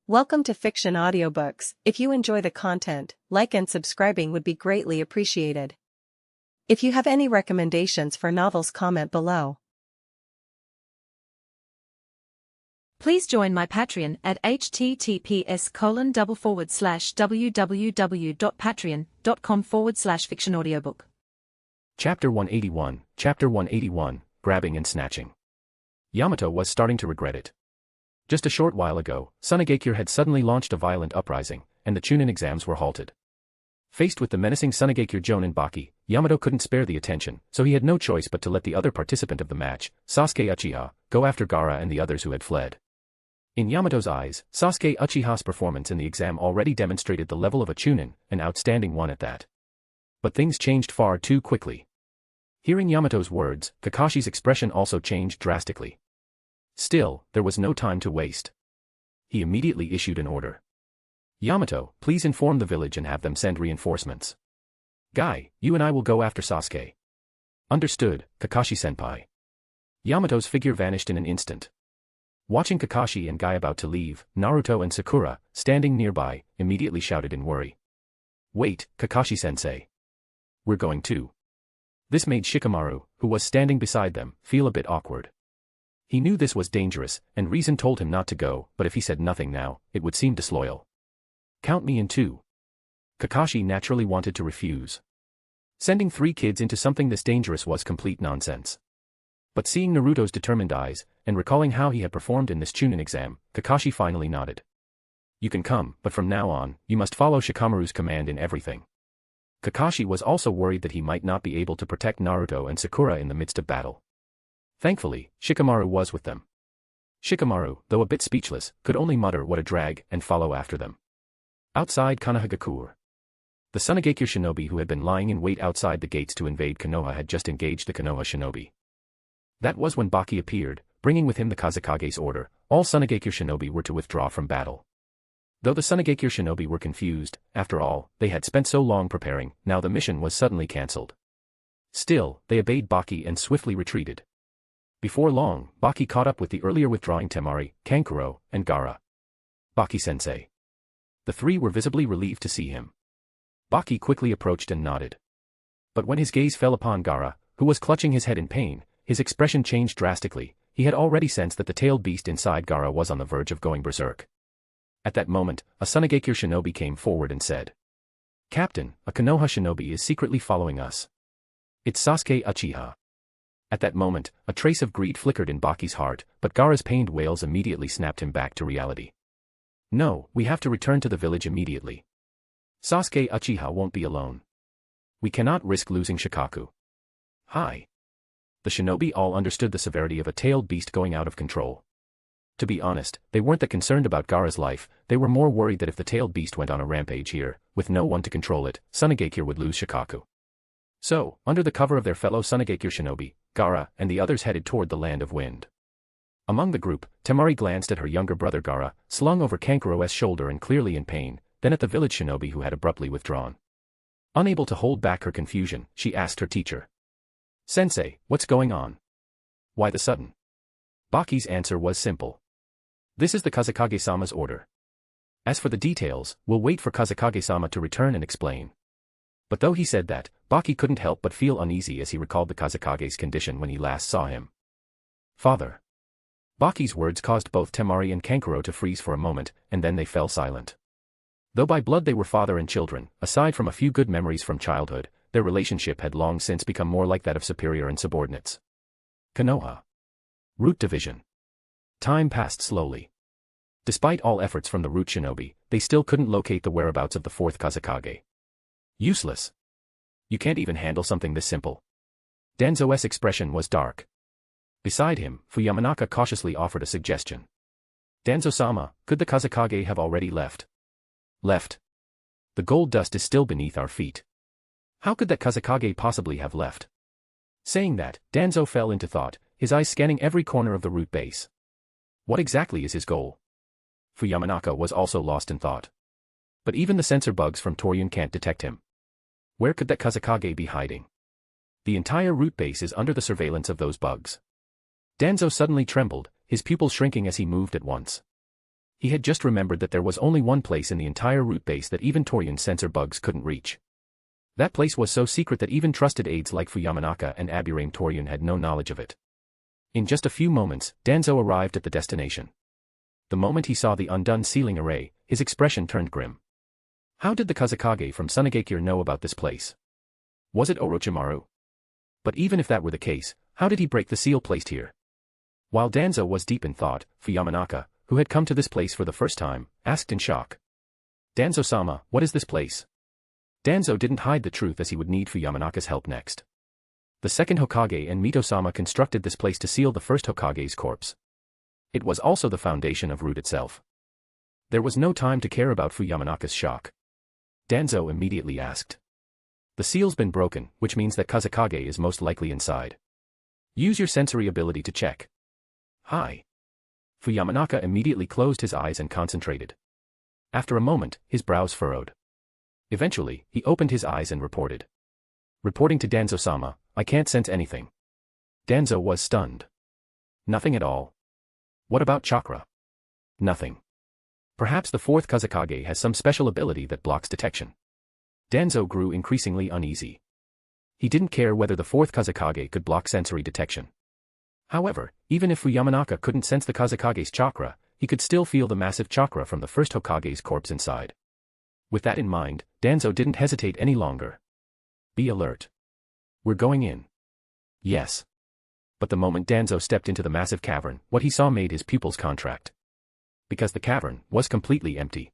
Welcome to Fiction Audiobooks. If you enjoy the content, like and subscribing would be greatly appreciated. If you have any recommendations for novels, comment below. Please join my Patreon at https://www.patreon.com/fictionaudiobook. Chapter 181, Grabbing and Snatching. Yamato was starting to regret it. Just a short while ago, Sunagakure had suddenly launched a violent uprising, and the Chunin exams were halted. Faced with the menacing Sunagakure Jonin Baki, Yamato couldn't spare the attention, so he had no choice but to let the other participant of the match, Sasuke Uchiha, go after Gaara and the others who had fled. In Yamato's eyes, Sasuke Uchiha's performance in the exam already demonstrated the level of a Chunin, an outstanding one at that. But things changed far too quickly. Hearing Yamato's words, Kakashi's expression also changed drastically. Still, there was no time to waste. He immediately issued an order. Yamato, please inform the village and have them send reinforcements. Guy, you and I will go after Sasuke. Understood, Kakashi-senpai. Yamato's figure vanished in an instant. Watching Kakashi and Guy about to leave, Naruto and Sakura, standing nearby, immediately shouted in worry. Wait, Kakashi-sensei. We're going too. This made Shikamaru, who was standing beside them, feel a bit awkward. He knew this was dangerous, and reason told him not to go, but if he said nothing now, it would seem disloyal. Count me in too. Kakashi naturally wanted to refuse. Sending 3 kids into something this dangerous was complete nonsense. But seeing Naruto's determined eyes, and recalling how he had performed in this Chunin exam, Kakashi finally nodded. You can come, but from now on, you must follow Shikamaru's command in everything. Kakashi was also worried that he might not be able to protect Naruto and Sakura in the midst of battle. Thankfully, Shikamaru was with them. Shikamaru, though a bit speechless, could only mutter what a drag and follow after them. Outside Konohagakure. The Sunagakure shinobi who had been lying in wait outside the gates to invade Konoha had just engaged the Konoha shinobi. That was when Baki appeared, bringing with him the Kazekage's order. All Sunagakure shinobi were to withdraw from battle. Though the Sunagakure shinobi were confused, after all, they had spent so long preparing, now the mission was suddenly cancelled. Still, they obeyed Baki and swiftly retreated. Before long, Baki caught up with the earlier withdrawing Temari, Kankuro, and Gaara. Baki-sensei. The 3 were visibly relieved to see him. Baki quickly approached and nodded. But when his gaze fell upon Gaara, who was clutching his head in pain, his expression changed drastically. He had already sensed that the tailed beast inside Gaara was on the verge of going berserk. At that moment, a Sunagakure shinobi came forward and said, Captain, a Konoha shinobi is secretly following us. It's Sasuke Uchiha. At that moment, a trace of greed flickered in Baki's heart, but Gaara's pained wails immediately snapped him back to reality. No, we have to return to the village immediately. Sasuke Uchiha won't be alone. We cannot risk losing Shikaku. Hi. The shinobi all understood the severity of a tailed beast going out of control. To be honest, they weren't that concerned about Gaara's life, they were more worried that if the tailed beast went on a rampage here, with no one to control it, Sunagakure would lose Shikaku. So, under the cover of their fellow Sunagakure shinobi, Gaara and the others headed toward the Land of Wind. Among the group, Temari glanced at her younger brother Gaara, slung over Kankuro's shoulder and clearly in pain, then at the village shinobi who had abruptly withdrawn. Unable to hold back her confusion, she asked her teacher. Sensei, what's going on? Why the sudden? Baki's answer was simple. This is the Kazekage-sama's order. As for the details, we'll wait for Kazekage-sama to return and explain. But though he said that, Baki couldn't help but feel uneasy as he recalled the Kazekage's condition when he last saw him. Father. Baki's words caused both Temari and Kankuro to freeze for a moment, and then they fell silent. Though by blood they were father and children, aside from a few good memories from childhood, their relationship had long since become more like that of superior and subordinates. Konoha. Root Division. Time passed slowly. Despite all efforts from the root shinobi, they still couldn't locate the whereabouts of the Fourth Kazekage. Useless. You can't even handle something this simple. Danzo's expression was dark. Beside him, Fuyamanaka cautiously offered a suggestion. Danzo-sama, could the Kazekage have already left? Left. The gold dust is still beneath our feet. How could that Kazekage possibly have left? Saying that, Danzo fell into thought, his eyes scanning every corner of the root base. What exactly is his goal? Fuyamanaka was also lost in thought. But even the sensor bugs from Toryun can't detect him. Where could that Kazekage be hiding? The entire root base is under the surveillance of those bugs. Danzo suddenly trembled, his pupils shrinking as he moved at once. He had just remembered that there was only one place in the entire root base that even Torian sensor bugs couldn't reach. That place was so secret that even trusted aides like Fuyamanaka and Aburaim Torian had no knowledge of it. In just a few moments, Danzo arrived at the destination. The moment he saw the undone sealing array, his expression turned grim. How did the Kazekage from Sunagakure know about this place? Was it Orochimaru? But even if that were the case, how did he break the seal placed here? While Danzo was deep in thought, Fuyamanaka, who had come to this place for the first time, asked in shock. Danzo-sama, what is this place? Danzo didn't hide the truth as he would need Fuyamanaka's help next. The second Hokage and Mito-sama constructed this place to seal the first Hokage's corpse. It was also the foundation of Root itself. There was no time to care about Fuyamanaka's shock. Danzo immediately asked. The seal's been broken, which means that Kazekage is most likely inside. Use your sensory ability to check. Hi. Fuyamanaka immediately closed his eyes and concentrated. After a moment, his brows furrowed. Eventually, he opened his eyes and reported. Reporting to Danzo-sama, I can't sense anything. Danzo was stunned. Nothing at all. What about chakra? Nothing. Perhaps the fourth Kazekage has some special ability that blocks detection. Danzo grew increasingly uneasy. He didn't care whether the fourth Kazekage could block sensory detection. However, even if Fuyamanaka couldn't sense the Kazekage's chakra, he could still feel the massive chakra from the first Hokage's corpse inside. With that in mind, Danzo didn't hesitate any longer. Be alert. We're going in. Yes. But the moment Danzo stepped into the massive cavern, what he saw made his pupils contract. Because the cavern was completely empty.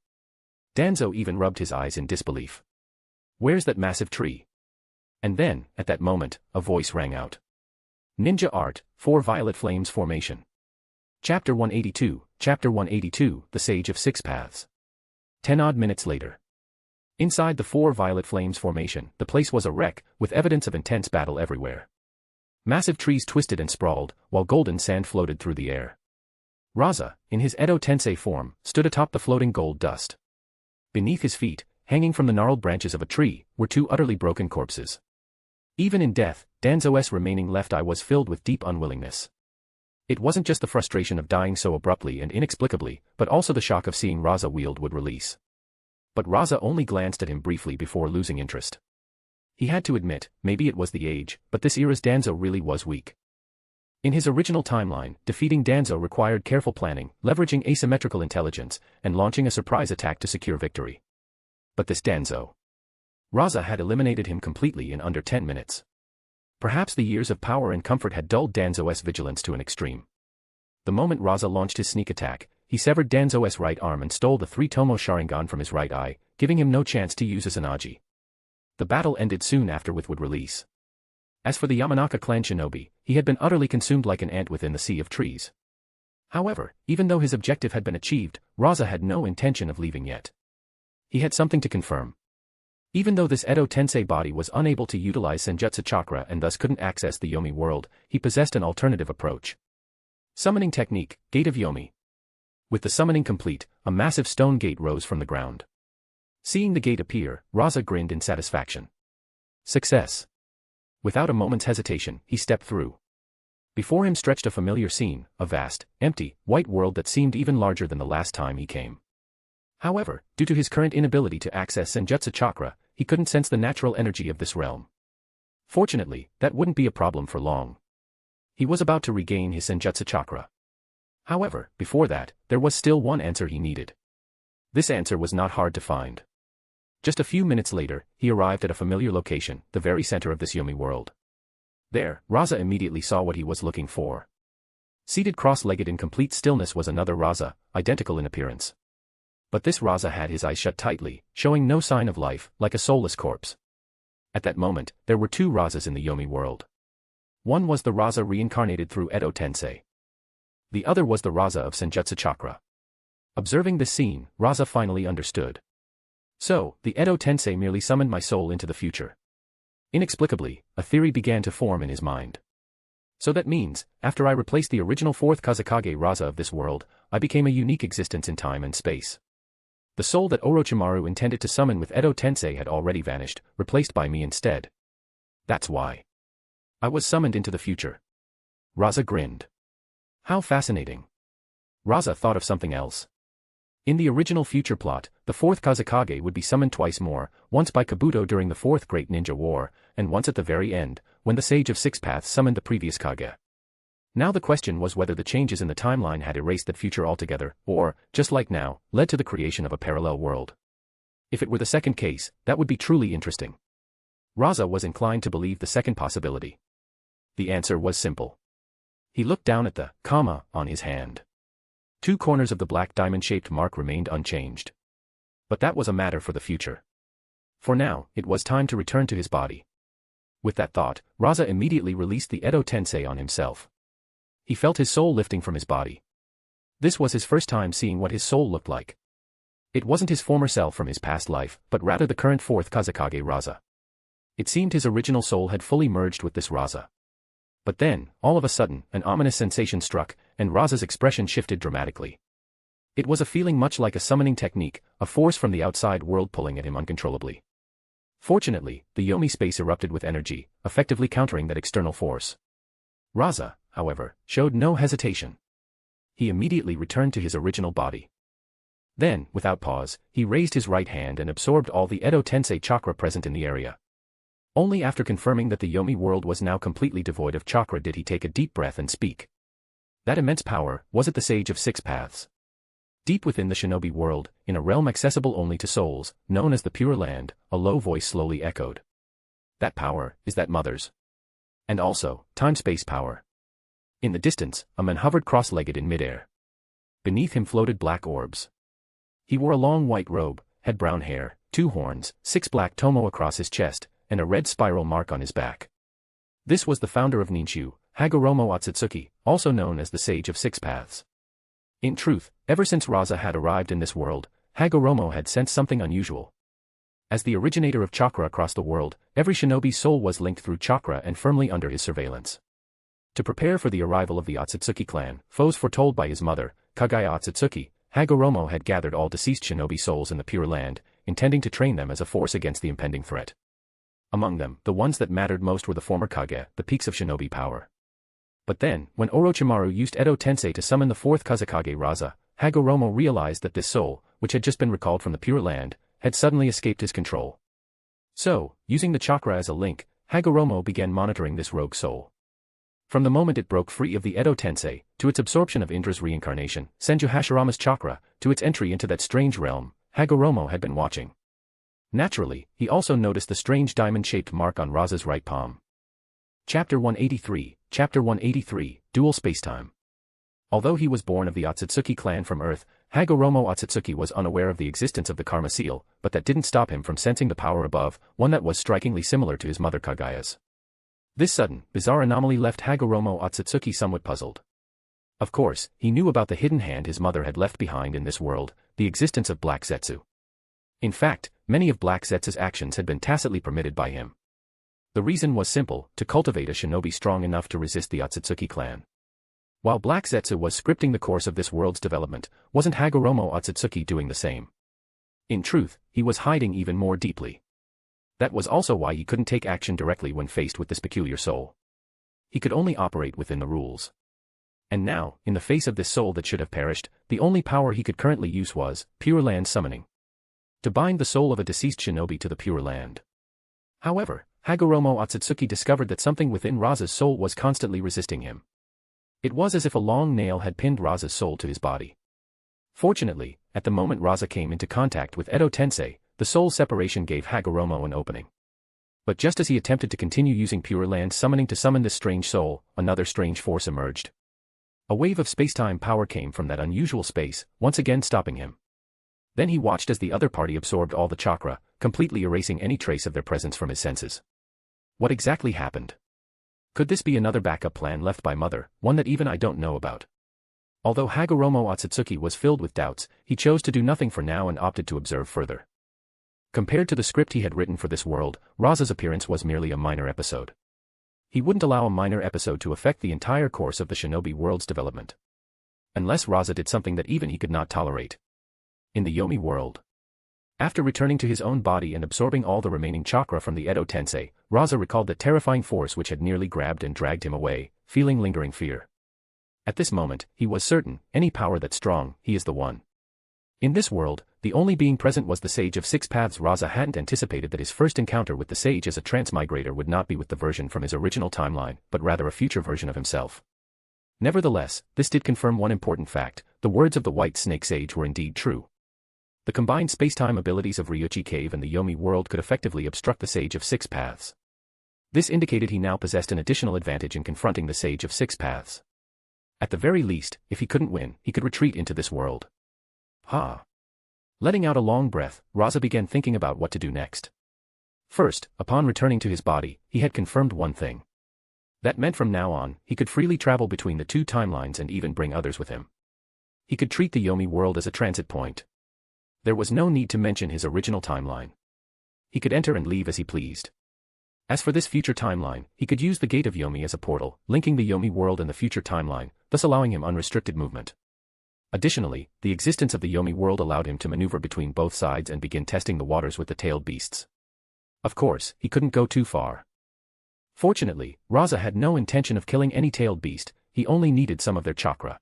Danzo even rubbed his eyes in disbelief. Where's that massive tree? And then, at that moment, a voice rang out. Ninja Art, 4 Violet Flames Formation. Chapter 182, The Sage of Six Paths. 10 odd minutes later. Inside the 4 Violet Flames Formation, the place was a wreck, with evidence of intense battle everywhere. Massive trees twisted and sprawled, while golden sand floated through the air. Rasa, in his Edo Tensei form, stood atop the floating gold dust. Beneath his feet, hanging from the gnarled branches of a tree, were 2 utterly broken corpses. Even in death, Danzo's remaining left eye was filled with deep unwillingness. It wasn't just the frustration of dying so abruptly and inexplicably, but also the shock of seeing Rasa wield would release. But Rasa only glanced at him briefly before losing interest. He had to admit, maybe it was the age, but this era's Danzo really was weak. In his original timeline, defeating Danzo required careful planning, leveraging asymmetrical intelligence, and launching a surprise attack to secure victory. But this Danzo. Rasa had eliminated him completely in under 10 minutes. Perhaps the years of power and comfort had dulled Danzo's vigilance to an extreme. The moment Rasa launched his sneak attack, he severed Danzo's right arm and stole the 3-tomo Sharingan from his right eye, giving him no chance to use his Anaji. The battle ended soon after with would release. As for the Yamanaka clan shinobi, he had been utterly consumed like an ant within the sea of trees. However, even though his objective had been achieved, Rasa had no intention of leaving yet. He had something to confirm. Even though this Edo Tensei body was unable to utilize Senjutsu chakra and thus couldn't access the Yomi world, he possessed an alternative approach. Summoning technique, Gate of Yomi. With the summoning complete, a massive stone gate rose from the ground. Seeing the gate appear, Rasa grinned in satisfaction. Success. Without a moment's hesitation, he stepped through. Before him stretched a familiar scene, a vast, empty, white world that seemed even larger than the last time he came. However, due to his current inability to access Senjutsu chakra, he couldn't sense the natural energy of this realm. Fortunately, that wouldn't be a problem for long. He was about to regain his Senjutsu chakra. However, before that, there was still one answer he needed. This answer was not hard to find. Just a few minutes later, he arrived at a familiar location, the very center of this Yomi world. There, Rasa immediately saw what he was looking for. Seated cross-legged in complete stillness was another Rasa, identical in appearance. But this Rasa had his eyes shut tightly, showing no sign of life, like a soulless corpse. At that moment, there were 2 Rasas in the Yomi world. One was the Rasa reincarnated through Edo Tensei. The other was the Rasa of Senjutsu chakra. Observing this scene, Rasa finally understood. So, the Edo Tensei merely summoned my soul into the future. Inexplicably, a theory began to form in his mind. So that means, after I replaced the original Fourth Kazekage Rasa of this world, I became a unique existence in time and space. The soul that Orochimaru intended to summon with Edo Tensei had already vanished, replaced by me instead. That's why I was summoned into the future. Rasa grinned. How fascinating. Rasa thought of something else. In the original future plot, the Fourth Kazekage would be summoned twice more, once by Kabuto during the Fourth Great Ninja War, and once at the very end, when the Sage of Six Paths summoned the previous Kage. Now the question was whether the changes in the timeline had erased that future altogether, or, just like now, led to the creation of a parallel world. If it were the second case, that would be truly interesting. Rasa was inclined to believe the second possibility. The answer was simple. He looked down at the comma on his hand. 2 corners of the black diamond-shaped mark remained unchanged. But that was a matter for the future. For now, it was time to return to his body. With that thought, Rasa immediately released the Edo Tensei on himself. He felt his soul lifting from his body. This was his first time seeing what his soul looked like. It wasn't his former self from his past life, but rather the current Fourth Kazekage Rasa. It seemed his original soul had fully merged with this Rasa. But then, all of a sudden, an ominous sensation struck, and Rasa's expression shifted dramatically. It was a feeling much like a summoning technique, a force from the outside world pulling at him uncontrollably. Fortunately, the Yomi space erupted with energy, effectively countering that external force. Rasa, however, showed no hesitation. He immediately returned to his original body. Then, without pause, he raised his right hand and absorbed all the Edo Tensei chakra present in the area. Only after confirming that the Yomi world was now completely devoid of chakra did he take a deep breath and speak. That immense power, was it the Sage of Six Paths? Deep within the shinobi world, in a realm accessible only to souls, known as the Pure Land, a low voice slowly echoed. That power, is that mother's? And also, time-space power. In the distance, a man hovered cross-legged in midair. Beneath him floated black orbs. He wore a long white robe, had brown hair, 2 horns, 6 black tomo across his chest, and a red spiral mark on his back. This was the founder of Ninshu, Hagoromo Otsutsuki, also known as the Sage of Six Paths. In truth, ever since Rasa had arrived in this world, Hagoromo had sensed something unusual. As the originator of chakra across the world, every shinobi's soul was linked through chakra and firmly under his surveillance. To prepare for the arrival of the Otsutsuki clan, foes foretold by his mother, Kagaya Otsutsuki, Hagoromo had gathered all deceased shinobi souls in the Pure Land, intending to train them as a force against the impending threat. Among them, the ones that mattered most were the former Kage, the peaks of shinobi power. But then, when Orochimaru used Edo Tensei to summon the Fourth Kazekage Rasa, Hagoromo realized that this soul, which had just been recalled from the Pure Land, had suddenly escaped his control. So, using the chakra as a link, Hagoromo began monitoring this rogue soul. From the moment it broke free of the Edo Tensei, to its absorption of Indra's reincarnation, Senju Hashirama's chakra, to its entry into that strange realm, Hagoromo had been watching. Naturally, he also noticed the strange diamond-shaped mark on Rasa's right palm. Chapter 183, Dual Spacetime. Although he was born of the Otsutsuki clan from Earth, Hagoromo Otsutsuki was unaware of the existence of the Karma Seal, but that didn't stop him from sensing the power above, one that was strikingly similar to his mother Kagaya's. This sudden, bizarre anomaly left Hagoromo Otsutsuki somewhat puzzled. Of course, he knew about the hidden hand his mother had left behind in this world, the existence of Black Zetsu. In fact, many of Black Zetsu's actions had been tacitly permitted by him. The reason was simple, to cultivate a shinobi strong enough to resist the Otsutsuki clan. While Black Zetsu was scripting the course of this world's development, wasn't Hagoromo Otsutsuki doing the same? In truth, he was hiding even more deeply. That was also why he couldn't take action directly when faced with this peculiar soul. He could only operate within the rules. And now, in the face of this soul that should have perished, the only power he could currently use was Pure Land summoning. To bind the soul of a deceased shinobi to the Pure Land. However, Hagoromo Otsutsuki discovered that something within Rasa's soul was constantly resisting him. It was as if a long nail had pinned Rasa's soul to his body. Fortunately, at the moment Rasa came into contact with Edo Tensei, the soul separation gave Hagoromo an opening. But just as he attempted to continue using Pure Land summoning to summon this strange soul, another strange force emerged. A wave of spacetime power came from that unusual space, once again stopping him. Then he watched as the other party absorbed all the chakra, completely erasing any trace of their presence from his senses. What exactly happened? Could this be another backup plan left by Mother, one that even I don't know about? Although Hagoromo Otsutsuki was filled with doubts, he chose to do nothing for now and opted to observe further. Compared to the script he had written for this world, Rasa's appearance was merely a minor episode. He wouldn't allow a minor episode to affect the entire course of the shinobi world's development. Unless Rasa did something that even he could not tolerate. In the Yomi world. After returning to his own body and absorbing all the remaining chakra from the Edo Tensei, Rasa recalled that terrifying force which had nearly grabbed and dragged him away, feeling lingering fear. At this moment, he was certain, any power that's strong, he is the one. In this world, the only being present was the Sage of Six Paths. Rasa hadn't anticipated that his first encounter with the Sage as a transmigrator would not be with the version from his original timeline, but rather a future version of himself. Nevertheless, this did confirm one important fact: the words of the White Snake Sage were indeed true. The combined spacetime abilities of Ryuchi Cave and the Yomi world could effectively obstruct the Sage of Six Paths. This indicated he now possessed an additional advantage in confronting the Sage of Six Paths. At the very least, if he couldn't win, he could retreat into this world. Letting out a long breath, Rasa began thinking about what to do next. First, upon returning to his body, he had confirmed one thing. That meant from now on, he could freely travel between the two timelines and even bring others with him. He could treat the Yomi world as a transit point. There was no need to mention his original timeline. He could enter and leave as he pleased. As for this future timeline, he could use the Gate of Yomi as a portal, linking the Yomi world and the future timeline, thus allowing him unrestricted movement. Additionally, the existence of the Yomi world allowed him to maneuver between both sides and begin testing the waters with the tailed beasts. Of course, he couldn't go too far. Fortunately, Rasa had no intention of killing any tailed beast, he only needed some of their chakra.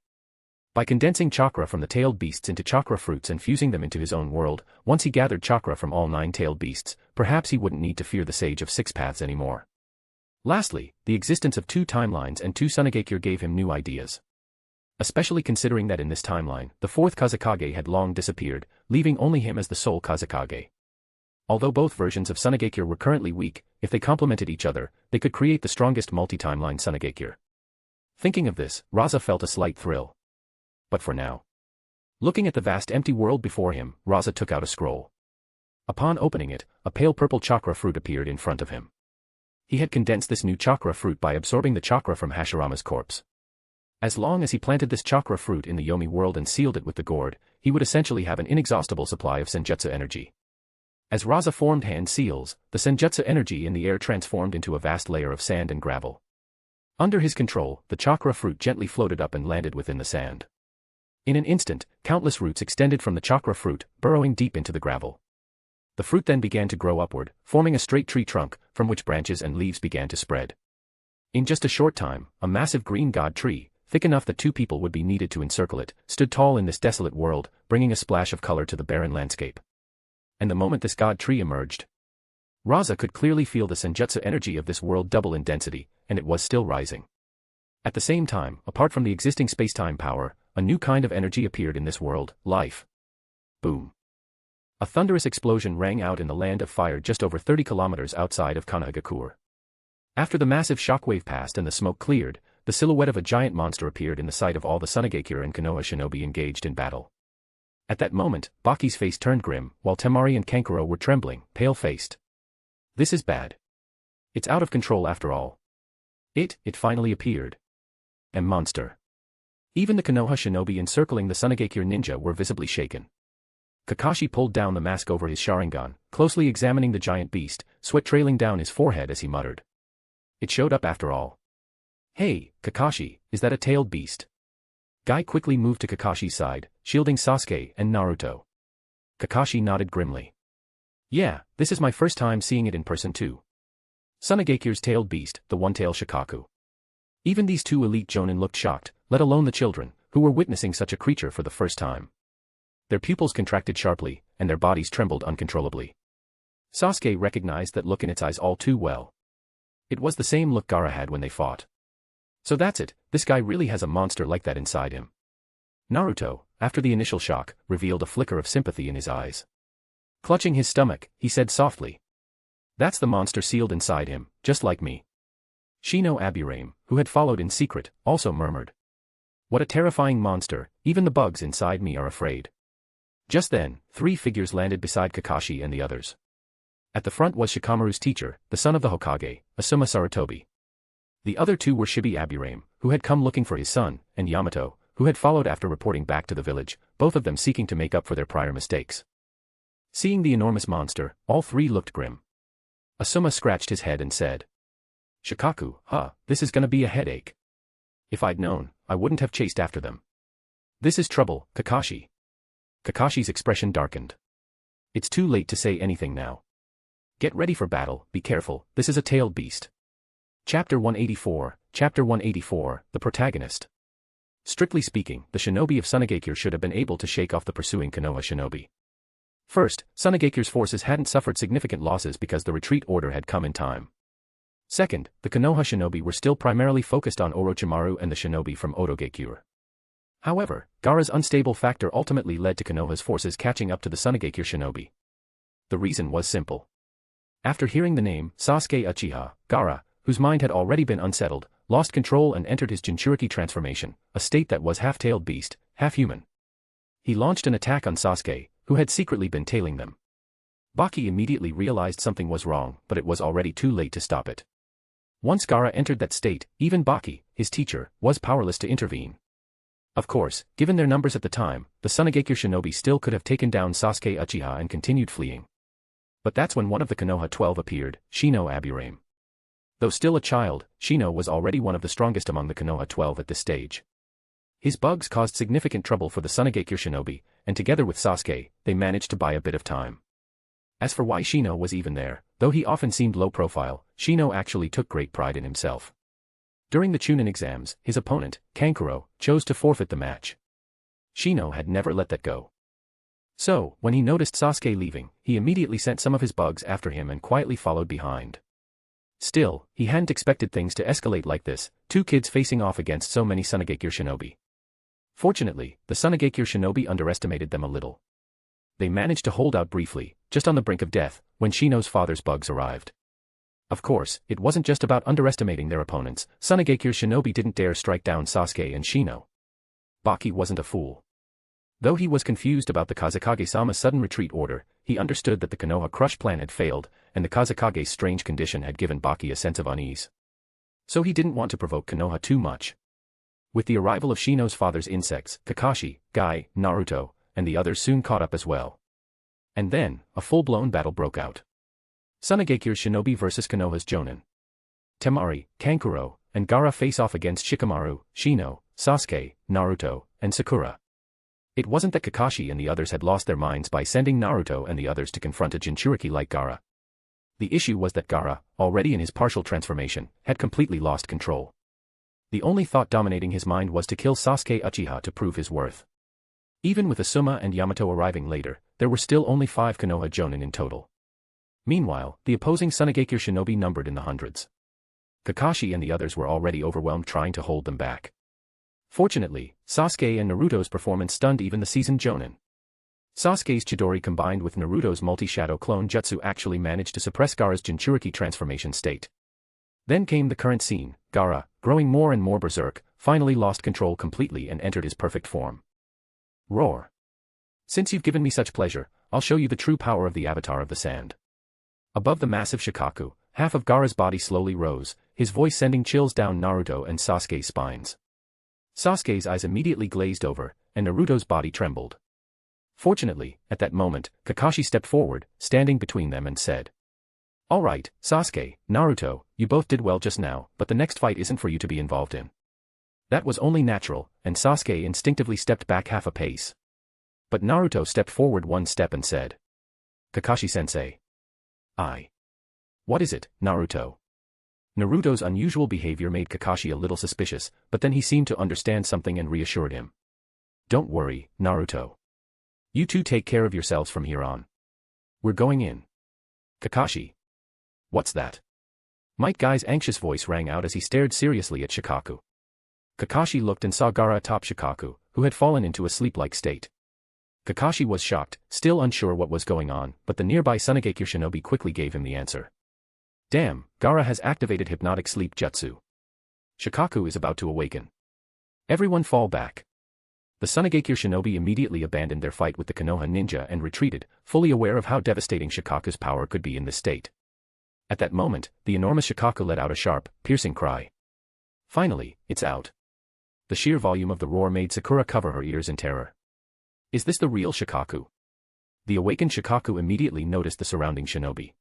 By condensing chakra from the tailed beasts into chakra fruits and fusing them into his own world, once he gathered chakra from all 9 tailed beasts, perhaps he wouldn't need to fear the Sage of Six Paths anymore. Lastly, the existence of 2 timelines and 2 Tsunegakure gave him new ideas. Especially considering that in this timeline, the Fourth Kazekage had long disappeared, leaving only him as the sole Kazekage. Although both versions of Tsunegakure were currently weak, if they complemented each other, they could create the strongest multi-timeline Tsunegakure. Thinking of this, Rasa felt a slight thrill. But for now. Looking at the vast empty world before him, Rasa took out a scroll. Upon opening it, a pale purple chakra fruit appeared in front of him. He had condensed this new chakra fruit by absorbing the chakra from Hashirama's corpse. As long as he planted this chakra fruit in the Yomi world and sealed it with the gourd, he would essentially have an inexhaustible supply of senjutsu energy. As Rasa formed hand seals, the senjutsu energy in the air transformed into a vast layer of sand and gravel. Under his control, the chakra fruit gently floated up and landed within the sand. In an instant, countless roots extended from the chakra fruit, burrowing deep into the gravel. The fruit then began to grow upward, forming a straight tree trunk, from which branches and leaves began to spread. In just a short time, a massive green god tree, thick enough that 2 people would be needed to encircle it, stood tall in this desolate world, bringing a splash of color to the barren landscape. And the moment this god tree emerged, Rasa could clearly feel the senjutsu energy of this world double in density, and it was still rising. At the same time, apart from the existing space-time power, a new kind of energy appeared in this world: life. Boom. A thunderous explosion rang out in the land of fire just over 30 kilometers outside of Konohagakure. After the massive shockwave passed and the smoke cleared, the silhouette of a giant monster appeared in the sight of all the Tsunegakure and Konoha shinobi engaged in battle. At that moment, Baki's face turned grim, while Temari and Kankuro were trembling, pale-faced. This is bad. It's out of control after all. It finally appeared. A monster. Even the Konoha shinobi encircling the Tsunegakure ninja were visibly shaken. Kakashi pulled down the mask over his Sharingan, closely examining the giant beast, sweat trailing down his forehead as he muttered. It showed up after all. Hey, Kakashi, is that a tailed beast? Guy quickly moved to Kakashi's side, shielding Sasuke and Naruto. Kakashi nodded grimly. Yeah, this is my first time seeing it in person too. Tsunegakure's tailed beast, the one-tailed Shikaku. Even these 2 elite jonin looked shocked, let alone the children, who were witnessing such a creature for the first time. Their pupils contracted sharply, and their bodies trembled uncontrollably. Sasuke recognized that look in its eyes all too well. It was the same look Gaara had when they fought. So that's it, this guy really has a monster like that inside him. Naruto, after the initial shock, revealed a flicker of sympathy in his eyes. Clutching his stomach, he said softly. That's the monster sealed inside him, just like me. Shino Aburame, who had followed in secret, also murmured. What a terrifying monster, even the bugs inside me are afraid. Just then, 3 figures landed beside Kakashi and the others. At the front was Shikamaru's teacher, the son of the Hokage, Asuma Sarutobi. The other 2 were Shibi Aburame, who had come looking for his son, and Yamato, who had followed after reporting back to the village, both of them seeking to make up for their prior mistakes. Seeing the enormous monster, all 3 looked grim. Asuma scratched his head and said. Shikaku, this is gonna be a headache. If I'd known, I wouldn't have chased after them. This is trouble, Kakashi. Kakashi's expression darkened. It's too late to say anything now. Get ready for battle, be careful, this is a tailed beast. Chapter 184, The Protagonist. Strictly speaking, the shinobi of Sunagakure should have been able to shake off the pursuing Konoha shinobi. First, Sunagakure's forces hadn't suffered significant losses because the retreat order had come in time. Second, the Konoha shinobi were still primarily focused on Orochimaru and the shinobi from Otogakure. However, Gaara's unstable factor ultimately led to Konoha's forces catching up to the Sunagakure shinobi. The reason was simple. After hearing the name Sasuke Uchiha, Gaara, whose mind had already been unsettled, lost control and entered his Jinchuriki transformation, a state that was half-tailed beast, half-human. He launched an attack on Sasuke, who had secretly been tailing them. Baki immediately realized something was wrong, but it was already too late to stop it. Once Gaara entered that state, even Baki, his teacher, was powerless to intervene. Of course, given their numbers at the time, the Sunagakure shinobi still could have taken down Sasuke Uchiha and continued fleeing. But that's when one of the Konoha 12 appeared, Shino Aburame. Though still a child, Shino was already one of the strongest among the Konoha 12 at this stage. His bugs caused significant trouble for the Sunagakure shinobi, and together with Sasuke, they managed to buy a bit of time. As for why Shino was even there, though he often seemed low profile, Shino actually took great pride in himself. During the Chunin exams, his opponent, Kankuro, chose to forfeit the match. Shino had never let that go. So, when he noticed Sasuke leaving, he immediately sent some of his bugs after him and quietly followed behind. Still, he hadn't expected things to escalate like this, two kids facing off against so many Sunagakure shinobi. Fortunately, the Sunagakure shinobi underestimated them a little. They managed to hold out briefly, just on the brink of death, when Shino's father's bugs arrived. Of course, it wasn't just about underestimating their opponents. Sunagakure shinobi didn't dare strike down Sasuke and Shino. Baki wasn't a fool. Though he was confused about the Kazekage-sama's sudden retreat order, he understood that the Konoha crush plan had failed, and the Kazekage's strange condition had given Baki a sense of unease. So he didn't want to provoke Konoha too much. With the arrival of Shino's father's insects, Kakashi, Guy, Naruto, and the others soon caught up as well. And then, a full-blown battle broke out. Sunagakure's shinobi versus Konoha's Jonin. Temari, Kankuro, and Gaara face off against Shikamaru, Shino, Sasuke, Naruto, and Sakura. It wasn't that Kakashi and the others had lost their minds by sending Naruto and the others to confront a Jinchuriki like Gaara. The issue was that Gaara, already in his partial transformation, had completely lost control. The only thought dominating his mind was to kill Sasuke Uchiha to prove his worth. Even with Asuma and Yamato arriving later, there were still only 5 Konoha Jonin in total. Meanwhile, the opposing Sunagakure shinobi numbered in the hundreds. Kakashi and the others were already overwhelmed trying to hold them back. Fortunately, Sasuke and Naruto's performance stunned even the seasoned Jonin. Sasuke's Chidori combined with Naruto's multi-shadow clone jutsu actually managed to suppress Gaara's Jinchuriki transformation state. Then came the current scene. Gaara, growing more and more berserk, finally lost control completely and entered his perfect form. Roar. Since you've given me such pleasure, I'll show you the true power of the Avatar of the Sand. Above the massive Shikaku, half of Gaara's body slowly rose, his voice sending chills down Naruto and Sasuke's spines. Sasuke's eyes immediately glazed over, and Naruto's body trembled. Fortunately, at that moment, Kakashi stepped forward, standing between them and said, "All right, Sasuke, Naruto, you both did well just now, but the next fight isn't for you to be involved in." That was only natural, and Sasuke instinctively stepped back half a pace. But Naruto stepped forward one step and said, "Kakashi-sensei." What is it, Naruto?" Naruto's unusual behavior made Kakashi a little suspicious, but then he seemed to understand something and reassured him. "Don't worry, Naruto. You two take care of yourselves from here on. We're going in." "Kakashi." "What's that?" Might Guy's anxious voice rang out as he stared seriously at Shikaku. Kakashi looked and saw Gaara atop Shikaku, who had fallen into a sleep-like state. Kakashi was shocked, still unsure what was going on, but the nearby Sunagakure shinobi quickly gave him the answer. "Damn, Gaara has activated hypnotic sleep jutsu. Shikaku is about to awaken. Everyone fall back." The Sunagakure shinobi immediately abandoned their fight with the Konoha ninja and retreated, fully aware of how devastating Shikaku's power could be in this state. At that moment, the enormous Shikaku let out a sharp, piercing cry. Finally, it's out. The sheer volume of the roar made Sakura cover her ears in terror. Is this the real Shikaku? The awakened Shikaku immediately noticed the surrounding shinobi.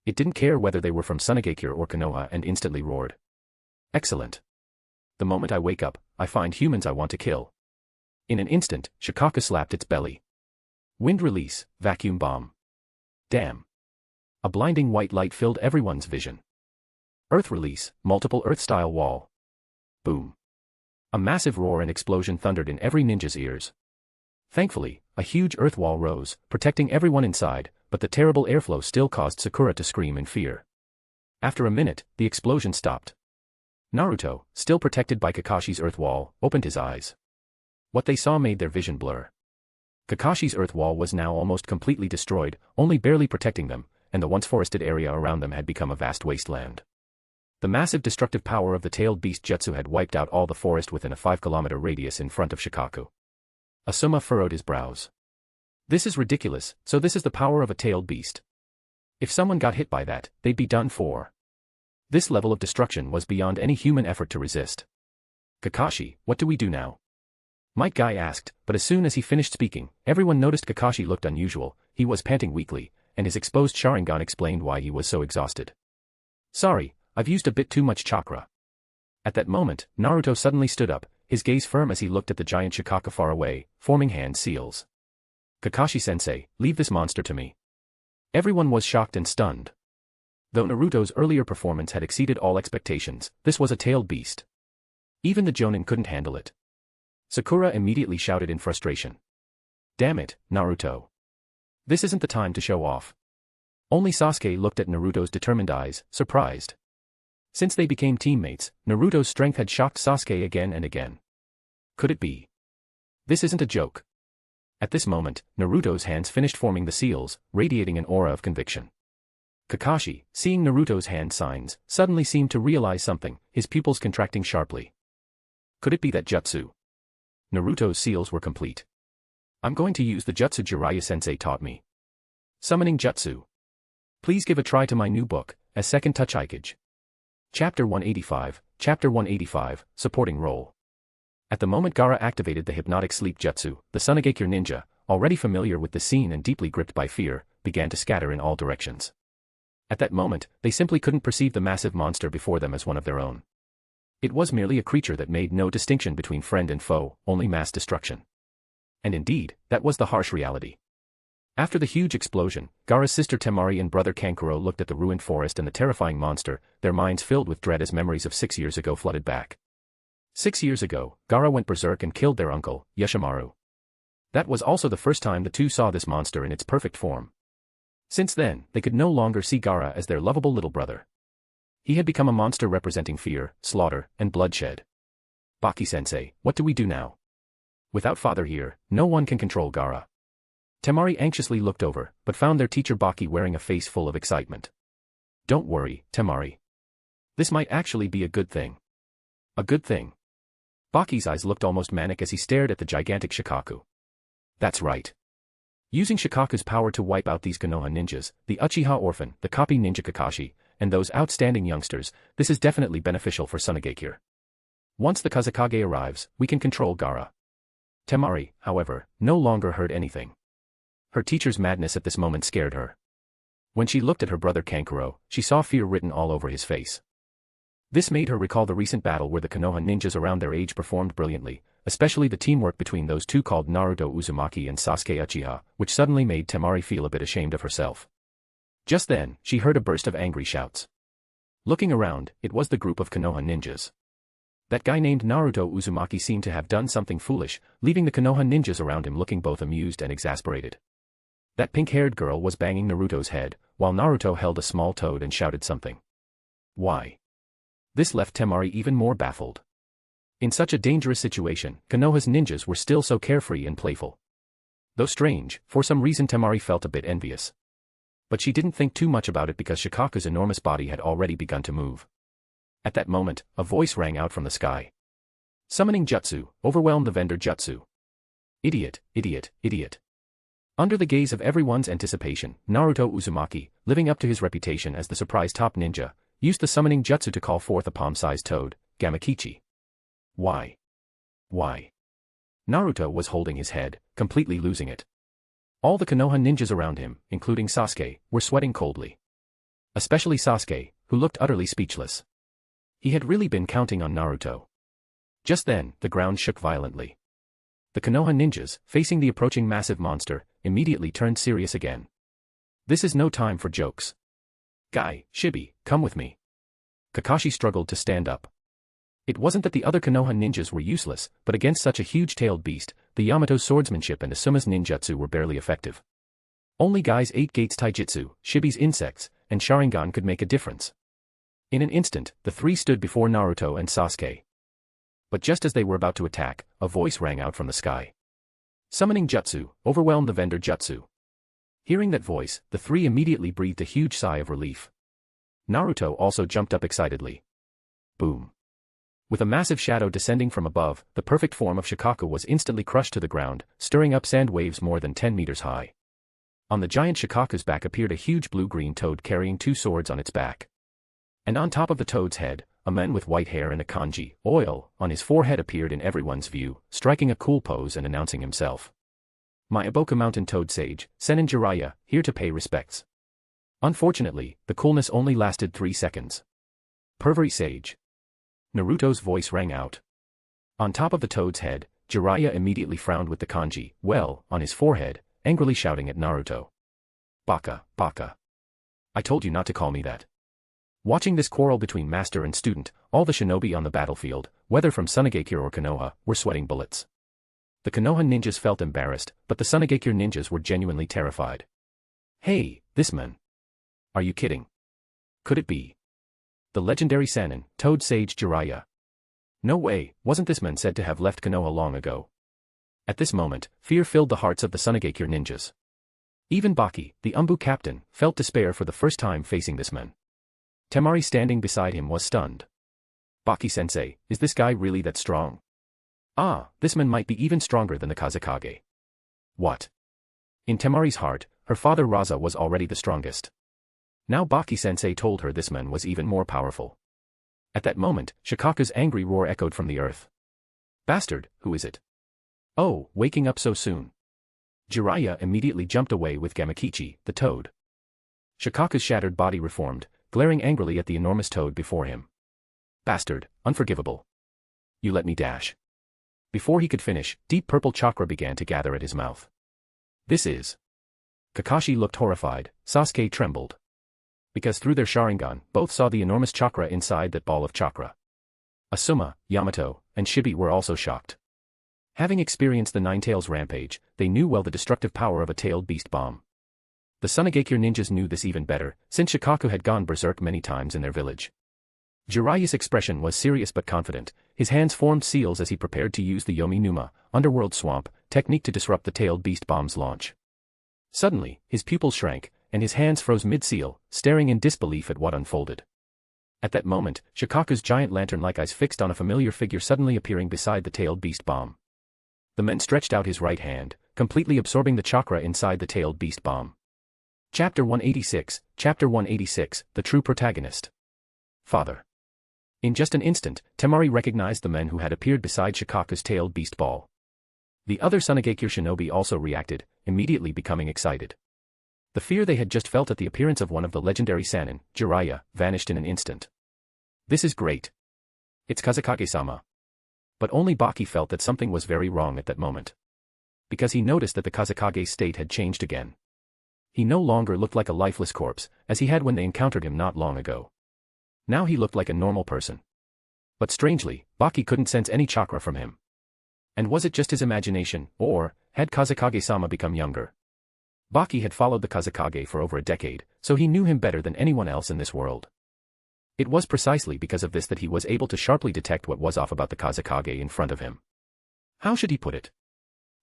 It didn't care whether they were from Sunagakure or Konoha and instantly roared. "Excellent. The moment I wake up, I find humans I want to kill." In an instant, Shikaku slapped its belly. Wind release, vacuum bomb. Damn. A blinding white light filled everyone's vision. Earth release, multiple Earth-style wall. Boom. A massive roar and explosion thundered in every ninja's ears. Thankfully, a huge earth wall rose, protecting everyone inside, but the terrible airflow still caused Sakura to scream in fear. After a minute, the explosion stopped. Naruto, still protected by Kakashi's earth wall, opened his eyes. What they saw made their vision blur. Kakashi's earth wall was now almost completely destroyed, only barely protecting them, and the once forested area around them had become a vast wasteland. The massive destructive power of the tailed beast jutsu had wiped out all the forest within a 5-kilometer radius in front of Shikaku. Asuma furrowed his brows. This is ridiculous, so this is the power of a tailed beast. If someone got hit by that, they'd be done for. This level of destruction was beyond any human effort to resist. Kakashi, what do we do now? Might Guy asked, but as soon as he finished speaking, everyone noticed Kakashi looked unusual, he was panting weakly, and his exposed Sharingan explained why he was so exhausted. Sorry, I've used a bit too much chakra. At that moment, Naruto suddenly stood up, his gaze firm as he looked at the giant Shikaka far away, forming hand seals. Kakashi-sensei, leave this monster to me. Everyone was shocked and stunned. Though Naruto's earlier performance had exceeded all expectations, this was a tailed beast. Even the Jonin couldn't handle it. Sakura immediately shouted in frustration. Damn it, Naruto. This isn't the time to show off. Only Sasuke looked at Naruto's determined eyes, surprised. Since they became teammates, Naruto's strength had shocked Sasuke again and again. Could it be? This isn't a joke. At this moment, Naruto's hands finished forming the seals, radiating an aura of conviction. Kakashi, seeing Naruto's hand signs, suddenly seemed to realize something, his pupils contracting sharply. Could it be that jutsu? Naruto's seals were complete. I'm going to use the jutsu Jiraiya-sensei taught me. Summoning jutsu. Please give a try to my new book, as Second Kazekage. Chapter 185, Supporting Role. At the moment Gaara activated the hypnotic sleep jutsu, the Tsunagakure ninja, already familiar with the scene and deeply gripped by fear, began to scatter in all directions. At that moment, they simply couldn't perceive the massive monster before them as one of their own. It was merely a creature that made no distinction between friend and foe, only mass destruction. And indeed, that was the harsh reality. After the huge explosion, Gaara's sister Temari and brother Kankuro looked at the ruined forest and the terrifying monster, their minds filled with dread as memories of 6 years ago flooded back. 6 years ago, Gaara went berserk and killed their uncle, Yoshimaru. That was also the first time the two saw this monster in its perfect form. Since then, they could no longer see Gaara as their lovable little brother. He had become a monster representing fear, slaughter, and bloodshed. Baki-sensei, what do we do now? Without father here, no one can control Gaara. Temari anxiously looked over, but found their teacher Baki wearing a face full of excitement. Don't worry, Temari. This might actually be a good thing. A good thing. Baki's eyes looked almost manic as he stared at the gigantic Shikaku. That's right. Using Shikaku's power to wipe out these Konoha ninjas, the Uchiha orphan, the copy ninja Kakashi, and those outstanding youngsters, this is definitely beneficial for Tsunagakure. Once the Kazekage arrives, we can control Gaara. Temari, however, no longer heard anything. Her teacher's madness at this moment scared her. When she looked at her brother Kankuro, she saw fear written all over his face. This made her recall the recent battle where the Konoha ninjas around their age performed brilliantly, especially the teamwork between those two called Naruto Uzumaki and Sasuke Uchiha, which suddenly made Temari feel a bit ashamed of herself. Just then, she heard a burst of angry shouts. Looking around, it was the group of Konoha ninjas. That guy named Naruto Uzumaki seemed to have done something foolish, leaving the Konoha ninjas around him looking both amused and exasperated. That pink-haired girl was banging Naruto's head, while Naruto held a small toad and shouted something. Why? This left Temari even more baffled. In such a dangerous situation, Konoha's ninjas were still so carefree and playful. Though strange, for some reason Temari felt a bit envious. But she didn't think too much about it because Shikaku's enormous body had already begun to move. At that moment, a voice rang out from the sky. Summoning jutsu, overwhelm the vendor jutsu. Idiot, idiot, idiot. Under the gaze of everyone's anticipation, Naruto Uzumaki, living up to his reputation as the surprise top ninja, used the summoning jutsu to call forth a palm-sized toad, Gamakichi. Why? Why? Naruto was holding his head, completely losing it. All the Konoha ninjas around him, including Sasuke, were sweating coldly. Especially Sasuke, who looked utterly speechless. He had really been counting on Naruto. Just then, the ground shook violently. The Konoha ninjas, facing the approaching massive monster, immediately turned serious again. This is no time for jokes. Guy, Shibi, come with me. Kakashi struggled to stand up. It wasn't that the other Konoha ninjas were useless, but against such a huge-tailed beast, the Yamato's swordsmanship and Asuma's ninjutsu were barely effective. Only Guy's 8 Gates taijutsu, Shibi's insects, and Sharingan could make a difference. In an instant, the three stood before Naruto and Sasuke. But just as they were about to attack, a voice rang out from the sky. Summoning jutsu, overwhelmed the vendor jutsu. Hearing that voice, the three immediately breathed a huge sigh of relief. Naruto also jumped up excitedly. Boom. With a massive shadow descending from above, the perfect form of Shikaku was instantly crushed to the ground, stirring up sand waves more than 10 meters high. On the giant Shikaku's back appeared a huge blue-green toad carrying 2 swords on its back. And on top of the toad's head, a man with white hair and a kanji, oil, on his forehead appeared in everyone's view, striking a cool pose and announcing himself. My Iboka Mountain Toad Sage, Senin Jiraiya, here to pay respects. Unfortunately, the coolness only lasted 3 seconds. Pervert Sage. Naruto's voice rang out. On top of the toad's head, Jiraiya immediately frowned with the kanji, well, on his forehead, angrily shouting at Naruto. Baka, baka. I told you not to call me that. Watching this quarrel between master and student, all the shinobi on the battlefield, whether from Tsunagakure or Konoha, were sweating bullets. The Konoha ninjas felt embarrassed, but the Tsunagakure ninjas were genuinely terrified. Hey, this man. Are you kidding? Could it be the legendary Sannin, Toad Sage Jiraiya? No way, wasn't this man said to have left Konoha long ago? At this moment, fear filled the hearts of the Tsunagakure ninjas. Even Baki, the Umbu captain, felt despair for the first time facing this man. Temari standing beside him was stunned. Baki-sensei, is this guy really that strong? Ah, this man might be even stronger than the Kazekage. What? In Temari's heart, her father Rasa was already the strongest. Now Baki-sensei told her this man was even more powerful. At that moment, Shikaku's angry roar echoed from the earth. Bastard, who is it? Oh, waking up so soon. Jiraiya immediately jumped away with Gamakichi, the toad. Shikaku's shattered body reformed, glaring angrily at the enormous toad before him. Bastard, unforgivable. You let me dash. Before he could finish, deep purple chakra began to gather at his mouth. This is. Kakashi looked horrified, Sasuke trembled. Because through their Sharingan, both saw the enormous chakra inside that ball of chakra. Asuma, Yamato, and Shibi were also shocked. Having experienced the Nine-Tails rampage, they knew well the destructive power of a tailed beast bomb. The Tsunagakure ninjas knew this even better, since Shikaku had gone berserk many times in their village. Jiraiya's expression was serious but confident, his hands formed seals as he prepared to use the Yomi Numa, underworld swamp, technique to disrupt the tailed beast bomb's launch. Suddenly, his pupils shrank, and his hands froze mid-seal, staring in disbelief at what unfolded. At that moment, Shikaku's giant lantern-like eyes fixed on a familiar figure suddenly appearing beside the tailed beast bomb. The man stretched out his right hand, completely absorbing the chakra inside the tailed beast bomb. Chapter 186, The True Protagonist. Father. In just an instant, Temari recognized the men who had appeared beside Shikaku's tailed beast ball. The other Tsunagakure shinobi also reacted, immediately becoming excited. The fear they had just felt at the appearance of one of the legendary Sannin, Jiraiya, vanished in an instant. This is great. It's Kazekage-sama. But only Baki felt that something was very wrong at that moment. Because he noticed that the Kazekage's state had changed again. He no longer looked like a lifeless corpse, as he had when they encountered him not long ago. Now he looked like a normal person. But strangely, Baki couldn't sense any chakra from him. And was it just his imagination, or had Kazekage-sama become younger? Baki had followed the Kazekage for over a decade, so he knew him better than anyone else in this world. It was precisely because of this that he was able to sharply detect what was off about the Kazekage in front of him. How should he put it?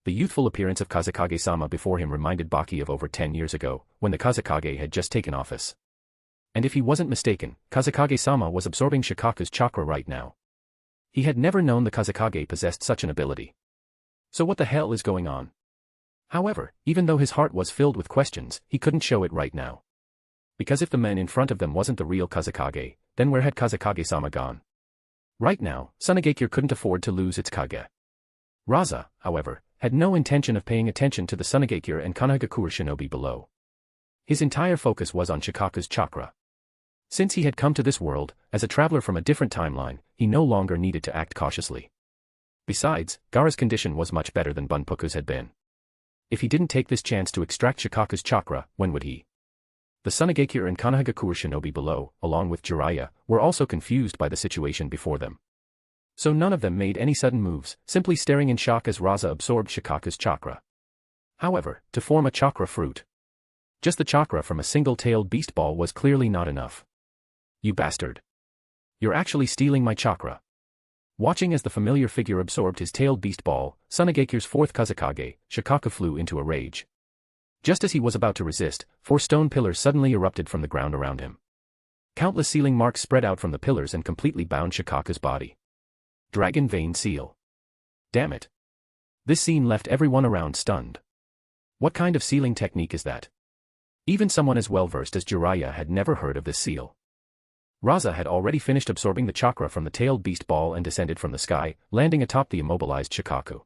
The youthful appearance of Kazekage-sama before him reminded Baki of over 10 years ago, when the Kazekage had just taken office. And if he wasn't mistaken, Kazekage-sama was absorbing Shikaku's chakra right now. He had never known the Kazekage possessed such an ability. So what the hell is going on? However, even though his heart was filled with questions, he couldn't show it right now. Because if the man in front of them wasn't the real Kazekage, then where had Kazekage-sama gone? Right now, Tsunagakure couldn't afford to lose its Kage. Rasa, however, had no intention of paying attention to the Tsunagakure and Konohagakure shinobi below. His entire focus was on Shikaku's chakra. Since he had come to this world, as a traveler from a different timeline, he no longer needed to act cautiously. Besides, Gaara's condition was much better than Bunpuku's had been. If he didn't take this chance to extract Shikaku's chakra, when would he? The Tsunagakure and Konohagakure shinobi below, along with Jiraiya, were also confused by the situation before them. So none of them made any sudden moves, simply staring in shock as Rasa absorbed Shikaku's chakra. However, to form a chakra fruit, just the chakra from a single-tailed beast ball was clearly not enough. You bastard. You're actually stealing my chakra. Watching as the familiar figure absorbed his tailed beast ball, Tsunagekyu's fourth Kazekage, Shikaku flew into a rage. Just as he was about to resist, 4 stone pillars suddenly erupted from the ground around him. Countless sealing marks spread out from the pillars and completely bound Shikaku's body. Dragon Vein Seal. Damn it. This scene left everyone around stunned. What kind of sealing technique is that? Even someone as well-versed as Jiraiya had never heard of this seal. Rasa had already finished absorbing the chakra from the tailed beast ball and descended from the sky, landing atop the immobilized Shikaku.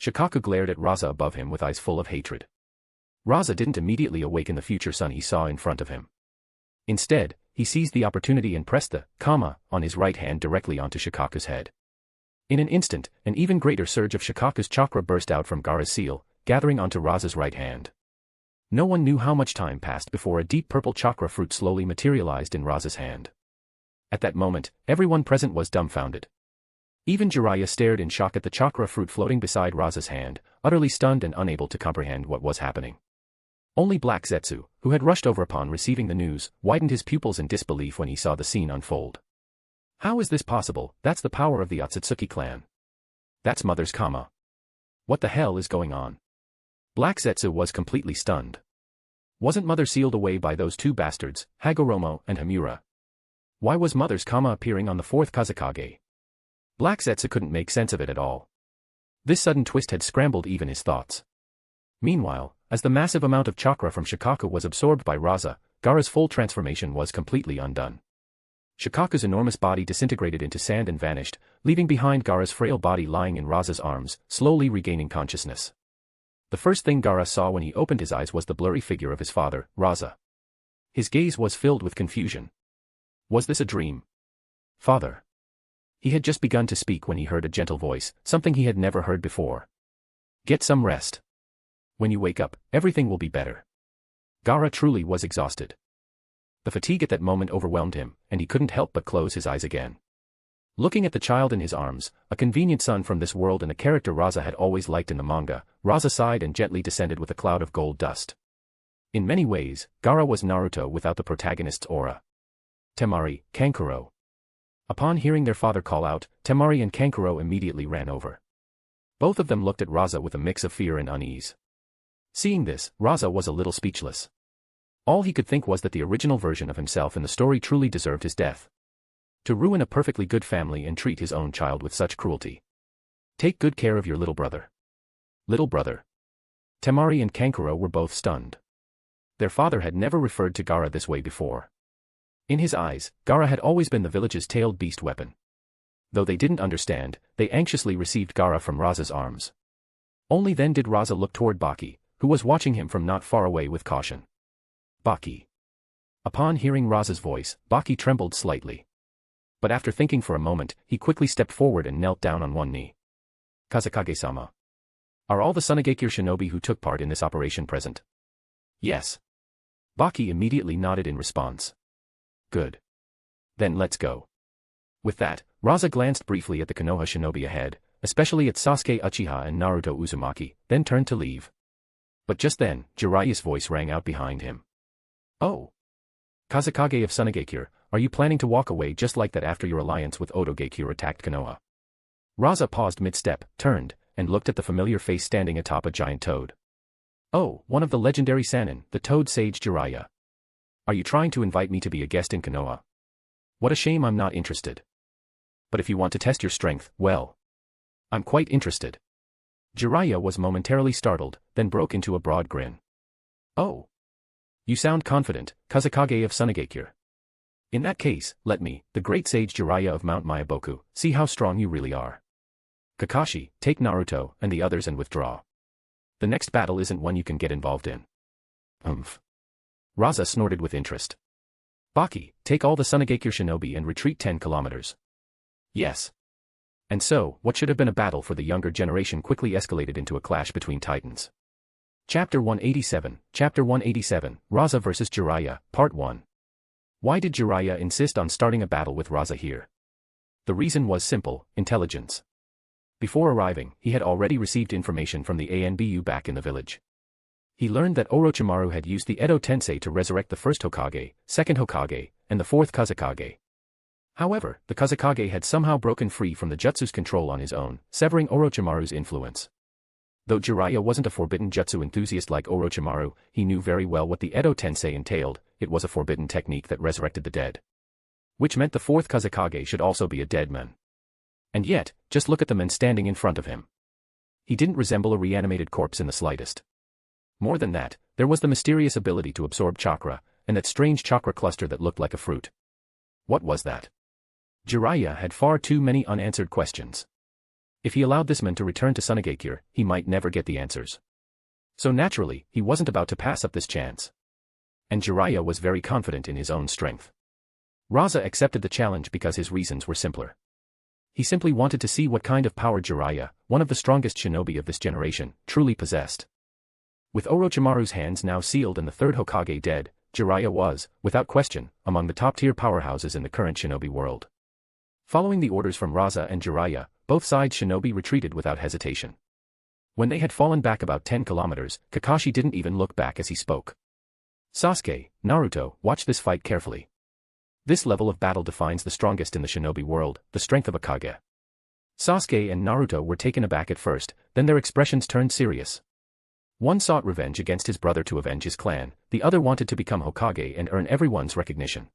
Shikaku glared at Rasa above him with eyes full of hatred. Rasa didn't immediately awaken the future son he saw in front of him. Instead, he seized the opportunity and pressed the "Kama" on his right hand directly onto Shikaku's head. In an instant, an even greater surge of Shikaku's chakra burst out from Gaara's seal, gathering onto Rasa's right hand. No one knew how much time passed before a deep purple chakra fruit slowly materialized in Rasa's hand. At that moment, everyone present was dumbfounded. Even Jiraiya stared in shock at the chakra fruit floating beside Rasa's hand, utterly stunned and unable to comprehend what was happening. Only Black Zetsu, who had rushed over upon receiving the news, widened his pupils in disbelief when he saw the scene unfold. How is this possible? That's the power of the Otsutsuki clan. That's Mother's Kama. What the hell is going on? Black Zetsu was completely stunned. Wasn't Mother sealed away by those 2 bastards, Hagoromo and Hamura? Why was Mother's Kama appearing on the 4th Kazekage? Black Zetsu couldn't make sense of it at all. This sudden twist had scrambled even his thoughts. Meanwhile, as the massive amount of chakra from Shikaku was absorbed by Rasa, Gaara's full transformation was completely undone. Shikaku's enormous body disintegrated into sand and vanished, leaving behind Gaara's frail body lying in Rasa's arms, slowly regaining consciousness. The first thing Gaara saw when he opened his eyes was the blurry figure of his father, Rasa. His gaze was filled with confusion. Was this a dream? Father. He had just begun to speak when he heard a gentle voice, something he had never heard before. Get some rest. When you wake up, everything will be better. Gaara truly was exhausted. The fatigue at that moment overwhelmed him, and he couldn't help but close his eyes again. Looking at the child in his arms, a convenient son from this world and a character Rasa had always liked in the manga, Rasa sighed and gently descended with a cloud of gold dust. In many ways, Gaara was Naruto without the protagonist's aura. Temari, Kankuro. Upon hearing their father call out, Temari and Kankuro immediately ran over. Both of them looked at Rasa with a mix of fear and unease. Seeing this, Rasa was a little speechless. All he could think was that the original version of himself in the story truly deserved his death. To ruin a perfectly good family and treat his own child with such cruelty. Take good care of your little brother. Little brother. Temari and Kankuro were both stunned. Their father had never referred to Gaara this way before. In his eyes, Gaara had always been the village's tailed beast weapon. Though they didn't understand, they anxiously received Gaara from Rasa's arms. Only then did Rasa look toward Baki, who was watching him from not far away with caution. Baki. Upon hearing Rasa's voice, Baki trembled slightly. But after thinking for a moment, he quickly stepped forward and knelt down on one knee. Kazekage-sama. Are all the Tsunagakure shinobi who took part in this operation present? Yes. Baki immediately nodded in response. Good. Then let's go. With that, Rasa glanced briefly at the Konoha shinobi ahead, especially at Sasuke Uchiha and Naruto Uzumaki, then turned to leave. But just then, Jiraiya's voice rang out behind him. Oh. Kazekage of Tsunagakure, are you planning to walk away just like that after your alliance with Otogakure attacked Konoha? Rasa paused mid-step, turned, and looked at the familiar face standing atop a giant toad. Oh, one of the legendary Sannin, the Toad Sage Jiraiya. Are you trying to invite me to be a guest in Konoha? What a shame I'm not interested. But if you want to test your strength, well. I'm quite interested. Jiraiya was momentarily startled, then broke into a broad grin. Oh. You sound confident, Kazekage of Tsunagakure. In that case, let me, the great sage Jiraiya of Mount Myaboku, see how strong you really are. Kakashi, take Naruto and the others and withdraw. The next battle isn't one you can get involved in. Rasa snorted with interest. Baki, take all the Tsunagakure shinobi and retreat 10 kilometers. Yes. And so, what should have been a battle for the younger generation quickly escalated into a clash between titans. Chapter 187, Rasa vs Jiraiya, Part 1. Why did Jiraiya insist on starting a battle with Rasa here? The reason was simple: intelligence. Before arriving, he had already received information from the ANBU back in the village. He learned that Orochimaru had used the Edo Tensei to resurrect the first Hokage, second Hokage, and the fourth Kazekage. However, the Kazekage had somehow broken free from the jutsu's control on his own, severing Orochimaru's influence. Though Jiraiya wasn't a forbidden jutsu enthusiast like Orochimaru, he knew very well what the Edo Tensei entailed. It was a forbidden technique that resurrected the dead. Which meant the fourth Kazekage should also be a dead man. And yet, just look at the men standing in front of him. He didn't resemble a reanimated corpse in the slightest. More than that, there was the mysterious ability to absorb chakra, and that strange chakra cluster that looked like a fruit. What was that? Jiraiya had far too many unanswered questions. If he allowed this man to return to Sunagakure, he might never get the answers. So naturally, he wasn't about to pass up this chance. And Jiraiya was very confident in his own strength. Rasa accepted the challenge because his reasons were simpler. He simply wanted to see what kind of power Jiraiya, one of the strongest shinobi of this generation, truly possessed. With Orochimaru's hands now sealed and the third Hokage dead, Jiraiya was, without question, among the top-tier powerhouses in the current shinobi world. Following the orders from Rasa and Jiraiya, both sides shinobi retreated without hesitation. When they had fallen back about 10 kilometers, Kakashi didn't even look back as he spoke. Sasuke, Naruto, watch this fight carefully. This level of battle defines the strongest in the shinobi world, the strength of a Kage. Sasuke and Naruto were taken aback at first, then their expressions turned serious. One sought revenge against his brother to avenge his clan, the other wanted to become Hokage and earn everyone's recognition.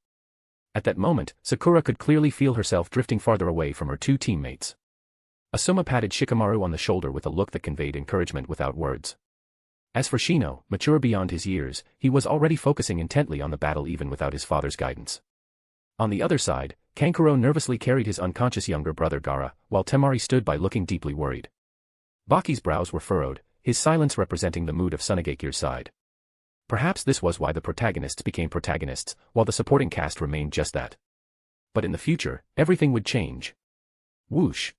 At that moment, Sakura could clearly feel herself drifting farther away from her two teammates. Asuma patted Shikamaru on the shoulder with a look that conveyed encouragement without words. As for Shino, mature beyond his years, he was already focusing intently on the battle even without his father's guidance. On the other side, Kankuro nervously carried his unconscious younger brother Gaara, while Temari stood by looking deeply worried. Baki's brows were furrowed, his silence representing the mood of Sunagakure's side. Perhaps this was why the protagonists became protagonists, while the supporting cast remained just that. But in the future, everything would change. Whoosh!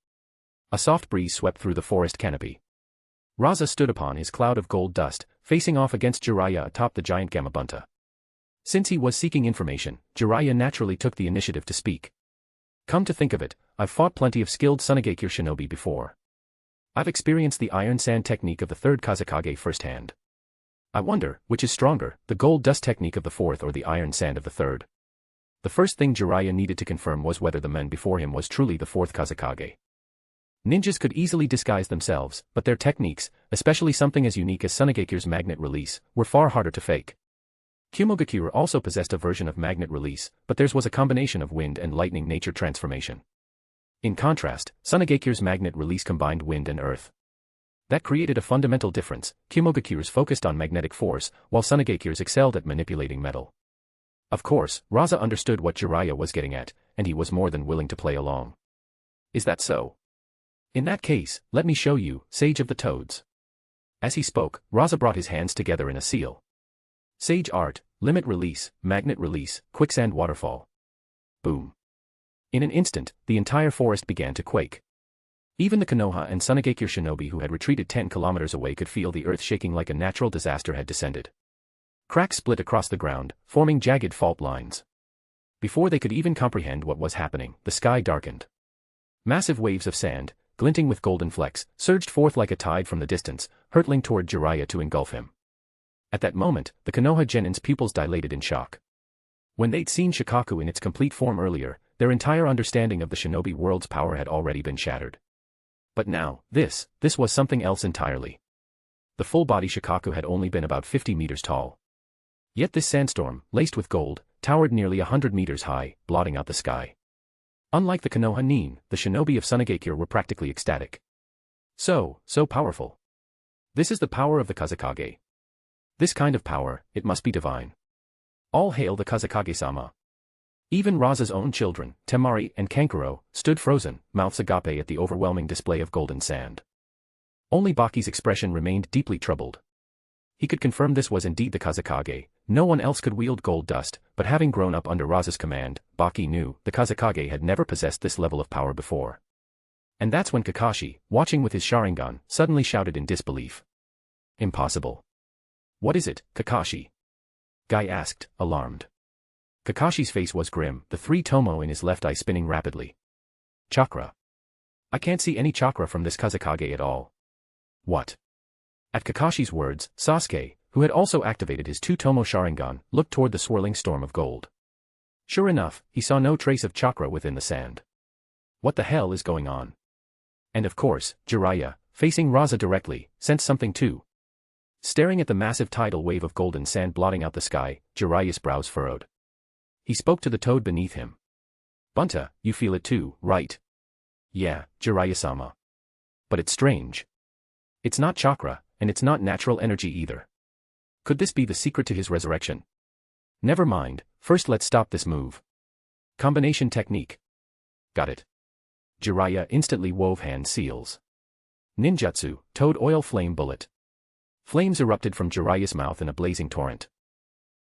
A soft breeze swept through the forest canopy. Rasa stood upon his cloud of gold dust, facing off against Jiraiya atop the giant Gamabunta. Since he was seeking information, Jiraiya naturally took the initiative to speak. Come to think of it, I've fought plenty of skilled Sunagakure shinobi before. I've experienced the iron sand technique of the third Kazekage firsthand. I wonder, which is stronger, the gold dust technique of the fourth or the iron sand of the third? The first thing Jiraiya needed to confirm was whether the man before him was truly the fourth Kazekage. Ninjas could easily disguise themselves, but their techniques, especially something as unique as Sunagakure's magnet release, were far harder to fake. Kumogakure also possessed a version of magnet release, but theirs was a combination of wind and lightning nature transformation. In contrast, Sunagakure's magnet release combined wind and earth. That created a fundamental difference. Kumogakure's focused on magnetic force, while Sunagakure's excelled at manipulating metal. Of course, Rasa understood what Jiraiya was getting at, and he was more than willing to play along. Is that so? In that case, let me show you, Sage of the Toads. As he spoke, Rasa brought his hands together in a seal. Sage art, limit release, magnet release, quicksand waterfall. Boom. In an instant, the entire forest began to quake. Even the Konoha and Sunagakure shinobi who had retreated 10 kilometers away could feel the earth shaking like a natural disaster had descended. Cracks split across the ground, forming jagged fault lines. Before they could even comprehend what was happening, the sky darkened. Massive waves of sand, glinting with golden flecks, surged forth like a tide from the distance, hurtling toward Jiraiya to engulf him. At that moment, the Konoha genin's pupils dilated in shock. When they'd seen Shikaku in its complete form earlier, their entire understanding of the shinobi world's power had already been shattered. But now, this was something else entirely. The full-body Shikaku had only been about 50 meters tall. Yet this sandstorm, laced with gold, towered nearly 100 meters high, blotting out the sky. Unlike the Konoha nin, the shinobi of Sunagakure were practically ecstatic. So powerful. This is the power of the Kazekage. This kind of power, it must be divine. All hail the Kazekage-sama. Even Rasa's own children, Temari and Kankuro, stood frozen, mouths agape at the overwhelming display of golden sand. Only Baki's expression remained deeply troubled. He could confirm this was indeed the Kazekage. No one else could wield gold dust, but having grown up under Rasa's command, Baki knew the Kazekage had never possessed this level of power before. And that's when Kakashi, watching with his Sharingan, suddenly shouted in disbelief. Impossible. What is it, Kakashi? Guy asked, alarmed. Kakashi's face was grim, the three tomo in his left eye spinning rapidly. Chakra. I can't see any chakra from this Kazekage at all. What? At Kakashi's words, Sasuke, who had also activated his two-tomo Sharingan, looked toward the swirling storm of gold. Sure enough, he saw no trace of chakra within the sand. What the hell is going on? And of course, Jiraiya, facing Rasa directly, sensed something too. Staring at the massive tidal wave of golden sand blotting out the sky, Jiraiya's brows furrowed. He spoke to the toad beneath him. Bunta, you feel it too, right? Yeah, Jiraiya-sama. But it's strange. It's not chakra, and it's not natural energy either. Could this be the secret to his resurrection? Never mind, first let's stop this move. Combination technique. Got it. Jiraiya instantly wove hand seals. Ninjutsu, toad oil flame bullet. Flames erupted from Jiraiya's mouth in a blazing torrent.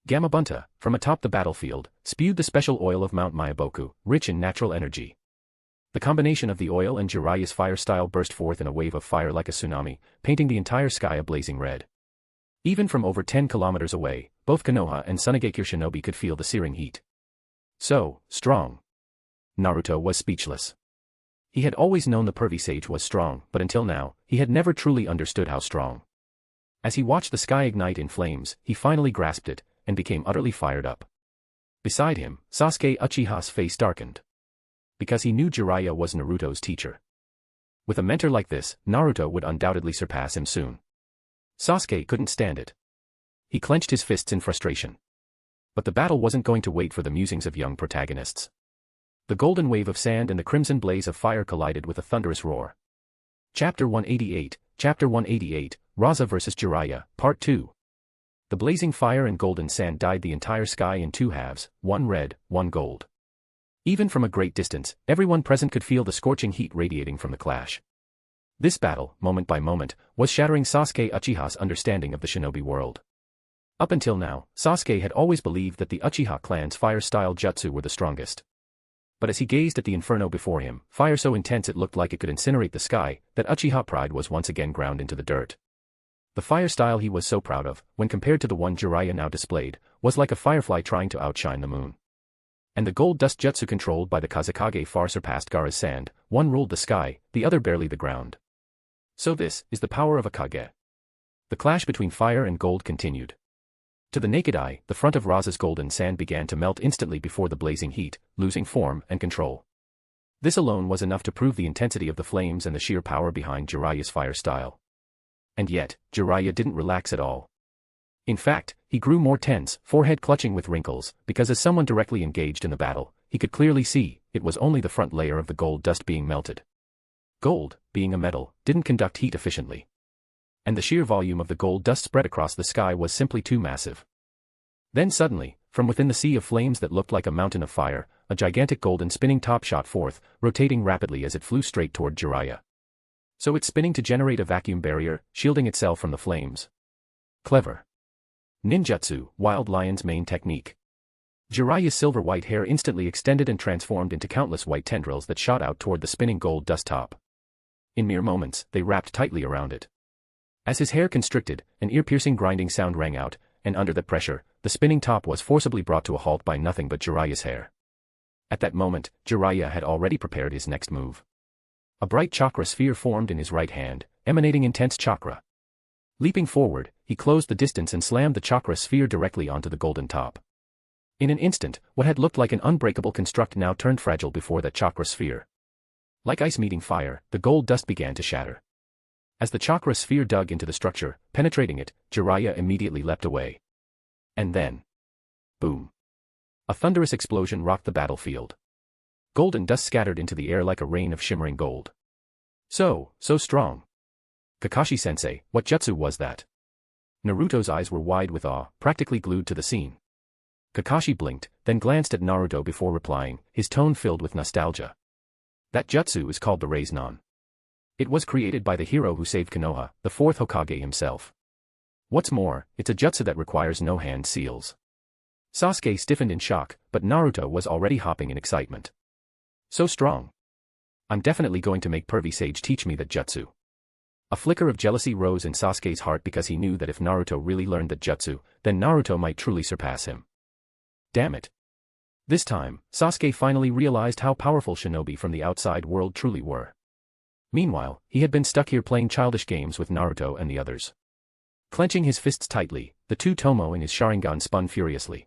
Gamabunta, from atop the battlefield, spewed the special oil of Mount Myaboku, rich in natural energy. The combination of the oil and Jiraiya's fire style burst forth in a wave of fire like a tsunami, painting the entire sky a blazing red. Even from over 10 kilometers away, both Konoha and Third Shinobi could feel the searing heat. So strong. Naruto was speechless. He had always known the pervy sage was strong, but until now, he had never truly understood how strong. As he watched the sky ignite in flames, he finally grasped it, and became utterly fired up. Beside him, Sasuke Uchiha's face darkened. Because he knew Jiraiya was Naruto's teacher. With a mentor like this, Naruto would undoubtedly surpass him soon. Sasuke couldn't stand it. He clenched his fists in frustration. But the battle wasn't going to wait for the musings of young protagonists. The golden wave of sand and the crimson blaze of fire collided with a thunderous roar. Chapter 188, Rasa vs. Jiraiya, Part 2. The blazing fire and golden sand dyed the entire sky in two halves, one red, one gold. Even from a great distance, everyone present could feel the scorching heat radiating from the clash. This battle, moment by moment, was shattering Sasuke Uchiha's understanding of the shinobi world. Up until now, Sasuke had always believed that the Uchiha clan's fire-style jutsu were the strongest. But as he gazed at the inferno before him, fire so intense it looked like it could incinerate the sky, that Uchiha pride was once again ground into the dirt. The fire style he was so proud of, when compared to the one Jiraiya now displayed, was like a firefly trying to outshine the moon. And the gold dust jutsu controlled by the Kazekage far surpassed Gaara's sand, one ruled the sky, the other barely the ground. So this is the power of a Kage. The clash between fire and gold continued. To the naked eye, the front of Rasa's golden sand began to melt instantly before the blazing heat, losing form and control. This alone was enough to prove the intensity of the flames and the sheer power behind Jiraiya's fire style. And yet, Jiraiya didn't relax at all. In fact, he grew more tense, forehead clutching with wrinkles, because as someone directly engaged in the battle, he could clearly see, it was only the front layer of the gold dust being melted. Gold, being a metal, didn't conduct heat efficiently. And the sheer volume of the gold dust spread across the sky was simply too massive. Then suddenly, from within the sea of flames that looked like a mountain of fire, a gigantic golden spinning top shot forth, rotating rapidly as it flew straight toward Jiraiya. So it's spinning to generate a vacuum barrier, shielding itself from the flames. Clever. Ninjutsu, Wild Lion's main technique. Jiraiya's silver-white hair instantly extended and transformed into countless white tendrils that shot out toward the spinning gold dust top. In mere moments, they wrapped tightly around it. As his hair constricted, an ear-piercing grinding sound rang out, and under that pressure, the spinning top was forcibly brought to a halt by nothing but Jiraiya's hair. At that moment, Jiraiya had already prepared his next move. A bright chakra sphere formed in his right hand, emanating intense chakra. Leaping forward, he closed the distance and slammed the chakra sphere directly onto the golden top. In an instant, what had looked like an unbreakable construct now turned fragile before that chakra sphere. Like ice meeting fire, the gold dust began to shatter. As the chakra sphere dug into the structure, penetrating it, Jiraiya immediately leapt away. And then, boom. A thunderous explosion rocked the battlefield. Golden dust scattered into the air like a rain of shimmering gold. So strong. Kakashi-sensei, what jutsu was that? Naruto's eyes were wide with awe, practically glued to the scene. Kakashi blinked, then glanced at Naruto before replying, his tone filled with nostalgia. That jutsu is called the Raise-Non. It was created by the hero who saved Konoha, the fourth Hokage himself. What's more, it's a jutsu that requires no hand seals. Sasuke stiffened in shock, but Naruto was already hopping in excitement. So strong. I'm definitely going to make Pervy Sage teach me that jutsu. A flicker of jealousy rose in Sasuke's heart because he knew that if Naruto really learned that jutsu, then Naruto might truly surpass him. Damn it. This time, Sasuke finally realized how powerful shinobi from the outside world truly were. Meanwhile, he had been stuck here playing childish games with Naruto and the others. Clenching his fists tightly, the two tomo in his Sharingan spun furiously.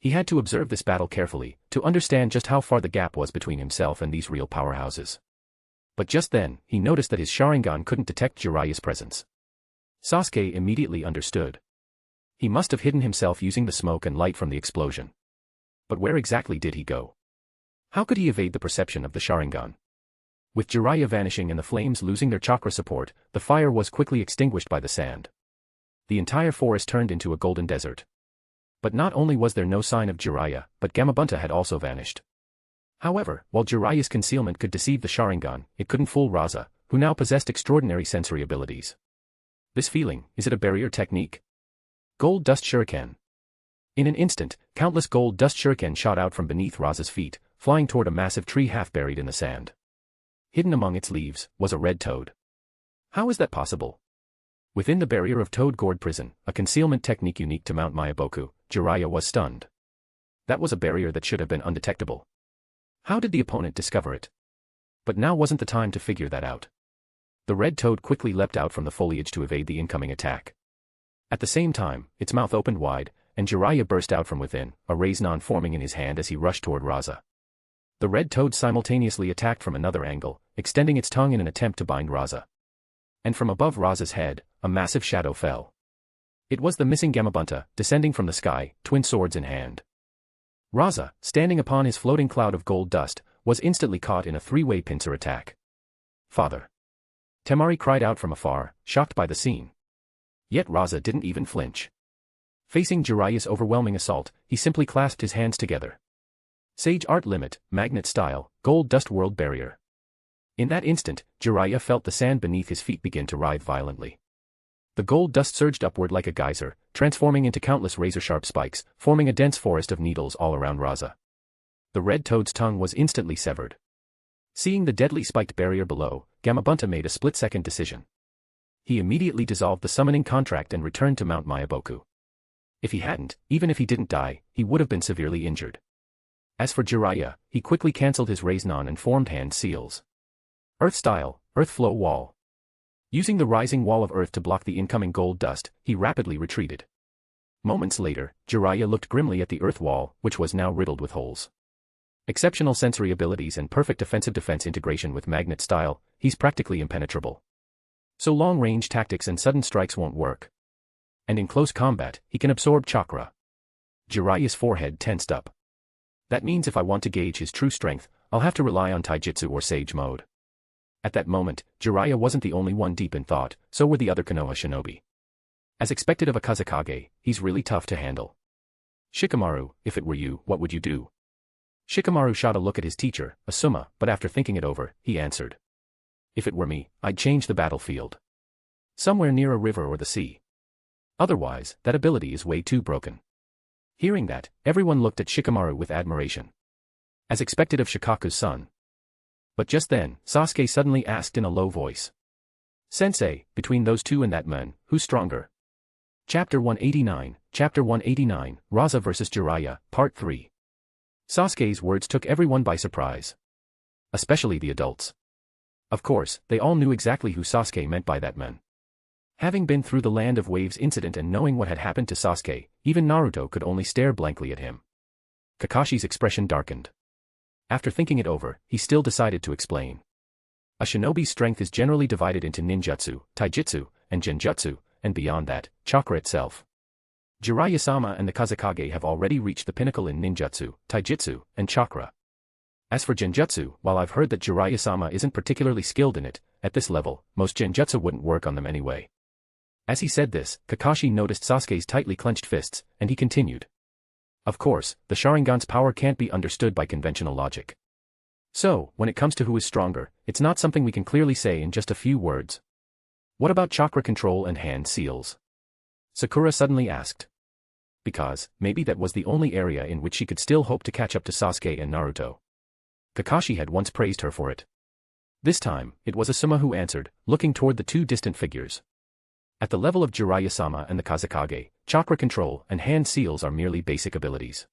He had to observe this battle carefully, to understand just how far the gap was between himself and these real powerhouses. But just then, he noticed that his Sharingan couldn't detect Jiraiya's presence. Sasuke immediately understood. He must have hidden himself using the smoke and light from the explosion. But where exactly did he go? How could he evade the perception of the Sharingan? With Jiraiya vanishing and the flames losing their chakra support, the fire was quickly extinguished by the sand. The entire forest turned into a golden desert. But not only was there no sign of Jiraiya, but Gamabunta had also vanished. However, while Jiraiya's concealment could deceive the Sharingan, it couldn't fool Rasa, who now possessed extraordinary sensory abilities. This feeling, is it a barrier technique? Gold Dust Shuriken. In an instant, countless gold dust shuriken shot out from beneath Rasa's feet, flying toward a massive tree half buried in the sand. Hidden among its leaves, was a red toad. How is that possible? Within the barrier of Toad Gourd Prison, a concealment technique unique to Mount Myaboku, Jiraiya was stunned. That was a barrier that should have been undetectable. How did the opponent discover it? But now wasn't the time to figure that out. The red toad quickly leapt out from the foliage to evade the incoming attack. At the same time, its mouth opened wide, and Jiraiya burst out from within, a Rasengan forming in his hand as he rushed toward Rasa. The red toad simultaneously attacked from another angle, extending its tongue in an attempt to bind Rasa. And from above Rasa's head, a massive shadow fell. It was the missing Gamabunta, descending from the sky, twin swords in hand. Rasa, standing upon his floating cloud of gold dust, was instantly caught in a three-way pincer attack. Father! Temari cried out from afar, shocked by the scene. Yet Rasa didn't even flinch. Facing Jiraiya's overwhelming assault, he simply clasped his hands together. Sage Art Limit, Magnet Style, Gold Dust World Barrier. In that instant, Jiraiya felt the sand beneath his feet begin to writhe violently. The gold dust surged upward like a geyser, transforming into countless razor-sharp spikes, forming a dense forest of needles all around Rasa. The red toad's tongue was instantly severed. Seeing the deadly spiked barrier below, Gamabunta made a split-second decision. He immediately dissolved the summoning contract and returned to Mount Myaboku. If he hadn't, even if he didn't die, he would have been severely injured. As for Jiraiya, he quickly cancelled his Rasengan and formed hand seals. Earth Style, Earth Flow Wall. Using the rising wall of earth to block the incoming gold dust, he rapidly retreated. Moments later, Jiraiya looked grimly at the earth wall, which was now riddled with holes. Exceptional sensory abilities and perfect offensive defense integration with magnet style, he's practically impenetrable. So long-range tactics and sudden strikes won't work. And in close combat, he can absorb chakra. Jiraiya's forehead tensed up. That means if I want to gauge his true strength, I'll have to rely on taijutsu or sage mode. At that moment, Jiraiya wasn't the only one deep in thought, so were the other Konoha shinobi. As expected of a Kazekage, he's really tough to handle. Shikamaru, if it were you, what would you do? Shikamaru shot a look at his teacher, Asuma, but after thinking it over, he answered. If it were me, I'd change the battlefield. Somewhere near a river or the sea. Otherwise, that ability is way too broken. Hearing that, everyone looked at Shikamaru with admiration. As expected of Shikaku's son. But just then, Sasuke suddenly asked in a low voice. Sensei, between those two and that man, who's stronger? Chapter 189, Rasa vs Jiraiya, Part 3. Sasuke's words took everyone by surprise. Especially the adults. Of course, they all knew exactly who Sasuke meant by that man. Having been through the Land of Waves incident and knowing what had happened to Sasuke, even Naruto could only stare blankly at him. Kakashi's expression darkened. After thinking it over, he still decided to explain. A shinobi's strength is generally divided into ninjutsu, taijutsu, and genjutsu, and beyond that, chakra itself. Jiraiya-sama and the Kazekage have already reached the pinnacle in ninjutsu, taijutsu, and chakra. As for genjutsu, while I've heard that Jiraiya-sama isn't particularly skilled in it, at this level, most genjutsu wouldn't work on them anyway. As he said this, Kakashi noticed Sasuke's tightly clenched fists, and he continued. Of course, the Sharingan's power can't be understood by conventional logic. So, when it comes to who is stronger, it's not something we can clearly say in just a few words. What about chakra control and hand seals? Sakura suddenly asked. Because, maybe that was the only area in which she could still hope to catch up to Sasuke and Naruto. Kakashi had once praised her for it. This time, it was Asuma who answered, looking toward the two distant figures. At the level of Jiraiya-sama and the Kazekage, chakra control and hand seals are merely basic abilities.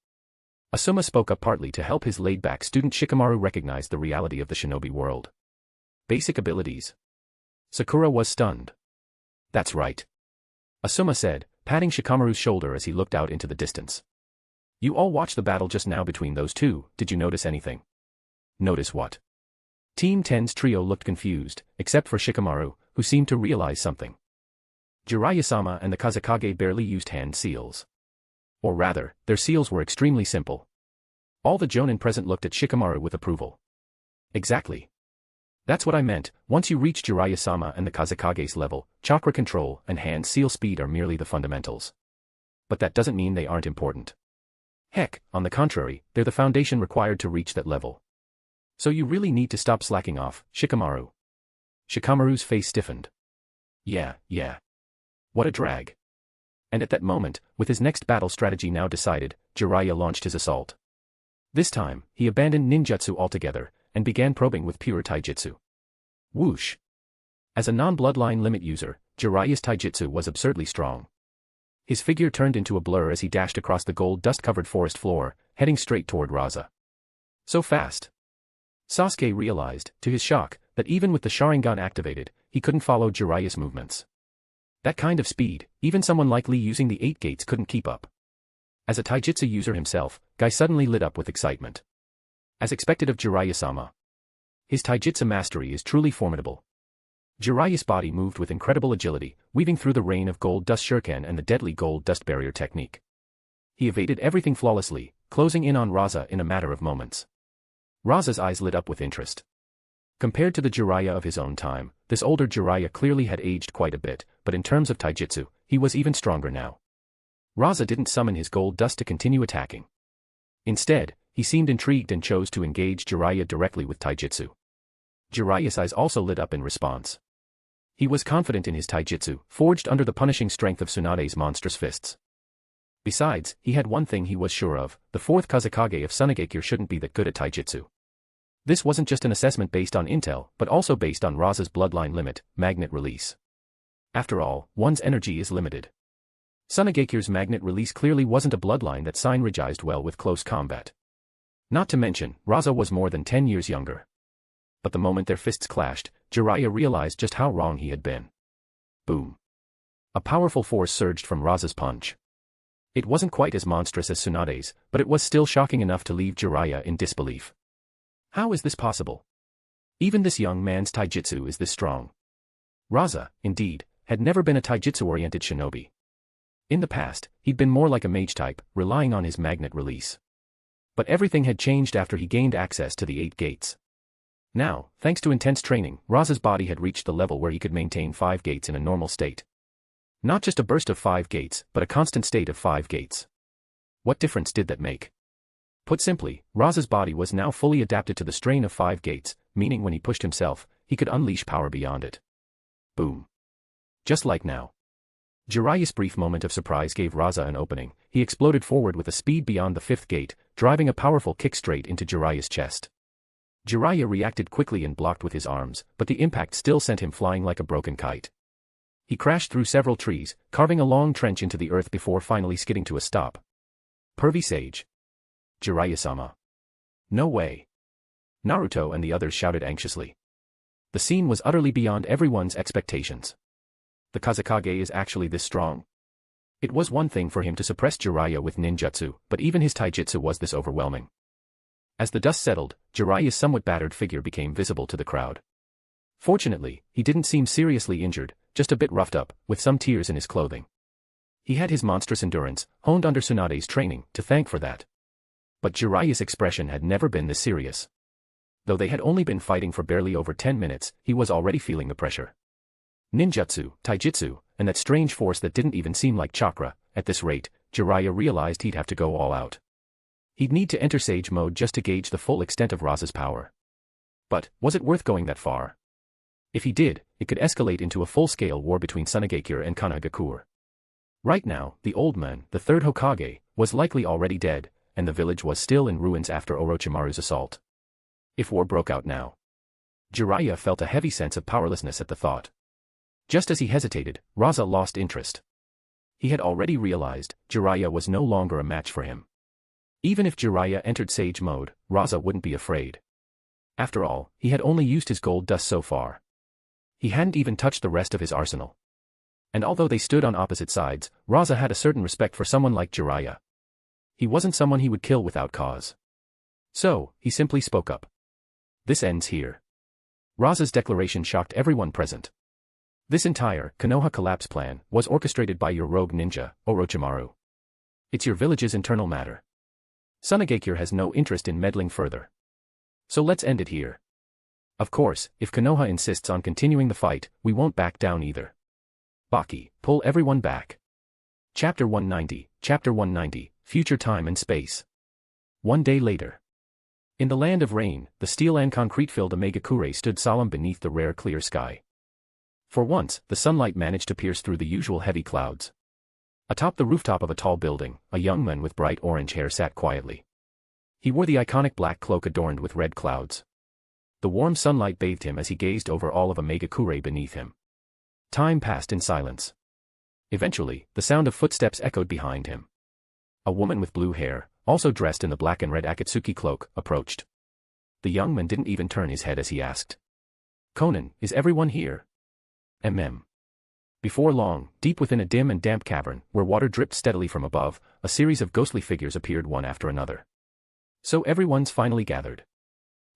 Asuma spoke up partly to help his laid-back student Shikamaru recognize the reality of the shinobi world. Basic abilities. Sakura was stunned. That's right. Asuma said, patting Shikamaru's shoulder as he looked out into the distance. You all watched the battle just now between those two, did you notice anything? Notice what? Team 10's trio looked confused, except for Shikamaru, who seemed to realize something. Jiraiya-sama and the Kazekage barely used hand seals. Or rather, their seals were extremely simple. All the jonin present looked at Shikamaru with approval. Exactly. That's what I meant. Once you reach Jiraiya-sama and the Kazekage's level, chakra control and hand seal speed are merely the fundamentals. But that doesn't mean they aren't important. Heck, on the contrary, they're the foundation required to reach that level. So you really need to stop slacking off, Shikamaru. Shikamaru's face stiffened. Yeah. What a drag. And at that moment, with his next battle strategy now decided, Jiraiya launched his assault. This time, he abandoned ninjutsu altogether, and began probing with pure taijutsu. Whoosh! As a non-bloodline limit user, Jiraiya's taijutsu was absurdly strong. His figure turned into a blur as he dashed across the gold dust-covered forest floor, heading straight toward Rasa. So fast. Sasuke realized, to his shock, that even with the Sharingan activated, he couldn't follow Jiraiya's movements. That kind of speed, even someone like Lee using the 8 gates couldn't keep up. As a taijutsu user himself, Guy suddenly lit up with excitement. As expected of Jiraiya-sama. His taijutsu mastery is truly formidable. Jiraiya's body moved with incredible agility, weaving through the rain of gold dust shuriken and the deadly gold dust barrier technique. He evaded everything flawlessly, closing in on Rasa in a matter of moments. Rasa's eyes lit up with interest. Compared to the Jiraiya of his own time, this older Jiraiya clearly had aged quite a bit, but in terms of taijutsu, he was even stronger now. Rasa didn't summon his gold dust to continue attacking. Instead, he seemed intrigued and chose to engage Jiraiya directly with taijutsu. Jiraiya's eyes also lit up in response. He was confident in his taijutsu, forged under the punishing strength of Tsunade's monstrous fists. Besides, he had one thing he was sure of, the fourth Kazekage of Tsunagakure shouldn't be that good at taijutsu. This wasn't just an assessment based on intel, but also based on Rasa's bloodline limit, magnet release. After all, one's energy is limited. Tsunagakure's magnet release clearly wasn't a bloodline that synergized well with close combat. Not to mention, Rasa was more than 10 years younger. But the moment their fists clashed, Jiraiya realized just how wrong he had been. Boom. A powerful force surged from Rasa's punch. It wasn't quite as monstrous as Tsunade's, but it was still shocking enough to leave Jiraiya in disbelief. How is this possible? Even this young man's taijutsu is this strong. Rasa, indeed, had never been a taijutsu-oriented shinobi. In the past, he'd been more like a mage type, relying on his magnet release. But everything had changed after he gained access to the 8 gates. Now, thanks to intense training, Rasa's body had reached the level where he could maintain 5 gates in a normal state. Not just a burst of 5 gates, but a constant state of 5 gates. What difference did that make? Put simply, Rasa's body was now fully adapted to the strain of 5 gates, meaning when he pushed himself, he could unleash power beyond it. Boom. Just like now. Jiraiya's brief moment of surprise gave Rasa an opening. He exploded forward with a speed beyond the 5th gate, driving a powerful kick straight into Jiraiya's chest. Jiraiya reacted quickly and blocked with his arms, but the impact still sent him flying like a broken kite. He crashed through several trees, carving a long trench into the earth before finally skidding to a stop. Pervy Sage. Jiraiya-sama. No way. Naruto and the others shouted anxiously. The scene was utterly beyond everyone's expectations. The Kazekage is actually this strong. It was one thing for him to suppress Jiraiya with ninjutsu, but even his taijutsu was this overwhelming. As the dust settled, Jiraiya's somewhat battered figure became visible to the crowd. Fortunately, he didn't seem seriously injured, just a bit roughed up, with some tears in his clothing. He had his monstrous endurance, honed under Tsunade's training, to thank for that. But Jiraiya's expression had never been this serious. Though they had only been fighting for barely over 10 minutes, he was already feeling the pressure. Ninjutsu, taijutsu, and that strange force that didn't even seem like chakra. At this rate, Jiraiya realized he'd have to go all out. He'd need to enter Sage mode just to gauge the full extent of Rasa's power. But, was it worth going that far? If he did, it could escalate into a full-scale war between Tsunagakure and Konohagakure. Right now, the old man, the third Hokage, was likely already dead, and the village was still in ruins after Orochimaru's assault. If war broke out now. Jiraiya felt a heavy sense of powerlessness at the thought. Just as he hesitated, Rasa lost interest. He had already realized Jiraiya was no longer a match for him. Even if Jiraiya entered Sage mode, Rasa wouldn't be afraid. After all, he had only used his gold dust so far. He hadn't even touched the rest of his arsenal. And although they stood on opposite sides, Rasa had a certain respect for someone like Jiraiya. He wasn't someone he would kill without cause. So, he simply spoke up. This ends here. Rasa's declaration shocked everyone present. This entire Konoha collapse plan was orchestrated by your rogue ninja, Orochimaru. It's your village's internal matter. Sunagakure has no interest in meddling further. So let's end it here. Of course, if Konoha insists on continuing the fight, we won't back down either. Baki, pull everyone back. Chapter 190, Future Time and Space. One day later. In the land of rain, the steel and concrete-filled Omegakure stood solemn beneath the rare clear sky. For once, the sunlight managed to pierce through the usual heavy clouds. Atop the rooftop of a tall building, a young man with bright orange hair sat quietly. He wore the iconic black cloak adorned with red clouds. The warm sunlight bathed him as he gazed over all of Omegakure beneath him. Time passed in silence. Eventually, the sound of footsteps echoed behind him. A woman with blue hair, also dressed in the black and red Akatsuki cloak, approached. The young man didn't even turn his head as he asked. "Conan, is everyone here?" Before long, deep within a dim and damp cavern, where water dripped steadily from above, a series of ghostly figures appeared one after another. So everyone's finally gathered.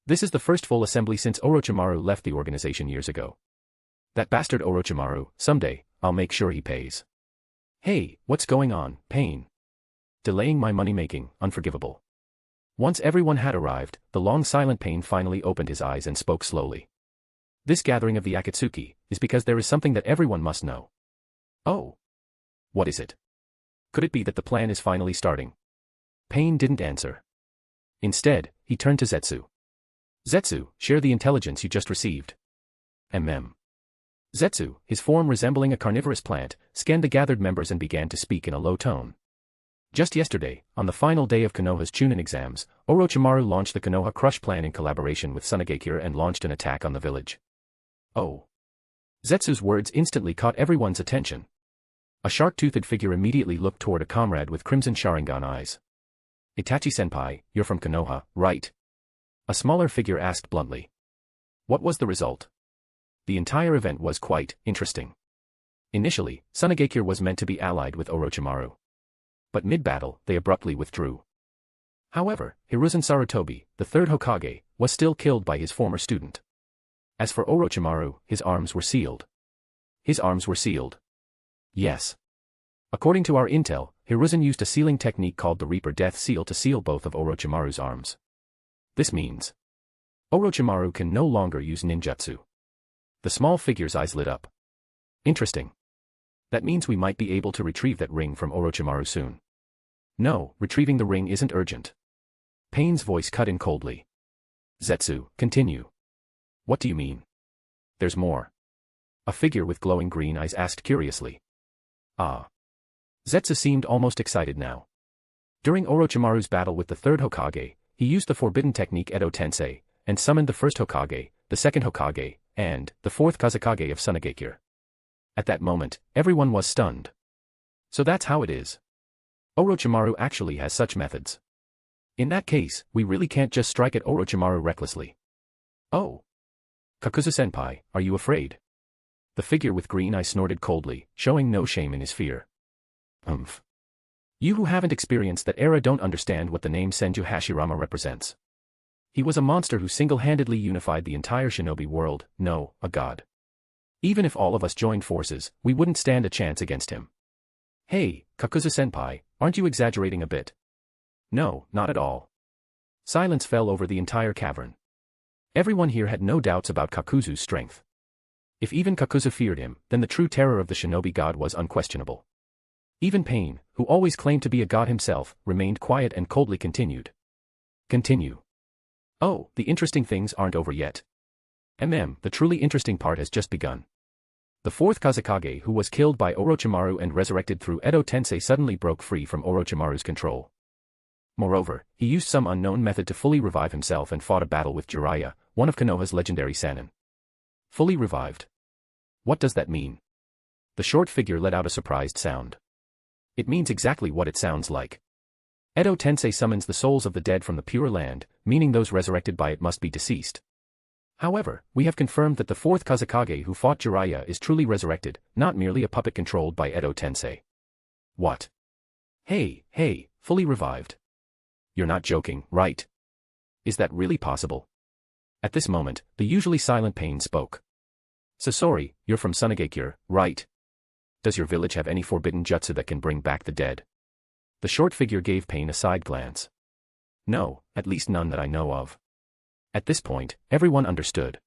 This is the first full assembly since Orochimaru left the organization years ago. That bastard Orochimaru, someday, I'll make sure he pays. Hey, what's going on, Pain? Delaying my money-making, unforgivable. Once everyone had arrived, the long silent Pain finally opened his eyes and spoke slowly. This gathering of the Akatsuki is because there is something that everyone must know. Oh. What is it? Could it be that the plan is finally starting? Pain didn't answer. Instead, he turned to Zetsu. Zetsu, share the intelligence you just received. Zetsu, his form resembling a carnivorous plant, scanned the gathered members and began to speak in a low tone. Just yesterday, on the final day of Konoha's Chunin exams, Orochimaru launched the Konoha Crush plan in collaboration with Sunagakure and launched an attack on the village. Oh. Zetsu's words instantly caught everyone's attention. A shark-toothed figure immediately looked toward a comrade with crimson Sharingan eyes. Itachi-senpai, you're from Konoha, right? A smaller figure asked bluntly. What was the result? The entire event was quite interesting. Initially, Sunagakure was meant to be allied with Orochimaru. But mid-battle, they abruptly withdrew. However, Hiruzen Sarutobi, the third Hokage, was still killed by his former student. As for Orochimaru, his arms were sealed. His arms were sealed. Yes. According to our intel, Hiruzen used a sealing technique called the Reaper Death Seal to seal both of Orochimaru's arms. This means Orochimaru can no longer use ninjutsu. The small figure's eyes lit up. Interesting. That means we might be able to retrieve that ring from Orochimaru soon. No, retrieving the ring isn't urgent. Pain's voice cut in coldly. Zetsu, continue. What do you mean? There's more. A figure with glowing green eyes asked curiously. Ah. Zetsu seemed almost excited now. During Orochimaru's battle with the third Hokage, he used the forbidden technique Edo Tensei, and summoned the first Hokage, the second Hokage, and the fourth Kazekage of Sunagakure. At that moment, everyone was stunned. So that's how it is. Orochimaru actually has such methods. In that case, we really can't just strike at Orochimaru recklessly. Oh. Kakuzu-senpai, are you afraid? The figure with green eyes snorted coldly, showing no shame in his fear. You who haven't experienced that era don't understand what the name Senju Hashirama represents. He was a monster who single-handedly unified the entire shinobi world, no, a god. Even if all of us joined forces, we wouldn't stand a chance against him. Hey, Kakuzu-senpai, aren't you exaggerating a bit? No, not at all. Silence fell over the entire cavern. Everyone here had no doubts about Kakuzu's strength. If even Kakuzu feared him, then the true terror of the shinobi god was unquestionable. Even Pain, who always claimed to be a god himself, remained quiet and coldly continued. Continue. Oh, the interesting things aren't over yet. The truly interesting part has just begun. The fourth Kazekage who was killed by Orochimaru and resurrected through Edo Tensei suddenly broke free from Orochimaru's control. Moreover, he used some unknown method to fully revive himself and fought a battle with Jiraiya, one of Konoha's legendary Sannin. Fully revived. What does that mean? The short figure let out a surprised sound. It means exactly what it sounds like. Edo Tensei summons the souls of the dead from the Pure Land, meaning those resurrected by it must be deceased. However, we have confirmed that the Fourth Kazekage who fought Jiraiya is truly resurrected, not merely a puppet controlled by Edo Tensei. What? Hey, fully revived. You're not joking, right? Is that really possible? At this moment, the usually silent Pain spoke. Sasori, you're from Sunagakure, right? Does your village have any forbidden jutsu that can bring back the dead? The short figure gave Pain a side glance. No, at least none that I know of. At this point, everyone understood.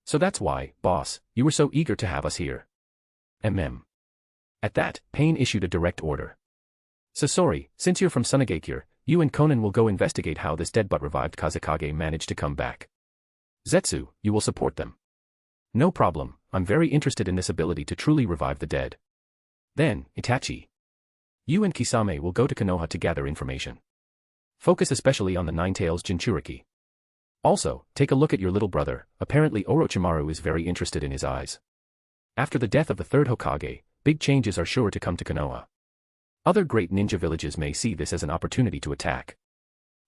So that's why, boss, you were so eager to have us here. At that, Pain issued a direct order. Sasori, since you're from Sunagakure, you and Konan will go investigate how this dead but revived Kazekage managed to come back. Zetsu, you will support them. No problem, I'm very interested in this ability to truly revive the dead. Then, Itachi. You and Kisame will go to Konoha to gather information. Focus especially on the Ninetales Jinchuriki. Also, take a look at your little brother, apparently Orochimaru is very interested in his eyes. After the death of the third Hokage, big changes are sure to come to Konoha. Other great ninja villages may see this as an opportunity to attack.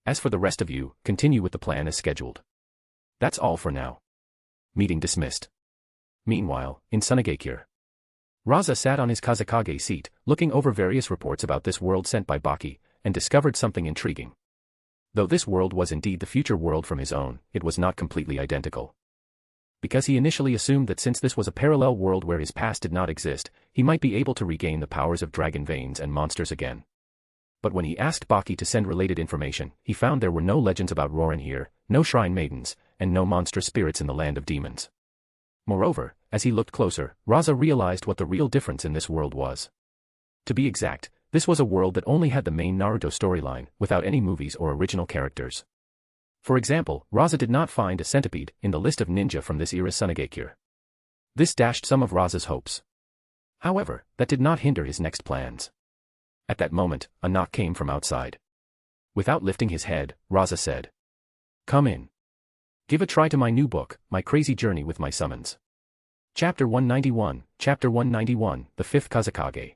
As for the rest of you, continue with the plan as scheduled. That's all for now. Meeting dismissed. Meanwhile, in Sunagakure, Rasa sat on his Kazekage seat, looking over various reports about this world sent by Baki, and discovered something intriguing. Though this world was indeed the future world from his own, it was not completely identical. Because he initially assumed that since this was a parallel world where his past did not exist, he might be able to regain the powers of dragon veins and monsters again. But when he asked Baki to send related information, he found there were no legends about Rorin here, no shrine maidens, and no monstrous spirits in the land of demons. Moreover, as he looked closer, Rasa realized what the real difference in this world was. To be exact, this was a world that only had the main Naruto storyline, without any movies or original characters. For example, Rasa did not find a centipede in the list of ninja from this era's Sunagakure. This dashed some of Rasa's hopes. However, that did not hinder his next plans. At that moment, a knock came from outside. Without lifting his head, Rasa said, "Come in. Give a try to my new book, My Crazy Journey with My Summons." Chapter 191, The Fifth Kazekage.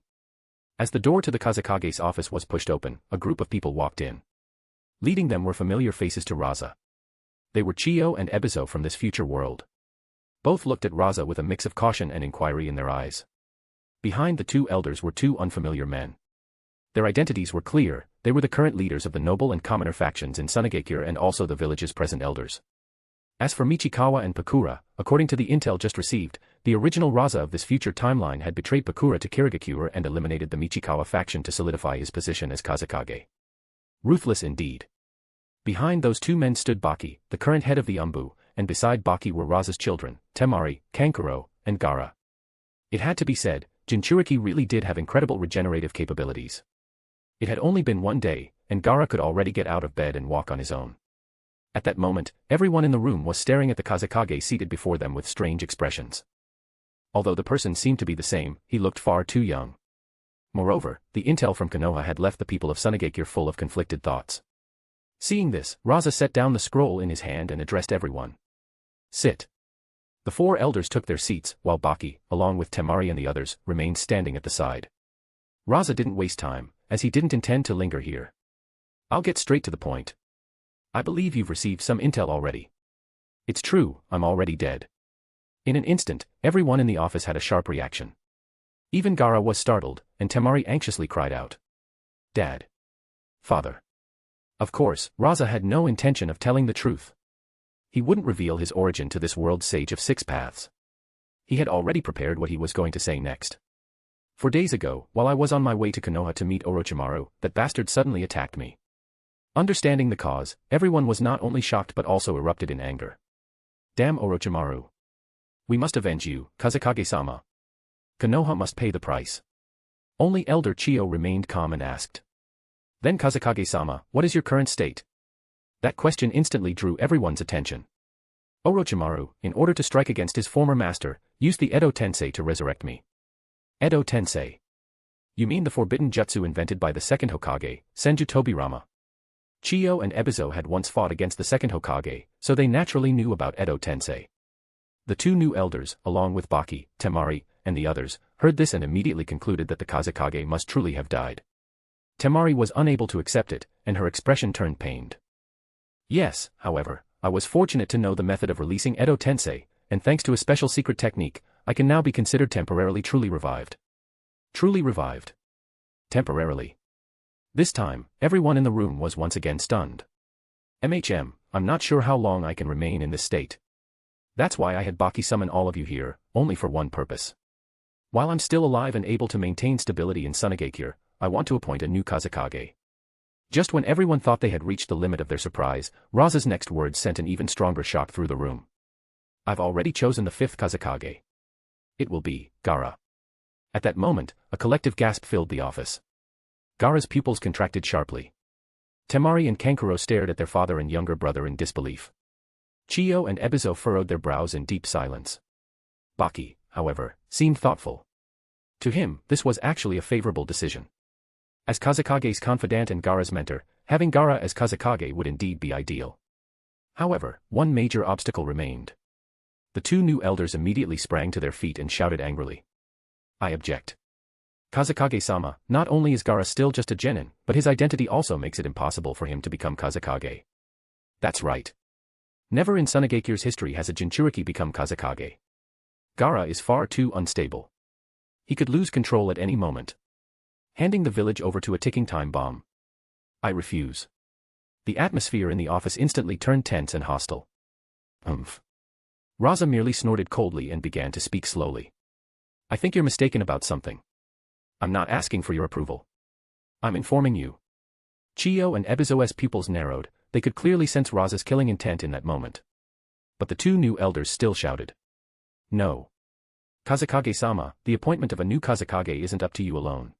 As the door to the Kazekage's office was pushed open, a group of people walked in. Leading them were familiar faces to Rasa. They were Chiyo and Ebizo from this future world. Both looked at Rasa with a mix of caution and inquiry in their eyes. Behind the two elders were two unfamiliar men. Their identities were clear, they were the current leaders of the noble and commoner factions in Sunagakure and also the village's present elders. As for Michikawa and Pakura, according to the intel just received, the original Rasa of this future timeline had betrayed Pakura to Kirigakure and eliminated the Michikawa faction to solidify his position as Kazekage. Ruthless indeed. Behind those two men stood Baki, the current head of the Umbu, and beside Baki were Rasa's children, Temari, Kankuro, and Gaara. It had to be said, Jinchuriki really did have incredible regenerative capabilities. It had only been one day, and Gaara could already get out of bed and walk on his own. At that moment, everyone in the room was staring at the Kazekage seated before them with strange expressions. Although the person seemed to be the same, he looked far too young. Moreover, the intel from Konoha had left the people of Sunagakure full of conflicted thoughts. Seeing this, Rasa set down the scroll in his hand and addressed everyone. "Sit." The four elders took their seats, while Baki, along with Temari and the others, remained standing at the side. Rasa didn't waste time, as he didn't intend to linger here. "I'll get straight to the point. I believe you've received some intel already. It's true, I'm already dead." In an instant, everyone in the office had a sharp reaction. Even Gaara was startled, and Temari anxiously cried out, "Dad. Father." Of course, Rasa had no intention of telling the truth. He wouldn't reveal his origin to this world's sage of six paths. He had already prepared what he was going to say next. "4 days ago, while I was on my way to Konoha to meet Orochimaru, that bastard suddenly attacked me." Understanding the cause, everyone was not only shocked but also erupted in anger. "Damn Orochimaru. We must avenge you, Kazekage-sama. Konoha must pay the price." Only Elder Chiyo remained calm and asked, "Then Kazekage-sama, what is your current state?" That question instantly drew everyone's attention. Orochimaru, in order to strike against his former master, used the Edo Tensei to resurrect me. Edo Tensei. You mean the forbidden jutsu invented by the second Hokage, Senju Tobirama? Chiyo and Ebizo had once fought against the second Hokage, so they naturally knew about Edo Tensei. The two new elders, along with Baki, Temari, and the others, heard this and immediately concluded that the Kazekage must truly have died. Temari was unable to accept it, and her expression turned pained. Yes, however, I was fortunate to know the method of releasing Edo Tensei, and thanks to a special secret technique, I can now be considered temporarily truly revived. Truly revived. Temporarily. This time, everyone in the room was once again stunned. I'm not sure how long I can remain in this state. That's why I had Baki summon all of you here, only for one purpose. While I'm still alive and able to maintain stability in Sunagakure, I want to appoint a new Kazekage. Just when everyone thought they had reached the limit of their surprise, Rasa's next words sent an even stronger shock through the room. I've already chosen the fifth Kazekage. It will be Gaara. At that moment, a collective gasp filled the office. Gaara's pupils contracted sharply. Temari and Kankuro stared at their father and younger brother in disbelief. Chiyo and Ebizo furrowed their brows in deep silence. Baki, however, seemed thoughtful. To him, this was actually a favorable decision. As Kazekage's confidant and Gaara's mentor, having Gaara as Kazekage would indeed be ideal. However, one major obstacle remained. The two new elders immediately sprang to their feet and shouted angrily. I object. Kazekage-sama, not only is Gaara still just a genin, but his identity also makes it impossible for him to become Kazekage. That's right. Never in Sunagakure's history has a Jinchuriki become Kazekage. Gaara is far too unstable. He could lose control at any moment. Handing the village over to a ticking time bomb. I refuse. The atmosphere in the office instantly turned tense and hostile. Rasa merely snorted coldly and began to speak slowly. I think you're mistaken about something. I'm not asking for your approval. I'm informing you. Chiyo and Ebizo's pupils narrowed, they could clearly sense Rasa's killing intent in that moment. But the two new elders still shouted. No. Kazekage-sama, the appointment of a new Kazekage isn't up to you alone.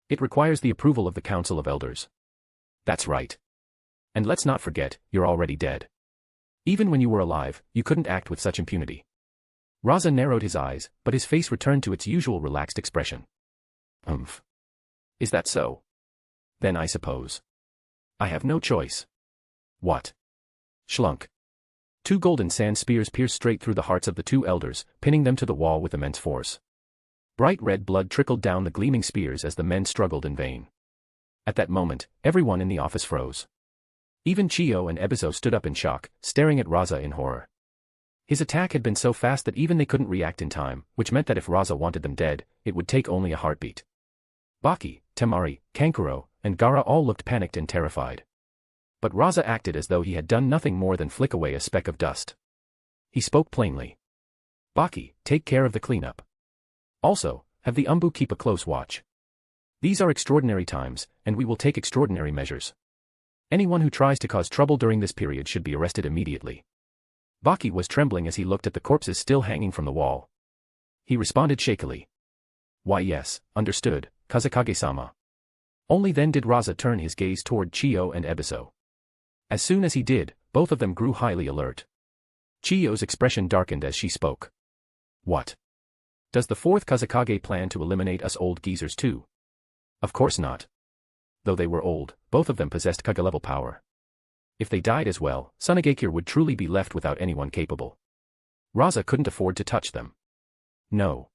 It requires the approval of the Council of Elders. That's right. And let's not forget, you're already dead. Even when you were alive, you couldn't act with such impunity. Rasa narrowed his eyes, but his face returned to its usual relaxed expression. Is that so? Then I suppose I have no choice. What? Schlunk. Two golden sand spears pierced straight through the hearts of the two elders, pinning them to the wall with immense force. Bright red blood trickled down the gleaming spears as the men struggled in vain. At that moment, everyone in the office froze. Even Chiyo and Ebizo stood up in shock, staring at Rasa in horror. His attack had been so fast that even they couldn't react in time, which meant that if Rasa wanted them dead, it would take only a heartbeat. Baki, Temari, Kankuro, and Gaara all looked panicked and terrified. But Rasa acted as though he had done nothing more than flick away a speck of dust. He spoke plainly. Baki, take care of the cleanup. Also, have the Umbu keep a close watch. These are extraordinary times, and we will take extraordinary measures. Anyone who tries to cause trouble during this period should be arrested immediately. Baki was trembling as he looked at the corpses still hanging from the wall. He responded shakily. Why yes, understood, Kazekage-sama. Only then did Rasa turn his gaze toward Chiyo and Ebizo. As soon as he did, both of them grew highly alert. Chiyo's expression darkened as she spoke. What? Does the fourth Kazekage plan to eliminate us old geezers too? Of course not. Though they were old, both of them possessed Kage-level power. If they died as well, Sunagakure would truly be left without anyone capable. Rasa couldn't afford to touch them. No.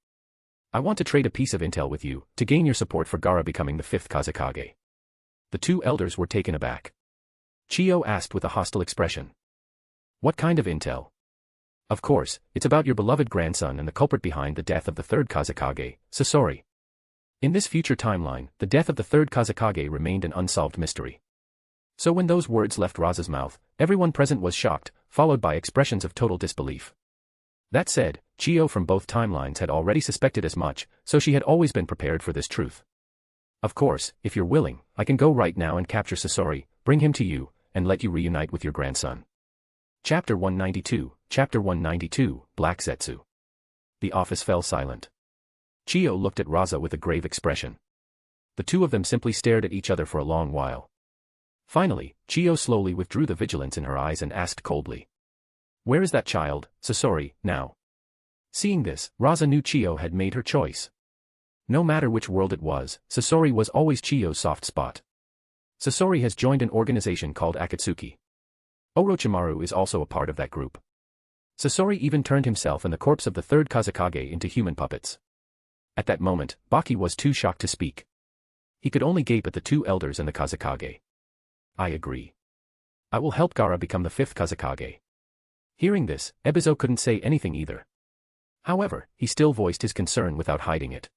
I want to trade a piece of intel with you, to gain your support for Gaara becoming the fifth Kazekage. The two elders were taken aback. Chiyo asked with a hostile expression. What kind of intel? Of course, it's about your beloved grandson and the culprit behind the death of the third Kazekage, Sasori. In this future timeline, the death of the third Kazekage remained an unsolved mystery. So when those words left Rasa's mouth, everyone present was shocked, followed by expressions of total disbelief. That said, Chiyo from both timelines had already suspected as much, so she had always been prepared for this truth. Of course, if you're willing, I can go right now and capture Sasori, bring him to you, and let you reunite with your grandson. Chapter 192, Black Zetsu. The office fell silent. Chiyo looked at Rasa with a grave expression. The two of them simply stared at each other for a long while. Finally, Chiyo slowly withdrew the vigilance in her eyes and asked coldly. Where is that child, Sasori, now? Seeing this, Rasa knew Chiyo had made her choice. No matter which world it was, Sasori was always Chiyo's soft spot. Sasori has joined an organization called Akatsuki. Orochimaru is also a part of that group. Sasori even turned himself and the corpse of the third Kazekage into human puppets. At that moment, Baki was too shocked to speak. He could only gape at the two elders and the Kazekage. I agree. I will help Gaara become the fifth Kazekage. Hearing this, Ebizo couldn't say anything either. However, he still voiced his concern without hiding it.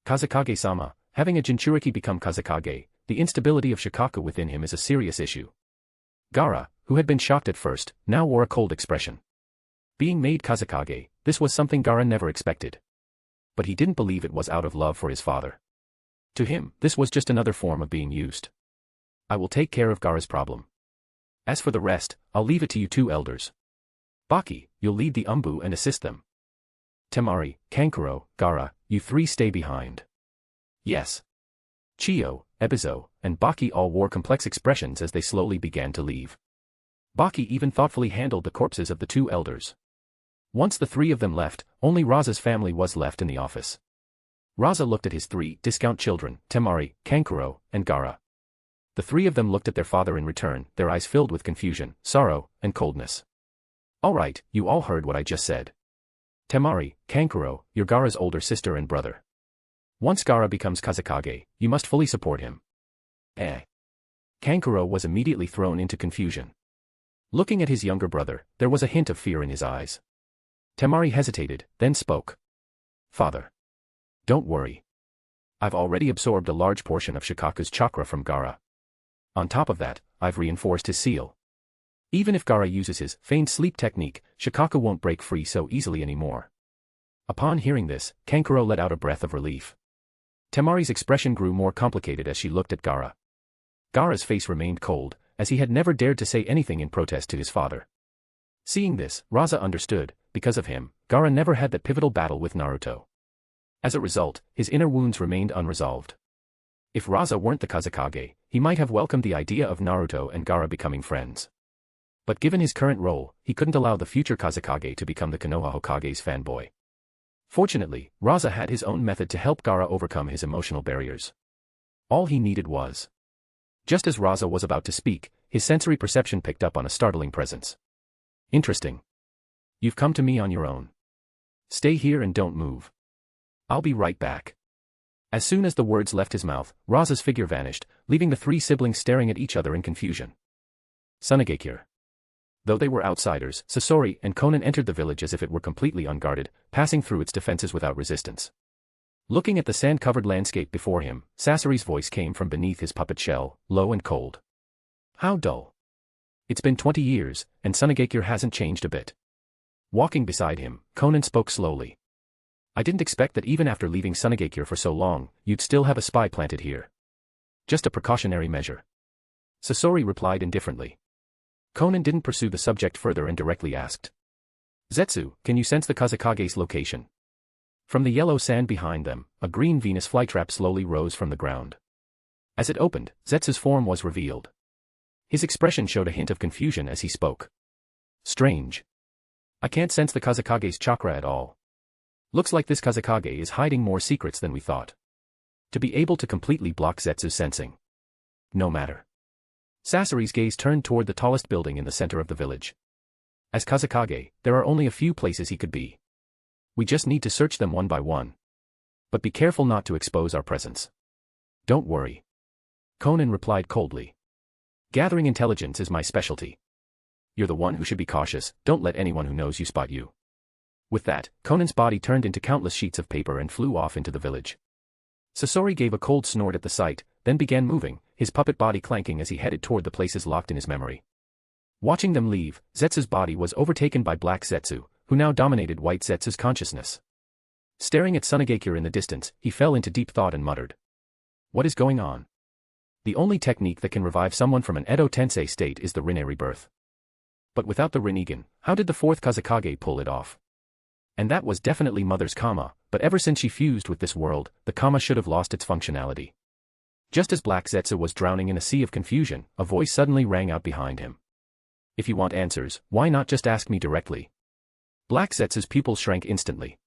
Kazekage-sama, having a Jinchuriki become Kazekage, the instability of Shikaku within him is a serious issue. Gaara, who had been shocked at first, now wore a cold expression. Being made Kazekage, this was something Gaara never expected. But he didn't believe it was out of love for his father. To him, this was just another form of being used. I will take care of Gaara's problem. As for the rest, I'll leave it to you two elders. Baki, you'll lead the Umbu and assist them. Temari, Kankuro, Gaara, you three stay behind. Yes. Chiyo, Ebizo, and Baki all wore complex expressions as they slowly began to leave. Baki even thoughtfully handled the corpses of the two elders. Once the three of them left, only Rasa's family was left in the office. Rasa looked at his three discount children, Temari, Kankuro, and Gaara. The three of them looked at their father in return, their eyes filled with confusion, sorrow, and coldness. All right, you all heard what I just said. Temari, Kankuro, you're Gaara's older sister and brother. Once Gaara becomes Kazekage, you must fully support him. Kankuro was immediately thrown into confusion. Looking at his younger brother, there was a hint of fear in his eyes. Temari hesitated, then spoke. Father. Don't worry. I've already absorbed a large portion of Shikaku's chakra from Gaara. On top of that, I've reinforced his seal. Even if Gaara uses his feigned sleep technique, Shikaku won't break free so easily anymore. Upon hearing this, Kankuro let out a breath of relief. Temari's expression grew more complicated as she looked at Gaara. Gaara's face remained cold, as he had never dared to say anything in protest to his father. Seeing this, Rasa understood, because of him, Gaara never had that pivotal battle with Naruto. As a result, his inner wounds remained unresolved. If Rasa weren't the Kazekage, he might have welcomed the idea of Naruto and Gaara becoming friends. But given his current role, he couldn't allow the future Kazekage to become the Konoha Hokage's fanboy. Fortunately, Rasa had his own method to help Gaara overcome his emotional barriers. All he needed was. Just as Rasa was about to speak, his sensory perception picked up on a startling presence. Interesting. You've come to me on your own. Stay here and don't move. I'll be right back. As soon as the words left his mouth, Rasa's figure vanished, leaving the three siblings staring at each other in confusion. Tsunagakure. Though they were outsiders, Sasori and Konan entered the village as if it were completely unguarded, passing through its defenses without resistance. Looking at the sand-covered landscape before him, Sasori's voice came from beneath his puppet shell, low and cold. How dull. It's been 20 years, and Tsunagakure hasn't changed a bit. Walking beside him, Konan spoke slowly. I didn't expect that even after leaving Tsunagakure for so long, you'd still have a spy planted here. Just a precautionary measure. Sasori replied indifferently. Konan didn't pursue the subject further and directly asked. Zetsu, can you sense the Kazekage's location? From the yellow sand behind them, a green Venus flytrap slowly rose from the ground. As it opened, Zetsu's form was revealed. His expression showed a hint of confusion as he spoke. Strange. I can't sense the Kazekage's chakra at all. Looks like this Kazekage is hiding more secrets than we thought. To be able to completely block Zetsu's sensing. No matter. Sasori's gaze turned toward the tallest building in the center of the village. As Kazekage, there are only a few places he could be. We just need to search them one by one. But be careful not to expose our presence. Don't worry. Konan replied coldly. Gathering intelligence is my specialty. You're the one who should be cautious, don't let anyone who knows you spot you. With that, Konan's body turned into countless sheets of paper and flew off into the village. Sasori gave a cold snort at the sight, then began moving, his puppet body clanking as he headed toward the places locked in his memory. Watching them leave, Zetsu's body was overtaken by Black Zetsu, who now dominated White Zetsu's consciousness. Staring at Tsunagakure in the distance, he fell into deep thought and muttered. What is going on? The only technique that can revive someone from an Edo Tensei state is the Rinne rebirth. But without the Rinnegan, how did the fourth Kazekage pull it off? And that was definitely Mother's Kama, but ever since she fused with this world, the Kama should have lost its functionality. Just as Black Zetsu was drowning in a sea of confusion, a voice suddenly rang out behind him. If you want answers, why not just ask me directly? Black Zetsu's pupils shrank instantly.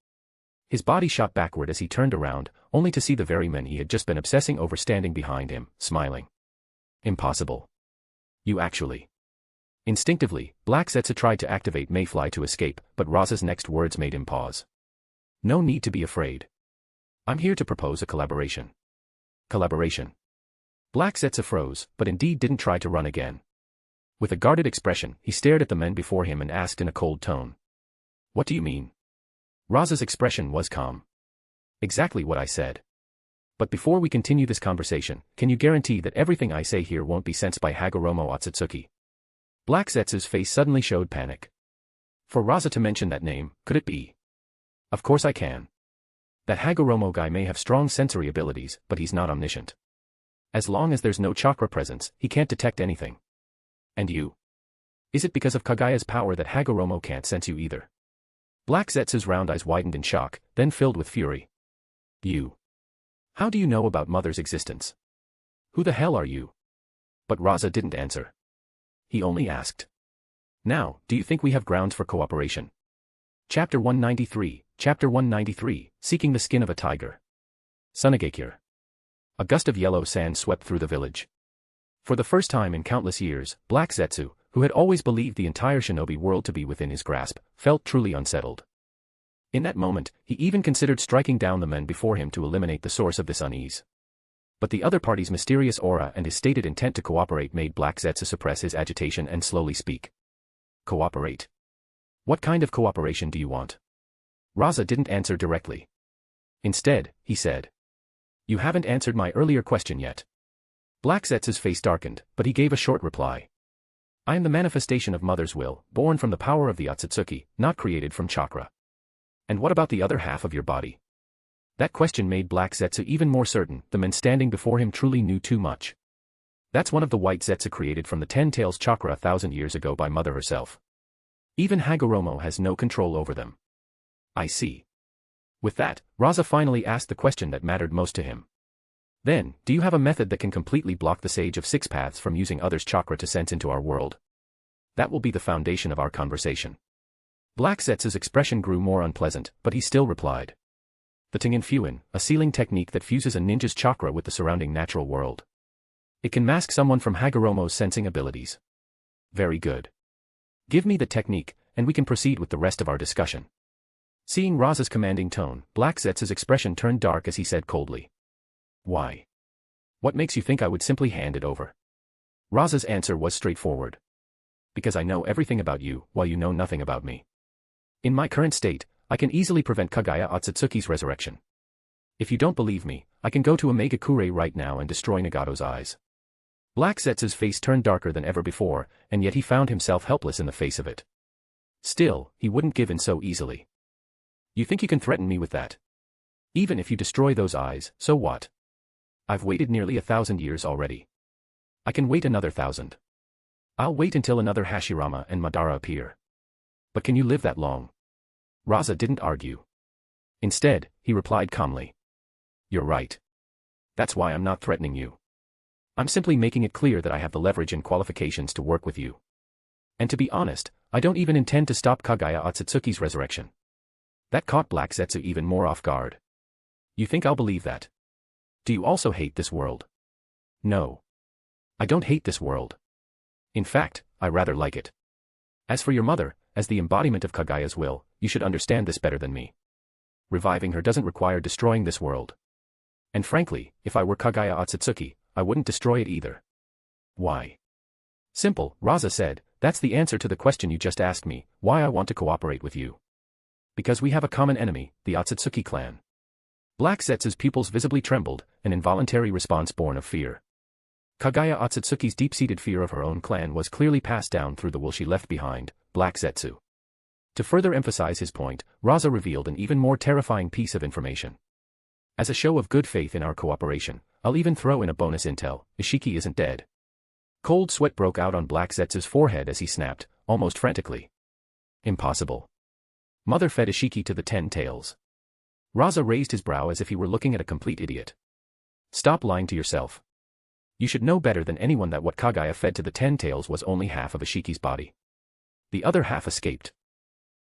His body shot backward as he turned around, only to see the very men he had just been obsessing over standing behind him, smiling. Impossible. You actually. Instinctively, Black Zetsu tried to activate Mayfly to escape, but Rasa's next words made him pause. No need to be afraid. I'm here to propose a collaboration. Collaboration. Black Zetsu froze, but indeed didn't try to run again. With a guarded expression, he stared at the men before him and asked in a cold tone. What do you mean? Rasa's expression was calm. Exactly what I said. But before we continue this conversation, can you guarantee that everything I say here won't be sensed by Hagoromo Otsutsuki? Black Zetsu's face suddenly showed panic. For Rasa to mention that name, could it be? Of course I can. That Hagoromo guy may have strong sensory abilities, but he's not omniscient. As long as there's no chakra presence, he can't detect anything. And you? Is it because of Kagaya's power that Hagoromo can't sense you either? Black Zetsu's round eyes widened in shock, then filled with fury. You. How do you know about Mother's existence? Who the hell are you? But Rasa didn't answer. He only asked. Now, do you think we have grounds for cooperation? Chapter 193, Seeking the Skin of a Tiger. Sunagakure. A gust of yellow sand swept through the village. For the first time in countless years, Black Zetsu, who had always believed the entire shinobi world to be within his grasp, felt truly unsettled. In that moment, he even considered striking down the men before him to eliminate the source of this unease. But the other party's mysterious aura and his stated intent to cooperate made Black Zetsu suppress his agitation and slowly speak. Cooperate? What kind of cooperation do you want? Rasa didn't answer directly. Instead, he said. You haven't answered my earlier question yet. Black Zetsu's face darkened, but he gave a short reply. I am the manifestation of Mother's will, born from the power of the Otsutsuki, not created from chakra. And what about the other half of your body? That question made Black Zetsu even more certain the men standing before him truly knew too much. That's one of the white Zetsu created from the 10 tails chakra 1,000 years ago by Mother herself. Even Hagoromo has no control over them. I see. With that, Rasa finally asked the question that mattered most to him. Then, do you have a method that can completely block the Sage of Six Paths from using others' chakra to sense into our world? That will be the foundation of our conversation. Black Zetsu's expression grew more unpleasant, but he still replied. The Tengen Fuin, a sealing technique that fuses a ninja's chakra with the surrounding natural world. It can mask someone from Hagoromo's sensing abilities. Very good. Give me the technique, and we can proceed with the rest of our discussion. Seeing Rasa's commanding tone, Black Zetsu's expression turned dark as he said coldly. Why? What makes you think I would simply hand it over? Rasa's answer was straightforward. Because I know everything about you, while you know nothing about me. In my current state, I can easily prevent Kagaya Otsutsuki's resurrection. If you don't believe me, I can go to Omegakure right now and destroy Nagato's eyes. Black Zetsu's face turned darker than ever before, and yet he found himself helpless in the face of it. Still, he wouldn't give in so easily. You think you can threaten me with that? Even if you destroy those eyes, so what? I've waited nearly 1,000 years already. I can wait another 1,000. I'll wait until another Hashirama and Madara appear. But can you live that long? Rasa didn't argue. Instead, he replied calmly. You're right. That's why I'm not threatening you. I'm simply making it clear that I have the leverage and qualifications to work with you. And to be honest, I don't even intend to stop Kagaya Otsutsuki's resurrection. That caught Black Zetsu even more off guard. You think I'll believe that? Do you also hate this world? No. I don't hate this world. In fact, I rather like it. As for your mother, as the embodiment of Kagaya's will, you should understand this better than me. Reviving her doesn't require destroying this world. And frankly, if I were Kagaya Otsutsuki, I wouldn't destroy it either. Why? Simple, Rasa said, that's the answer to the question you just asked me, why I want to cooperate with you. Because we have a common enemy, the Otsutsuki clan. Black Zetsu's pupils visibly trembled, an involuntary response born of fear. Kagaya Otsutsuki's deep-seated fear of her own clan was clearly passed down through the will she left behind, Black Zetsu. To further emphasize his point, Rasa revealed an even more terrifying piece of information. As a show of good faith in our cooperation, I'll even throw in a bonus intel, Ishiki isn't dead. Cold sweat broke out on Black Zetsu's forehead as he snapped, almost frantically. Impossible. Mother fed Ishiki to the 10 tails. Rasa raised his brow as if he were looking at a complete idiot. Stop lying to yourself. You should know better than anyone that what Kagaya fed to the 10 tails was only half of Ishiki's body. The other half escaped.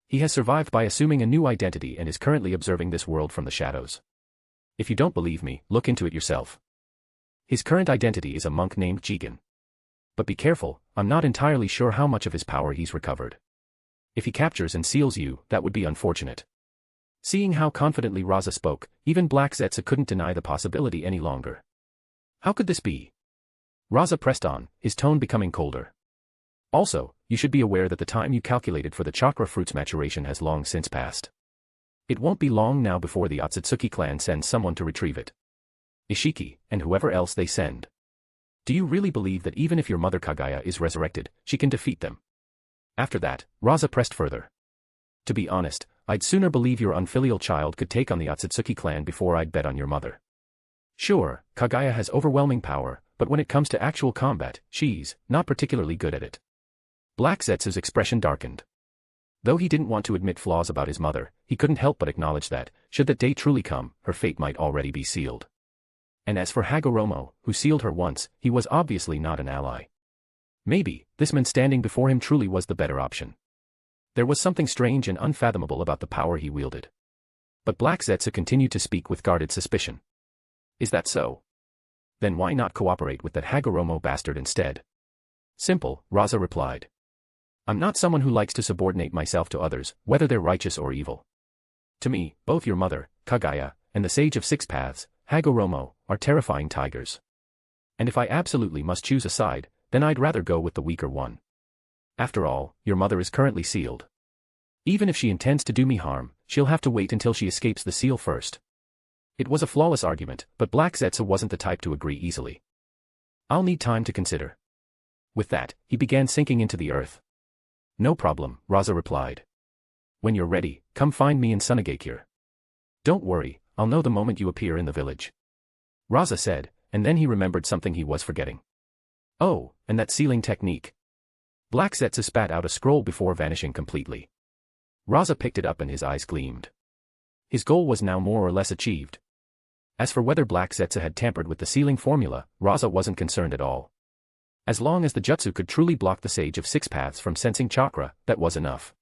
He has survived by assuming a new identity and is currently observing this world from the shadows. If you don't believe me, look into it yourself. His current identity is a monk named Jigen. But be careful, I'm not entirely sure how much of his power he's recovered. If he captures and seals you, that would be unfortunate. Seeing how confidently Rasa spoke, even Black Zetsu couldn't deny the possibility any longer. How could this be? Rasa pressed on, his tone becoming colder. Also, you should be aware that the time you calculated for the chakra fruit's maturation has long since passed. It won't be long now before the Otsutsuki clan sends someone to retrieve it. Ishiki, and whoever else they send. Do you really believe that even if your mother Kaguya is resurrected, she can defeat them? After that, Rasa pressed further. To be honest, I'd sooner believe your unfilial child could take on the Otsutsuki clan before I'd bet on your mother. Sure, Kaguya has overwhelming power, but when it comes to actual combat, she's not particularly good at it. Black Zetsu's expression darkened. Though he didn't want to admit flaws about his mother, he couldn't help but acknowledge that, should that day truly come, her fate might already be sealed. And as for Hagoromo, who sealed her once, he was obviously not an ally. Maybe, this man standing before him truly was the better option. There was something strange and unfathomable about the power he wielded. But Black Zetsu continued to speak with guarded suspicion. Is that so? Then why not cooperate with that Hagoromo bastard instead? Simple, Rasa replied. I'm not someone who likes to subordinate myself to others, whether they're righteous or evil. To me, both your mother, Kaguya, and the Sage of Six Paths, Hagoromo, are terrifying tigers. And if I absolutely must choose a side, then I'd rather go with the weaker one. After all, your mother is currently sealed. Even if she intends to do me harm, she'll have to wait until she escapes the seal first. It was a flawless argument, but Black Zetsu wasn't the type to agree easily. I'll need time to consider. With that, he began sinking into the earth. No problem, Rasa replied. When you're ready, come find me in Sunagakure. Don't worry, I'll know the moment you appear in the village. Rasa said, and then he remembered something he was forgetting. Oh, and that sealing technique. Black Zetsu spat out a scroll before vanishing completely. Rasa picked it up and his eyes gleamed. His goal was now more or less achieved. As for whether Black Zetsu had tampered with the sealing formula, Rasa wasn't concerned at all. As long as the jutsu could truly block the Sage of Six Paths from sensing chakra, that was enough.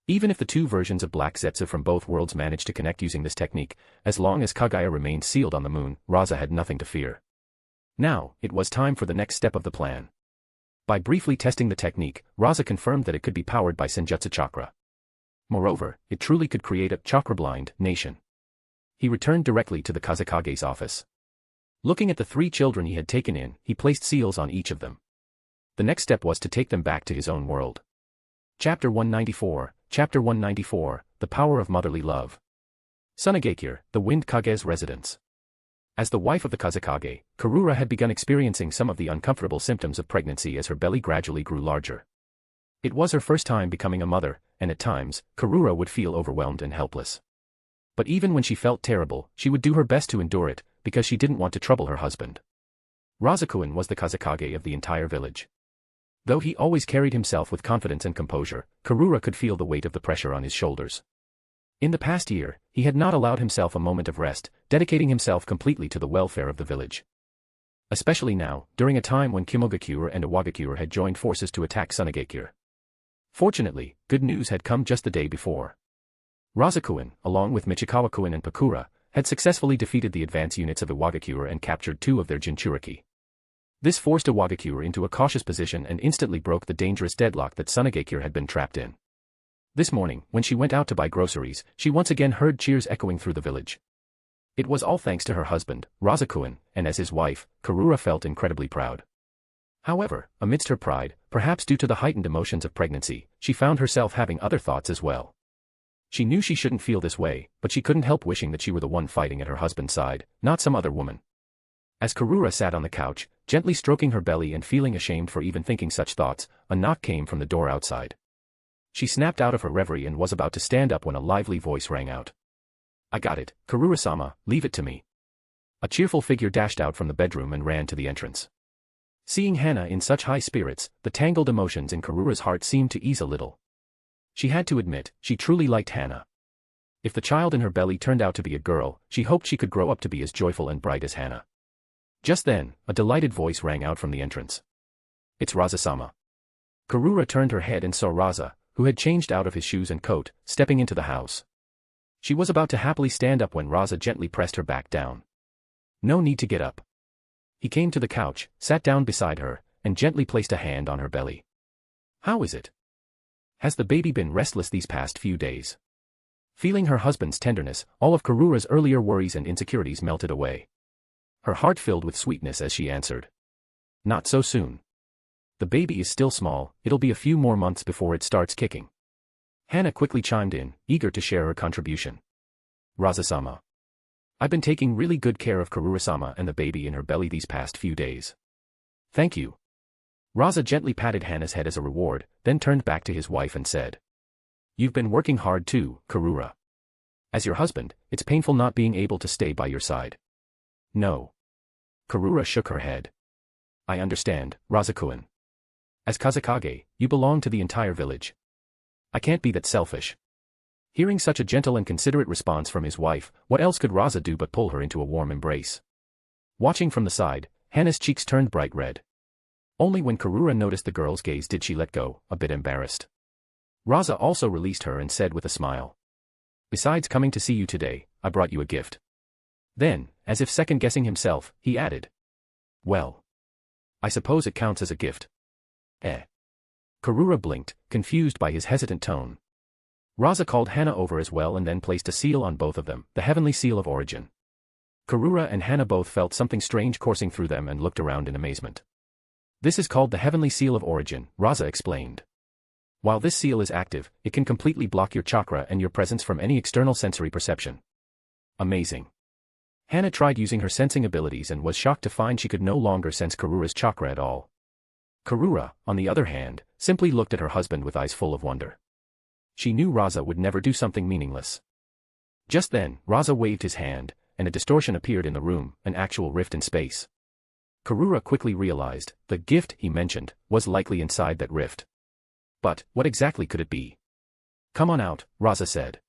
Even if the two versions of Black Zetsu from both worlds managed to connect using this technique, as long as Kaguya remained sealed on the moon, Rasa had nothing to fear. Now, it was time for the next step of the plan. By briefly testing the technique, Rasa confirmed that it could be powered by Senjutsu chakra. Moreover, it truly could create a chakra-blind nation. He returned directly to the Kazekage's office. Looking at the 3 children he had taken in, he placed seals on each of them. The next step was to take them back to his own world. Chapter 194, Chapter 194, The Power of Motherly Love. Sunagakure, the Wind Kage's residence. As the wife of the Kazekage, Karura had begun experiencing some of the uncomfortable symptoms of pregnancy as her belly gradually grew larger. It was her first time becoming a mother, and at times, Karura would feel overwhelmed and helpless. But even when she felt terrible, she would do her best to endure it, because she didn't want to trouble her husband. Razakuen was the Kazekage of the entire village. Though he always carried himself with confidence and composure, Karura could feel the weight of the pressure on his shoulders. In the past year, he had not allowed himself a moment of rest, dedicating himself completely to the welfare of the village. Especially now, during a time when Kimogakure and Iwagakure had joined forces to attack Sunagakure. Fortunately, good news had come just the day before. Razakuen, along with Michikawa-kun and Pakura, had successfully defeated the advance units of Iwagakure and captured 2 of their Jinchuriki. This forced Iwagakure into a cautious position and instantly broke the dangerous deadlock that Sunagakure had been trapped in. This morning, when she went out to buy groceries, she once again heard cheers echoing through the village. It was all thanks to her husband, Razakuen, and as his wife, Karura felt incredibly proud. However, amidst her pride, perhaps due to the heightened emotions of pregnancy, she found herself having other thoughts as well. She knew she shouldn't feel this way, but she couldn't help wishing that she were the one fighting at her husband's side, not some other woman. As Karura sat on the couch, gently stroking her belly and feeling ashamed for even thinking such thoughts, a knock came from the door outside. She snapped out of her reverie and was about to stand up when a lively voice rang out. I got it, Karura-sama, leave it to me. A cheerful figure dashed out from the bedroom and ran to the entrance. Seeing Hana in such high spirits, the tangled emotions in Karura's heart seemed to ease a little. She had to admit, she truly liked Hana. If the child in her belly turned out to be a girl, she hoped she could grow up to be as joyful and bright as Hana. Just then, a delighted voice rang out from the entrance. It's Rasa-sama. Karura turned her head and saw Rasa, who had changed out of his shoes and coat, stepping into the house. She was about to happily stand up when Rasa gently pressed her back down. No need to get up. He came to the couch, sat down beside her, and gently placed a hand on her belly. How is it? Has the baby been restless these past few days? Feeling her husband's tenderness, all of Karura's earlier worries and insecurities melted away. Her heart filled with sweetness as she answered. Not so soon. The baby is still small, it'll be a few more months before it starts kicking. Hana quickly chimed in, eager to share her contribution. Rasa-sama. I've been taking really good care of Karura-sama and the baby in her belly these past few days. Thank you. Rasa gently patted Hana's head as a reward, then turned back to his wife and said. You've been working hard too, Karura. As your husband, it's painful not being able to stay by your side. No. Karura shook her head. I understand, Rasa-kun. As Kazekage, you belong to the entire village. I can't be that selfish. Hearing such a gentle and considerate response from his wife, what else could Rasa do but pull her into a warm embrace? Watching from the side, Hana's cheeks turned bright red. Only when Karura noticed the girl's gaze did she let go, a bit embarrassed. Rasa also released her and said with a smile. Besides coming to see you today, I brought you a gift. Then, as if second-guessing himself, he added. Well. I suppose it counts as a gift. Karura blinked, confused by his hesitant tone. Rasa called Hana over as well and then placed a seal on both of them, the heavenly seal of origin. Karura and Hana both felt something strange coursing through them and looked around in amazement. This is called the heavenly seal of origin, Rasa explained. While this seal is active, it can completely block your chakra and your presence from any external sensory perception. Amazing. Hana tried using her sensing abilities and was shocked to find she could no longer sense Karura's chakra at all. Karura, on the other hand, simply looked at her husband with eyes full of wonder. She knew Rasa would never do something meaningless. Just then, Rasa waved his hand, and a distortion appeared in the room, an actual rift in space. Karura quickly realized, the gift he mentioned, was likely inside that rift. But, what exactly could it be? Come on out, Rasa said.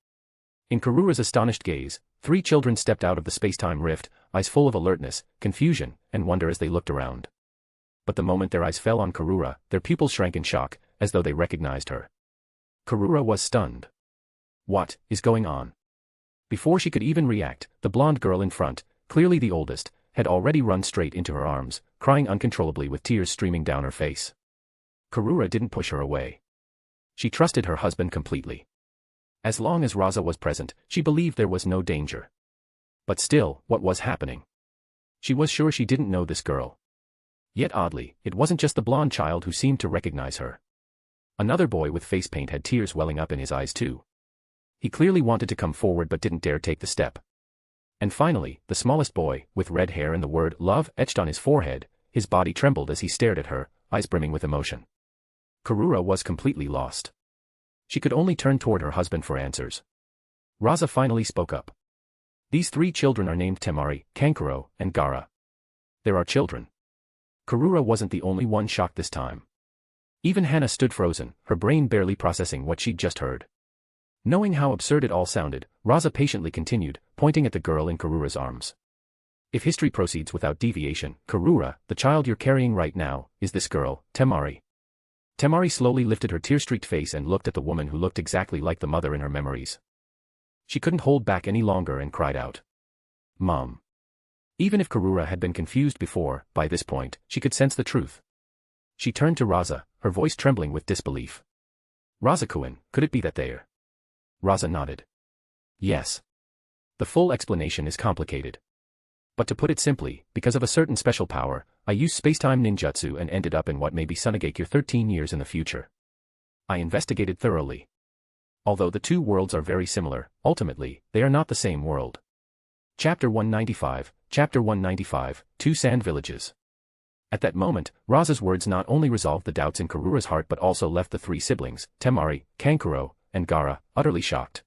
In Karura's astonished gaze, 3 children stepped out of the space-time rift, eyes full of alertness, confusion, and wonder as they looked around. But the moment their eyes fell on Karura, their pupils shrank in shock, as though they recognized her. Karura was stunned. What is going on? Before she could even react, the blonde girl in front, clearly the oldest, had already run straight into her arms, crying uncontrollably with tears streaming down her face. Karura didn't push her away. She trusted her husband completely. As long as Rasa was present, she believed there was no danger. But still, what was happening? She was sure she didn't know this girl. Yet oddly, it wasn't just the blonde child who seemed to recognize her. Another boy with face paint had tears welling up in his eyes too. He clearly wanted to come forward but didn't dare take the step. And finally, the smallest boy, with red hair and the word love etched on his forehead, his body trembled as he stared at her, eyes brimming with emotion. Karura was completely lost. She could only turn toward her husband for answers. Rasa finally spoke up. These 3 children are named Temari, Kankuro, and Gara. There are children. Karura wasn't the only one shocked this time. Even Hana stood frozen, her brain barely processing what she'd just heard. Knowing how absurd it all sounded, Rasa patiently continued, pointing at the girl in Karura's arms. If history proceeds without deviation, Karura, the child you're carrying right now, is this girl, Temari. Temari slowly lifted her tear-streaked face and looked at the woman who looked exactly like the mother in her memories. She couldn't hold back any longer and cried out. Mom. Even if Karura had been confused before, by this point, she could sense the truth. She turned to Rasa, her voice trembling with disbelief. Rasa-kun, could it be that they're... Rasa nodded. Yes. The full explanation is complicated. But to put it simply, because of a certain special power, I used spacetime ninjutsu and ended up in what may be Sunagakure 13 years in the future. I investigated thoroughly. Although the 2 worlds are very similar, ultimately, they are not the same world. Chapter 195, 2 Sand Villages. At that moment, Rasa's words not only resolved the doubts in Karura's heart but also left the 3 siblings, Temari, Kankuro, and Gara, utterly shocked.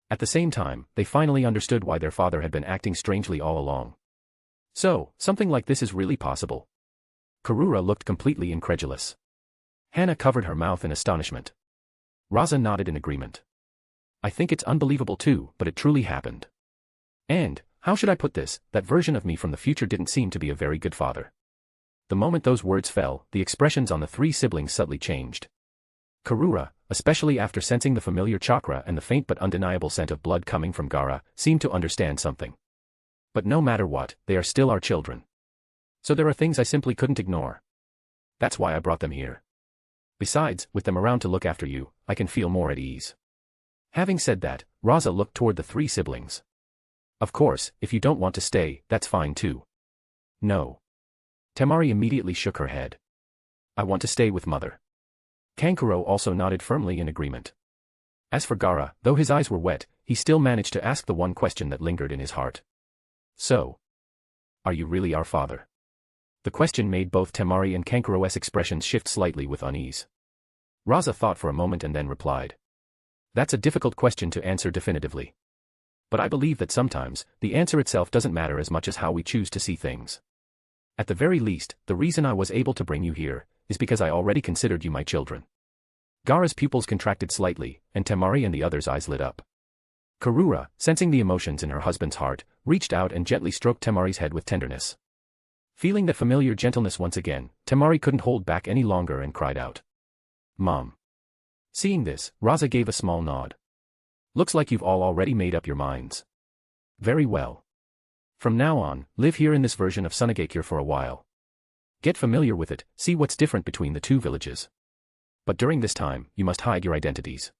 At the same time, they finally understood why their father had been acting strangely all along. So, something like this is really possible. Karura looked completely incredulous. Hana covered her mouth in astonishment. Rasa nodded in agreement. I think it's unbelievable too, but it truly happened. And, how should I put this, that version of me from the future didn't seem to be a very good father. The moment those words fell, the expressions on the 3 siblings subtly changed. Karura, especially after sensing the familiar chakra and the faint but undeniable scent of blood coming from Gara, seemed to understand something. But no matter what, they are still our children. So there are things I simply couldn't ignore. That's why I brought them here. Besides, with them around to look after you, I can feel more at ease. Having said that, Rasa looked toward the 3 siblings. Of course, if you don't want to stay, that's fine too. No. Temari immediately shook her head. I want to stay with mother. Kankuro also nodded firmly in agreement. As for Gaara, though his eyes were wet, he still managed to ask the one question that lingered in his heart. So, are you really our father? The question made both Temari and Kankuro's expressions shift slightly with unease. Rasa thought for a moment and then replied. That's a difficult question to answer definitively. But I believe that sometimes, the answer itself doesn't matter as much as how we choose to see things. At the very least, the reason I was able to bring you here is because I already considered you my children. Gaara's pupils contracted slightly, and Temari and the others' eyes lit up. Karura, sensing the emotions in her husband's heart, reached out and gently stroked Temari's head with tenderness. Feeling that familiar gentleness once again, Temari couldn't hold back any longer and cried out. Mom. Seeing this, Rasa gave a small nod. Looks like you've all already made up your minds. Very well. From now on, live here in this version of Sunagakure for a while. Get familiar with it, see what's different between the two villages. But during this time, you must hide your identities.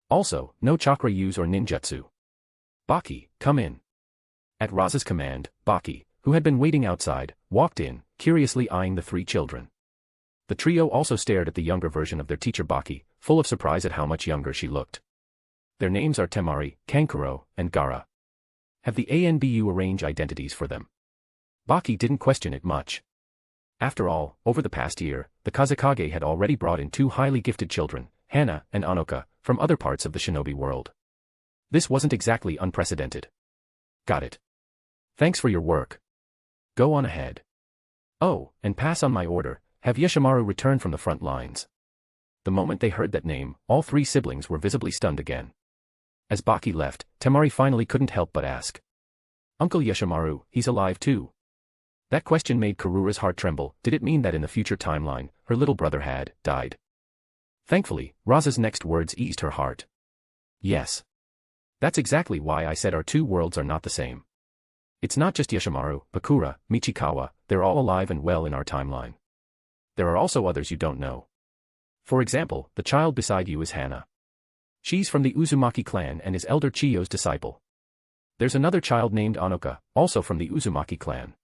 Also, no chakra use or ninjutsu. Baki, come in. At Rasa's command, Baki, who had been waiting outside, walked in, curiously eyeing the three children. The trio also stared at the younger version of their teacher Baki, full of surprise at how much younger she looked. Their names are Temari, Kankuro, and Gaara. Have the ANBU arrange identities for them? Baki didn't question it much. After all, over the past year, the Kazekage had already brought in two highly gifted children, Hana and Anoka, from other parts of the shinobi world. This wasn't exactly unprecedented. Got it. Thanks for your work. Go on ahead. Oh, and pass on my order, have Yoshimaru return from the front lines. The moment they heard that name, all three siblings were visibly stunned again. As Baki left, Temari finally couldn't help but ask. Uncle Yoshimaru, he's alive too. That question made Karura's heart tremble. Did it mean that in the future timeline, her little brother had died? Thankfully, Rasa's next words eased her heart. Yes. That's exactly why I said our two worlds are not the same. It's not just Yoshimaru, Bakura, Michikawa, they're all alive and well in our timeline. There are also others you don't know. For example, the child beside you is Hana. She's from the Uzumaki clan and is Elder Chiyo's disciple. There's another child named Anoka, also from the Uzumaki clan.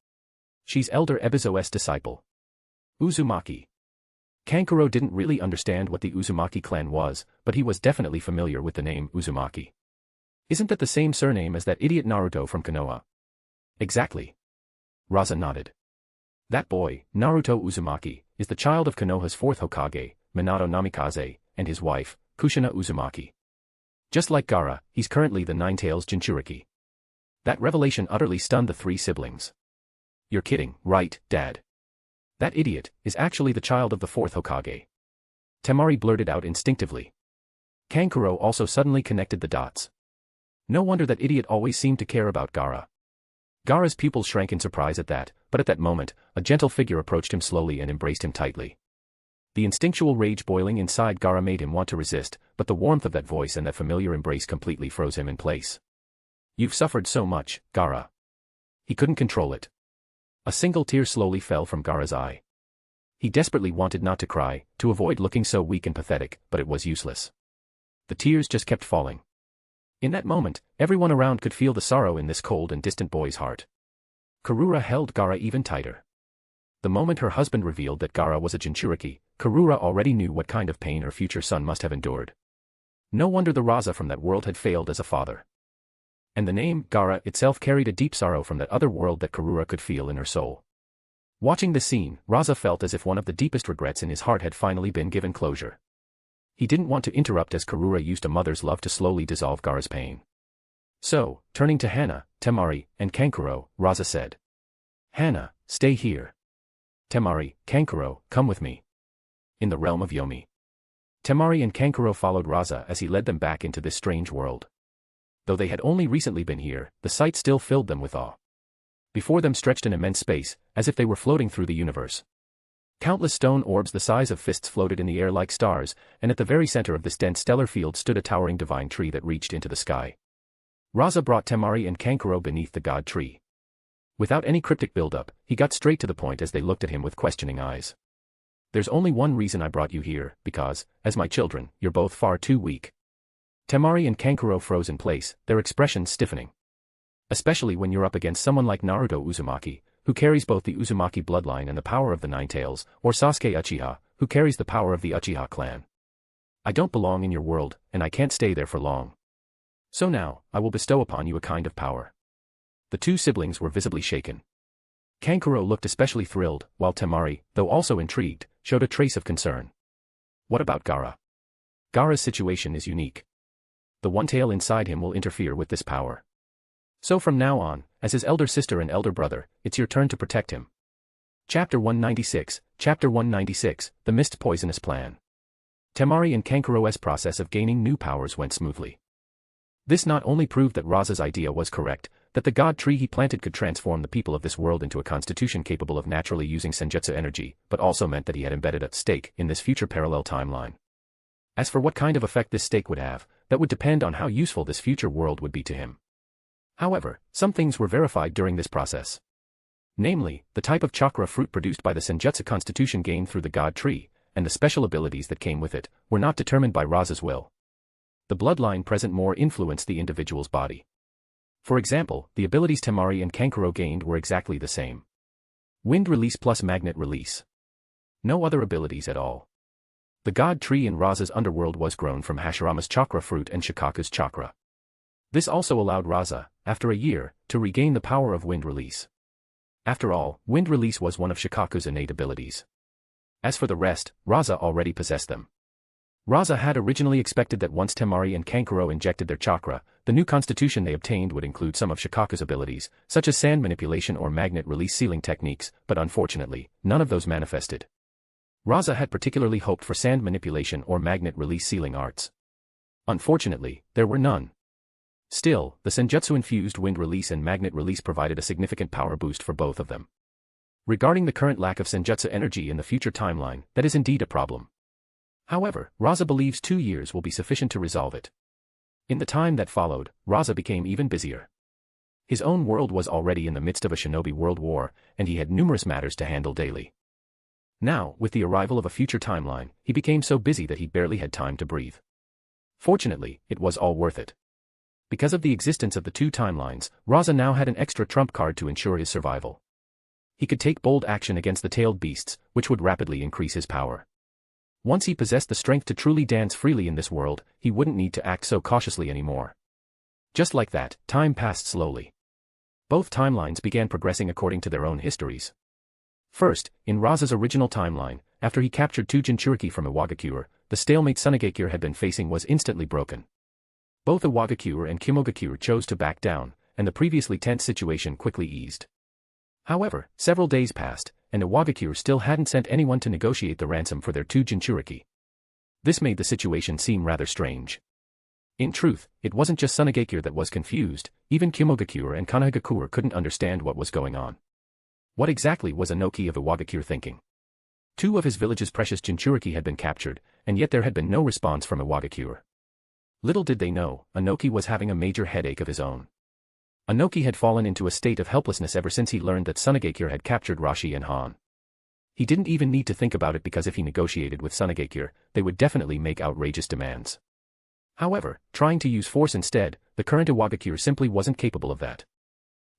She's Elder Ebizo's disciple. Uzumaki. Kankuro didn't really understand what the Uzumaki clan was, but he was definitely familiar with the name Uzumaki. Isn't that the same surname as that idiot Naruto from Konoha? Exactly. Rasa nodded. That boy, Naruto Uzumaki, is the child of Konoha's fourth Hokage, Minato Namikaze, and his wife, Kushina Uzumaki. Just like Gaara, he's currently the Nine-Tails Jinchuriki. That revelation utterly stunned the three siblings. You're kidding, right, Dad? That idiot is actually the child of the fourth Hokage. Temari blurted out instinctively. Kankuro also suddenly connected the dots. No wonder that idiot always seemed to care about Gaara. Gaara's pupils shrank in surprise at that, but at that moment, a gentle figure approached him slowly and embraced him tightly. The instinctual rage boiling inside Gaara made him want to resist, but the warmth of that voice and that familiar embrace completely froze him in place. You've suffered so much, Gaara. He couldn't control it. A single tear slowly fell from Gaara's eye. He desperately wanted not to cry, to avoid looking so weak and pathetic, but it was useless. The tears just kept falling. In that moment, everyone around could feel the sorrow in this cold and distant boy's heart. Karura held Gaara even tighter. The moment her husband revealed that Gaara was a Jinchuriki, Karura already knew what kind of pain her future son must have endured. No wonder the Rasa from that world had failed as a father. And the name, Gaara, itself carried a deep sorrow from that other world that Karura could feel in her soul. Watching this scene, Rasa felt as if one of the deepest regrets in his heart had finally been given closure. He didn't want to interrupt as Karura used a mother's love to slowly dissolve Gaara's pain. So, turning to Hana, Temari, and Kankuro, Rasa said. Hana, stay here. Temari, Kankuro, come with me. In the realm of Yomi. Temari and Kankuro followed Rasa as he led them back into this strange world. Though they had only recently been here, the sight still filled them with awe. Before them stretched an immense space, as if they were floating through the universe. Countless stone orbs the size of fists floated in the air like stars, and at the very center of this dense stellar field stood a towering divine tree that reached into the sky. Rasa brought Temari and Kankuro beneath the god tree. Without any cryptic build-up, he got straight to the point as they looked at him with questioning eyes. There's only one reason I brought you here, because, as my children, you're both far too weak. Temari and Kankuro froze in place, their expressions stiffening. Especially when you're up against someone like Naruto Uzumaki, who carries both the Uzumaki bloodline and the power of the Nine Tails, or Sasuke Uchiha, who carries the power of the Uchiha clan. I don't belong in your world, and I can't stay there for long. So now, I will bestow upon you a kind of power. The two siblings were visibly shaken. Kankuro looked especially thrilled, while Temari, though also intrigued, showed a trace of concern. What about Gaara? Gaara's situation is unique. The one tail inside him will interfere with this power. So from now on, as his elder sister and elder brother, it's your turn to protect him. Chapter 196, The Mist Poisonous Plan. Temari and Kankuro's process of gaining new powers went smoothly. This not only proved that Rasa's idea was correct, that the god tree he planted could transform the people of this world into a constitution capable of naturally using senjutsu energy, but also meant that he had embedded a stake in this future parallel timeline. As for what kind of effect this stake would have, that would depend on how useful this future world would be to him. However, some things were verified during this process. Namely, the type of chakra fruit produced by the senjutsu constitution gained through the god tree, and the special abilities that came with it, were not determined by Rasa's will. The bloodline present more influenced the individual's body. For example, the abilities Temari and Kankuro gained were exactly the same. Wind release plus magnet release. No other abilities at all. The god tree in Rasa's underworld was grown from Hashirama's chakra fruit and Shikaku's chakra. This also allowed Rasa, after a year, to regain the power of wind release. After all, wind release was one of Shikaku's innate abilities. As for the rest, Rasa already possessed them. Rasa had originally expected that once Temari and Kankuro injected their chakra, the new constitution they obtained would include some of Shikaku's abilities, such as sand manipulation or magnet release sealing techniques, but unfortunately, none of those manifested. Rasa had particularly hoped for sand manipulation or magnet release sealing arts. Unfortunately, there were none. Still, the senjutsu-infused wind release and magnet release provided a significant power boost for both of them. Regarding the current lack of senjutsu energy in the future timeline, that is indeed a problem. However, Rasa believes 2 years will be sufficient to resolve it. In the time that followed, Rasa became even busier. His own world was already in the midst of a shinobi world war, and he had numerous matters to handle daily. Now, with the arrival of a future timeline, he became so busy that he barely had time to breathe. Fortunately, it was all worth it. Because of the existence of the two timelines, Rasa now had an extra trump card to ensure his survival. He could take bold action against the tailed beasts, which would rapidly increase his power. Once he possessed the strength to truly dance freely in this world, he wouldn't need to act so cautiously anymore. Just like that, time passed slowly. Both timelines began progressing according to their own histories. First, in Rasa's original timeline, after he captured two Jinchuriki from Iwagakure, the stalemate Sunagakure had been facing was instantly broken. Both Iwagakure and Kimogakure chose to back down, and the previously tense situation quickly eased. However, several days passed, and Iwagakure still hadn't sent anyone to negotiate the ransom for their two Jinchuriki. This made the situation seem rather strange. In truth, it wasn't just Sunagakure that was confused, even Kimogakure and Kanahagakure couldn't understand what was going on. What exactly was Inoki of Iwagakure thinking? Two of his village's precious Jinchuriki had been captured, and yet there had been no response from Iwagakure. Little did they know, Inoki was having a major headache of his own. Inoki had fallen into a state of helplessness ever since he learned that Sunagakure had captured Rashi and Han. He didn't even need to think about it because if he negotiated with Sunagakure, they would definitely make outrageous demands. However, trying to use force instead, the current Iwagakure simply wasn't capable of that.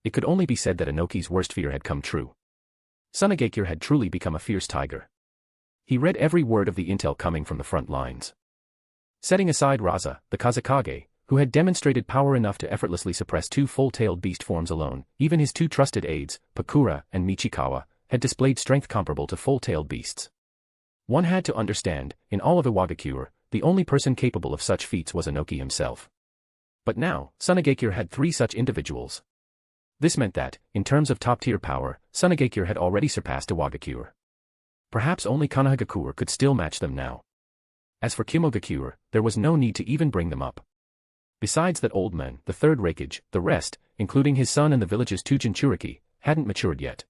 It could only be said that Inoki's worst fear had come true. Sunagakure had truly become a fierce tiger. He read every word of the intel coming from the front lines. Setting aside Rasa, the Kazekage, who had demonstrated power enough to effortlessly suppress two full-tailed beast forms alone, even his two trusted aides, Pakura and Michikawa, had displayed strength comparable to full-tailed beasts. One had to understand, in all of Iwagakure, the only person capable of such feats was Inoki himself. But now, Sunagakure had 3 such individuals. This meant that, in terms of top-tier power, Sunagakure had already surpassed Iwagakure. Perhaps only Kanahagakure could still match them now. As for Kimogakure, there was no need to even bring them up. Besides that old man, the Third Shinobi, the rest, including his son and the village's two Jinchuriki, hadn't matured yet.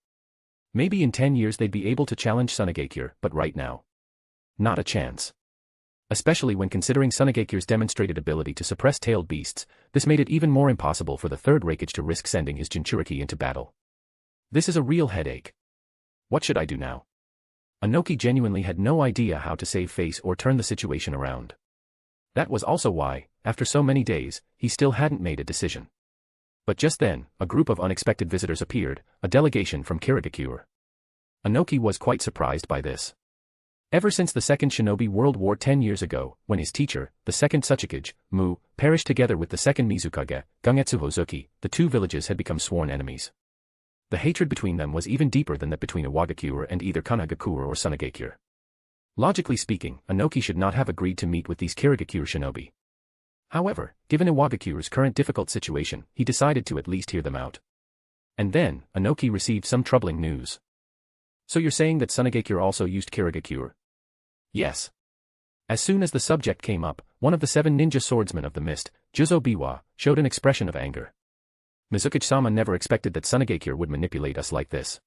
Maybe in 10 years they'd be able to challenge Sunagakure, but right now, not a chance. Especially when considering Sunagakure's demonstrated ability to suppress tailed beasts, this made it even more impossible for the Third Shinobi to risk sending his Jinchuriki into battle. This is a real headache. What should I do now? Inoki genuinely had no idea how to save face or turn the situation around. That was also why, after so many days, he still hadn't made a decision. But just then, a group of unexpected visitors appeared, a delegation from Kirigakure. Anoki was quite surprised by this. Ever since the Second Shinobi World War 10 years ago, when his teacher, the Second Kazekage, Mu, perished together with the Second Mizukage, Gungetsu Hozuki, the two villages had become sworn enemies. The hatred between them was even deeper than that between Iwagakure and either Kanagakure or Sunagakure. Logically speaking, Anoki should not have agreed to meet with these Kirigakure shinobi. However, given Iwagakure's current difficult situation, he decided to at least hear them out. And then, Anoki received some troubling news. So you're saying that Sunagakure also used Kirigakure? Yes. As soon as the subject came up, one of the 7 ninja swordsmen of the mist, Juzo Biwa, showed an expression of anger. Mizukage-sama never expected that Sunagakure would manipulate us like this.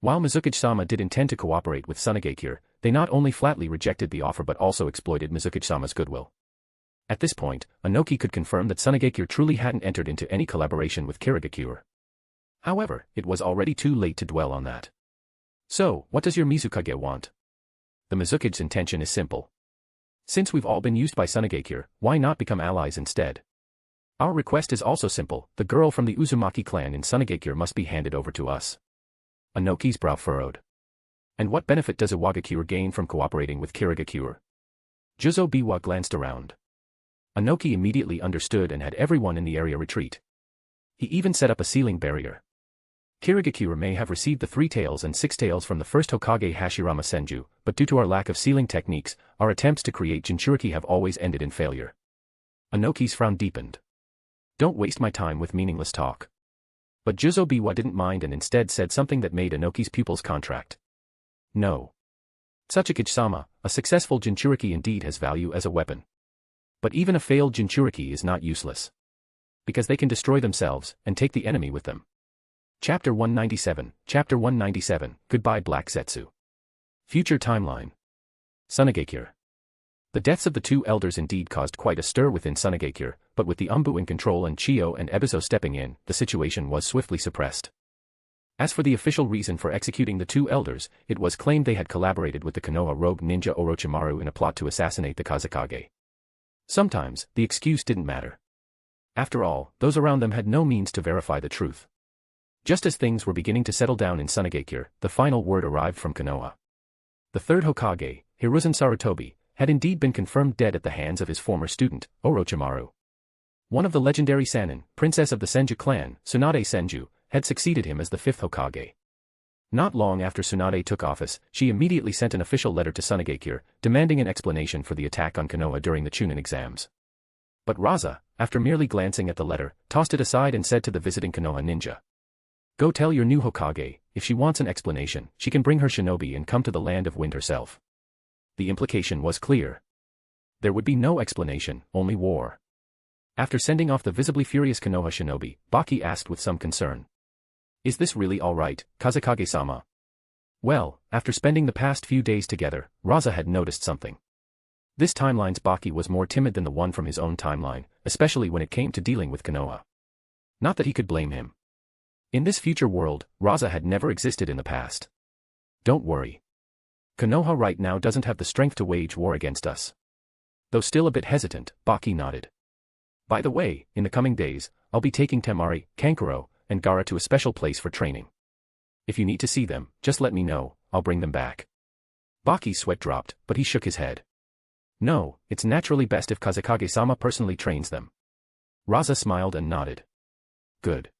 While Mizukage-sama did intend to cooperate with Sunagakure, they not only flatly rejected the offer but also exploited Mizukage-sama's goodwill. At this point, Anoki could confirm that Sunagakure truly hadn't entered into any collaboration with Kirigakure. However, it was already too late to dwell on that. So, what does your Mizukage want? The Mizukage's intention is simple. Since we've all been used by Sunagakure, why not become allies instead? Our request is also simple, the girl from the Uzumaki clan in Sunagakure must be handed over to us. Anoki's brow furrowed. And what benefit does Iwagakure gain from cooperating with Kirigakure? Juzo Biwa glanced around. Anoki immediately understood and had everyone in the area retreat. He even set up a ceiling barrier. Kirigakure may have received the 3 tails and 6 tails from the first Hokage Hashirama Senju, but due to our lack of sealing techniques, our attempts to create Jinchuriki have always ended in failure. Anoki's frown deepened. Don't waste my time with meaningless talk. But Juzo Biwa didn't mind and instead said something that made Anoki's pupils contract. No. Kazekage-sama, a successful Jinchuriki indeed has value as a weapon. But even a failed Jinchuriki is not useless. Because they can destroy themselves and take the enemy with them. Chapter 197, Goodbye Black Zetsu. Future Timeline. Sunagakure. The deaths of the 2 elders indeed caused quite a stir within Sunagakure, but with the Umbu in control and Chiyo and Ebizo stepping in, the situation was swiftly suppressed. As for the official reason for executing the 2 elders, it was claimed they had collaborated with the Konoha rogue ninja Orochimaru in a plot to assassinate the Kazekage. Sometimes, the excuse didn't matter. After all, those around them had no means to verify the truth. Just as things were beginning to settle down in Sunagakure, the final word arrived from Konoha. The 3rd Hokage, Hiruzen Sarutobi, had indeed been confirmed dead at the hands of his former student, Orochimaru. One of the legendary Sannin, princess of the Senju clan, Tsunade Senju, had succeeded him as the 5th Hokage. Not long after Tsunade took office, she immediately sent an official letter to Sunagakure, demanding an explanation for the attack on Konoha during the Chunin exams. But Rasa, after merely glancing at the letter, tossed it aside and said to the visiting Konoha ninja, "Go tell your new Hokage, if she wants an explanation, she can bring her shinobi and come to the land of wind herself." The implication was clear. There would be no explanation, only war. After sending off the visibly furious Konoha shinobi, Baki asked with some concern. "Is this really alright, Kazekage-sama?" Well, after spending the past few days together, Rasa had noticed something. This timeline's Baki was more timid than the one from his own timeline, especially when it came to dealing with Konoha. Not that he could blame him. In this future world, Rasa had never existed in the past. Don't worry. Konoha right now doesn't have the strength to wage war against us. Though still a bit hesitant, Baki nodded. By the way, in the coming days, I'll be taking Temari, Kankuro, and Gaara to a special place for training. If you need to see them, just let me know, I'll bring them back. Baki's sweat dropped, but he shook his head. No, it's naturally best if Kazekage-sama personally trains them. Rasa smiled and nodded. Good.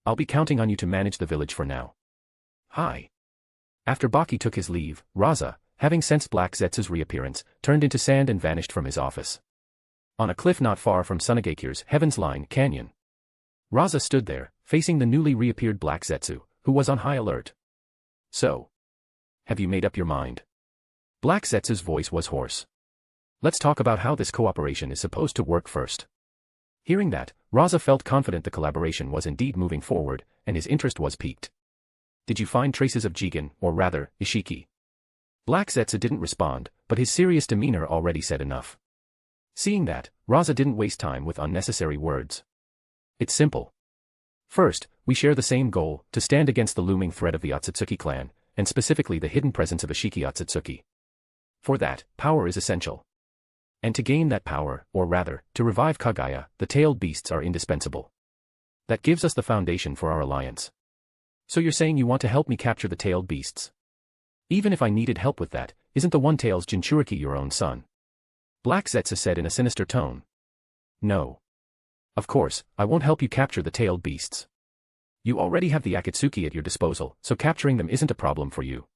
I'll be counting on you to manage the village for now. Hi. After Baki took his leave, Rasa, having sensed Black Zetsu's reappearance, turned into sand and vanished from his office. On a cliff not far from Sunagakure's Heaven's Line Canyon. Rasa stood there, facing the newly reappeared Black Zetsu, who was on high alert. So. Have you made up your mind? Black Zetsu's voice was hoarse. Let's talk about how this cooperation is supposed to work first. Hearing that, Rasa felt confident the collaboration was indeed moving forward, and his interest was piqued. Did you find traces of Jigen, or rather, Ishiki? Black Zetsu didn't respond, but his serious demeanor already said enough. Seeing that, Rasa didn't waste time with unnecessary words. It's simple. First, we share the same goal, to stand against the looming threat of the Otsutsuki clan, and specifically the hidden presence of Ishiki Otsutsuki. For that, power is essential. And to gain that power, or rather, to revive Kaguya, the tailed beasts are indispensable. That gives us the foundation for our alliance. So you're saying you want to help me capture the tailed beasts? Even if I needed help with that, isn't the one-tailed Jinchuriki your own son? Black Zetsu said in a sinister tone. No. Of course, I won't help you capture the tailed beasts. You already have the Akatsuki at your disposal, so capturing them isn't a problem for you.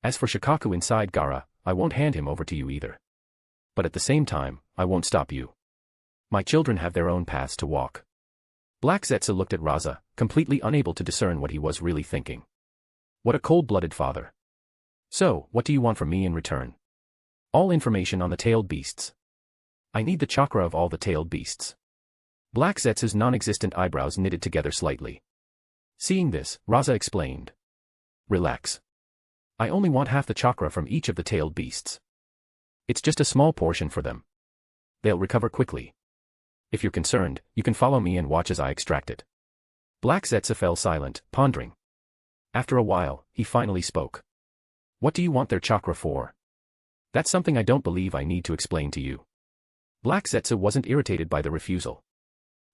As for Shikaku inside Gaara, I won't hand him over to you either. But at the same time, I won't stop you. My children have their own paths to walk. Black Zetsu looked at Rasa, completely unable to discern what he was really thinking. What a cold-blooded father. So, what do you want from me in return? All information on the tailed beasts. I need the chakra of all the tailed beasts. Black Zetsu's non-existent eyebrows knitted together slightly. Seeing this, Rasa explained. Relax. I only want half the chakra from each of the tailed beasts. It's just a small portion for them. They'll recover quickly. If you're concerned, you can follow me and watch as I extract it. Black Zetsu fell silent, pondering. After a while, he finally spoke. What do you want their chakra for? That's something I don't believe I need to explain to you. Black Zetsu wasn't irritated by the refusal.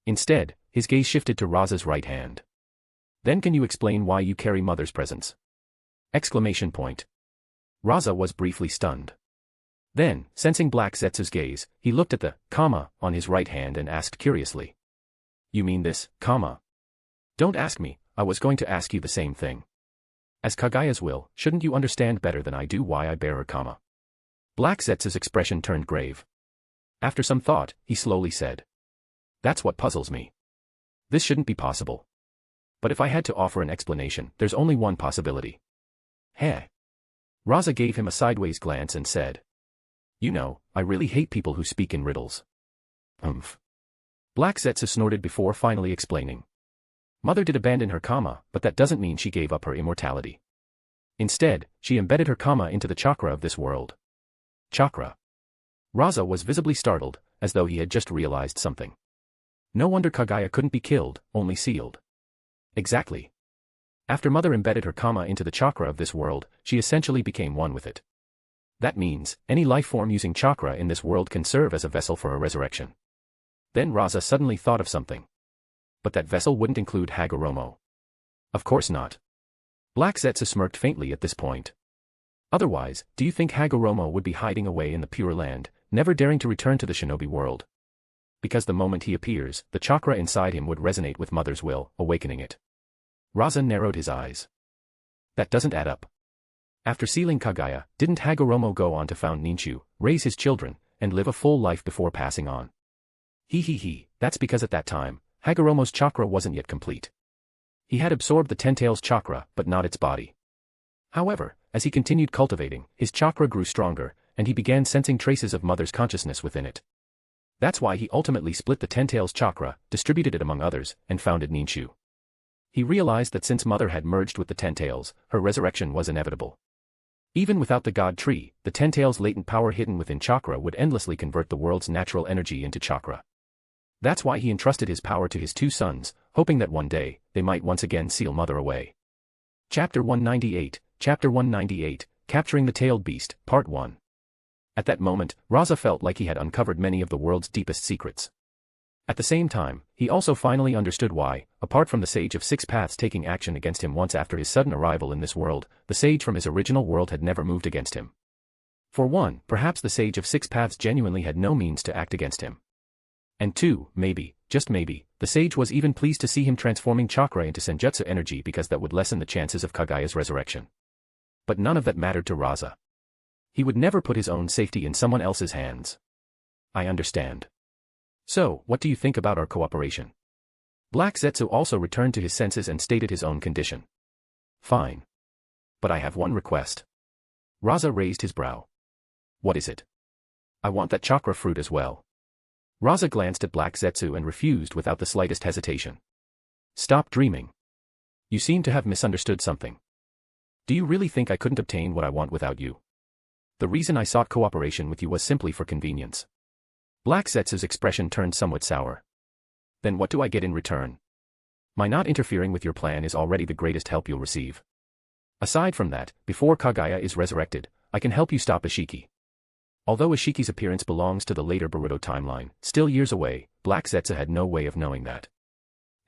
Instead, his gaze shifted to Rasa's right hand. Then can you explain why you carry mother's presents? Exclamation point. Rasa was briefly stunned. Then, sensing Black Zetsu's gaze, he looked at the comma on his right hand and asked curiously. You mean this, comma? Don't ask me, I was going to ask you the same thing. As Kagaya's will, shouldn't you understand better than I do why I bear her comma? Black Zetsu's expression turned grave. After some thought, he slowly said. That's what puzzles me. This shouldn't be possible. But if I had to offer an explanation, there's only one possibility. Heh. Rasa gave him a sideways glance and said. You know, I really hate people who speak in riddles. Black Zetsu snorted before finally explaining. Mother did abandon her comma, but that doesn't mean she gave up her immortality. Instead, she embedded her comma into the chakra of this world. Chakra. Rasa was visibly startled, as though he had just realized something. No wonder Kagaya couldn't be killed, only sealed. Exactly. After Mother embedded her comma into the chakra of this world, she essentially became one with it. That means, any life form using chakra in this world can serve as a vessel for a resurrection. Then Rasa suddenly thought of something. But that vessel wouldn't include Hagoromo. Of course not. Black Zetsu smirked faintly at this point. Otherwise, do you think Hagoromo would be hiding away in the Pure Land, never daring to return to the shinobi world? Because the moment he appears, the chakra inside him would resonate with Mother's will, awakening it. Rasa narrowed his eyes. That doesn't add up. After sealing Kagaya, didn't Hagoromo go on to found Ninshu, raise his children, and live a full life before passing on? That's because at that time, Hagoromo's chakra wasn't yet complete. He had absorbed the Ten-Tails chakra, but not its body. However, as he continued cultivating, his chakra grew stronger, and he began sensing traces of Mother's consciousness within it. That's why he ultimately split the Ten-Tails chakra, distributed it among others, and founded Ninshu. He realized that since Mother had merged with the Ten-Tails, her resurrection was inevitable. Even without the God Tree, the Ten-Tails' latent power hidden within chakra would endlessly convert the world's natural energy into chakra. That's why he entrusted his power to his two sons, hoping that one day, they might once again seal Mother away. Chapter 198, Capturing the Tailed Beast, Part 1. At that moment, Rasa felt like he had uncovered many of the world's deepest secrets. At the same time, he also finally understood why, apart from the Sage of Six Paths taking action against him once after his sudden arrival in this world, the Sage from his original world had never moved against him. For one, perhaps the Sage of Six Paths genuinely had no means to act against him. And two, maybe, just maybe, the Sage was even pleased to see him transforming chakra into senjutsu energy because that would lessen the chances of Kagaya's resurrection. But none of that mattered to Rasa. He would never put his own safety in someone else's hands. I understand. So, what do you think about our cooperation? Black Zetsu also returned to his senses and stated his own condition. Fine. But I have one request. Rasa raised his brow. What is it? I want that chakra fruit as well. Rasa glanced at Black Zetsu and refused without the slightest hesitation. Stop dreaming. You seem to have misunderstood something. Do you really think I couldn't obtain what I want without you? The reason I sought cooperation with you was simply for convenience. Black Zetsu's expression turned somewhat sour. Then what do I get in return? My not interfering with your plan is already the greatest help you'll receive. Aside from that, before Kagaya is resurrected, I can help you stop Ishiki. Although Ishiki's appearance belongs to the later Boruto timeline, still years away, Black Zetsu had no way of knowing that.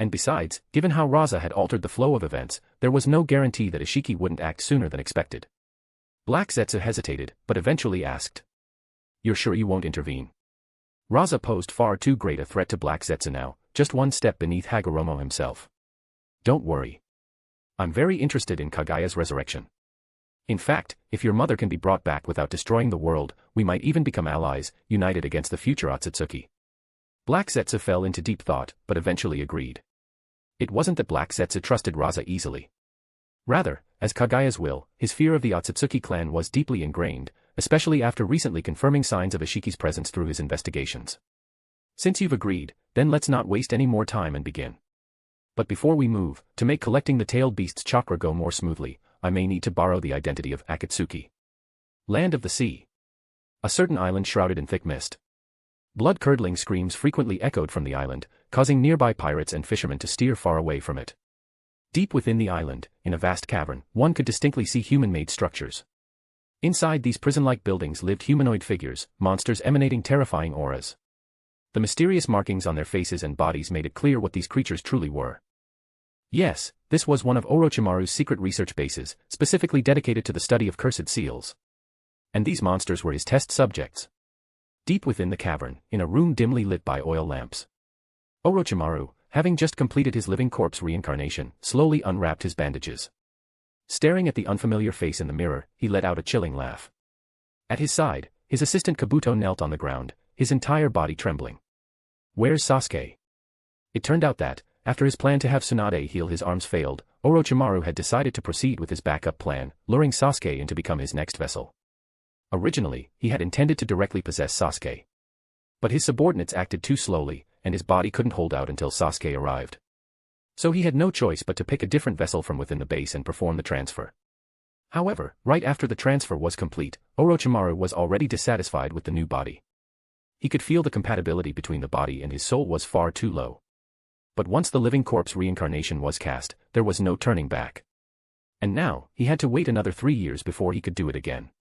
And besides, given how Rasa had altered the flow of events, there was no guarantee that Ishiki wouldn't act sooner than expected. Black Zetsu hesitated, but eventually asked. "You're sure you won't intervene?" Rasa posed far too great a threat to Black Zetsu now, just one step beneath Hagoromo himself. "Don't worry. I'm very interested in Kagaya's resurrection. In fact, if your mother can be brought back without destroying the world, we might even become allies, united against the future Otsutsuki." Black Zetsu fell into deep thought, but eventually agreed. It wasn't that Black Zetsu trusted Rasa easily. Rather, as Kagaya's will, his fear of the Otsutsuki clan was deeply ingrained, especially after recently confirming signs of Ishiki's presence through his investigations. "Since you've agreed, then let's not waste any more time and begin. But before we move, to make collecting the tailed beast's chakra go more smoothly, I may need to borrow the identity of Akatsuki. Land of the Sea. A certain island shrouded in thick mist." Blood-curdling screams frequently echoed from the island, causing nearby pirates and fishermen to steer far away from it. Deep within the island, in a vast cavern, one could distinctly see human-made structures. Inside these prison-like buildings lived humanoid figures, monsters emanating terrifying auras. The mysterious markings on their faces and bodies made it clear what these creatures truly were. Yes, this was one of Orochimaru's secret research bases, specifically dedicated to the study of cursed seals. And these monsters were his test subjects. Deep within the cavern, in a room dimly lit by oil lamps, Orochimaru, having just completed his living corpse reincarnation, slowly unwrapped his bandages. Staring at the unfamiliar face in the mirror, he let out a chilling laugh. At his side, his assistant Kabuto knelt on the ground, his entire body trembling. "Where's Sasuke?" It turned out that, after his plan to have Tsunade heal his arms failed, Orochimaru had decided to proceed with his backup plan, luring Sasuke in to become his next vessel. Originally, he had intended to directly possess Sasuke. But his subordinates acted too slowly, and his body couldn't hold out until Sasuke arrived. So he had no choice but to pick a different vessel from within the base and perform the transfer. However, right after the transfer was complete, Orochimaru was already dissatisfied with the new body. He could feel the compatibility between the body and his soul was far too low. But once the living corpse reincarnation was cast, there was no turning back. And now, he had to wait another 3 years before he could do it again.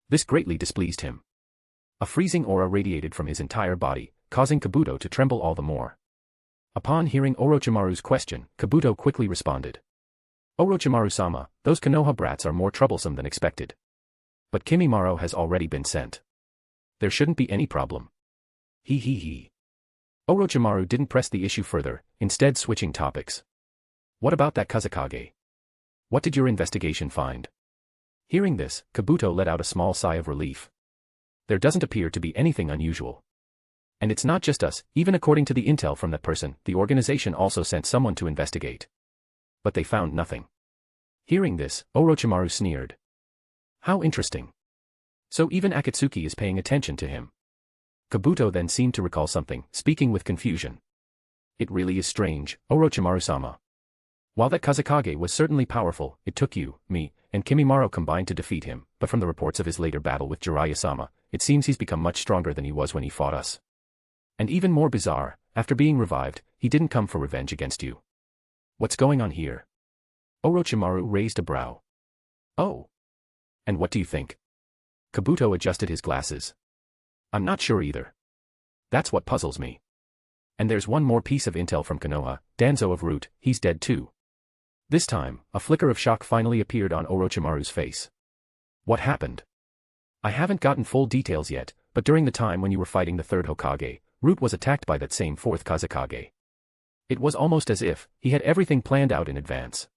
This greatly displeased him. A freezing aura radiated from his entire body, causing Kabuto to tremble all the more. Upon hearing Orochimaru's question, Kabuto quickly responded. "Orochimaru-sama, those Konoha brats are more troublesome than expected. But Kimimaro has already been sent. There shouldn't be any problem." He. Orochimaru didn't press the issue further, instead switching topics. "What about that Kazekage? What did your investigation find?" Hearing this, Kabuto let out a small sigh of relief. "There doesn't appear to be anything unusual. And it's not just us, even according to the intel from that person, the organization also sent someone to investigate. But they found nothing." Hearing this, Orochimaru sneered. "How interesting. So even Akatsuki is paying attention to him." Kabuto then seemed to recall something, speaking with confusion. "It really is strange, Orochimaru-sama. While that Kazekage was certainly powerful, it took you, me, and Kimimaro combined to defeat him, but from the reports of his later battle with Jiraiya-sama, it seems he's become much stronger than he was when he fought us. And even more bizarre, after being revived, he didn't come for revenge against you. What's going on here?" Orochimaru raised a brow. "Oh. And what do you think?" Kabuto adjusted his glasses. "I'm not sure either. That's what puzzles me. And there's one more piece of intel from Konoha, Danzo of Root, he's dead too." This time, a flicker of shock finally appeared on Orochimaru's face. "What happened?" "I haven't gotten full details yet, but during the time when you were fighting the Third Hokage, Root was attacked by that same Fourth Kazekage. It was almost as if he had everything planned out in advance.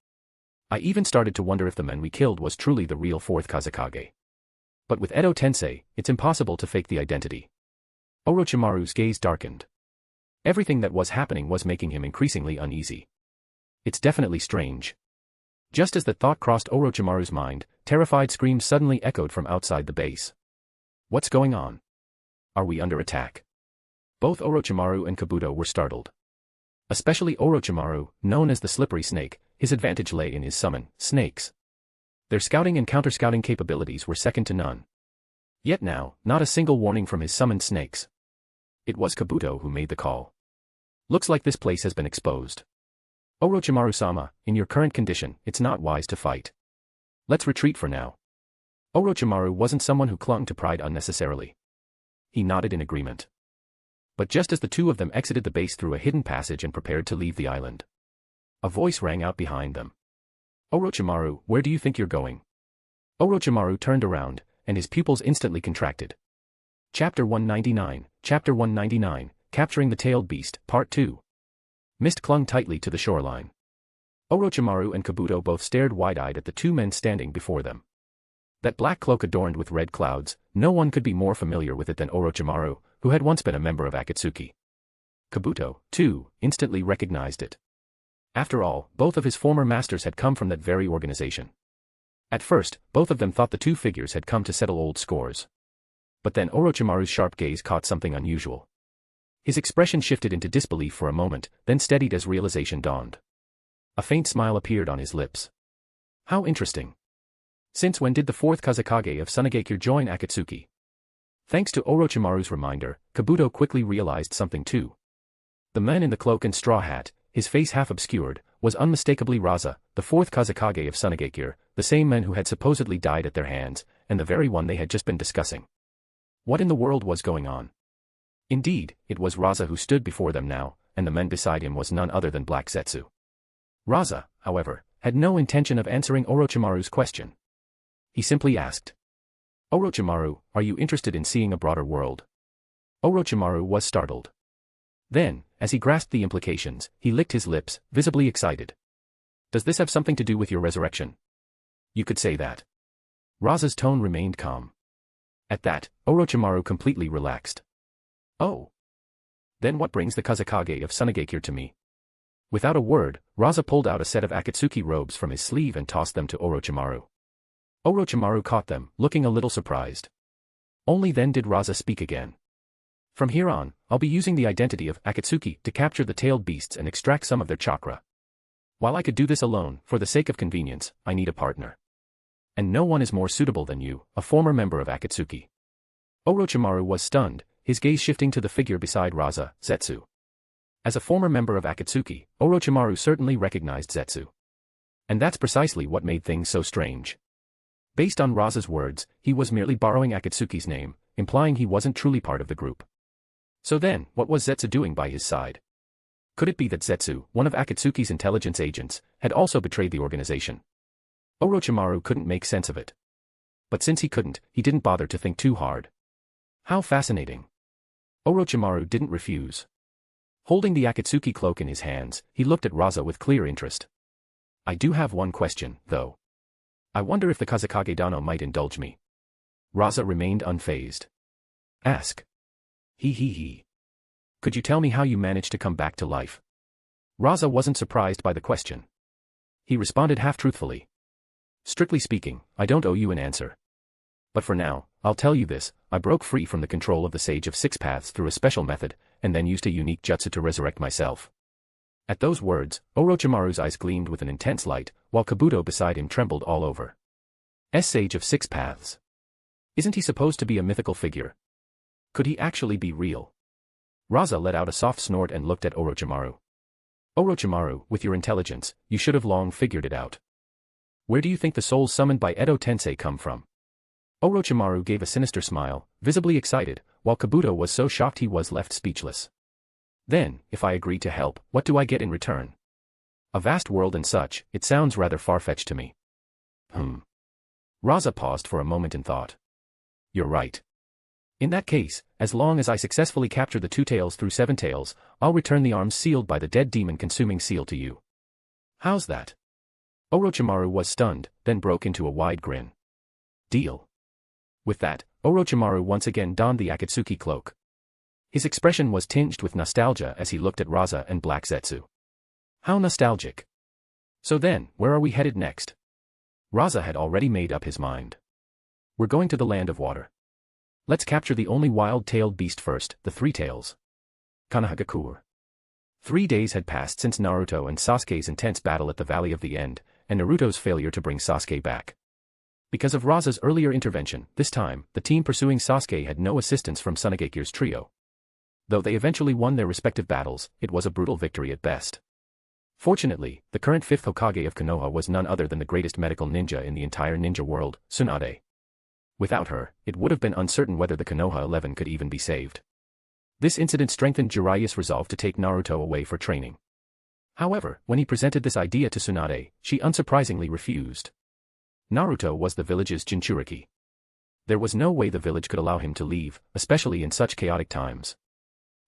I even started to wonder if the man we killed was truly the real Fourth Kazekage. But with Edo Tensei, it's impossible to fake the identity." Orochimaru's gaze darkened. Everything that was happening was making him increasingly uneasy. It's definitely strange. Just as the thought crossed Orochimaru's mind, terrified screams suddenly echoed from outside the base. "What's going on? Are we under attack?" Both Orochimaru and Kabuto were startled. Especially Orochimaru, known as the Slippery Snake, his advantage lay in his summon, snakes. Their scouting and counter-scouting capabilities were second to none. Yet now, not a single warning from his summoned snakes. It was Kabuto who made the call. "Looks like this place has been exposed. Orochimaru-sama, in your current condition, it's not wise to fight. Let's retreat for now." Orochimaru wasn't someone who clung to pride unnecessarily. He nodded in agreement. But just as the two of them exited the base through a hidden passage and prepared to leave the island, a voice rang out behind them. Orochimaru, where do you think you're going? Orochimaru turned around, and his pupils instantly contracted. Chapter 199, Chapter 199, Capturing the Tailed Beast, Part 2. Mist clung tightly to the shoreline. Orochimaru and Kabuto both stared wide-eyed at the two men standing before them. That black cloak adorned with red clouds, no one could be more familiar with it than Orochimaru, who had once been a member of Akatsuki. Kabuto, too, instantly recognized it. After all, both of his former masters had come from that very organization. At first, both of them thought the two figures had come to settle old scores. But then Orochimaru's sharp gaze caught something unusual. His expression shifted into disbelief for a moment, then steadied as realization dawned. A faint smile appeared on his lips. How interesting. Since when did the Fourth Kazekage of Sunagakure join Akatsuki? Thanks to Orochimaru's reminder, Kabuto quickly realized something too. The man in the cloak and straw hat, his face half obscured, was unmistakably Rasa, the Fourth Kazekage of Sunagakure, the same man who had supposedly died at their hands, and the very one they had just been discussing. What in the world was going on? Indeed, it was Rasa who stood before them now, and the man beside him was none other than Black Zetsu. Rasa, however, had no intention of answering Orochimaru's question. He simply asked, Orochimaru, are you interested in seeing a broader world? Orochimaru was startled. Then, as he grasped the implications, he licked his lips, visibly excited. Does this have something to do with your resurrection? You could say that. Rasa's tone remained calm. At that, Orochimaru completely relaxed. Oh. Then what brings the Kazekage of Sunagakure to me? Without a word, Rasa pulled out a set of Akatsuki robes from his sleeve and tossed them to Orochimaru. Orochimaru caught them, looking a little surprised. Only then did Rasa speak again. From here on, I'll be using the identity of Akatsuki to capture the tailed beasts and extract some of their chakra. While I could do this alone, for the sake of convenience, I need a partner. And no one is more suitable than you, a former member of Akatsuki. Orochimaru was stunned, his gaze shifting to the figure beside Rasa, Zetsu. As a former member of Akatsuki, Orochimaru certainly recognized Zetsu. And that's precisely what made things so strange. Based on Rasa's words, he was merely borrowing Akatsuki's name, implying he wasn't truly part of the group. So then, what was Zetsu doing by his side? Could it be that Zetsu, one of Akatsuki's intelligence agents, had also betrayed the organization? Orochimaru couldn't make sense of it. But since he couldn't, he didn't bother to think too hard. How fascinating. Orochimaru didn't refuse. Holding the Akatsuki cloak in his hands, he looked at Rasa with clear interest. I do have one question, though. I wonder if the Kazekage Dano might indulge me. Rasa remained unfazed. Ask. He. Could you tell me how you managed to come back to life? Rasa wasn't surprised by the question. He responded half-truthfully. Strictly speaking, I don't owe you an answer. But for now, I'll tell you this, I broke free from the control of the Sage of Six Paths through a special method, and then used a unique jutsu to resurrect myself. At those words, Orochimaru's eyes gleamed with an intense light, while Kabuto beside him trembled all over. Sage of Six Paths. Isn't he supposed to be a mythical figure? Could he actually be real? Rasa let out a soft snort and looked at Orochimaru. Orochimaru, with your intelligence, you should have long figured it out. Where do you think the souls summoned by Edo Tensei come from? Orochimaru gave a sinister smile, visibly excited, while Kabuto was so shocked he was left speechless. Then, if I agree to help, what do I get in return? A vast world and such, it sounds rather far-fetched to me. Rasa paused for a moment in thought. You're right. In that case, as long as I successfully capture the two tails through seven tails, I'll return the arms sealed by the dead demon-consuming seal to you. How's that? Orochimaru was stunned, then broke into a wide grin. Deal. With that, Orochimaru once again donned the Akatsuki cloak. His expression was tinged with nostalgia as he looked at Rasa and Black Zetsu. How nostalgic. So then, where are we headed next? Rasa had already made up his mind. We're going to the land of water. Let's capture the only wild-tailed beast first, the Three Tails. Konohagakure. 3 days had passed since Naruto and Sasuke's intense battle at the Valley of the End, and Naruto's failure to bring Sasuke back. Because of Rasa's earlier intervention, this time, the team pursuing Sasuke had no assistance from Sunagakure's trio. Though they eventually won their respective battles, it was a brutal victory at best. Fortunately, the current 5th Hokage of Konoha was none other than the greatest medical ninja in the entire ninja world, Tsunade. Without her, it would have been uncertain whether the Konoha 11 could even be saved. This incident strengthened Jiraiya's resolve to take Naruto away for training. However, when he presented this idea to Tsunade, she unsurprisingly refused. Naruto was the village's Jinchuriki. There was no way the village could allow him to leave, especially in such chaotic times.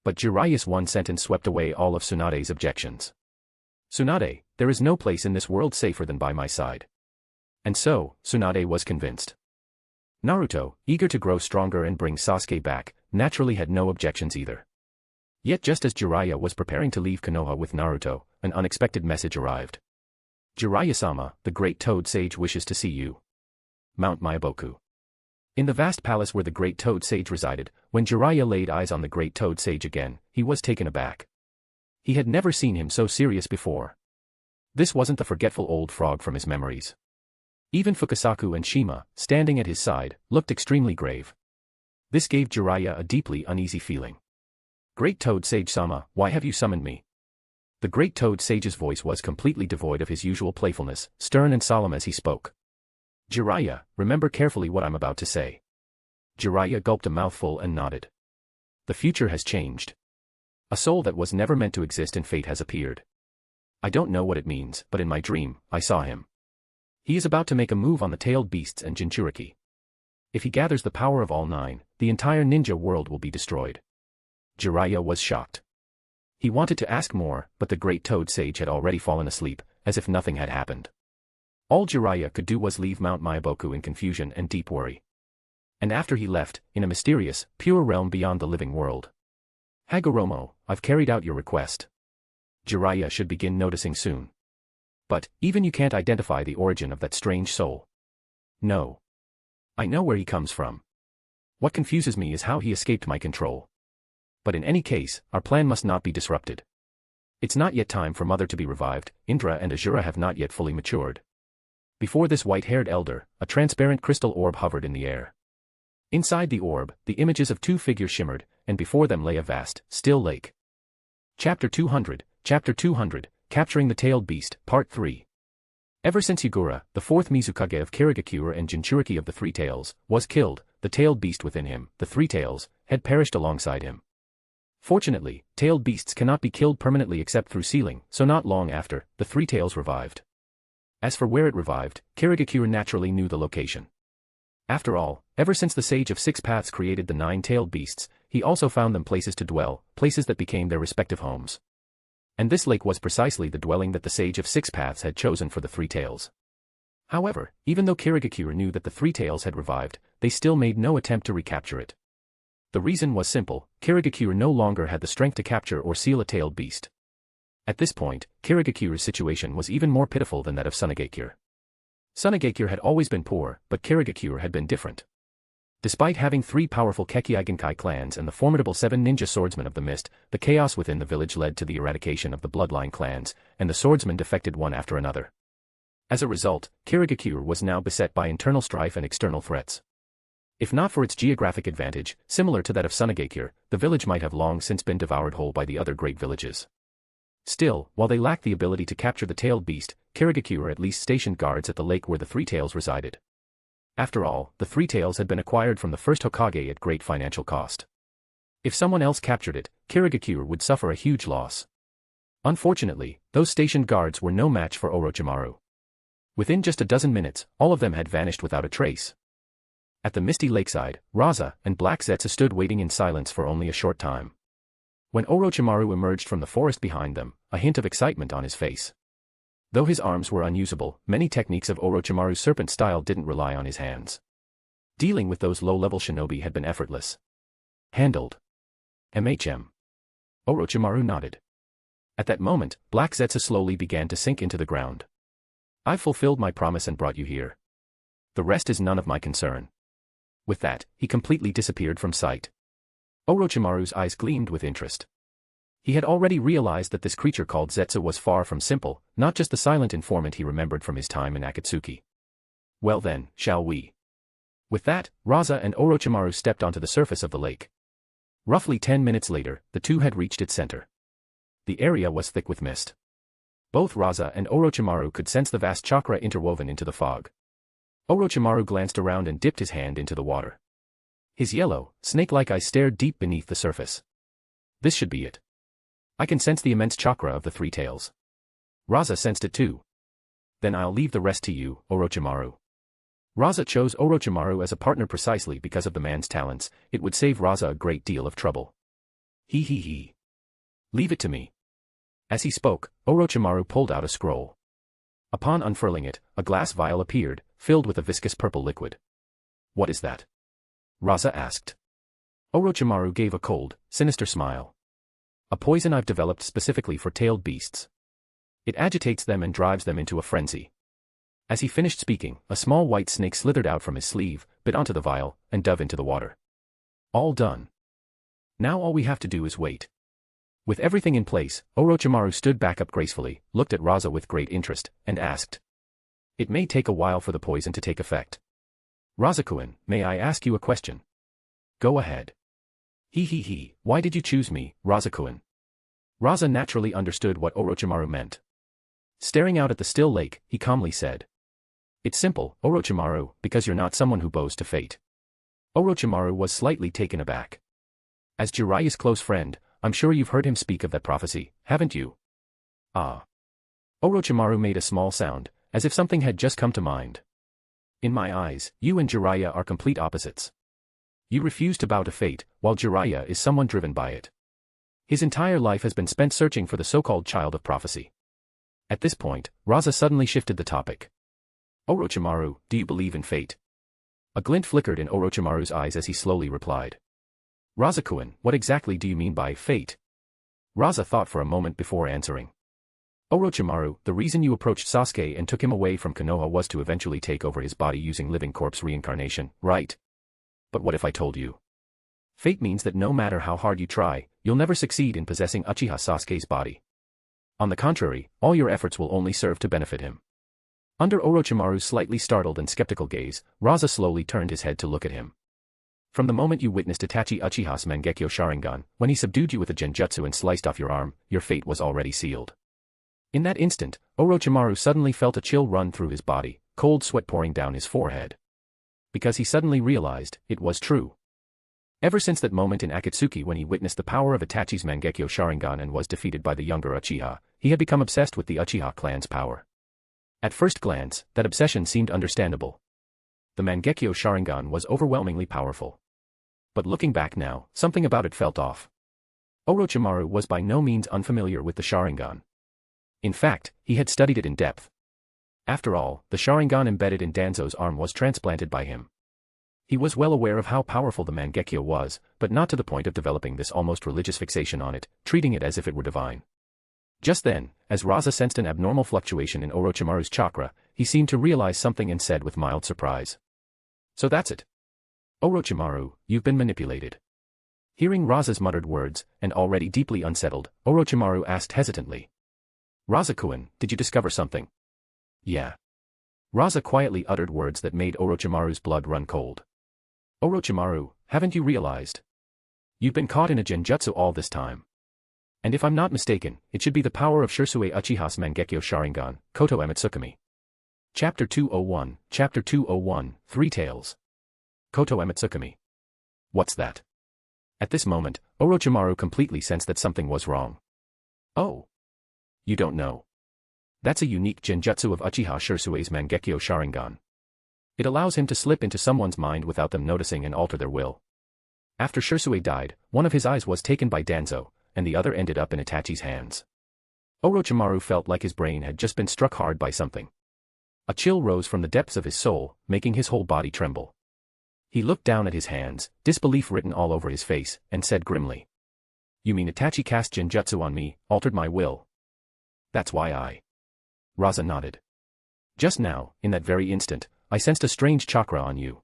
But Jiraiya's one sentence swept away all of Tsunade's objections. "Tsunade, there is no place in this world safer than by my side." And so, Tsunade was convinced. Naruto, eager to grow stronger and bring Sasuke back, naturally had no objections either. Yet just as Jiraiya was preparing to leave Konoha with Naruto, an unexpected message arrived. "Jiraiya-sama, the great Toad Sage wishes to see you." Mount Myaboku. In the vast palace where the great Toad Sage resided, when Jiraiya laid eyes on the great Toad Sage again, he was taken aback. He had never seen him so serious before. This wasn't the forgetful old frog from his memories. Even Fukasaku and Shima, standing at his side, looked extremely grave. This gave Jiraiya a deeply uneasy feeling. "Great Toad Sage-sama, why have you summoned me?" The great Toad Sage's voice was completely devoid of his usual playfulness, stern and solemn as he spoke. "Jiraiya, remember carefully what I'm about to say." Jiraiya gulped a mouthful and nodded. "The future has changed. A soul that was never meant to exist in fate has appeared. I don't know what it means, but in my dream, I saw him. He is about to make a move on the tailed beasts and Jinchuriki. If he gathers the power of all nine, the entire ninja world will be destroyed." Jiraiya was shocked. He wanted to ask more, but the great Toad Sage had already fallen asleep, as if nothing had happened. All Jiraiya could do was leave Mount Myaboku in confusion and deep worry. And after he left, in a mysterious, pure realm beyond the living world. "Hagoromo, I've carried out your request. Jiraiya should begin noticing soon. But, even you can't identify the origin of that strange soul." "No. I know where he comes from. What confuses me is how he escaped my control. But in any case, our plan must not be disrupted. It's not yet time for Mother to be revived, Indra and Azura have not yet fully matured." Before this white-haired elder, a transparent crystal orb hovered in the air. Inside the orb, the images of two figures shimmered, and before them lay a vast, still lake. Chapter 200, Capturing the Tailed Beast, Part 3. Ever since Yugura, the fourth Mizukage of Kirigakure and Jinchuriki of the Three Tails, was killed, the tailed beast within him, the Three Tails, had perished alongside him. Fortunately, tailed beasts cannot be killed permanently except through sealing, so not long after, the Three Tails revived. As for where it revived, Kirigakure naturally knew the location. After all, ever since the Sage of Six Paths created the nine-tailed beasts, he also found them places to dwell, places that became their respective homes. And this lake was precisely the dwelling that the Sage of Six Paths had chosen for the Three Tails. However, even though Kirigakure knew that the Three Tails had revived, they still made no attempt to recapture it. The reason was simple: Kirigakure no longer had the strength to capture or seal a tailed beast. At this point, Kirigakure's situation was even more pitiful than that of Tsunagakure. Tsunagakure had always been poor, but Kirigakure had been different. Despite having three powerful Kekkei clans and the formidable 7 ninja swordsmen of the mist, the chaos within the village led to the eradication of the bloodline clans, and the swordsmen defected one after another. As a result, Kirigakure was now beset by internal strife and external threats. If not for its geographic advantage, similar to that of Tsunagakure, the village might have long since been devoured whole by the other great villages. Still, while they lacked the ability to capture the tailed beast, Kirigakure at least stationed guards at the lake where the Three Tails resided. After all, the Three Tails had been acquired from the first Hokage at great financial cost. If someone else captured it, Kirigakure would suffer a huge loss. Unfortunately, those stationed guards were no match for Orochimaru. Within just a dozen minutes, all of them had vanished without a trace. At the misty lakeside, Rasa and Black Zetsu stood waiting in silence for only a short time. When Orochimaru emerged from the forest behind them, a hint of excitement on his face. Though his arms were unusable, many techniques of Orochimaru's serpent style didn't rely on his hands. Dealing with those low-level shinobi had been effortless. Handled. MHM. Orochimaru nodded. At that moment, Black Zetsu slowly began to sink into the ground. "I've fulfilled my promise and brought you here. The rest is none of my concern." With that, he completely disappeared from sight. Orochimaru's eyes gleamed with interest. He had already realized that this creature called Zetsu was far from simple, not just the silent informant he remembered from his time in Akatsuki. "Well then, shall we?" With that, Rasa and Orochimaru stepped onto the surface of the lake. Roughly 10 minutes later, the two had reached its center. The area was thick with mist. Both Rasa and Orochimaru could sense the vast chakra interwoven into the fog. Orochimaru glanced around and dipped his hand into the water. His yellow, snake-like eyes stared deep beneath the surface. This should be it. I can sense the immense chakra of the three tails. Rasa sensed it too. Then I'll leave the rest to you, Orochimaru. Rasa chose Orochimaru as a partner precisely because of the man's talents. It would save Rasa a great deal of trouble. He. Leave it to me. As he spoke, Orochimaru pulled out a scroll. Upon unfurling it, a glass vial appeared, filled with a viscous purple liquid. What is that? Rasa asked. Orochimaru gave a cold, sinister smile. A poison I've developed specifically for tailed beasts. It agitates them and drives them into a frenzy. As he finished speaking, a small white snake slithered out from his sleeve, bit onto the vial, and dove into the water. All done. Now all we have to do is wait. With everything in place, Orochimaru stood back up gracefully, looked at Rasa with great interest, and asked. It may take a while for the poison to take effect. Rasa-kun, may I ask you a question? Go ahead. He. Why did you choose me, Rasa-kun? Rasa naturally understood what Orochimaru meant. Staring out at the still lake, he calmly said. It's simple, Orochimaru, because you're not someone who bows to fate. Orochimaru was slightly taken aback. As Jiraiya's close friend, I'm sure you've heard him speak of that prophecy, haven't you? Ah. Orochimaru made a small sound, as if something had just come to mind. In my eyes, you and Jiraiya are complete opposites. You refuse to bow to fate, while Jiraiya is someone driven by it. His entire life has been spent searching for the so-called child of prophecy. At this point, Rasa suddenly shifted the topic. Orochimaru, do you believe in fate? A glint flickered in Orochimaru's eyes as he slowly replied. Rasa-kun, what exactly do you mean by fate? Rasa thought for a moment before answering. Orochimaru, the reason you approached Sasuke and took him away from Konoha was to eventually take over his body using living corpse reincarnation, right? But what if I told you? Fate means that no matter how hard you try, you'll never succeed in possessing Uchiha Sasuke's body. On the contrary, all your efforts will only serve to benefit him. Under Orochimaru's slightly startled and skeptical gaze, Rasa slowly turned his head to look at him. From the moment you witnessed Itachi Uchiha's Mangekyo Sharingan, when he subdued you with a genjutsu and sliced off your arm, your fate was already sealed. In that instant, Orochimaru suddenly felt a chill run through his body, cold sweat pouring down his forehead. Because he suddenly realized, it was true. Ever since that moment in Akatsuki when he witnessed the power of Itachi's Mangekyo Sharingan and was defeated by the younger Uchiha, he had become obsessed with the Uchiha clan's power. At first glance, that obsession seemed understandable. The Mangekyo Sharingan was overwhelmingly powerful. But looking back now, something about it felt off. Orochimaru was by no means unfamiliar with the Sharingan. In fact, he had studied it in depth. After all, the Sharingan embedded in Danzo's arm was transplanted by him. He was well aware of how powerful the Mangekyo was, but not to the point of developing this almost religious fixation on it, treating it as if it were divine. Just then, as Rasa sensed an abnormal fluctuation in Orochimaru's chakra, he seemed to realize something and said with mild surprise. So that's it. Orochimaru, you've been manipulated. Hearing Rasa's muttered words, and already deeply unsettled, Orochimaru asked hesitantly. Rasa-kun, did you discover something? Yeah. Rasa quietly uttered words that made Orochimaru's blood run cold. Orochimaru, haven't you realized? You've been caught in a genjutsu all this time. And if I'm not mistaken, it should be the power of Shisui Uchiha's Mangekyo Sharingan, Koto Ematsukami. Chapter 201, Three Tails. Koto Ematsukami. What's that? At this moment, Orochimaru completely sensed that something was wrong. Oh. You don't know. That's a unique genjutsu of Uchiha Shisui's Mangekyo Sharingan. It allows him to slip into someone's mind without them noticing and alter their will. After Shisui died, one of his eyes was taken by Danzo, and the other ended up in Itachi's hands. Orochimaru felt like his brain had just been struck hard by something. A chill rose from the depths of his soul, making his whole body tremble. He looked down at his hands, disbelief written all over his face, and said grimly. You mean Itachi cast genjutsu on me, altered my will? That's why I... Rasa nodded. Just now, in that very instant, I sensed a strange chakra on you.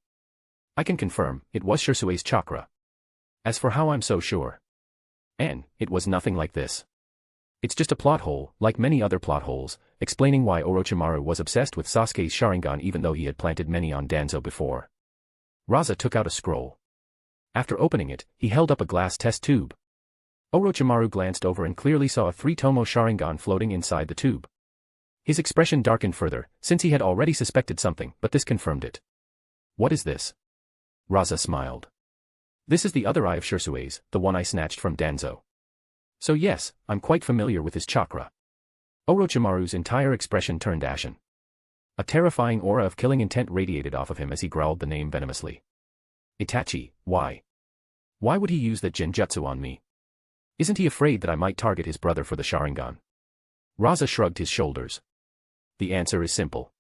I can confirm, it was Shisui's chakra. As for how I'm so sure. It was nothing like this. It's just a plot hole, like many other plot holes, explaining why Orochimaru was obsessed with Sasuke's Sharingan even though he had planted many on Danzo before. Rasa took out a scroll. After opening it, he held up a glass test tube. Orochimaru glanced over and clearly saw a 3-tomo Sharingan floating inside the tube. His expression darkened further, since he had already suspected something, but this confirmed it. What is this? Rasa smiled. This is the other eye of Shisui's, the one I snatched from Danzo. So yes, I'm quite familiar with his chakra. Orochimaru's entire expression turned ashen. A terrifying aura of killing intent radiated off of him as he growled the name venomously. Itachi, why? Why would he use that genjutsu on me? Isn't he afraid that I might target his brother for the Sharingan? Rasa shrugged his shoulders. The answer is simple.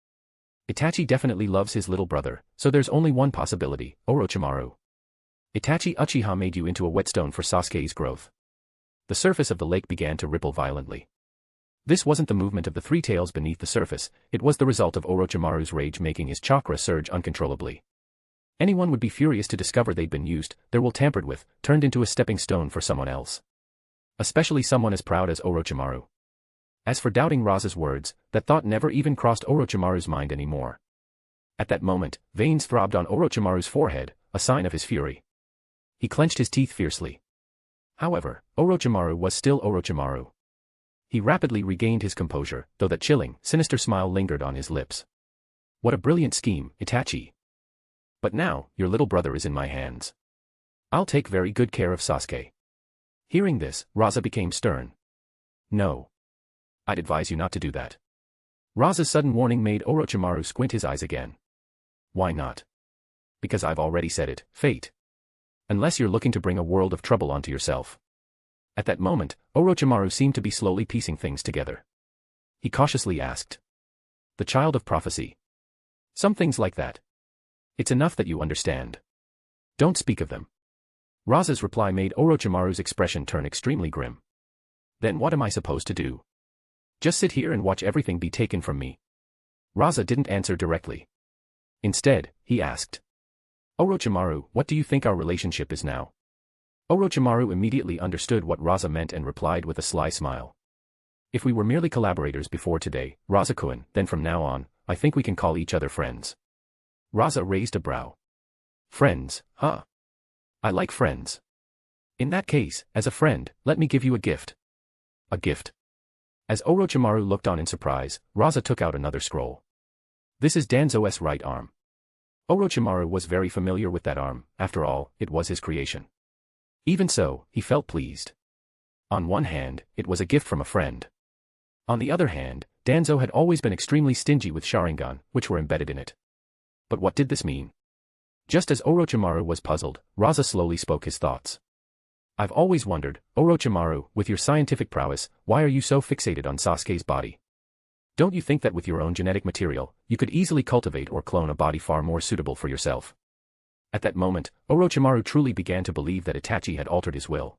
Itachi definitely loves his little brother, so there's only one possibility, Orochimaru. Itachi Uchiha made you into a whetstone for Sasuke's growth. The surface of the lake began to ripple violently. This wasn't the movement of the three tails beneath the surface, it was the result of Orochimaru's rage making his chakra surge uncontrollably. Anyone would be furious to discover they'd been used, their will tampered with, turned into a stepping stone for someone else. Especially someone as proud as Orochimaru. As for doubting Rasa's words, that thought never even crossed Orochimaru's mind anymore. At that moment, veins throbbed on Orochimaru's forehead, a sign of his fury. He clenched his teeth fiercely. However, Orochimaru was still Orochimaru. He rapidly regained his composure, though that chilling, sinister smile lingered on his lips. What a brilliant scheme, Itachi. But now, your little brother is in my hands. I'll take very good care of Sasuke. Hearing this, Rasa became stern. No. I'd advise you not to do that. Rasa's sudden warning made Orochimaru squint his eyes again. Why not? Because I've already said it, fate. Unless you're looking to bring a world of trouble onto yourself. At that moment, Orochimaru seemed to be slowly piecing things together. He cautiously asked. The child of prophecy. Some things like that. It's enough that you understand. Don't speak of them. Rasa's reply made Orochimaru's expression turn extremely grim. Then what am I supposed to do? Just sit here and watch everything be taken from me? Rasa didn't answer directly. Instead, he asked. Orochimaru, what do you think our relationship is now? Orochimaru immediately understood what Rasa meant and replied with a sly smile. If we were merely collaborators before today, Rasa-kun, then from now on, I think we can call each other friends. Rasa raised a brow. Friends, huh? I like friends. In that case, as a friend, let me give you a gift. A gift? As Orochimaru looked on in surprise, Rasa took out another scroll. This is Danzo's right arm. Orochimaru was very familiar with that arm, after all, it was his creation. Even so, he felt pleased. On one hand, it was a gift from a friend. On the other hand, Danzo had always been extremely stingy with Sharingan, which were embedded in it. But what did this mean? Just as Orochimaru was puzzled, Rasa slowly spoke his thoughts. I've always wondered, Orochimaru, with your scientific prowess, why are you so fixated on Sasuke's body? Don't you think that with your own genetic material, you could easily cultivate or clone a body far more suitable for yourself? At that moment, Orochimaru truly began to believe that Itachi had altered his will.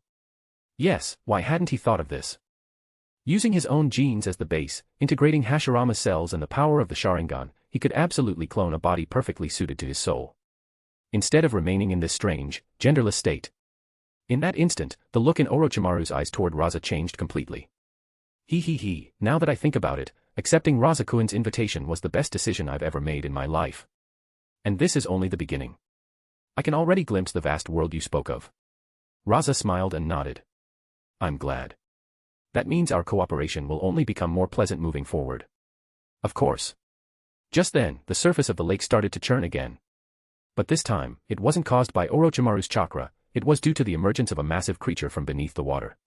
Yes, why hadn't he thought of this? Using his own genes as the base, integrating Hashirama's cells and the power of the Sharingan, he could absolutely clone a body perfectly suited to his soul. Instead of remaining in this strange, genderless state. In that instant, the look in Orochimaru's eyes toward Rasa changed completely. Now that I think about it, accepting Rasa-kun's invitation was the best decision I've ever made in my life. And this is only the beginning. I can already glimpse the vast world you spoke of. Rasa smiled and nodded. I'm glad. That means our cooperation will only become more pleasant moving forward. Of course. Just then, the surface of the lake started to churn again. But this time, it wasn't caused by Orochimaru's chakra, it was due to the emergence of a massive creature from beneath the water.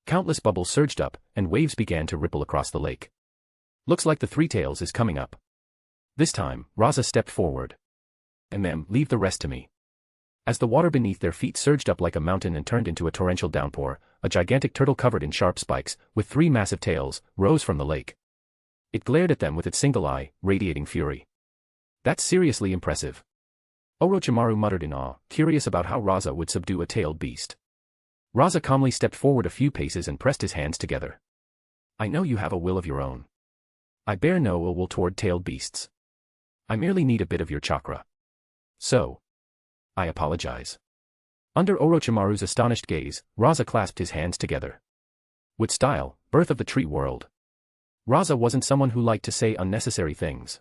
Countless bubbles surged up, and waves began to ripple across the lake. Looks like the Three Tails is coming up. This time, Rasa stepped forward. Leave the rest to me. As the water beneath their feet surged up like a mountain and turned into a torrential downpour, a gigantic turtle covered in sharp spikes, with 3 massive tails, rose from the lake. It glared at them with its single eye, radiating fury. That's seriously impressive. Orochimaru muttered in awe, curious about how Rasa would subdue a tailed beast. Rasa calmly stepped forward a few paces and pressed his hands together. I know you have a will of your own. I bear no ill will toward tailed beasts. I merely need a bit of your chakra. So. I apologize. Under Orochimaru's astonished gaze, Rasa clasped his hands together. With style, birth of the tree world. Rasa wasn't someone who liked to say unnecessary things.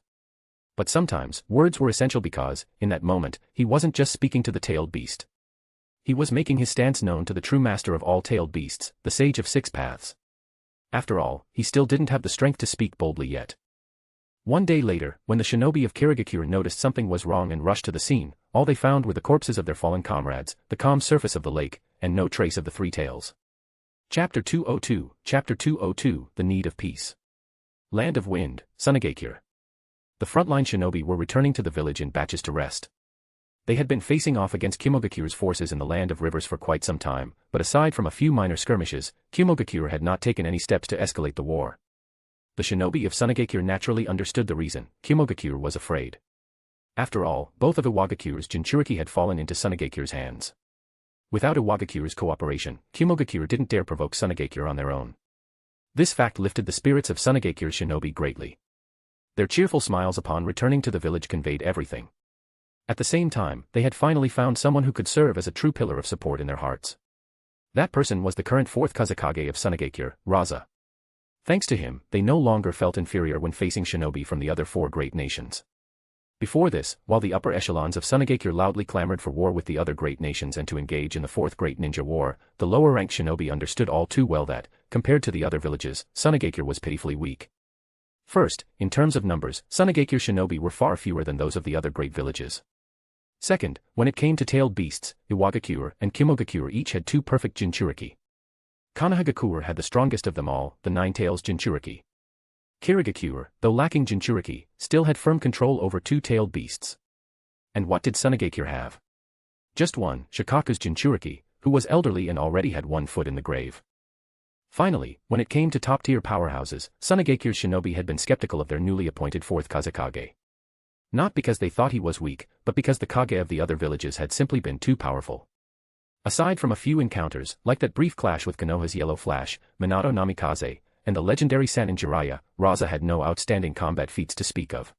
But sometimes, words were essential because, in that moment, he wasn't just speaking to the tailed beast. He was making his stance known to the true master of all tailed beasts, the Sage of Six Paths. After all, he still didn't have the strength to speak boldly yet. One day later, when the shinobi of Kirigakure noticed something was wrong and rushed to the scene, all they found were the corpses of their fallen comrades, the calm surface of the lake, and no trace of the Three Tails. Chapter 202, Chapter 202, The Need of Peace. Land of Wind, Sunagakure. The frontline shinobi were returning to the village in batches to rest. They had been facing off against Kumogakure's forces in the Land of Rivers for quite some time, but aside from a few minor skirmishes, Kumogakure had not taken any steps to escalate the war. The shinobi of Sunagakure naturally understood the reason. Kumogakure was afraid. After all, both of Iwagakure's Jinchuriki had fallen into Sunagakure's hands. Without Iwagakure's cooperation, Kumogakure didn't dare provoke Sunagakure on their own. This fact lifted the spirits of Sunagakure's shinobi greatly. Their cheerful smiles upon returning to the village conveyed everything. At the same time, they had finally found someone who could serve as a true pillar of support in their hearts. That person was the current Fourth Kazekage of Sunagakure, Rasa. Thanks to him, they no longer felt inferior when facing shinobi from the other four great nations. Before this, while the upper echelons of Sunagakure loudly clamored for war with the other great nations and to engage in the Fourth Great Ninja War, the lower-ranked shinobi understood all too well that, compared to the other villages, Sunagakure was pitifully weak. First, in terms of numbers, Sunagakure shinobi were far fewer than those of the other great villages. Second, when it came to tailed beasts, Iwagakure and Kumogakure each had two perfect Jinchuriki. Konohagakure had the strongest of them all, the Nine-Tails Jinchuriki. Kirigakure, though lacking Jinchuriki, still had firm control over two-tailed beasts. And what did Sunagakure have? Just one, Shikaku's Jinchuriki, who was elderly and already had one foot in the grave. Finally, when it came to top-tier powerhouses, Sunagakure's shinobi had been skeptical of their newly appointed Fourth Kazekage. Not because they thought he was weak, but because the Kage of the other villages had simply been too powerful. Aside from a few encounters, like that brief clash with Konoha's Yellow Flash, Minato Namikaze, and the legendary Sanin Jiraiya, Rasa had no outstanding combat feats to speak of.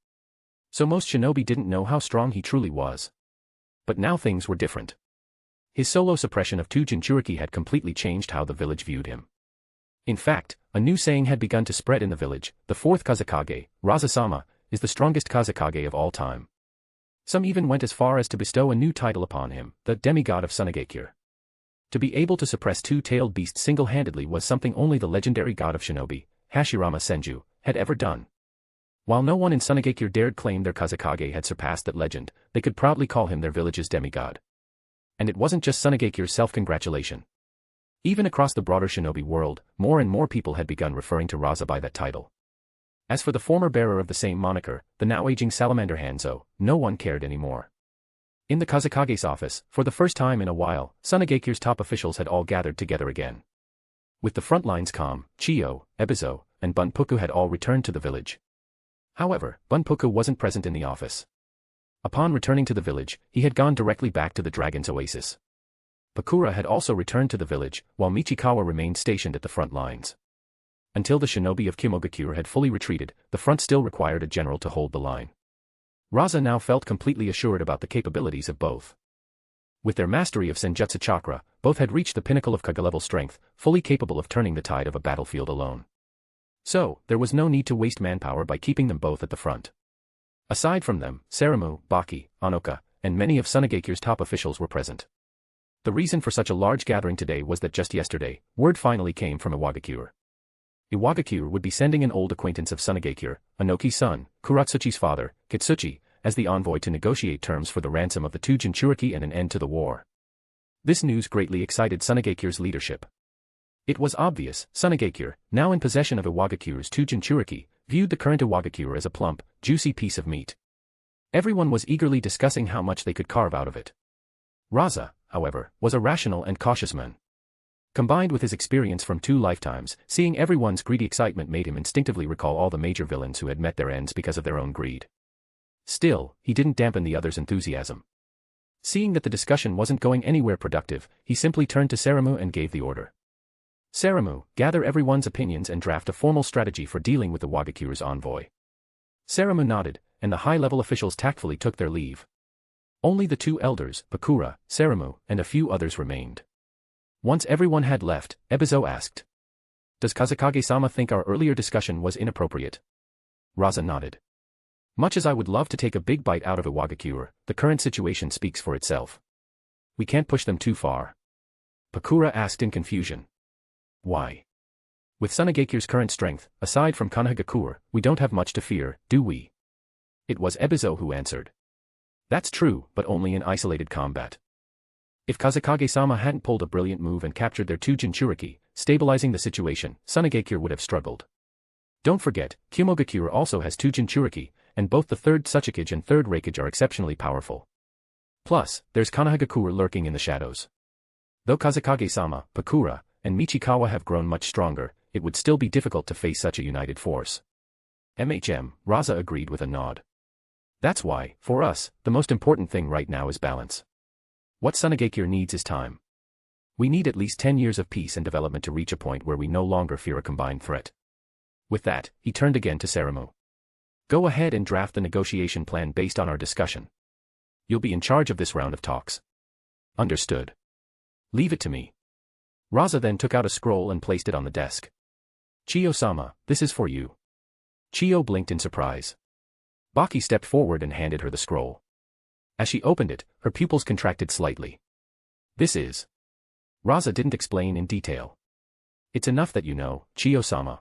So most shinobi didn't know how strong he truly was. But now things were different. His solo suppression of two Jinchuriki had completely changed how the village viewed him. In fact, a new saying had begun to spread in the village: the Fourth Kazekage, Rasa-sama, is the strongest Kazekage of all time. Some even went as far as to bestow a new title upon him, the demigod of Sunagakure. To be able to suppress two-tailed beasts single-handedly was something only the legendary god of shinobi, Hashirama Senju, had ever done. While no one in Sunagakure dared claim their Kazekage had surpassed that legend, they could proudly call him their village's demigod. And it wasn't just Sunagakure's self-congratulation. Even across the broader shinobi world, more and more people had begun referring to Rasa by that title. As for the former bearer of the same moniker, the now-aging salamander Hanzo, no one cared anymore. In the Kazekage's office, for the first time in a while, Sunagakure's top officials had all gathered together again. With the front lines calm, Chiyo, Ebizo, and Bunpuku had all returned to the village. However, Bunpuku wasn't present in the office. Upon returning to the village, he had gone directly back to the Dragon's Oasis. Pakura had also returned to the village, while Michikawa remained stationed at the front lines. Until the shinobi of Kumogakure had fully retreated, the front still required a general to hold the line. Rasa now felt completely assured about the capabilities of both. With their mastery of Senjutsu chakra, both had reached the pinnacle of Kage-level strength, fully capable of turning the tide of a battlefield alone. So, there was no need to waste manpower by keeping them both at the front. Aside from them, Saramu, Baki, Anoka, and many of Sunagakure's top officials were present. The reason for such a large gathering today was that just yesterday, word finally came from Iwagakure. Iwagakure would be sending an old acquaintance of Sunagakure, Anoki's son, Kuratsuchi's father, Kitsuchi, as the envoy to negotiate terms for the ransom of the two Jinchuriki and an end to the war. This news greatly excited Sunagakure's leadership. It was obvious, Sunagakure, now in possession of Iwagakure's two Jinchuriki, viewed the current Iwagakure as a plump, juicy piece of meat. Everyone was eagerly discussing how much they could carve out of it. Rasa, however, was a rational and cautious man. Combined with his experience from 2 lifetimes, seeing everyone's greedy excitement made him instinctively recall all the major villains who had met their ends because of their own greed. Still, he didn't dampen the others' enthusiasm. Seeing that the discussion wasn't going anywhere productive, he simply turned to Saramu and gave the order. Saramu, gather everyone's opinions and draft a formal strategy for dealing with the Wagakure's envoy. Saramu nodded, and the high-level officials tactfully took their leave. Only the 2 elders, Pakura, Saramu, and a few others remained. Once everyone had left, Ebizo asked, "Does Kazekage-sama think our earlier discussion was inappropriate?" Rasa nodded. "Much as I would love to take a big bite out of Iwagakure, the current situation speaks for itself. We can't push them too far." Pakura asked in confusion. "Why? With Sunagakure's current strength, aside from Konohagakure, we don't have much to fear, do we?" It was Ebizo who answered. "That's true, but only in isolated combat. If Kazekage-sama hadn't pulled a brilliant move and captured their 2 Jinchuriki, stabilizing the situation, Sunagakure would have struggled. Don't forget, Kyumogakure also has 2 Jinchuriki, and both the Third Shinobi and Third Raikage are exceptionally powerful. Plus, there's Konohagakure lurking in the shadows. Though Kazekage-sama, Pakura, and Michikawa have grown much stronger, it would still be difficult to face such a united force. Rasa agreed with a nod. That's why, for us, the most important thing right now is balance. What Sunagakure needs is time. We need at least 10 years of peace and development to reach a point where we no longer fear a combined threat. With that, he turned again to Seramu. Go ahead and draft the negotiation plan based on our discussion. You'll be in charge of this round of talks. Understood. Leave it to me. Rasa then took out a scroll and placed it on the desk. Chiyo-sama, this is for you. Chiyo blinked in surprise. Baki stepped forward and handed her the scroll. As she opened it, her pupils contracted slightly. This is. Rasa didn't explain in detail. It's enough that you know, Chiyo-sama.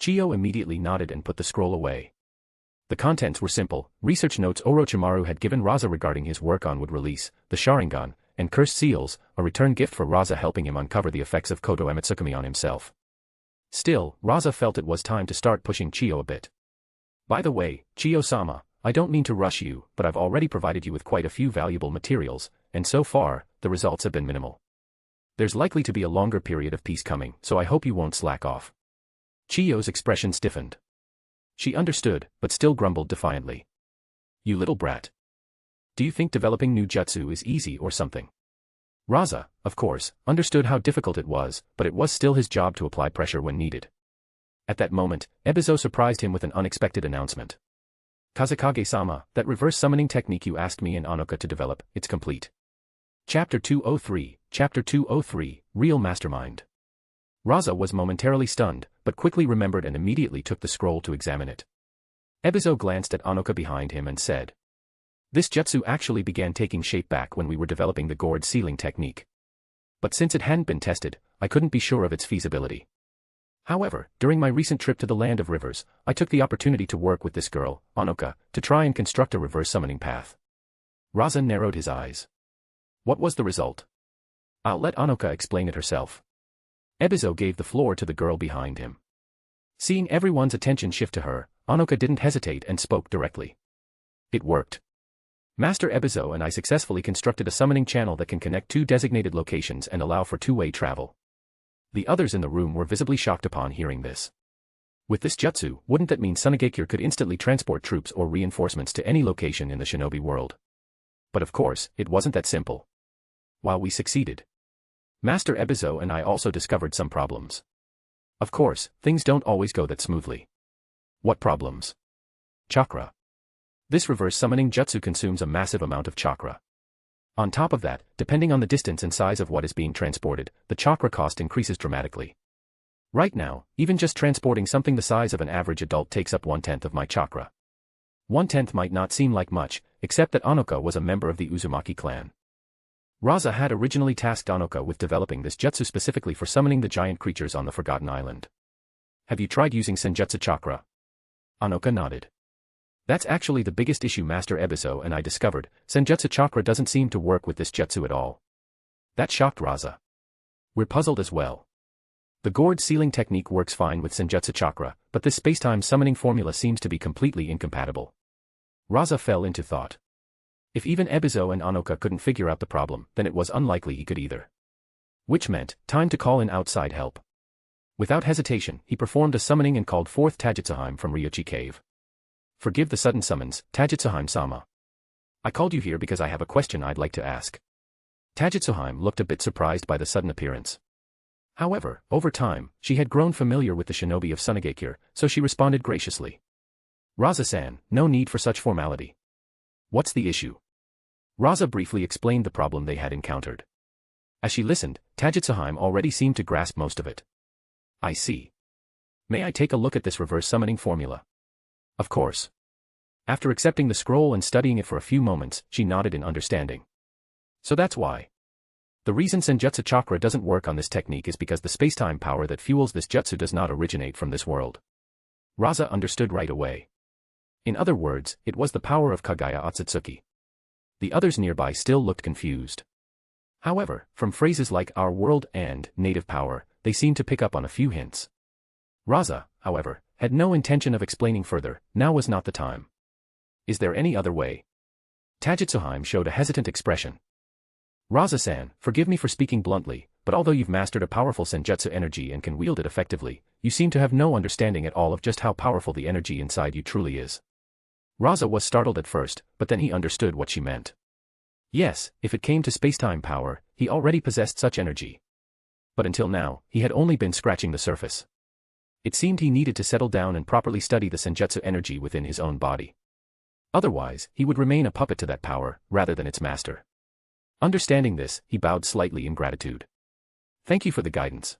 Chiyo immediately nodded and put the scroll away. The contents were simple: research notes Orochimaru had given Rasa regarding his work on wood release, the Sharingan, and cursed seals, a return gift for Rasa helping him uncover the effects of Koto Ematsukami on himself. Still, Rasa felt it was time to start pushing Chiyo a bit. By the way, Chiyo-sama, I don't mean to rush you, but I've already provided you with quite a few valuable materials, and so far, the results have been minimal. There's likely to be a longer period of peace coming, so I hope you won't slack off. Chiyo's expression stiffened. She understood, but still grumbled defiantly. You little brat. Do you think developing new jutsu is easy or something? Rasa, of course, understood how difficult it was, but it was still his job to apply pressure when needed. At that moment, Ebizo surprised him with an unexpected announcement. Kazekage-sama, that reverse summoning technique you asked me and Anoka to develop, it's complete. Chapter 203, Real Mastermind. Rasa was momentarily stunned, but quickly remembered and immediately took the scroll to examine it. Ebizo glanced at Anoka behind him and said, this jutsu actually began taking shape back when we were developing the gourd sealing technique. But since it hadn't been tested, I couldn't be sure of its feasibility. However, during my recent trip to the Land of Rivers, I took the opportunity to work with this girl, Anoka, to try and construct a reverse summoning path. Rasa narrowed his eyes. What was the result? I'll let Anoka explain it herself. Ebizo gave the floor to the girl behind him. Seeing everyone's attention shift to her, Anoka didn't hesitate and spoke directly. It worked. Master Ebizo and I successfully constructed a summoning channel that can connect 2 designated locations and allow for 2-way travel. The others in the room were visibly shocked upon hearing this. With this jutsu, wouldn't that mean Sunagakure could instantly transport troops or reinforcements to any location in the shinobi world? But of course, it wasn't that simple. While we succeeded, Master Ebizo and I also discovered some problems. Of course, things don't always go that smoothly. What problems? Chakra. This reverse summoning jutsu consumes a massive amount of chakra. On top of that, depending on the distance and size of what is being transported, the chakra cost increases dramatically. Right now, even just transporting something the size of an average adult takes up 1/10 of my chakra. 1/10 might not seem like much, except that Anoka was a member of the Uzumaki clan. Rasa had originally tasked Anoka with developing this jutsu specifically for summoning the giant creatures on the Forgotten Island. Have you tried using Senjutsu chakra? Anoka nodded. That's actually the biggest issue Master Ebizo and I discovered. Senjutsu chakra doesn't seem to work with this jutsu at all. That shocked Rasa. We're puzzled as well. The gourd sealing technique works fine with Senjutsu chakra, but this spacetime summoning formula seems to be completely incompatible. Rasa fell into thought. If even Ebizo and Anoka couldn't figure out the problem, then it was unlikely he could either. Which meant, time to call in outside help. Without hesitation, he performed a summoning and called forth Tajitsuheim from Ryuchi Cave. Forgive the sudden summons, Tajitsuheim-sama. I called you here because I have a question I'd like to ask. Tajitsuheim looked a bit surprised by the sudden appearance. However, over time, she had grown familiar with the shinobi of Sunagakure, so she responded graciously. Rasa-san, no need for such formality. What's the issue? Rasa briefly explained the problem they had encountered. As she listened, Tajitsuheim already seemed to grasp most of it. I see. May I take a look at this reverse summoning formula? Of course. After accepting the scroll and studying it for a few moments, she nodded in understanding. So that's why. The reason Senjutsu chakra doesn't work on this technique is because the spacetime power that fuels this jutsu does not originate from this world. Rasa understood right away. In other words, it was the power of Kaguya Otsutsuki. The others nearby still looked confused. However, from phrases like our world and native power, they seemed to pick up on a few hints. Rasa, however, had no intention of explaining further. Now was not the time. Is there any other way? Tajitsuheim showed a hesitant expression. Rasa-san, forgive me for speaking bluntly, but although you've mastered a powerful senjutsu energy and can wield it effectively, you seem to have no understanding at all of just how powerful the energy inside you truly is. Rasa was startled at first, but then he understood what she meant. Yes, if it came to spacetime power, he already possessed such energy. But until now, he had only been scratching the surface. It seemed he needed to settle down and properly study the senjutsu energy within his own body. Otherwise, he would remain a puppet to that power, rather than its master. Understanding this, he bowed slightly in gratitude. Thank you for the guidance.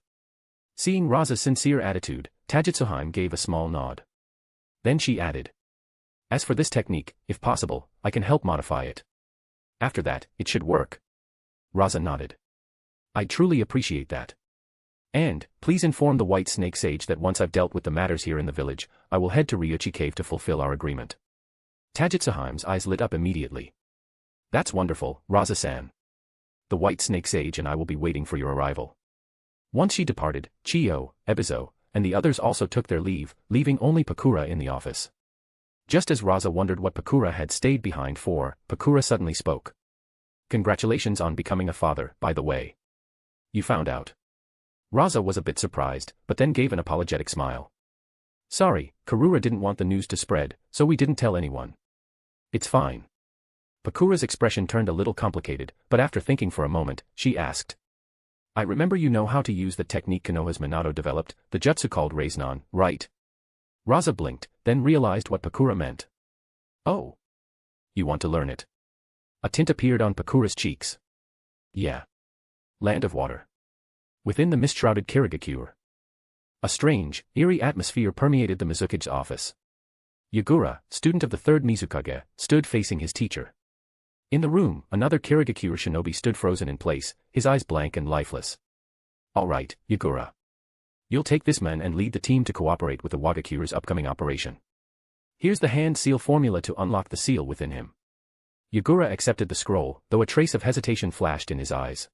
Seeing Rasa's sincere attitude, Tajitsuheim gave a small nod. Then she added. As for this technique, if possible, I can help modify it. After that, it should work. Rasa nodded. I truly appreciate that. And, please inform the White Snake Sage that once I've dealt with the matters here in the village, I will head to Ryuchi Cave to fulfill our agreement. Tajitsuheim's eyes lit up immediately. That's wonderful, Rasa-san. The White Snake Sage and I will be waiting for your arrival. Once she departed, Chiyo, Ebizo, and the others also took their leave, leaving only Pakura in the office. Just as Rasa wondered what Pakura had stayed behind for, Pakura suddenly spoke. Congratulations on becoming a father, by the way. You found out. Rasa was a bit surprised, but then gave an apologetic smile. Sorry, Karura didn't want the news to spread, so we didn't tell anyone. It's fine. Pakura's expression turned a little complicated, but after thinking for a moment, she asked. I remember you know how to use the technique Konoha's Minato developed, the jutsu called Reiznan, right? Rasa blinked, then realized what Pakura meant. Oh. You want to learn it? A tint appeared on Pakura's cheeks. Yeah. Land of water. Within the mist-shrouded Kirigakure. A strange, eerie atmosphere permeated the Mizukage's office. Yagura, student of the Third Mizukage, stood facing his teacher. In the room, another Kirigakure shinobi stood frozen in place, his eyes blank and lifeless. All right, Yagura. You'll take this man and lead the team to cooperate with the Wagakure's upcoming operation. Here's the hand seal formula to unlock the seal within him. Yagura accepted the scroll, though a trace of hesitation flashed in his eyes.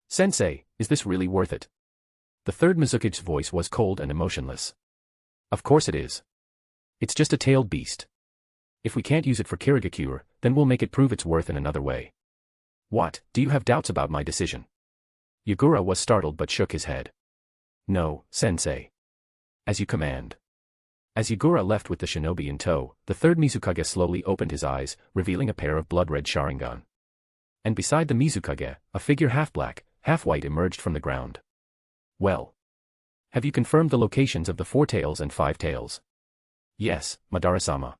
Sensei, is this really worth it? The third Mizukage's voice was cold and emotionless. Of course it is. It's just a tailed beast. If we can't use it for Kirigakure, then we'll make it prove its worth in another way. What, do you have doubts about my decision? Yagura was startled but shook his head. No, Sensei. As you command. As Yagura left with the shinobi in tow, the third Mizukage slowly opened his eyes, revealing a pair of blood-red Sharingan. And beside the Mizukage, a figure half-black, half-white emerged from the ground. Well. Have you confirmed the locations of the 4 tails and 5 tails? Yes, Madara-sama.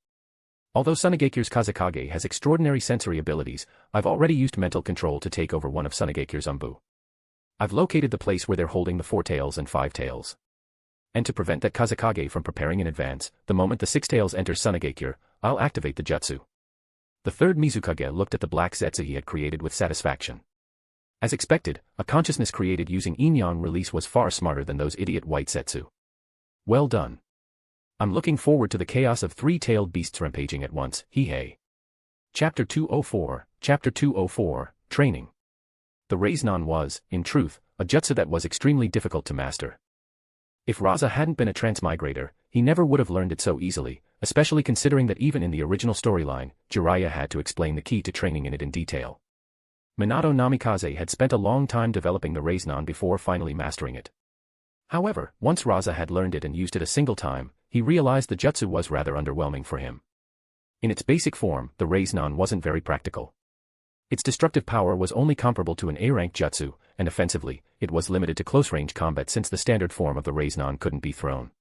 Although Fourth Kazekage has extraordinary sensory abilities, I've already used mental control to take over one of Fourth Umbu. I've located the place where they're holding the 4 tails and 5 tails. And to prevent that Kazekage from preparing in advance, the moment the 6 tails enters Fourth, I'll activate the jutsu. The third Mizukage looked at the black zetsu he had created with satisfaction. As expected, a consciousness created using Inyan release was far smarter than those idiot white zetsu. Well done. I'm looking forward to the chaos of 3-tailed beasts rampaging at once, hee-hey. Chapter 204, Chapter 204, Training. The Reiznan was, in truth, a jutsu that was extremely difficult to master. If Rasa hadn't been a transmigrator, he never would have learned it so easily, especially considering that even in the original storyline, Jiraiya had to explain the key to training in it in detail. Minato Namikaze had spent a long time developing the Reiznan before finally mastering it. However, once Rasa had learned it and used it a single time, he realized the jutsu was rather underwhelming for him. In its basic form, the Reiznan wasn't very practical. Its destructive power was only comparable to an A-rank jutsu, and offensively, it was limited to close-range combat since the standard form of the Reiznan couldn't be thrown.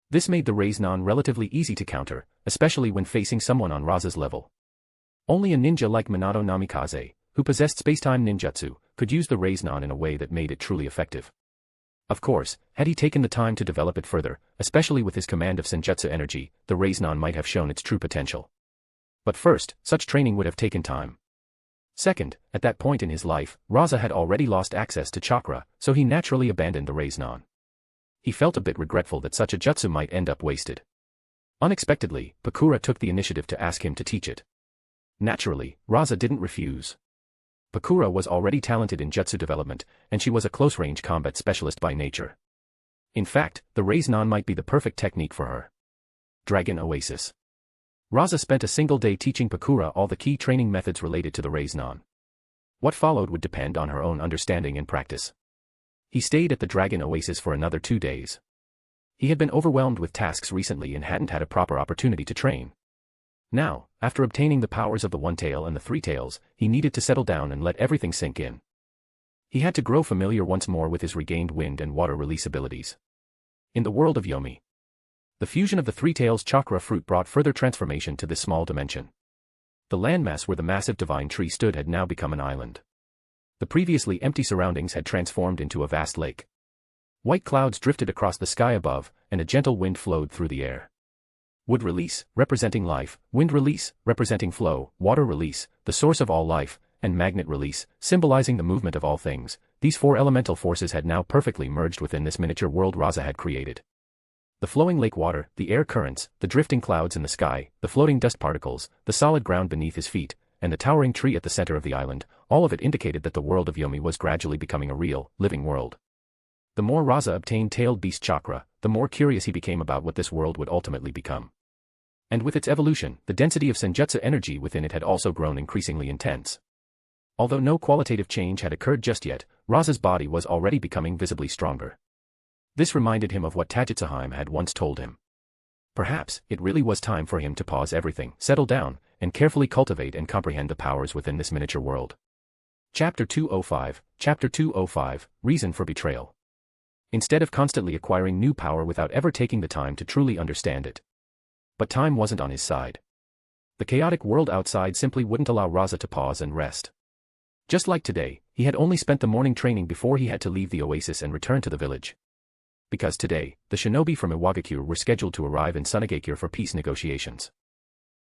This made the Reiznan relatively easy to counter, especially when facing someone on Rasa's level. Only a ninja like Minato Namikaze, who possessed spacetime ninjutsu, could use the Reiznan in a way that made it truly effective. Of course, had he taken the time to develop it further, especially with his command of senjutsu energy, the Reiznan might have shown its true potential. But first, such training would have taken time. Second, at that point in his life, Rasa had already lost access to chakra, so he naturally abandoned the Reiznan. He felt a bit regretful that such a jutsu might end up wasted. Unexpectedly, Pakura took the initiative to ask him to teach it. Naturally, Rasa didn't refuse. Pakura was already talented in jutsu development, and she was a close-range combat specialist by nature. In fact, the Raise-Non might be the perfect technique for her. Dragon Oasis. Rasa spent a single day teaching Pakura all the key training methods related to the Raise-Non. What followed would depend on her own understanding and practice. He stayed at the Dragon Oasis for another 2 days. He had been overwhelmed with tasks recently and hadn't had a proper opportunity to train. Now, after obtaining the powers of the One Tail and the Three Tails, he needed to settle down and let everything sink in. He had to grow familiar once more with his regained wind and water release abilities. In the world of Yomi, the fusion of the Three Tails chakra fruit brought further transformation to this small dimension. The landmass where the massive divine tree stood had now become an island. The previously empty surroundings had transformed into a vast lake. White clouds drifted across the sky above, and a gentle wind flowed through the air. Wood release, representing life, wind release, representing flow, water release, the source of all life, and magnet release, symbolizing the movement of all things. These 4 elemental forces had now perfectly merged within this miniature world Rasa had created. The flowing lake water, the air currents, the drifting clouds in the sky, the floating dust particles, the solid ground beneath his feet, and the towering tree at the center of the island, all of it indicated that the world of Yomi was gradually becoming a real, living world. The more Rasa obtained tailed beast chakra, the more curious he became about what this world would ultimately become. And with its evolution, the density of senjutsu energy within it had also grown increasingly intense. Although no qualitative change had occurred just yet, Rasa's body was already becoming visibly stronger. This reminded him of what Tajitsuheim had once told him. Perhaps, it really was time for him to pause everything, settle down, and carefully cultivate and comprehend the powers within this miniature world. Chapter 205, Chapter 205, Reason for Betrayal. Instead of constantly acquiring new power without ever taking the time to truly understand it. But time wasn't on his side. The chaotic world outside simply wouldn't allow Rasa to pause and rest. Just like today, he had only spent the morning training before he had to leave the oasis and return to the village. Because today, the shinobi from Iwagakure were scheduled to arrive in Sunagakure for peace negotiations.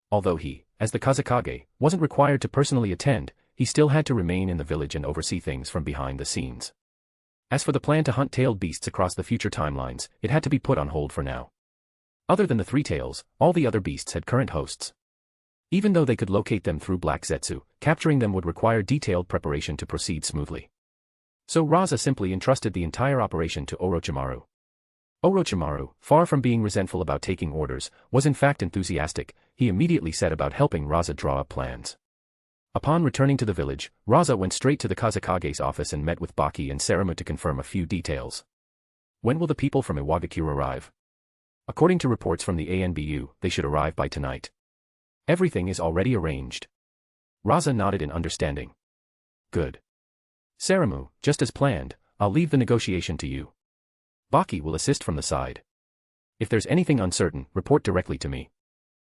Although he, as the Kazekage, wasn't required to personally attend, he still had to remain in the village and oversee things from behind the scenes. As for the plan to hunt tailed beasts across the future timelines, it had to be put on hold for now. Other than the Three Tails, all the other beasts had current hosts. Even though they could locate them through Black Zetsu, capturing them would require detailed preparation to proceed smoothly. So Rasa simply entrusted the entire operation to Orochimaru. Orochimaru, far from being resentful about taking orders, was in fact enthusiastic. He immediately set about helping Rasa draw up plans. Upon returning to the village, Rasa went straight to the Kazekage's office and met with Baki and Seramu to confirm a few details. When will the people from Iwagakure arrive? According to reports from the ANBU, they should arrive by tonight. Everything is already arranged. Rasa nodded in understanding. Good. Seramu, just as planned, I'll leave the negotiation to you. Baki will assist from the side. If there's anything uncertain, report directly to me.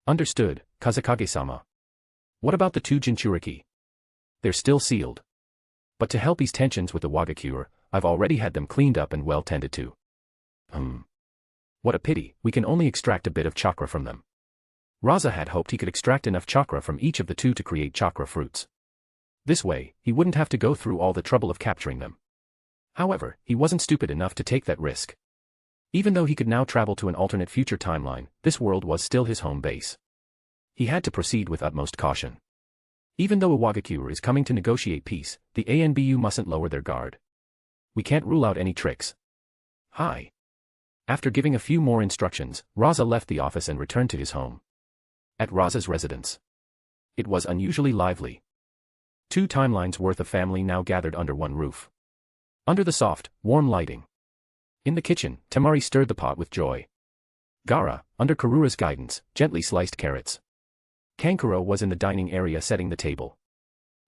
Understood, Kazekage-sama. What about the 2 Jinchuriki? They're still sealed. But to help ease tensions with the Iwagakure, I've already had them cleaned up and well tended to. What a pity, we can only extract a bit of chakra from them. Rasa had hoped he could extract enough chakra from each of the 2 to create chakra fruits. This way, he wouldn't have to go through all the trouble of capturing them. However, he wasn't stupid enough to take that risk. Even though he could now travel to an alternate future timeline, this world was still his home base. He had to proceed with utmost caution. Even though Iwagakure is coming to negotiate peace, the ANBU mustn't lower their guard. We can't rule out any tricks. Hi. After giving a few more instructions, Rasa left the office and returned to his home. At Rasa's residence. It was unusually lively. 2 timelines worth of family now gathered under one roof. Under the soft, warm lighting. In the kitchen, Temari stirred the pot with joy. Gaara, under Karura's guidance, gently sliced carrots. Kankuro was in the dining area setting the table.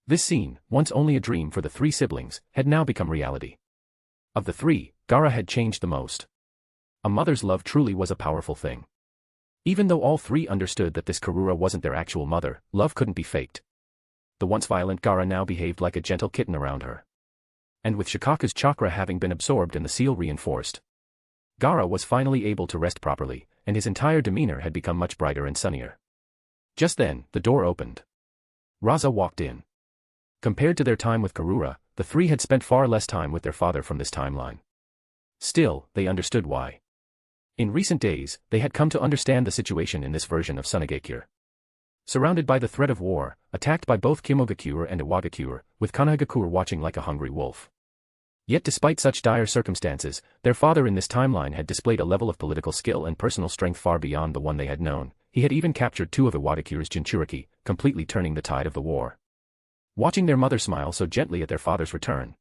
This scene, once only a dream for the 3 siblings, had now become reality. Of the 3, Gaara had changed the most. A mother's love truly was a powerful thing. Even though all 3 understood that this Karura wasn't their actual mother, love couldn't be faked. The once violent Gaara now behaved like a gentle kitten around her. And with Shikaku's chakra having been absorbed and the seal reinforced, Gaara was finally able to rest properly, and his entire demeanor had become much brighter and sunnier. Just then, the door opened. Rasa walked in. Compared to their time with Karura, the 3 had spent far less time with their father from this timeline. Still, they understood why. In recent days, they had come to understand the situation in this version of Sunagakure. Surrounded by the threat of war, attacked by both Kimogakure and Iwagakure, with Kanahagakure watching like a hungry wolf. Yet despite such dire circumstances, their father in this timeline had displayed a level of political skill and personal strength far beyond the one they had known. He had even captured 2 of Iwagakure's Jinchuriki, completely turning the tide of the war. Watching their mother smile so gently at their father's return,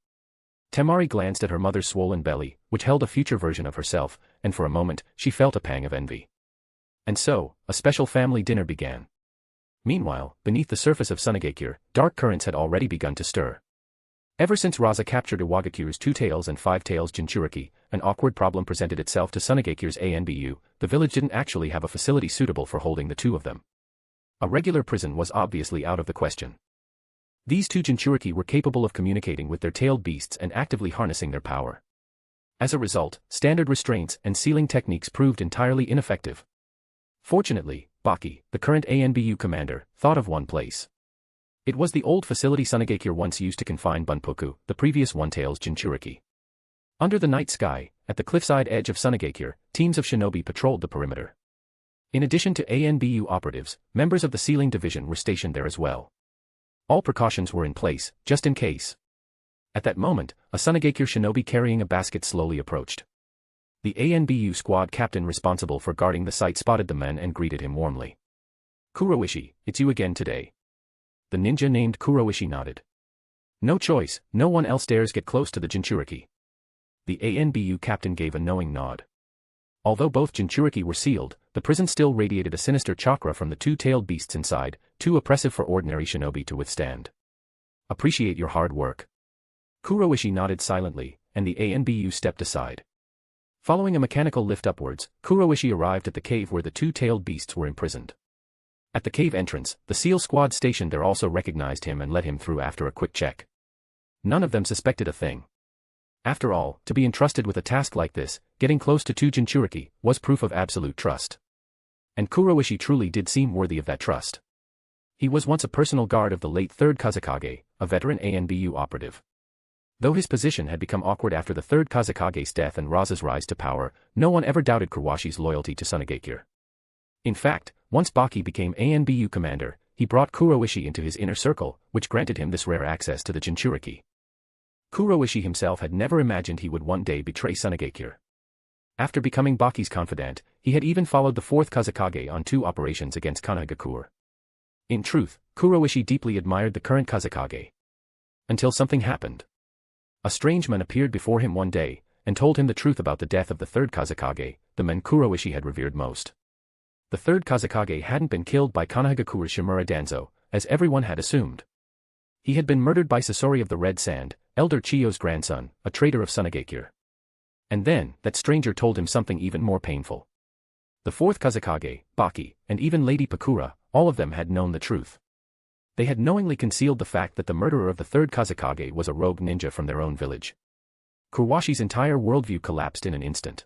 Temari glanced at her mother's swollen belly, which held a future version of herself, and for a moment, she felt a pang of envy. And so, a special family dinner began. Meanwhile, beneath the surface of Sunagakure, dark currents had already begun to stir. Ever since Rasa captured Iwagakure's 2 tails and 5 tails Jinchuriki, an awkward problem presented itself to Sunagakure's ANBU. The village didn't actually have a facility suitable for holding the 2 of them. A regular prison was obviously out of the question. These 2 Jinchuriki were capable of communicating with their tailed beasts and actively harnessing their power. As a result, standard restraints and sealing techniques proved entirely ineffective. Fortunately, Baki, the current ANBU commander, thought of one place. It was the old facility Sunagakure once used to confine Bunpoku, the previous 1 tails Jinchuriki. Under the night sky, at the cliffside edge of Sunagakure, teams of shinobi patrolled the perimeter. In addition to ANBU operatives, members of the sealing division were stationed there as well. All precautions were in place, just in case. At that moment, a Sunagakure shinobi carrying a basket slowly approached. The ANBU squad captain responsible for guarding the site spotted the men and greeted him warmly. "Kuroishi, it's you again today." The ninja named Kuroishi nodded. "No choice, no one else dares get close to the Jinchuriki." The ANBU captain gave a knowing nod. Although both Jinchuriki were sealed, the prison still radiated a sinister chakra from the 2-tailed beasts inside, too oppressive for ordinary shinobi to withstand. "Appreciate your hard work." Kuroishi nodded silently, and the ANBU stepped aside. Following a mechanical lift upwards, Kuroishi arrived at the cave where the 2-tailed beasts were imprisoned. At the cave entrance, the SEAL squad stationed there also recognized him and let him through after a quick check. None of them suspected a thing. After all, to be entrusted with a task like this, getting close to 2 Jinchuriki, was proof of absolute trust. And Kuroishi truly did seem worthy of that trust. He was once a personal guard of the late Third Kazekage, a veteran ANBU operative. Though his position had become awkward after the Third Kazekage's death and Rasa's rise to power, no one ever doubted Kurowashi's loyalty to Sunagakure. In fact, once Baki became ANBU commander, he brought Kuroishi into his inner circle, which granted him this rare access to the Jinchuriki. Kuroishi himself had never imagined he would one day betray Sunagakure. After becoming Baki's confidant, he had even followed the Fourth Kazekage on 2 operations against Kanahagakure. In truth, Kuroishi deeply admired the current Kazekage. Until something happened. A strange man appeared before him one day, and told him the truth about the death of the Third Kazekage, the man Kuroishi had revered most. The Third Kazekage hadn't been killed by Kanahagakure's Shimura Danzo, as everyone had assumed. He had been murdered by Sasori of the Red Sand, Elder Chiyo's grandson, a traitor of Sunagakure. And then, that stranger told him something even more painful. The Fourth Kazekage, Baki, and even Lady Pakura, all of them had known the truth. They had knowingly concealed the fact that the murderer of the Third Kazekage was a rogue ninja from their own village. Kurowashi's entire worldview collapsed in an instant.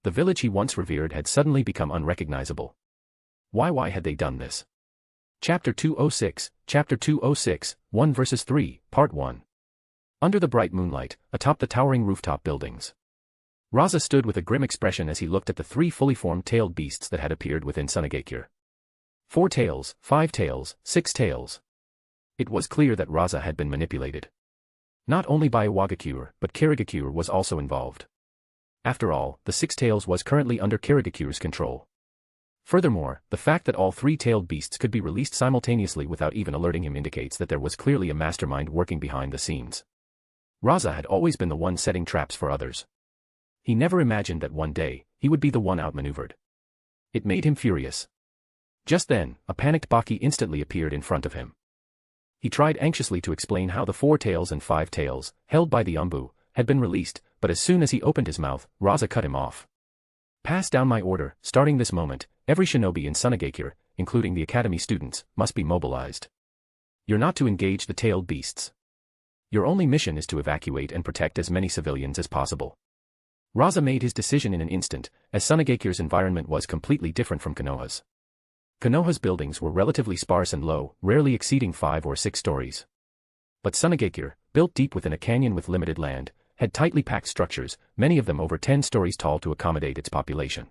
The village he once revered had suddenly become unrecognizable. Why had they done this? Chapter 206, 1 vs 3, Part 1. Under the bright moonlight, atop the towering rooftop buildings. Rasa stood with a grim expression as he looked at the 3 fully formed tailed beasts that had appeared within Sunagakure. 4 tails, 5 tails, 6 tails. It was clear that Rasa had been manipulated. Not only by Iwagakure, but Kirigakure was also involved. After all, the 6 tails was currently under Kirigakure's control. Furthermore, the fact that all 3 tailed beasts could be released simultaneously without even alerting him indicates that there was clearly a mastermind working behind the scenes. Rasa had always been the one setting traps for others. He never imagined that one day, he would be the one outmaneuvered. It made him furious. Just then, a panicked Baki instantly appeared in front of him. He tried anxiously to explain how the 4 tails and 5 tails, held by the Umbu, had been released, but as soon as he opened his mouth, Rasa cut him off. "Pass down my order. Starting this moment, every shinobi in Sunagakure, including the academy students, must be mobilized. You're not to engage the tailed beasts. Your only mission is to evacuate and protect as many civilians as possible." Rasa made his decision in an instant, as Sunagakure's environment was completely different from Konoha's. Konoha's buildings were relatively sparse and low, rarely exceeding 5 or 6 stories. But Sunagakure, built deep within a canyon with limited land, had tightly packed structures, many of them over 10 stories tall to accommodate its population.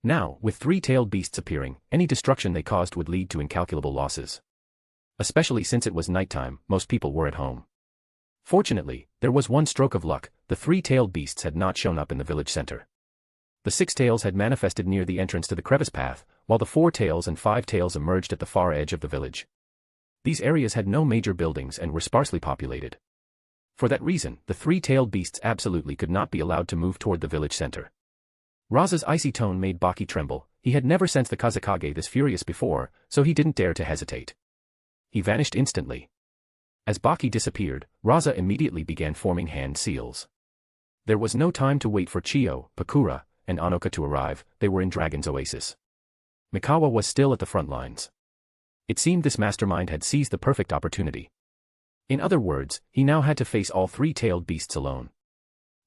Now, with three-tailed beasts appearing, any destruction they caused would lead to incalculable losses. Especially since it was nighttime, most people were at home. Fortunately, there was one stroke of luck: the three-tailed beasts had not shown up in the village center. The six tails had manifested near the entrance to the crevice path, while the four tails and five tails emerged at the far edge of the village. These areas had no major buildings and were sparsely populated. For that reason, the three-tailed beasts absolutely could not be allowed to move toward the village center. Rasa's icy tone made Baki tremble. He had never sensed the Kazekage this furious before, so he didn't dare to hesitate. He vanished instantly. As Baki disappeared, Rasa immediately began forming hand seals. There was no time to wait for Chiyo, Pakura, and Anoka to arrive. They were in Dragon's Oasis. Mikawa was still at the front lines. It seemed this mastermind had seized the perfect opportunity. In other words, he now had to face all three-tailed beasts alone.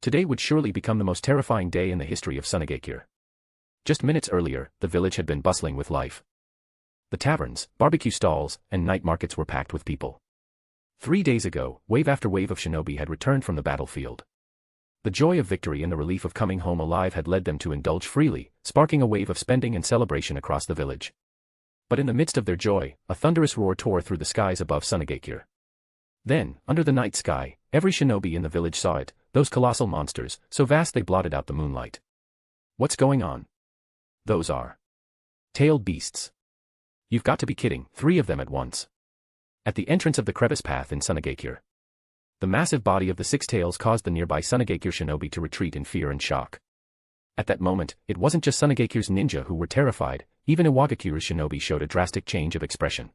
Today would surely become the most terrifying day in the history of Sunagekure. Just minutes earlier, the village had been bustling with life. The taverns, barbecue stalls, and night markets were packed with people. 3 days ago, wave after wave of shinobi had returned from the battlefield. The joy of victory and the relief of coming home alive had led them to indulge freely, sparking a wave of spending and celebration across the village. But in the midst of their joy, a thunderous roar tore through the skies above Sunagekure. Then, under the night sky, every shinobi in the village saw it, those colossal monsters, so vast they blotted out the moonlight. What's going on? Those are tailed beasts. You've got to be kidding, 3 of them at once. At the entrance of the crevice path in Sunagekure. The massive body of the 6 tails caused the nearby Sunagekure shinobi to retreat in fear and shock. At that moment, it wasn't just Sunagekure's ninja who were terrified, even Iwagakure's shinobi showed a drastic change of expression.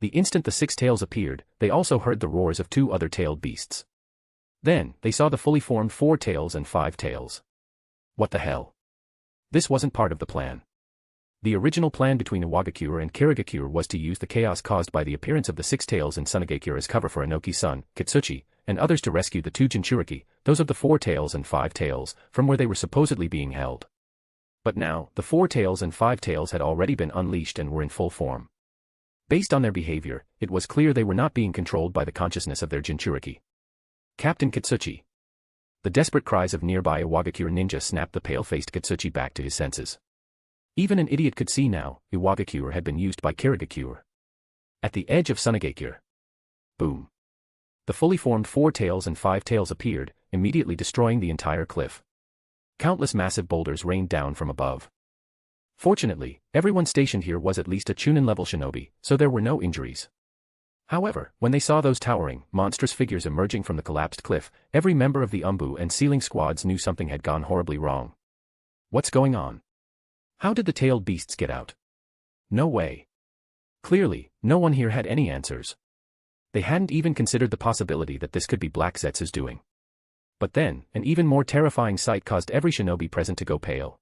The instant the 6 tails appeared, they also heard the roars of 2 other tailed beasts. Then, they saw the fully formed 4 tails and 5 tails. What the hell? This wasn't part of the plan. The original plan between Iwagakure and Kirigakure was to use the chaos caused by the appearance of the 6 tails in Sunagekure as cover for Inoki's son, Kitsuchi, and others to rescue the 2 Jinchuriki, those of the 4 tails and 5 tails, from where they were supposedly being held. But now, the 4 tails and 5 tails had already been unleashed and were in full form. Based on their behavior, it was clear they were not being controlled by the consciousness of their Jinchuriki. Captain Kitsuchi. The desperate cries of nearby Iwagakure ninja snapped the pale-faced Kitsuchi back to his senses. Even an idiot could see now, Iwagakure had been used by Kirigakure. At the edge of Sunagekure. Boom. The fully formed 4 tails and 5 tails appeared, immediately destroying the entire cliff. Countless massive boulders rained down from above. Fortunately, everyone stationed here was at least a Chunin-level shinobi, so there were no injuries. However, when they saw those towering, monstrous figures emerging from the collapsed cliff, every member of the Umbu and Sealing squads knew something had gone horribly wrong. What's going on? How did the tailed beasts get out? No way. Clearly, no one here had any answers. They hadn't even considered the possibility that this could be Black Zetsu's doing. But then, an even more terrifying sight caused every shinobi present to go pale.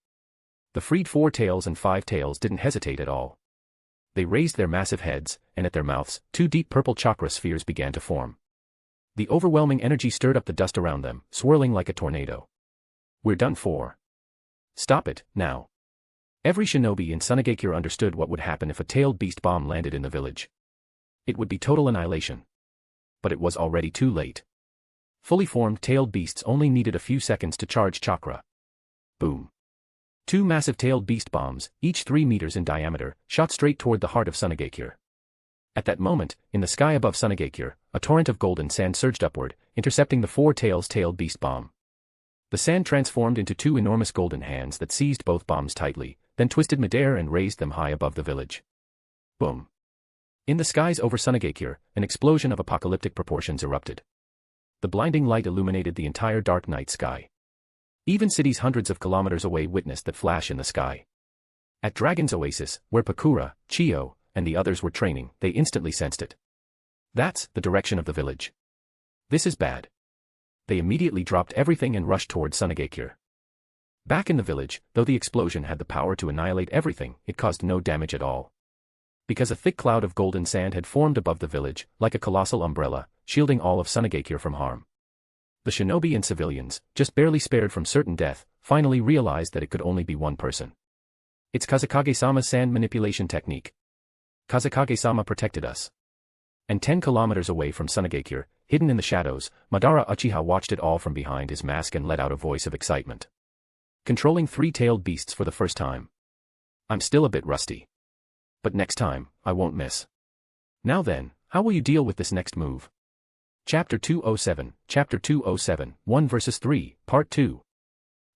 The freed 4 tails and 5 tails didn't hesitate at all. They raised their massive heads, and at their mouths, 2 deep purple chakra spheres began to form. The overwhelming energy stirred up the dust around them, swirling like a tornado. We're done for. Stop it, now. Every shinobi in Sunagekure understood what would happen if a tailed beast bomb landed in the village. It would be total annihilation. But it was already too late. Fully formed tailed beasts only needed a few seconds to charge chakra. Boom. 2 massive tailed beast bombs, each 3 meters in diameter, shot straight toward the heart of Sunagekure. At that moment, in the sky above Sunagekure, a torrent of golden sand surged upward, intercepting the 4 tails tailed beast bomb. The sand transformed into 2 enormous golden hands that seized both bombs tightly, then twisted midair and raised them high above the village. Boom. In the skies over Sunagekure, an explosion of apocalyptic proportions erupted. The blinding light illuminated the entire dark night sky. Even cities hundreds of kilometers away witnessed that flash in the sky. At Dragon's Oasis, where Pakura, Chiyo, and the others were training, they instantly sensed it. That's the direction of the village. This is bad. They immediately dropped everything and rushed toward Sunagekure. Back in the village, though the explosion had the power to annihilate everything, it caused no damage at all. Because a thick cloud of golden sand had formed above the village, like a colossal umbrella, shielding all of Sunagekure from harm. The shinobi and civilians, just barely spared from certain death, finally realized that it could only be one person. It's Kazekage-sama's sand manipulation technique. Kazekage-sama protected us. And 10 kilometers away from Sunagekure, hidden in the shadows, Madara Uchiha watched it all from behind his mask and let out a voice of excitement. controlling three-tailed beasts for the first time. I'm still a bit rusty. But next time, I won't miss. Now then, how will you deal with this next move? Chapter 207, 1 vs 3, Part 2.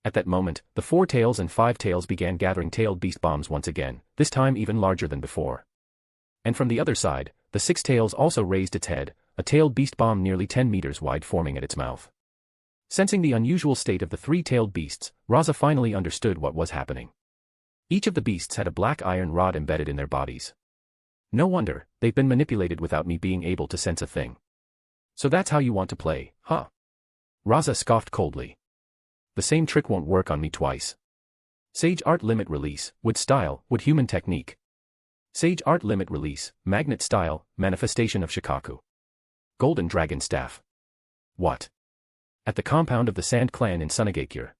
At that moment, the four tails and five tails began gathering tailed beast bombs once again, this time even larger than before. And from the other side, the six tails also raised its head, a tailed beast bomb nearly 10 meters wide forming at its mouth. Sensing the unusual state of the three-tailed beasts, Rasa finally understood what was happening. Each of the beasts had a black iron rod embedded in their bodies. No wonder, they've been manipulated without me being able to sense a thing. So that's how you want to play, huh? Rasa scoffed coldly. The same trick won't work on me twice. Sage Art Limit Release, Wood Style, Wood Human Technique. Sage Art Limit Release, Magnet Style, Manifestation of Shikaku. Golden Dragon Staff. What? At the compound of the Sand Clan in Sunagakure.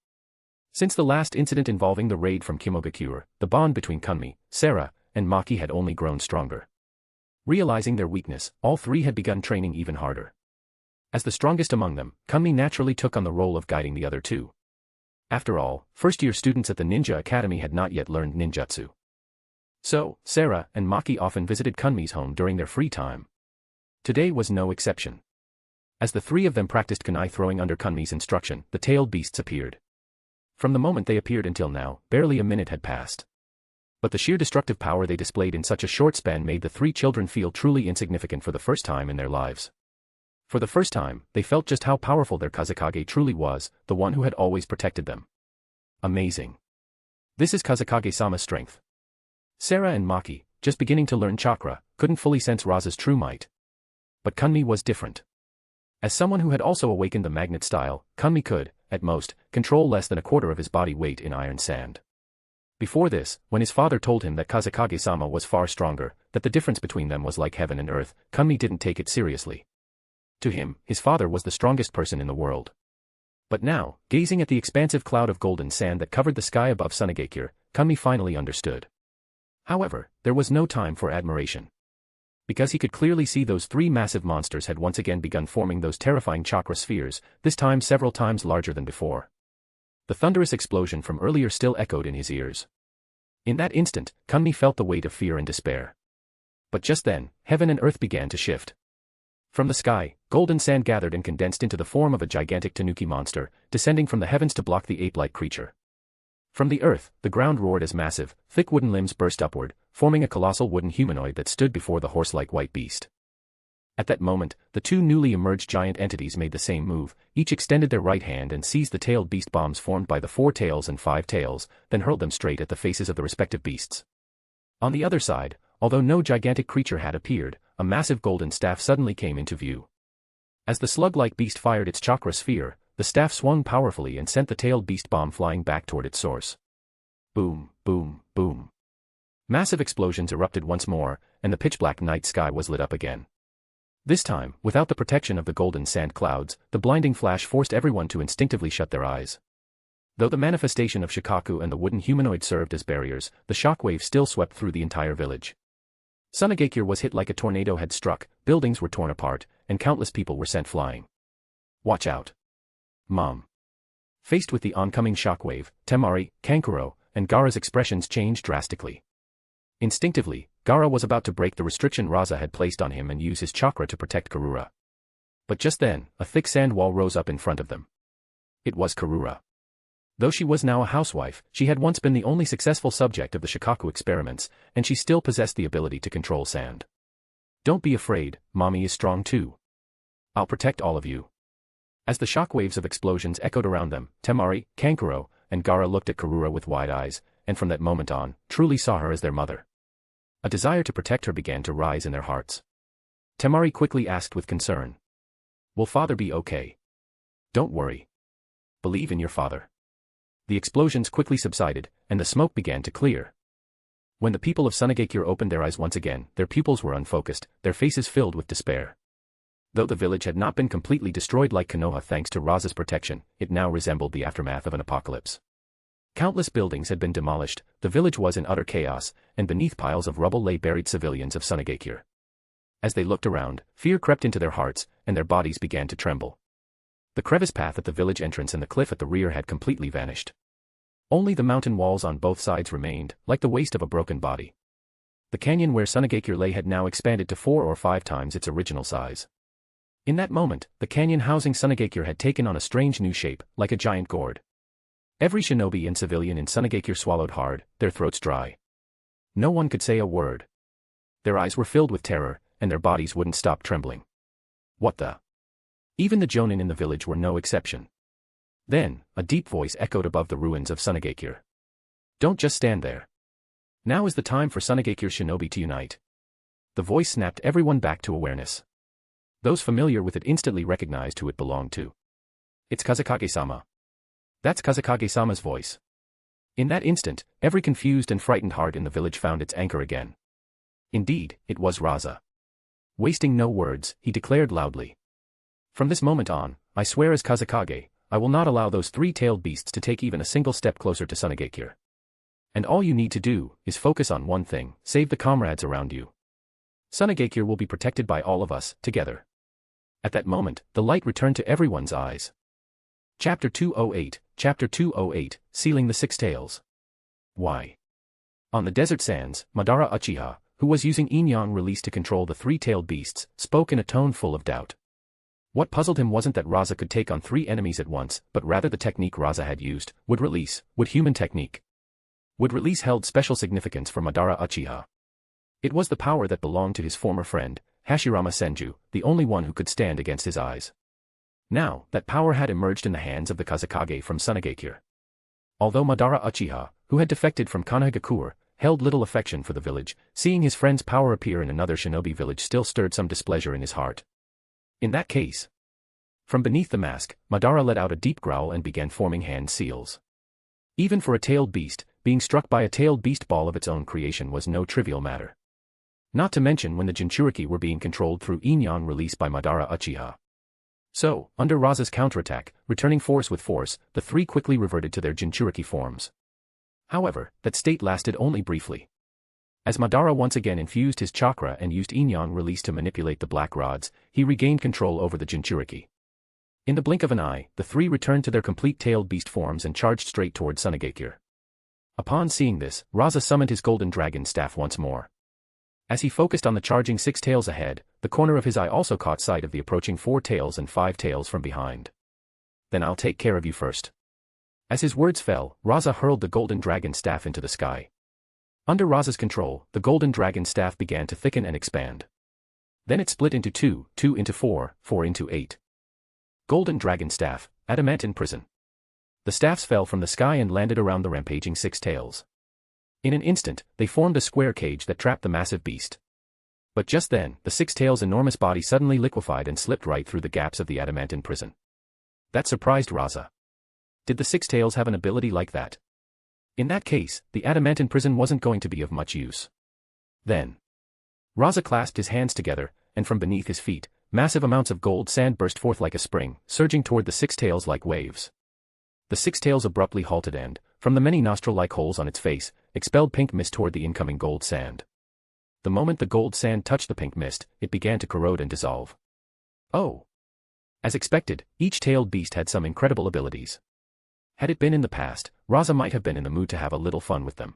Since the last incident involving the raid from Kimogakure, the bond between Kunmi, Sarah, and Maki had only grown stronger. Realizing their weakness, all three had begun training even harder. As the strongest among them, Kunmi naturally took on the role of guiding the other two. After all, first-year students at the Ninja Academy had not yet learned ninjutsu. So, Sarah and Maki often visited Kunmi's home during their free time. Today was no exception. As the three of them practiced kunai throwing under Kunmi's instruction, the tailed beasts appeared. From the moment they appeared until now, barely a minute had passed. But the sheer destructive power they displayed in such a short span made the three children feel truly insignificant for the first time in their lives. For the first time, they felt just how powerful their Kazekage truly was, the one who had always protected them. Amazing. This is Kazekage-sama's strength. Sarah and Maki, just beginning to learn chakra, couldn't fully sense Rasa's true might. But Kunmi was different. As someone who had also awakened the magnet style, Kunmi could, at most, control less than a quarter of his body weight in iron sand. Before this, when his father told him that Kazekage-sama was far stronger, that the difference between them was like heaven and earth, Kunmi didn't take it seriously. To him, his father was the strongest person in the world. But now, gazing at the expansive cloud of golden sand that covered the sky above Sunagakure, Kunmi finally understood. However, there was no time for admiration. Because he could clearly see those three massive monsters had once again begun forming those terrifying chakra spheres, this time several times larger than before. The thunderous explosion from earlier still echoed in his ears. In that instant, Kunmi felt the weight of fear and despair. But just then, heaven and earth began to shift. From the sky, golden sand gathered and condensed into the form of a gigantic tanuki monster, descending from the heavens to block the ape-like creature. From the earth, the ground roared as massive, thick wooden limbs burst upward, forming a colossal wooden humanoid that stood before the horse-like white beast. At that moment, the two newly emerged giant entities made the same move, each extended their right hand and seized the tailed beast bombs formed by the four tails and five tails, then hurled them straight at the faces of the respective beasts. On the other side, although no gigantic creature had appeared, a massive golden staff suddenly came into view. As the slug-like beast fired its chakra sphere, the staff swung powerfully and sent the tailed beast bomb flying back toward its source. Boom, boom, boom. Massive explosions erupted once more, and the pitch-black night sky was lit up again. This time, without the protection of the golden sand clouds, the blinding flash forced everyone to instinctively shut their eyes. Though the manifestation of Shikaku and the wooden humanoid served as barriers, the shockwave still swept through the entire village. Sunagakure was hit like a tornado had struck, buildings were torn apart, and countless people were sent flying. Watch out. Mom. Faced with the oncoming shockwave, Temari, Kankuro, and Gaara's expressions changed drastically. Instinctively, Gaara was about to break the restriction Rasa had placed on him and use his chakra to protect Karura. But just then, a thick sand wall rose up in front of them. It was Karura. Though she was now a housewife, she had once been the only successful subject of the Shikaku experiments, and she still possessed the ability to control sand. Don't be afraid, Mommy is strong too. I'll protect all of you. As the shockwaves of explosions echoed around them, Temari, Kankuro, and Gaara looked at Karura with wide eyes, and from that moment on, truly saw her as their mother. A desire to protect her began to rise in their hearts. Temari quickly asked with concern. Will father be okay? Don't worry. Believe in your father. The explosions quickly subsided, and the smoke began to clear. When the people of Sunagakure opened their eyes once again, their pupils were unfocused, their faces filled with despair. Though the village had not been completely destroyed like Konoha thanks to Rasa's protection, it now resembled the aftermath of an apocalypse. Countless buildings had been demolished, the village was in utter chaos, and beneath piles of rubble lay buried civilians of Sunagakure. As they looked around, fear crept into their hearts, and their bodies began to tremble. The crevice path at the village entrance and the cliff at the rear had completely vanished. Only the mountain walls on both sides remained, like the waste of a broken body. The canyon where Sunagakure lay had now expanded to 4 or 5 times its original size. In that moment, the canyon housing Sunagakure had taken on a strange new shape, like a giant gourd. Every shinobi and civilian in Sunagakure swallowed hard, their throats dry. No one could say a word. Their eyes were filled with terror, and their bodies wouldn't stop trembling. What the? Even the jonin in the village were no exception. Then, a deep voice echoed above the ruins of Sunagakure. Don't just stand there. Now is the time for Sunagakure shinobi to unite. The voice snapped everyone back to awareness. Those familiar with it instantly recognized who it belonged to. It's Kazekage-sama. That's Kazekage-sama's voice. In that instant, every confused and frightened heart in the village found its anchor again. Indeed, it was Rasa. Wasting no words, he declared loudly. From this moment on, I swear as Kazekage, I will not allow those three-tailed beasts to take even a single step closer to Sunagakure. And all you need to do is focus on one thing: save the comrades around you. Sunagakure will be protected by all of us, together. At that moment, the light returned to everyone's eyes. Chapter 208, Sealing the Six Tails. Why? On the desert sands, Madara Uchiha, who was using yin-yang release to control the three-tailed beasts, spoke in a tone full of doubt. What puzzled him wasn't that Rasa could take on 3 enemies at once, but rather the technique Rasa had used. Would human technique. Would release held special significance for Madara Uchiha. It was the power that belonged to his former friend, Hashirama Senju, the only one who could stand against his eyes. Now, that power had emerged in the hands of the Kazekage from Sunagakure. Although Madara Uchiha, who had defected from Konohagakure, held little affection for the village, seeing his friend's power appear in another shinobi village still stirred some displeasure in his heart. In that case, from beneath the mask, Madara let out a deep growl and began forming hand seals. Even for a tailed beast, being struck by a tailed beast ball of its own creation was no trivial matter. Not to mention when the Jinchuriki were being controlled through yin-yang release by Madara Uchiha. So, under Rasa's counterattack, returning force with force, the 3 quickly reverted to their Jinchuriki forms. However, that state lasted only briefly. As Madara once again infused his chakra and used yin-yang release to manipulate the black rods, he regained control over the Jinchuriki. In the blink of an eye, the 3 returned to their complete tailed beast forms and charged straight toward Sunagakure. Upon seeing this, Rasa summoned his golden dragon staff once more. As he focused on the charging 6 tails ahead, the corner of his eye also caught sight of the approaching 4 tails and 5 tails from behind. Then I'll take care of you first. As his words fell, Rasa hurled the golden dragon staff into the sky. Under Rasa's control, the golden dragon staff began to thicken and expand. Then it split into 2, 2 into 4, 4 into 8. Golden dragon staff, adamantine prison. The staffs fell from the sky and landed around the rampaging 6 tails. In an instant, they formed a square cage that trapped the massive beast. But just then, the 6 tails' enormous body suddenly liquefied and slipped right through the gaps of the adamantine prison. That surprised Rasa. Did the 6 tails have an ability like that? In that case, the adamantine prison wasn't going to be of much use. Then, Rasa clasped his hands together, and from beneath his feet, massive amounts of gold sand burst forth like a spring, surging toward the 6 tails like waves. The 6 tails abruptly halted and, from the many nostril-like holes on its face, expelled pink mist toward the incoming gold sand. The moment the gold sand touched the pink mist, it began to corrode and dissolve. Oh! As expected, each tailed beast had some incredible abilities. Had it been in the past, Rasa might have been in the mood to have a little fun with them.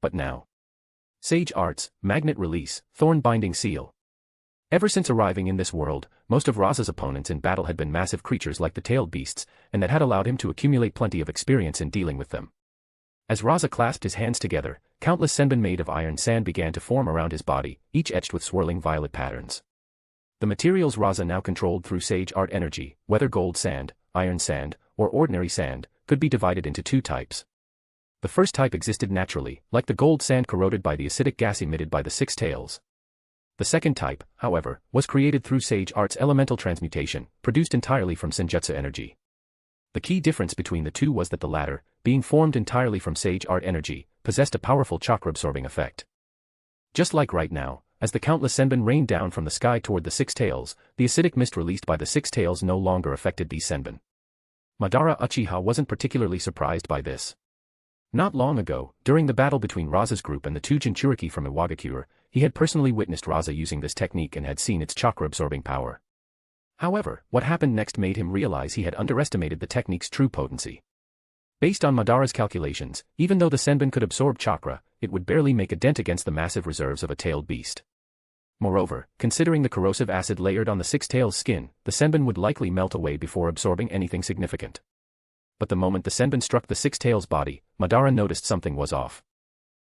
But now. Sage Arts, Magnet Release, Thorn Binding Seal. Ever since arriving in this world, most of Rasa's opponents in battle had been massive creatures like the tailed beasts, and that had allowed him to accumulate plenty of experience in dealing with them. As Rasa clasped his hands together, countless senbon made of iron sand began to form around his body, each etched with swirling violet patterns. The materials Rasa now controlled through Sage Art energy, whether gold sand, iron sand, or ordinary sand, could be divided into 2 types. The first type existed naturally, like the gold sand corroded by the acidic gas emitted by the 6 tails. The second type, however, was created through Sage Art's elemental transmutation, produced entirely from Senjutsu energy. The key difference between the 2 was that the latter, being formed entirely from Sage Art energy, possessed a powerful chakra-absorbing effect. Just like right now, as the countless senbon rained down from the sky toward the 6 tails, the acidic mist released by the 6 tails no longer affected these senbon. Madara Uchiha wasn't particularly surprised by this. Not long ago, during the battle between Rasa's group and the 2 Jinchuriki from Iwagakure, he had personally witnessed Rasa using this technique and had seen its chakra-absorbing power. However, what happened next made him realize he had underestimated the technique's true potency. Based on Madara's calculations, even though the Senbon could absorb chakra, it would barely make a dent against the massive reserves of a tailed beast. Moreover, considering the corrosive acid layered on the six tails' skin, the Senbon would likely melt away before absorbing anything significant. But the moment the Senbon struck the six tails' body, Madara noticed something was off.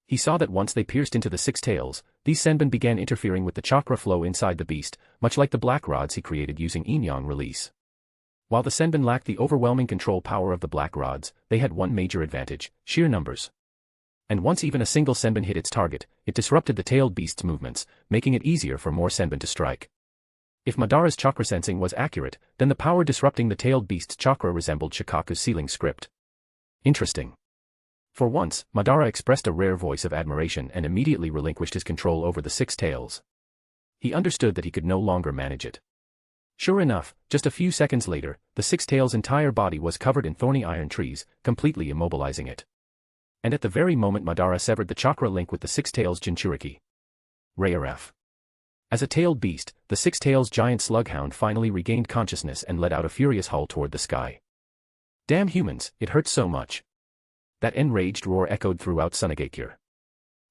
He saw that once they pierced into the six tails, these Senbon began interfering with the chakra flow inside the beast, much like the black rods he created using yin-yang release. While the Senbon lacked the overwhelming control power of the black rods, they had one major advantage: sheer numbers. And once even a single Senbon hit its target, it disrupted the tailed beast's movements, making it easier for more Senbon to strike. If Madara's chakra sensing was accurate, then the power disrupting the tailed beast's chakra resembled Shikaku's sealing script. Interesting. For once, Madara expressed a rare voice of admiration and immediately relinquished his control over the six tails. He understood that he could no longer manage it. Sure enough, just a few seconds later, the six tails' entire body was covered in thorny iron trees, completely immobilizing it. And at the very moment Madara severed the chakra link with the six tails' Jinchuriki. Raref. As a tailed beast, the six tails' giant slughound finally regained consciousness and let out a furious howl toward the sky. Damn humans, it hurts so much. That enraged roar echoed throughout Sunagakure.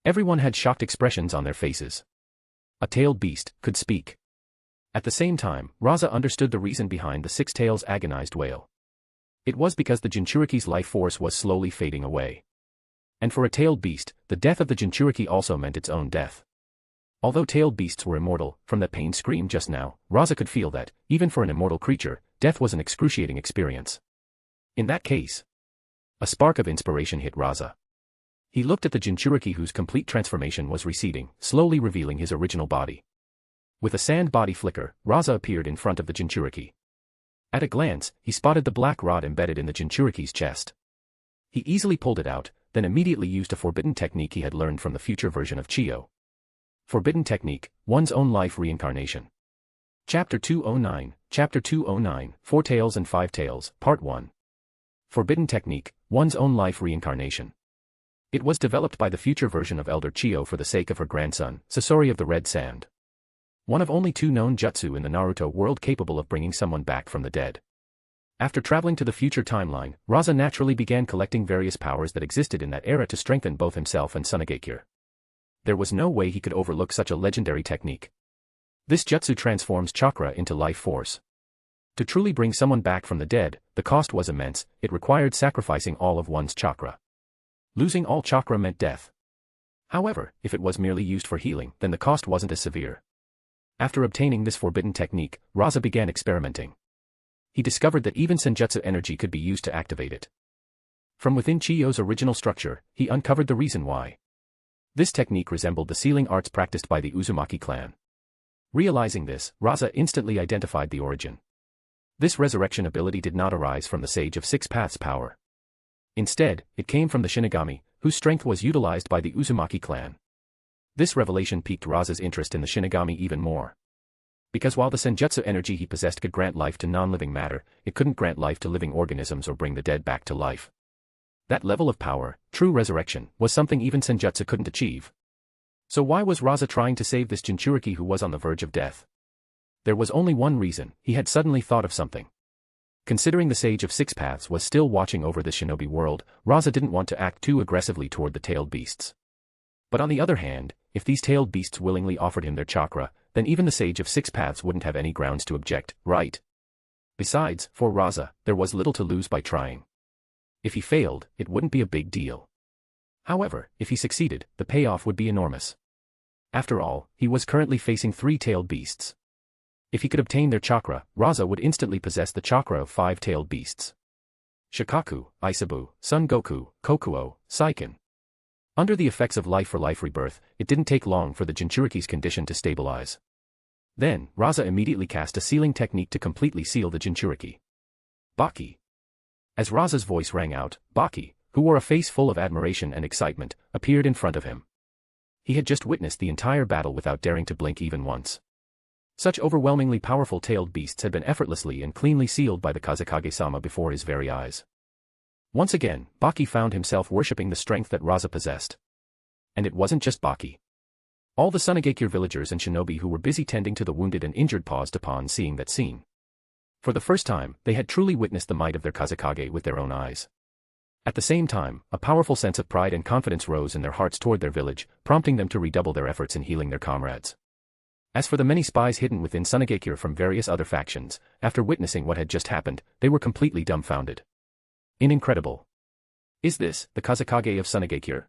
Everyone had shocked expressions on their faces. A tailed beast could speak. At the same time, Rasa understood the reason behind the six tails' agonized wail. It was because the Jinchuriki's life force was slowly fading away. And for a tailed beast, the death of the Jinchuriki also meant its own death. Although tailed beasts were immortal, from that pain scream just now, Rasa could feel that, even for an immortal creature, death was an excruciating experience. In that case, a spark of inspiration hit Rasa. He looked at the Jinchuriki whose complete transformation was receding, slowly revealing his original body. With a sand body flicker, Rasa appeared in front of the Jinchuriki. At a glance, he spotted the black rod embedded in the Jinchuriki's chest. He easily pulled it out, then immediately used a forbidden technique he had learned from the future version of Chiyo. Forbidden Technique, One's Own Life Reincarnation. Chapter 209, Four Tails and Five Tails, Part 1. Forbidden Technique, One's Own Life Reincarnation. It was developed by the future version of Elder Chiyo for the sake of her grandson, Sasori of the Red Sand. One of only two known jutsu in the Naruto world capable of bringing someone back from the dead. After traveling to the future timeline, Rasa naturally began collecting various powers that existed in that era to strengthen both himself and Sunagakure. There was no way he could overlook such a legendary technique. This jutsu transforms chakra into life force. To truly bring someone back from the dead, the cost was immense. It required sacrificing all of one's chakra. Losing all chakra meant death. However, if it was merely used for healing, then the cost wasn't as severe. After obtaining this forbidden technique, Rasa began experimenting. He discovered that even senjutsu energy could be used to activate it. From within Chiyo's original structure, he uncovered the reason why. This technique resembled the sealing arts practiced by the Uzumaki clan. Realizing this, Rasa instantly identified the origin. This resurrection ability did not arise from the Sage of Six Paths power. Instead, it came from the Shinigami, whose strength was utilized by the Uzumaki clan. This revelation piqued Rasa's interest in the Shinigami even more. Because while the senjutsu energy he possessed could grant life to non-living matter, it couldn't grant life to living organisms or bring the dead back to life. That level of power, true resurrection, was something even senjutsu couldn't achieve. So why was Rasa trying to save this Jinchuriki who was on the verge of death? There was only one reason: he had suddenly thought of something. Considering the Sage of Six Paths was still watching over the shinobi world, Rasa didn't want to act too aggressively toward the tailed beasts. But on the other hand, if these tailed beasts willingly offered him their chakra, then even the Sage of Six Paths wouldn't have any grounds to object, right? Besides, for Rasa, there was little to lose by trying. If he failed, it wouldn't be a big deal. However, if he succeeded, the payoff would be enormous. After all, he was currently facing three-tailed beasts. If he could obtain their chakra, Rasa would instantly possess the chakra of five-tailed beasts. Shikaku, Isabu, Son Goku, Kokuo, Saiken. Under the effects of life-for-life rebirth, it didn't take long for the Jinchuriki's condition to stabilize. Then, Rasa immediately cast a sealing technique to completely seal the Jinchuriki. Baki. As Rasa's voice rang out, Baki, who wore a face full of admiration and excitement, appeared in front of him. He had just witnessed the entire battle without daring to blink even once. Such overwhelmingly powerful tailed beasts had been effortlessly and cleanly sealed by the Kazekage-sama before his very eyes. Once again, Baki found himself worshipping the strength that Rasa possessed. And it wasn't just Baki. All the Sunagakure villagers and shinobi who were busy tending to the wounded and injured paused upon seeing that scene. For the first time, they had truly witnessed the might of their Kazekage with their own eyes. At the same time, a powerful sense of pride and confidence rose in their hearts toward their village, prompting them to redouble their efforts in healing their comrades. As for the many spies hidden within Sunagekure from various other factions, after witnessing what had just happened, they were completely dumbfounded. Incredible. Is this the Kazekage of Sunagekure?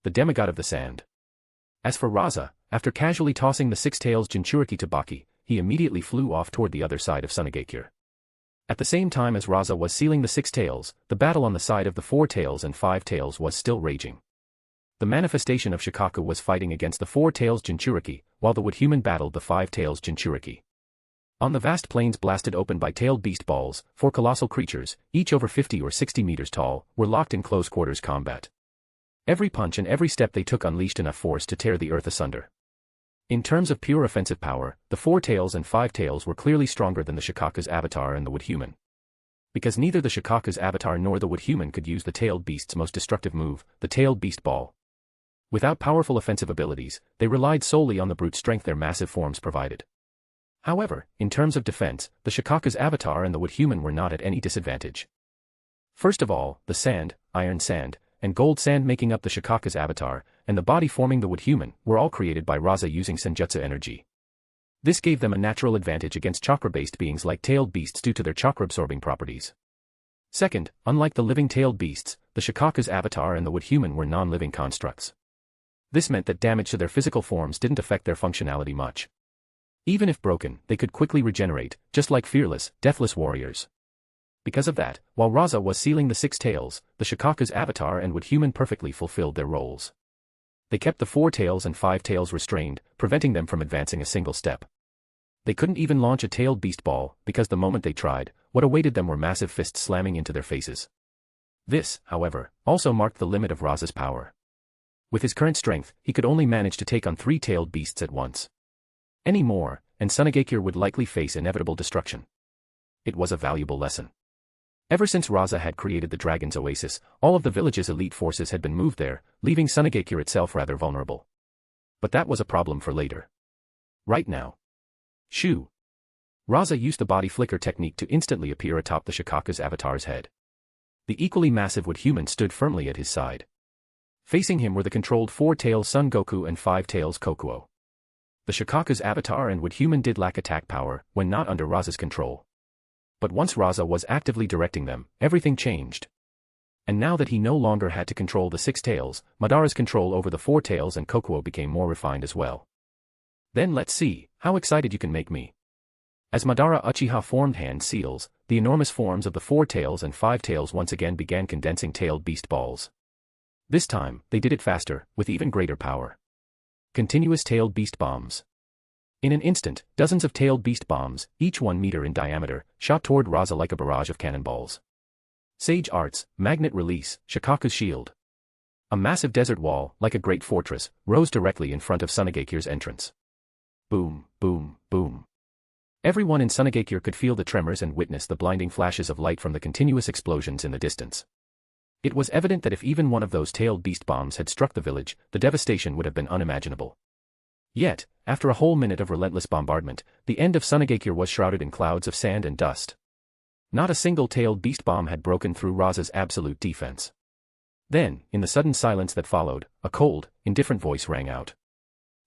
The demigod of the sand? As for Rasa, after casually tossing the six tails Jinchuriki to Baki, he immediately flew off toward the other side of Sunagekure. At the same time as Rasa was sealing the six tails, the battle on the side of the four tails and five tails was still raging. The manifestation of Shikaku was fighting against the four tails Jinchuriki, while the wood human battled the five tails Jinchuriki. On the vast plains blasted open by tailed beast balls, four colossal creatures, each over 50 or 60 meters tall, were locked in close quarters combat. Every punch and every step they took unleashed enough force to tear the earth asunder. In terms of pure offensive power, the four tails and five tails were clearly stronger than the Shikaku's avatar and the wood human. Because neither the Shikaku's avatar nor the wood human could use the tailed beast's most destructive move, the tailed beast ball. Without powerful offensive abilities, they relied solely on the brute strength their massive forms provided. However, in terms of defense, the Shikaku's avatar and the wood human were not at any disadvantage. First of all, the sand, iron sand, and gold sand making up the Shikaku's avatar, and the body forming the wood human, were all created by Rasa using senjutsu energy. This gave them a natural advantage against chakra-based beings like tailed beasts due to their chakra-absorbing properties. Second, unlike the living tailed beasts, the Shikaku's avatar and the wood human were non-living constructs. This meant that damage to their physical forms didn't affect their functionality much. Even if broken, they could quickly regenerate, just like fearless, deathless warriors. Because of that, while Rasa was sealing the six tails, the Shikaku's avatar and wood human perfectly fulfilled their roles. They kept the four tails and five tails restrained, preventing them from advancing a single step. They couldn't even launch a tailed beast ball, because the moment they tried, what awaited them were massive fists slamming into their faces. This, however, also marked the limit of Rasa's power. With his current strength, he could only manage to take on three tailed beasts at once. Any more, and Sunagekure would likely face inevitable destruction. It was a valuable lesson. Ever since Rasa had created the Dragon's Oasis, all of the village's elite forces had been moved there, leaving Sunagekure itself rather vulnerable. But that was a problem for later. Right now. Shoo! Rasa used the body flicker technique to instantly appear atop the Shikaku's avatar's head. The equally massive wood human stood firmly at his side. Facing him were the controlled four tails Son Goku and five tails Kokuo. The Shikaku's avatar and wood human did lack attack power when not under Rasa's control. But once Rasa was actively directing them, everything changed. And now that he no longer had to control the six tails, Madara's control over the four tails and Kokuo became more refined as well. Then let's see how excited you can make me. As Madara Uchiha formed hand seals, the enormous forms of the four tails and five tails once again began condensing tailed beast balls. This time, they did it faster, with even greater power. Continuous tailed beast bombs. In an instant, dozens of tailed beast bombs, each 1 meter in diameter, shot toward Rasa like a barrage of cannonballs. Sage Arts, Magnet Release, Shikaku's Shield. A massive desert wall, like a great fortress, rose directly in front of Sunagekure's entrance. Boom, boom, boom. Everyone in Sunagekure could feel the tremors and witness the blinding flashes of light from the continuous explosions in the distance. It was evident that if even one of those tailed beast bombs had struck the village, the devastation would have been unimaginable. Yet, after a whole minute of relentless bombardment, the end of Sunagekure was shrouded in clouds of sand and dust. Not a single tailed beast bomb had broken through Rasa's absolute defense. Then, in the sudden silence that followed, a cold, indifferent voice rang out.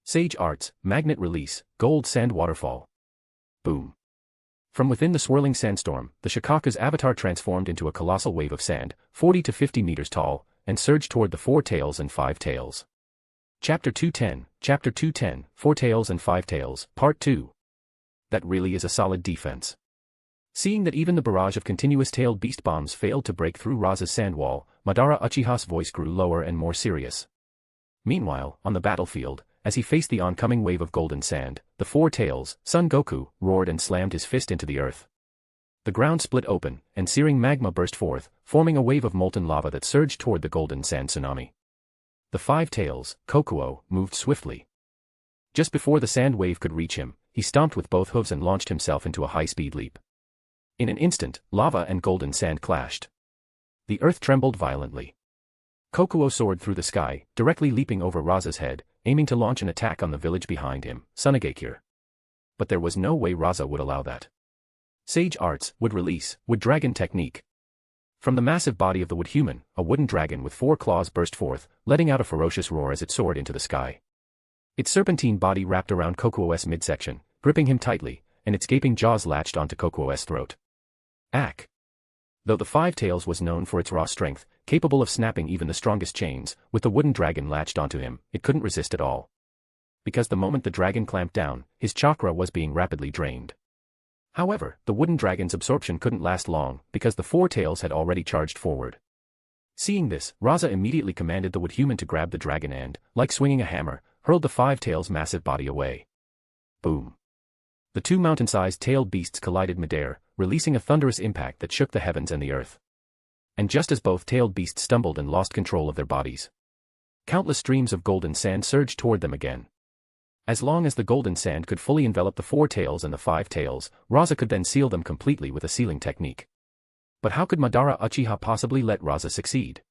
Sage Arts, Magnet Release, Gold Sand Waterfall. Boom. From within the swirling sandstorm, the Shikaku's avatar transformed into a colossal wave of sand, 40 to 50 meters tall, and surged toward the four tails and five tails. Chapter 210, Four Tails and Five Tails, Part 2. That really is a solid defense. Seeing that even the barrage of continuous tailed beast bombs failed to break through Rasa's sand wall, Madara Uchiha's voice grew lower and more serious. Meanwhile, on the battlefield, as he faced the oncoming wave of golden sand, the four tails, Son Goku, roared and slammed his fist into the earth. The ground split open, and searing magma burst forth, forming a wave of molten lava that surged toward the golden sand tsunami. The five tails, Kokuo, moved swiftly. Just before the sand wave could reach him, he stomped with both hooves and launched himself into a high-speed leap. In an instant, lava and golden sand clashed. The earth trembled violently. Kokuo soared through the sky, directly leaping over Rasa's head, aiming to launch an attack on the village behind him, Sunagekure. But there was no way Rasa would allow that. Sage Arts, Wood Release, Wood Dragon Technique. From the massive body of the wood human, a wooden dragon with 4 claws burst forth, letting out a ferocious roar as it soared into the sky. Its serpentine body wrapped around Kokuo's midsection, gripping him tightly, and its gaping jaws latched onto Kokuo's throat. Ack! Though the Five Tails was known for its raw strength, capable of snapping even the strongest chains, with the wooden dragon latched onto him, it couldn't resist at all. Because the moment the dragon clamped down, his chakra was being rapidly drained. However, the wooden dragon's absorption couldn't last long, because the Four Tails had already charged forward. Seeing this, Rasa immediately commanded the wood human to grab the dragon and, like swinging a hammer, hurled the Five Tails' massive body away. Boom! The two mountain-sized tailed beasts collided midair, releasing a thunderous impact that shook the heavens and the earth. And just as both tailed beasts stumbled and lost control of their bodies, countless streams of golden sand surged toward them again. As long as the golden sand could fully envelop the Four Tails and the Five Tails, Rasa could then seal them completely with a sealing technique. But how could Madara Uchiha possibly let Rasa succeed?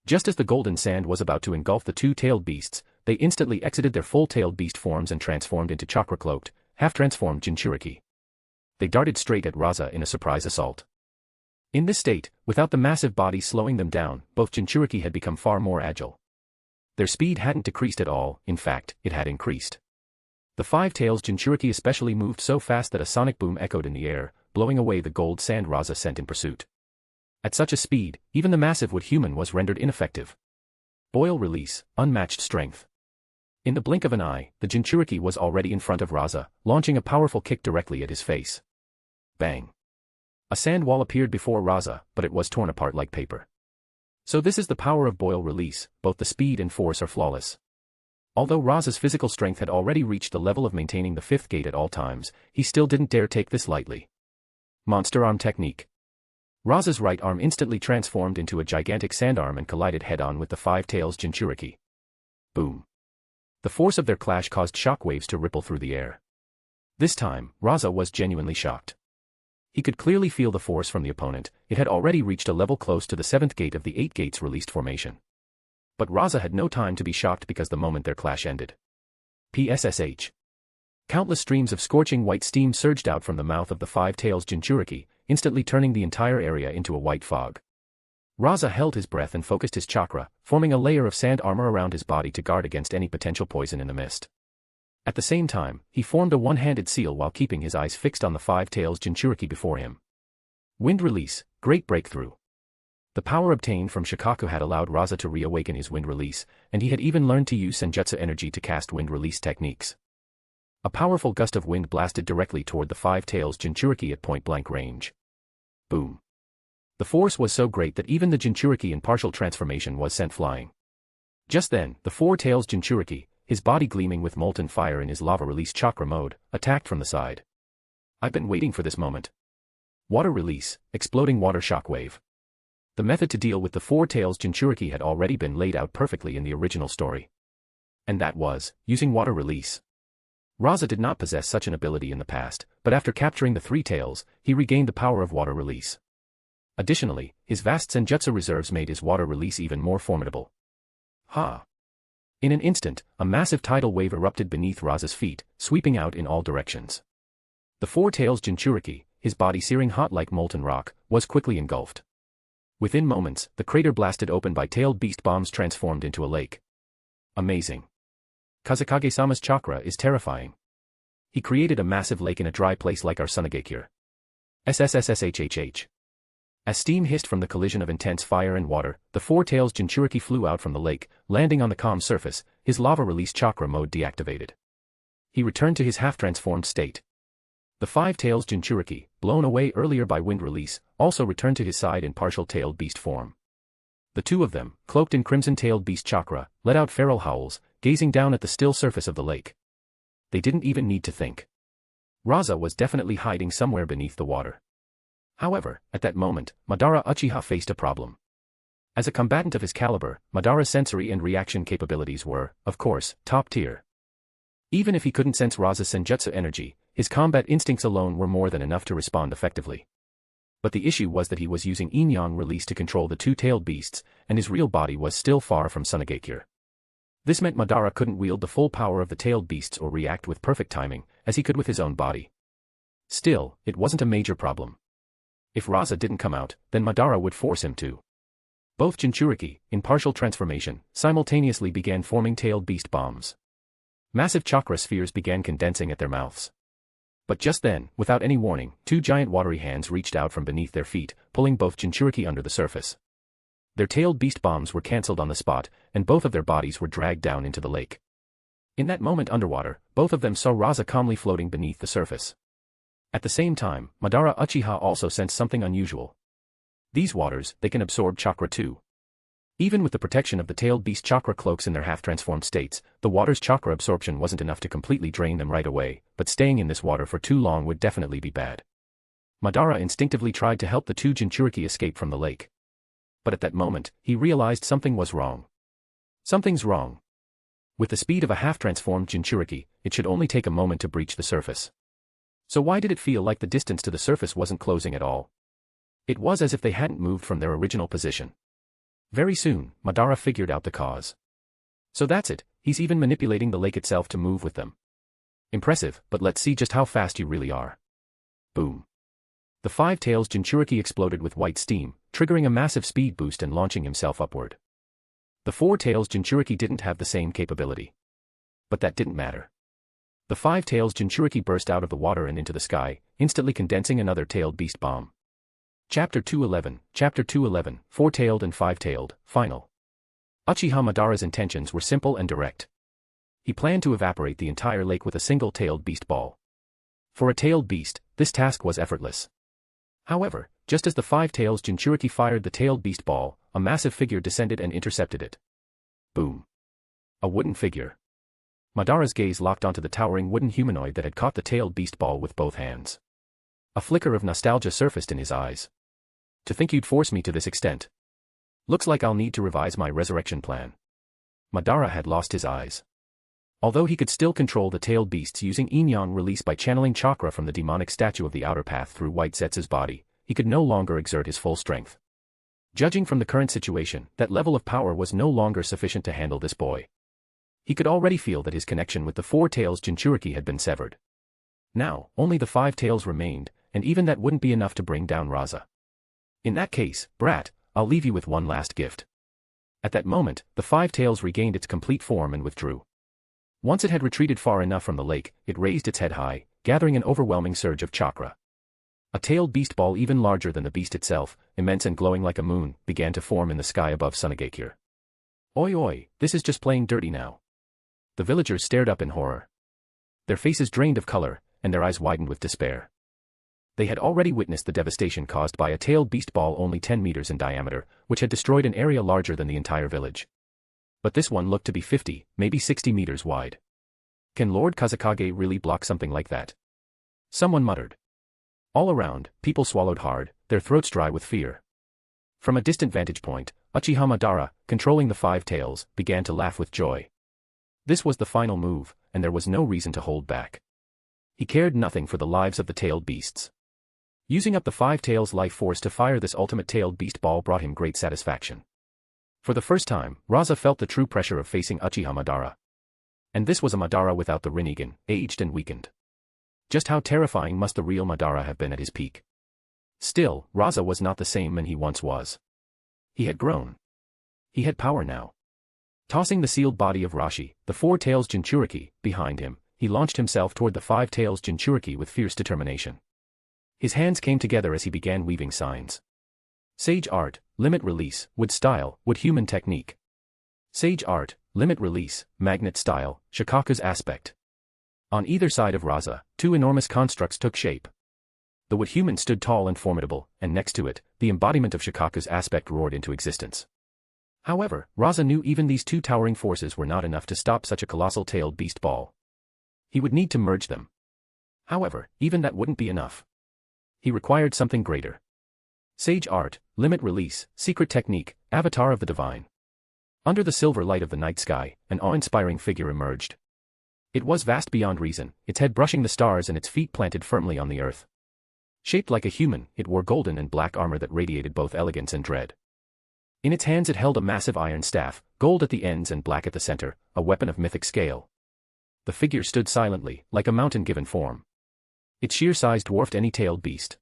Just as the golden sand was about to engulf the two-tailed beasts, they instantly exited their full-tailed beast forms and transformed into chakra-cloaked, half-transformed Jinchuriki. They darted straight at Rasa in a surprise assault. In this state, without the massive body slowing them down, both Jinchuriki had become far more agile. Their speed hadn't decreased at all, in fact, it had increased. The Five Tails Jinchuriki especially moved so fast that a sonic boom echoed in the air, blowing away the gold sand Rasa sent in pursuit. At such a speed, even the massive wood human was rendered ineffective. Boil release, unmatched strength. In the blink of an eye, the Jinchuriki was already in front of Rasa, launching a powerful kick directly at his face. Bang! A sand wall appeared before Rasa, but it was torn apart like paper. So this is the power of boil release, both the speed and force are flawless. Although Rasa's physical strength had already reached the level of maintaining the fifth gate at all times, he still didn't dare take this lightly. Monster arm technique. Rasa's right arm instantly transformed into a gigantic sandarm and collided head-on with the Five Tails Jinchuriki. Boom. The force of their clash caused shockwaves to ripple through the air. This time, Rasa was genuinely shocked. He could clearly feel the force from the opponent, it had already reached a level close to the seventh gate of the 8 gates released formation. But Rasa had no time to be shocked because the moment their clash ended. PSSH. Countless streams of scorching white steam surged out from the mouth of the Five Tails Jinchuriki, instantly turning the entire area into a white fog. Rasa held his breath and focused his chakra, forming a layer of sand armor around his body to guard against any potential poison in the mist. At the same time, he formed a one-handed seal while keeping his eyes fixed on the Five Tails Jinchuriki before him. Wind release, great breakthrough. The power obtained from Shikaku had allowed Rasa to reawaken his wind release, and he had even learned to use Senjutsu energy to cast wind release techniques. A powerful gust of wind blasted directly toward the Five Tails Jinchuriki at point-blank range. Boom. The force was so great that even the Jinchuriki in partial transformation was sent flying. Just then, the Four Tails Jinchuriki, his body gleaming with molten fire in his lava-release chakra mode, attacked from the side. I've been waiting for this moment. Water release, exploding water shockwave. The method to deal with the Four Tails Jinchuriki had already been laid out perfectly in the original story. And that was, using water release. Rasa did not possess such an ability in the past, but after capturing the Three Tails, he regained the power of water release. Additionally, his vast Senjutsu reserves made his water release even more formidable. Ha! In an instant, a massive tidal wave erupted beneath Rasa's feet, sweeping out in all directions. The Four Tails Jinchuriki, his body searing hot like molten rock, was quickly engulfed. Within moments, the crater blasted open by tailed beast bombs transformed into a lake. Amazing. Kazekage-sama's chakra is terrifying. He created a massive lake in a dry place like our Sunagekure. SSSSHHH. As steam hissed from the collision of intense fire and water, the Four Tails Jinchuriki flew out from the lake, landing on the calm surface, his lava-release chakra mode deactivated. He returned to his half-transformed state. The Five Tails Jinchuriki, blown away earlier by wind release, also returned to his side in partial tailed beast form. The two of them, cloaked in crimson-tailed beast chakra, let out feral howls, gazing down at the still surface of the lake. They didn't even need to think. Rasa was definitely hiding somewhere beneath the water. However, at that moment, Madara Uchiha faced a problem. As a combatant of his caliber, Madara's sensory and reaction capabilities were, of course, top tier. Even if he couldn't sense Rasa's Senjutsu energy, his combat instincts alone were more than enough to respond effectively. But the issue was that he was using yin-yang release to control the two-tailed beasts, and his real body was still far from Sunagekure. This meant Madara couldn't wield the full power of the tailed beasts or react with perfect timing, as he could with his own body. Still, it wasn't a major problem. If Rasa didn't come out, then Madara would force him to. Both Jinchuriki, in partial transformation, simultaneously began forming tailed beast bombs. Massive chakra spheres began condensing at their mouths. But just then, without any warning, two giant watery hands reached out from beneath their feet, pulling both Jinchuriki under the surface. Their tailed beast bombs were cancelled on the spot, and both of their bodies were dragged down into the lake. In that moment underwater, both of them saw Rasa calmly floating beneath the surface. At the same time, Madara Uchiha also sensed something unusual. These waters, they can absorb chakra too. Even with the protection of the tailed beast chakra cloaks in their half-transformed states, the water's chakra absorption wasn't enough to completely drain them right away, but staying in this water for too long would definitely be bad. Madara instinctively tried to help the two Jinchuriki escape from the lake. But at that moment, he realized something was wrong. Something's wrong. With the speed of a half-transformed Jinchuriki, it should only take a moment to breach the surface. So why did it feel like the distance to the surface wasn't closing at all? It was as if they hadn't moved from their original position. Very soon, Madara figured out the cause. So that's it, he's even manipulating the lake itself to move with them. Impressive, but let's see just how fast you really are. Boom. The five tails Jinchuriki exploded with white steam, triggering a massive speed boost and launching himself upward. The four tails Jinchuriki didn't have the same capability. But that didn't matter. The five tails Jinchuriki burst out of the water and into the sky, instantly condensing another tailed beast bomb. Chapter 211, Four-tailed and Five-tailed, Final. Uchiha Madara's intentions were simple and direct. He planned to evaporate the entire lake with a single tailed beast ball. For a tailed beast, this task was effortless. However, just as the five tails Jinchuriki fired the tailed beast ball, a massive figure descended and intercepted it. Boom. A wooden figure. Madara's gaze locked onto the towering wooden humanoid that had caught the tailed beast ball with both hands. A flicker of nostalgia surfaced in his eyes. To think you'd force me to this extent. Looks like I'll need to revise my resurrection plan. Madara had lost his eyes. Although he could still control the tailed beasts using yin-yang release by channeling chakra from the demonic statue of the outer path through White Setsu's body, he could no longer exert his full strength. Judging from the current situation, that level of power was no longer sufficient to handle this boy. He could already feel that his connection with the four tails Jinchuriki had been severed. Now, only the five tails remained, and even that wouldn't be enough to bring down Rasa. In that case, brat, I'll leave you with one last gift. At that moment, the five tails regained its complete form and withdrew. Once it had retreated far enough from the lake, it raised its head high, gathering an overwhelming surge of chakra. A tailed beast ball even larger than the beast itself, immense and glowing like a moon, began to form in the sky above Sunagakure. Oi oi, this is just plain dirty now. The villagers stared up in horror. Their faces drained of color, and their eyes widened with despair. They had already witnessed the devastation caused by a tailed beast ball only 10 meters in diameter, which had destroyed an area larger than the entire village. But this one looked to be 50, maybe 60 meters wide. Can Lord Kazekage really block something like that? Someone muttered. All around, people swallowed hard, their throats dry with fear. From a distant vantage point, Uchiha Madara, controlling the five tails, began to laugh with joy. This was the final move, and there was no reason to hold back. He cared nothing for the lives of the tailed beasts. Using up the five tails' life force to fire this ultimate tailed beast ball brought him great satisfaction. For the first time, Rasa felt the true pressure of facing Uchiha Madara. And this was a Madara without the Rinnegan, aged and weakened. Just how terrifying must the real Madara have been at his peak? Still, Rasa was not the same man he once was. He had grown. He had power now. Tossing the sealed body of Rashi, the four tails Jinchuriki, behind him, he launched himself toward the five tails Jinchuriki with fierce determination. His hands came together as he began weaving signs. Sage art, limit release, wood style, wood human technique. Sage art, limit release, magnet style, Shikaku's aspect. On either side of Rasa, two enormous constructs took shape. The wood human stood tall and formidable, and next to it, the embodiment of Shikaku's aspect roared into existence. However, Rasa knew even these two towering forces were not enough to stop such a colossal tailed beast ball. He would need to merge them. However, even that wouldn't be enough. He required something greater. Sage art, limit release, secret technique, avatar of the divine. Under the silver light of the night sky, an awe-inspiring figure emerged. It was vast beyond reason, its head brushing the stars and its feet planted firmly on the earth. Shaped like a human, it wore golden and black armor that radiated both elegance and dread. In its hands it held a massive iron staff, gold at the ends and black at the center, a weapon of mythic scale. The figure stood silently, like a mountain given form. Its sheer size dwarfed any tailed beast.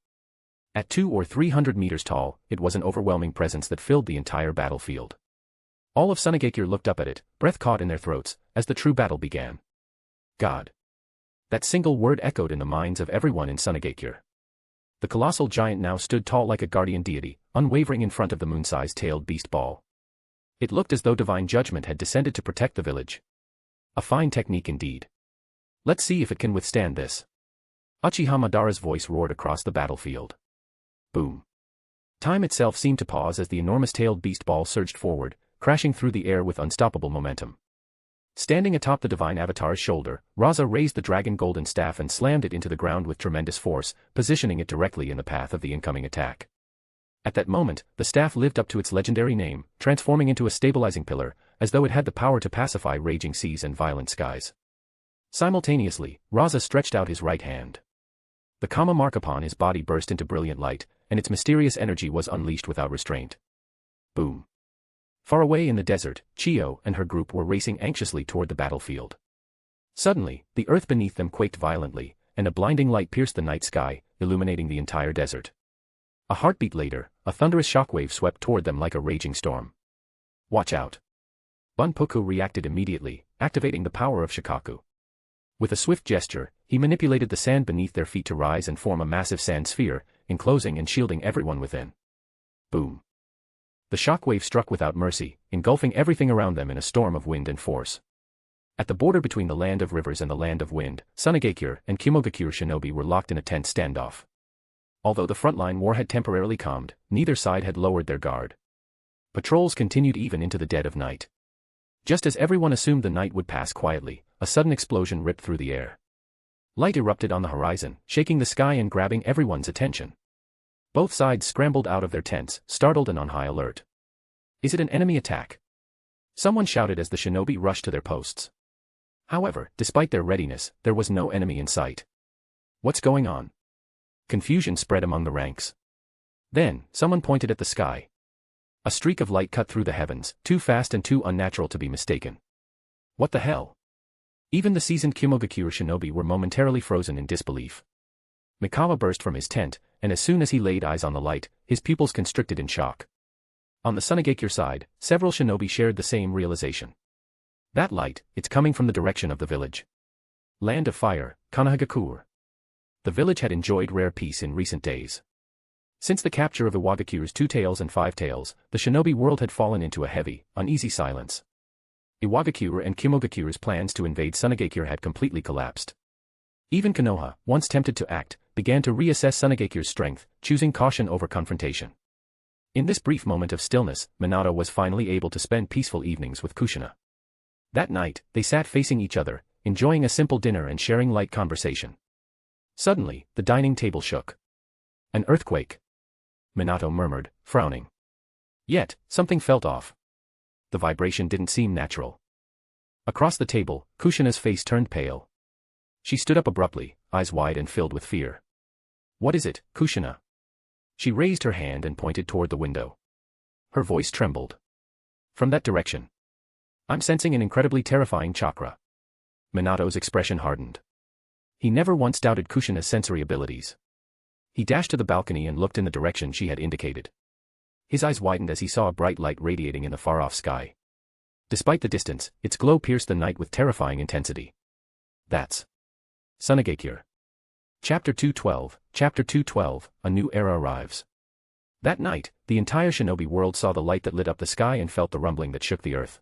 At 200 or 300 meters tall, it was an overwhelming presence that filled the entire battlefield. All of Sunagakure looked up at it, breath caught in their throats, as the true battle began. God. That single word echoed in the minds of everyone in Sunagakure. The colossal giant now stood tall like a guardian deity, unwavering in front of the moon-sized tailed beast ball. It looked as though divine judgment had descended to protect the village. A fine technique indeed. Let's see if it can withstand this. Uchiha Madara's voice roared across the battlefield. Boom. Time itself seemed to pause as the enormous tailed beast ball surged forward, crashing through the air with unstoppable momentum. Standing atop the divine avatar's shoulder, Rasa raised the dragon golden staff and slammed it into the ground with tremendous force, positioning it directly in the path of the incoming attack. At that moment, the staff lived up to its legendary name, transforming into a stabilizing pillar, as though it had the power to pacify raging seas and violent skies. Simultaneously, Rasa stretched out his right hand. The Kama mark upon his body burst into brilliant light, and its mysterious energy was unleashed without restraint. Boom. Far away in the desert, Chiyo and her group were racing anxiously toward the battlefield. Suddenly, the earth beneath them quaked violently, and a blinding light pierced the night sky, illuminating the entire desert. A heartbeat later, a thunderous shockwave swept toward them like a raging storm. Watch out. Bunpuku reacted immediately, activating the power of Shikaku. With a swift gesture, he manipulated the sand beneath their feet to rise and form a massive sand sphere, enclosing and shielding everyone within. Boom. The shockwave struck without mercy, engulfing everything around them in a storm of wind and force. At the border between the land of rivers and the land of wind, Sunagakure and Kumogakure shinobi were locked in a tense standoff. Although the frontline war had temporarily calmed, neither side had lowered their guard. Patrols continued even into the dead of night. Just as everyone assumed the night would pass quietly, a sudden explosion ripped through the air. Light erupted on the horizon, shaking the sky and grabbing everyone's attention. Both sides scrambled out of their tents, startled and on high alert. Is it an enemy attack? Someone shouted as the shinobi rushed to their posts. However, despite their readiness, there was no enemy in sight. What's going on? Confusion spread among the ranks. Then, someone pointed at the sky. A streak of light cut through the heavens, too fast and too unnatural to be mistaken. What the hell? Even the seasoned Kumogakure shinobi were momentarily frozen in disbelief. Mikawa burst from his tent, and as soon as he laid eyes on the light, his pupils constricted in shock. On the Sunagakure side, several shinobi shared the same realization. That light, it's coming from the direction of the village. Land of Fire, Konohagakure. The village had enjoyed rare peace in recent days. Since the capture of Iwagakure's 2 tails and 5 tails, the shinobi world had fallen into a heavy, uneasy silence. Iwagakure and Kumogakure's plans to invade Sunagakure had completely collapsed. Even Konoha, once tempted to act, began to reassess Sunagakure's strength, choosing caution over confrontation. In this brief moment of stillness, Minato was finally able to spend peaceful evenings with Kushina. That night, they sat facing each other, enjoying a simple dinner and sharing light conversation. Suddenly, the dining table shook. An earthquake. Minato murmured, frowning. Yet, something felt off. The vibration didn't seem natural. Across the table, Kushina's face turned pale. She stood up abruptly, eyes wide and filled with fear. What is it, Kushina? She raised her hand and pointed toward the window. Her voice trembled. From that direction. I'm sensing an incredibly terrifying chakra. Minato's expression hardened. He never once doubted Kushina's sensory abilities. He dashed to the balcony and looked in the direction she had indicated. His eyes widened as he saw a bright light radiating in the far-off sky. Despite the distance, its glow pierced the night with terrifying intensity. That's Sunagakure. Chapter 212, Chapter 212, A New Era Arrives. That night, the entire shinobi world saw the light that lit up the sky and felt the rumbling that shook the earth.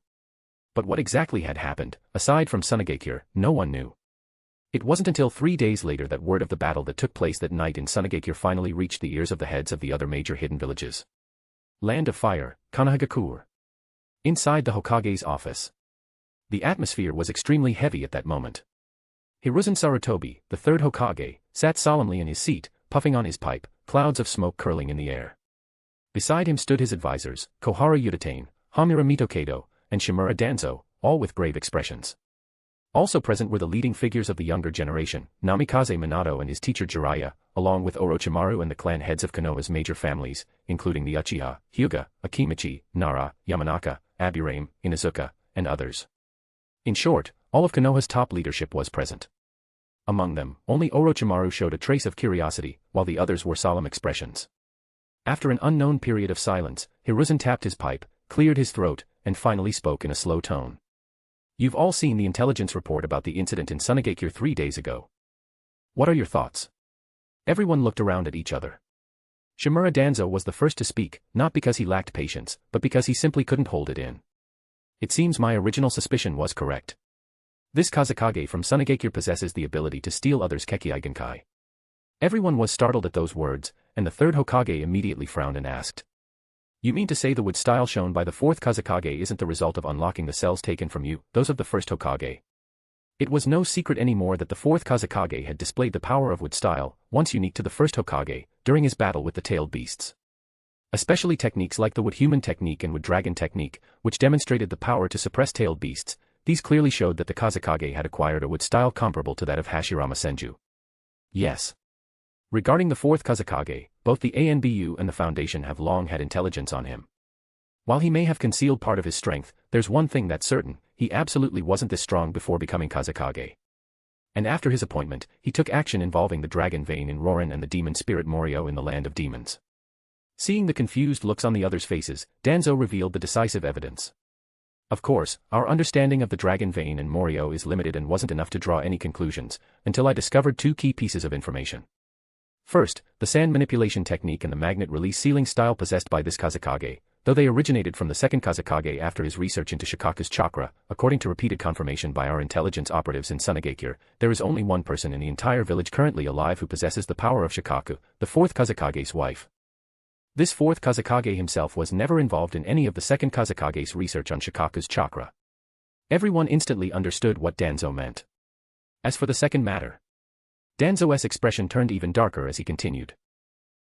But what exactly had happened, aside from Sunagakure, no one knew. It wasn't until 3 days later that word of the battle that took place that night in Sunagakure finally reached the ears of the heads of the other major hidden villages. Land of Fire, Konohagakure. Inside the Hokage's office. The atmosphere was extremely heavy at that moment. Hiruzen Sarutobi, the third Hokage, sat solemnly in his seat, puffing on his pipe, clouds of smoke curling in the air. Beside him stood his advisors, Kohara Udatane, Hamura Mitokado, and Shimura Danzo, all with grave expressions. Also present were the leading figures of the younger generation, Namikaze Minato and his teacher Jiraiya, along with Orochimaru and the clan heads of Konoha's major families, including the Uchiha, Hyuga, Akimichi, Nara, Yamanaka, Aburame, Inuzuka, and others. In short, all of Konoha's top leadership was present. Among them, only Orochimaru showed a trace of curiosity, while the others wore solemn expressions. After an unknown period of silence, Hiruzen tapped his pipe, cleared his throat, and finally spoke in a slow tone. You've all seen the intelligence report about the incident in Sunagakure 3 days ago. What are your thoughts? Everyone looked around at each other. Shimura Danzo was the first to speak, not because he lacked patience, but because he simply couldn't hold it in. It seems my original suspicion was correct. This Kazekage from Sunagakure possesses the ability to steal others' Kekkei. Everyone was startled at those words, and the third Hokage immediately frowned and asked. You mean to say the wood style shown by the fourth Kazekage isn't the result of unlocking the cells taken from you, those of the first Hokage? It was no secret anymore that the fourth Kazekage had displayed the power of wood style, once unique to the first Hokage, during his battle with the tailed beasts. Especially techniques like the wood human technique and wood dragon technique, which demonstrated the power to suppress tailed beasts, these clearly showed that the Kazekage had acquired a wood style comparable to that of Hashirama Senju. Yes. Regarding the fourth Kazekage, both the ANBU and the Foundation have long had intelligence on him. While he may have concealed part of his strength, there's one thing that's certain, he absolutely wasn't this strong before becoming Kazekage. And after his appointment, he took action involving the dragon vein in Rorin and the demon spirit Morio in the land of demons. Seeing the confused looks on the others' faces, Danzo revealed the decisive evidence. Of course, our understanding of the dragon vein and Morio is limited and wasn't enough to draw any conclusions, until I discovered two key pieces of information. First, the sand manipulation technique and the magnet release sealing style possessed by this Kazekage, though they originated from the second Kazekage after his research into Shikaku's chakra, according to repeated confirmation by our intelligence operatives in Sunagakure, there is only one person in the entire village currently alive who possesses the power of Shikaku, the fourth Kazekage's wife. This fourth Kazekage himself was never involved in any of the second Kazekage's research on Shikaku's chakra. Everyone instantly understood what Danzo meant. As for the second matter, Danzo's expression turned even darker as he continued.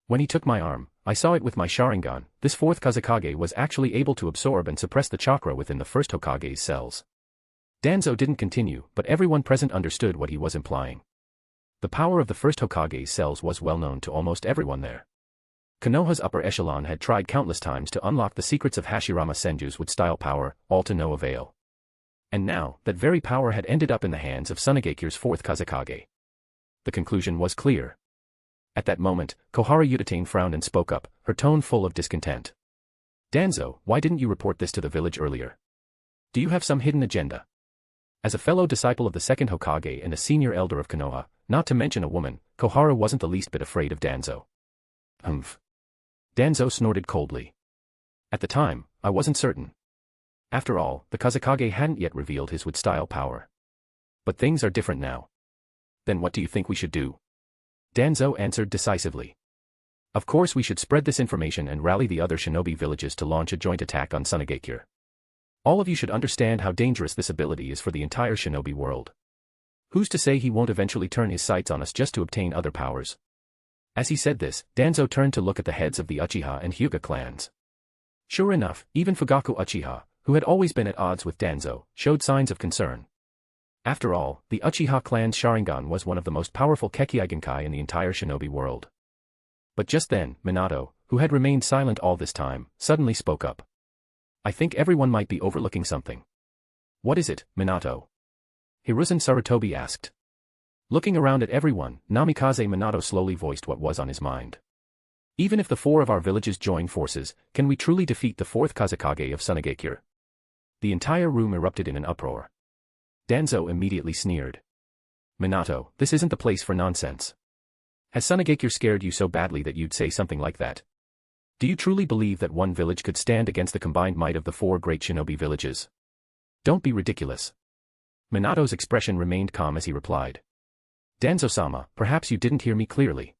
When he took my arm, I saw it with my Sharingan. This fourth Kazekage was actually able to absorb and suppress the chakra within the first Hokage's cells. Danzo didn't continue, but everyone present understood what he was implying. The power of the first Hokage's cells was well known to almost everyone there. Konoha's upper echelon had tried countless times to unlock the secrets of Hashirama Senju's wood-style power, all to no avail. And now, that very power had ended up in the hands of Sunagakure's fourth Kazekage. The conclusion was clear. At that moment, Kohara Utatane frowned and spoke up, her tone full of discontent. Danzo, why didn't you report this to the village earlier? Do you have some hidden agenda? As a fellow disciple of the second Hokage and a senior elder of Konoha, not to mention a woman, Kohara wasn't the least bit afraid of Danzo. Humph. Danzo snorted coldly. At the time, I wasn't certain. After all, the Kazekage hadn't yet revealed his wood-style power. But things are different now. Then what do you think we should do? Danzo answered decisively. Of course we should spread this information and rally the other shinobi villages to launch a joint attack on Sunagakure. All of you should understand how dangerous this ability is for the entire shinobi world. Who's to say he won't eventually turn his sights on us just to obtain other powers? As he said this, Danzo turned to look at the heads of the Uchiha and Hyuga clans. Sure enough, even Fugaku Uchiha, who had always been at odds with Danzo, showed signs of concern. After all, the Uchiha clan's Sharingan was one of the most powerful Kekkei in the entire shinobi world. But just then, Minato, who had remained silent all this time, suddenly spoke up. I think everyone might be overlooking something. What is it, Minato? Hiruzen Sarutobi asked. Looking around at everyone, Namikaze Minato slowly voiced what was on his mind. Even if the four of our villages join forces, can we truly defeat the fourth Kazekage of Sunagakure? The entire room erupted in an uproar. Danzo immediately sneered. Minato, this isn't the place for nonsense. Has Sunagakure scared you so badly that you'd say something like that? Do you truly believe that one village could stand against the combined might of the four great shinobi villages? Don't be ridiculous. Minato's expression remained calm as he replied. Danzo-sama, perhaps you didn't hear me clearly.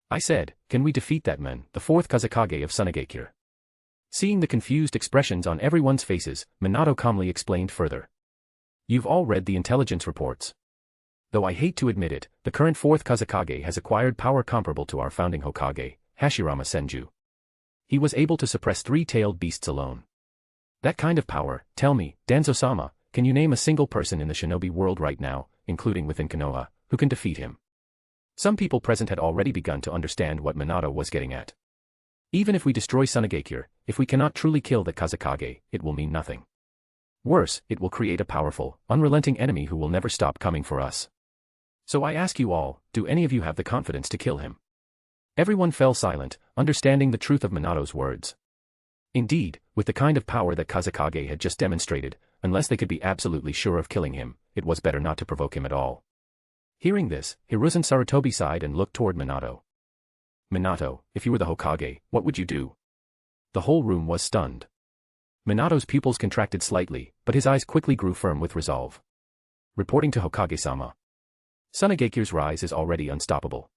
I said, can we defeat that man, the fourth Kazekage of Sunagakure? Seeing the confused expressions on everyone's faces, Minato calmly explained further. You've all read the intelligence reports. Though I hate to admit it, the current fourth Kazekage has acquired power comparable to our founding Hokage, Hashirama Senju. He was able to suppress three-tailed beasts alone. That kind of power, tell me, Danzo-sama, can you name a single person in the shinobi world right now, including within Konoha, who can defeat him? Some people present had already begun to understand what Minato was getting at. Even if we destroy Sunagakure, if we cannot truly kill the Kazekage, it will mean nothing. Worse, it will create a powerful, unrelenting enemy who will never stop coming for us. So I ask you all, do any of you have the confidence to kill him? Everyone fell silent, understanding the truth of Minato's words. Indeed, with the kind of power that Kazekage had just demonstrated, unless they could be absolutely sure of killing him, it was better not to provoke him at all. Hearing this, Hiruzen Sarutobi sighed and looked toward Minato. Minato, if you were the Hokage, what would you do? The whole room was stunned. Minato's pupils contracted slightly, but his eyes quickly grew firm with resolve. Reporting to Hokage-sama. Tsunagekyu's rise is already unstoppable.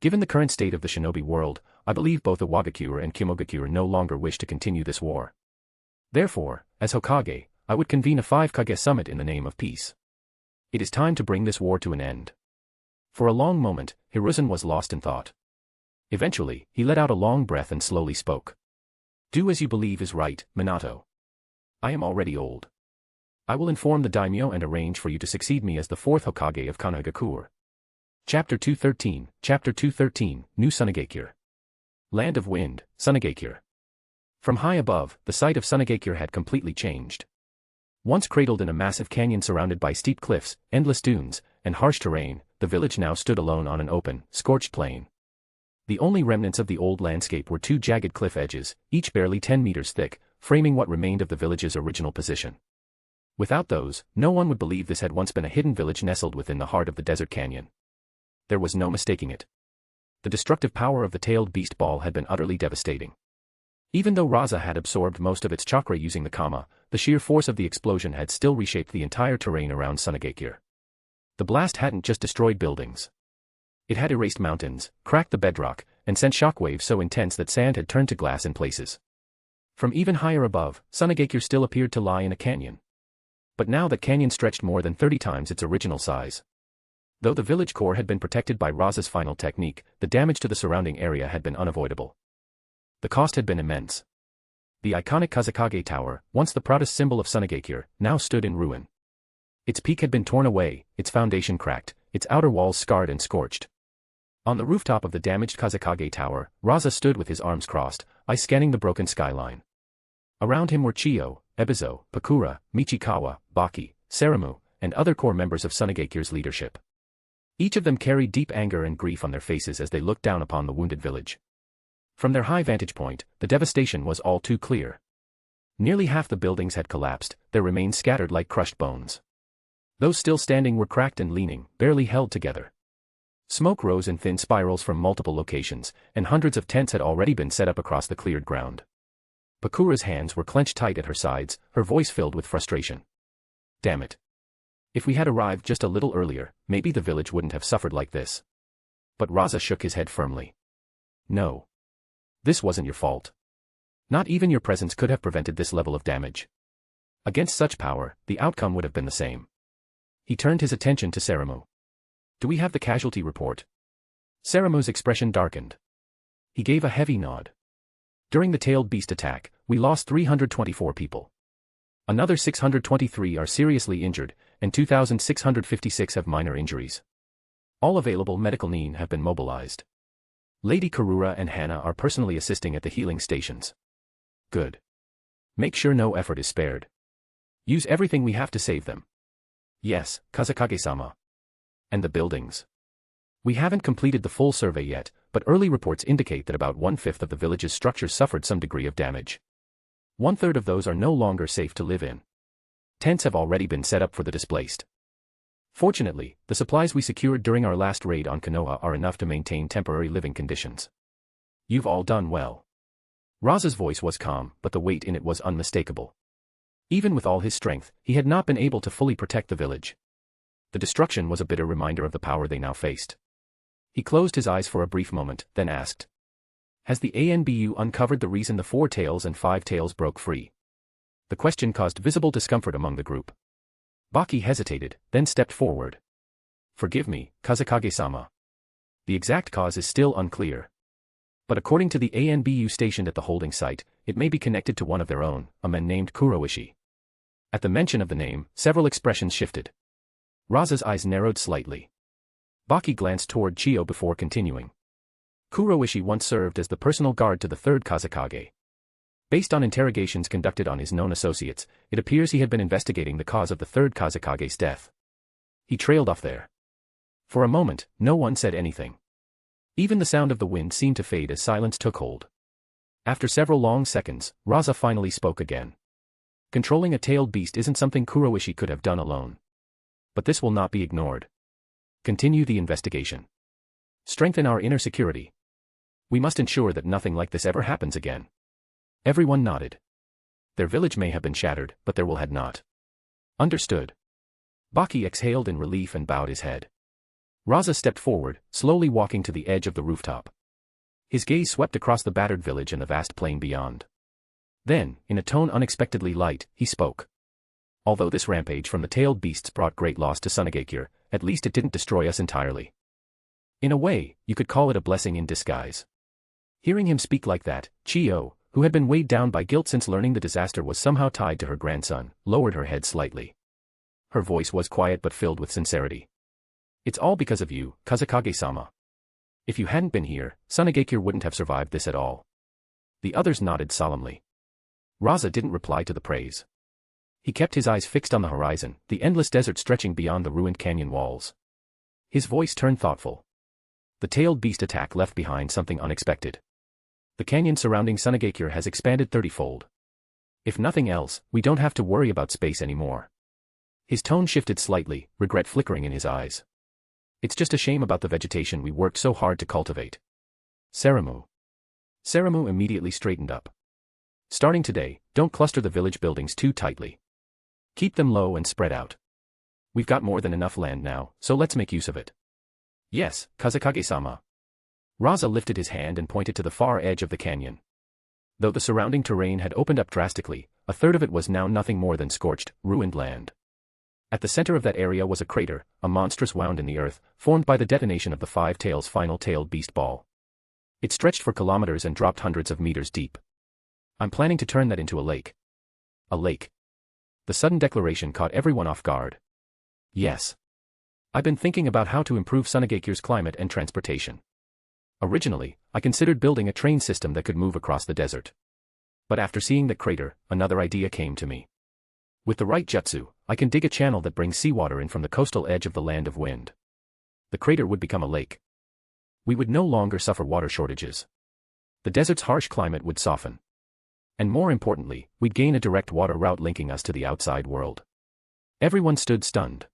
Given the current state of the shinobi world, I believe both the Wagakure and Kimogakure no longer wish to continue this war. Therefore, as Hokage, I would convene a 5-Kage summit in the name of peace. It is time to bring this war to an end. For a long moment, Hiruzen was lost in thought. Eventually, he let out a long breath and slowly spoke. Do as you believe is right, Minato. I am already old. I will inform the daimyo and arrange for you to succeed me as the 4th Hokage of Konohagakure. Chapter 213, Chapter 213, New Tsunagakure. Land of Wind, Tsunagakure. From high above, the sight of Tsunagakure had completely changed. Once cradled in a massive canyon surrounded by steep cliffs, endless dunes, and harsh terrain, the village now stood alone on an open, scorched plain. The only remnants of the old landscape were 2 jagged cliff edges, each barely 10 meters thick, framing what remained of the village's original position. Without those, no one would believe this had once been a hidden village nestled within the heart of the desert canyon. There was no mistaking it. The destructive power of the tailed beast ball had been utterly devastating. Even though Rasa had absorbed most of its chakra using the Kama, the sheer force of the explosion had still reshaped the entire terrain around Tsunagakure. The blast hadn't just destroyed buildings. It had erased mountains, cracked the bedrock, and sent shockwaves so intense that sand had turned to glass in places. From even higher above, Tsunagakure still appeared to lie in a canyon. But now that canyon stretched more than 30 times its original size. Though the village core had been protected by Rasa's final technique, the damage to the surrounding area had been unavoidable. The cost had been immense. The iconic Kazekage Tower, once the proudest symbol of Tsunagakure, now stood in ruin. Its peak had been torn away, its foundation cracked, its outer walls scarred and scorched. On the rooftop of the damaged Kazekage Tower, Rasa stood with his arms crossed, eyes scanning the broken skyline. Around him were Chiyo, Ebizo, Pakura, Michikawa, Baki, Saramu, and other core members of Tsunagakure's leadership. Each of them carried deep anger and grief on their faces as they looked down upon the wounded village. From their high vantage point, the devastation was all too clear. Nearly half the buildings had collapsed, their remains scattered like crushed bones. Those still standing were cracked and leaning, barely held together. Smoke rose in thin spirals from multiple locations, and hundreds of tents had already been set up across the cleared ground. Pakura's hands were clenched tight at her sides, her voice filled with frustration. Damn it. If we had arrived just a little earlier, maybe the village wouldn't have suffered like this. But Rasa shook his head firmly. No. This wasn't your fault. Not even your presence could have prevented this level of damage. Against such power, the outcome would have been the same. He turned his attention to Saramu. Do we have the casualty report? Saramu's expression darkened. He gave a heavy nod. During the tailed beast attack, we lost 324 people. Another 623 are seriously injured, and 2,656 have minor injuries. All available medical need have been mobilized. Lady Karura and Hana are personally assisting at the healing stations. Good. Make sure no effort is spared. Use everything we have to save them. Yes, Kazekage-sama. And the buildings. We haven't completed the full survey yet, but early reports indicate that about 1/5 of the village's structures suffered some degree of damage. 1/3 of those are no longer safe to live in. Tents have already been set up for the displaced. Fortunately, the supplies we secured during our last raid on Konoha are enough to maintain temporary living conditions. You've all done well. Rasa's voice was calm, but the weight in it was unmistakable. Even with all his strength, he had not been able to fully protect the village. The destruction was a bitter reminder of the power they now faced. He closed his eyes for a brief moment, then asked. Has the ANBU uncovered the reason the 4 tails and 5 tails broke free? The question caused visible discomfort among the group. Baki hesitated, then stepped forward. Forgive me, Kazekage-sama. The exact cause is still unclear. But according to the ANBU stationed at the holding site, it may be connected to one of their own, a man named Kuroishi. At the mention of the name, several expressions shifted. Rasa's eyes narrowed slightly. Baki glanced toward Chiyo before continuing. Kuroishi once served as the personal guard to the Third Kazekage. Based on interrogations conducted on his known associates, it appears he had been investigating the cause of the Third Kazekage's death. He trailed off there. For a moment, no one said anything. Even the sound of the wind seemed to fade as silence took hold. After several long seconds, Rasa finally spoke again. Controlling a tailed beast isn't something Kuroishi could have done alone. But this will not be ignored. Continue the investigation. Strengthen our inner security. We must ensure that nothing like this ever happens again. Everyone nodded. Their village may have been shattered, but their will had not. Understood. Baki exhaled in relief and bowed his head. Rasa stepped forward, slowly walking to the edge of the rooftop. His gaze swept across the battered village and the vast plain beyond. Then, in a tone unexpectedly light, he spoke. Although this rampage from the tailed beasts brought great loss to Sunagakure, at least it didn't destroy us entirely. In a way, you could call it a blessing in disguise. Hearing him speak like that, Chiyo, who had been weighed down by guilt since learning the disaster was somehow tied to her grandson, lowered her head slightly. Her voice was quiet but filled with sincerity. It's all because of you, Kazekage-sama. If you hadn't been here, Sunagakure wouldn't have survived this at all. The others nodded solemnly. Rasa didn't reply to the praise. He kept his eyes fixed on the horizon, the endless desert stretching beyond the ruined canyon walls. His voice turned thoughtful. The tailed beast attack left behind something unexpected. The canyon surrounding Sunagakure has expanded 30-fold. If nothing else, we don't have to worry about space anymore. His tone shifted slightly, regret flickering in his eyes. It's just a shame about the vegetation we worked so hard to cultivate. Seramu immediately straightened up. Starting today, don't cluster the village buildings too tightly. Keep them low and spread out. We've got more than enough land now, so let's make use of it. Yes, Kazekage-sama. Rasa lifted his hand and pointed to the far edge of the canyon. Though the surrounding terrain had opened up drastically, a third of it was now nothing more than scorched, ruined land. At the center of that area was a crater, a monstrous wound in the earth, formed by the detonation of the Five Tails' final tailed beast ball. It stretched for kilometers and dropped hundreds of meters deep. I'm planning to turn that into a lake. A lake. The sudden declaration caught everyone off guard. Yes. I've been thinking about how to improve Sunagakure's climate and transportation. Originally, I considered building a train system that could move across the desert. But after seeing the crater, another idea came to me. With the right jutsu, I can dig a channel that brings seawater in from the coastal edge of the Land of Wind. The crater would become a lake. We would no longer suffer water shortages. The desert's harsh climate would soften. And more importantly, we'd gain a direct water route linking us to the outside world. Everyone stood stunned.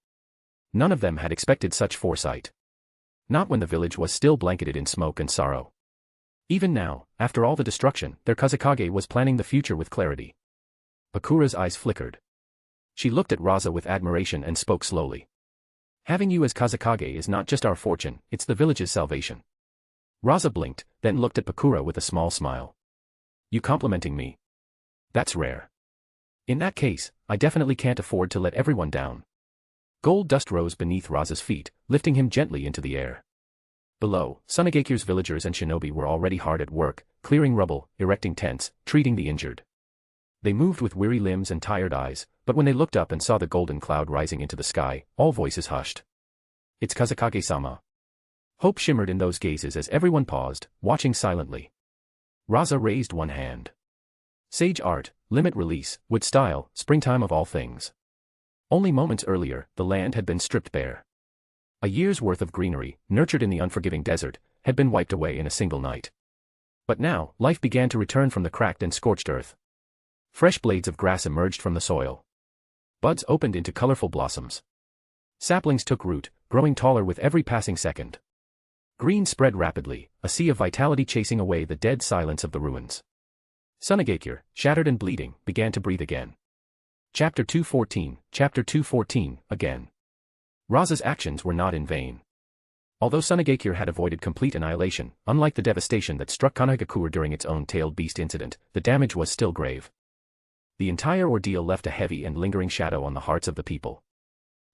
None of them had expected such foresight. Not when the village was still blanketed in smoke and sorrow. Even now, after all the destruction, their Kazekage was planning the future with clarity. Bakura's eyes flickered. She looked at Rasa with admiration and spoke slowly. Having you as Kazekage is not just our fortune, it's the village's salvation. Rasa blinked, then looked at Bakura with a small smile. You complimenting me? That's rare. In that case, I definitely can't afford to let everyone down. Gold dust rose beneath Rasa's feet, lifting him gently into the air. Below, Sunagakure's villagers and shinobi were already hard at work, clearing rubble, erecting tents, treating the injured. They moved with weary limbs and tired eyes, but when they looked up and saw the golden cloud rising into the sky, all voices hushed. It's Kazekage-sama. Hope shimmered in those gazes as everyone paused, watching silently. Rasa raised one hand. Sage art, limit release, wood style, springtime of all things. Only moments earlier, the land had been stripped bare. A year's worth of greenery, nurtured in the unforgiving desert, had been wiped away in a single night. But now, life began to return from the cracked and scorched earth. Fresh blades of grass emerged from the soil. Buds opened into colorful blossoms. Saplings took root, growing taller with every passing second. Green spread rapidly, a sea of vitality chasing away the dead silence of the ruins. Sunagakure, shattered and bleeding, began to breathe again. Chapter 214, again. Rasa's actions were not in vain. Although Sunagakure had avoided complete annihilation, unlike the devastation that struck Kanagakure during its own tailed beast incident, the damage was still grave. The entire ordeal left a heavy and lingering shadow on the hearts of the people.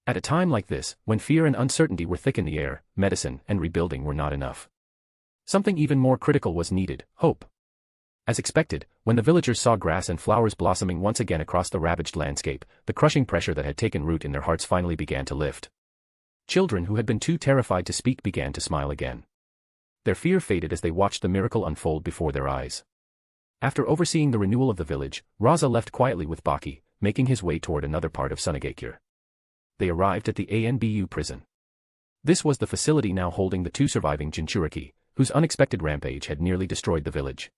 At a time like this, when fear and uncertainty were thick in the air, medicine and rebuilding were not enough. Something even more critical was needed, hope. As expected, when the villagers saw grass and flowers blossoming once again across the ravaged landscape, the crushing pressure that had taken root in their hearts finally began to lift. Children who had been too terrified to speak began to smile again. Their fear faded as they watched the miracle unfold before their eyes. After overseeing the renewal of the village, Rasa left quietly with Baki, making his way toward another part of Sunagakure. They arrived at the Anbu prison. This was the facility now holding the 2 surviving Jinchuriki, whose unexpected rampage had nearly destroyed the village.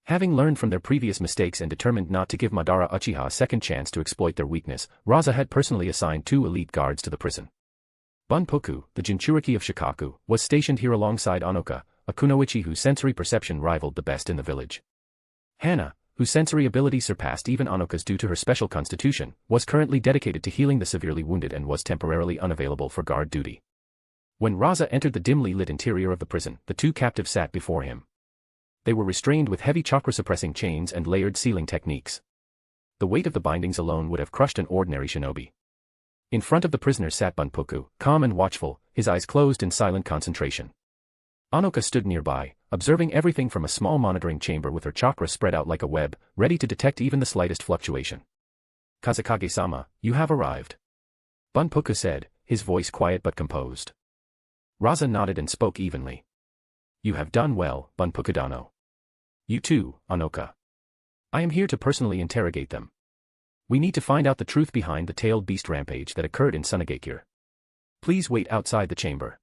Having learned from their previous mistakes and determined not to give Madara Uchiha a second chance to exploit their weakness, Rasa had personally assigned 2 elite guards to the prison. Bunpoku, the Jinchuriki of Shikaku, was stationed here alongside Anoka, a kunoichi whose sensory perception rivaled the best in the village. Hana, whose sensory ability surpassed even Anoka's due to her special constitution, was currently dedicated to healing the severely wounded and was temporarily unavailable for guard duty. When Rasa entered the dimly lit interior of the prison, the 2 captives sat before him. They were restrained with heavy chakra-suppressing chains and layered sealing techniques. The weight of the bindings alone would have crushed an ordinary shinobi. In front of the prisoners sat Bunpoku, calm and watchful, his eyes closed in silent concentration. Anoka stood nearby, observing everything from a small monitoring chamber with her chakra spread out like a web, ready to detect even the slightest fluctuation. "Kazekage-sama, you have arrived," Bunpoku said, his voice quiet but composed. Rasa nodded and spoke evenly. "You have done well, Bunpoku-dano. You too, Anoka. I am here to personally interrogate them. We need to find out the truth behind the tailed beast rampage that occurred in Sunagakure. Please wait outside the chamber."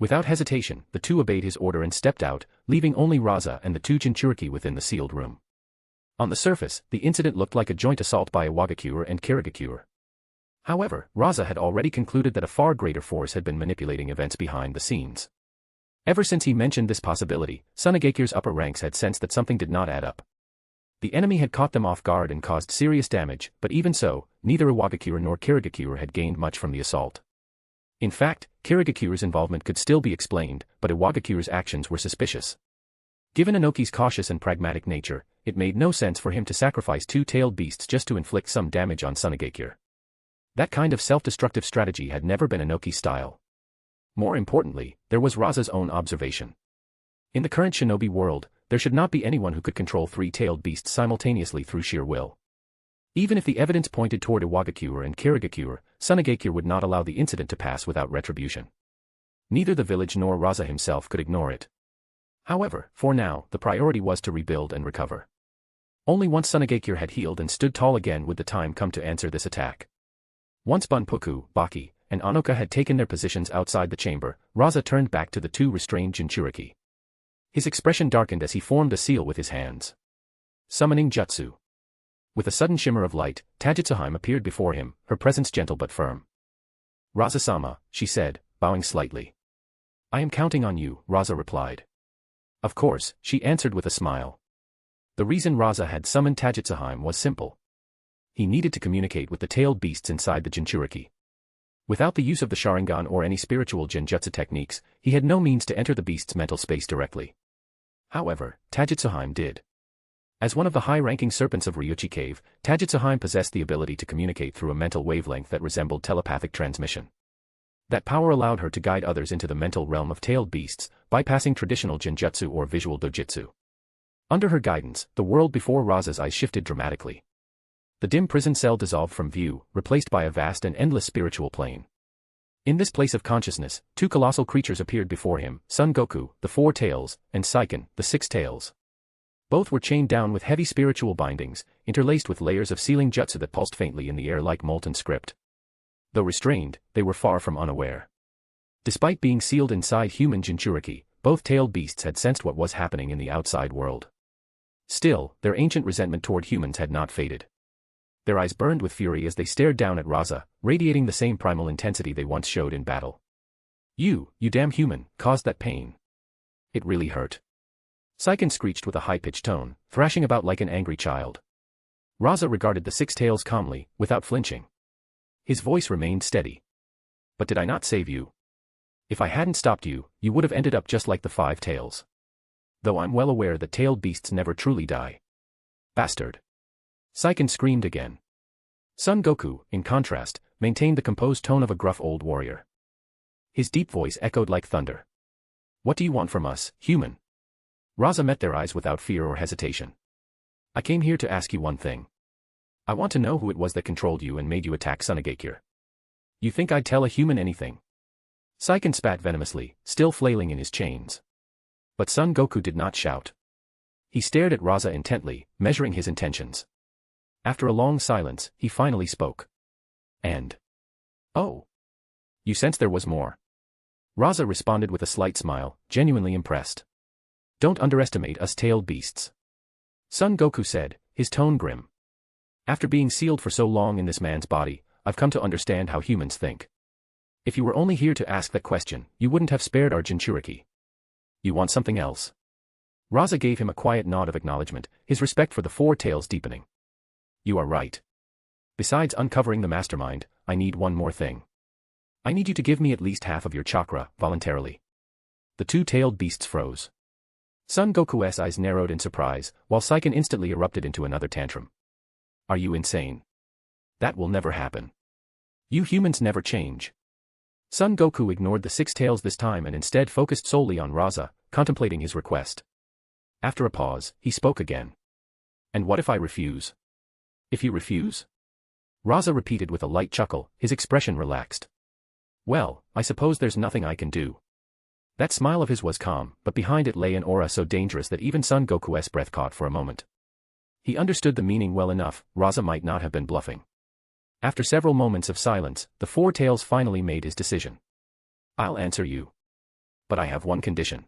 Without hesitation, the 2 obeyed his order and stepped out, leaving only Rasa and the 2 Jinchuriki within the sealed room. On the surface, the incident looked like a joint assault by Iwagakure and Kirigakure. However, Rasa had already concluded that a far greater force had been manipulating events behind the scenes. Ever since he mentioned this possibility, Sunagakure's upper ranks had sensed that something did not add up. The enemy had caught them off guard and caused serious damage, but even so, neither Iwagakure nor Kirigakure had gained much from the assault. In fact, Kirigakure's involvement could still be explained, but Iwagakure's actions were suspicious. Given Inoki's cautious and pragmatic nature, it made no sense for him to sacrifice 2 tailed beasts just to inflict some damage on Sunagakure. That kind of self-destructive strategy had never been Inoki's style. More importantly, there was Rasa's own observation. In the current shinobi world, there should not be anyone who could control 3-tailed beasts simultaneously through sheer will. Even if the evidence pointed toward Iwagakure and Kirigakure, Sunagakure would not allow the incident to pass without retribution. Neither the village nor Rasa himself could ignore it. However, for now, the priority was to rebuild and recover. Only once Sunagakure had healed and stood tall again would the time come to answer this attack. Once Bunpoku, Baki, and Anoka had taken their positions outside the chamber, Rasa turned back to the 2 restrained Jinchuriki. His expression darkened as he formed a seal with his hands. Summoning Jutsu. With a sudden shimmer of light, Tajitsuhime appeared before him, her presence gentle but firm. "Rasa-sama," she said, bowing slightly. "I am counting on you," Rasa replied. Of course, she answered with a smile. The reason Rasa had summoned Tajitsuhime was simple. He needed to communicate with the tailed beasts inside the Jinchuriki. Without the use of the Sharingan or any spiritual genjutsu techniques, he had no means to enter the beast's mental space directly. However, Tajitsuhime did. As one of the high-ranking serpents of Ryuchi Cave, Tajitsuhime possessed the ability to communicate through a mental wavelength that resembled telepathic transmission. That power allowed her to guide others into the mental realm of tailed beasts, bypassing traditional genjutsu or visual dojutsu. Under her guidance, the world before Rasa's eyes shifted dramatically. The dim prison cell dissolved from view, replaced by a vast and endless spiritual plane. In this place of consciousness, 2 colossal creatures appeared before him, Son Goku, the 4 tails, and Seiken, the 6 tails. Both were chained down with heavy spiritual bindings, interlaced with layers of sealing jutsu that pulsed faintly in the air like molten script. Though restrained, they were far from unaware. Despite being sealed inside human Jinchuriki, both tailed beasts had sensed what was happening in the outside world. Still, their ancient resentment toward humans had not faded. Their eyes burned with fury as they stared down at Rasa, radiating the same primal intensity they once showed in battle. You damn human, caused that pain. It really hurt." Seiken screeched with a high-pitched tone, thrashing about like an angry child. Rasa regarded the 6 tails calmly, without flinching. His voice remained steady. "But did I not save you? If I hadn't stopped you, you would have ended up just like the 5 tails. Though I'm well aware that tailed beasts never truly die." "Bastard!" Seiken screamed again. Son Goku, in contrast, maintained the composed tone of a gruff old warrior. His deep voice echoed like thunder. "What do you want from us, human?" Rasa met their eyes without fear or hesitation. "I came here to ask you one thing. I want to know who it was that controlled you and made you attack Sunagakure. You think I'd tell a human anything?" Seiken spat venomously, still flailing in his chains. But Son Goku did not shout. He stared at Rasa intently, measuring his intentions. After a long silence, he finally spoke. "And? Oh. You sensed there was more." Rasa responded with a slight smile, genuinely impressed. Don't underestimate us tailed beasts. Son Goku said, his tone grim. After being sealed for so long in this man's body, I've come to understand how humans think. If you were only here to ask that question, you wouldn't have spared our Jinchuriki. You want something else? Rasa gave him a quiet nod of acknowledgement, his respect for the Four Tails deepening. You are right. Besides uncovering the mastermind, I need one more thing. I need you to give me at least half of your chakra, voluntarily. The two-tailed beasts froze. Son Goku's eyes narrowed in surprise, while Saiken instantly erupted into another tantrum. Are you insane? That will never happen. You humans never change. Son Goku ignored the six tails this time and instead focused solely on Rasa, contemplating his request. After a pause, he spoke again. And what if I refuse? If you refuse? Rasa repeated with a light chuckle, his expression relaxed. Well, I suppose there's nothing I can do. That smile of his was calm, but behind it lay an aura so dangerous that even Son Goku's breath caught for a moment. He understood the meaning well enough, Rasa might not have been bluffing. After several moments of silence, the Four Tails finally made his decision. I'll answer you. But I have one condition.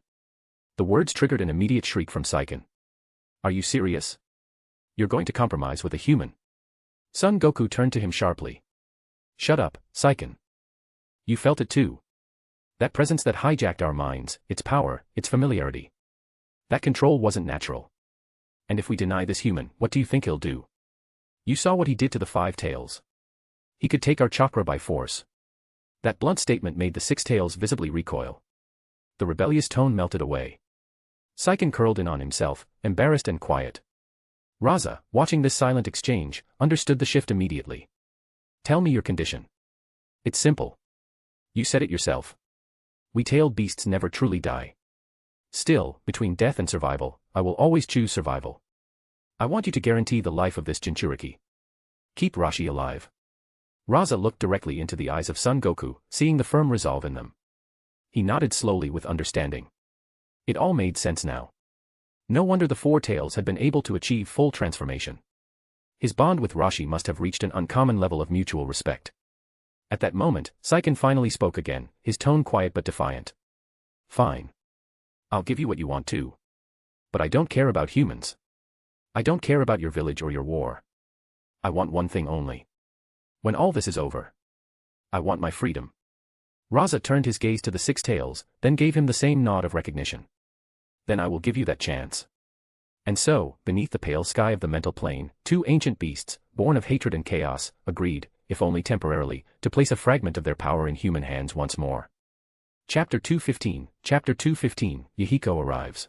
The words triggered an immediate shriek from Saiken. Are you serious? You're going to compromise with a human? Son Goku turned to him sharply. Shut up, Saiken. You felt it too. That presence that hijacked our minds, its power, its familiarity. That control wasn't natural. And if we deny this human, what do you think he'll do? You saw what he did to the Five Tails. He could take our chakra by force. That blunt statement made the Six Tails visibly recoil. The rebellious tone melted away. Saiken curled in on himself, embarrassed and quiet. Rasa, watching this silent exchange, understood the shift immediately. Tell me your condition. It's simple. You said it yourself. We tailed beasts never truly die. Still, between death and survival, I will always choose survival. I want you to guarantee the life of this Jinchuriki. Keep Rashi alive. Rasa looked directly into the eyes of Son Goku, seeing the firm resolve in them. He nodded slowly with understanding. It all made sense now. No wonder the Four Tails had been able to achieve full transformation. His bond with Rashi must have reached an uncommon level of mutual respect. At that moment, Saiken finally spoke again, his tone quiet but defiant. Fine. I'll give you what you want too. But I don't care about humans. I don't care about your village or your war. I want one thing only. When all this is over, I want my freedom. Rasa turned his gaze to the Six Tails, then gave him the same nod of recognition. Then I will give you that chance. And so, beneath the pale sky of the mental plane, two ancient beasts, born of hatred and chaos, agreed, if only temporarily, to place a fragment of their power in human hands once more. Chapter 215, Yahiko arrives.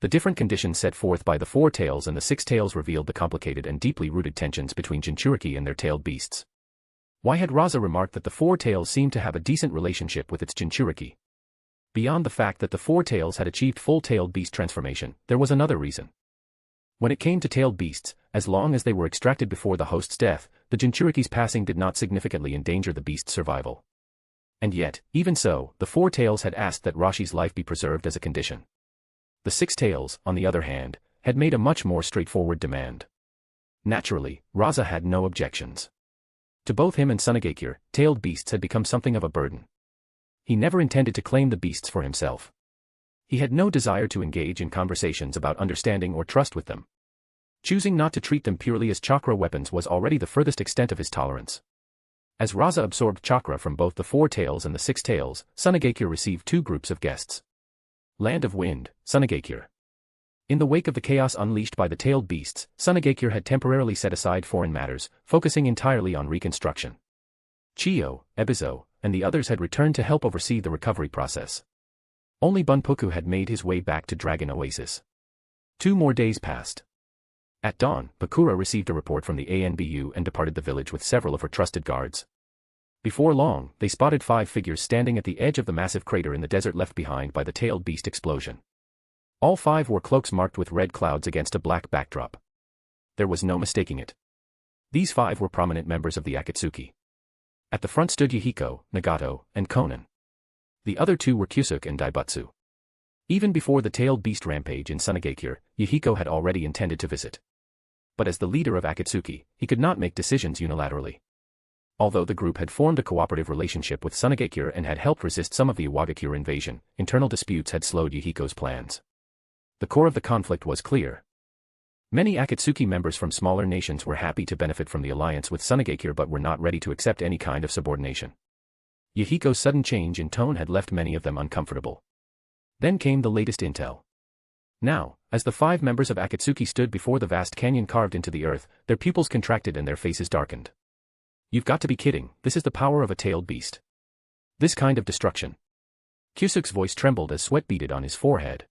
The different conditions set forth by the Four Tails and the Six Tails revealed the complicated and deeply rooted tensions between Jinchuriki and their tailed beasts. Why had Rasa remarked that the Four Tails seemed to have a decent relationship with its Jinchuriki? Beyond the fact that the Four Tails had achieved full tailed beast transformation, there was another reason. When it came to tailed beasts, as long as they were extracted before the host's death, the Jinchuriki's passing did not significantly endanger the beast's survival. And yet, even so, the Four Tails had asked that Rashi's life be preserved as a condition. The Six Tails, on the other hand, had made a much more straightforward demand. Naturally, Rasa had no objections. To both him and Tsunagakure, tailed beasts had become something of a burden. He never intended to claim the beasts for himself. He had no desire to engage in conversations about understanding or trust with them. Choosing not to treat them purely as chakra weapons was already the furthest extent of his tolerance. As Rasa absorbed chakra from both the Four Tails and the Six Tails, Tsunagakure received two groups of guests. Land of Wind, Tsunagakure. In the wake of the chaos unleashed by the tailed beasts, Tsunagakure had temporarily set aside foreign matters, focusing entirely on reconstruction. Chiyo, Ebizo, and the others had returned to help oversee the recovery process. Only Bunpuku had made his way back to Dragon Oasis. 2 more days passed. At dawn, Bakura received a report from the ANBU and departed the village with several of her trusted guards. Before long, they spotted 5 figures standing at the edge of the massive crater in the desert left behind by the tailed beast explosion. All 5 wore cloaks marked with red clouds against a black backdrop. There was no mistaking it. These 5 were prominent members of the Akatsuki. At the front stood Yahiko, Nagato, and Konan. The other 2 were Kyusuke and Daibutsu. Even before the tailed beast rampage in Tsunagakure, Yahiko had already intended to visit. But as the leader of Akatsuki, he could not make decisions unilaterally. Although the group had formed a cooperative relationship with Sunagakure and had helped resist some of the Iwagakure invasion, internal disputes had slowed Yahiko's plans. The core of the conflict was clear. Many Akatsuki members from smaller nations were happy to benefit from the alliance with Sunagakure but were not ready to accept any kind of subordination. Yahiko's sudden change in tone had left many of them uncomfortable. Then came the latest intel. Now, as the 5 members of Akatsuki stood before the vast canyon carved into the earth, their pupils contracted and their faces darkened. You've got to be kidding, this is the power of a tailed beast. This kind of destruction. Kyusuke's voice trembled as sweat beaded on his forehead.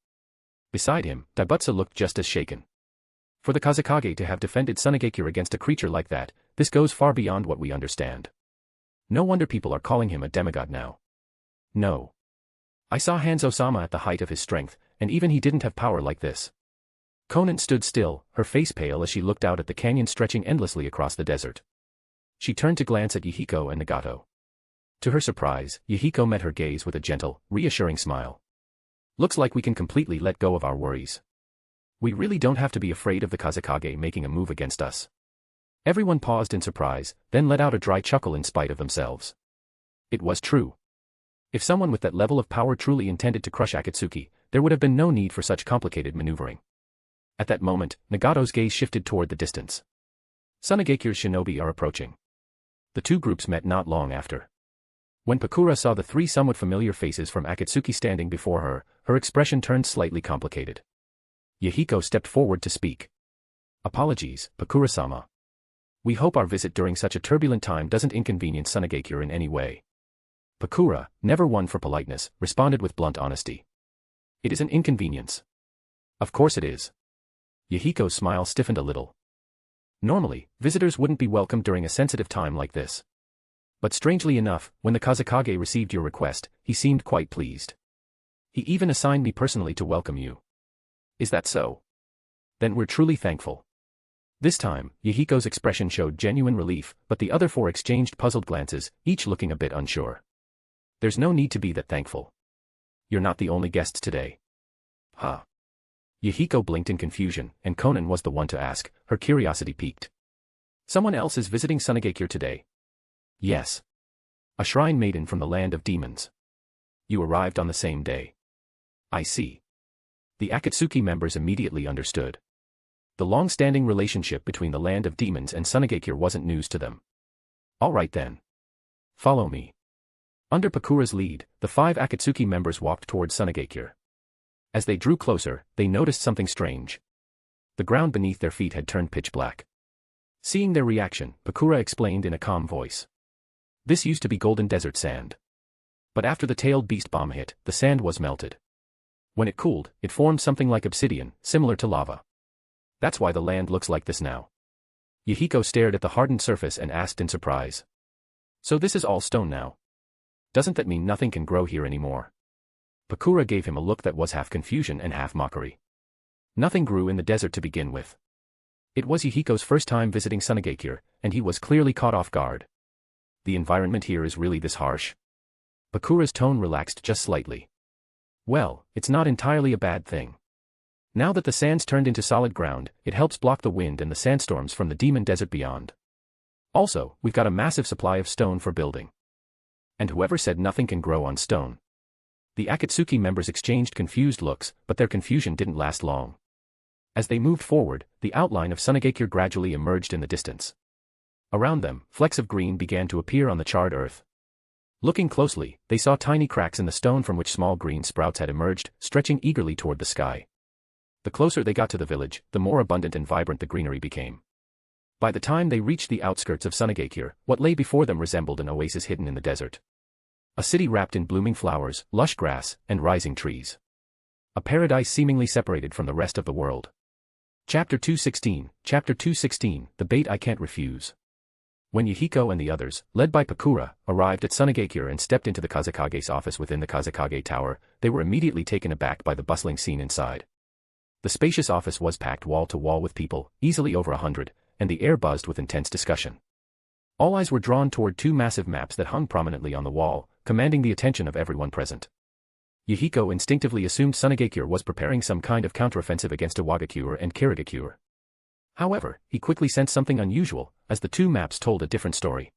Beside him, Daibutsu looked just as shaken. For the Kazekage to have defended Sunagakure against a creature like that, this goes far beyond what we understand. No wonder people are calling him a demigod now. No. I saw Hanzo-sama at the height of his strength, and even he didn't have power like this. Konan stood still, her face pale as she looked out at the canyon stretching endlessly across the desert. She turned to glance at Yahiko and Nagato. To her surprise, Yahiko met her gaze with a gentle, reassuring smile. Looks like we can completely let go of our worries. We really don't have to be afraid of the Kazekage making a move against us. Everyone paused in surprise, then let out a dry chuckle in spite of themselves. It was true. If someone with that level of power truly intended to crush Akatsuki, there would have been no need for such complicated maneuvering. At that moment, Nagato's gaze shifted toward the distance. Sunagakure's shinobi are approaching. The two groups met not long after. When Pakura saw the 3 somewhat familiar faces from Akatsuki standing before her, her expression turned slightly complicated. Yahiko stepped forward to speak. Apologies, Pakura-sama. We hope our visit during such a turbulent time doesn't inconvenience Sunagakure in any way. Pakura, never one for politeness, responded with blunt honesty. It is an inconvenience. Of course it is. Yahiko's smile stiffened a little. Normally, visitors wouldn't be welcome during a sensitive time like this. But strangely enough, when the Kazekage received your request, he seemed quite pleased. He even assigned me personally to welcome you. Is that so? Then we're truly thankful. This time, Yahiko's expression showed genuine relief, but the other 4 exchanged puzzled glances, each looking a bit unsure. There's no need to be that thankful. You're not the only guests today. Huh? Yahiko blinked in confusion, and Konan was the one to ask, her curiosity piqued. Someone else is visiting Sunagakure today? Yes. A shrine maiden from the land of demons. You arrived on the same day. I see. The Akatsuki members immediately understood. The long-standing relationship between the land of demons and Sunagakure wasn't news to them. All right then. Follow me. Under Pakura's lead, the 5 Akatsuki members walked towards Sunagakure. As they drew closer, they noticed something strange. The ground beneath their feet had turned pitch black. Seeing their reaction, Pakura explained in a calm voice. This used to be golden desert sand. But after the tailed beast bomb hit, the sand was melted. When it cooled, it formed something like obsidian, similar to lava. That's why the land looks like this now. Yahiko stared at the hardened surface and asked in surprise. So this is all stone now? Doesn't that mean nothing can grow here anymore? Pakura gave him a look that was half confusion and half mockery. Nothing grew in the desert to begin with. It was Yahiko's first time visiting Sunagakure, and he was clearly caught off guard. The environment here is really this harsh? Pakura's tone relaxed just slightly. Well, it's not entirely a bad thing. Now that the sands turned into solid ground, it helps block the wind and the sandstorms from the demon desert beyond. Also, we've got a massive supply of stone for building. And whoever said nothing can grow on stone? The Akatsuki members exchanged confused looks, but their confusion didn't last long. As they moved forward, the outline of Sunagakure gradually emerged in the distance. Around them, flecks of green began to appear on the charred earth. Looking closely, they saw tiny cracks in the stone from which small green sprouts had emerged, stretching eagerly toward the sky. The closer they got to the village, the more abundant and vibrant the greenery became. By the time they reached the outskirts of Sunagakure, what lay before them resembled an oasis hidden in the desert. A city wrapped in blooming flowers, lush grass, and rising trees. A paradise seemingly separated from the rest of the world. Chapter 216, The Bait I Can't Refuse. When Yahiko and the others, led by Pakura, arrived at Sunagakure and stepped into the Kazekage's office within the Kazekage Tower, they were immediately taken aback by the bustling scene inside. The spacious office was packed wall to wall with people, easily over 100, and the air buzzed with intense discussion. All eyes were drawn toward 2 massive maps that hung prominently on the wall, commanding the attention of everyone present. Yahiko instinctively assumed Sunagakure was preparing some kind of counteroffensive against Iwagakure and Kirigakure. However, he quickly sensed something unusual, as the 2 maps told a different story.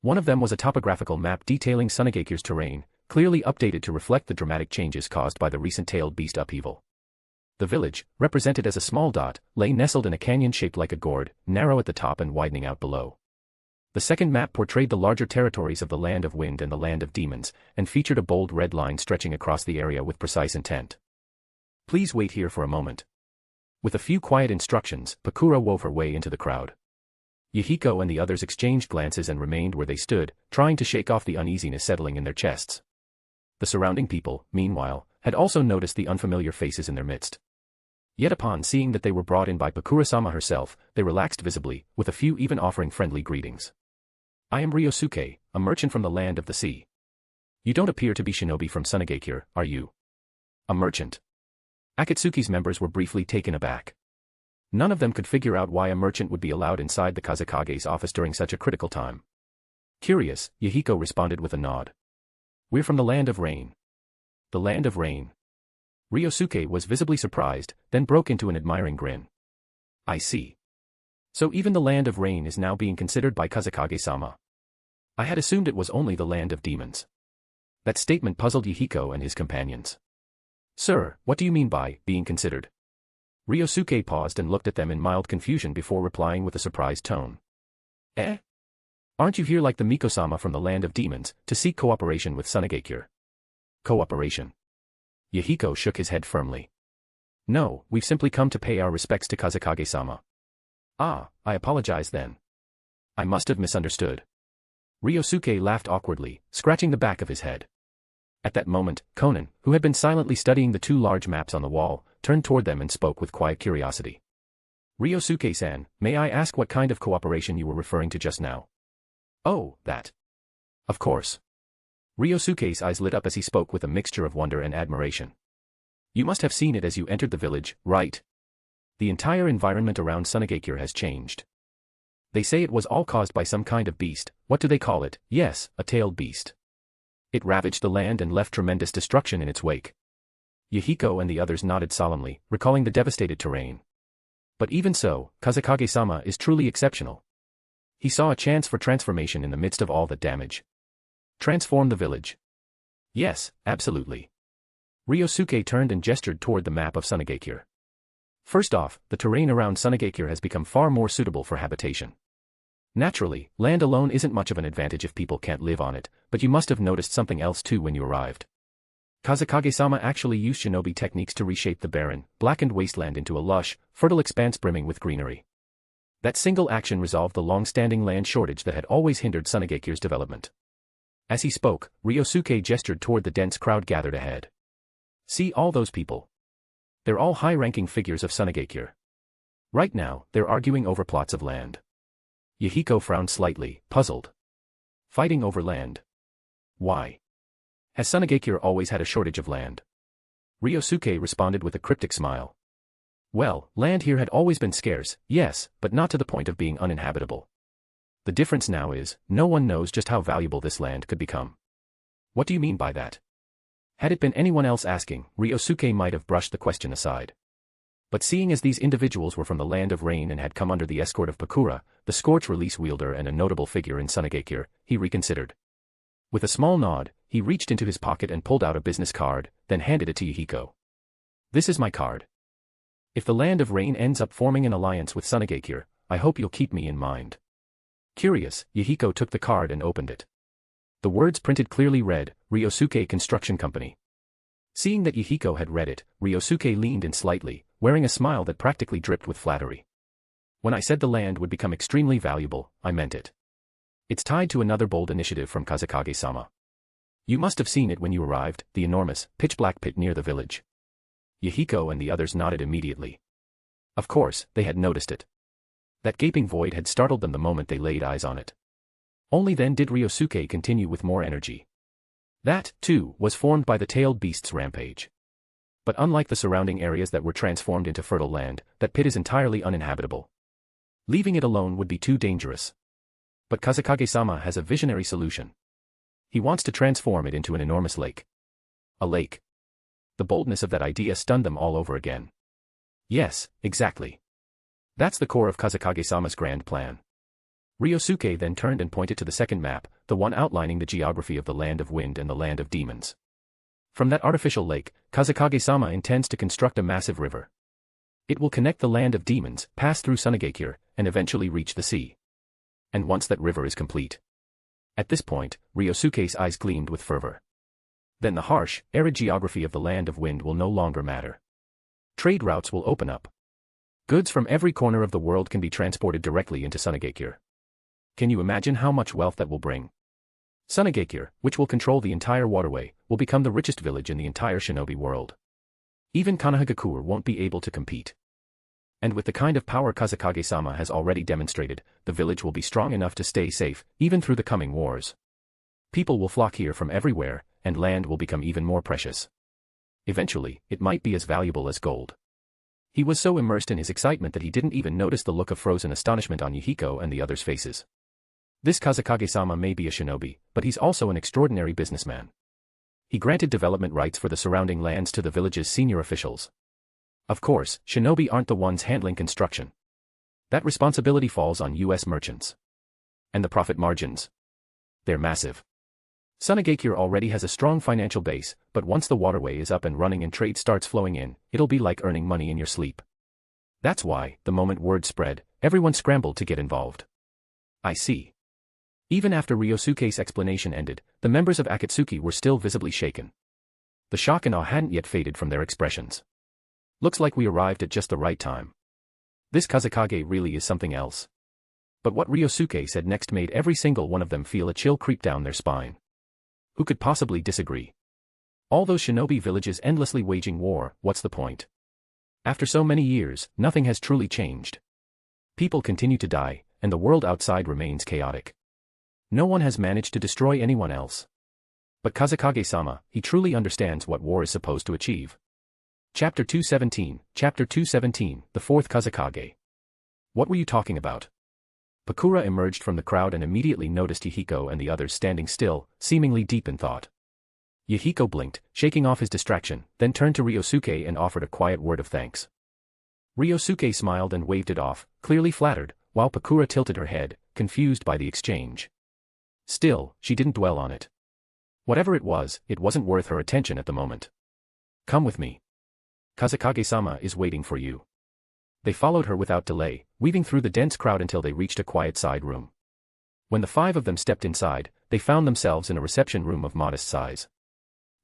One of them was a topographical map detailing Sunagekyu's terrain, clearly updated to reflect the dramatic changes caused by the recent tailed beast upheaval. The village, represented as a small dot, lay nestled in a canyon shaped like a gourd, narrow at the top and widening out below. The second map portrayed the larger territories of the Land of Wind and the Land of Demons, and featured a bold red line stretching across the area with precise intent. Please wait here for a moment. With a few quiet instructions, Pakura wove her way into the crowd. Yahiko and the others exchanged glances and remained where they stood, trying to shake off the uneasiness settling in their chests. The surrounding people, meanwhile, had also noticed the unfamiliar faces in their midst. Yet upon seeing that they were brought in by Pakura-sama herself, they relaxed visibly, with a few even offering friendly greetings. I am Ryosuke, a merchant from the Land of the Sea. You don't appear to be shinobi from Sunagakure, are you? A merchant. Akatsuki's members were briefly taken aback. None of them could figure out why a merchant would be allowed inside the Kazekage's office during such a critical time. Curious, Yahiko responded with a nod. We're from the Land of Rain. The Land of Rain. Ryosuke was visibly surprised, then broke into an admiring grin. I see. So even the Land of Rain is now being considered by Kazekage-sama. I had assumed it was only the Land of Demons. That statement puzzled Yahiko and his companions. Sir, what do you mean by being considered? Ryosuke paused and looked at them in mild confusion before replying with a surprised tone. Eh? Aren't you here like the Miko-sama from the Land of Demons, to seek cooperation with Sunagakure? Cooperation? Yahiko shook his head firmly. No, we've simply come to pay our respects to Kazekage-sama. Ah, I apologize then. I must have misunderstood. Ryosuke laughed awkwardly, scratching the back of his head. At that moment, Conan, who had been silently studying the two large maps on the wall, turned toward them and spoke with quiet curiosity. Ryosuke-san, may I ask what kind of cooperation you were referring to just now? Oh, that. Of course. Ryosuke's eyes lit up as he spoke with a mixture of wonder and admiration. You must have seen it as you entered the village, right? The entire environment around Sunagakure has changed. They say it was all caused by some kind of beast. What do they call it? Yes, a tailed beast. It ravaged the land and left tremendous destruction in its wake. Yahiko and the others nodded solemnly, recalling the devastated terrain. But even so, Kazekage-sama is truly exceptional. He saw a chance for transformation in the midst of all that damage. Transform the village. Yes, absolutely. Ryosuke turned and gestured toward the map of Sunagakure. First off, the terrain around Sunagakure has become far more suitable for habitation. Naturally, land alone isn't much of an advantage if people can't live on it, but you must have noticed something else too when you arrived. Kazekage-sama actually used shinobi techniques to reshape the barren, blackened wasteland into a lush, fertile expanse brimming with greenery. That single action resolved the long-standing land shortage that had always hindered Sunagakure's development. As he spoke, Ryosuke gestured toward the dense crowd gathered ahead. See all those people. They're all high-ranking figures of Sunagakure. Right now, they're arguing over plots of land. Yahiko frowned slightly, puzzled. Fighting over land. Why? Has Sunagakure always had a shortage of land? Ryosuke responded with a cryptic smile. Well, land here had always been scarce, yes, but not to the point of being uninhabitable. The difference now is, no one knows just how valuable this land could become. What do you mean by that? Had it been anyone else asking, Ryosuke might have brushed the question aside. But seeing as these individuals were from the Land of Rain and had come under the escort of Pakura, the Scorch Release wielder and a notable figure in Sunagakure, he reconsidered. With a small nod, he reached into his pocket and pulled out a business card, then handed it to Yahiko. This is my card. If the Land of Rain ends up forming an alliance with Sunagakure, I hope you'll keep me in mind. Curious, Yahiko took the card and opened it. The words printed clearly read, Ryosuke Construction Company. Seeing that Yahiko had read it, Ryosuke leaned in slightly, wearing a smile that practically dripped with flattery. When I said the land would become extremely valuable, I meant it. It's tied to another bold initiative from Kazekage-sama. You must have seen it when you arrived, the enormous, pitch-black pit near the village. Yahiko and the others nodded immediately. Of course, they had noticed it. That gaping void had startled them the moment they laid eyes on it. Only then did Ryosuke continue with more energy. That, too, was formed by the tailed beast's rampage. But unlike the surrounding areas that were transformed into fertile land, that pit is entirely uninhabitable. Leaving it alone would be too dangerous. But Kazekage-sama has a visionary solution. He wants to transform it into an enormous lake. A lake. The boldness of that idea stunned them all over again. Yes, exactly. That's the core of Kazekage-sama's grand plan. Ryosuke then turned and pointed to the second map, the one outlining the geography of the Land of Wind and the Land of Demons. From that artificial lake, Kazekage-sama intends to construct a massive river. It will connect the Land of Demons, pass through Sunagakure, and eventually reach the sea. And once that river is complete. At this point, Ryosuke's eyes gleamed with fervor. Then the harsh, arid geography of the Land of Wind will no longer matter. Trade routes will open up. Goods from every corner of the world can be transported directly into Sunagakure. Can you imagine how much wealth that will bring? Sunagakure, which will control the entire waterway, will become the richest village in the entire shinobi world. Even Konohagakure won't be able to compete. And with the kind of power Kazekage-sama has already demonstrated, the village will be strong enough to stay safe, even through the coming wars. People will flock here from everywhere, and land will become even more precious. Eventually, it might be as valuable as gold. He was so immersed in his excitement that he didn't even notice the look of frozen astonishment on Yuhiko and the others' faces. This Kazekage-sama may be a shinobi, but he's also an extraordinary businessman. He granted development rights for the surrounding lands to the village's senior officials. Of course, shinobi aren't the ones handling construction. That responsibility falls on US merchants. And the profit margins? They're massive. Sunagakure already has a strong financial base, but once the waterway is up and running and trade starts flowing in, it'll be like earning money in your sleep. That's why, the moment word spread, everyone scrambled to get involved. I see. Even after Ryosuke's explanation ended, the members of Akatsuki were still visibly shaken. The shock and awe hadn't yet faded from their expressions. Looks like we arrived at just the right time. This Kazekage really is something else. But what Ryosuke said next made every single one of them feel a chill creep down their spine. Who could possibly disagree? All those shinobi villages endlessly waging war, what's the point? After so many years, nothing has truly changed. People continue to die, and the world outside remains chaotic. No one has managed to destroy anyone else. But Kazekage-sama, he truly understands what war is supposed to achieve. Chapter 217, Chapter 217, The Fourth Kazekage. What were you talking about? Pakura emerged from the crowd and immediately noticed Yuhiko and the others standing still, seemingly deep in thought. Yuhiko blinked, shaking off his distraction, then turned to Ryosuke and offered a quiet word of thanks. Ryosuke smiled and waved it off, clearly flattered, while Pakura tilted her head, confused by the exchange. Still, she didn't dwell on it. Whatever it wasn't worth her attention at the moment. Come with me. Kazekage-sama is waiting for you. They followed her without delay, weaving through the dense crowd until they reached a quiet side room. When the five of them stepped inside, they found themselves in a reception room of modest size.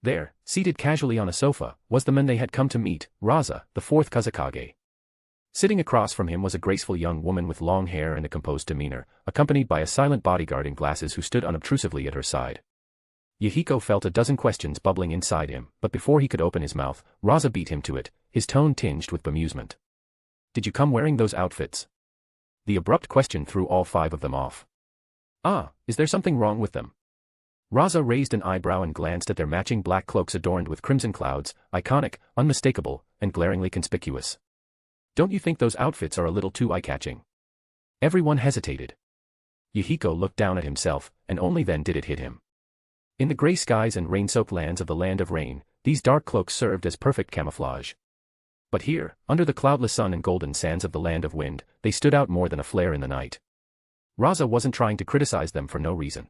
There, seated casually on a sofa, was the man they had come to meet, Rasa, the fourth Kazekage. Sitting across from him was a graceful young woman with long hair and a composed demeanor, accompanied by a silent bodyguard in glasses who stood unobtrusively at her side. Yuhiko felt a dozen questions bubbling inside him, but before he could open his mouth, Rasa beat him to it, his tone tinged with bemusement. Did you come wearing those outfits? The abrupt question threw all five of them off. Ah, is there something wrong with them? Rasa raised an eyebrow and glanced at their matching black cloaks adorned with crimson clouds, iconic, unmistakable, and glaringly conspicuous. Don't you think those outfits are a little too eye-catching? Everyone hesitated. Yuhiko looked down at himself, and only then did it hit him. In the gray skies and rain-soaked lands of the Land of Rain, these dark cloaks served as perfect camouflage. But here, under the cloudless sun and golden sands of the Land of Wind, they stood out more than a flare in the night. Rasa wasn't trying to criticize them for no reason.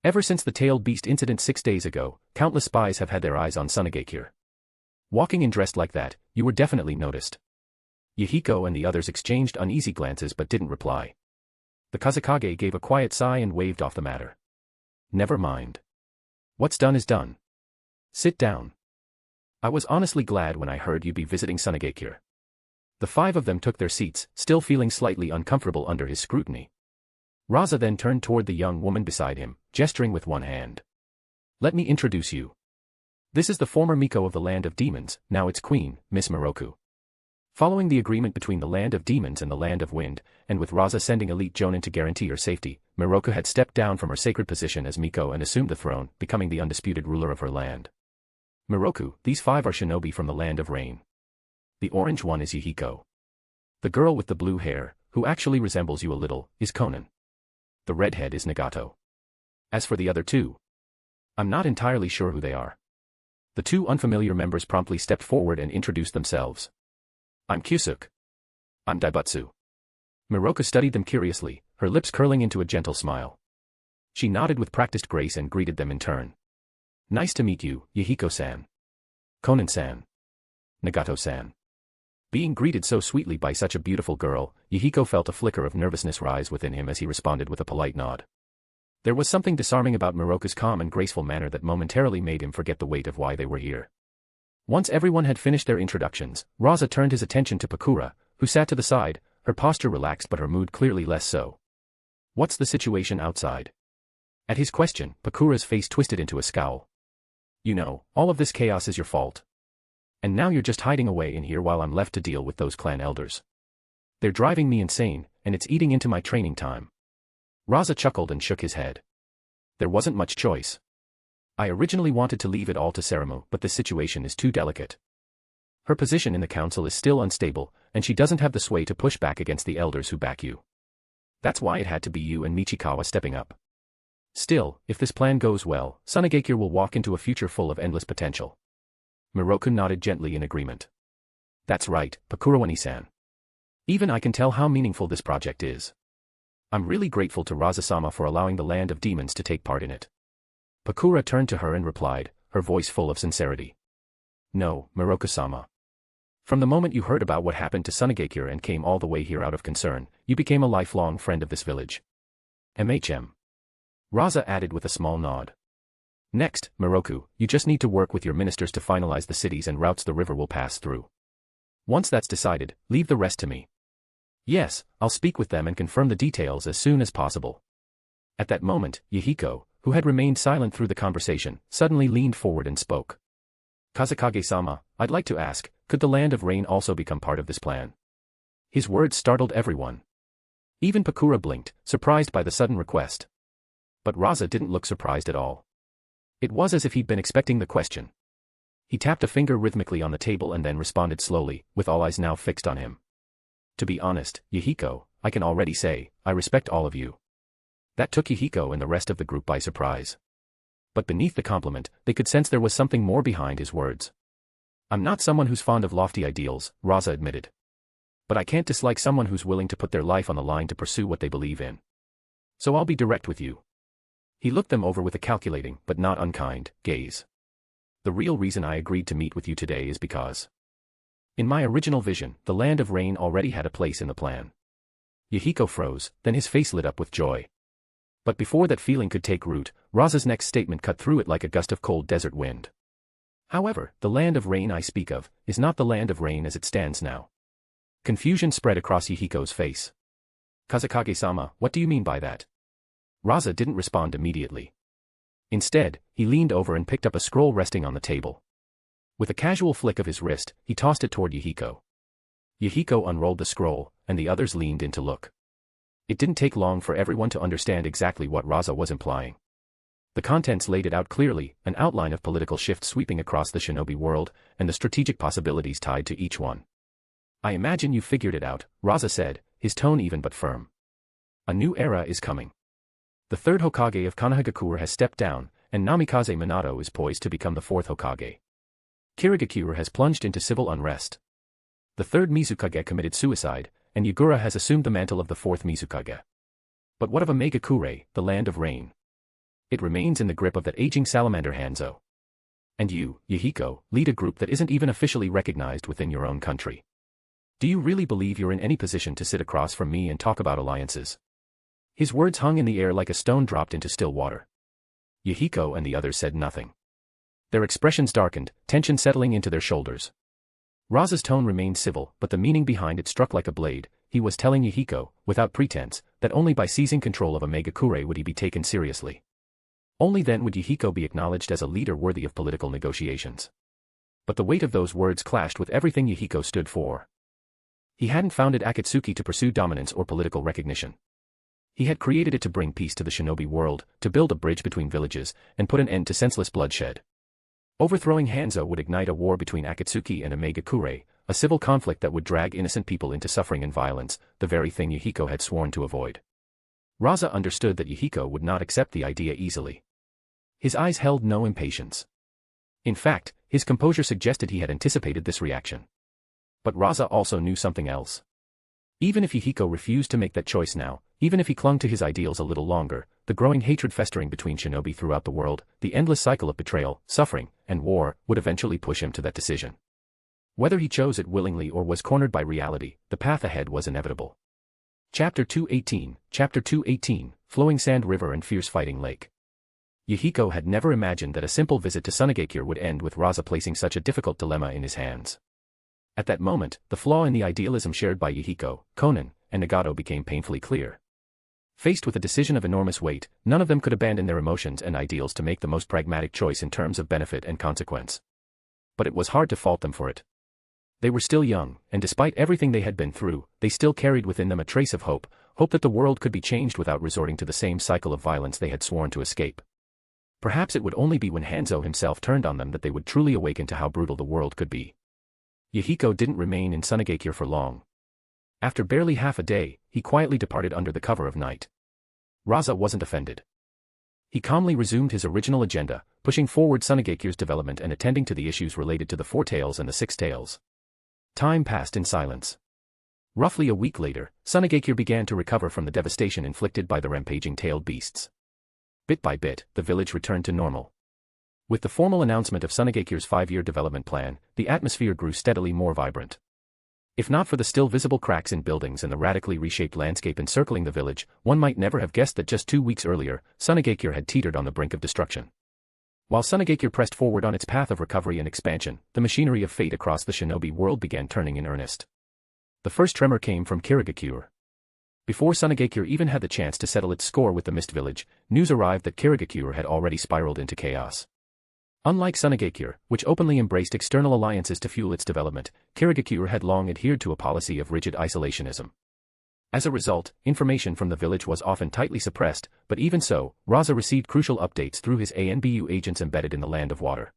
Ever since the tailed beast incident 6 days ago, countless spies have had their eyes on Sunagakure. Walking and dressed like that, you were definitely noticed. Yuhiko and the others exchanged uneasy glances but didn't reply. The Kazekage gave a quiet sigh and waved off the matter. Never mind. What's done is done. Sit down. I was honestly glad when I heard you'd be visiting Sunagakure. The five of them took their seats, still feeling slightly uncomfortable under his scrutiny. Rasa then turned toward the young woman beside him, gesturing with one hand. Let me introduce you. This is the former Miko of the Land of Demons, now its queen, Miss Miroku. Following the agreement between the Land of Demons and the Land of Wind, and with Rasa sending elite Jonin to guarantee her safety, Miroku had stepped down from her sacred position as Miko and assumed the throne, becoming the undisputed ruler of her land. Miroku, these five are shinobi from the Land of Rain. The orange one is Yuhiko. The girl with the blue hair, who actually resembles you a little, is Konan. The redhead is Nagato. As for the other two, I'm not entirely sure who they are. The two unfamiliar members promptly stepped forward and introduced themselves. I'm Kyusuke. I'm Daibutsu. Miroku studied them curiously, her lips curling into a gentle smile. She nodded with practiced grace and greeted them in turn. Nice to meet you, Yahiko-san. Konan-san. Nagato-san. Being greeted so sweetly by such a beautiful girl, Yahiko felt a flicker of nervousness rise within him as he responded with a polite nod. There was something disarming about Miroku's calm and graceful manner that momentarily made him forget the weight of why they were here. Once everyone had finished their introductions, Rasa turned his attention to Pakura, who sat to the side, her posture relaxed but her mood clearly less so. What's the situation outside? At his question, Pakura's face twisted into a scowl. You know, all of this chaos is your fault. And now you're just hiding away in here while I'm left to deal with those clan elders. They're driving me insane, and it's eating into my training time. Rasa chuckled and shook his head. There wasn't much choice. I originally wanted to leave it all to Seramu, but this situation is too delicate. Her position in the council is still unstable, and she doesn't have the sway to push back against the elders who back you. That's why it had to be you and Michikawa stepping up. Still, if this plan goes well, Tsunagakure will walk into a future full of endless potential. Miroku nodded gently in agreement. That's right, Pakurawani-san. Even I can tell how meaningful this project is. I'm really grateful to Rasa-sama for allowing the Land of Demons to take part in it. Pakura turned to her and replied, her voice full of sincerity. No, Miroku-sama. From the moment you heard about what happened to Tsunagakure and came all the way here out of concern, you became a lifelong friend of this village. MHM. Rasa added with a small nod. Next, Miroku, you just need to work with your ministers to finalize the cities and routes the river will pass through. Once that's decided, leave the rest to me. Yes, I'll speak with them and confirm the details as soon as possible. At that moment, Yahiko, who had remained silent through the conversation, suddenly leaned forward and spoke. Kazekage-sama, I'd like to ask, could the Land of Rain also become part of this plan? His words startled everyone. Even Pakura blinked, surprised by the sudden request. But Rasa didn't look surprised at all. It was as if he'd been expecting the question. He tapped a finger rhythmically on the table and then responded slowly, with all eyes now fixed on him. To be honest, Yahiko, I can already say, I respect all of you. That took Yahiko and the rest of the group by surprise. But beneath the compliment, they could sense there was something more behind his words. I'm not someone who's fond of lofty ideals, Rasa admitted. But I can't dislike someone who's willing to put their life on the line to pursue what they believe in. So I'll be direct with you. He looked them over with a calculating, but not unkind, gaze. The real reason I agreed to meet with you today is because, in my original vision, the Land of Rain already had a place in the plan. Yahiko froze, then his face lit up with joy. But before that feeling could take root, Rasa's next statement cut through it like a gust of cold desert wind. However, the Land of Rain I speak of, is not the Land of Rain as it stands now. Confusion spread across Yahiko's face. Kazekage-sama, what do you mean by that? Rasa didn't respond immediately. Instead, he leaned over and picked up a scroll resting on the table. With a casual flick of his wrist, he tossed it toward Yahiko. Yahiko unrolled the scroll, and the others leaned in to look. It didn't take long for everyone to understand exactly what Rasa was implying. The contents laid it out clearly, an outline of political shifts sweeping across the shinobi world, and the strategic possibilities tied to each one. I imagine you figured it out, Rasa said, his tone even but firm. A new era is coming. The third Hokage of Konohagakure has stepped down, and Namikaze Minato is poised to become the fourth Hokage. Kirigakure has plunged into civil unrest. The third Mizukage committed suicide, and Yagura has assumed the mantle of the fourth Mizukage. But what of Omegakure, the Land of Rain? It remains in the grip of that aging salamander Hanzo. And you, Yahiko, lead a group that isn't even officially recognized within your own country. Do you really believe you're in any position to sit across from me and talk about alliances? His words hung in the air like a stone dropped into still water. Yahiko and the others said nothing. Their expressions darkened, tension settling into their shoulders. Rasa's tone remained civil, but the meaning behind it struck like a blade. He was telling Yahiko, without pretense, that only by seizing control of Omegakure would he be taken seriously. Only then would Yahiko be acknowledged as a leader worthy of political negotiations. But the weight of those words clashed with everything Yahiko stood for. He hadn't founded Akatsuki to pursue dominance or political recognition. He had created it to bring peace to the shinobi world, to build a bridge between villages, and put an end to senseless bloodshed. Overthrowing Hanzo would ignite a war between Akatsuki and Omegakure, a civil conflict that would drag innocent people into suffering and violence, the very thing Yahiko had sworn to avoid. Rasa understood that Yahiko would not accept the idea easily. His eyes held no impatience. In fact, his composure suggested he had anticipated this reaction. But Rasa also knew something else. Even if Yahiko refused to make that choice now, even if he clung to his ideals a little longer, the growing hatred festering between shinobi throughout the world, the endless cycle of betrayal, suffering, and war, would eventually push him to that decision. Whether he chose it willingly or was cornered by reality, the path ahead was inevitable. Chapter 218, Flowing Sand River and Fierce Fighting Lake. Yahiko had never imagined that a simple visit to Sunagakure would end with Rasa placing such a difficult dilemma in his hands. At that moment, the flaw in the idealism shared by Yahiko, Konan, and Nagato became painfully clear. Faced with a decision of enormous weight, none of them could abandon their emotions and ideals to make the most pragmatic choice in terms of benefit and consequence. But it was hard to fault them for it. They were still young, and despite everything they had been through, they still carried within them a trace of hope that the world could be changed without resorting to the same cycle of violence they had sworn to escape. Perhaps it would only be when Hanzo himself turned on them that they would truly awaken to how brutal the world could be. Yahiko didn't remain in Sunagakure for long. After barely half a day, he quietly departed under the cover of night. Rasa wasn't offended. He calmly resumed his original agenda, pushing forward Sunagakure's development and attending to the issues related to the Four Tails and the Six Tails. Time passed in silence. Roughly a week later, Sunagakure began to recover from the devastation inflicted by the rampaging tailed beasts. Bit by bit, the village returned to normal. With the formal announcement of Sunagakure's 5-year development plan, the atmosphere grew steadily more vibrant. If not for the still visible cracks in buildings and the radically reshaped landscape encircling the village, one might never have guessed that just 2 weeks earlier, Sunagakure had teetered on the brink of destruction. While Sunagakure pressed forward on its path of recovery and expansion, the machinery of fate across the shinobi world began turning in earnest. The first tremor came from Kirigakure. Before Sunagakure even had the chance to settle its score with the Mist Village, news arrived that Kirigakure had already spiraled into chaos. Unlike Sunagakure, which openly embraced external alliances to fuel its development, Kirigakure had long adhered to a policy of rigid isolationism. As a result, information from the village was often tightly suppressed, but even so, Rasa received crucial updates through his ANBU agents embedded in the Land of Water.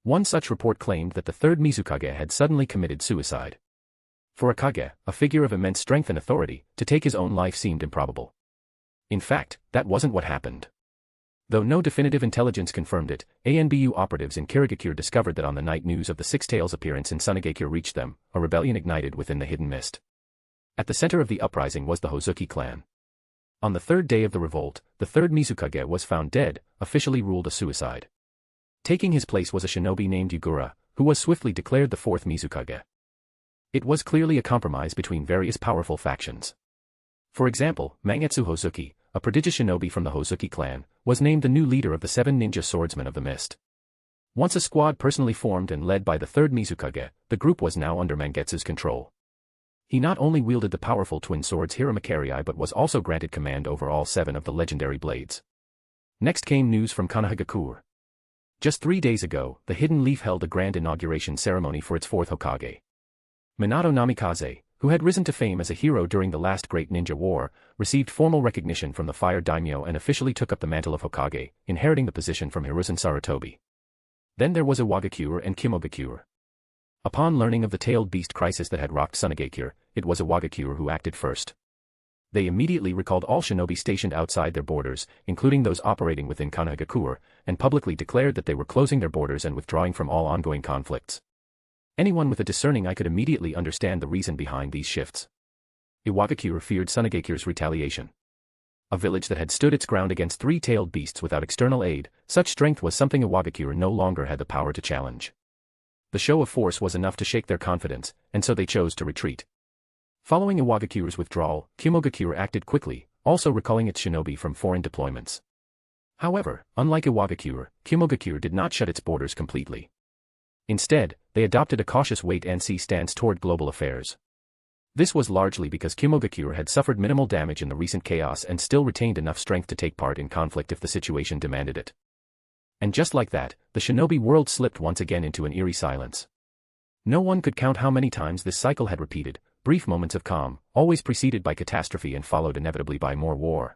One such report claimed that the third Mizukage had suddenly committed suicide. For a Kage, a figure of immense strength and authority, to take his own life seemed improbable. In fact, that wasn't what happened. Though no definitive intelligence confirmed it, ANBU operatives in Kirigakure discovered that on the night news of the Six Tails' appearance in Sunagakure reached them, a rebellion ignited within the hidden mist. At the center of the uprising was the Hozuki clan. On the third day of the revolt, the third Mizukage was found dead, officially ruled a suicide. Taking his place was a shinobi named Yugura, who was swiftly declared the fourth Mizukage. It was clearly a compromise between various powerful factions. For example, Mangetsu Hozuki, a prodigious shinobi from the Hozuki clan, was named the new leader of the 7 ninja swordsmen of the mist. Once a squad personally formed and led by the third Mizukage, the group was now under Mangetsu's control. He not only wielded the powerful twin swords Hiramakarei but was also granted command over all 7 of the legendary blades. Next came news from Konohagakure. Just 3 days ago, the Hidden Leaf held a grand inauguration ceremony for its 4th Hokage. Minato Namikaze, who had risen to fame as a hero during the last Great Ninja War, received formal recognition from the Fire Daimyo and officially took up the mantle of Hokage, inheriting the position from Hiruzen Sarutobi. Then there was Iwagakure and Kimogakure. Upon learning of the tailed beast crisis that had rocked Sunagakure, it was Iwagakure who acted first. They immediately recalled all shinobi stationed outside their borders, including those operating within Konohagakure, and publicly declared that they were closing their borders and withdrawing from all ongoing conflicts. Anyone with a discerning eye could immediately understand the reason behind these shifts. Iwagakure feared Sunagakure's retaliation. A village that had stood its ground against 3 tailed beasts without external aid, such strength was something Iwagakure no longer had the power to challenge. The show of force was enough to shake their confidence, and so they chose to retreat. Following Iwagakure's withdrawal, Kimogakure acted quickly, also recalling its shinobi from foreign deployments. However, unlike Iwagakure, Kimogakure did not shut its borders completely. Instead, they adopted a cautious wait-and-see stance toward global affairs. This was largely because Kimogakure had suffered minimal damage in the recent chaos and still retained enough strength to take part in conflict if the situation demanded it. And just like that, the shinobi world slipped once again into an eerie silence. No one could count how many times this cycle had repeated, brief moments of calm, always preceded by catastrophe and followed inevitably by more war.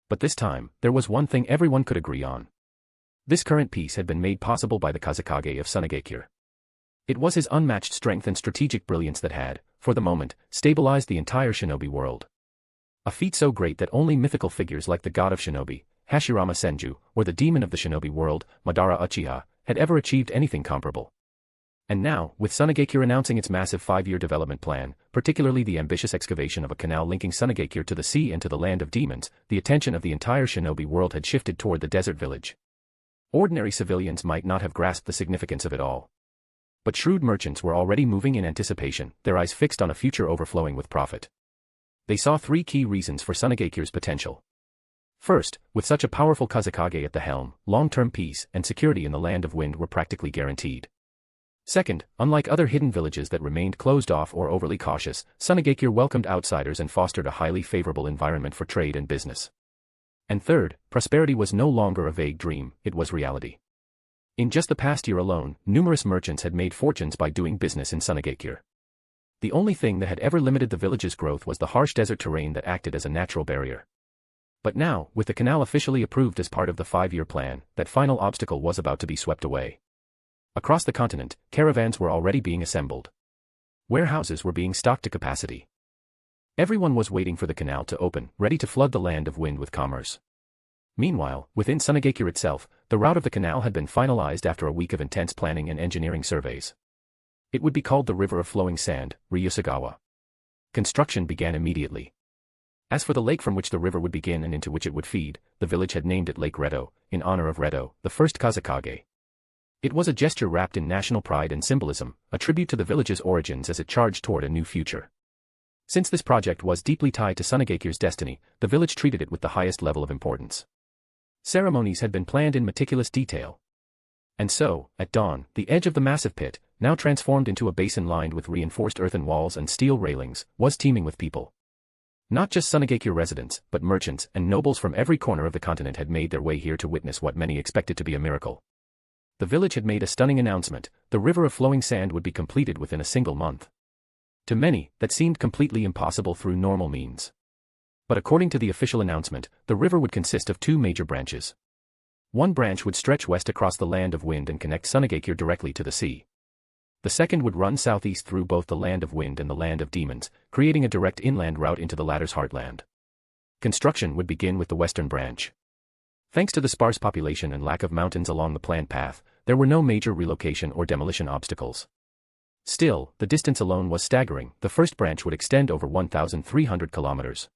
But this time, there was one thing everyone could agree on. This current peace had been made possible by the Kazekage of Sunagakure. It was his unmatched strength and strategic brilliance that had, for the moment, stabilized the entire shinobi world. A feat so great that only mythical figures like the god of shinobi, Hashirama Senju, or the demon of the shinobi world, Madara Uchiha, had ever achieved anything comparable. And now, with Sunagakure announcing its massive 5-year development plan, particularly the ambitious excavation of a canal linking Sunagakure to the sea and to the land of demons, the attention of the entire shinobi world had shifted toward the desert village. Ordinary civilians might not have grasped the significance of it all. But shrewd merchants were already moving in anticipation, their eyes fixed on a future overflowing with profit. They saw 3 key reasons for Sunagakure's potential. First, with such a powerful Kazekage at the helm, long-term peace and security in the land of wind were practically guaranteed. Second, unlike other hidden villages that remained closed off or overly cautious, Sunagakure welcomed outsiders and fostered a highly favorable environment for trade and business. And third, prosperity was no longer a vague dream, it was reality. In just the past year alone, numerous merchants had made fortunes by doing business in Sunagakure. The only thing that had ever limited the village's growth was the harsh desert terrain that acted as a natural barrier. But now, with the canal officially approved as part of the 5-year plan, that final obstacle was about to be swept away. Across the continent, caravans were already being assembled. Warehouses were being stocked to capacity. Everyone was waiting for the canal to open, ready to flood the land of wind with commerce. Meanwhile, within Sunagakure itself, the route of the canal had been finalized after a week of intense planning and engineering surveys. It would be called the River of Flowing Sand, Ryusagawa. Construction began immediately. As for the lake from which the river would begin and into which it would feed, the village had named it Lake Redo, in honor of Redo, the first Kazekage. It was a gesture wrapped in national pride and symbolism, a tribute to the village's origins as it charged toward a new future. Since this project was deeply tied to Sunagakure's destiny, the village treated it with the highest level of importance. Ceremonies had been planned in meticulous detail. And so, at dawn, the edge of the massive pit, now transformed into a basin lined with reinforced earthen walls and steel railings, was teeming with people. Not just Sunagakure residents, but merchants and nobles from every corner of the continent had made their way here to witness what many expected to be a miracle. The village had made a stunning announcement: the River of Flowing Sand would be completed within a single month. To many, that seemed completely impossible through normal means. But according to the official announcement, the river would consist of 2 major branches. One branch would stretch west across the land of wind and connect Sunagakure directly to the sea. The second would run southeast through both the land of wind and the land of demons, creating a direct inland route into the latter's heartland. Construction would begin with the western branch. Thanks to the sparse population and lack of mountains along the planned path, there were no major relocation or demolition obstacles. Still, the distance alone was staggering. The first branch would extend over 1,300 kilometers.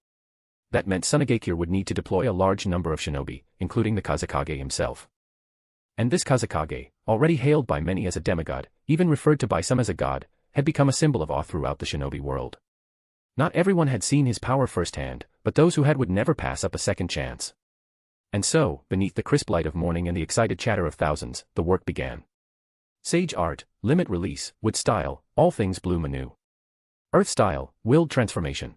That meant Sunagakure would need to deploy a large number of shinobi, including the Kazekage himself. And this Kazekage, already hailed by many as a demigod, even referred to by some as a god, had become a symbol of awe throughout the shinobi world. Not everyone had seen his power firsthand, but those who had would never pass up a second chance. And so, beneath the crisp light of morning and the excited chatter of thousands, the work began. Sage art, limit release, wood style, all things bloom anew. Earth style, willed transformation.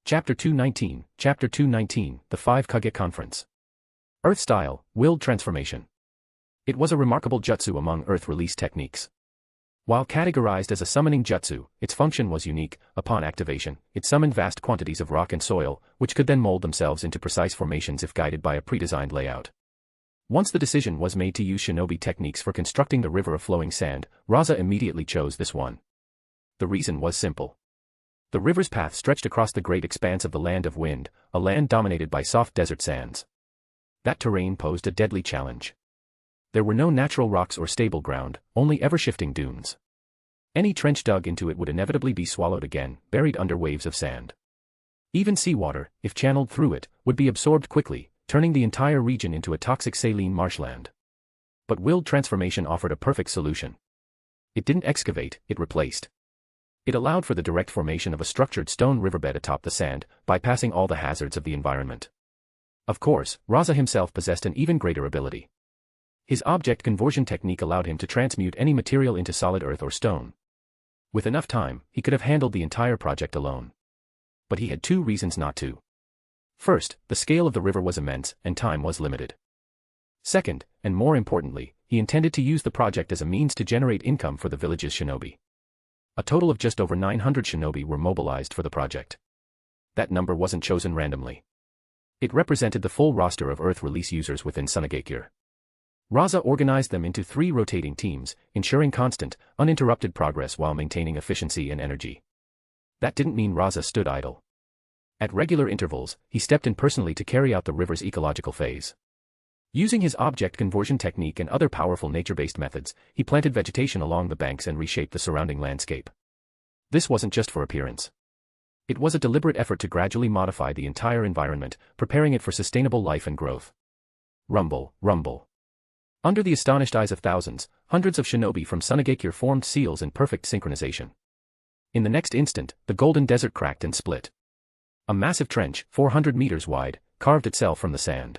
Chapter 219, Chapter 219, the 5 Kage Conference. Earth style, willed transformation. It was a remarkable jutsu among earth release techniques. While categorized as a summoning jutsu, its function was unique. Upon activation, it summoned vast quantities of rock and soil, which could then mold themselves into precise formations if guided by a pre-designed layout. Once the decision was made to use shinobi techniques for constructing the River of Flowing Sand, Rasa immediately chose this one. The reason was simple. The river's path stretched across the great expanse of the land of wind, a land dominated by soft desert sands. That terrain posed a deadly challenge. There were no natural rocks or stable ground, only ever-shifting dunes. Any trench dug into it would inevitably be swallowed again, buried under waves of sand. Even seawater, if channeled through it, would be absorbed quickly, turning the entire region into a toxic saline marshland. But willed transformation offered a perfect solution. It didn't excavate, it replaced. It allowed for the direct formation of a structured stone riverbed atop the sand, bypassing all the hazards of the environment. Of course, Rasa himself possessed an even greater ability. His object conversion technique allowed him to transmute any material into solid earth or stone. With enough time, he could have handled the entire project alone. But he had 2 reasons not to. First, the scale of the river was immense, and time was limited. Second, and more importantly, he intended to use the project as a means to generate income for the village's shinobi. A total of just over 900 shinobi were mobilized for the project. That number wasn't chosen randomly. It represented the full roster of Earth release users within Sunagakure. Rasa organized them into 3 rotating teams, ensuring constant, uninterrupted progress while maintaining efficiency and energy. That didn't mean Rasa stood idle. At regular intervals, he stepped in personally to carry out the river's ecological phase. Using his object conversion technique and other powerful nature-based methods, he planted vegetation along the banks and reshaped the surrounding landscape. This wasn't just for appearance. It was a deliberate effort to gradually modify the entire environment, preparing it for sustainable life and growth. Rumble, rumble. Under the astonished eyes of thousands, hundreds of shinobi from Sunagakure formed seals in perfect synchronization. In the next instant, the golden desert cracked and split. A massive trench, 400 meters wide, carved itself from the sand.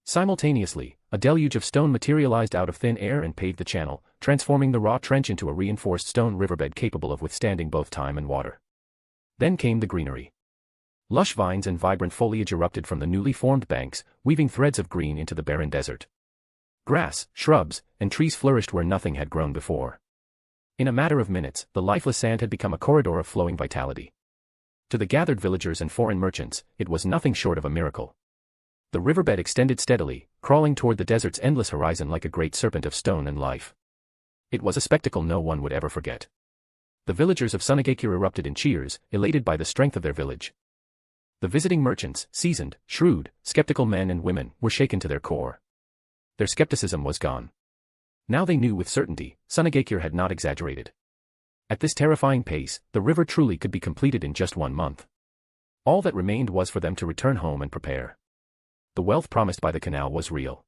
Simultaneously, a deluge of stone materialized out of thin air and paved the channel, transforming the raw trench into a reinforced stone riverbed capable of withstanding both time and water. Then came the greenery. Lush vines and vibrant foliage erupted from the newly formed banks, weaving threads of green into the barren desert. Grass, shrubs, and trees flourished where nothing had grown before. In a matter of minutes, the lifeless sand had become a corridor of flowing vitality. To the gathered villagers and foreign merchants, it was nothing short of a miracle. The riverbed extended steadily, crawling toward the desert's endless horizon like a great serpent of stone and life. It was a spectacle no one would ever forget. The villagers of Sunagakure erupted in cheers, elated by the strength of their village. The visiting merchants, seasoned, shrewd, skeptical men and women, were shaken to their core. Their skepticism was gone. Now they knew with certainty, Sunagakure had not exaggerated. At this terrifying pace, the river truly could be completed in just 1 month. All that remained was for them to return home and prepare. The wealth promised by the canal was real.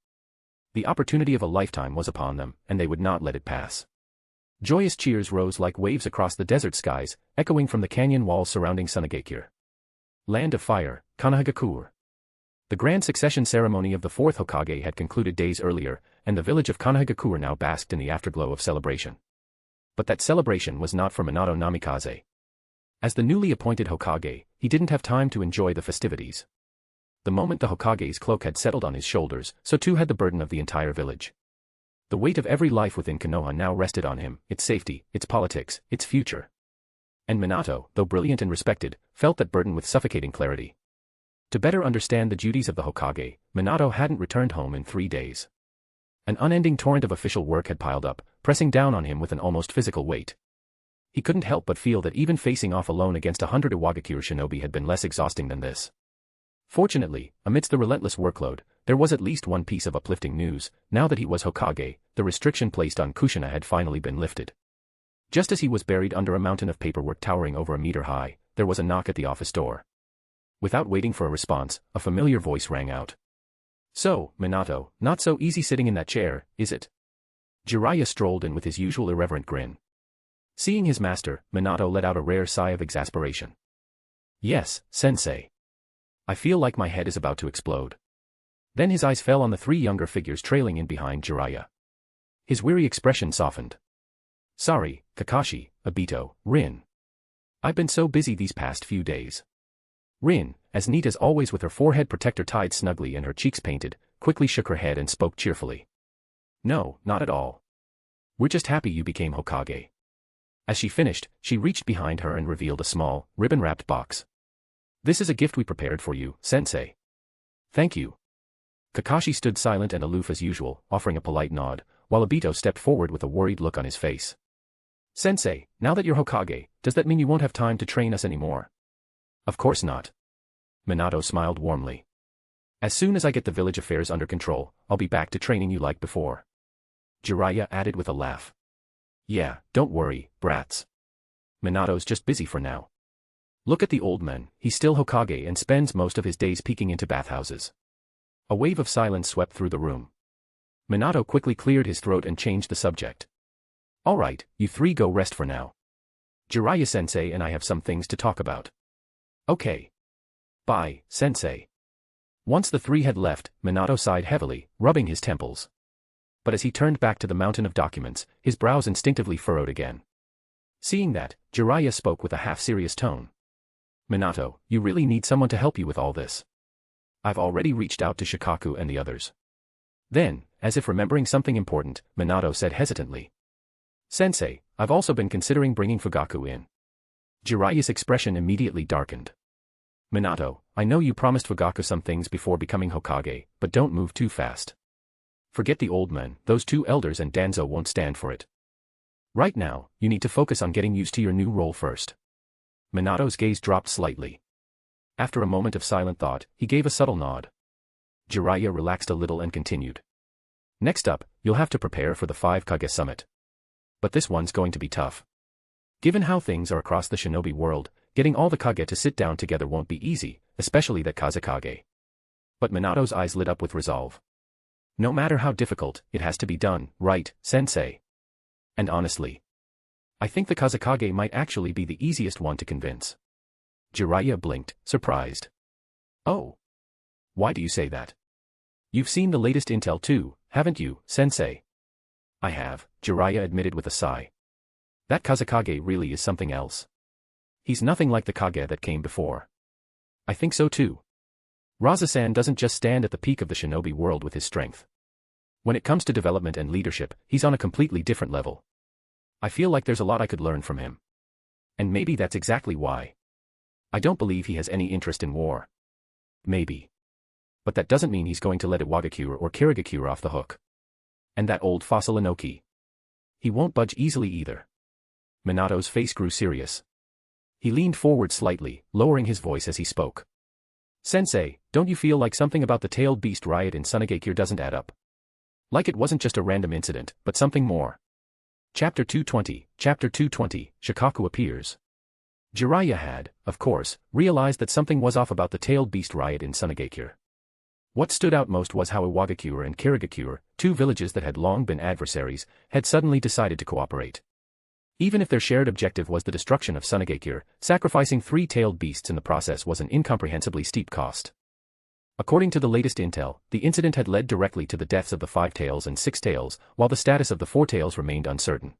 The opportunity of a lifetime was upon them, and they would not let it pass. Joyous cheers rose like waves across the desert skies, echoing from the canyon walls surrounding Sunagakure. Land of Fire, Kanahagakure. The grand succession ceremony of the Fourth Hokage had concluded days earlier, and the village of Kanahagakure now basked in the afterglow of celebration. But that celebration was not for Minato Namikaze. As the newly appointed Hokage, he didn't have time to enjoy the festivities. The moment the Hokage's cloak had settled on his shoulders, so too had the burden of the entire village. The weight of every life within Konoha now rested on him, its safety, its politics, its future. And Minato, though brilliant and respected, felt that burden with suffocating clarity. To better understand the duties of the Hokage, Minato hadn't returned home in 3 days. An unending torrent of official work had piled up, pressing down on him with an almost physical weight. He couldn't help but feel that even facing off alone against 100 Iwagakure shinobi had been less exhausting than this. Fortunately, amidst the relentless workload, there was at least one piece of uplifting news. Now that he was Hokage, the restriction placed on Kushina had finally been lifted. Just as he was buried under a mountain of paperwork towering over a meter high, there was a knock at the office door. Without waiting for a response, a familiar voice rang out. "So, Minato, not so easy sitting in that chair, is it?" Jiraiya strolled in with his usual irreverent grin. Seeing his master, Minato let out a rare sigh of exasperation. "Yes, sensei. I feel like my head is about to explode." Then his eyes fell on the 3 younger figures trailing in behind Jiraiya. His weary expression softened. "Sorry, Kakashi, Obito, Rin. I've been so busy these past few days." Rin, as neat as always with her forehead protector tied snugly and her cheeks painted, quickly shook her head and spoke cheerfully. "No, not at all. We're just happy you became Hokage." As she finished, she reached behind her and revealed a small, ribbon-wrapped box. "This is a gift we prepared for you, sensei." "Thank you." Kakashi stood silent and aloof as usual, offering a polite nod, while Obito stepped forward with a worried look on his face. "Sensei, now that you're Hokage, does that mean you won't have time to train us anymore?" "Of course not." Minato smiled warmly. "As soon as I get the village affairs under control, I'll be back to training you like before." Jiraiya added with a laugh. "Yeah, don't worry, brats. Minato's just busy for now. Look at the old man, he's still Hokage and spends most of his days peeking into bathhouses." A wave of silence swept through the room. Minato quickly cleared his throat and changed the subject. "All right, you 3 go rest for now. Jiraiya-sensei and I have some things to talk about." "Okay. Bye, sensei." Once the 3 had left, Minato sighed heavily, rubbing his temples. But as he turned back to the mountain of documents, his brows instinctively furrowed again. Seeing that, Jiraiya spoke with a half-serious tone. "Minato, you really need someone to help you with all this. I've already reached out to Shikaku and the others." Then, as if remembering something important, Minato said hesitantly. "Sensei, I've also been considering bringing Fugaku in." Jiraiya's expression immediately darkened. "Minato, I know you promised Fugaku some things before becoming Hokage, but don't move too fast. Forget the old men, those 2 elders and Danzo won't stand for it. Right now, you need to focus on getting used to your new role first." Minato's gaze dropped slightly. After a moment of silent thought, he gave a subtle nod. Jiraiya relaxed a little and continued. Next up, you'll have to prepare for the 5 Kage summit. But this one's going to be tough. Given how things are across the shinobi world, getting all the Kage to sit down together won't be easy, especially that Kazekage. But Minato's eyes lit up with resolve. No matter how difficult, it has to be done, right, sensei? And honestly, I think the Kazekage might actually be the easiest one to convince. Jiraiya blinked, surprised. Oh. Why do you say that? You've seen the latest intel too, haven't you, sensei? I have, Jiraiya admitted with a sigh. That Kazekage really is something else. He's nothing like the Kage that came before. I think so too. Rasa-san doesn't just stand at the peak of the shinobi world with his strength. When it comes to development and leadership, he's on a completely different level. I feel like there's a lot I could learn from him. And maybe that's exactly why. I don't believe he has any interest in war. Maybe. But that doesn't mean he's going to let Iwagakure or Kirigakure off the hook. And that old fossil Inoki. He won't budge easily either. Minato's face grew serious. He leaned forward slightly, lowering his voice as he spoke. Sensei, don't you feel like something about the tailed beast riot in Sunagakure doesn't add up? Like it wasn't just a random incident, but something more. Chapter 220, Shikaku appears. Jiraiya had, of course, realized that something was off about the tailed beast riot in Sunagakure. What stood out most was how Iwagakure and Kirigakure, 2 villages that had long been adversaries, had suddenly decided to cooperate. Even if their shared objective was the destruction of Sunagakure, sacrificing 3 tailed beasts in the process was an incomprehensibly steep cost. According to the latest intel, the incident had led directly to the deaths of the 5 tails and 6 tails, while the status of the 4 tails remained uncertain.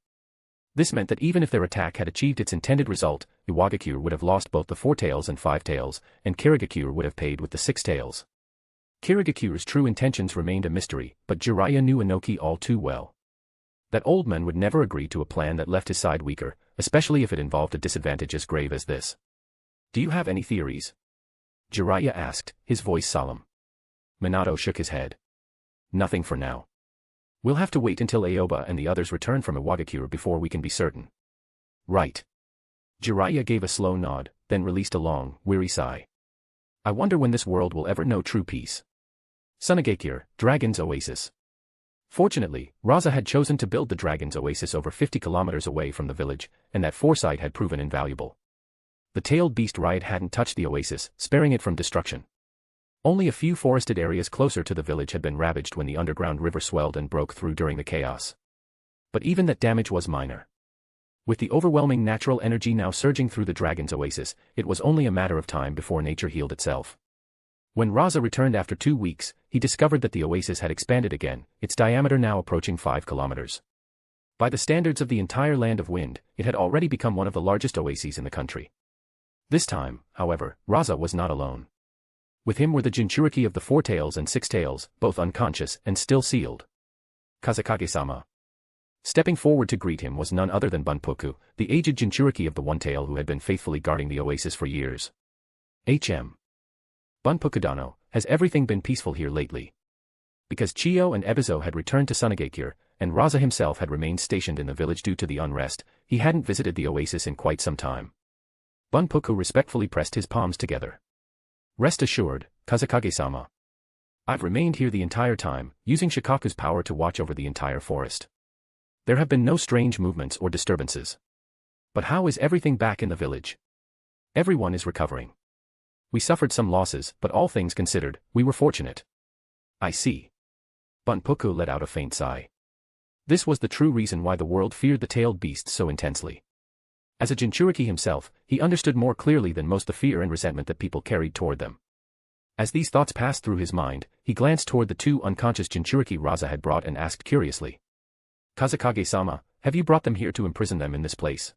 This meant that even if their attack had achieved its intended result, Iwagakure would have lost both the 4 tails and 5 tails, and Kirigakure would have paid with the 6 tails. Kirigakure's true intentions remained a mystery, but Jiraiya knew Inoki all too well. That old man would never agree to a plan that left his side weaker, especially if it involved a disadvantage as grave as this. Do you have any theories? Jiraiya asked, his voice solemn. Minato shook his head. Nothing for now. We'll have to wait until Aoba and the others return from Iwagakure before we can be certain. Right. Jiraiya gave a slow nod, then released a long, weary sigh. I wonder when this world will ever know true peace. Sunagakure, Dragon's Oasis. Fortunately, Rasa had chosen to build the Dragon's Oasis over 50 kilometers away from the village, and that foresight had proven invaluable. The tailed beast riot hadn't touched the oasis, sparing it from destruction. Only a few forested areas closer to the village had been ravaged when the underground river swelled and broke through during the chaos. But even that damage was minor. With the overwhelming natural energy now surging through the Dragon's Oasis, it was only a matter of time before nature healed itself. When Rasa returned after 2 weeks, he discovered that the oasis had expanded again, its diameter now approaching 5 kilometers. By the standards of the entire Land of Wind, it had already become one of the largest oases in the country. This time, however, Rasa was not alone. With him were the Jinchuriki of the 4 tails and 6 tails, both unconscious and still sealed. Kazekage-sama. Stepping forward to greet him was none other than Bunpuku, the aged Jinchuriki of the 1 tail who had been faithfully guarding the oasis for years. H.M. Bunpukudano, has everything been peaceful here lately? Because Chiyo and Ebizo had returned to Sunagakure, and Rasa himself had remained stationed in the village due to the unrest, he hadn't visited the oasis in quite some time. Bunpuku respectfully pressed his palms together. Rest assured, Kazekage-sama. I've remained here the entire time, using Shikaku's power to watch over the entire forest. There have been no strange movements or disturbances. But how is everything back in the village? Everyone is recovering. We suffered some losses, but all things considered, we were fortunate. I see. Bunpuku let out a faint sigh. This was the true reason why the world feared the tailed beasts so intensely. As a Jinchuriki himself, he understood more clearly than most the fear and resentment that people carried toward them. As these thoughts passed through his mind, he glanced toward the 2 unconscious Jinchuriki Rasa had brought and asked curiously. Kazekage-sama, have you brought them here to imprison them in this place?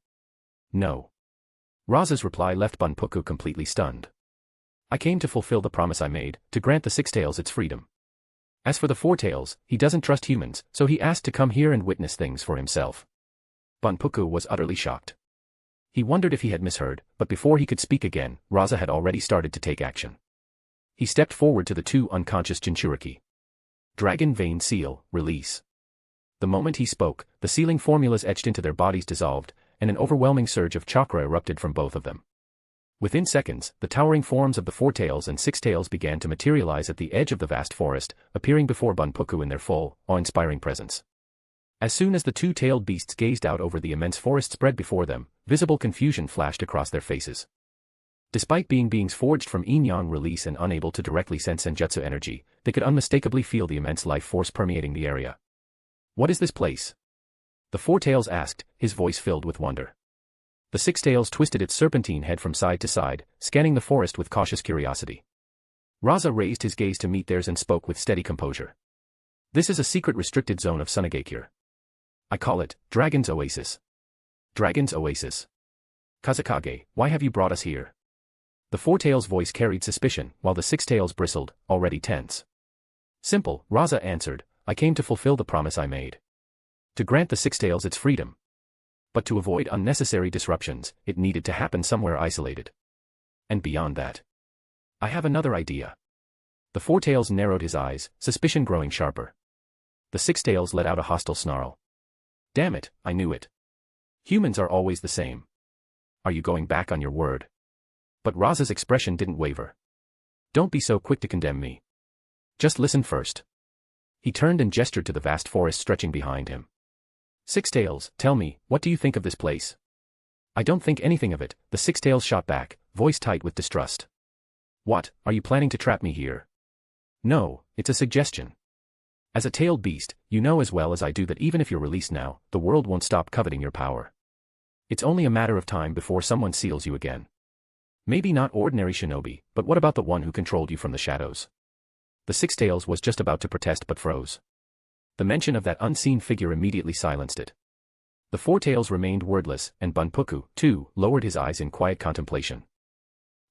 No. Rasa's reply left Bunpuku completely stunned. I came to fulfill the promise I made, to grant the 6 tails its freedom. As for the 4 tails, he doesn't trust humans, so he asked to come here and witness things for himself. Bunpuku was utterly shocked. He wondered if he had misheard, but before he could speak again, Rasa had already started to take action. He stepped forward to the 2 unconscious Jinchuriki. Dragon Vein Seal, release. The moment he spoke, the sealing formulas etched into their bodies dissolved, and an overwhelming surge of chakra erupted from both of them. Within seconds, the towering forms of the Four Tails and Six Tails began to materialize at the edge of the vast forest, appearing before Bunpuku in their full, awe-inspiring presence. As soon as the two-tailed beasts gazed out over the immense forest spread before them, visible confusion flashed across their faces. Despite being beings forged from yin-yang release and unable to directly sense senjutsu energy, they could unmistakably feel the immense life force permeating the area. "What is this place?" the Four Tails asked, his voice filled with wonder. The Six Tails twisted its serpentine head from side to side, scanning the forest with cautious curiosity. Rasa raised his gaze to meet theirs and spoke with steady composure. "This is a secret restricted zone of Sunagakure. I call it Dragon's Oasis." "Dragon's Oasis? Kazekage, why have you brought us here?" The Four Tails' voice carried suspicion, while the Six Tails bristled, already tense. "Simple," Rasa answered, "I came to fulfill the promise I made. To grant the Six Tails its freedom. But to avoid unnecessary disruptions, it needed to happen somewhere isolated. And beyond that, I have another idea." The Four Tails narrowed his eyes, suspicion growing sharper. The Six Tails let out a hostile snarl. "Damn it, I knew it. Humans are always the same. Are you going back on your word?" But Rasa's expression didn't waver. "Don't be so quick to condemn me. Just listen first." He turned and gestured to the vast forest stretching behind him. "Six Tails, tell me, what do you think of this place?" "I don't think anything of it," the Six Tails shot back, voice tight with distrust. "What, are you planning to trap me here?" "No, it's a suggestion. As a tailed beast, you know as well as I do that even if you're released now, the world won't stop coveting your power. It's only a matter of time before someone seals you again. Maybe not ordinary shinobi, but what about the one who controlled you from the shadows?" The Six Tails was just about to protest but froze. The mention of that unseen figure immediately silenced it. The Four Tails remained wordless, and Bunpuku, too, lowered his eyes in quiet contemplation.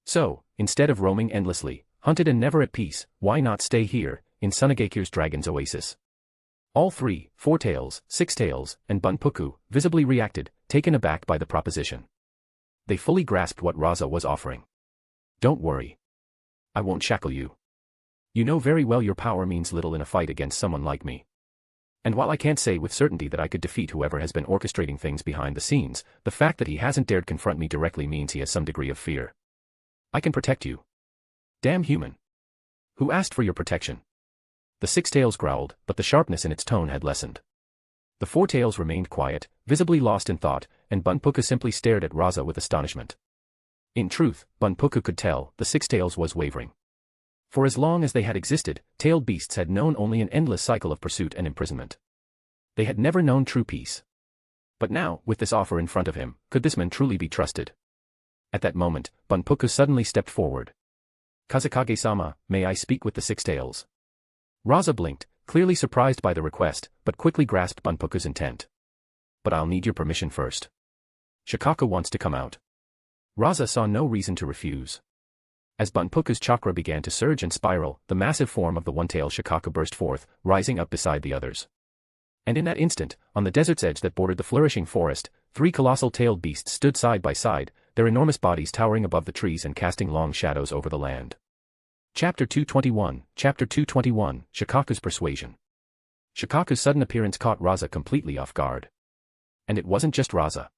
So, instead of roaming endlessly, hunted and never at peace, why not stay here, in Sunagakure's Dragon's Oasis? All three, Four Tails, Six Tails, and Bunpuku, visibly reacted, taken aback by the proposition. They fully grasped what Rasa was offering. "Don't worry. I won't shackle you. You know very well your power means little in a fight against someone like me. And while I can't say with certainty that I could defeat whoever has been orchestrating things behind the scenes, the fact that he hasn't dared confront me directly means he has some degree of fear. I can protect you." "Damn human. Who asked for your protection?" The Six Tails growled, but the sharpness in its tone had lessened. The Four Tails remained quiet, visibly lost in thought, and Bunpuku simply stared at Rasa with astonishment. In truth, Bunpuku could tell, the Six Tails was wavering. For as long as they had existed, tailed beasts had known only an endless cycle of pursuit and imprisonment. They had never known true peace. But now, with this offer in front of him, could this man truly be trusted? At that moment, Bunpuku suddenly stepped forward. "Kazekage-sama, may I speak with the Six Tails?" Rasa blinked, clearly surprised by the request, but quickly grasped Bunpuku's intent. "But I'll need your permission first. Shikaku wants to come out." Rasa saw no reason to refuse. As Bunpuku's chakra began to surge and spiral, the massive form of the one-tailed Shikaku burst forth, rising up beside the others. And in that instant, on the desert's edge that bordered the flourishing forest, three colossal tailed beasts stood side by side, their enormous bodies towering above the trees and casting long shadows over the land. Chapter 221, Shikaku's Persuasion. Shikaku's sudden appearance caught Rasa completely off guard. And it wasn't just Rasa.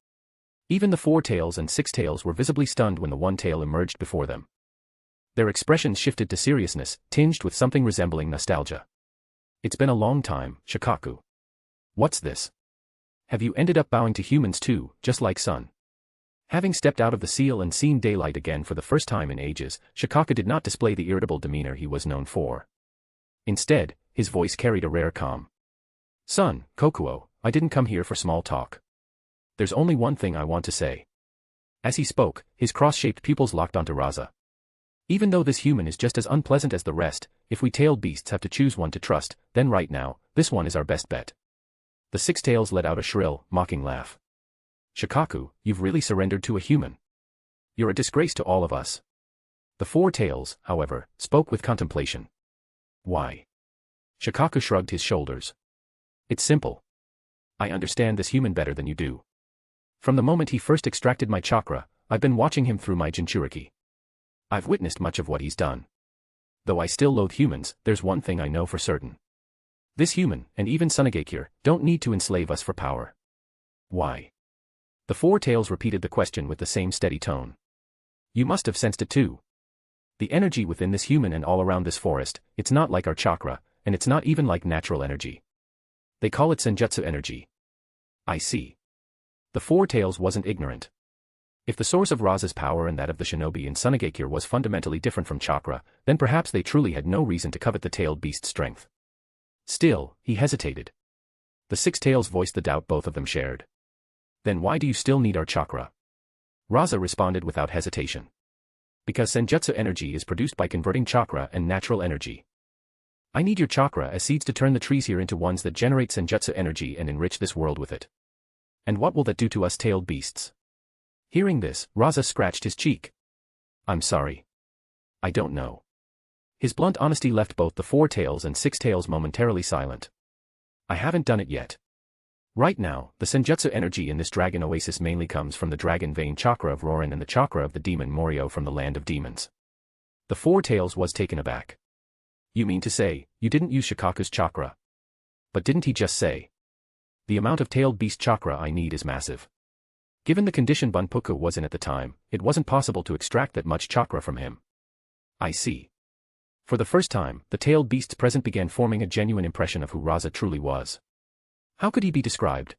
Even the Four Tails and Six Tails were visibly stunned when the one tail emerged before them. Their expressions shifted to seriousness, tinged with something resembling nostalgia. "It's been a long time, Shikaku. What's this? Have you ended up bowing to humans too, just like Sun?" Having stepped out of the seal and seen daylight again for the first time in ages, Shikaku did not display the irritable demeanor he was known for. Instead, his voice carried a rare calm. "Son, Kokuo, I didn't come here for small talk. There's only one thing I want to say." As he spoke, his cross-shaped pupils locked onto Rasa. "Even though this human is just as unpleasant as the rest, if we tailed beasts have to choose one to trust, then right now, this one is our best bet." The Six Tails let out a shrill, mocking laugh. "Shikaku, you've really surrendered to a human. You're a disgrace to all of us." The Four Tails, however, spoke with contemplation. "Why?" Shikaku shrugged his shoulders. "It's simple. I understand this human better than you do. From the moment he first extracted my chakra, I've been watching him through my Jinchuriki. I've witnessed much of what he's done. Though I still loathe humans, there's one thing I know for certain. This human, and even Sunagakure, don't need to enslave us for power." "Why?" The Four Tails repeated the question with the same steady tone. You must have sensed it too. The energy within this human and all around this forest, it's not like our chakra, and it's not even like natural energy. They call it senjutsu energy. I see. The Four Tails wasn't ignorant. If the source of Rasa's power and that of the shinobi in Sunagakure was fundamentally different from chakra, then perhaps they truly had no reason to covet the tailed beast's strength. Still, he hesitated. The Six Tails voiced the doubt both of them shared. Then why do you still need our chakra? Rasa responded without hesitation. Because senjutsu energy is produced by converting chakra and natural energy. I need your chakra as seeds to turn the trees here into ones that generate senjutsu energy and enrich this world with it. And what will that do to us tailed beasts? Hearing this, Rasa scratched his cheek. I'm sorry. I don't know. His blunt honesty left both the Four Tails and Six Tails momentarily silent. I haven't done it yet. Right now, the senjutsu energy in this dragon oasis mainly comes from the dragon vein chakra of Rorin and the chakra of the demon Morio from the land of demons. The Four Tails was taken aback. You mean to say, you didn't use Shikaku's chakra? But didn't he just say? The amount of tailed beast chakra I need is massive. Given the condition Bunpuku was in at the time, it wasn't possible to extract that much chakra from him. I see. For the first time, the tailed beast's presence began forming a genuine impression of who Rasa truly was. How could he be described?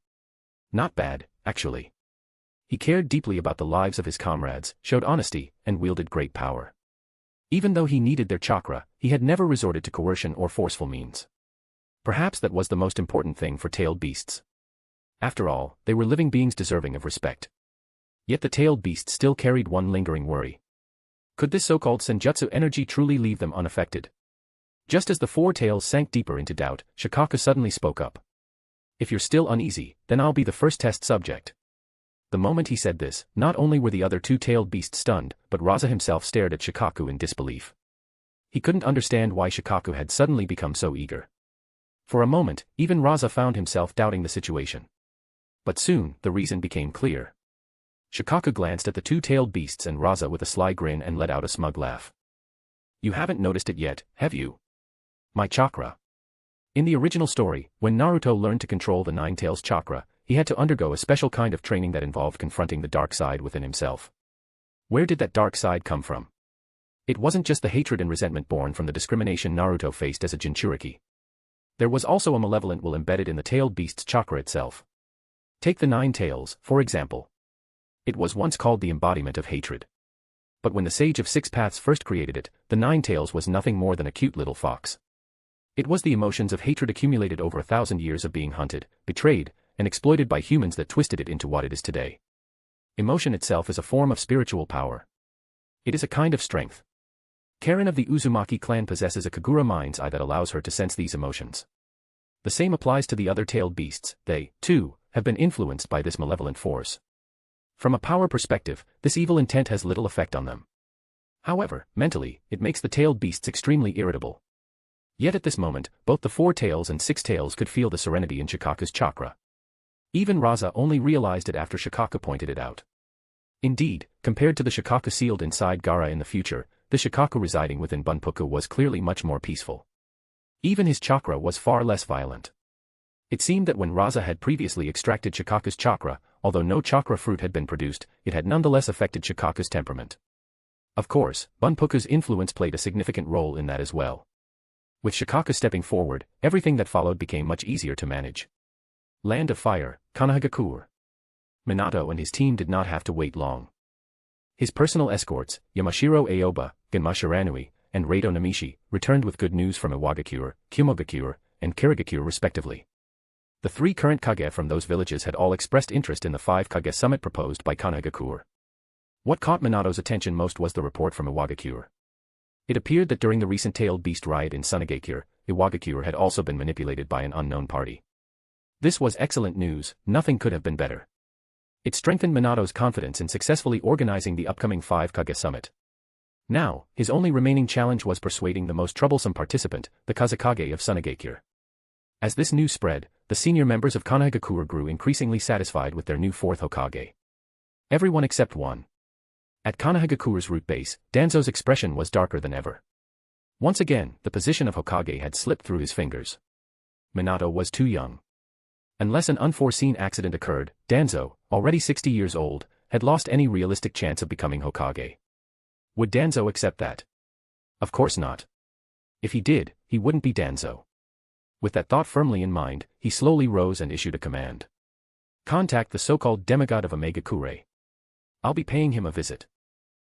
Not bad, actually. He cared deeply about the lives of his comrades, showed honesty, and wielded great power. Even though he needed their chakra, he had never resorted to coercion or forceful means. Perhaps that was the most important thing for tailed beasts. After all, they were living beings deserving of respect. Yet the tailed beast still carried one lingering worry. Could this so-called senjutsu energy truly leave them unaffected? Just as the Four Tails sank deeper into doubt, Shikaku suddenly spoke up. If you're still uneasy, then I'll be the first test subject. The moment he said this, not only were the other two tailed beasts stunned, but Rasa himself stared at Shikaku in disbelief. He couldn't understand why Shikaku had suddenly become so eager. For a moment, even Rasa found himself doubting the situation. But soon, the reason became clear. Shikaku glanced at the two tailed beasts and Rasa with a sly grin and let out a smug laugh. You haven't noticed it yet, have you? My chakra. In the original story, when Naruto learned to control the Nine Tails chakra, he had to undergo a special kind of training that involved confronting the dark side within himself. Where did that dark side come from? It wasn't just the hatred and resentment born from the discrimination Naruto faced as a Jinchuriki. There was also a malevolent will embedded in the tailed beast's chakra itself. Take the Nine Tails, for example. It was once called the embodiment of hatred. But when the Sage of Six Paths first created it, the Nine Tails was nothing more than a cute little fox. It was the emotions of hatred accumulated over 1,000 years of being hunted, betrayed, and exploited by humans that twisted it into what it is today. Emotion itself is a form of spiritual power. It is a kind of strength. Karen of the Uzumaki clan possesses a Kagura mind's eye that allows her to sense these emotions. The same applies to the other tailed beasts. They, too, have been influenced by this malevolent force. From a power perspective, this evil intent has little effect on them. However, mentally, it makes the tailed beasts extremely irritable. Yet at this moment, both the Four Tails and Six Tails could feel the serenity in Shikaku's chakra. Even Rasa only realized it after Shikaku pointed it out. Indeed, compared to the Shikaku sealed inside Gaara in the future, the Shikaku residing within Bunpuku was clearly much more peaceful. Even his chakra was far less violent. It seemed that when Rasa had previously extracted Shikaku's chakra, although no chakra fruit had been produced, it had nonetheless affected Shikaku's temperament. Of course, Bunpuku's influence played a significant role in that as well. With Shikaku stepping forward, everything that followed became much easier to manage. Land of Fire, Konohagakure. Minato and his team did not have to wait long. His personal escorts, Yamashiro Aoba, Genma Shiranui, and Reito Namishi, returned with good news from Iwagakure, Kumogakure, and Kirigakure respectively. The three current Kage from those villages had all expressed interest in the 5 Kage summit proposed by Konohagakure. What caught Minato's attention most was the report from Iwagakure. It appeared that during the recent tailed beast riot in Sunagakure, Iwagakure had also been manipulated by an unknown party. This was excellent news, nothing could have been better. It strengthened Minato's confidence in successfully organizing the upcoming 5 Kage summit. Now, his only remaining challenge was persuading the most troublesome participant, the Kazekage of Sunagakure. As this news spread, the senior members of Konohagakure grew increasingly satisfied with their new 4th Hokage. Everyone except one. At Konohagakure's root base, Danzo's expression was darker than ever. Once again, the position of Hokage had slipped through his fingers. Minato was too young. Unless an unforeseen accident occurred, Danzo, already 60 years old, had lost any realistic chance of becoming Hokage. Would Danzo accept that? Of course not. If he did, he wouldn't be Danzo. With that thought firmly in mind, he slowly rose and issued a command. Contact the so-called demigod of Omega Kure. I'll be paying him a visit.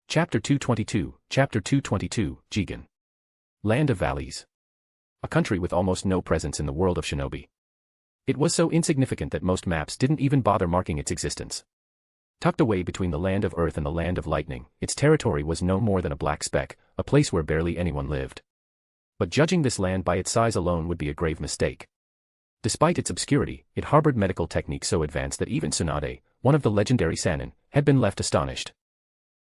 Chapter 222, Jigen. Land of Valleys. A country with almost no presence in the world of shinobi. It was so insignificant that most maps didn't even bother marking its existence. Tucked away between the land of earth and the land of lightning, its territory was no more than a black speck, a place where barely anyone lived. But judging this land by its size alone would be a grave mistake. Despite its obscurity, it harbored medical techniques so advanced that even Tsunade, one of the legendary Sannin, had been left astonished.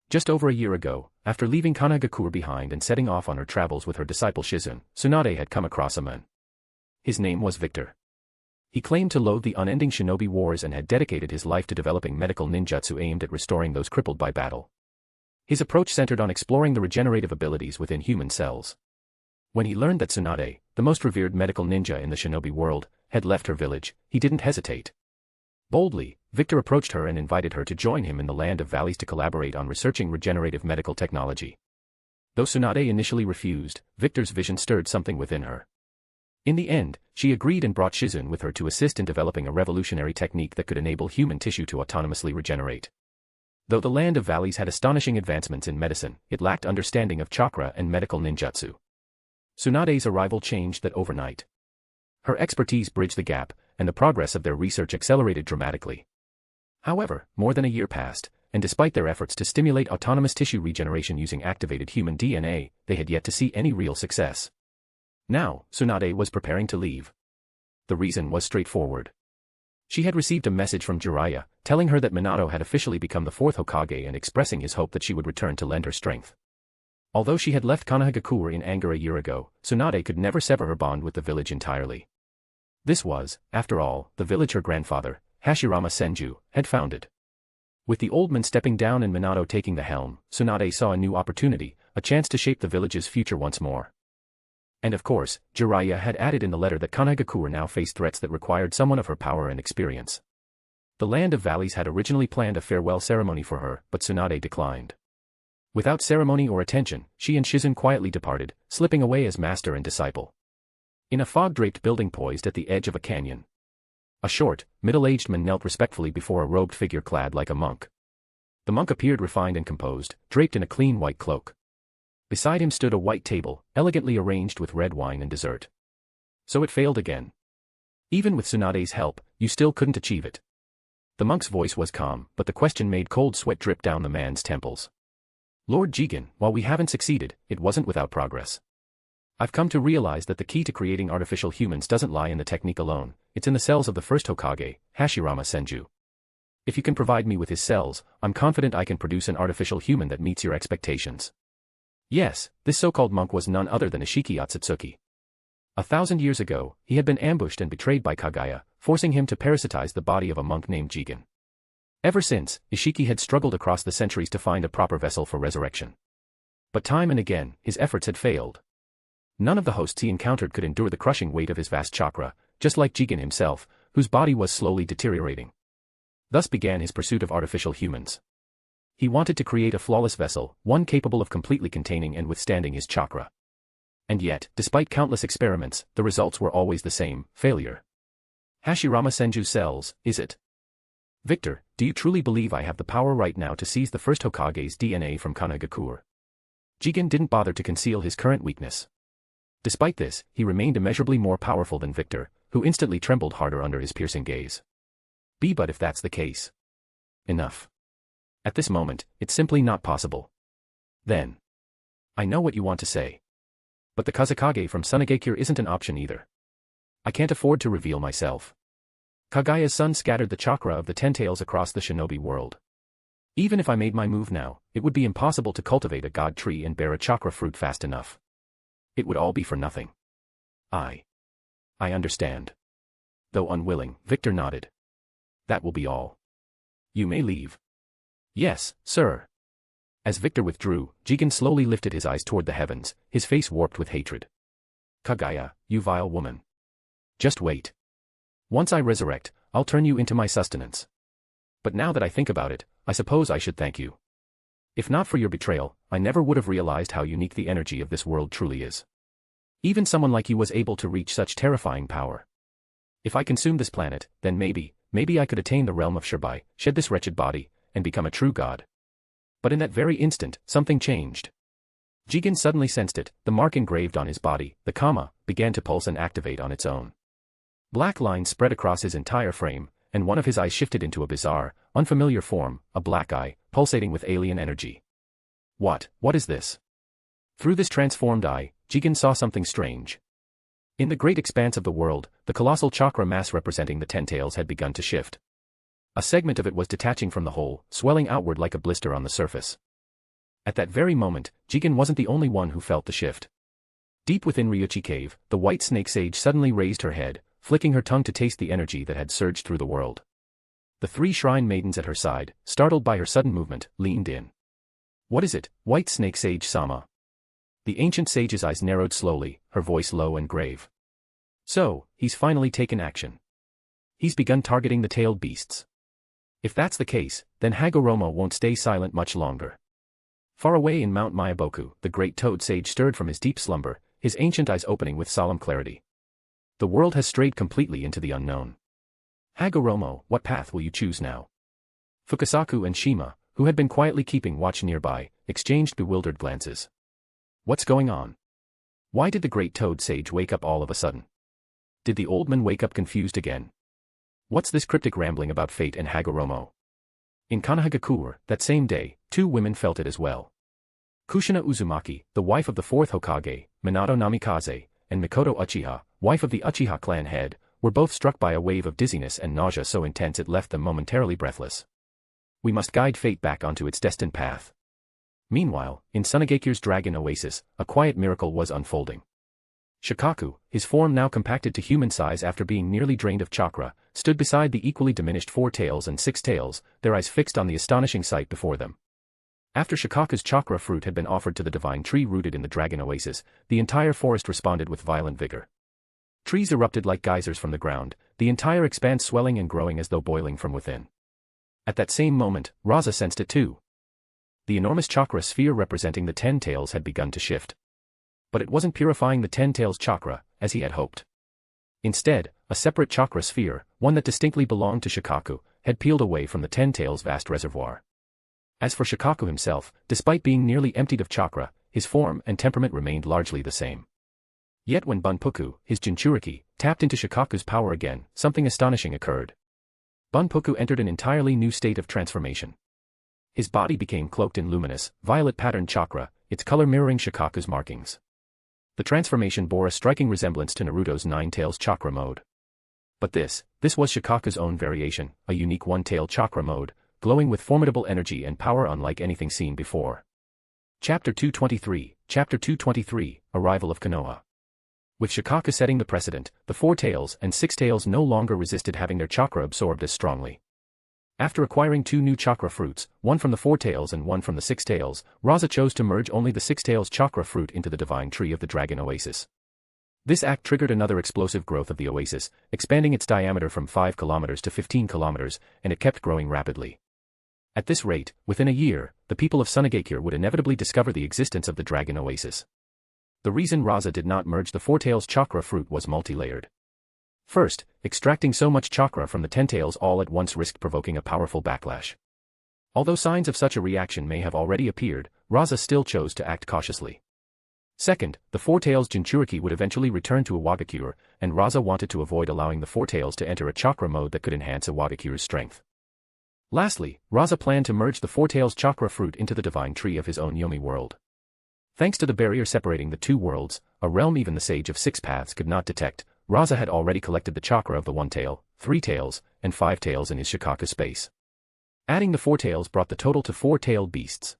Just over a year ago, after leaving Kanagakur behind and setting off on her travels with her disciple Shizun, Tsunade had come across a man. His name was Victor. He claimed to loathe the unending shinobi wars and had dedicated his life to developing medical ninjutsu aimed at restoring those crippled by battle. His approach centered on exploring the regenerative abilities within human cells. When he learned that Tsunade, the most revered medical ninja in the shinobi world, had left her village, he didn't hesitate. Boldly, Victor approached her and invited her to join him in the Land of Valleys to collaborate on researching regenerative medical technology. Though Tsunade initially refused, Victor's vision stirred something within her. In the end, she agreed and brought Shizun with her to assist in developing a revolutionary technique that could enable human tissue to autonomously regenerate. Though the Land of Valleys had astonishing advancements in medicine, it lacked understanding of chakra and medical ninjutsu. Tsunade's arrival changed that overnight. Her expertise bridged the gap, and the progress of their research accelerated dramatically. However, more than a year passed, and despite their efforts to stimulate autonomous tissue regeneration using activated human DNA, they had yet to see any real success. Now, Tsunade was preparing to leave. The reason was straightforward. She had received a message from Jiraiya, telling her that Minato had officially become the fourth Hokage and expressing his hope that she would return to lend her strength. Although she had left Kanagakur in anger a year ago, Tsunade could never sever her bond with the village entirely. This was, after all, the village her grandfather, Hashirama Senju, had founded. With the old man stepping down and Minato taking the helm, Tsunade saw a new opportunity, a chance to shape the village's future once more. And of course, Jiraiya had added in the letter that Kanagakur now faced threats that required someone of her power and experience. The Land of Valleys had originally planned a farewell ceremony for her, but Tsunade declined. Without ceremony or attention, she and Shizun quietly departed, slipping away as master and disciple. In a fog-draped building poised at the edge of a canyon, a short, middle-aged man knelt respectfully before a robed figure clad like a monk. The monk appeared refined and composed, draped in a clean white cloak. Beside him stood a white table, elegantly arranged with red wine and dessert. So it failed again. Even with Tsunade's help, you still couldn't achieve it. The monk's voice was calm, but the question made cold sweat drip down the man's temples. Lord Jigen, while we haven't succeeded, it wasn't without progress. I've come to realize that the key to creating artificial humans doesn't lie in the technique alone, it's in the cells of the first Hokage, Hashirama Senju. If you can provide me with his cells, I'm confident I can produce an artificial human that meets your expectations. Yes, this so-called monk was none other than Ishiki Otsutsuki. 1,000 years ago, he had been ambushed and betrayed by Kaguya, forcing him to parasitize the body of a monk named Jigen. Ever since, Ishiki had struggled across the centuries to find a proper vessel for resurrection. But time and again, his efforts had failed. None of the hosts he encountered could endure the crushing weight of his vast chakra, just like Jigen himself, whose body was slowly deteriorating. Thus began his pursuit of artificial humans. He wanted to create a flawless vessel, one capable of completely containing and withstanding his chakra. And yet, despite countless experiments, the results were always the same: failure. Hashirama Senju's cells, is it? Victor, do you truly believe I have the power right now to seize the first Hokage's DNA from Kanagakur? Jigen didn't bother to conceal his current weakness. Despite this, he remained immeasurably more powerful than Victor, who instantly trembled harder under his piercing gaze. But if that's the case. Enough. At this moment, it's simply not possible. Then. I know what you want to say. But the Kazekage from Sunagakure isn't an option either. I can't afford to reveal myself. Kaguya's son scattered the chakra of the Ten-Tails across the shinobi world. Even if I made my move now, it would be impossible to cultivate a god tree and bear a chakra fruit fast enough. It would all be for nothing. I understand. Though unwilling, Victor nodded. That will be all. You may leave. Yes, sir. As Victor withdrew, Jigen slowly lifted his eyes toward the heavens, his face warped with hatred. Kaguya, you vile woman. Just wait. Once I resurrect, I'll turn you into my sustenance. But now that I think about it, I suppose I should thank you. If not for your betrayal, I never would have realized how unique the energy of this world truly is. Even someone like you was able to reach such terrifying power. If I consume this planet, then maybe I could attain the realm of Shirbai, shed this wretched body, and become a true god. But in that very instant, something changed. Jigen suddenly sensed it, the mark engraved on his body, the Kama, began to pulse and activate on its own. Black lines spread across his entire frame, and one of his eyes shifted into a bizarre, unfamiliar form, a black eye, pulsating with alien energy. What is this? Through this transformed eye, Jigen saw something strange. In the great expanse of the world, the colossal chakra mass representing the 10 tails had begun to shift. A segment of it was detaching from the whole, swelling outward like a blister on the surface. At that very moment, Jigen wasn't the only one who felt the shift. Deep within Ryuchi Cave, the white snake sage suddenly raised her head, flicking her tongue to taste the energy that had surged through the world. The 3 shrine maidens at her side, startled by her sudden movement, leaned in. What is it, White Snake Sage-sama? The ancient sage's eyes narrowed slowly, her voice low and grave. So, he's finally taken action. He's begun targeting the tailed beasts. If that's the case, then Hagoromo won't stay silent much longer. Far away in Mount Myaboku, the great toad sage stirred from his deep slumber, his ancient eyes opening with solemn clarity. The world has strayed completely into the unknown. Hagoromo, what path will you choose now? Fukasaku and Shima, who had been quietly keeping watch nearby, exchanged bewildered glances. What's going on? Why did the great toad sage wake up all of a sudden? Did the old man wake up confused again? What's this cryptic rambling about fate and Hagoromo? In Konohagakure, that same day, 2 women felt it as well. Kushina Uzumaki, the wife of the 4th Hokage, Minato Namikaze, and Mikoto Uchiha, wife of the Uchiha clan head, were both struck by a wave of dizziness and nausea so intense it left them momentarily breathless. We must guide fate back onto its destined path. Meanwhile, in Sunagekire's dragon oasis, a quiet miracle was unfolding. Shikaku, his form now compacted to human size after being nearly drained of chakra, stood beside the equally diminished 4 tails and 6 tails, their eyes fixed on the astonishing sight before them. After Shikaku's chakra fruit had been offered to the divine tree rooted in the dragon oasis, the entire forest responded with violent vigor. Trees erupted like geysers from the ground, the entire expanse swelling and growing as though boiling from within. At that same moment, Rasa sensed it too. The enormous chakra sphere representing the 10 tails had begun to shift. But it wasn't purifying the 10 tails chakra, as he had hoped. Instead, a separate chakra sphere, one that distinctly belonged to Shikaku, had peeled away from the 10 tails' vast reservoir. As for Shikaku himself, despite being nearly emptied of chakra, his form and temperament remained largely the same. Yet when Bunpuku, his Jinchuriki, tapped into Shikaku's power again, something astonishing occurred. Bunpuku entered an entirely new state of transformation. His body became cloaked in luminous, violet-patterned chakra, its color mirroring Shikaku's markings. The transformation bore a striking resemblance to Naruto's 9 tails chakra mode. But this was Shikaku's own variation, a unique 1-tail chakra mode, glowing with formidable energy and power unlike anything seen before. Chapter 223, Arrival of Konoha. With Shikaku setting the precedent, the 4 tails and 6 tails no longer resisted having their chakra absorbed as strongly. After acquiring 2 new chakra fruits, one from the 4 tails and one from the 6 tails, Rasa chose to merge only the 6 tails chakra fruit into the divine tree of the dragon oasis. This act triggered another explosive growth of the oasis, expanding its diameter from 5 kilometers to 15 kilometers, and it kept growing rapidly. At this rate, within a year, the people of Sunagakure would inevitably discover the existence of the dragon oasis. The reason Rasa did not merge the 4 tails chakra fruit was multi-layered. First, extracting so much chakra from the 10 tails all at once risked provoking a powerful backlash. Although signs of such a reaction may have already appeared, Rasa still chose to act cautiously. Second, the 4 tails Jinchuriki would eventually return to Iwagakure, and Rasa wanted to avoid allowing the 4 tails to enter a chakra mode that could enhance Iwagakure's strength. Lastly, Rasa planned to merge the 4 tails chakra fruit into the divine tree of his own Yomi world. Thanks to the barrier separating the 2 worlds, a realm even the Sage of 6 Paths could not detect, Rasa had already collected the chakra of the 1 tail, 3 tails, and 5 tails in his Shikaku space. Adding the 4 tails brought the total to 4-tailed beasts.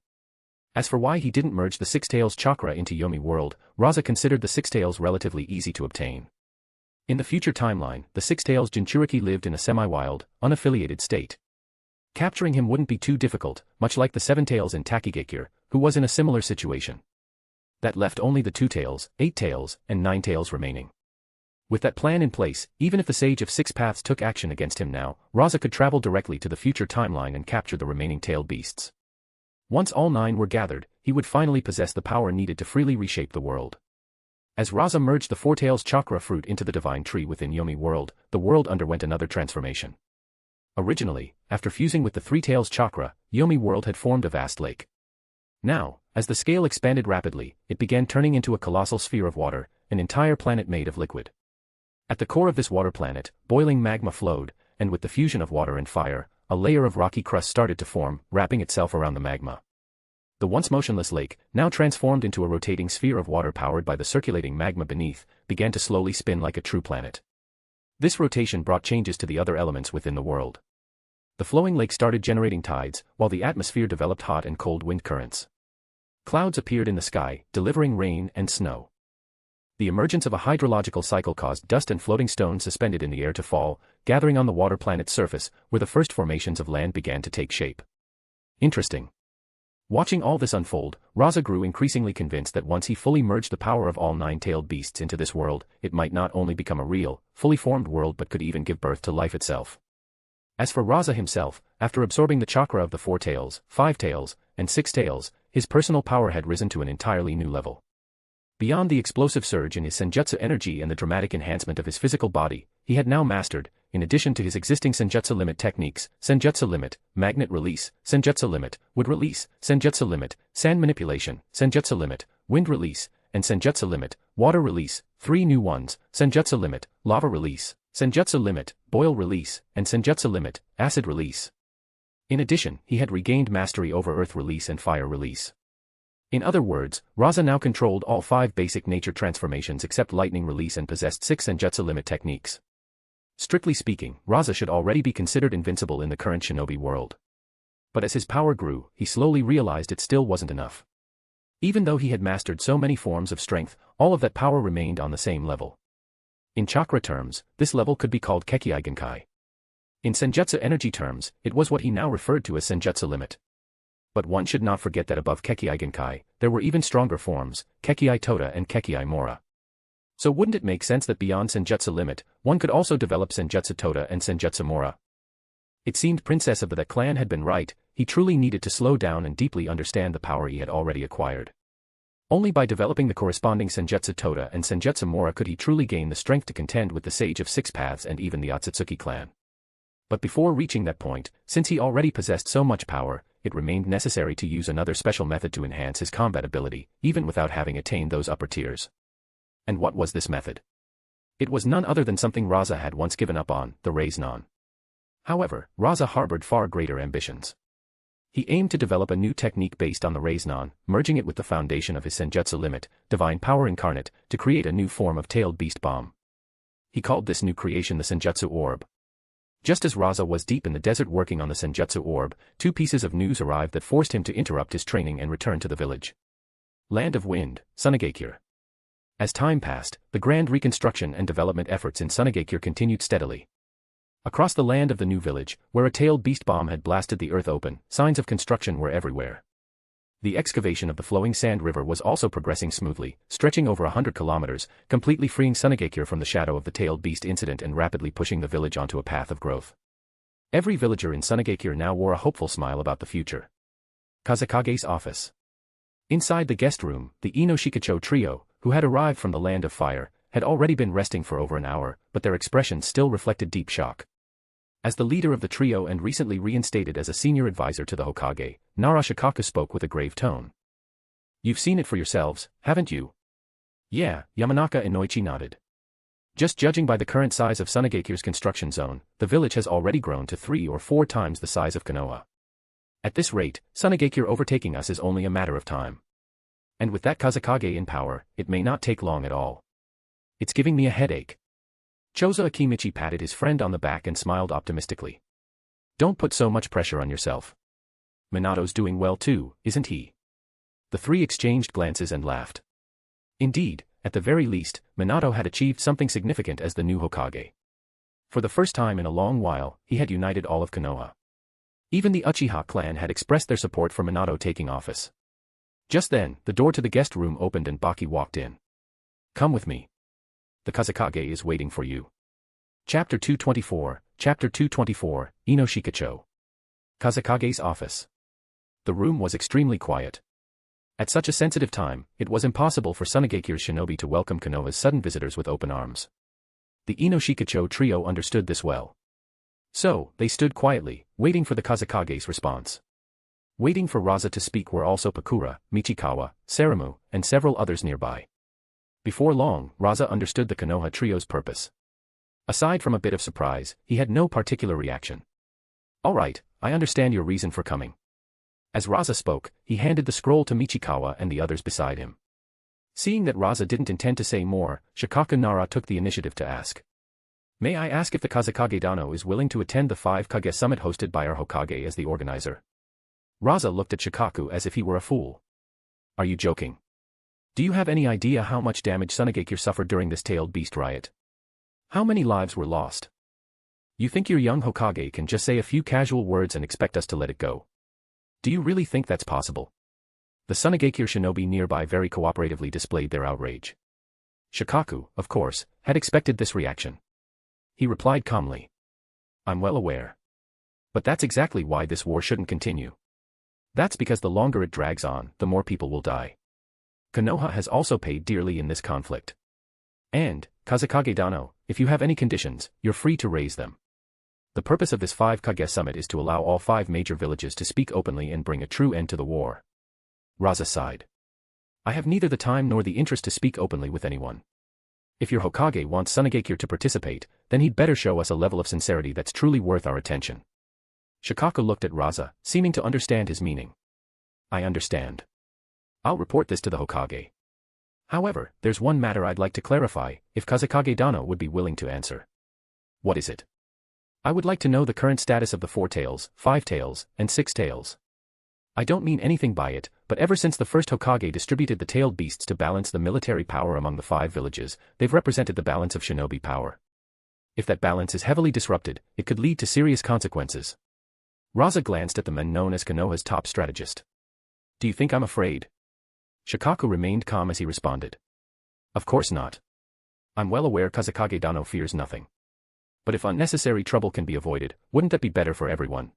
As for why he didn't merge the 6 tails chakra into Yomi world, Rasa considered the 6 tails relatively easy to obtain. In the future timeline, the 6 tails Jinchuriki lived in a semi-wild, unaffiliated state. Capturing him wouldn't be too difficult, much like the 7 tails in Takigakure, who was in a similar situation. That left only the 2 tails, 8 tails, and 9 tails remaining. With that plan in place, even if the Sage of 6 Paths took action against him now, Rasa could travel directly to the future timeline and capture the remaining tailed beasts. Once all 9 were gathered, he would finally possess the power needed to freely reshape the world. As Rasa merged the Four Tails chakra fruit into the divine tree within Yomi world, the world underwent another transformation. Originally, after fusing with the Three Tails chakra, Yomi world had formed a vast lake. Now, as the scale expanded rapidly, it began turning into a colossal sphere of water, an entire planet made of liquid. At the core of this water planet, boiling magma flowed, and with the fusion of water and fire, a layer of rocky crust started to form, wrapping itself around the magma. The once motionless lake, now transformed into a rotating sphere of water powered by the circulating magma beneath, began to slowly spin like a true planet. This rotation brought changes to the other elements within the world. The flowing lake started generating tides, while the atmosphere developed hot and cold wind currents. Clouds appeared in the sky, delivering rain and snow. The emergence of a hydrological cycle caused dust and floating stones suspended in the air to fall, gathering on the water planet's surface, where the first formations of land began to take shape. Interesting. Watching all this unfold, Rasa grew increasingly convinced that once he fully merged the power of all 9-tailed beasts into this world, it might not only become a real, fully formed world but could even give birth to life itself. As for Rasa himself, after absorbing the chakra of the 4 tails, 5 tails, and 6 tails, his personal power had risen to an entirely new level. Beyond the explosive surge in his senjutsu energy and the dramatic enhancement of his physical body, he had now mastered, in addition to his existing senjutsu limit techniques, senjutsu limit, magnet release, senjutsu limit, wood release, senjutsu limit, sand manipulation, senjutsu limit, wind release, and senjutsu limit, water release, 3 new ones, senjutsu limit, lava release, senjutsu limit, boil release, and senjutsu limit, acid release. In addition, he had regained mastery over earth release and fire release. In other words, Rasa now controlled all 5 basic nature transformations except lightning release and possessed 6 senjutsu limit techniques. Strictly speaking, Rasa should already be considered invincible in the current shinobi world. But as his power grew, he slowly realized it still wasn't enough. Even though he had mastered so many forms of strength, all of that power remained on the same level. In chakra terms, this level could be called Kekkei Genkai. In senjutsu energy terms, it was what he now referred to as senjutsu limit. But one should not forget that above Kekkei Genkai, there were even stronger forms, Kekkei Tota and Kekkei Mora. So wouldn't it make sense that beyond senjutsu limit, one could also develop senjutsu Tota and senjutsu Mora? It seemed Princess of the clan had been right, he truly needed to slow down and deeply understand the power he had already acquired. Only by developing the corresponding senjutsu Tota and senjutsu Mora could he truly gain the strength to contend with the Sage of Six Paths and even the Otsutsuki clan. But before reaching that point, since he already possessed so much power, it remained necessary to use another special method to enhance his combat ability, even without having attained those upper tiers. And what was this method? It was none other than something Rasa had once given up on, the Raise-Non. However, Rasa harbored far greater ambitions. He aimed to develop a new technique based on the Raise-Non, merging it with the foundation of his senjutsu limit, divine power incarnate, to create a new form of tailed beast bomb. He called this new creation the senjutsu orb. Just as Rasa was deep in the desert working on the senjutsu orb, 2 pieces of news arrived that forced him to interrupt his training and return to the village. Land of Wind, Sunagakure. As time passed, the grand reconstruction and development efforts in Sunagakure continued steadily. Across the land of the new village, where a tailed beast bomb had blasted the earth open, signs of construction were everywhere. The excavation of the flowing sand river was also progressing smoothly, stretching over 100 kilometers, completely freeing Sunagakure from the shadow of the tailed beast incident and rapidly pushing the village onto a path of growth. Every villager in Sunagakure now wore a hopeful smile about the future. Kazekage's office. Inside the guest room, the Ino-Shikacho trio, who had arrived from the land of fire, had already been resting for over an hour, but their expressions still reflected deep shock. As the leader of the trio and recently reinstated as a senior advisor to the Hokage, Nara Shikaku spoke with a grave tone. "You've seen it for yourselves, haven't you?" "Yeah," Yamanaka and Noichi nodded. "Just judging by the current size of Sunagakure's construction zone, the village has already grown to 3 or 4 times the size of Konoha. At this rate, Sunagakure overtaking us is only a matter of time. And with that Kazekage in power, it may not take long at all. It's giving me a headache." Chozo Akimichi patted his friend on the back and smiled optimistically. "Don't put so much pressure on yourself. Minato's doing well too, isn't he?" The 3 exchanged glances and laughed. Indeed, at the very least, Minato had achieved something significant as the new Hokage. For the first time in a long while, he had united all of Konoha. Even the Uchiha clan had expressed their support for Minato taking office. Just then, the door to the guest room opened and Baki walked in. "Come with me. The Kazekage is waiting for you." Chapter 224, Ino Shikacho. Kazekage's office. The room was extremely quiet. At such a sensitive time, it was impossible for Tsunagekire's shinobi to welcome Konoha's sudden visitors with open arms. The Inoshikacho trio understood this well. So, they stood quietly, waiting for the Kazekage's response. Waiting for Rasa to speak were also Pakura, Michikawa, Saramu, and several others nearby. Before long, Rasa understood the Konoha trio's purpose. Aside from a bit of surprise, he had no particular reaction. "All right, I understand your reason for coming." As Rasa spoke, he handed the scroll to Michikawa and the others beside him. Seeing that Rasa didn't intend to say more, Shikaku Nara took the initiative to ask. "May I ask if the Kazekage Dano is willing to attend the 5 Kage summit hosted by our Hokage as the organizer?" Rasa looked at Shikaku as if he were a fool. "Are you joking? Do you have any idea how much damage Tsunagakure suffered during this tailed beast riot? How many lives were lost? You think your young Hokage can just say a few casual words and expect us to let it go? Do you really think that's possible?" The Tsunagakure shinobi nearby very cooperatively displayed their outrage. Shikaku, of course, had expected this reaction. He replied calmly. "I'm well aware. But that's exactly why this war shouldn't continue. That's because the longer it drags on, the more people will die. Konoha has also paid dearly in this conflict. And, Kazekage Dano, if you have any conditions, you're free to raise them. The purpose of this 5 Kage summit is to allow all 5 major villages to speak openly and bring a true end to the war." Rasa sighed. "I have neither the time nor the interest to speak openly with anyone. If your Hokage wants Tsunagakure to participate, then he'd better show us a level of sincerity that's truly worth our attention." Shikaku looked at Rasa, seeming to understand his meaning. "I understand. I'll report this to the Hokage. However, there's one matter I'd like to clarify, if Kazekage Dano would be willing to answer." "What is it?" "I would like to know the current status of the 4 tails, 5 tails, and 6 tails. I don't mean anything by it, but ever since the first Hokage distributed the tailed beasts to balance the military power among the 5 villages, they've represented the balance of shinobi power. If that balance is heavily disrupted, it could lead to serious consequences." Rasa glanced at the man known as Konoha's top strategist. "Do you think I'm afraid?" Shikaku remained calm as he responded. "Of course not. I'm well aware Kazekage Dano fears nothing. But if unnecessary trouble can be avoided, wouldn't that be better for everyone?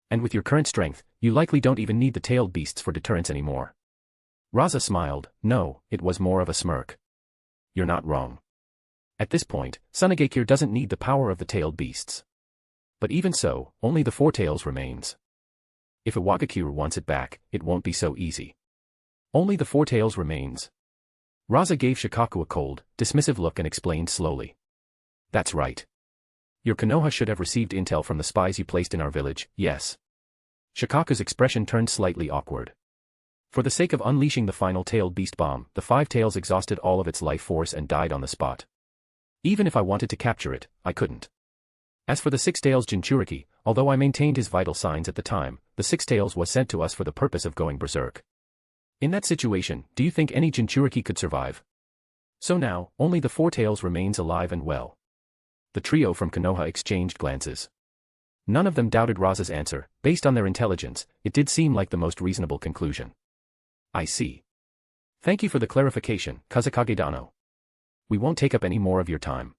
And with your current strength, you likely don't even need the tailed beasts for deterrence anymore." Rasa smiled. No, it was more of a smirk. "You're not wrong. At this point, Tsunagakure doesn't need the power of the tailed beasts. But even so, only the 4 tails remains. If Iwagakure wants it back, it won't be so easy. Only the 4 tails remains." Rasa gave Shikaku a cold, dismissive look and explained slowly. "That's right. Your Konoha should have received intel from the spies you placed in our village, yes." Shikaku's expression turned slightly awkward. For the sake of unleashing the final tailed beast bomb, the 5 tails exhausted all of its life force and died on the spot. Even if I wanted to capture it, I couldn't. As for the 6 tails Jinchuriki, although I maintained his vital signs at the time, the 6 tails was sent to us for the purpose of going berserk. In that situation, do you think any Jinchuriki could survive? So now, only the 4 tails remains alive and well." The trio from Konoha exchanged glances. None of them doubted Rasa's answer. Based on their intelligence, it did seem like the most reasonable conclusion. "I see. Thank you for the clarification, Kazekage Dano. We won't take up any more of your time.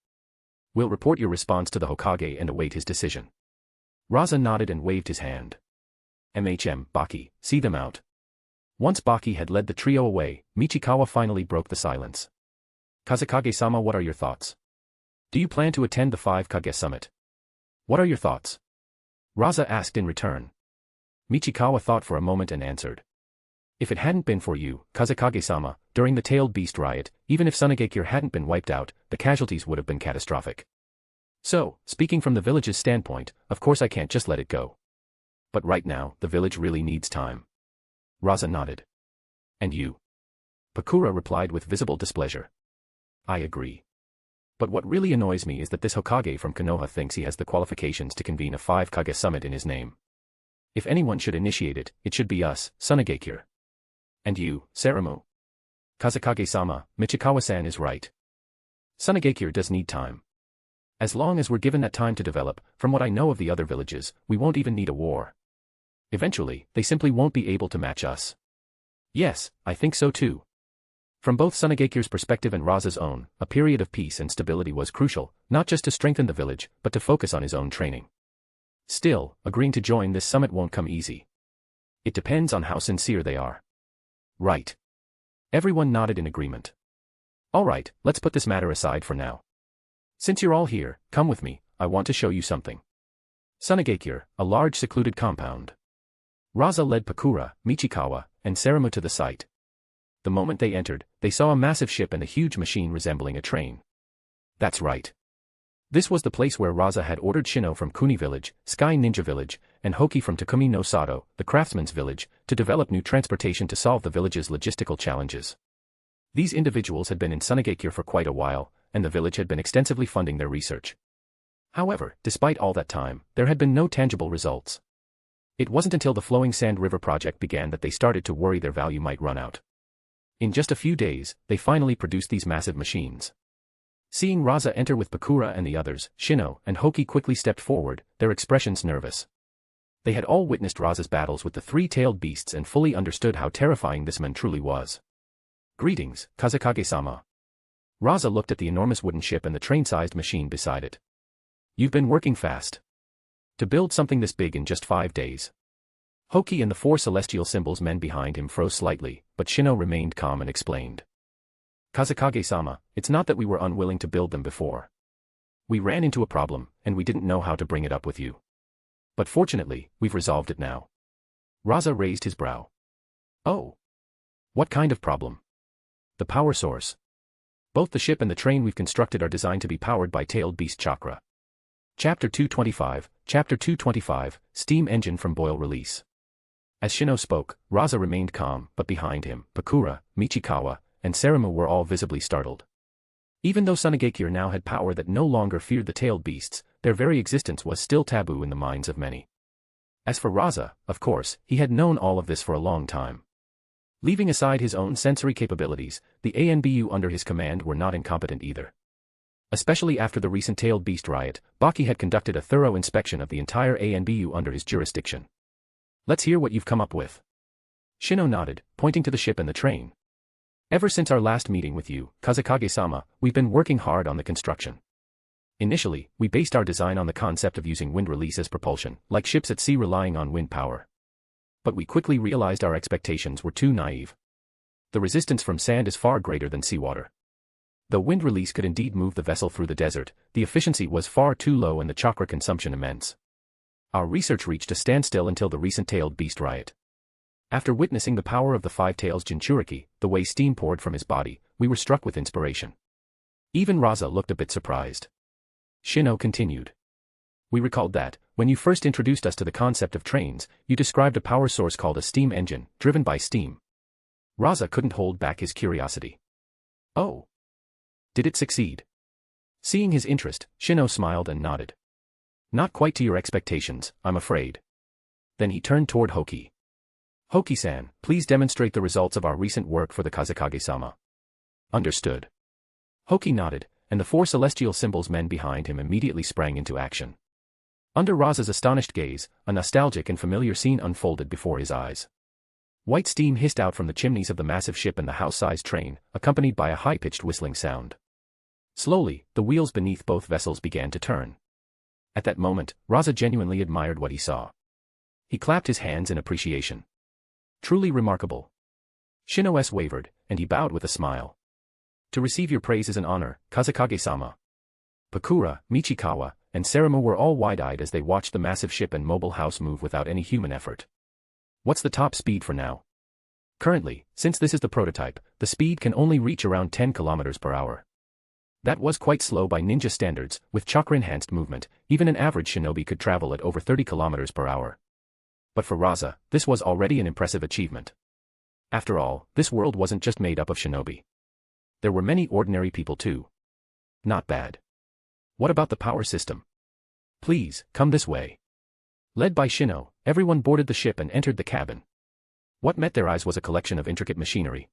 We'll report your response to the Hokage and await his decision." Rasa nodded and waved his hand. Baki, see them out." Once Baki had led the trio away, Michikawa finally broke the silence. "Kazekage-sama, what are your thoughts? Do you plan to attend the 5 Kage summit? What are your thoughts?" Rasa asked in return. Michikawa thought for a moment and answered. "If it hadn't been for you, Kazekage-sama, during the tailed beast riot, even if Tsunagakure hadn't been wiped out, the casualties would have been catastrophic. So, speaking from the village's standpoint, of course I can't just let it go. But right now, the village really needs time." Rasa nodded. "And you?" Pakura replied with visible displeasure. "I agree. But what really annoys me is that this Hokage from Konoha thinks he has the qualifications to convene a 5 Kage summit in his name. If anyone should initiate it, it should be us, Tsunagakure. And you, Saramu. Kazekage-sama, Michikawa-san is right. Tsunagakure does need time. As long as we're given that time to develop, from what I know of the other villages, we won't even need a war. Eventually, they simply won't be able to match us." "Yes, I think so too." From both Tsunagakure's perspective and Rasa's own, a period of peace and stability was crucial, not just to strengthen the village, but to focus on his own training. Still, agreeing to join this summit won't come easy. It depends on how sincere they are. Right. Everyone nodded in agreement. All right, let's put this matter aside for now. Since you're all here, come with me, I want to show you something. Sunagakure, a large secluded compound. Rasa led Pakura, Michikawa, and Saramu to the site. The moment they entered, they saw a massive ship and a huge machine resembling a train. That's right. This was the place where Rasa had ordered Shino from Kuni Village, Sky Ninja Village, and Hoki from Takumi no Sato, the craftsman's village, to develop new transportation to solve the village's logistical challenges. These individuals had been in Sunagakure for quite a while, and the village had been extensively funding their research. However, despite all that time, there had been no tangible results. It wasn't until the Flowing Sand River project began that they started to worry their value might run out. In just a few days, they finally produced these massive machines. Seeing Rasa enter with Pakura and the others, Shino and Hoki quickly stepped forward, their expressions nervous. They had all witnessed Rasa's battles with the three-tailed beasts and fully understood how terrifying this man truly was. Greetings, Kazekage-sama. Rasa looked at the enormous wooden ship and the train-sized machine beside it. You've been working fast. To build something this big in just 5 days. Hoki and the 4 celestial symbols men behind him froze slightly, but Shino remained calm and explained. Kazekage-sama, it's not that we were unwilling to build them before. We ran into a problem, and we didn't know how to bring it up with you. But fortunately, we've resolved it now. Rasa raised his brow. Oh. What kind of problem? The power source. Both the ship and the train we've constructed are designed to be powered by tailed beast chakra. Chapter 225, Steam Engine from Boil Release. As Shino spoke, Rasa remained calm, but behind him, Pakura, Michikawa, and Saramu were all visibly startled. Even though Sunagakure now had power that no longer feared the tailed beasts, their very existence was still taboo in the minds of many. As for Rasa, of course, he had known all of this for a long time. Leaving aside his own sensory capabilities, the ANBU under his command were not incompetent either. Especially after the recent tailed beast riot, Baki had conducted a thorough inspection of the entire ANBU under his jurisdiction. Let's hear what you've come up with. Shino nodded, pointing to the ship and the train. Ever since our last meeting with you, Kazekage-sama, we've been working hard on the construction. Initially, we based our design on the concept of using wind release as propulsion, like ships at sea relying on wind power. But we quickly realized our expectations were too naive. The resistance from sand is far greater than seawater. Though wind release could indeed move the vessel through the desert, the efficiency was far too low and the chakra consumption immense. Our research reached a standstill until the recent tailed beast riot. After witnessing the power of the 5 tails Jinchuriki, the way steam poured from his body, we were struck with inspiration. Even Rasa looked a bit surprised. Shino continued. We recalled that, when you first introduced us to the concept of trains, you described a power source called a steam engine, driven by steam. Rasa couldn't hold back his curiosity. Oh. Did it succeed? Seeing his interest, Shino smiled and nodded. Not quite to your expectations, I'm afraid. Then he turned toward Hoki. Hoki-san, please demonstrate the results of our recent work for the Kazekage-sama. Understood. Hoki nodded, and the 4 celestial symbols men behind him immediately sprang into action. Under Rasa's astonished gaze, a nostalgic and familiar scene unfolded before his eyes. White steam hissed out from the chimneys of the massive ship and the house-sized train, accompanied by a high-pitched whistling sound. Slowly, the wheels beneath both vessels began to turn. At that moment, Rasa genuinely admired what he saw. He clapped his hands in appreciation. Truly remarkable. Shino wavered, and he bowed with a smile. To receive your praise is an honor, Kazekage-sama. Pakura, Michikawa, and Saramu were all wide-eyed as they watched the massive ship and mobile house move without any human effort. What's the top speed for now? Currently, since this is the prototype, the speed can only reach around 10 km per hour. That was quite slow by ninja standards. With chakra-enhanced movement, even an average shinobi could travel at over 30 km per hour. But for Rasa, this was already an impressive achievement. After all, this world wasn't just made up of shinobi. There were many ordinary people too. Not bad. What about the power system? Please, come this way. Led by Shino, everyone boarded the ship and entered the cabin. What met their eyes was a collection of intricate machinery.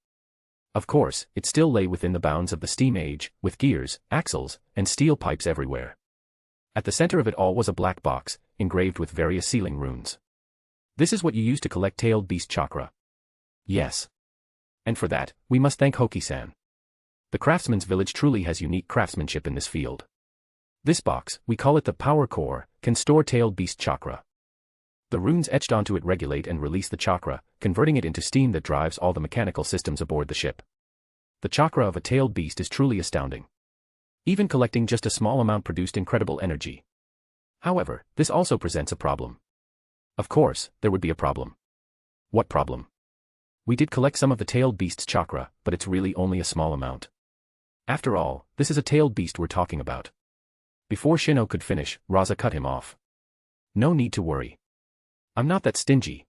Of course, it still lay within the bounds of the steam age, with gears, axles, and steel pipes everywhere. At the center of it all was a black box, engraved with various sealing runes. This is what you use to collect tailed beast chakra. Yes. And for that, we must thank Hoki-san. The craftsman's village truly has unique craftsmanship in this field. This box, we call it the power core, can store tailed beast chakra. The runes etched onto it regulate and release the chakra, converting it into steam that drives all the mechanical systems aboard the ship. The chakra of a tailed beast is truly astounding. Even collecting just a small amount produced incredible energy. However, this also presents a problem. Of course, there would be a problem. What problem? We did collect some of the tailed beast's chakra, but it's really only a small amount. After all, this is a tailed beast we're talking about. Before Shino could finish, Rasa cut him off. No need to worry. I'm not that stingy.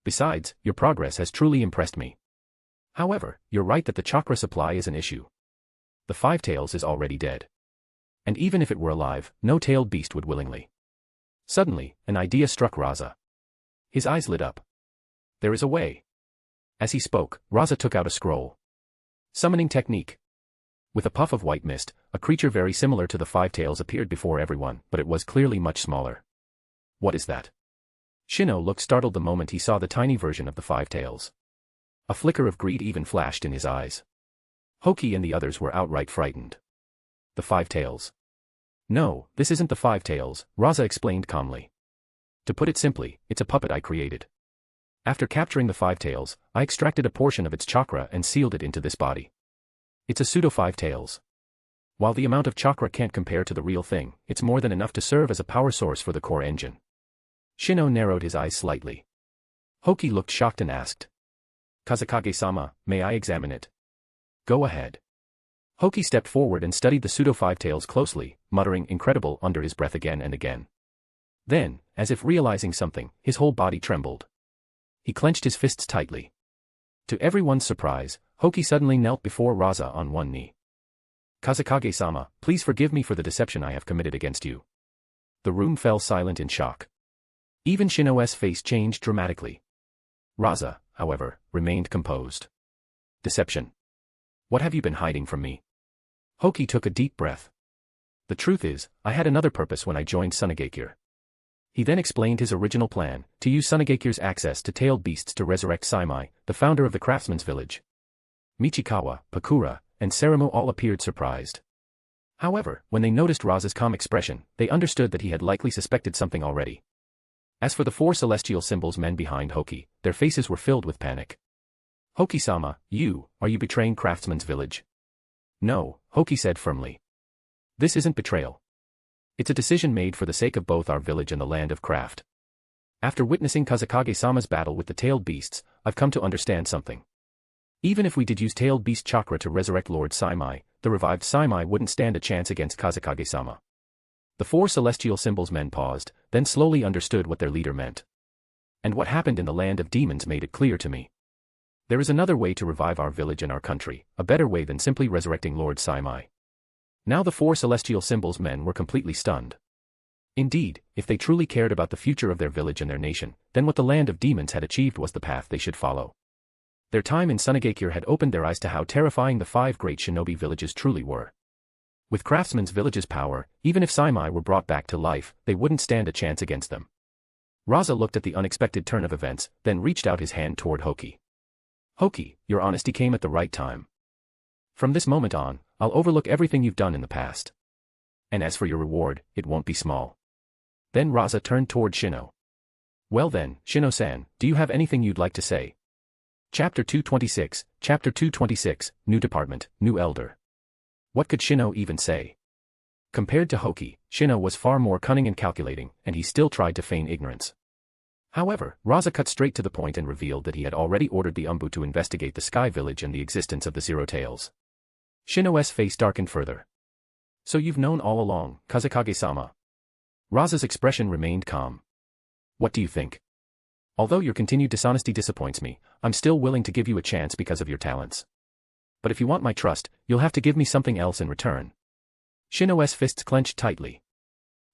Besides, your progress has truly impressed me. However, you're right that the chakra supply is an issue. The Five Tails is already dead. And even if it were alive, no tailed beast would willingly. Suddenly, an idea struck Rasa. His eyes lit up. There is a way. As he spoke, Rasa took out a scroll. Summoning technique. With a puff of white mist, a creature very similar to the Five Tails appeared before everyone, but it was clearly much smaller. What is that? Shino looked startled the moment he saw the tiny version of the Five Tails. A flicker of greed even flashed in his eyes. Hoki and the others were outright frightened. The Five Tails. No, this isn't the Five Tails, Rasa explained calmly. To put it simply, it's a puppet I created. After capturing the Five Tails, I extracted a portion of its chakra and sealed it into this body. It's a pseudo Five Tails. While the amount of chakra can't compare to the real thing, it's more than enough to serve as a power source for the core engine. Shino narrowed his eyes slightly. Hoki looked shocked and asked. Kazekage-sama, may I examine it? Go ahead. Hoki stepped forward and studied the pseudo Five Tails closely, muttering incredible under his breath again and again. Then, as if realizing something, his whole body trembled. He clenched his fists tightly. To everyone's surprise, Hoki suddenly knelt before Rasa on one knee. Kazekage-sama, please forgive me for the deception I have committed against you. The room fell silent in shock. Even Shino's face changed dramatically. Rasa, however, remained composed. Deception. What have you been hiding from me? Hoki took a deep breath. The truth is, I had another purpose when I joined Sunagakure. He then explained his original plan, to use Sunagakure's access to tailed beasts to resurrect Saimai, the founder of the craftsman's village. Michikawa, Pakura, and Seramu all appeared surprised. However, when they noticed Rasa's calm expression, they understood that he had likely suspected something already. As for the four celestial symbols men behind Hoki, their faces were filled with panic. Hoki-sama, are you betraying Craftsman's village? No, Hoki said firmly. This isn't betrayal. It's a decision made for the sake of both our village and the land of craft. After witnessing Kazekage-sama's battle with the tailed beasts, I've come to understand something. Even if we did use tailed beast chakra to resurrect Lord Saimai, the revived Saimai wouldn't stand a chance against Kazekage-sama. The four celestial symbols men paused, then slowly understood what their leader meant. And what happened in the land of demons made it clear to me. There is another way to revive our village and our country, a better way than simply resurrecting Lord Saimai. Now the four celestial symbols men were completely stunned. Indeed, if they truly cared about the future of their village and their nation, then what the land of demons had achieved was the path they should follow. Their time in Sunagakure had opened their eyes to how terrifying the 5 great shinobi villages truly were. With Craftsman's village's power, even if Saimai were brought back to life, they wouldn't stand a chance against them. Rasa looked at the unexpected turn of events, then reached out his hand toward Hoki. Hoki, your honesty came at the right time. From this moment on, I'll overlook everything you've done in the past. And as for your reward, it won't be small. Then Rasa turned toward Shino. Well then, Shino-san, do you have anything you'd like to say? Chapter 226, New Department, New Elder. What could Shino even say? Compared to Hoki, Shino was far more cunning and calculating, and he still tried to feign ignorance. However, Rasa cut straight to the point and revealed that he had already ordered the Umbu to investigate the Sky Village and the existence of the Zero Tails. Shino's face darkened further. So you've known all along, Kazekage-sama. Rasa's expression remained calm. What do you think? Although your continued dishonesty disappoints me, I'm still willing to give you a chance because of your talents. But if you want my trust, you'll have to give me something else in return. Shino's fists clenched tightly.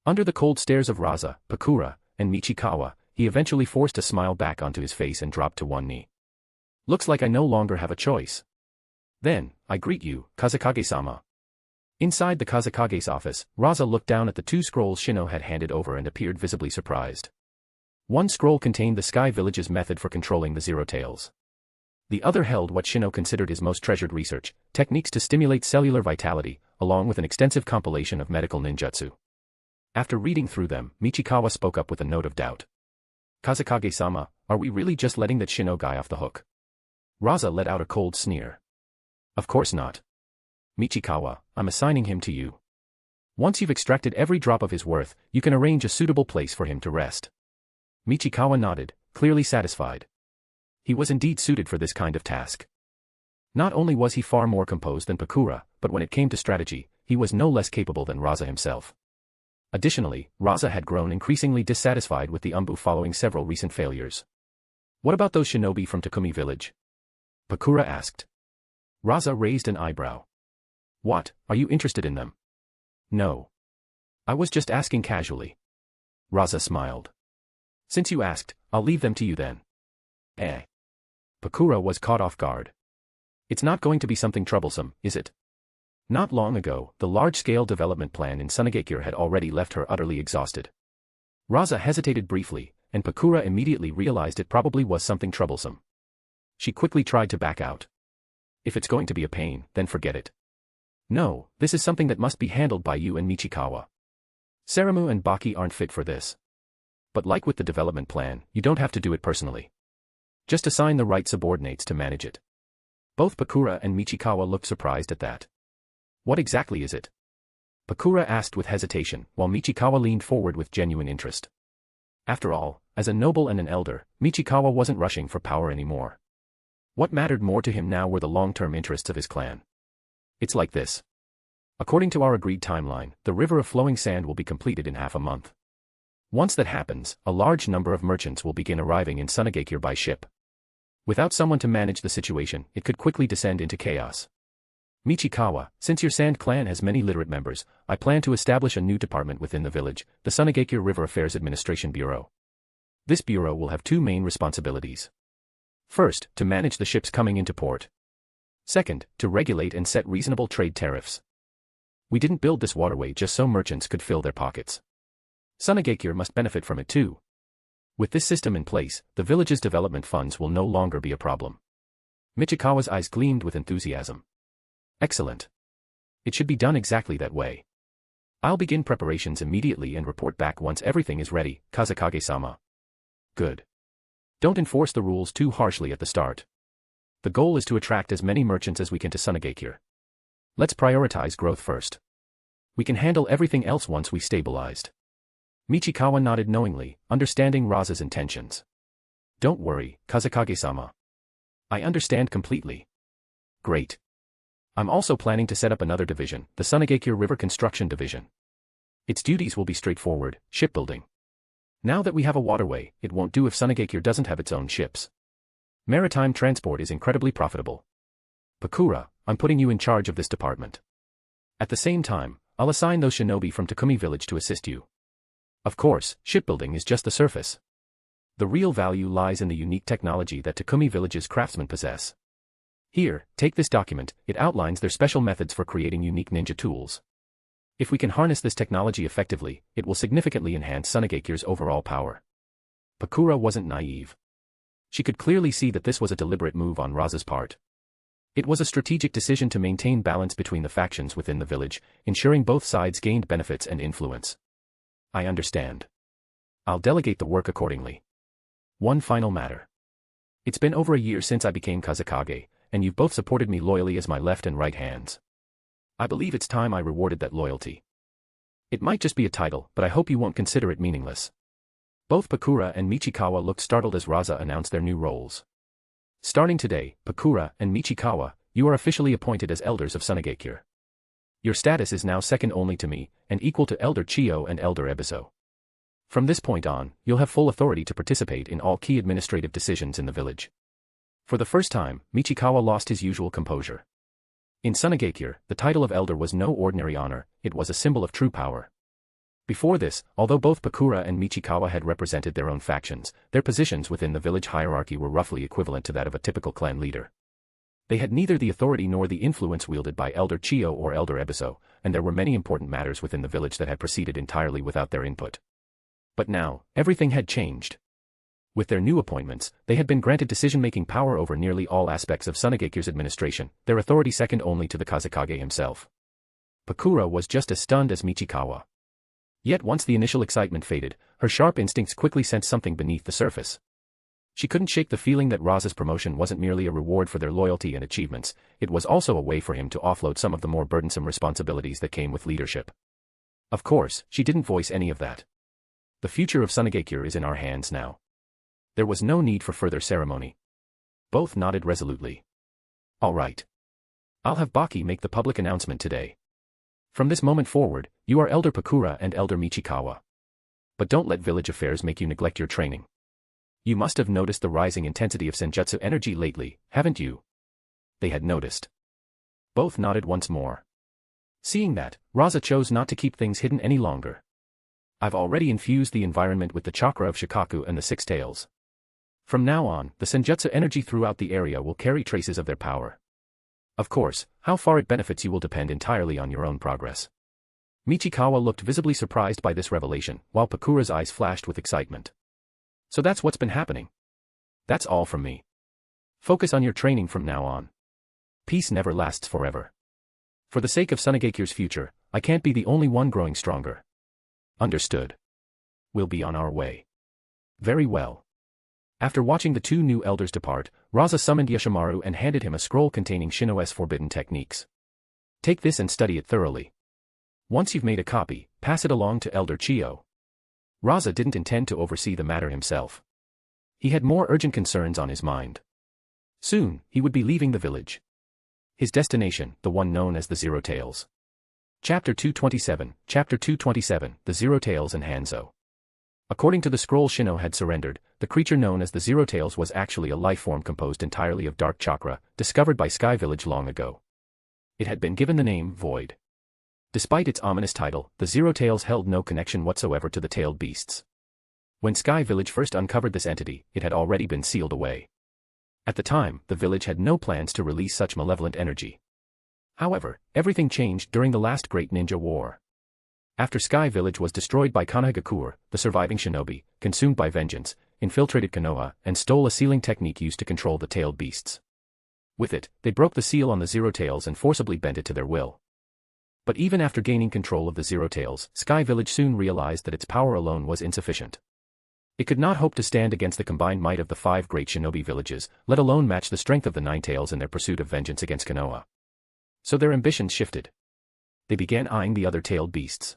Under the cold stares of Rasa, Pakura, and Michikawa, he eventually forced a smile back onto his face and dropped to one knee. Looks like I no longer have a choice. Then, I greet you, Kazekage-sama. Inside the Kazekage's office, Rasa looked down at the 2 scrolls Shino had handed over and appeared visibly surprised. One scroll contained the Sky Village's method for controlling the Zero Tails. The other held what Shino considered his most treasured research, techniques to stimulate cellular vitality, along with an extensive compilation of medical ninjutsu. After reading through them, Michikawa spoke up with a note of doubt. Kazekage-sama, are we really just letting that Shino guy off the hook? Rasa let out a cold sneer. Of course not. Michikawa, I'm assigning him to you. Once you've extracted every drop of his worth, you can arrange a suitable place for him to rest. Michikawa nodded, clearly satisfied. He was indeed suited for this kind of task. Not only was he far more composed than Pakura, but when it came to strategy, he was no less capable than Rasa himself. Additionally, Rasa had grown increasingly dissatisfied with the Umbu following several recent failures. What about those shinobi from Takumi village? Pakura asked. Rasa raised an eyebrow. What, are you interested in them? No. I was just asking casually. Rasa smiled. Since you asked, I'll leave them to you then. Pakura was caught off guard. It's not going to be something troublesome, is it? Not long ago, the large-scale development plan in Sunagakure had already left her utterly exhausted. Rasa hesitated briefly, and Pakura immediately realized it probably was something troublesome. She quickly tried to back out. If it's going to be a pain, then forget it. No, this is something that must be handled by you and Michikawa. Saramu and Baki aren't fit for this. But like with the development plan, you don't have to do it personally. Just assign the right subordinates to manage it. Both Pakura and Michikawa looked surprised at that. What exactly is it? Pakura asked with hesitation, while Michikawa leaned forward with genuine interest. After all, as a noble and an elder, Michikawa wasn't rushing for power anymore. What mattered more to him now were the long-term interests of his clan. It's like this. According to our agreed timeline, the river of flowing sand will be completed in half a month. Once that happens, a large number of merchants will begin arriving in Sunagakure by ship. Without someone to manage the situation, it could quickly descend into chaos. Michikawa, since your Sand clan has many literate members, I plan to establish a new department within the village, the Sunagakure River Affairs Administration Bureau. This bureau will have two main responsibilities. First, to manage the ships coming into port. Second, to regulate and set reasonable trade tariffs. We didn't build this waterway just so merchants could fill their pockets. Sunagakure must benefit from it too. With this system in place, the village's development funds will no longer be a problem. Michikawa's eyes gleamed with enthusiasm. Excellent. It should be done exactly that way. I'll begin preparations immediately and report back once everything is ready, Kazekage-sama. Good. Don't enforce the rules too harshly at the start. The goal is to attract as many merchants as we can to Sunagakure. Let's prioritize growth first. We can handle everything else once we stabilized. Michikawa nodded knowingly, understanding Rasa's intentions. Don't worry, Kazekage-sama. I understand completely. Great. I'm also planning to set up another division, the Sunagakure River Construction Division. Its duties will be straightforward, shipbuilding. Now that we have a waterway, it won't do if Sunagakure doesn't have its own ships. Maritime transport is incredibly profitable. Pakura, I'm putting you in charge of this department. At the same time, I'll assign those shinobi from Takumi village to assist you. Of course, shipbuilding is just the surface. The real value lies in the unique technology that Takumi village's craftsmen possess. Here, take this document, it outlines their special methods for creating unique ninja tools. If we can harness this technology effectively, it will significantly enhance Sunagakure's overall power. Pakura wasn't naive. She could clearly see that this was a deliberate move on Rasa's part. It was a strategic decision to maintain balance between the factions within the village, ensuring both sides gained benefits and influence. I understand. I'll delegate the work accordingly. One final matter. It's been over a year since I became Kazekage, and you've both supported me loyally as my left and right hands. I believe it's time I rewarded that loyalty. It might just be a title, but I hope you won't consider it meaningless. Both Pakura and Michikawa looked startled as Rasa announced their new roles. Starting today, Pakura and Michikawa, you are officially appointed as elders of Sunagakure. Your status is now second only to me, and equal to Elder Chiyo and Elder Ebiso. From this point on, you'll have full authority to participate in all key administrative decisions in the village. For the first time, Michikawa lost his usual composure. In Sunagakure, the title of elder was no ordinary honor, it was a symbol of true power. Before this, although both Pakura and Michikawa had represented their own factions, their positions within the village hierarchy were roughly equivalent to that of a typical clan leader. They had neither the authority nor the influence wielded by Elder Chiyo or Elder Ebiso, and there were many important matters within the village that had proceeded entirely without their input. But now, everything had changed. With their new appointments, they had been granted decision-making power over nearly all aspects of Sunagakure's administration, their authority second only to the Kazekage himself. Pakura was just as stunned as Michikawa. Yet once the initial excitement faded, her sharp instincts quickly sensed something beneath the surface. She couldn't shake the feeling that Rasa's promotion wasn't merely a reward for their loyalty and achievements, it was also a way for him to offload some of the more burdensome responsibilities that came with leadership. Of course, she didn't voice any of that. The future of Sunigakure is in our hands now. There was no need for further ceremony. Both nodded resolutely. All right. I'll have Baki make the public announcement today. From this moment forward, you are Elder Pakura and Elder Michikawa. But don't let village affairs make you neglect your training. You must have noticed the rising intensity of senjutsu energy lately, haven't you? They had noticed. Both nodded once more. Seeing that, Rasa chose not to keep things hidden any longer. I've already infused the environment with the chakra of Shikaku and the Six Tails. From now on, the senjutsu energy throughout the area will carry traces of their power. Of course, how far it benefits you will depend entirely on your own progress. Michikawa looked visibly surprised by this revelation, while Pakura's eyes flashed with excitement. So that's what's been happening. That's all from me. Focus on your training from now on. Peace never lasts forever. For the sake of Sunigakure's future, I can't be the only one growing stronger. Understood. We'll be on our way. Very well. After watching the two new elders depart, Rasa summoned Yoshimaru and handed him a scroll containing Shinoe's forbidden techniques. Take this and study it thoroughly. Once you've made a copy, pass it along to Elder Chiyo. Rasa didn't intend to oversee the matter himself. He had more urgent concerns on his mind. Soon, he would be leaving the village. His destination, the one known as the Zero Tails. Chapter 227, The Zero Tails and Hanzo. According to the scroll Shino had surrendered, the creature known as the Zero Tails was actually a life form composed entirely of dark chakra, discovered by Sky Village long ago. It had been given the name Void. Despite its ominous title, the Zero Tails held no connection whatsoever to the tailed beasts. When Sky Village first uncovered this entity, it had already been sealed away. At the time, the village had no plans to release such malevolent energy. However, everything changed during the last Great Ninja War. After Sky Village was destroyed by Konohagakure, the surviving shinobi, consumed by vengeance, infiltrated Konoha, and stole a sealing technique used to control the tailed beasts. With it, they broke the seal on the Zero Tails and forcibly bent it to their will. But even after gaining control of the Zero Tails, Sky Village soon realized that its power alone was insufficient. It could not hope to stand against the combined might of the 5 great shinobi villages, let alone match the strength of the Nine Tails in their pursuit of vengeance against Konoha. So their ambitions shifted. They began eyeing the other tailed beasts.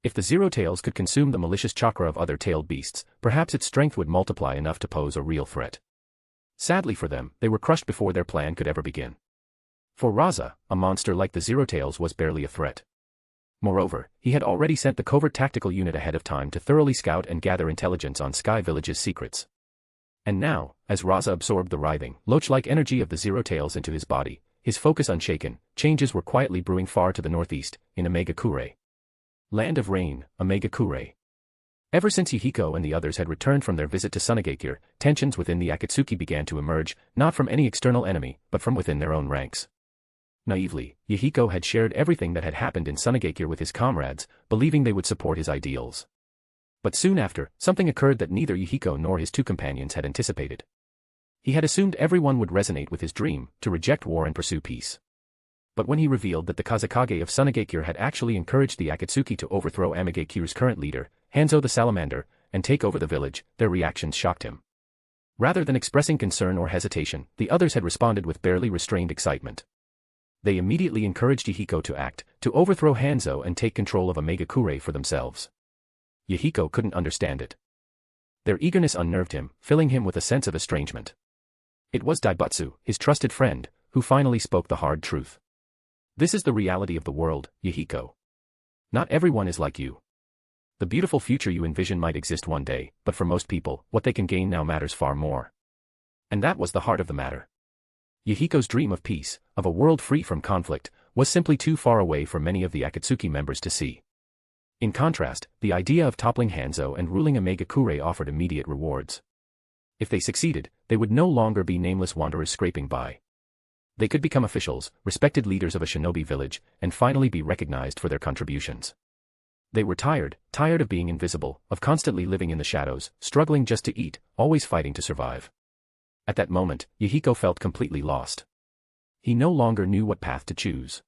If the Zero Tails could consume the malicious chakra of other tailed beasts, perhaps its strength would multiply enough to pose a real threat. Sadly for them, they were crushed before their plan could ever begin. For Rasa, a monster like the Zero Tails was barely a threat. Moreover, he had already sent the covert tactical unit ahead of time to thoroughly scout and gather intelligence on Sky Village's secrets. And now, as Rasa absorbed the writhing, loach-like energy of the Zero Tails into his body, his focus unshaken, changes were quietly brewing far to the northeast, in Omegakure. Land of Rain, Omegakure. Ever since Yahiko and the others had returned from their visit to Sunigakure, tensions within the Akatsuki began to emerge, not from any external enemy, but from within their own ranks. Naively, Yahiko had shared everything that had happened in Sunigakure with his comrades, believing they would support his ideals. But soon after, something occurred that neither Yahiko nor his two companions had anticipated. He had assumed everyone would resonate with his dream, to reject war and pursue peace. But when he revealed that the Kazekage of Sunigakure had actually encouraged the Akatsuki to overthrow Amigakure's current leader, Hanzo the Salamander, and take over the village, their reactions shocked him. Rather than expressing concern or hesitation, the others had responded with barely restrained excitement. They immediately encouraged Yahiko to act, to overthrow Hanzo and take control of Omegakure for themselves. Yahiko couldn't understand it. Their eagerness unnerved him, filling him with a sense of estrangement. It was Daibutsu, his trusted friend, who finally spoke the hard truth. This is the reality of the world, Yahiko. Not everyone is like you. The beautiful future you envision might exist one day, but for most people, what they can gain now matters far more. And that was the heart of the matter. Yahiko's dream of peace, of a world free from conflict, was simply too far away for many of the Akatsuki members to see. In contrast, the idea of toppling Hanzo and ruling Omegakure offered immediate rewards. If they succeeded, they would no longer be nameless wanderers scraping by. They could become officials, respected leaders of a shinobi village, and finally be recognized for their contributions. They were tired of being invisible, of constantly living in the shadows, struggling just to eat, always fighting to survive. At that moment, Yahiko felt completely lost. He no longer knew what path to choose.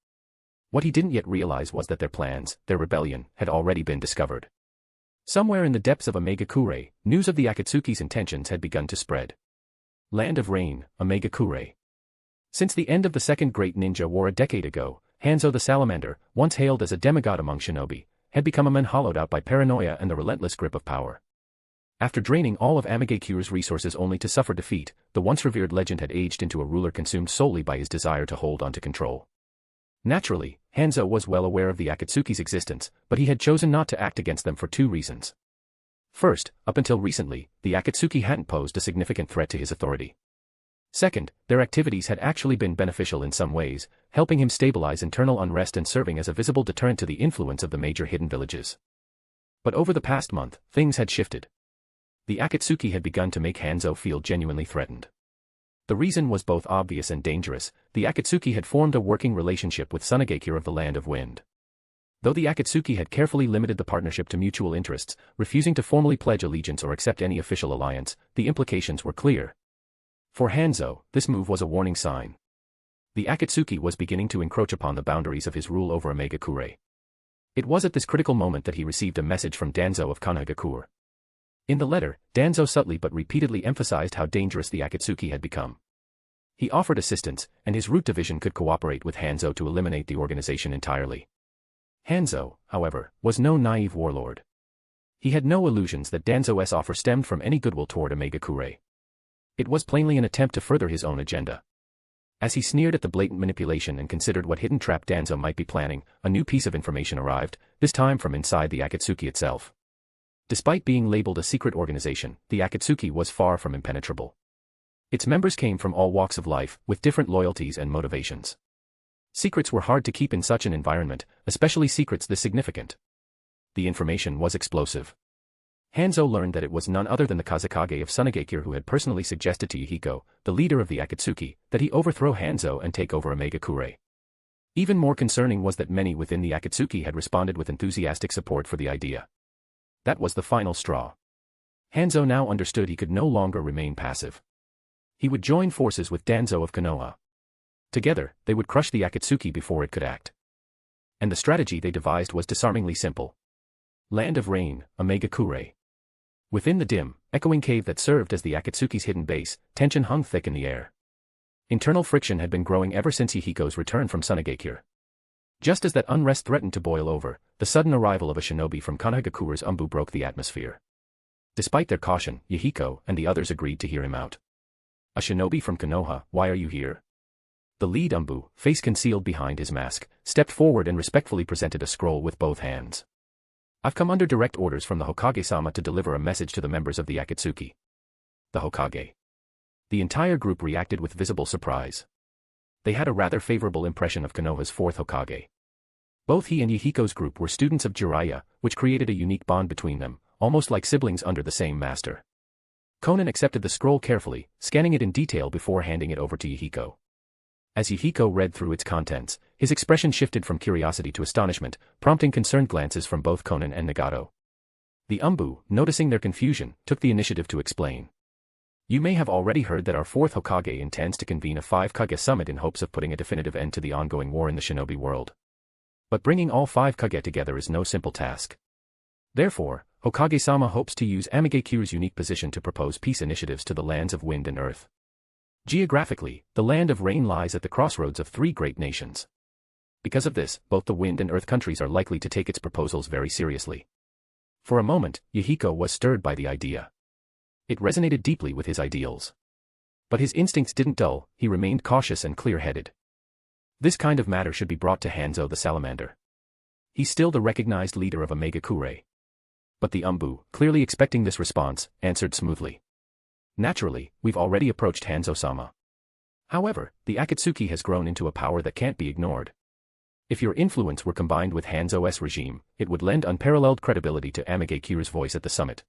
What he didn't yet realize was that their plans, their rebellion, had already been discovered. Somewhere in the depths of Omega-Kure, news of the Akatsuki's intentions had begun to spread. Land of Rain, Omega-Kure. Since the end of the Second Great Ninja War a decade ago, Hanzo the Salamander, once hailed as a demigod among shinobi, had become a man hollowed out by paranoia and the relentless grip of power. After draining all of Omega-Kure's resources only to suffer defeat, the once revered legend had aged into a ruler consumed solely by his desire to hold onto control. Naturally, Hanzo was well aware of the Akatsuki's existence, but he had chosen not to act against them for two reasons. First, up until recently, the Akatsuki hadn't posed a significant threat to his authority. Second, their activities had actually been beneficial in some ways, helping him stabilize internal unrest and serving as a visible deterrent to the influence of the major hidden villages. But over the past month, things had shifted. The Akatsuki had begun to make Hanzo feel genuinely threatened. The reason was both obvious and dangerous. The Akatsuki had formed a working relationship with Tsunegakure of the Land of Wind. Though the Akatsuki had carefully limited the partnership to mutual interests, refusing to formally pledge allegiance or accept any official alliance, the implications were clear. For Hanzo, this move was a warning sign. The Akatsuki was beginning to encroach upon the boundaries of his rule over Omega-Kure. It was at this critical moment that he received a message from Danzo of Konohagakure. In the letter, Danzo subtly but repeatedly emphasized how dangerous the Akatsuki had become. He offered assistance, and his root division could cooperate with Hanzo to eliminate the organization entirely. Hanzo, however, was no naive warlord. He had no illusions that Danzo's offer stemmed from any goodwill toward Omega-Kure. It was plainly an attempt to further his own agenda. As he sneered at the blatant manipulation and considered what hidden trap Danzo might be planning, a new piece of information arrived, this time from inside the Akatsuki itself. Despite being labeled a secret organization, the Akatsuki was far from impenetrable. Its members came from all walks of life, with different loyalties and motivations. Secrets were hard to keep in such an environment, especially secrets this significant. The information was explosive. Hanzo learned that it was none other than the Kazekage of Tsunegakure who had personally suggested to Yuhiko, the leader of the Akatsuki, that he overthrow Hanzo and take over Omega-Kure. Even more concerning was that many within the Akatsuki had responded with enthusiastic support for the idea. That was the final straw. Hanzo now understood he could no longer remain passive. He would join forces with Danzo of Konoha. Together, they would crush the Akatsuki before it could act. And the strategy they devised was disarmingly simple. Land of Rain, Omega-Kure. Within the dim, echoing cave that served as the Akatsuki's hidden base, tension hung thick in the air. Internal friction had been growing ever since Yuhiko's return from Tsunegakure. Just as that unrest threatened to boil over, the sudden arrival of a shinobi from Konohagakure's Umbu broke the atmosphere. Despite their caution, Yuhiko and the others agreed to hear him out. A shinobi from Konoha, why are you here? The lead Umbu, face concealed behind his mask, stepped forward and respectfully presented a scroll with both hands. I've come under direct orders from the Hokage-sama to deliver a message to the members of the Akatsuki. The Hokage. The entire group reacted with visible surprise. They had a rather favorable impression of Konoha's fourth Hokage. Both he and Yuhiko's group were students of Jiraiya, which created a unique bond between them, almost like siblings under the same master. Conan accepted the scroll carefully, scanning it in detail before handing it over to Yuhiko. As Yuhiko read through its contents, his expression shifted from curiosity to astonishment, prompting concerned glances from both Conan and Nagato. The Umbu, noticing their confusion, took the initiative to explain. You may have already heard that our fourth Hokage intends to convene a 5 Kage summit in hopes of putting a definitive end to the ongoing war in the shinobi world. But bringing all 5 Kage together is no simple task. Therefore, Hokage-sama hopes to use Omega-Kure's unique position to propose peace initiatives to the lands of wind and earth. Geographically, the Land of Rain lies at the crossroads of 3 great nations. Because of this, both the wind and earth countries are likely to take its proposals very seriously. For a moment, Yuhiko was stirred by the idea. It resonated deeply with his ideals. But his instincts didn't dull, he remained cautious and clear-headed. This kind of matter should be brought to Hanzo the Salamander. He's still the recognized leader of Omega-Kure. But the Umbu, clearly expecting this response, answered smoothly. Naturally, we've already approached Hanzo-sama. However, the Akatsuki has grown into a power that can't be ignored. If your influence were combined with Hanzo's regime, it would lend unparalleled credibility to Omega-Kure's voice at the summit.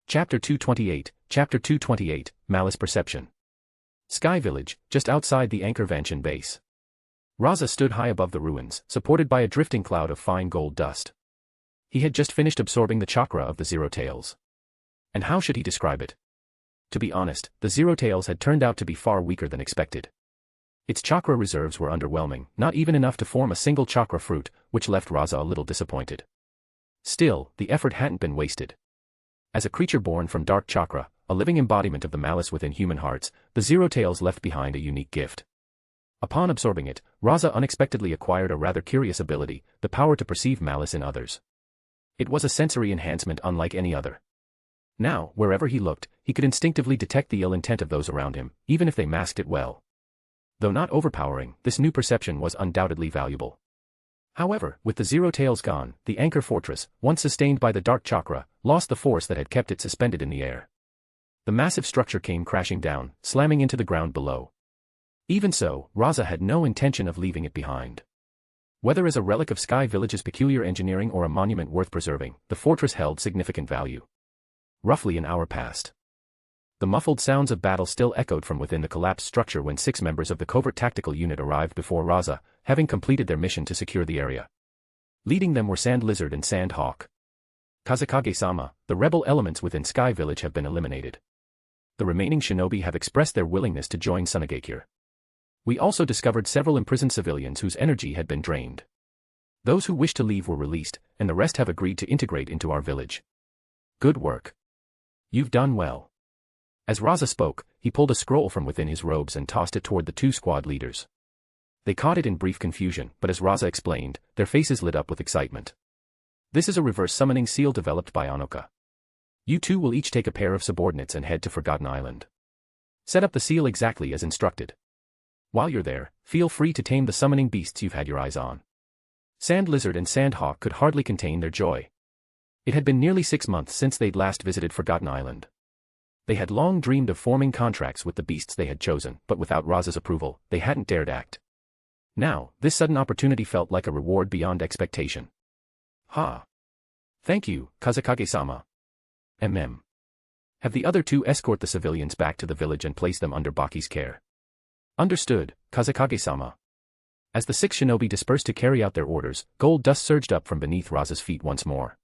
Chapter 228, Malice Perception. Sky Village, just outside the Anchor Vanshin base. Rasa stood high above the ruins, supported by a drifting cloud of fine gold dust. He had just finished absorbing the chakra of the Zero Tails. And how should he describe it? To be honest, the Zero Tails had turned out to be far weaker than expected. Its chakra reserves were underwhelming, not even enough to form a single chakra fruit, which left Rasa a little disappointed. Still, the effort hadn't been wasted. As a creature born from dark chakra, a living embodiment of the malice within human hearts, the Zero Tails left behind a unique gift. Upon absorbing it, Rasa unexpectedly acquired a rather curious ability, the power to perceive malice in others. It was a sensory enhancement unlike any other. Now, wherever he looked, he could instinctively detect the ill intent of those around him, even if they masked it well. Though not overpowering, this new perception was undoubtedly valuable. However, with the Zero Tails gone, the anchor fortress, once sustained by the dark chakra, lost the force that had kept it suspended in the air. The massive structure came crashing down, slamming into the ground below. Even so, Rasa had no intention of leaving it behind. Whether as a relic of Sky Village's peculiar engineering or a monument worth preserving, the fortress held significant value. Roughly an hour passed. The muffled sounds of battle still echoed from within the collapsed structure when 6 members of the covert tactical unit arrived before Rasa, having completed their mission to secure the area. Leading them were Sand Lizard and Sand Hawk. Kazekage-sama, the rebel elements within Sky Village have been eliminated. The remaining shinobi have expressed their willingness to join Sunagakure. We also discovered several imprisoned civilians whose energy had been drained. Those who wished to leave were released, and the rest have agreed to integrate into our village. Good work. You've done well. As Rasa spoke, he pulled a scroll from within his robes and tossed it toward the 2 squad leaders. They caught it in brief confusion, but as Rasa explained, their faces lit up with excitement. This is a reverse summoning seal developed by Onoka. You 2 will each take a pair of subordinates and head to Forgotten Island. Set up the seal exactly as instructed. While you're there, feel free to tame the summoning beasts you've had your eyes on. Sand Lizard and Sand Hawk could hardly contain their joy. It had been nearly 6 months since they'd last visited Forgotten Island. They had long dreamed of forming contracts with the beasts they had chosen, but without Rasa's approval, they hadn't dared act. Now, this sudden opportunity felt like a reward beyond expectation. Ha! Thank you, Kazekage-sama. Have the other 2 escort the civilians back to the village and place them under Baki's care. Understood, Kazekage-sama. As the 6 shinobi dispersed to carry out their orders, gold dust surged up from beneath Rasa's feet once more.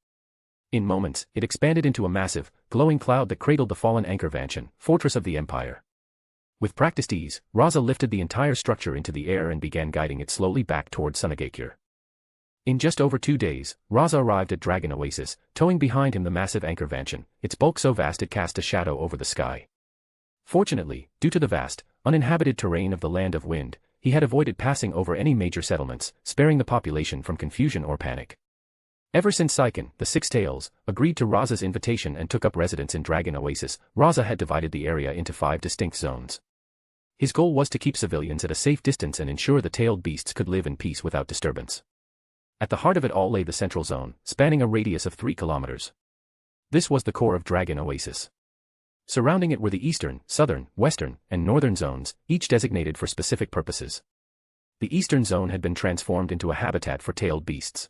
In moments, it expanded into a massive, glowing cloud that cradled the fallen Anchor Mansion, fortress of the Empire. With practiced ease, Rasa lifted the entire structure into the air and began guiding it slowly back toward Sunagakure. In just over 2 days, Rasa arrived at Dragon Oasis, towing behind him the massive Anchor Mansion, its bulk so vast it cast a shadow over the sky. Fortunately, due to the vast, uninhabited terrain of the Land of Wind, he had avoided passing over any major settlements, sparing the population from confusion or panic. Ever since Saiken, the 6 Tails, agreed to Rasa's invitation and took up residence in Dragon Oasis, Rasa had divided the area into 5 distinct zones. His goal was to keep civilians at a safe distance and ensure the tailed beasts could live in peace without disturbance. At the heart of it all lay the central zone, spanning a radius of 3 kilometers. This was the core of Dragon Oasis. Surrounding it were the eastern, southern, western, and northern zones, each designated for specific purposes. The eastern zone had been transformed into a habitat for tailed beasts.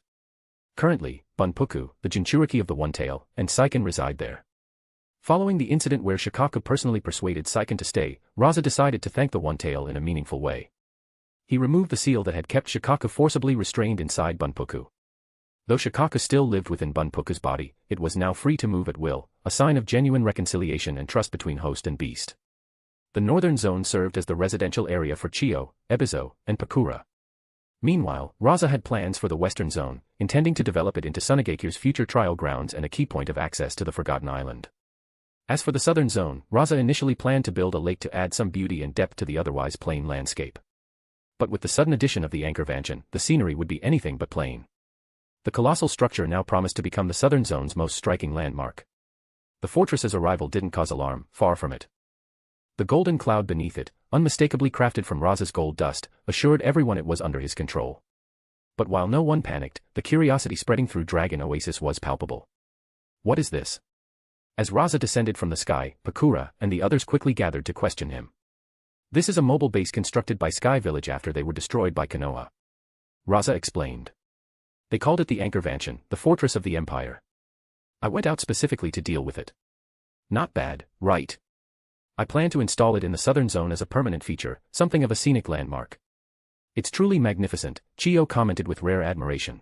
Currently, Bunpuku, the Jinchuriki of the One Tail, and Saiken reside there. Following the incident where Shikaku personally persuaded Saiken to stay, Rasa decided to thank the One Tail in a meaningful way. He removed the seal that had kept Shikaku forcibly restrained inside Bunpuku. Though Shikaku still lived within Bunpuku's body, it was now free to move at will, a sign of genuine reconciliation and trust between host and beast. The northern zone served as the residential area for Chiyo, Ebizo, and Pakura. Meanwhile, Rasa had plans for the western zone, intending to develop it into Sunagakure's future trial grounds and a key point of access to the Forgotten Island. As for the southern zone, Rasa initially planned to build a lake to add some beauty and depth to the otherwise plain landscape. But with the sudden addition of the Anchor Mansion, the scenery would be anything but plain. The colossal structure now promised to become the southern zone's most striking landmark. The fortress's arrival didn't cause alarm, far from it. The golden cloud beneath it, unmistakably crafted from Rasa's gold dust, assured everyone it was under his control. But while no one panicked, the curiosity spreading through Dragon Oasis was palpable. What is this? As Rasa descended from the sky, Pakura and the others quickly gathered to question him. This is a mobile base constructed by Sky Village after they were destroyed by Konoha. Rasa explained. They called it the Anchor Mansion, the fortress of the Empire. I went out specifically to deal with it. Not bad, right? I plan to install it in the southern zone as a permanent feature, something of a scenic landmark. It's truly magnificent, Chiyo commented with rare admiration.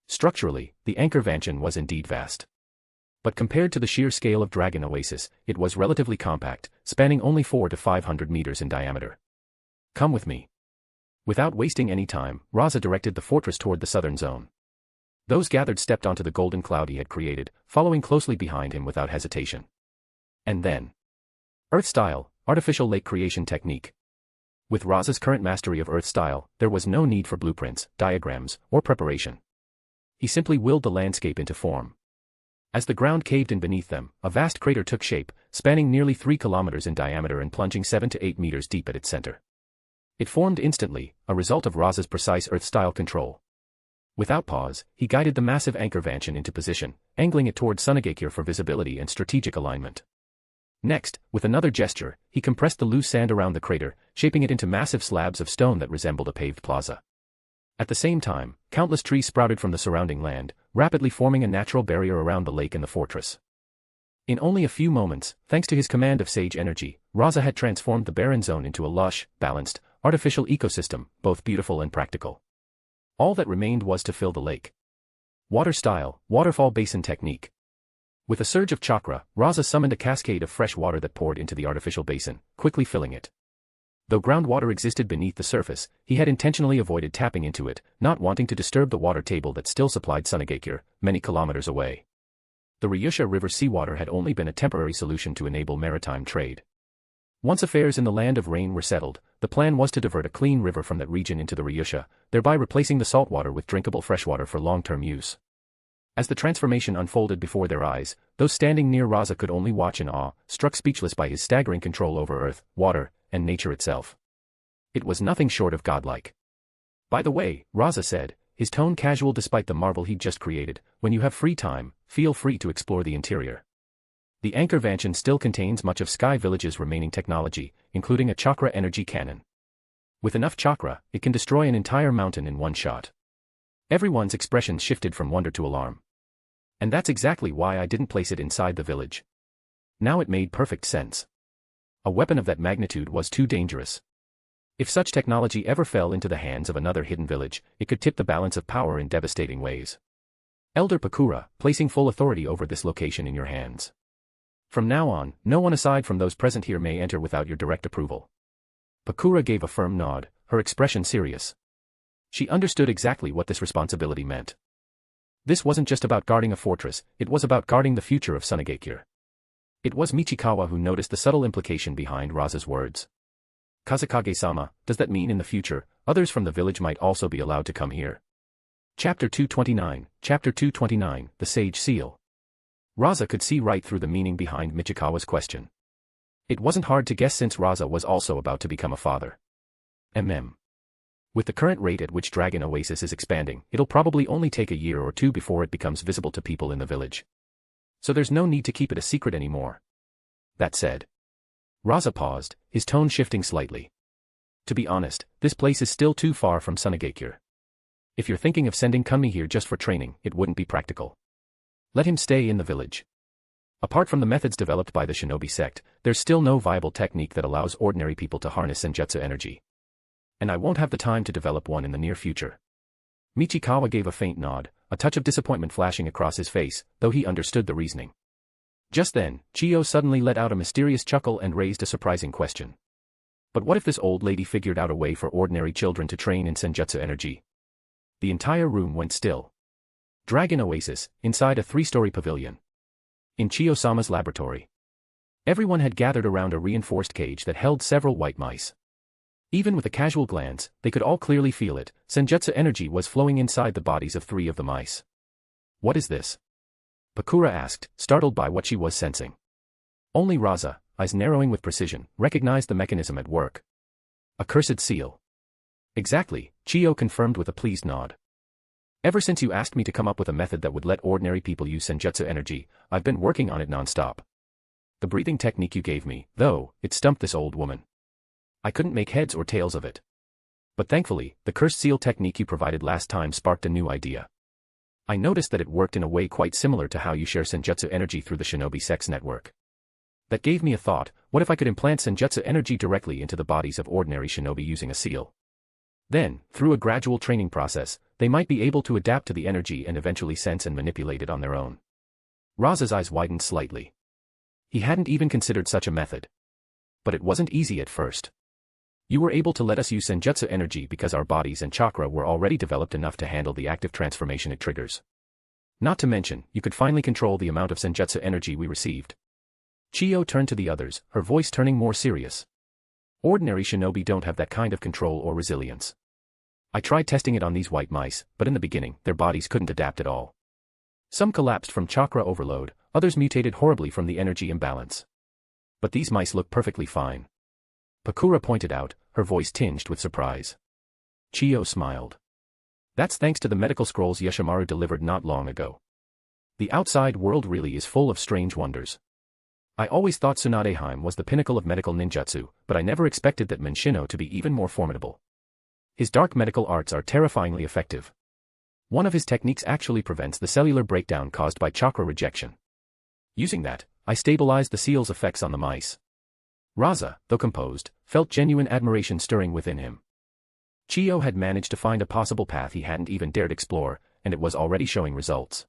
Structurally, the Anchor Mansion was indeed vast. But compared to the sheer scale of Dragon Oasis, it was relatively compact, spanning only 400 to 500 meters in diameter. Come with me. Without wasting any time, Rasa directed the fortress toward the southern zone. Those gathered stepped onto the golden cloud he had created, following closely behind him without hesitation. And then. Earth-style, artificial lake creation technique. With Rasa's current mastery of Earth-style, there was no need for blueprints, diagrams, or preparation. He simply willed the landscape into form. As the ground caved in beneath them, a vast crater took shape, spanning nearly 3 kilometers in diameter and plunging 7 to 8 meters deep at its center. It formed instantly, a result of Rasa's precise Earth-style control. Without pause, he guided the massive anchor vantion into position, angling it toward Sunagakure for visibility and strategic alignment. Next, with another gesture, he compressed the loose sand around the crater, shaping it into massive slabs of stone that resembled a paved plaza. At the same time, countless trees sprouted from the surrounding land, rapidly forming a natural barrier around the lake and the fortress. In only a few moments, thanks to his command of sage energy, Rasa had transformed the barren zone into a lush, balanced, artificial ecosystem, both beautiful and practical. All that remained was to fill the lake. Water-style, waterfall basin technique. With a surge of chakra, Rasa summoned a cascade of fresh water that poured into the artificial basin, quickly filling it. Though groundwater existed beneath the surface, he had intentionally avoided tapping into it, not wanting to disturb the water table that still supplied Sunagakure, many kilometers away. The Ryusha River seawater had only been a temporary solution to enable maritime trade. Once affairs in the Land of Rain were settled, the plan was to divert a clean river from that region into the Ryusha, thereby replacing the saltwater with drinkable freshwater for long-term use. As the transformation unfolded before their eyes, those standing near Rasa could only watch in awe, struck speechless by his staggering control over earth, water, and nature itself. It was nothing short of godlike. By the way, Rasa said, his tone casual despite the marvel he'd just created, when you have free time, feel free to explore the interior. The anchor vantion still contains much of Sky Village's remaining technology, including a chakra energy cannon. With enough chakra, it can destroy an entire mountain in one shot. Everyone's expressions shifted from wonder to alarm. And that's exactly why I didn't place it inside the village. Now it made perfect sense. A weapon of that magnitude was too dangerous. If such technology ever fell into the hands of another hidden village, it could tip the balance of power in devastating ways. Elder Pakura, placing full authority over this location in your hands. From now on, no one aside from those present here may enter without your direct approval. Pakura gave a firm nod, her expression serious. She understood exactly what this responsibility meant. This wasn't just about guarding a fortress, it was about guarding the future of Sunagakure. It was Michikawa who noticed the subtle implication behind Rasa's words. Kazekage-sama, does that mean in the future, others from the village might also be allowed to come here? Chapter 229, Chapter 229, The Sage Seal. Rasa could see right through the meaning behind Michikawa's question. It wasn't hard to guess since Rasa was also about to become a father. With the current rate at which Dragon Oasis is expanding, it'll probably only take a year or two before it becomes visible to people in the village. So there's no need to keep it a secret anymore. That said. Rasa paused, his tone shifting slightly. To be honest, this place is still too far from Sunagakure. If you're thinking of sending Kunmi here just for training, it wouldn't be practical. Let him stay in the village. Apart from the methods developed by the shinobi sect, there's still no viable technique that allows ordinary people to harness senjutsu energy. And I won't have the time to develop one in the near future. Michikawa gave a faint nod, a touch of disappointment flashing across his face, though he understood the reasoning. Just then, Chiyo suddenly let out a mysterious chuckle and raised a surprising question. But what if this old lady figured out a way for ordinary children to train in senjutsu energy? The entire room went still. Dragon Oasis, inside a 3-story pavilion. In Chiyo-sama's laboratory. Everyone had gathered around a reinforced cage that held several white mice. Even with a casual glance, they could all clearly feel it, senjutsu energy was flowing inside the bodies of 3 of the mice. What is this? Pakura asked, startled by what she was sensing. Only Rasa, eyes narrowing with precision, recognized the mechanism at work. A cursed seal. Exactly, Chiyo confirmed with a pleased nod. Ever since you asked me to come up with a method that would let ordinary people use senjutsu energy, I've been working on it non-stop. The breathing technique you gave me, though, it stumped this old woman. I couldn't make heads or tails of it. But thankfully, the cursed seal technique you provided last time sparked a new idea. I noticed that it worked in a way quite similar to how you share senjutsu energy through the shinobi sex network. That gave me a thought, what if I could implant senjutsu energy directly into the bodies of ordinary shinobi using a seal? Then, through a gradual training process, they might be able to adapt to the energy and eventually sense and manipulate it on their own. Rasa's eyes widened slightly. He hadn't even considered such a method. But it wasn't easy at first. You were able to let us use senjutsu energy because our bodies and chakra were already developed enough to handle the active transformation it triggers. Not to mention, you could finally control the amount of senjutsu energy we received. Chiyo turned to the others, her voice turning more serious. Ordinary shinobi don't have that kind of control or resilience. I tried testing it on these white mice, but in the beginning, their bodies couldn't adapt at all. Some collapsed from chakra overload, others mutated horribly from the energy imbalance. But these mice look perfectly fine. Pakura pointed out, her voice tinged with surprise. Chiyo smiled. That's thanks to the medical scrolls Yoshimaru delivered not long ago. The outside world really is full of strange wonders. I always thought Tsunadeheim was the pinnacle of medical ninjutsu, but I never expected that Menshino to be even more formidable. His dark medical arts are terrifyingly effective. One of his techniques actually prevents the cellular breakdown caused by chakra rejection. Using that, I stabilized the seal's effects on the mice. Rasa, though composed, felt genuine admiration stirring within him. Chiyo had managed to find a possible path he hadn't even dared explore, and it was already showing results.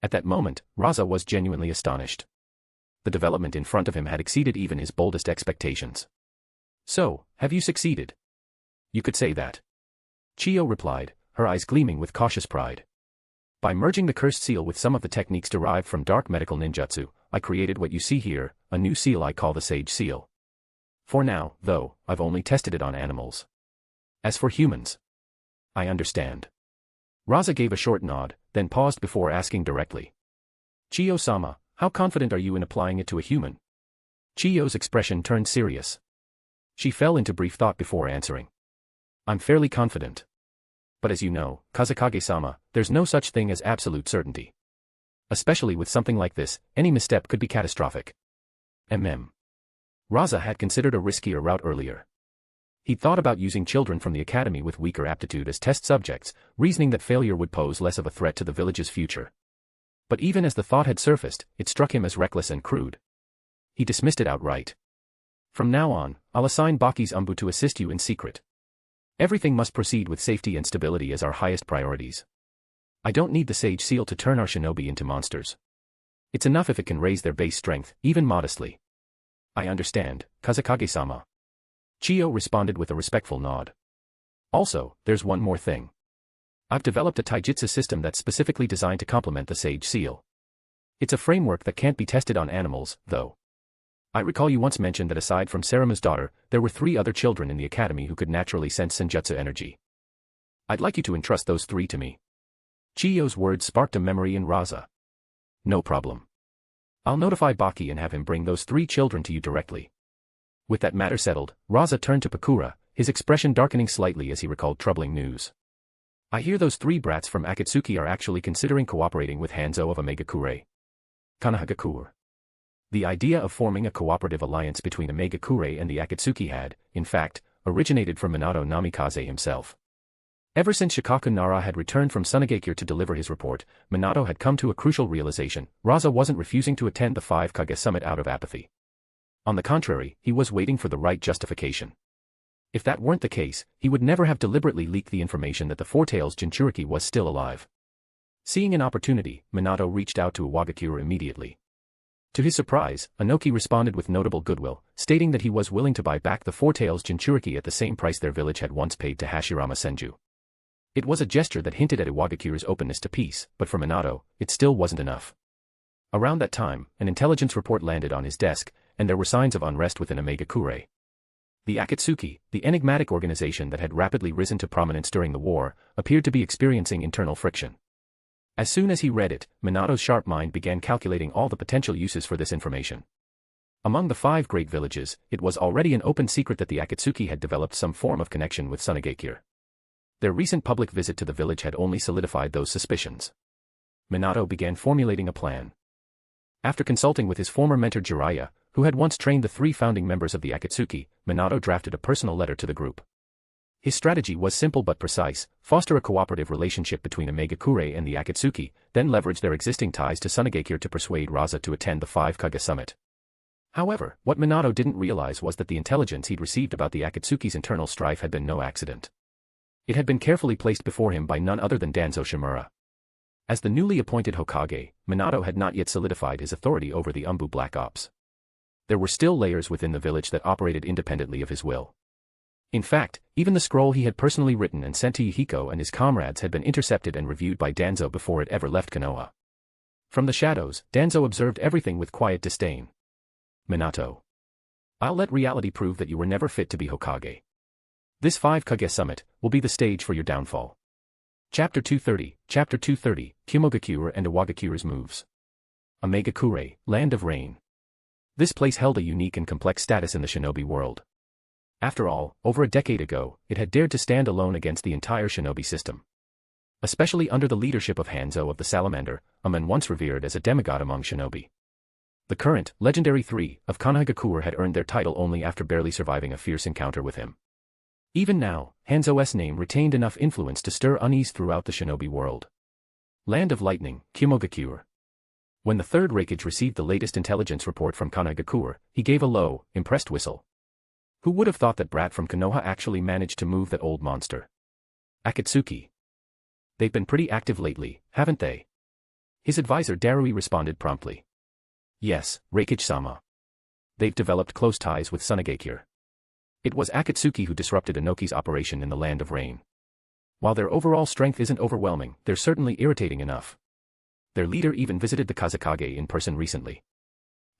At that moment, Rasa was genuinely astonished. The development in front of him had exceeded even his boldest expectations. So, have you succeeded? You could say that. Chiyo replied, her eyes gleaming with cautious pride. By merging the cursed seal with some of the techniques derived from dark medical ninjutsu, I created what you see here, a new seal I call the Sage Seal. For now, though, I've only tested it on animals. As for humans, I understand. Rasa gave a short nod, then paused before asking directly. Chiyo-sama, how confident are you in applying it to a human? Chiyo's expression turned serious. She fell into brief thought before answering. I'm fairly confident. But as you know, Kazekage-sama, there's no such thing as absolute certainty. Especially with something like this, any misstep could be catastrophic. Rasa had considered a riskier route earlier. He'd thought about using children from the academy with weaker aptitude as test subjects, reasoning that failure would pose less of a threat to the village's future. But even as the thought had surfaced, it struck him as reckless and crude. He dismissed it outright. From now on, I'll assign Baki's Umbu to assist you in secret. Everything must proceed with safety and stability as our highest priorities. I don't need the Sage Seal to turn our shinobi into monsters. It's enough if it can raise their base strength, even modestly. I understand, Kazekage-sama. Chiyo responded with a respectful nod. Also, there's one more thing. I've developed a taijutsu system that's specifically designed to complement the Sage Seal. It's a framework that can't be tested on animals, though. I recall you once mentioned that aside from Sarama's daughter, there were 3 other children in the academy who could naturally sense senjutsu energy. I'd like you to entrust those 3 to me. Chiyo's words sparked a memory in Rasa. No problem. I'll notify Baki and have him bring those 3 children to you directly. With that matter settled, Rasa turned to Pakura, his expression darkening slightly as he recalled troubling news. I hear those 3 brats from Akatsuki are actually considering cooperating with Hanzo of Omegakure. Kanahagakure. The idea of forming a cooperative alliance between Omegakure and the Akatsuki had, in fact, originated from Minato Namikaze himself. Ever since Shikaku Nara had returned from Sunagakure to deliver his report, Minato had come to a crucial realization: Rasa wasn't refusing to attend the 5 Kage summit out of apathy. On the contrary, he was waiting for the right justification. If that weren't the case, he would never have deliberately leaked the information that the Four-Tails Jinchuriki was still alive. Seeing an opportunity, Minato reached out to Iwagakure immediately. To his surprise, Anoki responded with notable goodwill, stating that he was willing to buy back the Four-Tails Jinchuriki at the same price their village had once paid to Hashirama Senju. It was a gesture that hinted at Iwagakure's openness to peace, but for Minato, it still wasn't enough. Around that time, an intelligence report landed on his desk, and there were signs of unrest within Omegakure. The Akatsuki, the enigmatic organization that had rapidly risen to prominence during the war, appeared to be experiencing internal friction. As soon as he read it, Minato's sharp mind began calculating all the potential uses for this information. Among the 5 great villages, it was already an open secret that the Akatsuki had developed some form of connection with Sunagakure. Their recent public visit to the village had only solidified those suspicions. Minato began formulating a plan. After consulting with his former mentor Jiraiya, who had once trained the 3 founding members of the Akatsuki, Minato drafted a personal letter to the group. His strategy was simple but precise: foster a cooperative relationship between Omegakure and the Akatsuki, then leverage their existing ties to Sunagakure to persuade Rasa to attend the 5 Kage summit. However, what Minato didn't realize was that the intelligence he'd received about the Akatsuki's internal strife had been no accident. It had been carefully placed before him by none other than Danzo Shimura. As the newly appointed Hokage, Minato had not yet solidified his authority over the Umbu Black Ops. There were still layers within the village that operated independently of his will. In fact, even the scroll he had personally written and sent to Yuhiko and his comrades had been intercepted and reviewed by Danzo before it ever left Konoha. From the shadows, Danzo observed everything with quiet disdain. Minato. I'll let reality prove that you were never fit to be Hokage. This 5 Kage summit will be the stage for your downfall. Chapter 230, Kumogakure and Iwagakure's moves. Omegakure, Land of Rain. This place held a unique and complex status in the shinobi world. After all, over a decade ago, it had dared to stand alone against the entire shinobi system. Especially under the leadership of Hanzo of the Salamander, a man once revered as a demigod among shinobi. The current, legendary 3, of Konohagakure had earned their title only after barely surviving a fierce encounter with him. Even now, Hanzo's name retained enough influence to stir unease throughout the shinobi world. Land of Lightning, Kumogakure. When the Third Raikage received the latest intelligence report from Konohagakure, he gave a low, impressed whistle. Who would have thought that brat from Konoha actually managed to move that old monster? Akatsuki. They've been pretty active lately, haven't they? His advisor Darui responded promptly. Yes, Raikage-sama. They've developed close ties with Tsunagakure. It was Akatsuki who disrupted Inoki's operation in the Land of Rain. While their overall strength isn't overwhelming, they're certainly irritating enough. Their leader even visited the Kazekage in person recently.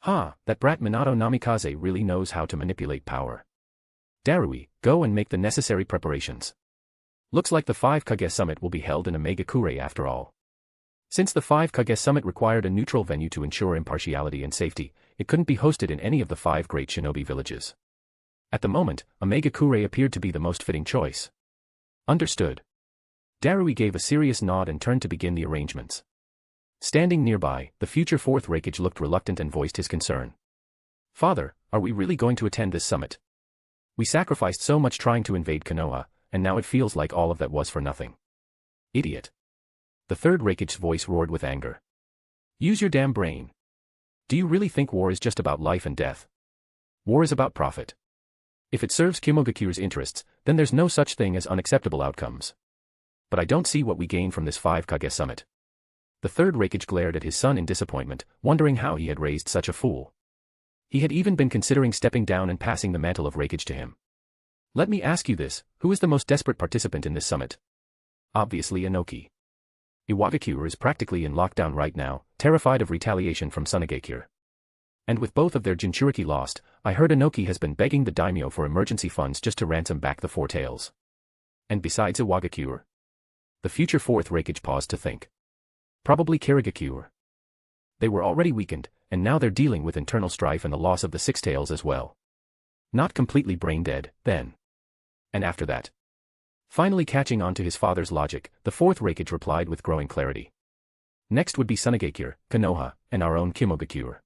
That brat Minato Namikaze really knows how to manipulate power. Darui, go and make the necessary preparations. Looks like the 5 Kage summit will be held in Omegakure after all. Since the 5 Kage summit required a neutral venue to ensure impartiality and safety, it couldn't be hosted in any of the 5 great shinobi villages. At the moment, Omegakure appeared to be the most fitting choice. Understood. Darui gave a serious nod and turned to begin the arrangements. Standing nearby, the future 4th Raikage looked reluctant and voiced his concern. Father, are we really going to attend this summit? We sacrificed so much trying to invade Konoha, and now it feels like all of that was for nothing. Idiot. The 3rd Raikage's voice roared with anger. Use your damn brain. Do you really think war is just about life and death? War is about profit. If it serves Kumogakure's interests, then there's no such thing as unacceptable outcomes. But I don't see what we gain from this 5 Kage summit. The 3rd Raikage glared at his son in disappointment, wondering how he had raised such a fool. He had even been considering stepping down and passing the mantle of Raikage to him. Let me ask you this, who is the most desperate participant in this summit? Obviously Inoki. Iwagakure is practically in lockdown right now, terrified of retaliation from Tsunagakure. And with both of their Jinchuriki lost, I heard Inoki has been begging the daimyo for emergency funds just to ransom back the 4 tails. And besides Iwagakure? The future 4th Raikage paused to think. Probably Kirigakure. They were already weakened, and now they're dealing with internal strife and the loss of the 6 tails as well. Not completely brain dead, then. And after that? Finally catching on to his father's logic, the 4th Raikage replied with growing clarity. Next would be Tsunagakure, Konoha, and our own Kumogakure.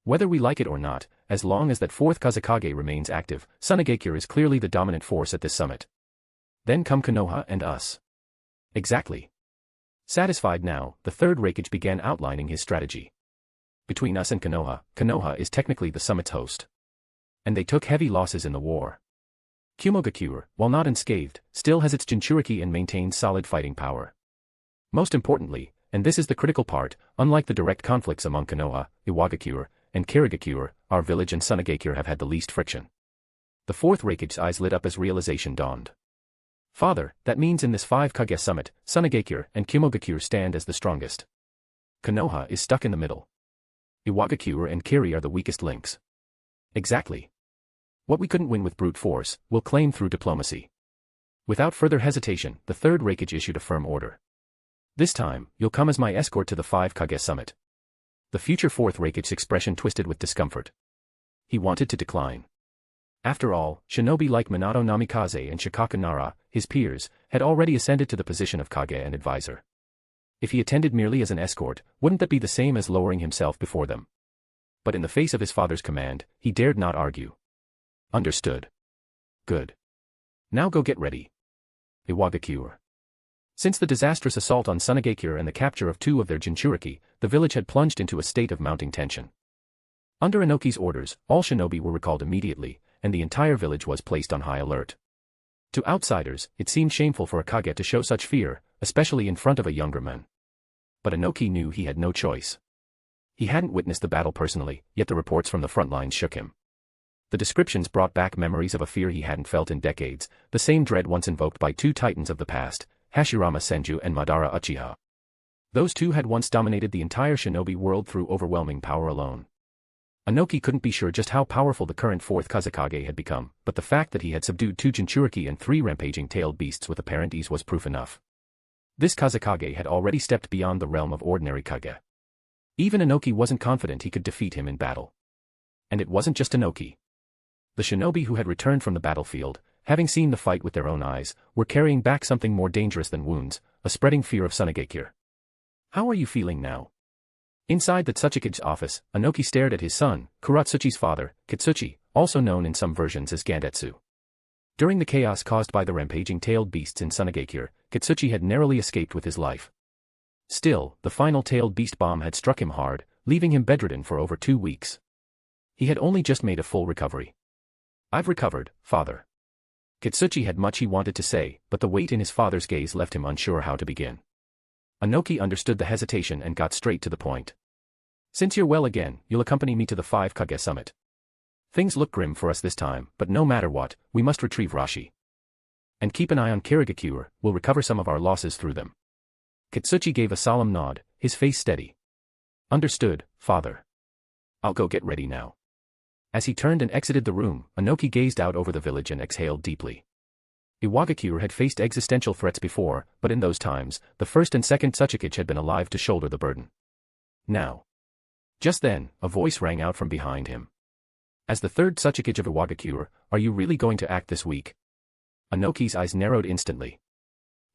Whether we like it or not, as long as that 4th Kazekage remains active, Tsunagakure is clearly the dominant force at this summit. Then come Konoha and us. Exactly. Satisfied now, the 3rd Raikage began outlining his strategy. Between us and Konoha, Konoha is technically the summit's host. And they took heavy losses in the war. Kumogakure, while not unscathed, still has its Jinchuriki and maintains solid fighting power. Most importantly, and this is the critical part, unlike the direct conflicts among Konoha, Iwagakure, and Kirigakure, our village and Tsunagakure have had the least friction. The 4th Raikage's eyes lit up as realization dawned. Father, that means in this 5 Kage summit, Tsunagakure and Kumogakure stand as the strongest. Konoha is stuck in the middle. Iwagakure and Kiri are the weakest links. Exactly. What we couldn't win with brute force, we'll claim through diplomacy. Without further hesitation, the 3rd Raikage issued a firm order. This time, you'll come as my escort to the 5 Kage summit. The future 4th Raikage's expression twisted with discomfort. He wanted to decline. After all, shinobi like Minato Namikaze and Shikaku Nara, his peers, had already ascended to the position of Kage and advisor. If he attended merely as an escort, wouldn't that be the same as lowering himself before them? But in the face of his father's command, he dared not argue. Understood. Good. Now go get ready. Iwagakure. Since the disastrous assault on Tsunagakure and the capture of 2 of their Jinchuriki, the village had plunged into a state of mounting tension. Under Inoki's orders, all shinobi were recalled immediately, and the entire village was placed on high alert. To outsiders, it seemed shameful for a Kage to show such fear, especially in front of a younger man. But Inoki knew he had no choice. He hadn't witnessed the battle personally, yet the reports from the front lines shook him. The descriptions brought back memories of a fear he hadn't felt in decades, the same dread once invoked by two titans of the past, Hashirama Senju and Madara Uchiha. Those two had once dominated the entire shinobi world through overwhelming power alone. Inoki couldn't be sure just how powerful the current Fourth Kazekage had become, but the fact that he had subdued 2 Jinchuriki and 3 rampaging tailed beasts with apparent ease was proof enough. This Kazekage had already stepped beyond the realm of ordinary Kage. Even Inoki wasn't confident he could defeat him in battle. And it wasn't just Inoki. The shinobi who had returned from the battlefield, having seen the fight with their own eyes, were carrying back something more dangerous than wounds, a spreading fear of Sunagekure. How are you feeling now? Inside the Tsukikage's office, Inoki stared at his son, Kuratsuchi's father, Kitsuchi, also known in some versions as Gandetsu. During the chaos caused by the rampaging tailed beasts in Sunagekure, Kitsuchi had narrowly escaped with his life. Still, the final tailed beast bomb had struck him hard, leaving him bedridden for over 2 weeks. He had only just made a full recovery. "I've recovered, father." Kitsuchi had much he wanted to say, but the weight in his father's gaze left him unsure how to begin. Inoki understood the hesitation and got straight to the point. "Since you're well again, you'll accompany me to the 5 Kage summit. Things look grim for us this time, but no matter what, we must retrieve Rashi. And keep an eye on Kirigakure, we'll recover some of our losses through them." Kitsuchi gave a solemn nod, his face steady. "Understood, father. I'll go get ready now." As he turned and exited the room, Inoki gazed out over the village and exhaled deeply. Iwagakure had faced existential threats before, but in those times, the first and second Tsukikage had been alive to shoulder the burden. Now. Just then, a voice rang out from behind him. "As the third Tsukikage of Iwagakure, are you really going to act this week?" Inoki's eyes narrowed instantly.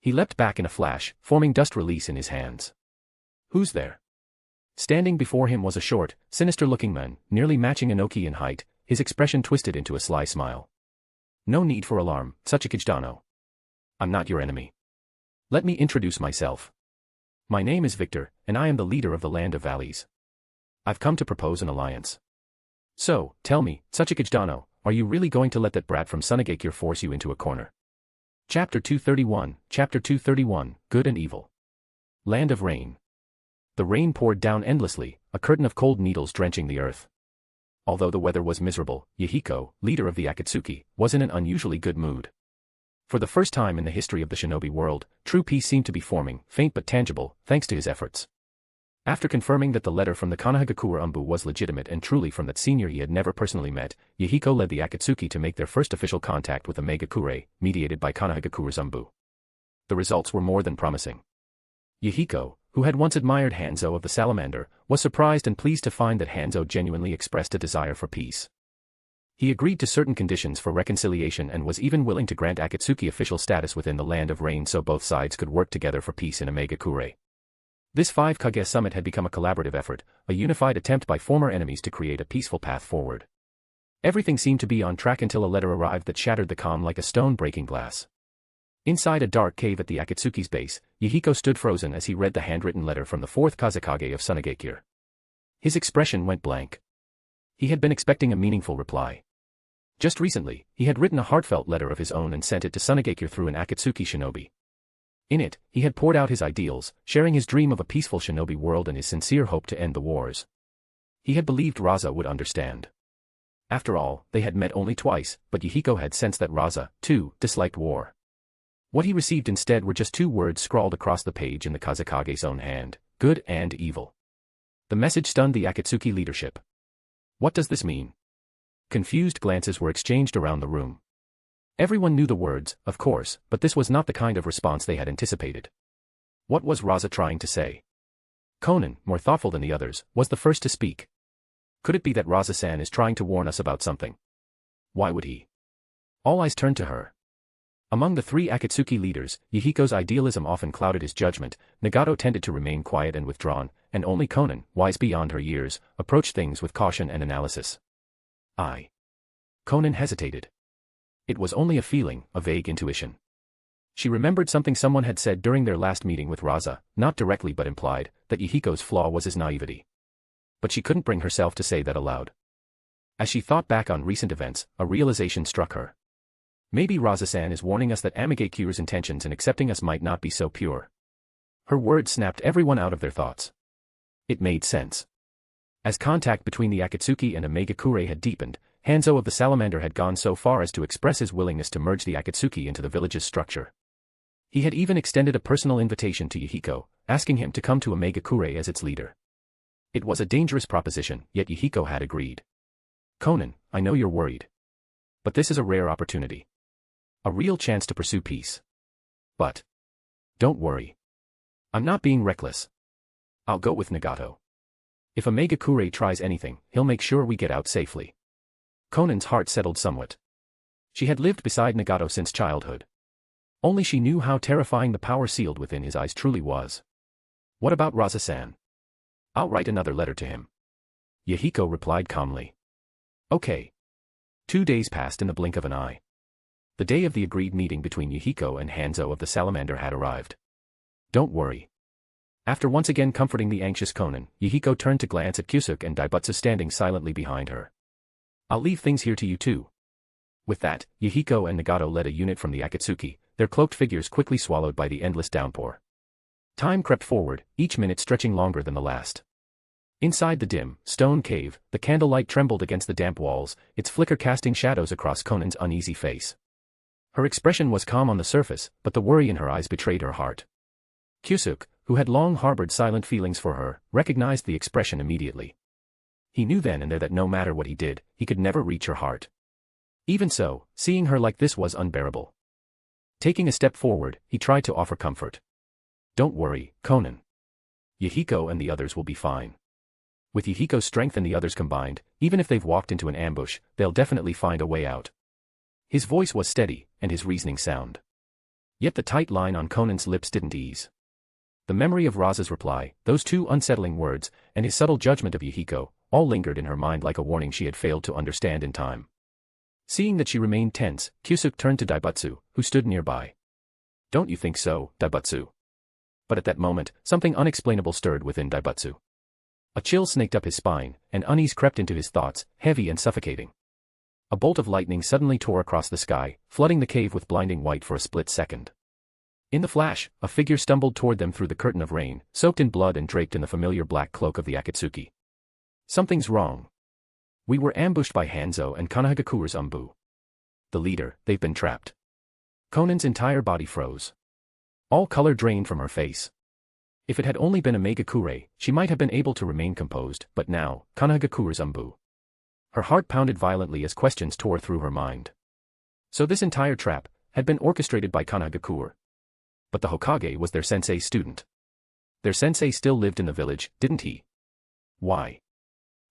He leapt back in a flash, forming dust release in his hands. "Who's there?" Standing before him was a short, sinister-looking man, nearly matching Inoki in height, his expression twisted into a sly smile. "No need for alarm, Tsukikage Dano. I'm not your enemy. Let me introduce myself. My name is Victor, and I am the leader of the Land of Valleys. I've come to propose an alliance. So, tell me, Tsukikage Dano, are you really going to let that brat from Sunagekure force you into a corner?" Chapter 231, Good and Evil. Land of Rain. The rain poured down endlessly, a curtain of cold needles drenching the earth. Although the weather was miserable, Yahiko, leader of the Akatsuki, was in an unusually good mood. For the first time in the history of the shinobi world, true peace seemed to be forming, faint but tangible, thanks to his efforts. After confirming that the letter from the Konohagakure Umbu was legitimate and truly from that senior he had never personally met, Yahiko led the Akatsuki to make their first official contact with the Megakure, mediated by Konohagakure's Umbu. The results were more than promising. Yahiko, who had once admired Hanzo of the Salamander, was surprised and pleased to find that Hanzo genuinely expressed a desire for peace. He agreed to certain conditions for reconciliation and was even willing to grant Akatsuki official status within the Land of Rain so both sides could work together for peace in a Megakure. This 5 Kage summit had become a collaborative effort, a unified attempt by former enemies to create a peaceful path forward. Everything seemed to be on track until a letter arrived that shattered the calm like a stone breaking glass. Inside a dark cave at the Akatsuki's base, Yahiko stood frozen as he read the handwritten letter from the 4th Kazekage of Sunagekure. His expression went blank. He had been expecting a meaningful reply. Just recently, he had written a heartfelt letter of his own and sent it to Sunagekure through an Akatsuki shinobi. In it, he had poured out his ideals, sharing his dream of a peaceful shinobi world and his sincere hope to end the wars. He had believed Rasa would understand. After all, they had met only twice, but Yahiko had sensed that Rasa, too, disliked war. What he received instead were just 2 words scrawled across the page in the Kazekage's own hand, good and evil. The message stunned the Akatsuki leadership. What does this mean? Confused glances were exchanged around the room. Everyone knew the words, of course, but this was not the kind of response they had anticipated. What was Rasa trying to say? Conan, more thoughtful than the others, was the first to speak. Could it be that Rasa-san is trying to warn us about something? Why would he? All eyes turned to her. Among the 3 Akatsuki leaders, Yahiko's idealism often clouded his judgment, Nagato tended to remain quiet and withdrawn, and only Conan, wise beyond her years, approached things with caution and analysis. Conan hesitated. It was only a feeling, a vague intuition. She remembered something someone had said during their last meeting with Rasa, not directly but implied, that Yahiko's flaw was his naivety. But she couldn't bring herself to say that aloud. As she thought back on recent events, a realization struck her. Maybe Rasa-san is warning us that Amagakure's intentions in accepting us might not be so pure. Her words snapped everyone out of their thoughts. It made sense. As contact between the Akatsuki and Amagakure had deepened, Hanzo of the Salamander had gone so far as to express his willingness to merge the Akatsuki into the village's structure. He had even extended a personal invitation to Yahiko, asking him to come to Omegakure as its leader. It was a dangerous proposition, yet Yahiko had agreed. Conan, I know you're worried. But this is a rare opportunity. A real chance to pursue peace. But don't worry. I'm not being reckless. I'll go with Nagato. If Omegakure tries anything, he'll make sure we get out safely. Conan's heart settled somewhat. She had lived beside Nagato since childhood. Only she knew how terrifying the power sealed within his eyes truly was. What about Rasa-san? I'll write another letter to him. Yahiko replied calmly. Okay. 2 days passed in the blink of an eye. The day of the agreed meeting between Yahiko and Hanzo of the Salamander had arrived. Don't worry. After once again comforting the anxious Conan, Yahiko turned to glance at Kyusuke and Daibutsu standing silently behind her. I'll leave things here to you too. With that, Yahiko and Nagato led a unit from the Akatsuki, their cloaked figures quickly swallowed by the endless downpour. Time crept forward, each minute stretching longer than the last. Inside the dim, stone cave, the candlelight trembled against the damp walls, its flicker casting shadows across Conan's uneasy face. Her expression was calm on the surface, but the worry in her eyes betrayed her heart. Kyusuke, who had long harbored silent feelings for her, recognized the expression immediately. He knew then and there that no matter what he did, he could never reach her heart. Even so, seeing her like this was unbearable. Taking a step forward, he tried to offer comfort. Don't worry, Conan. Yahiko and the others will be fine. With Yahiko's strength and the others combined, even if they've walked into an ambush, they'll definitely find a way out. His voice was steady, and his reasoning sound. Yet the tight line on Conan's lips didn't ease. The memory of Rasa's reply, those 2 unsettling words, and his subtle judgment of Yahiko, all lingered in her mind like a warning she had failed to understand in time. Seeing that she remained tense, Kyusuke turned to Daibutsu, who stood nearby. Don't you think so, Daibutsu? But at that moment, something unexplainable stirred within Daibutsu. A chill snaked up his spine, and unease crept into his thoughts, heavy and suffocating. A bolt of lightning suddenly tore across the sky, flooding the cave with blinding white for a split second. In the flash, a figure stumbled toward them through the curtain of rain, soaked in blood and draped in the familiar black cloak of the Akatsuki. Something's wrong. We were ambushed by Hanzo and Kanagakure's Umbu. The leader, they've been trapped. Conan's entire body froze. All color drained from her face. If it had only been Omegakure, she might have been able to remain composed, but now, Kanagakure's Umbu. Her heart pounded violently as questions tore through her mind. So this entire trap had been orchestrated by Kanagakure. But the Hokage was their sensei's student. Their sensei still lived in the village, didn't he? Why?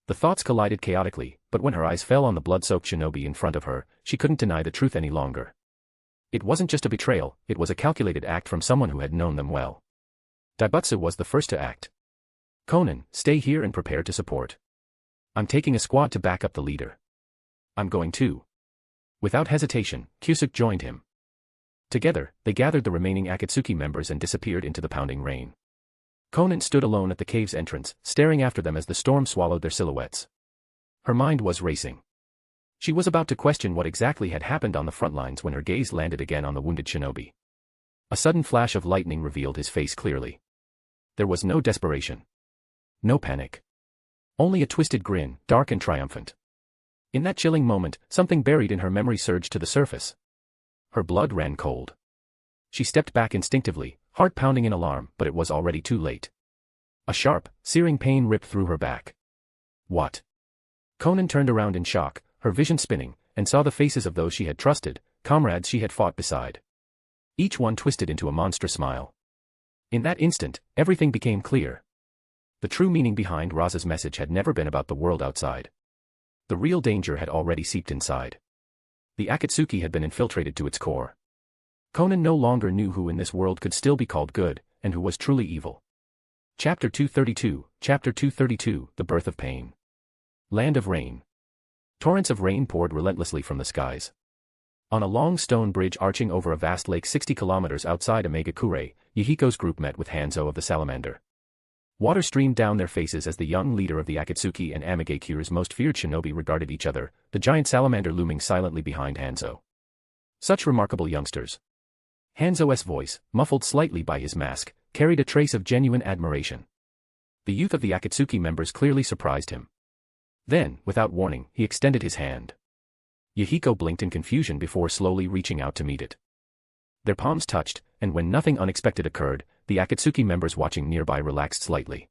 The thoughts collided chaotically, but when her eyes fell on the blood-soaked shinobi in front of her, she couldn't deny the truth any longer. It wasn't just a betrayal, it was a calculated act from someone who had known them well. Daibutsu was the first to act. Conan, stay here and prepare to support. I'm taking a squad to back up the leader. I'm going too. Without hesitation, Kyusuke joined him. Together, they gathered the remaining Akatsuki members and disappeared into the pounding rain. Conan stood alone at the cave's entrance, staring after them as the storm swallowed their silhouettes. Her mind was racing. She was about to question what exactly had happened on the front lines when her gaze landed again on the wounded shinobi. A sudden flash of lightning revealed his face clearly. There was no desperation. No panic. Only a twisted grin, dark and triumphant. In that chilling moment, something buried in her memory surged to the surface. Her blood ran cold. She stepped back instinctively, heart pounding in alarm, but it was already too late. A sharp, searing pain ripped through her back. What? Conan turned around in shock, her vision spinning, and saw the faces of those she had trusted, comrades she had fought beside. Each one twisted into a monstrous smile. In that instant, everything became clear. The true meaning behind Rasa's message had never been about the world outside. The real danger had already seeped inside. The Akatsuki had been infiltrated to its core. Conan no longer knew who in this world could still be called good, and who was truly evil. Chapter 232, Chapter 232, The Birth of Pain. Land of Rain. Torrents of rain poured relentlessly from the skies. On a long stone bridge arching over a vast lake 60 kilometers outside Omegakure, Yahiko's group met with Hanzo of the Salamander. Water streamed down their faces as the young leader of the Akatsuki and Omegakure's most feared shinobi regarded each other, the giant salamander looming silently behind Hanzo. Such remarkable youngsters. Hanzo's voice, muffled slightly by his mask, carried a trace of genuine admiration. The youth of the Akatsuki members clearly surprised him. Then, without warning, he extended his hand. Yahiko blinked in confusion before slowly reaching out to meet it. Their palms touched, and when nothing unexpected occurred, the Akatsuki members watching nearby relaxed slightly.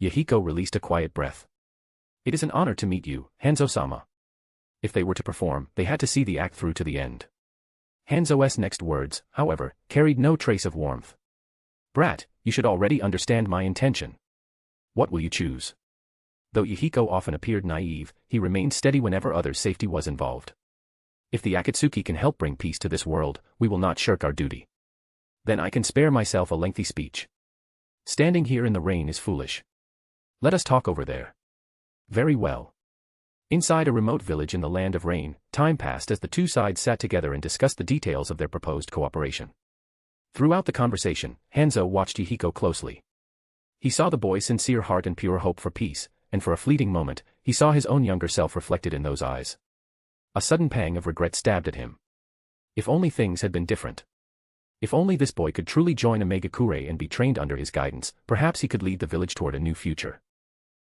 Yahiko released a quiet breath. It is an honor to meet you, Hanzo-sama. If they were to perform, they had to see the act through to the end. Hanzo's next words, however, carried no trace of warmth. Brat, you should already understand my intention. What will you choose? Though Yahiko often appeared naive, he remained steady whenever others' safety was involved. If the Akatsuki can help bring peace to this world, we will not shirk our duty. Then I can spare myself a lengthy speech. Standing here in the rain is foolish. Let us talk over there. Very well. Inside a remote village in the land of rain, time passed as the two sides sat together and discussed the details of their proposed cooperation. Throughout the conversation, Hanzo watched Yahiko closely. He saw the boy's sincere heart and pure hope for peace, and for a fleeting moment, he saw his own younger self reflected in those eyes. A sudden pang of regret stabbed at him. If only things had been different. If only this boy could truly join a Megakure and be trained under his guidance, perhaps he could lead the village toward a new future.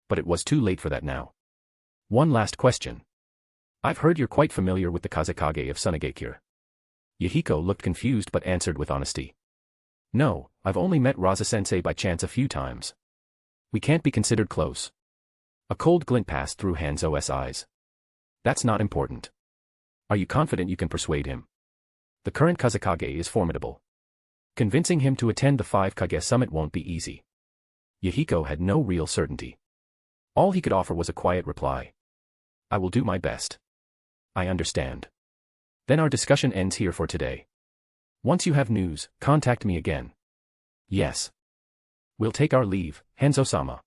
But it was too late for that now. One last question. I've heard you're quite familiar with the Kazekage of Sunagakure. Yahiko looked confused but answered with honesty. No, I've only met Rasa-sensei by chance a few times. We can't be considered close. A cold glint passed through Hanzo's eyes. That's not important. Are you confident you can persuade him? The current Kazekage is formidable. Convincing him to attend the 5 Kage summit won't be easy. Yahiko had no real certainty. All he could offer was a quiet reply. I will do my best. I understand. Then our discussion ends here for today. Once you have news, contact me again. Yes. We'll take our leave, Hanzo-sama.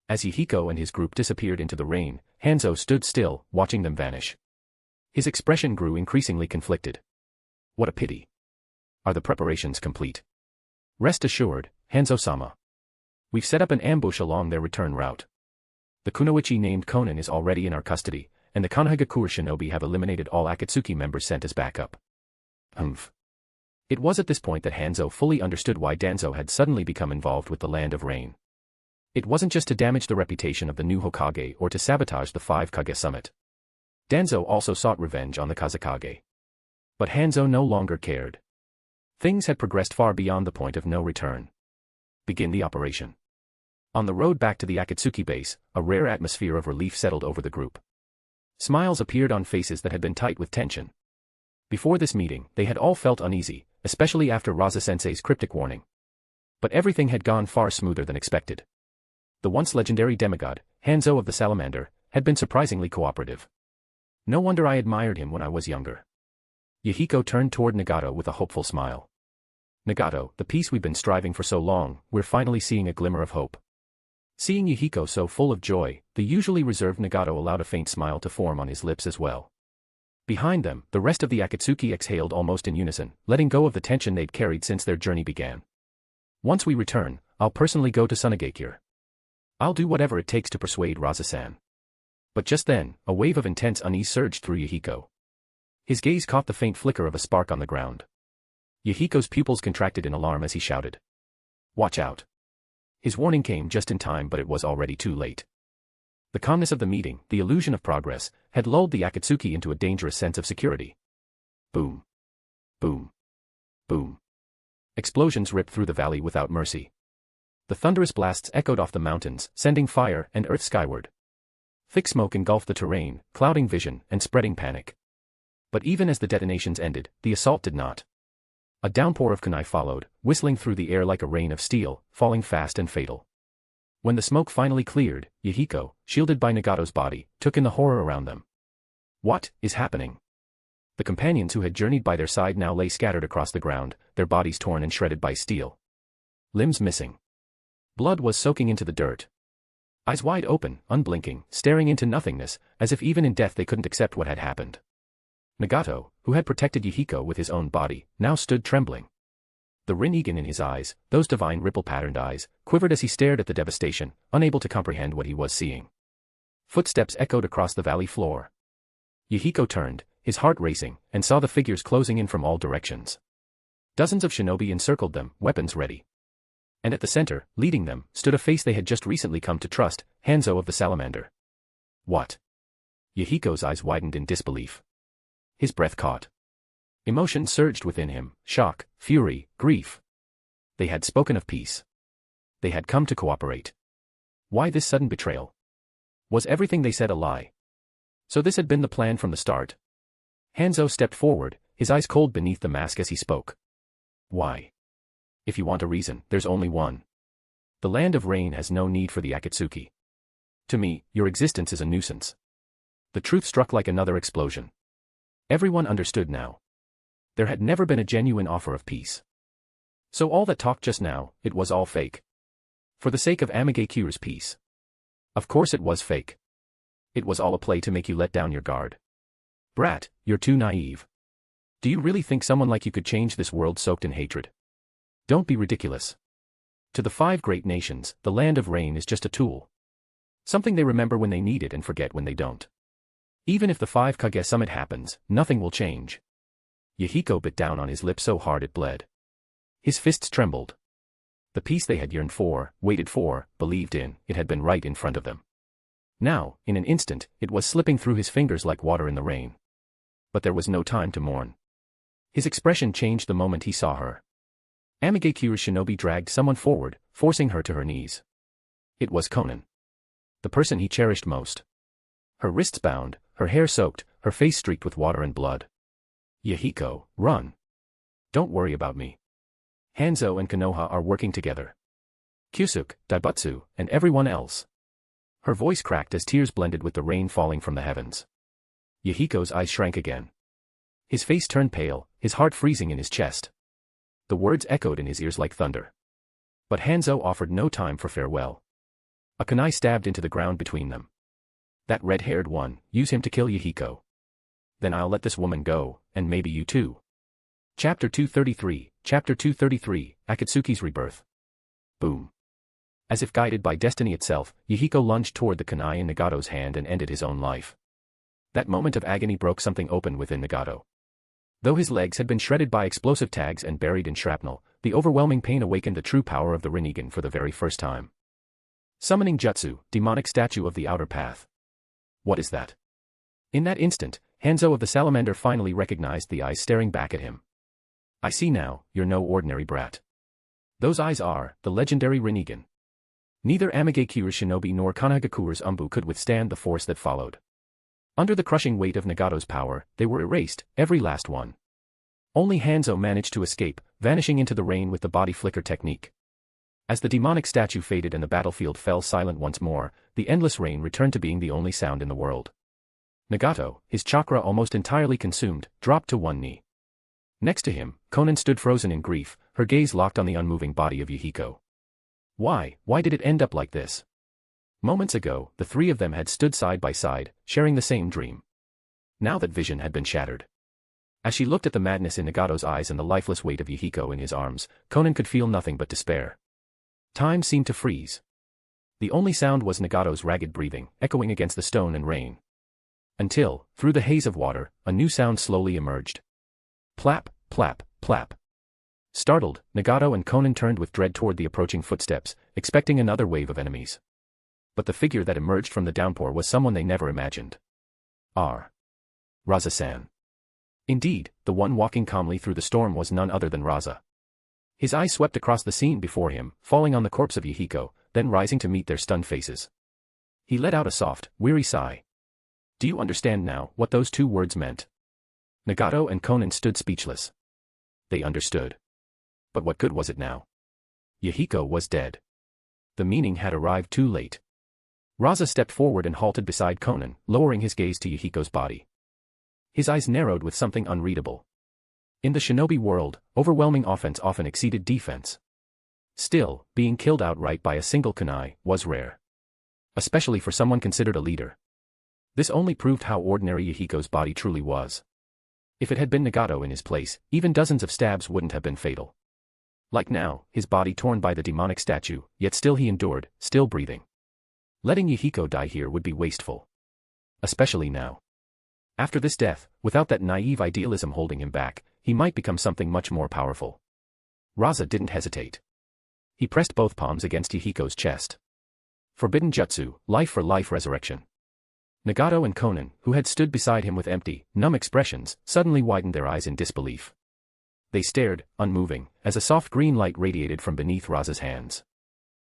As Yahiko and his group disappeared into the rain, Hanzo stood still, watching them vanish. His expression grew increasingly conflicted. What a pity. Are the preparations complete? Rest assured, Hanzo-sama. We've set up an ambush along their return route. The kunoichi named Konan is already in our custody, and the Konohagakure shinobi have eliminated all Akatsuki members sent as backup. Humph. It was at this point that Hanzo fully understood why Danzo had suddenly become involved with the Land of Rain. It wasn't just to damage the reputation of the new Hokage or to sabotage the 5 Kage summit. Danzo also sought revenge on the Kazekage. But Hanzo no longer cared. Things had progressed far beyond the point of no return. Begin the operation. On the road back to the Akatsuki base, a rare atmosphere of relief settled over the group. Smiles appeared on faces that had been tight with tension. Before this meeting, they had all felt uneasy, especially after Rasa-sensei's cryptic warning. But everything had gone far smoother than expected. The once legendary demigod, Hanzo of the Salamander, had been surprisingly cooperative. No wonder I admired him when I was younger. Yahiko turned toward Nagato with a hopeful smile. Nagato, the peace we've been striving for so long, we're finally seeing a glimmer of hope. Seeing Yahiko so full of joy, the usually reserved Nagato allowed a faint smile to form on his lips as well. Behind them, the rest of the Akatsuki exhaled almost in unison, letting go of the tension they'd carried since their journey began. Once we return, I'll personally go to Sunagakure. I'll do whatever it takes to persuade Rasa-san. But just then, a wave of intense unease surged through Yahiko. His gaze caught the faint flicker of a spark on the ground. Yahiko's pupils contracted in alarm as he shouted. Watch out. His warning came just in time, but it was already too late. The calmness of the meeting, the illusion of progress, had lulled the Akatsuki into a dangerous sense of security. Boom. Boom. Boom. Explosions ripped through the valley without mercy. The thunderous blasts echoed off the mountains, sending fire and earth skyward. Thick smoke engulfed the terrain, clouding vision and spreading panic. But even as the detonations ended, the assault did not. A downpour of kunai followed, whistling through the air like a rain of steel, falling fast and fatal. When the smoke finally cleared, Yahiko, shielded by Nagato's body, took in the horror around them. What is happening? The companions who had journeyed by their side now lay scattered across the ground, their bodies torn and shredded by steel. Limbs missing. Blood was soaking into the dirt. Eyes wide open, unblinking, staring into nothingness, as if even in death they couldn't accept what had happened. Nagato, who had protected Yahiko with his own body, now stood trembling. The Rinnegan in his eyes, those divine ripple-patterned eyes, quivered as he stared at the devastation, unable to comprehend what he was seeing. Footsteps echoed across the valley floor. Yahiko turned, his heart racing, and saw the figures closing in from all directions. Dozens of shinobi encircled them, weapons ready. And at the center, leading them, stood a face they had just recently come to trust, Hanzo of the Salamander. What? Yahiko's eyes widened in disbelief. His breath caught. Emotion surged within him, shock, fury, grief. They had spoken of peace. They had come to cooperate. Why this sudden betrayal? Was everything they said a lie? So this had been the plan from the start. Hanzo stepped forward, his eyes cold beneath the mask as he spoke. Why? If you want a reason, there's only one. The land of rain has no need for the Akatsuki. To me, your existence is a nuisance. The truth struck like another explosion. Everyone understood now. There had never been a genuine offer of peace. So all that talk just now, it was all fake. For the sake of Amigakura's peace. Of course it was fake. It was all a play to make you let down your guard. Brat, you're too naive. Do you really think someone like you could change this world soaked in hatred? Don't be ridiculous. To the 5 great nations, the land of rain is just a tool. Something they remember when they need it and forget when they don't. Even if the 5 Kage summit happens, nothing will change. Yahiko bit down on his lip so hard it bled. His fists trembled. The peace they had yearned for, waited for, believed in, it had been right in front of them. Now, in an instant, it was slipping through his fingers like water in the rain. But there was no time to mourn. His expression changed the moment he saw her. Amigakura's shinobi dragged someone forward, forcing her to her knees. It was Konan. The person he cherished most. Her wrists bound, her hair soaked, her face streaked with water and blood. Yahiko, run. Don't worry about me. Hanzo and Konoha are working together. Kyusuke, Daibutsu, and everyone else. Her voice cracked as tears blended with the rain falling from the heavens. Yahiko's eyes shrank again. His face turned pale, his heart freezing in his chest. The words echoed in his ears like thunder. But Hanzo offered no time for farewell. A kunai stabbed into the ground between them. That red-haired one, use him to kill Yahiko. Then I'll let this woman go, and maybe you too. Chapter 233, Chapter 233, Akatsuki's Rebirth. Boom. As if guided by destiny itself, Yahiko lunged toward the kunai in Nagato's hand and ended his own life. That moment of agony broke something open within Nagato. Though his legs had been shredded by explosive tags and buried in shrapnel, the overwhelming pain awakened the true power of the Rinnegan for the very first time. Summoning Jutsu, demonic statue of the outer path. What is that? In that instant, Hanzo of the Salamander finally recognized the eyes staring back at him. I see now, you're no ordinary brat. Those eyes are, the legendary Rinnegan. Neither Amigakura's shinobi nor Kanagakura's Umbu could withstand the force that followed. Under the crushing weight of Nagato's power, they were erased, every last one. Only Hanzo managed to escape, vanishing into the rain with the body flicker technique. As the demonic statue faded and the battlefield fell silent once more, the endless rain returned to being the only sound in the world. Nagato, his chakra almost entirely consumed, dropped to one knee. Next to him, Konan stood frozen in grief, her gaze locked on the unmoving body of Yahiko. Why did it end up like this? Moments ago, the 3 of them had stood side by side, sharing the same dream. Now that vision had been shattered. As she looked at the madness in Nagato's eyes and the lifeless weight of Yahiko in his arms, Konan could feel nothing but despair. Time seemed to freeze. The only sound was Nagato's ragged breathing, echoing against the stone and rain. Until, through the haze of water, a new sound slowly emerged. Plap, plap, plap. Startled, Nagato and Konan turned with dread toward the approaching footsteps, expecting another wave of enemies. But the figure that emerged from the downpour was someone they never imagined. Rasa-san. Indeed, the one walking calmly through the storm was none other than Rasa. His eyes swept across the scene before him, falling on the corpse of Yahiko, then rising to meet their stunned faces. He let out a soft, weary sigh. Do you understand now what those 2 words meant? Nagato and Konan stood speechless. They understood. But what good was it now? Yahiko was dead. The meaning had arrived too late. Rasa stepped forward and halted beside Konan, lowering his gaze to Yahiko's body. His eyes narrowed with something unreadable. In the shinobi world, overwhelming offense often exceeded defense. Still, being killed outright by a single kunai was rare. Especially for someone considered a leader. This only proved how ordinary Yahiko's body truly was. If it had been Nagato in his place, even dozens of stabs wouldn't have been fatal. Like now, his body torn by the demonic statue, yet still he endured, still breathing. Letting Yahiko die here would be wasteful. Especially now. After this death, without that naive idealism holding him back, he might become something much more powerful. Rasa didn't hesitate. He pressed both palms against Yahiko's chest. Forbidden jutsu, life for life resurrection. Nagato and Konan, who had stood beside him with empty, numb expressions, suddenly widened their eyes in disbelief. They stared, unmoving, as a soft green light radiated from beneath Rasa's hands.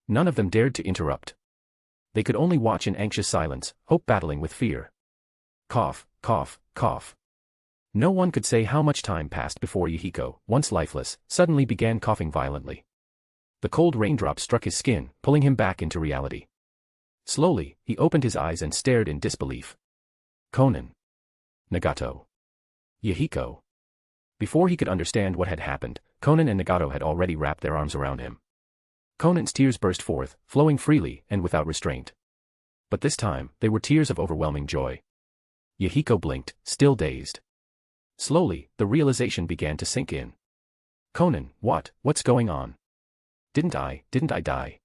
None of them dared to interrupt. They could only watch in anxious silence, hope battling with fear. Cough, cough, cough. No one could say how much time passed before Yahiko, once lifeless, suddenly began coughing violently. The cold raindrops struck his skin, pulling him back into reality. Slowly, he opened his eyes and stared in disbelief. Konan. Nagato. Yahiko. Before he could understand what had happened, Konan and Nagato had already wrapped their arms around him. Konan's tears burst forth, flowing freely and without restraint. But this time, they were tears of overwhelming joy. Yahiko blinked, still dazed. Slowly, the realization began to sink in. Konan, what's going on? Didn't I die?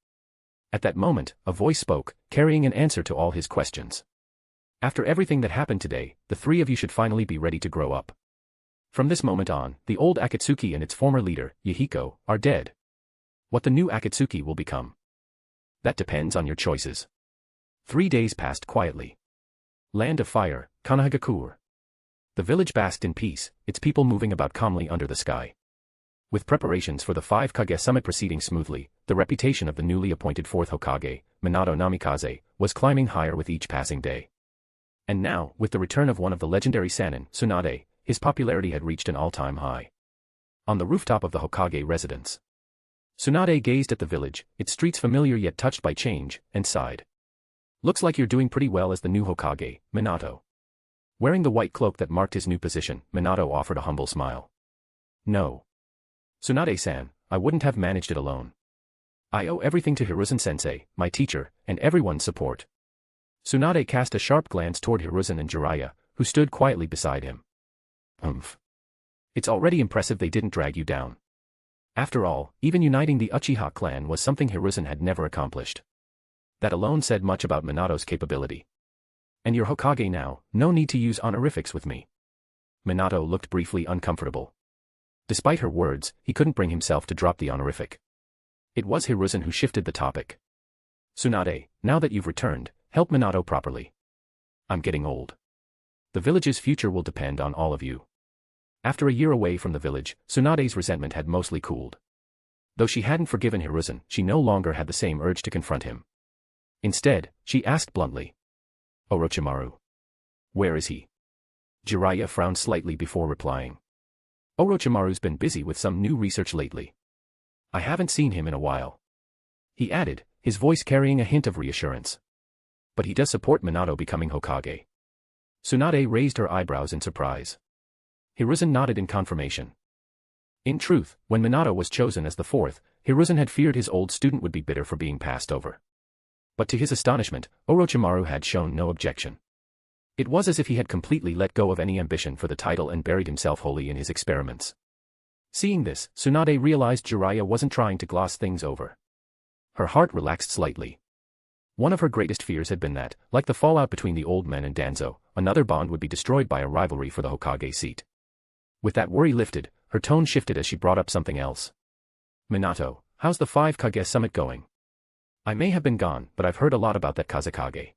At that moment, a voice spoke, carrying an answer to all his questions. After everything that happened today, the three of you should finally be ready to grow up. From this moment on, the old Akatsuki and its former leader, Yahiko, are dead. What the new Akatsuki will become? That depends on your choices. 3 days passed quietly. Land of Fire, Konohagakure. The village basked in peace, its people moving about calmly under the sky. With preparations for the 5 Kage summit proceeding smoothly, the reputation of the newly appointed Fourth Hokage, Minato Namikaze, was climbing higher with each passing day. And now, with the return of one of the legendary Sannin, Tsunade, his popularity had reached an all-time high. On the rooftop of the Hokage residence, Tsunade gazed at the village, its streets familiar yet touched by change, and sighed. Looks like you're doing pretty well as the new Hokage, Minato. Wearing the white cloak that marked his new position, Minato offered a humble smile. No. Tsunade-san, I wouldn't have managed it alone. I owe everything to Hiruzen-sensei, my teacher, and everyone's support. Tsunade cast a sharp glance toward Hiruzen and Jiraiya, who stood quietly beside him. It's already impressive they didn't drag you down. After all, even uniting the Uchiha clan was something Hiruzen had never accomplished. That alone said much about Minato's capability. And you're Hokage now, no need to use honorifics with me. Minato looked briefly uncomfortable. Despite her words, he couldn't bring himself to drop the honorific. It was Hiruzen who shifted the topic. Tsunade, now that you've returned, help Minato properly. I'm getting old. The village's future will depend on all of you. After a year away from the village, Tsunade's resentment had mostly cooled. Though she hadn't forgiven Hiruzen, she no longer had the same urge to confront him. Instead, she asked bluntly. Orochimaru. Where is he? Jiraiya frowned slightly before replying. Orochimaru's been busy with some new research lately. I haven't seen him in a while. He added, his voice carrying a hint of reassurance. But he does support Minato becoming Hokage. Tsunade raised her eyebrows in surprise. Hiruzen nodded in confirmation. In truth, when Minato was chosen as the fourth, Hiruzen had feared his old student would be bitter for being passed over. But to his astonishment, Orochimaru had shown no objection. It was as if he had completely let go of any ambition for the title and buried himself wholly in his experiments. Seeing this, Tsunade realized Jiraiya wasn't trying to gloss things over. Her heart relaxed slightly. One of her greatest fears had been that, like the fallout between the old men and Danzo, another bond would be destroyed by a rivalry for the Hokage seat. With that worry lifted, her tone shifted as she brought up something else. Minato, how's the 5 Kage summit going? I may have been gone, but I've heard a lot about that Kazekage.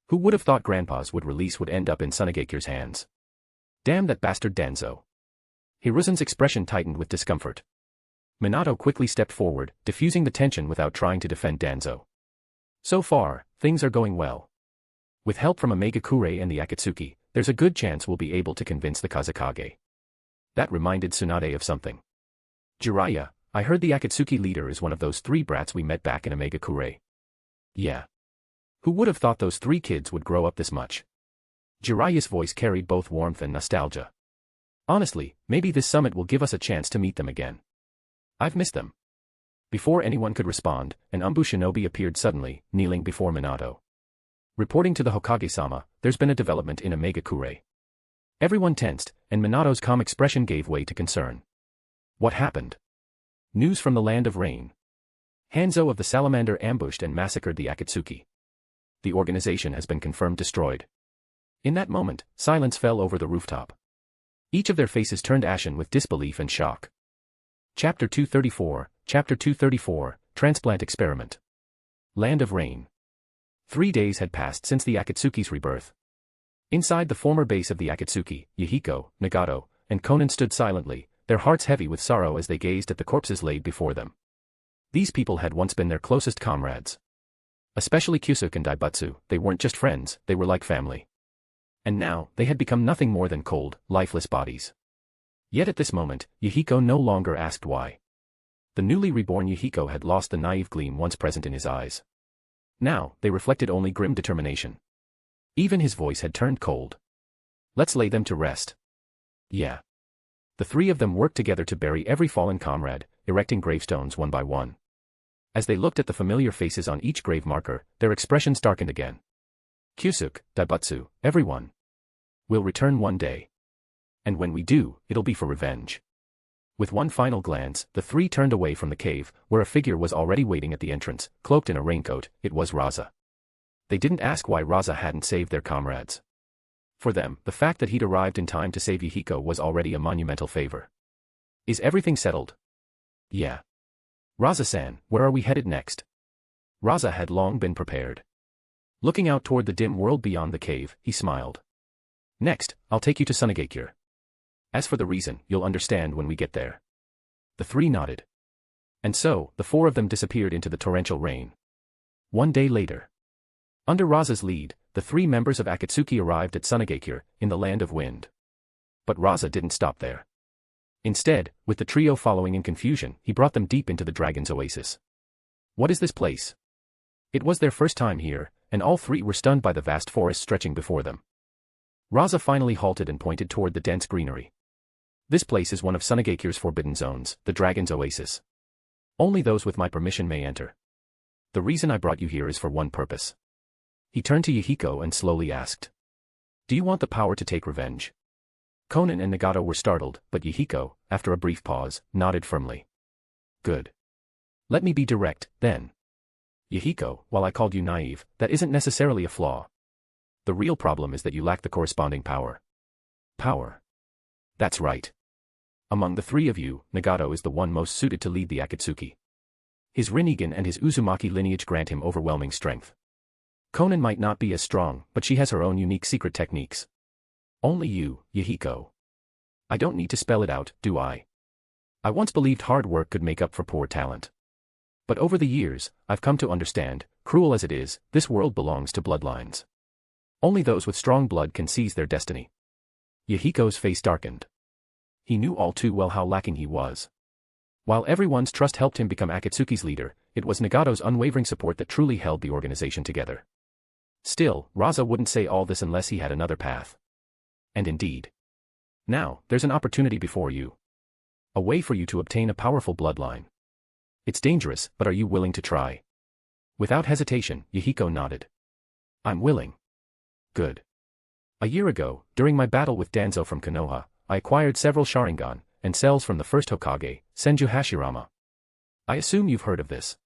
Who would have thought Grandpa's release would end up in Tsunagekyu's hands? Damn that bastard Danzo. Hiruzen's expression tightened with discomfort. Minato quickly stepped forward, diffusing the tension without trying to defend Danzo. So far, things are going well. With help from Omegakure and the Akatsuki, there's a good chance we'll be able to convince the Kazekage. That reminded Tsunade of something. Jiraiya, I heard the Akatsuki leader is one of those 3 brats we met back in Omegakure. Yeah. Who would have thought those 3 kids would grow up this much? Jiraiya's voice carried both warmth and nostalgia. Honestly, maybe this summit will give us a chance to meet them again. I've missed them. Before anyone could respond, an Umbu shinobi appeared suddenly, kneeling before Minato. Reporting to the Hokage-sama, there's been a development in Omegakure. Everyone tensed, and Minato's calm expression gave way to concern. What happened? News from the Land of Rain. Hanzo of the Salamander ambushed and massacred the Akatsuki. The organization has been confirmed destroyed. In that moment, silence fell over the rooftop. Each of their faces turned ashen with disbelief and shock. Chapter 234, Transplant Experiment. Land of Rain. 3 days had passed since the Akatsuki's rebirth. Inside the former base of the Akatsuki, Yahiko, Nagato, and Konan stood silently, their hearts heavy with sorrow as they gazed at the corpses laid before them. These people had once been their closest comrades. Especially Kyusuke and Daibutsu, they weren't just friends, they were like family. And now, they had become nothing more than cold, lifeless bodies. Yet at this moment, Yahiko no longer asked why. The newly reborn Yahiko had lost the naive gleam once present in his eyes. Now, they reflected only grim determination. Even his voice had turned cold. Let's lay them to rest. Yeah. The three of them worked together to bury every fallen comrade, erecting gravestones one by one. As they looked at the familiar faces on each grave marker, their expressions darkened again. Kyusuke, Daibutsu, everyone. We'll return one day. And when we do, it'll be for revenge. With one final glance, the three turned away from the cave, where a figure was already waiting at the entrance, cloaked in a raincoat. It was Rasa. They didn't ask why Rasa hadn't saved their comrades. For them, the fact that he'd arrived in time to save Yahiko was already a monumental favor. Is everything settled? Yeah. Rasa-san, where are we headed next? Rasa had long been prepared. Looking out toward the dim world beyond the cave, he smiled. Next, I'll take you to Sunagakure. As for the reason, you'll understand when we get there. The three nodded. And so, the four of them disappeared into the torrential rain. One day later. Under Rasa's lead, the three members of Akatsuki arrived at Sunagakure, in the land of wind. But Rasa didn't stop there. Instead, with the trio following in confusion, he brought them deep into the Dragon's Oasis. What is this place? It was their first time here, and all three were stunned by the vast forest stretching before them. Rasa finally halted and pointed toward the dense greenery. This place is one of Sunagakure's forbidden zones, the Dragon's Oasis. Only those with my permission may enter. The reason I brought you here is for one purpose. He turned to Yahiko and slowly asked. Do you want the power to take revenge? Konan and Nagato were startled, but Yahiko, after a brief pause, nodded firmly. Good. Let me be direct, then. Yahiko, while I called you naive, that isn't necessarily a flaw. The real problem is that you lack the corresponding power. Power. That's right. Among the three of you, Nagato is the one most suited to lead the Akatsuki. His Rinnegan and his Uzumaki lineage grant him overwhelming strength. Konan might not be as strong, but she has her own unique secret techniques. Only you, Yahiko. I don't need to spell it out, do I? I once believed hard work could make up for poor talent. But over the years, I've come to understand, cruel as it is, this world belongs to bloodlines. Only those with strong blood can seize their destiny. Yahiko's face darkened. He knew all too well how lacking he was. While everyone's trust helped him become Akatsuki's leader, it was Nagato's unwavering support that truly held the organization together. Still, Rasa wouldn't say all this unless he had another path. And indeed. Now, there's an opportunity before you. A way for you to obtain a powerful bloodline. It's dangerous, but are you willing to try? Without hesitation, Yahiko nodded. I'm willing. Good. A year ago, during my battle with Danzo from Konoha, I acquired several Sharingan, and cells from the first Hokage, Senju Hashirama. I assume you've heard of this.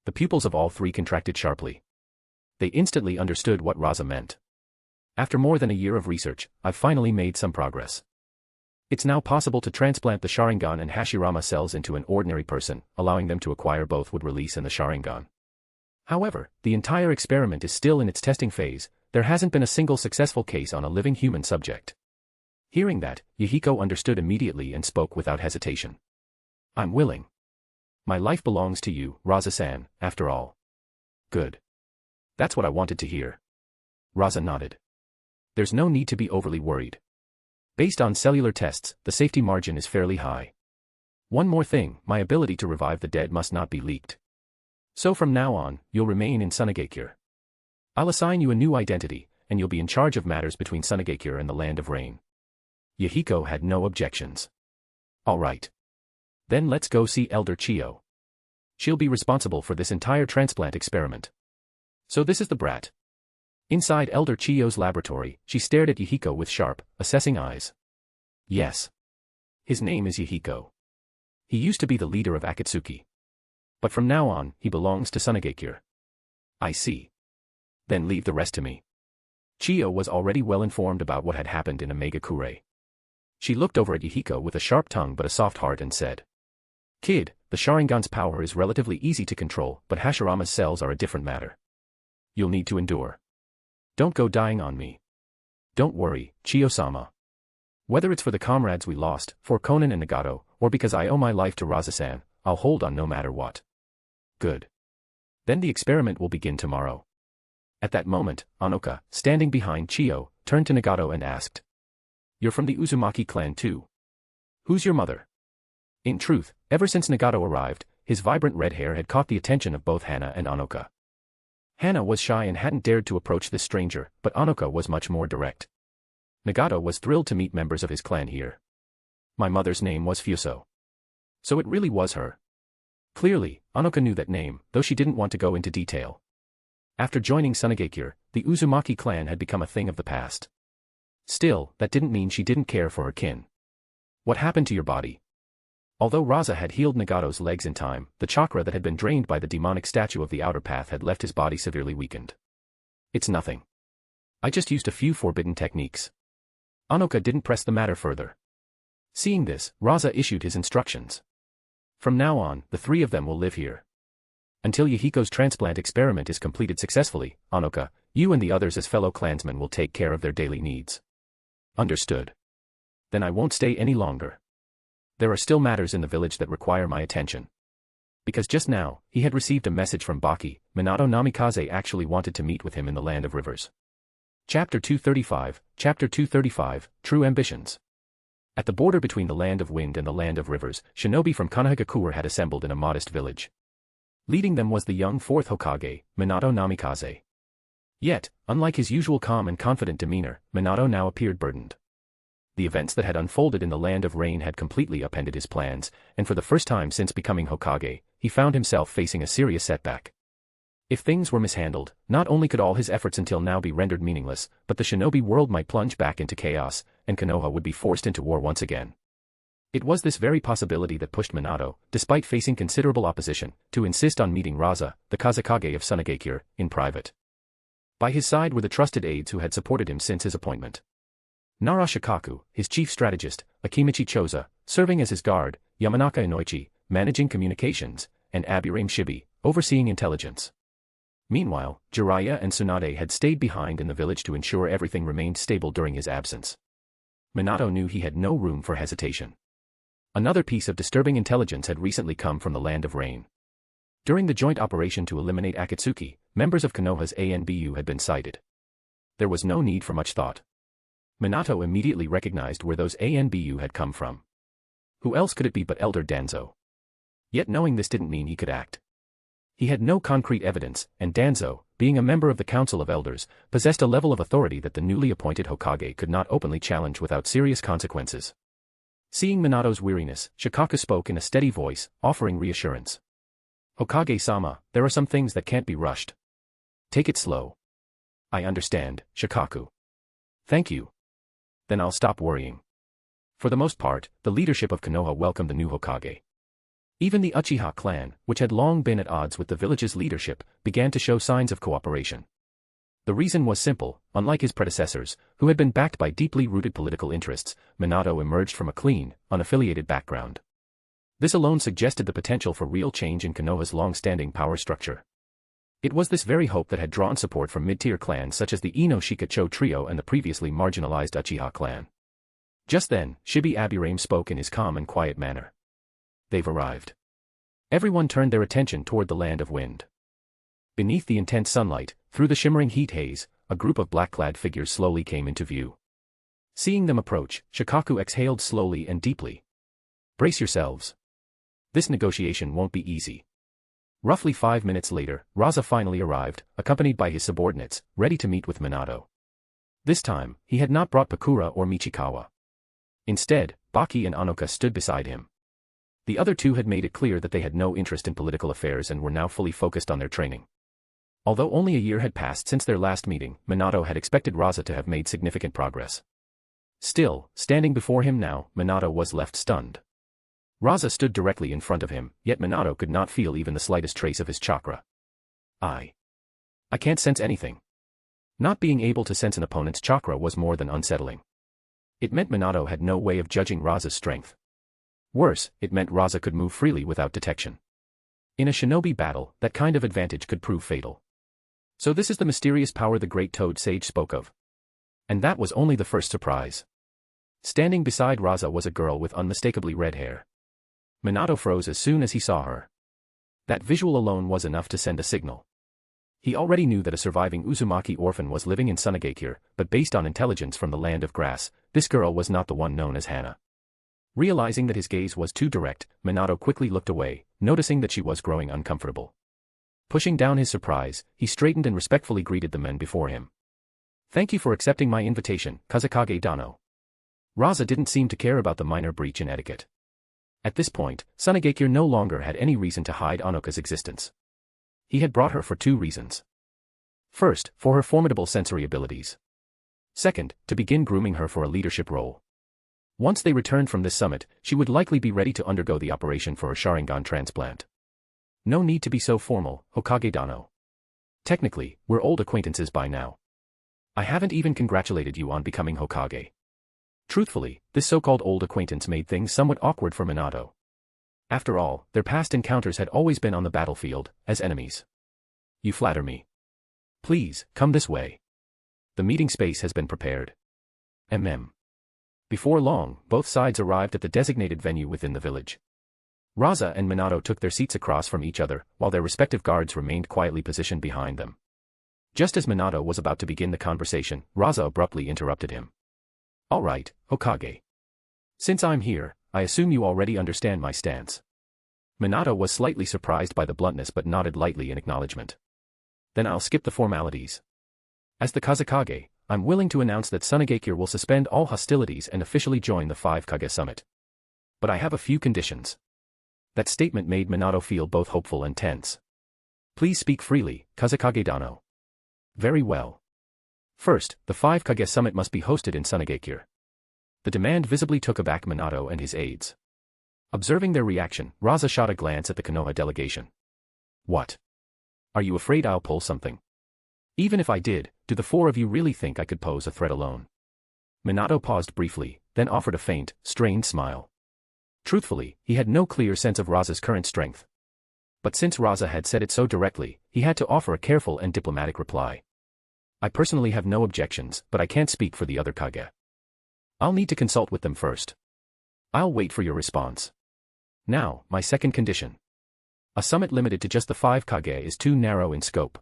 The pupils of all three contracted sharply. They instantly understood what Rasa meant. After more than a year of research, I've finally made some progress. It's now possible to transplant the Sharingan and Hashirama cells into an ordinary person, allowing them to acquire both would release and the Sharingan. However, the entire experiment is still in its testing phase. There hasn't been a single successful case on a living human subject. Hearing that, Yahiko understood immediately and spoke without hesitation. I'm willing. My life belongs to you, Rasa-san, after all. Good. That's what I wanted to hear. Rasa nodded. There's no need to be overly worried. Based on cellular tests, the safety margin is fairly high. One more thing, my ability to revive the dead must not be leaked. So from now on, you'll remain in Sunagakure. I'll assign you a new identity, and you'll be in charge of matters between Sunagakure and the Land of Rain. Yahiko had no objections. All right. Then let's go see Elder Chiyo. She'll be responsible for this entire transplant experiment. So this is the brat. Inside Elder Chiyo's laboratory, she stared at Yahiko with sharp, assessing eyes. Yes. His name is Yahiko. He used to be the leader of Akatsuki. But from now on, he belongs to Sunagakure. I see. Then leave the rest to me. Chiyo was already well informed about what had happened in Omegakure. She looked over at Yahiko with a sharp tongue but a soft heart and said, Kid, the Sharingan's power is relatively easy to control, but Hashirama's cells are a different matter. you'll need to endure. Don't go dying on me. Don't worry, Chiyo-sama. Whether it's for the comrades we lost, for Konan and Nagato, or because I owe my life to Rasa-san, I'll hold on no matter what. Good. Then the experiment will begin tomorrow. At that moment, Anoka, standing behind Chiyo, turned to Nagato and asked. You're from the Uzumaki clan too? Who's your mother? In truth, ever since Nagato arrived, his vibrant red hair had caught the attention of both Hana and Anoka. Hana was shy and hadn't dared to approach this stranger, but Anoka was much more direct. Nagato was thrilled to meet members of his clan here. My mother's name was Fuso. So it really was her. Clearly, Anoka knew that name, though she didn't want to go into detail. After joining Sunagakure, the Uzumaki clan had become a thing of the past. Still, that didn't mean she didn't care for her kin. What happened to your body? Although Rasa had healed Nagato's legs in time, the chakra that had been drained by the demonic statue of the outer path had left his body severely weakened. It's nothing. I just used a few forbidden techniques. Anoka didn't press the matter further. Seeing this, Rasa issued his instructions. From now on, the three of them will live here. Until Yahiko's transplant experiment is completed successfully, Anoka, you and the others as fellow clansmen will take care of their daily needs. Understood. Then I won't stay any longer. There are still matters in the village that require my attention. Because just now, he had received a message from Baki. Minato Namikaze actually wanted to meet with him in the Land of Rivers. Chapter 235, True Ambitions. At the border between the Land of Wind and the Land of Rivers, shinobi from Konohagakure had assembled in a modest village. Leading them was the young fourth Hokage, Minato Namikaze. Yet, unlike his usual calm and confident demeanor, Minato now appeared burdened. The events that had unfolded in the Land of Rain had completely upended his plans, and for the first time since becoming Hokage, he found himself facing a serious setback. If things were mishandled, not only could all his efforts until now be rendered meaningless, but the shinobi world might plunge back into chaos, and Konoha would be forced into war once again. It was this very possibility that pushed Minato, despite facing considerable opposition, to insist on meeting Rasa, the Kazekage of Sunagakure, in private. By his side were the trusted aides who had supported him since his appointment. Nara Shikaku, his chief strategist, Akimichi Choza, serving as his guard, Yamanaka Inoichi, managing communications, and Aburame Shibi, overseeing intelligence. Meanwhile, Jiraiya and Tsunade had stayed behind in the village to ensure everything remained stable during his absence. Minato knew he had no room for hesitation. Another piece of disturbing intelligence had recently come from the Land of Rain. During the joint operation to eliminate Akatsuki, members of Konoha's ANBU had been sighted. There was no need for much thought. Minato immediately recognized where those ANBU had come from. Who else could it be but Elder Danzo? Yet knowing this didn't mean he could act. He had no concrete evidence, and Danzo, being a member of the Council of Elders, possessed a level of authority that the newly appointed Hokage could not openly challenge without serious consequences. Seeing Minato's weariness, Shikaku spoke in a steady voice, offering reassurance. Hokage-sama, there are some things that can't be rushed. Take it slow. I understand, Shikaku. Thank you. Then I'll stop worrying. For the most part, the leadership of Konoha welcomed the new Hokage. Even the Uchiha clan, which had long been at odds with the village's leadership, began to show signs of cooperation. The reason was simple: unlike his predecessors, who had been backed by deeply rooted political interests, Minato emerged from a clean, unaffiliated background. This alone suggested the potential for real change in Konoha's long-standing power structure. It was this very hope that had drawn support from mid-tier clans such as the Ino Shikacho trio and the previously marginalized Uchiha clan. Just then, Shibi Aburame spoke in his calm and quiet manner. They've arrived. Everyone turned their attention toward the Land of Wind. Beneath the intense sunlight, through the shimmering heat haze, a group of black-clad figures slowly came into view. Seeing them approach, Shikaku exhaled slowly and deeply. Brace yourselves. This negotiation won't be easy. Roughly 5 minutes later, Rasa finally arrived, accompanied by his subordinates, ready to meet with Minato. This time, he had not brought Pakura or Michikawa. Instead, Baki and Anoka stood beside him. The other two had made it clear that they had no interest in political affairs and were now fully focused on their training. Although only a year had passed since their last meeting, Minato had expected Rasa to have made significant progress. Still, standing before him now, Minato was left stunned. Rasa stood directly in front of him, yet Minato could not feel even the slightest trace of his chakra. I can't sense anything. Not being able to sense an opponent's chakra was more than unsettling. It meant Minato had no way of judging Rasa's strength. Worse, it meant Rasa could move freely without detection. In a shinobi battle, that kind of advantage could prove fatal. So this is the mysterious power the great toad sage spoke of. And that was only the first surprise. Standing beside Rasa was a girl with unmistakably red hair. Minato froze as soon as he saw her. That visual alone was enough to send a signal. He already knew that a surviving Uzumaki orphan was living in Sunagakure, but based on intelligence from the land of grass, this girl was not the one known as Hana. Realizing that his gaze was too direct, Minato quickly looked away, noticing that she was growing uncomfortable. Pushing down his surprise, he straightened and respectfully greeted the men before him. "Thank you for accepting my invitation, Kazekage Dano." Rasa didn't seem to care about the minor breach in etiquette. At this point, Sunagakure no longer had any reason to hide Anoka's existence. He had brought her for two reasons. First, for her formidable sensory abilities. Second, to begin grooming her for a leadership role. Once they returned from this summit, she would likely be ready to undergo the operation for a Sharingan transplant. No need to be so formal, Hokage Dano. Technically, we're old acquaintances by now. I haven't even congratulated you on becoming Hokage. Truthfully, this so-called old acquaintance made things somewhat awkward for Minato. After all, their past encounters had always been on the battlefield, as enemies. You flatter me. Please, come this way. The meeting space has been prepared. Before long, both sides arrived at the designated venue within the village. Rasa and Minato took their seats across from each other, while their respective guards remained quietly positioned behind them. Just as Minato was about to begin the conversation, Rasa abruptly interrupted him. "All right, Hokage. Since I'm here, I assume you already understand my stance." Minato was slightly surprised by the bluntness but nodded lightly in acknowledgement. "Then I'll skip the formalities. As the Kazekage, I'm willing to announce that Sunagakure will suspend all hostilities and officially join the Five Kage Summit. But I have a few conditions." That statement made Minato feel both hopeful and tense. "Please speak freely, Kazekage Dano." "Very well. First, the Five Kage Summit must be hosted in Sunagakure." The demand visibly took aback Minato and his aides. Observing their reaction, Rasa shot a glance at the Konoha delegation. "What? Are you afraid I'll pull something? Even if I did, do the four of you really think I could pose a threat alone?" Minato paused briefly, then offered a faint, strained smile. Truthfully, he had no clear sense of Rasa's current strength. But since Rasa had said it so directly, he had to offer a careful and diplomatic reply. "I personally have no objections, but I can't speak for the other Kage. I'll need to consult with them first. I'll wait for your response. Now, my second condition. A summit limited to just the Five Kage is too narrow in scope.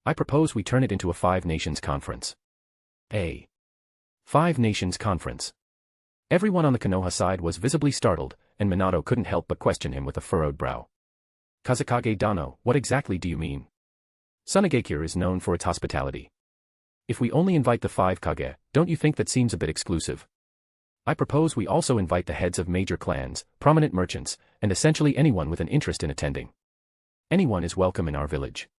I propose we turn it into a Five Nations Conference." A Five Nations Conference. Everyone on the Konoha side was visibly startled, and Minato couldn't help but question him with a furrowed brow. "Kazekage Dano, what exactly do you mean? Sunagakure is known for its hospitality. If we only invite the Five Kage, don't you think that seems a bit exclusive? I propose we also invite the heads of major clans, prominent merchants, and essentially anyone with an interest in attending. Anyone is welcome in our village.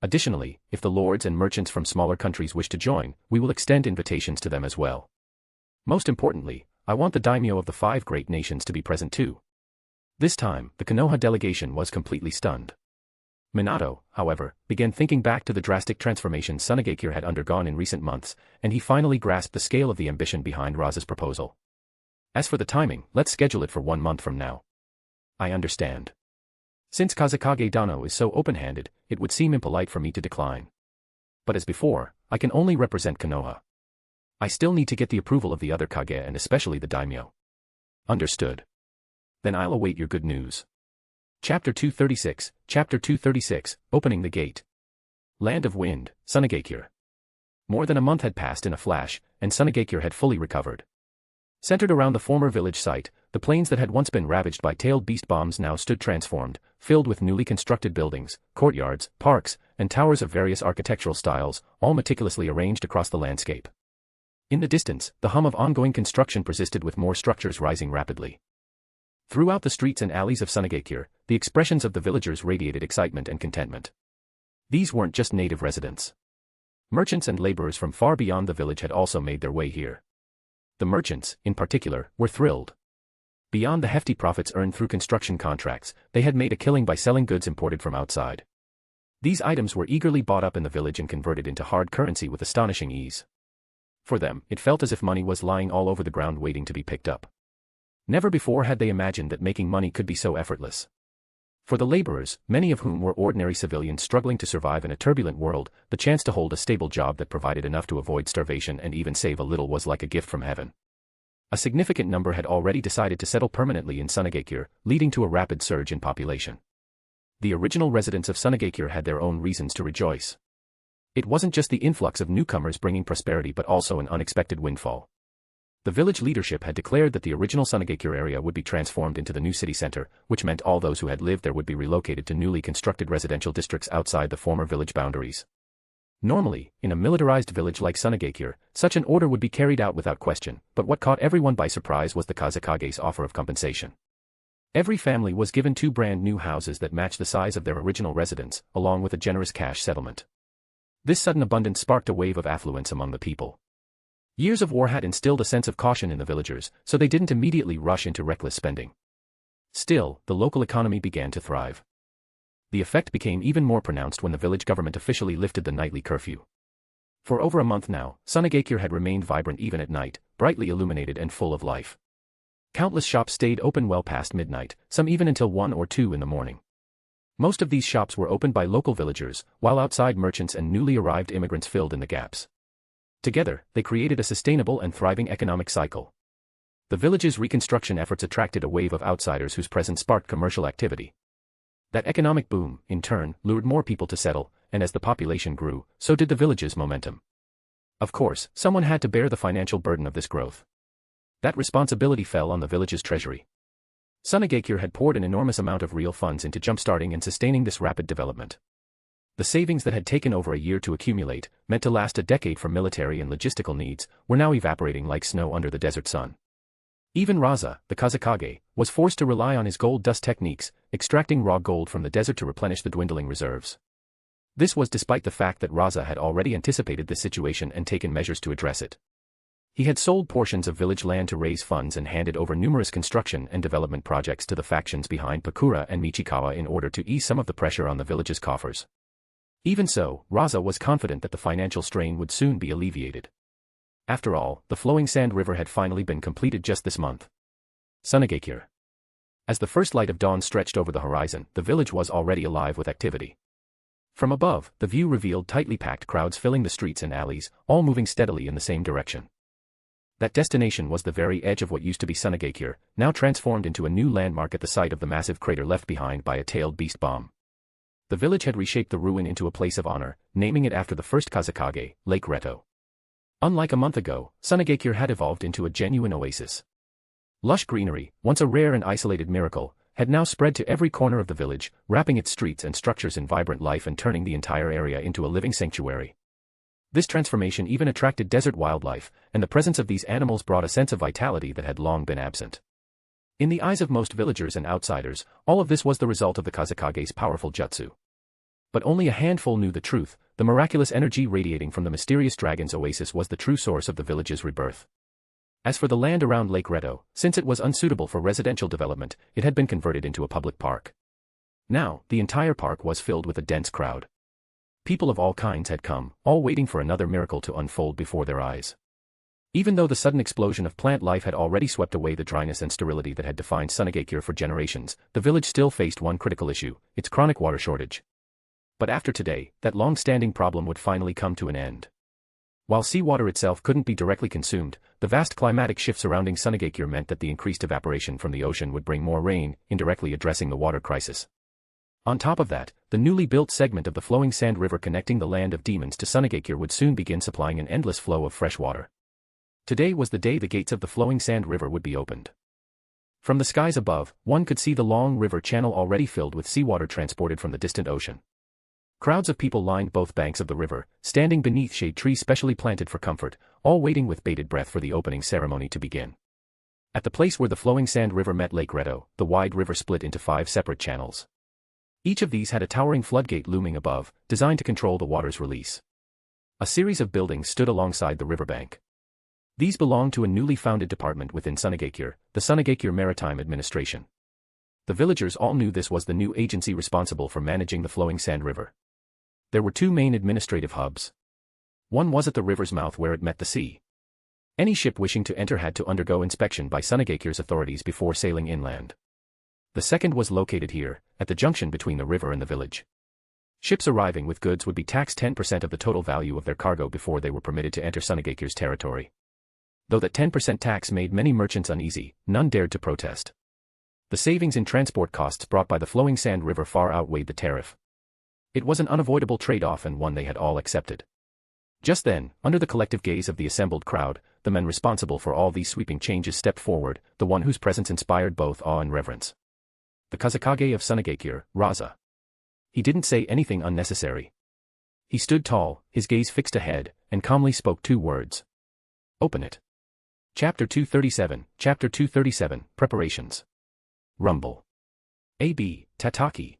Additionally, if the lords and merchants from smaller countries wish to join, we will extend invitations to them as well. Most importantly, I want the daimyo of the five great nations to be present too." This time, the Konoha delegation was completely stunned. Minato, however, began thinking back to the drastic transformation Sunagakure had undergone in recent months, and he finally grasped the scale of the ambition behind Rasa's proposal. "As for the timing, let's schedule it for 1 month from now." "I understand. Since Kazekage Dano is so open-handed, it would seem impolite for me to decline. But as before, I can only represent Konoha. I still need to get the approval of the other Kage and especially the daimyo." "Understood. Then I'll await your good news." Chapter 236, Opening the Gate. Land of Wind, Sunagakure. More than a month had passed in a flash, and Sunagakure had fully recovered. Centered around the former village site, the plains that had once been ravaged by tailed beast bombs now stood transformed, filled with newly constructed buildings, courtyards, parks, and towers of various architectural styles, all meticulously arranged across the landscape. In the distance, the hum of ongoing construction persisted with more structures rising rapidly. Throughout the streets and alleys of Sunagakure, the expressions of the villagers radiated excitement and contentment. These weren't just native residents. Merchants and laborers from far beyond the village had also made their way here. The merchants, in particular, were thrilled. Beyond the hefty profits earned through construction contracts, they had made a killing by selling goods imported from outside. These items were eagerly bought up in the village and converted into hard currency with astonishing ease. For them, it felt as if money was lying all over the ground waiting to be picked up. Never before had they imagined that making money could be so effortless. For the laborers, many of whom were ordinary civilians struggling to survive in a turbulent world, the chance to hold a stable job that provided enough to avoid starvation and even save a little was like a gift from heaven. A significant number had already decided to settle permanently in Sunagakure, leading to a rapid surge in population. The original residents of Sunagakure had their own reasons to rejoice. It wasn't just the influx of newcomers bringing prosperity but also an unexpected windfall. The village leadership had declared that the original Sunagakure area would be transformed into the new city center, which meant all those who had lived there would be relocated to newly constructed residential districts outside the former village boundaries. Normally, in a militarized village like Sunagakure, such an order would be carried out without question, but what caught everyone by surprise was the Kazekage's offer of compensation. Every family was given 2 brand new houses that matched the size of their original residence, along with a generous cash settlement. This sudden abundance sparked a wave of affluence among the people. Years of war had instilled a sense of caution in the villagers, so they didn't immediately rush into reckless spending. Still, the local economy began to thrive. The effect became even more pronounced when the village government officially lifted the nightly curfew. For over a month now, Sunagakure had remained vibrant even at night, brightly illuminated and full of life. Countless shops stayed open well past midnight, some even until 1 or 2 in the morning. Most of these shops were opened by local villagers, while outside merchants and newly arrived immigrants filled in the gaps. Together, they created a sustainable and thriving economic cycle. The village's reconstruction efforts attracted a wave of outsiders whose presence sparked commercial activity. That economic boom, in turn, lured more people to settle, and as the population grew, so did the village's momentum. Of course, someone had to bear the financial burden of this growth. That responsibility fell on the village's treasury. Sunagakure had poured an enormous amount of real funds into jumpstarting and sustaining this rapid development. The savings that had taken over a year to accumulate, meant to last a decade for military and logistical needs, were now evaporating like snow under the desert sun. Even Rasa, the Kazekage, was forced to rely on his gold dust techniques, extracting raw gold from the desert to replenish the dwindling reserves. This was despite the fact that Rasa had already anticipated this situation and taken measures to address it. He had sold portions of village land to raise funds and handed over numerous construction and development projects to the factions behind Pakura and Michikawa in order to ease some of the pressure on the village's coffers. Even so, Rasa was confident that the financial strain would soon be alleviated. After all, the flowing sand river had finally been completed just this month. Sunagakure. As the first light of dawn stretched over the horizon, the village was already alive with activity. From above, the view revealed tightly packed crowds filling the streets and alleys, all moving steadily in the same direction. That destination was the very edge of what used to be Sunagakure, now transformed into a new landmark at the site of the massive crater left behind by a tailed beast bomb. The village had reshaped the ruin into a place of honor, naming it after the first Kazekage, Lake Reto. Unlike a month ago, Sunagakure had evolved into a genuine oasis. Lush greenery, once a rare and isolated miracle, had now spread to every corner of the village, wrapping its streets and structures in vibrant life and turning the entire area into a living sanctuary. This transformation even attracted desert wildlife, and the presence of these animals brought a sense of vitality that had long been absent. In the eyes of most villagers and outsiders, all of this was the result of the Kazekage's powerful jutsu. But only a handful knew the truth. The miraculous energy radiating from the mysterious dragon's oasis was the true source of the village's rebirth. As for the land around Lake Reto, since it was unsuitable for residential development, it had been converted into a public park. Now, the entire park was filled with a dense crowd. People of all kinds had come, all waiting for another miracle to unfold before their eyes. Even though the sudden explosion of plant life had already swept away the dryness and sterility that had defined Sunagakure for generations, the village still faced one critical issue: its chronic water shortage. But after today, that long-standing problem would finally come to an end. While seawater itself couldn't be directly consumed, the vast climatic shift surrounding Sunagakure meant that the increased evaporation from the ocean would bring more rain, indirectly addressing the water crisis. On top of that, the newly built segment of the flowing sand river connecting the land of demons to Sunagakure would soon begin supplying an endless flow of fresh water. Today was the day the gates of the flowing sand river would be opened. From the skies above, one could see the long river channel already filled with seawater transported from the distant ocean. Crowds of people lined both banks of the river, standing beneath shade trees specially planted for comfort, all waiting with bated breath for the opening ceremony to begin. At the place where the flowing sand river met Lake Reto, the wide river split into 5 separate channels. Each of these had a towering floodgate looming above, designed to control the water's release. A series of buildings stood alongside the riverbank. These belonged to a newly founded department within Sunagakure, the Sunagakure Maritime Administration. The villagers all knew this was the new agency responsible for managing the flowing sand river. There were 2 main administrative hubs. One was at the river's mouth where it met the sea. Any ship wishing to enter had to undergo inspection by Sunagakure's authorities before sailing inland. The second was located here, at the junction between the river and the village. Ships arriving with goods would be taxed 10% of the total value of their cargo before they were permitted to enter Sunagekire's territory. Though that 10% tax made many merchants uneasy, none dared to protest. The savings in transport costs brought by the flowing sand river far outweighed the tariff. It was an unavoidable trade-off and one they had all accepted. Just then, under the collective gaze of the assembled crowd, the man responsible for all these sweeping changes stepped forward, the one whose presence inspired both awe and reverence. The Kazekage of Sunagekure, Rasa. He didn't say anything unnecessary. He stood tall, his gaze fixed ahead, and calmly spoke 2 words. Open it. Chapter 237, Preparations. Rumble. A.B. Tataki.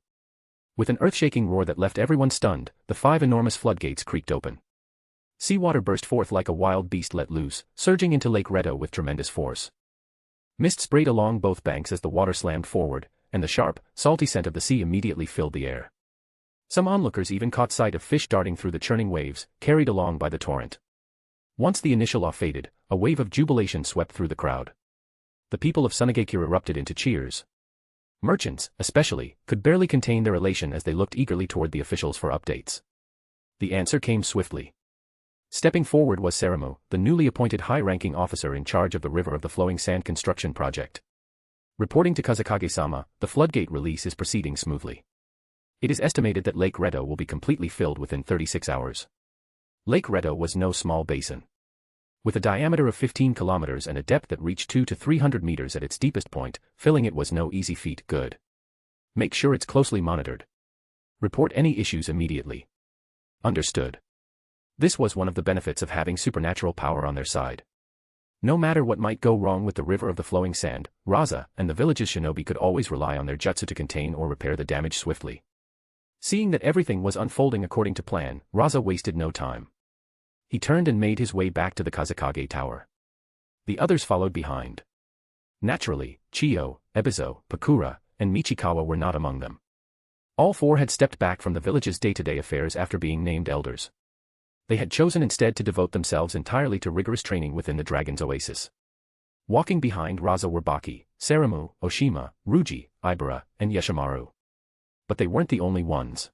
With an earth-shaking roar that left everyone stunned, the 5 enormous floodgates creaked open. Seawater burst forth like a wild beast let loose, surging into Lake Reto with tremendous force. Mist sprayed along both banks as the water slammed forward, and the sharp, salty scent of the sea immediately filled the air. Some onlookers even caught sight of fish darting through the churning waves, carried along by the torrent. Once the initial awe faded, a wave of jubilation swept through the crowd. The people of Sunagekure erupted into cheers. Merchants, especially, could barely contain their elation as they looked eagerly toward the officials for updates. The answer came swiftly. Stepping forward was Saramu, the newly appointed high-ranking officer in charge of the River of the Flowing Sand construction project. Reporting to Kazekage-sama, the floodgate release is proceeding smoothly. It is estimated that Lake Reto will be completely filled within 36 hours. Lake Reto was no small basin. With a diameter of 15 kilometers and a depth that reached 200 to 300 meters at its deepest point, filling it was no easy feat. Good. Make sure it's closely monitored. Report any issues immediately. Understood. This was one of the benefits of having supernatural power on their side. No matter what might go wrong with the River of the Flowing Sand, Rasa and the village's shinobi could always rely on their jutsu to contain or repair the damage swiftly. Seeing that everything was unfolding according to plan, Rasa wasted no time. He turned and made his way back to the Kazekage Tower. The others followed behind. Naturally, Chiyo, Ebizo, Pakura, and Michikawa were not among them. All 4 had stepped back from the village's day-to-day affairs after being named elders. They had chosen instead to devote themselves entirely to rigorous training within the Dragon's Oasis. Walking behind Rasa were Baki, Saramu, Oshima, Ruji, Ibara, and Yoshimaru. But they weren't the only ones.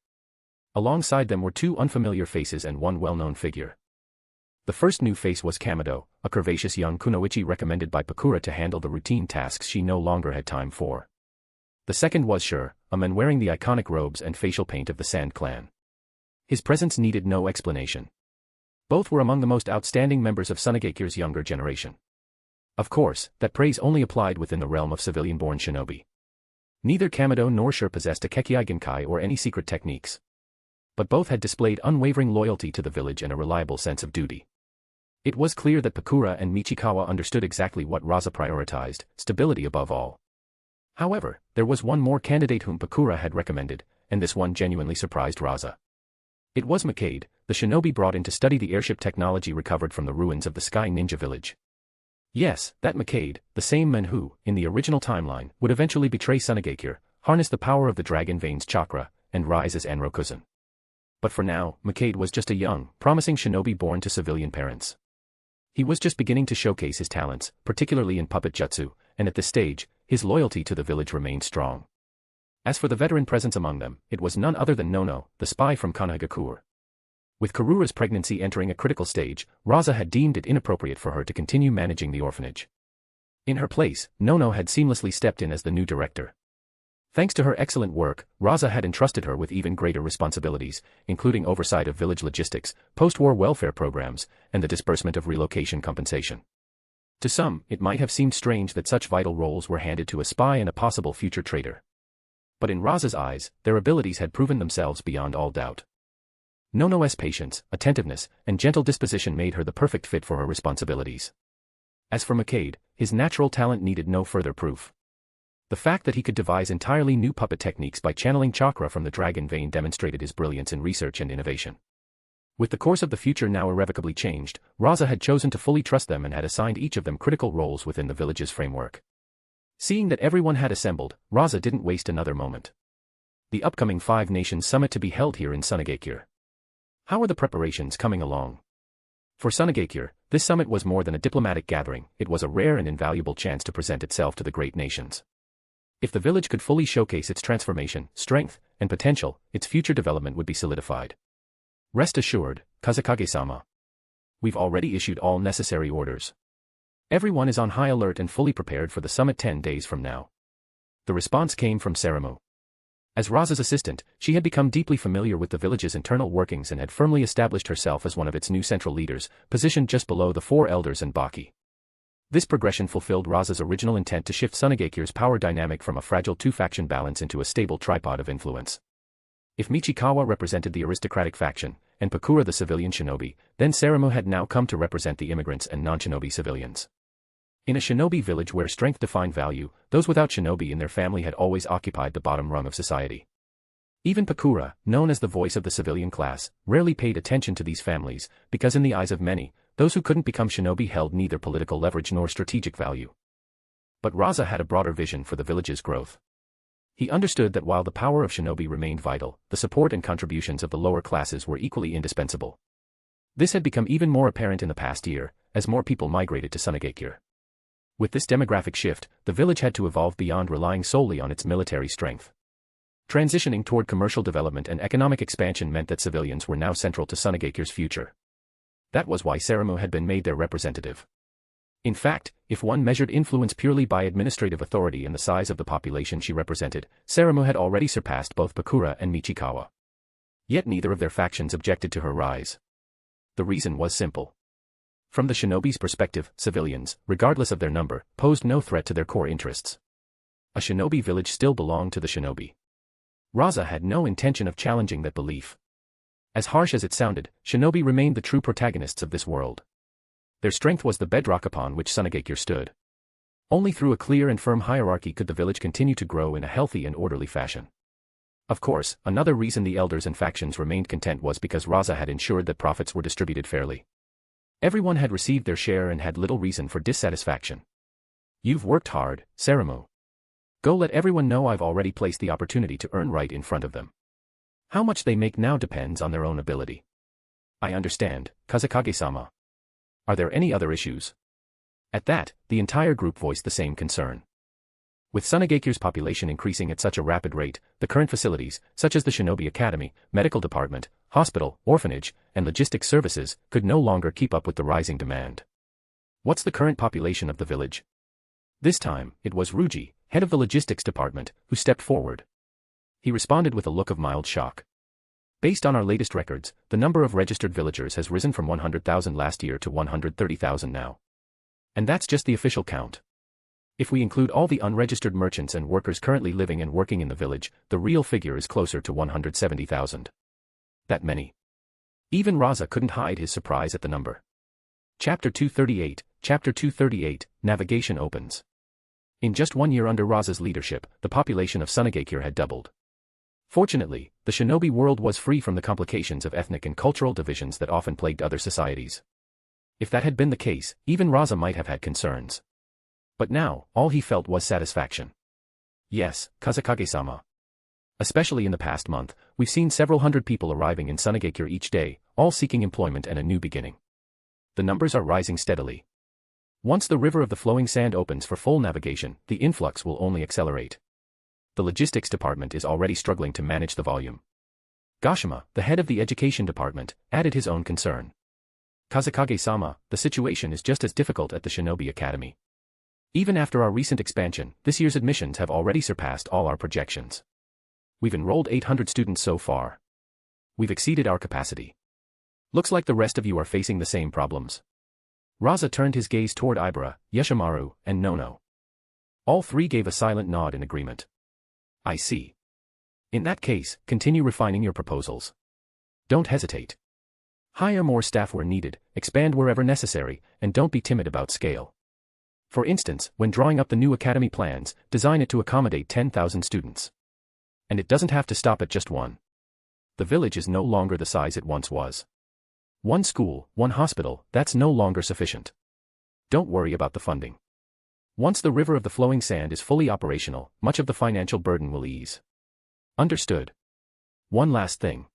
Alongside them were 2 unfamiliar faces and 1 well-known figure. The first new face was Kamado, a curvaceous young kunoichi recommended by Pakura to handle the routine tasks she no longer had time for. The second was Shur, a man wearing the iconic robes and facial paint of the Sand Clan. His presence needed no explanation. Both were among the most outstanding members of Sunagekure's younger generation. Of course, that praise only applied within the realm of civilian-born shinobi. Neither Kamado nor Shur possessed a Kekkei Genkai or any secret techniques. But both had displayed unwavering loyalty to the village and a reliable sense of duty. It was clear that Pakura and Michikawa understood exactly what Rasa prioritized, stability above all. However, there was one more candidate whom Pakura had recommended, and this one genuinely surprised Rasa. It was Makade, the shinobi brought in to study the airship technology recovered from the ruins of the Sky Ninja Village. Yes, that Makade, the same man who, in the original timeline, would eventually betray Sunagekure, harness the power of the Dragon Vein's chakra, and rise as Enrokuzen. But for now, Makade was just a young, promising shinobi born to civilian parents. He was just beginning to showcase his talents, particularly in puppet jutsu, and at this stage, his loyalty to the village remained strong. As for the veteran presence among them, it was none other than Nono, the spy from Konohagakure. With Karura's pregnancy entering a critical stage, Rasa had deemed it inappropriate for her to continue managing the orphanage. In her place, Nono had seamlessly stepped in as the new director. Thanks to her excellent work, Rasa had entrusted her with even greater responsibilities, including oversight of village logistics, post-war welfare programs, and the disbursement of relocation compensation. To some, it might have seemed strange that such vital roles were handed to a spy and a possible future traitor. But in Rasa's eyes, their abilities had proven themselves beyond all doubt. Nono's patience, attentiveness, and gentle disposition made her the perfect fit for her responsibilities. As for Makade, his natural talent needed no further proof. The fact that he could devise entirely new puppet techniques by channeling chakra from the dragon vein demonstrated his brilliance in research and innovation. With the course of the future now irrevocably changed, Rasa had chosen to fully trust them and had assigned each of them critical roles within the village's framework. Seeing that everyone had assembled, Rasa didn't waste another moment. The upcoming 5 Nations Summit to be held here in Sunagekure. How are the preparations coming along? For Sunagekure, this summit was more than a diplomatic gathering, it was a rare and invaluable chance to present itself to the great nations. If the village could fully showcase its transformation, strength, and potential, its future development would be solidified. Rest assured, Kazekage-sama. We've already issued all necessary orders. Everyone is on high alert and fully prepared for the summit 10 days from now. The response came from Seramu. As Rasa's assistant, she had become deeply familiar with the village's internal workings and had firmly established herself as one of its new central leaders, positioned just below the four elders and Baki. This progression fulfilled Rasa's original intent to shift Sunagekir's power dynamic from a fragile two-faction balance into a stable tripod of influence. If Michikawa represented the aristocratic faction, and Pakura the civilian shinobi, then Seramu had now come to represent the immigrants and non-shinobi civilians. In a shinobi village where strength defined value, those without shinobi in their family had always occupied the bottom rung of society. Even Pakura, known as the voice of the civilian class, rarely paid attention to these families, because in the eyes of many, those who couldn't become shinobi held neither political leverage nor strategic value. But Rasa had a broader vision for the village's growth. He understood that while the power of shinobi remained vital, the support and contributions of the lower classes were equally indispensable. This had become even more apparent in the past year, as more people migrated to Sunagekure. With this demographic shift, the village had to evolve beyond relying solely on its military strength. Transitioning toward commercial development and economic expansion meant that civilians were now central to Sunagekire's future. That was why Seramu had been made their representative. In fact, if one measured influence purely by administrative authority and the size of the population she represented, Seramu had already surpassed both Pakura and Michikawa. Yet neither of their factions objected to her rise. The reason was simple. From the shinobi's perspective, civilians, regardless of their number, posed no threat to their core interests. A shinobi village still belonged to the shinobi. Rasa had no intention of challenging that belief. As harsh as it sounded, shinobi remained the true protagonists of this world. Their strength was the bedrock upon which Sunagekure stood. Only through a clear and firm hierarchy could the village continue to grow in a healthy and orderly fashion. Of course, another reason the elders and factions remained content was because Rasa had ensured that profits were distributed fairly. Everyone had received their share and had little reason for dissatisfaction. You've worked hard, Seramu. Go let everyone know I've already placed the opportunity to earn right in front of them. How much they make now depends on their own ability. I understand, Kazekage-sama. Are there any other issues? At that, the entire group voiced the same concern. With Sunagekire's population increasing at such a rapid rate, the current facilities, such as the Shinobi Academy, medical department, hospital, orphanage, and logistics services, could no longer keep up with the rising demand. What's the current population of the village? This time, it was Ruji, head of the logistics department, who stepped forward. He responded with a look of mild shock. Based on our latest records, the number of registered villagers has risen from 100,000 last year to 130,000 now. And that's just the official count. If we include all the unregistered merchants and workers currently living and working in the village, the real figure is closer to 170,000. That many. Even Rasa couldn't hide his surprise at the number. Chapter 238, Navigation opens. In just 1 year under Rasa's leadership, the population of Sunagekure had doubled. Fortunately, the shinobi world was free from the complications of ethnic and cultural divisions that often plagued other societies. If that had been the case, even Rasa might have had concerns. But now, all he felt was satisfaction. Yes, Kazekage-sama. Especially in the past month, we've seen several hundred people arriving in Sunagekure each day, all seeking employment and a new beginning. The numbers are rising steadily. Once the river of the flowing sand opens for full navigation, the influx will only accelerate. The logistics department is already struggling to manage the volume. Gashima, the head of the education department, added his own concern. Kazekage-sama, the situation is just as difficult at the Shinobi Academy. Even after our recent expansion, this year's admissions have already surpassed all our projections. We've enrolled 800 students so far. We've exceeded our capacity. Looks like the rest of you are facing the same problems. Rasa turned his gaze toward Ibara, Yoshimaru, and Nono. All three gave a silent nod in agreement. I see. In that case, continue refining your proposals. Don't hesitate. Hire more staff where needed, expand wherever necessary, and don't be timid about scale. For instance, when drawing up the new academy plans, design it to accommodate 10,000 students. And it doesn't have to stop at just one. The village is no longer the size it once was. One school, one hospital, that's no longer sufficient. Don't worry about the funding. Once the river of the flowing sand is fully operational, much of the financial burden will ease. Understood. One last thing.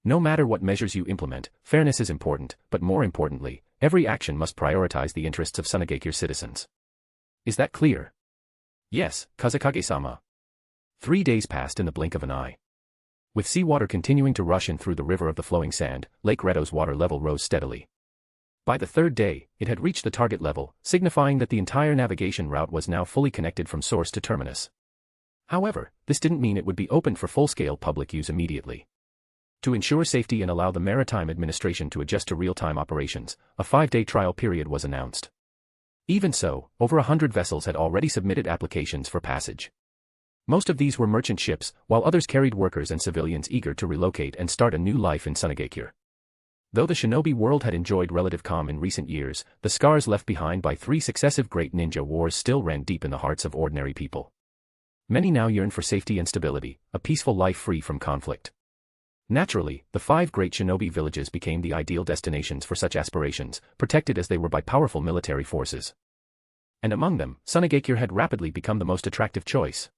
No matter what measures you implement, fairness is important, but more importantly, every action must prioritize the interests of Sunagekure citizens. Is that clear? Yes, Kazekage-sama. 3 days passed in the blink of an eye. With seawater continuing to rush in through the river of the flowing sand, Lake Reto's water level rose steadily. By the third day, it had reached the target level, signifying that the entire navigation route was now fully connected from source to terminus. However, this didn't mean it would be opened for full-scale public use immediately. To ensure safety and allow the Maritime Administration to adjust to real-time operations, a 5-day trial period was announced. Even so, over 100 vessels had already submitted applications for passage. Most of these were merchant ships, while others carried workers and civilians eager to relocate and start a new life in Sunagakure. Though the shinobi world had enjoyed relative calm in recent years, the scars left behind by 3 successive great ninja wars still ran deep in the hearts of ordinary people. Many now yearned for safety and stability, a peaceful life free from conflict. Naturally, the 5 great shinobi villages became the ideal destinations for such aspirations, protected as they were by powerful military forces. And among them, Sunagakure had rapidly become the most attractive choice.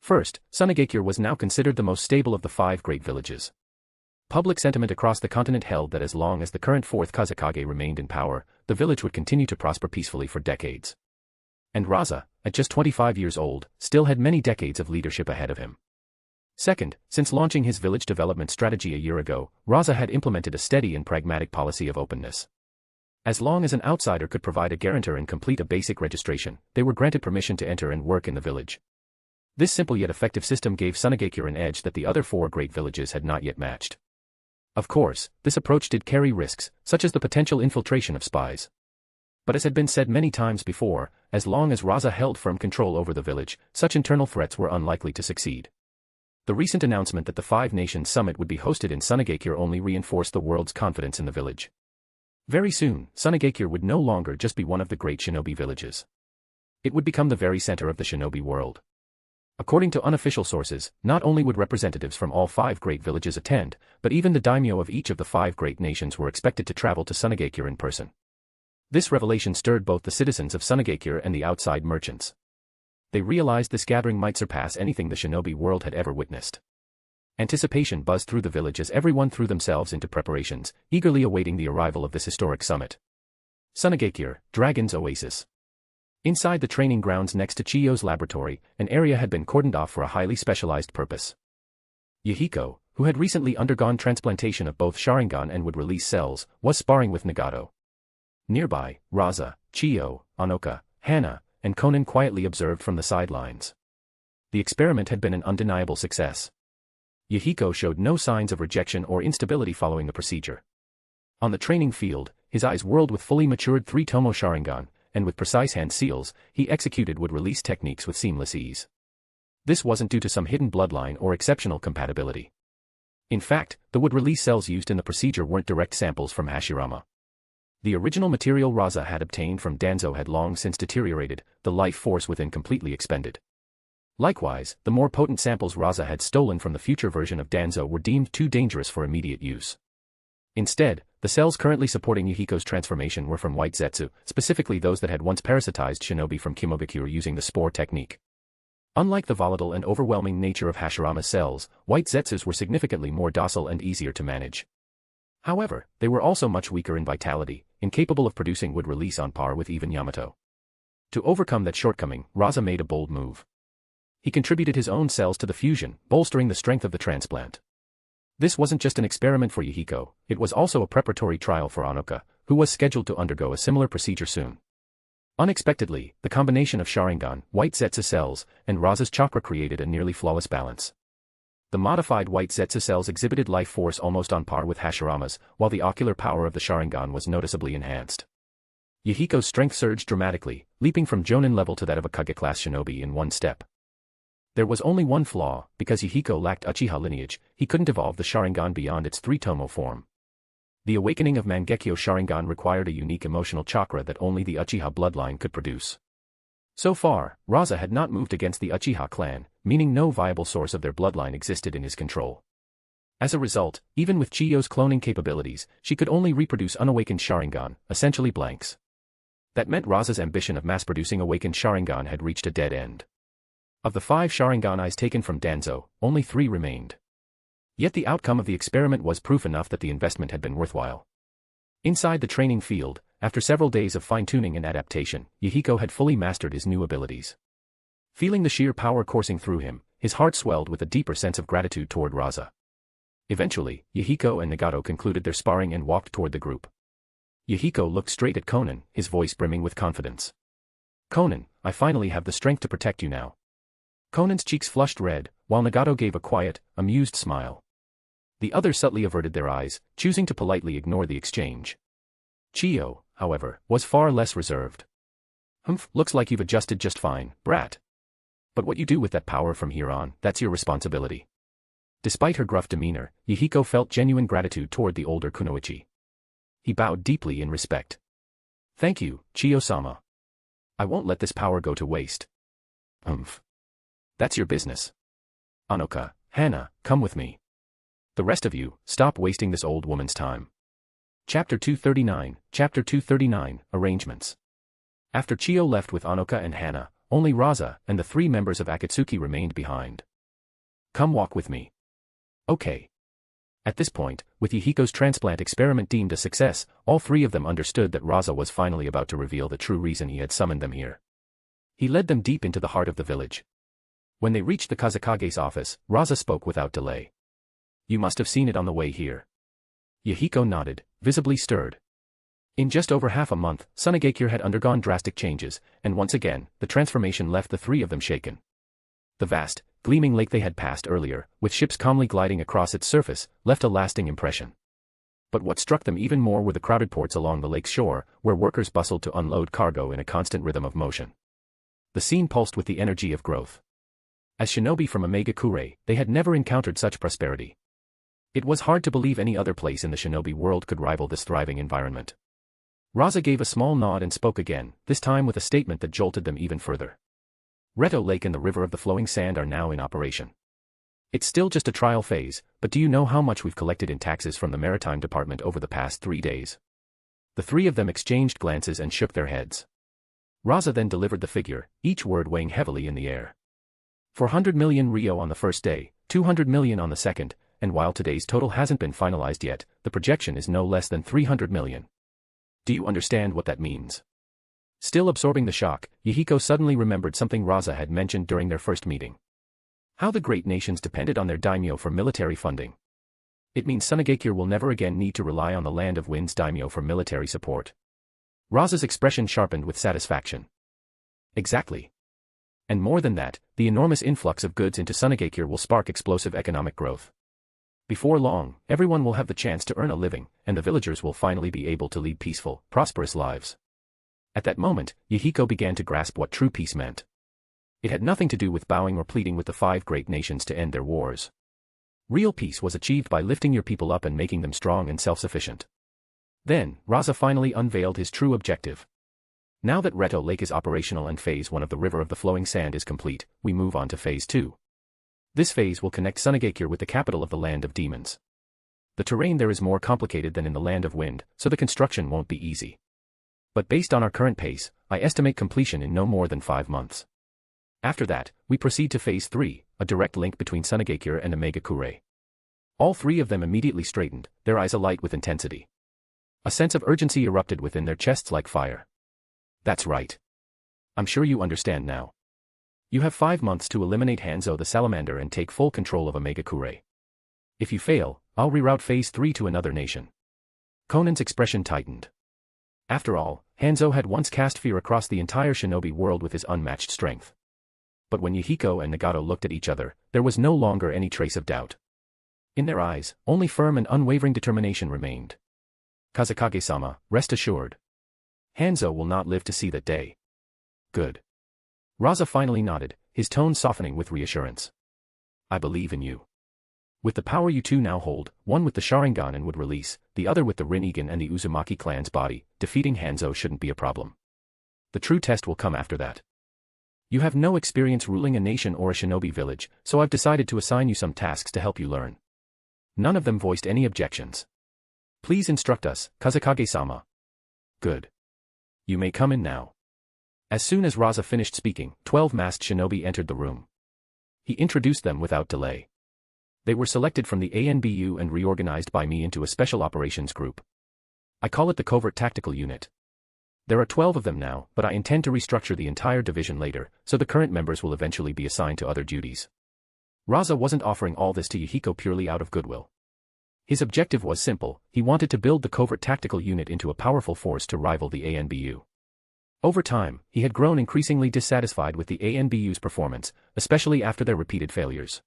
First, Sunagakure was now considered the most stable of the 5 great villages. Public sentiment across the continent held that as long as the current Fourth Kazekage remained in power, the village would continue to prosper peacefully for decades. And Rasa, at just 25 years old, still had many decades of leadership ahead of him. Second, since launching his village development strategy a year ago, Rasa had implemented a steady and pragmatic policy of openness. As long as an outsider could provide a guarantor and complete a basic registration, they were granted permission to enter and work in the village. This simple yet effective system gave Sunagakure an edge that the other 4 great villages had not yet matched. Of course, this approach did carry risks, such as the potential infiltration of spies. But as had been said many times before, as long as Rasa held firm control over the village, such internal threats were unlikely to succeed. The recent announcement that the 5 Nations Summit would be hosted in Sunagakure only reinforced the world's confidence in the village. Very soon, Sunagakure would no longer just be one of the great shinobi villages. It would become the very center of the shinobi world. According to unofficial sources, not only would representatives from all 5 great villages attend, but even the daimyo of each of the 5 great nations were expected to travel to Sunagakure in person. This revelation stirred both the citizens of Sunagakure and the outside merchants. They realized this gathering might surpass anything the shinobi world had ever witnessed. Anticipation buzzed through the village as everyone threw themselves into preparations, eagerly awaiting the arrival of this historic summit. Sunagakure, Dragon's Oasis. Inside the training grounds next to Chiyo's laboratory, an area had been cordoned off for a highly specialized purpose. Yahiko, who had recently undergone transplantation of both Sharingan and would release cells, was sparring with Nagato. Nearby, Rasa, Chiyo, Anoka, Hana, and Konan quietly observed from the sidelines. The experiment had been an undeniable success. Yahiko showed no signs of rejection or instability following the procedure. On the training field, his eyes whirled with fully matured 3-tomo Sharingan, and with precise hand seals, he executed would-release techniques with seamless ease. This wasn't due to some hidden bloodline or exceptional compatibility. In fact, the would-release cells used in the procedure weren't direct samples from Hashirama. The original material Rasa had obtained from Danzo had long since deteriorated, the life force within completely expended. Likewise, the more potent samples Rasa had stolen from the future version of Danzo were deemed too dangerous for immediate use. Instead, the cells currently supporting Yahiko's transformation were from white Zetsu, specifically those that had once parasitized shinobi from Kimogakure using the spore technique. Unlike the volatile and overwhelming nature of Hashirama's cells, white Zetsus were significantly more docile and easier to manage. However, they were also much weaker in vitality, incapable of producing would release on par with even Yamato. To overcome that shortcoming, Rasa made a bold move. He contributed his own cells to the fusion, bolstering the strength of the transplant. This wasn't just an experiment for Yahiko, it was also a preparatory trial for Anoka, who was scheduled to undergo a similar procedure soon. Unexpectedly, the combination of Sharingan, white Zetsu cells, and Rasa's chakra created a nearly flawless balance. The modified white Zetsu cells exhibited life force almost on par with Hashirama's, while the ocular power of the Sharingan was noticeably enhanced. Yahiko's strength surged dramatically, leaping from Jonin level to that of a Kage-class shinobi in one step. There was only one flaw: because Yahiko lacked Uchiha lineage, he couldn't evolve the Sharingan beyond its 3-tomo form. The awakening of Mangekyo Sharingan required a unique emotional chakra that only the Uchiha bloodline could produce. So far, Rasa had not moved against the Uchiha clan, meaning no viable source of their bloodline existed in his control. As a result, even with Chiyo's cloning capabilities, she could only reproduce unawakened Sharingan, essentially blanks. That meant Rasa's ambition of mass-producing awakened Sharingan had reached a dead end. Of the 5 Sharingan eyes taken from Danzo, only 3 remained. Yet the outcome of the experiment was proof enough that the investment had been worthwhile. Inside the training field, after several days of fine-tuning and adaptation, Yahiko had fully mastered his new abilities. Feeling the sheer power coursing through him, his heart swelled with a deeper sense of gratitude toward Rasa. Eventually, Yahiko and Nagato concluded their sparring and walked toward the group. Yahiko looked straight at Konan, his voice brimming with confidence. "Konan, I finally have the strength to protect you now." Konan's cheeks flushed red, while Nagato gave a quiet, amused smile. The others subtly averted their eyes, choosing to politely ignore the exchange. Chiyo, however, was far less reserved. "Humph, looks like you've adjusted just fine, brat. But what you do with that power from here on, that's your responsibility." Despite her gruff demeanor, Yahiko felt genuine gratitude toward the older kunoichi. He bowed deeply in respect. "Thank you, Chiyo-sama. I won't let this power go to waste." "Humph. That's your business. Anoka, Hana, come with me. The rest of you, stop wasting this old woman's time." Chapter 239, Arrangements. After Chiyo left with Anoka and Hana, only Rasa and the 3 members of Akatsuki remained behind. "Come walk with me." "Okay." At this point, with Yahiko's transplant experiment deemed a success, all 3 of them understood that Rasa was finally about to reveal the true reason he had summoned them here. He led them deep into the heart of the village. When they reached the Kazekage's office, Rasa spoke without delay. "You must have seen it on the way here." Yahiko nodded, visibly stirred. In just over half a month, Sunagakure had undergone drastic changes, and once again, the transformation left the 3 of them shaken. The vast, gleaming lake they had passed earlier, with ships calmly gliding across its surface, left a lasting impression. But what struck them even more were the crowded ports along the lake's shore, where workers bustled to unload cargo in a constant rhythm of motion. The scene pulsed with the energy of growth. As shinobi from Omega-kure, they had never encountered such prosperity. It was hard to believe any other place in the shinobi world could rival this thriving environment. Rasa gave a small nod and spoke again, this time with a statement that jolted them even further. "Reto Lake and the River of the Flowing Sand are now in operation. It's still just a trial phase, but do you know how much we've collected in taxes from the Maritime Department over the past 3 days?" The 3 of them exchanged glances and shook their heads. Rasa then delivered the figure, each word weighing heavily in the air. 400 million Rio on the first day, 200 million on the second, and while today's total hasn't been finalized yet, the projection is no less than 300 million. Do you understand what that means? Still absorbing the shock, Yahiko suddenly remembered something Rasa had mentioned during their first meeting. How the great nations depended on their daimyo for military funding. It means Sunagakure will never again need to rely on the Land of Wind's daimyo for military support. Rasa's expression sharpened with satisfaction. Exactly. And more than that, the enormous influx of goods into Sunagakure will spark explosive economic growth. Before long, everyone will have the chance to earn a living, and the villagers will finally be able to lead peaceful, prosperous lives. At that moment, Yahiko began to grasp what true peace meant. It had nothing to do with bowing or pleading with the 5 great nations to end their wars. Real peace was achieved by lifting your people up and making them strong and self-sufficient. Then, Rasa finally unveiled his true objective. Now that Reto Lake is operational and Phase 1 of the River of the Flowing Sand is complete, we move on to Phase 2. This phase will connect Sunagakure with the capital of the Land of Demons. The terrain there is more complicated than in the Land of Wind, so the construction won't be easy. But based on our current pace, I estimate completion in no more than 5 months. After that, we proceed to Phase 3, a direct link between Sunagakure and Omega-kure. All 3 of them immediately straightened, their eyes alight with intensity. A sense of urgency erupted within their chests like fire. That's right. I'm sure you understand now. You have 5 months to eliminate Hanzo the Salamander and take full control of Omega-kure. If you fail, I'll reroute Phase 3 to another nation. Konan's expression tightened. After all, Hanzo had once cast fear across the entire shinobi world with his unmatched strength. But when Yahiko and Nagato looked at each other, there was no longer any trace of doubt. In their eyes, only firm and unwavering determination remained. Kazekage-sama, rest assured. Hanzo will not live to see that day. Good. Rasa finally nodded, his tone softening with reassurance. I believe in you. With the power you two now hold, one with the Sharingan and would release, the other with the Rinnegan and the Uzumaki clan's body, defeating Hanzo shouldn't be a problem. The true test will come after that. You have no experience ruling a nation or a shinobi village, so I've decided to assign you some tasks to help you learn. None of them voiced any objections. Please instruct us, Kazekage-sama. Good. You may come in now. As soon as Rasa finished speaking, 12 masked shinobi entered the room. He introduced them without delay. They were selected from the ANBU and reorganized by me into a special operations group. I call it the Covert Tactical Unit. There are 12 of them now, but I intend to restructure the entire division later, so the current members will eventually be assigned to other duties. Rasa wasn't offering all this to Yahiko purely out of goodwill. His objective was simple: he wanted to build the covert tactical unit into a powerful force to rival the ANBU. Over time, he had grown increasingly dissatisfied with the ANBU's performance, especially after their repeated failures.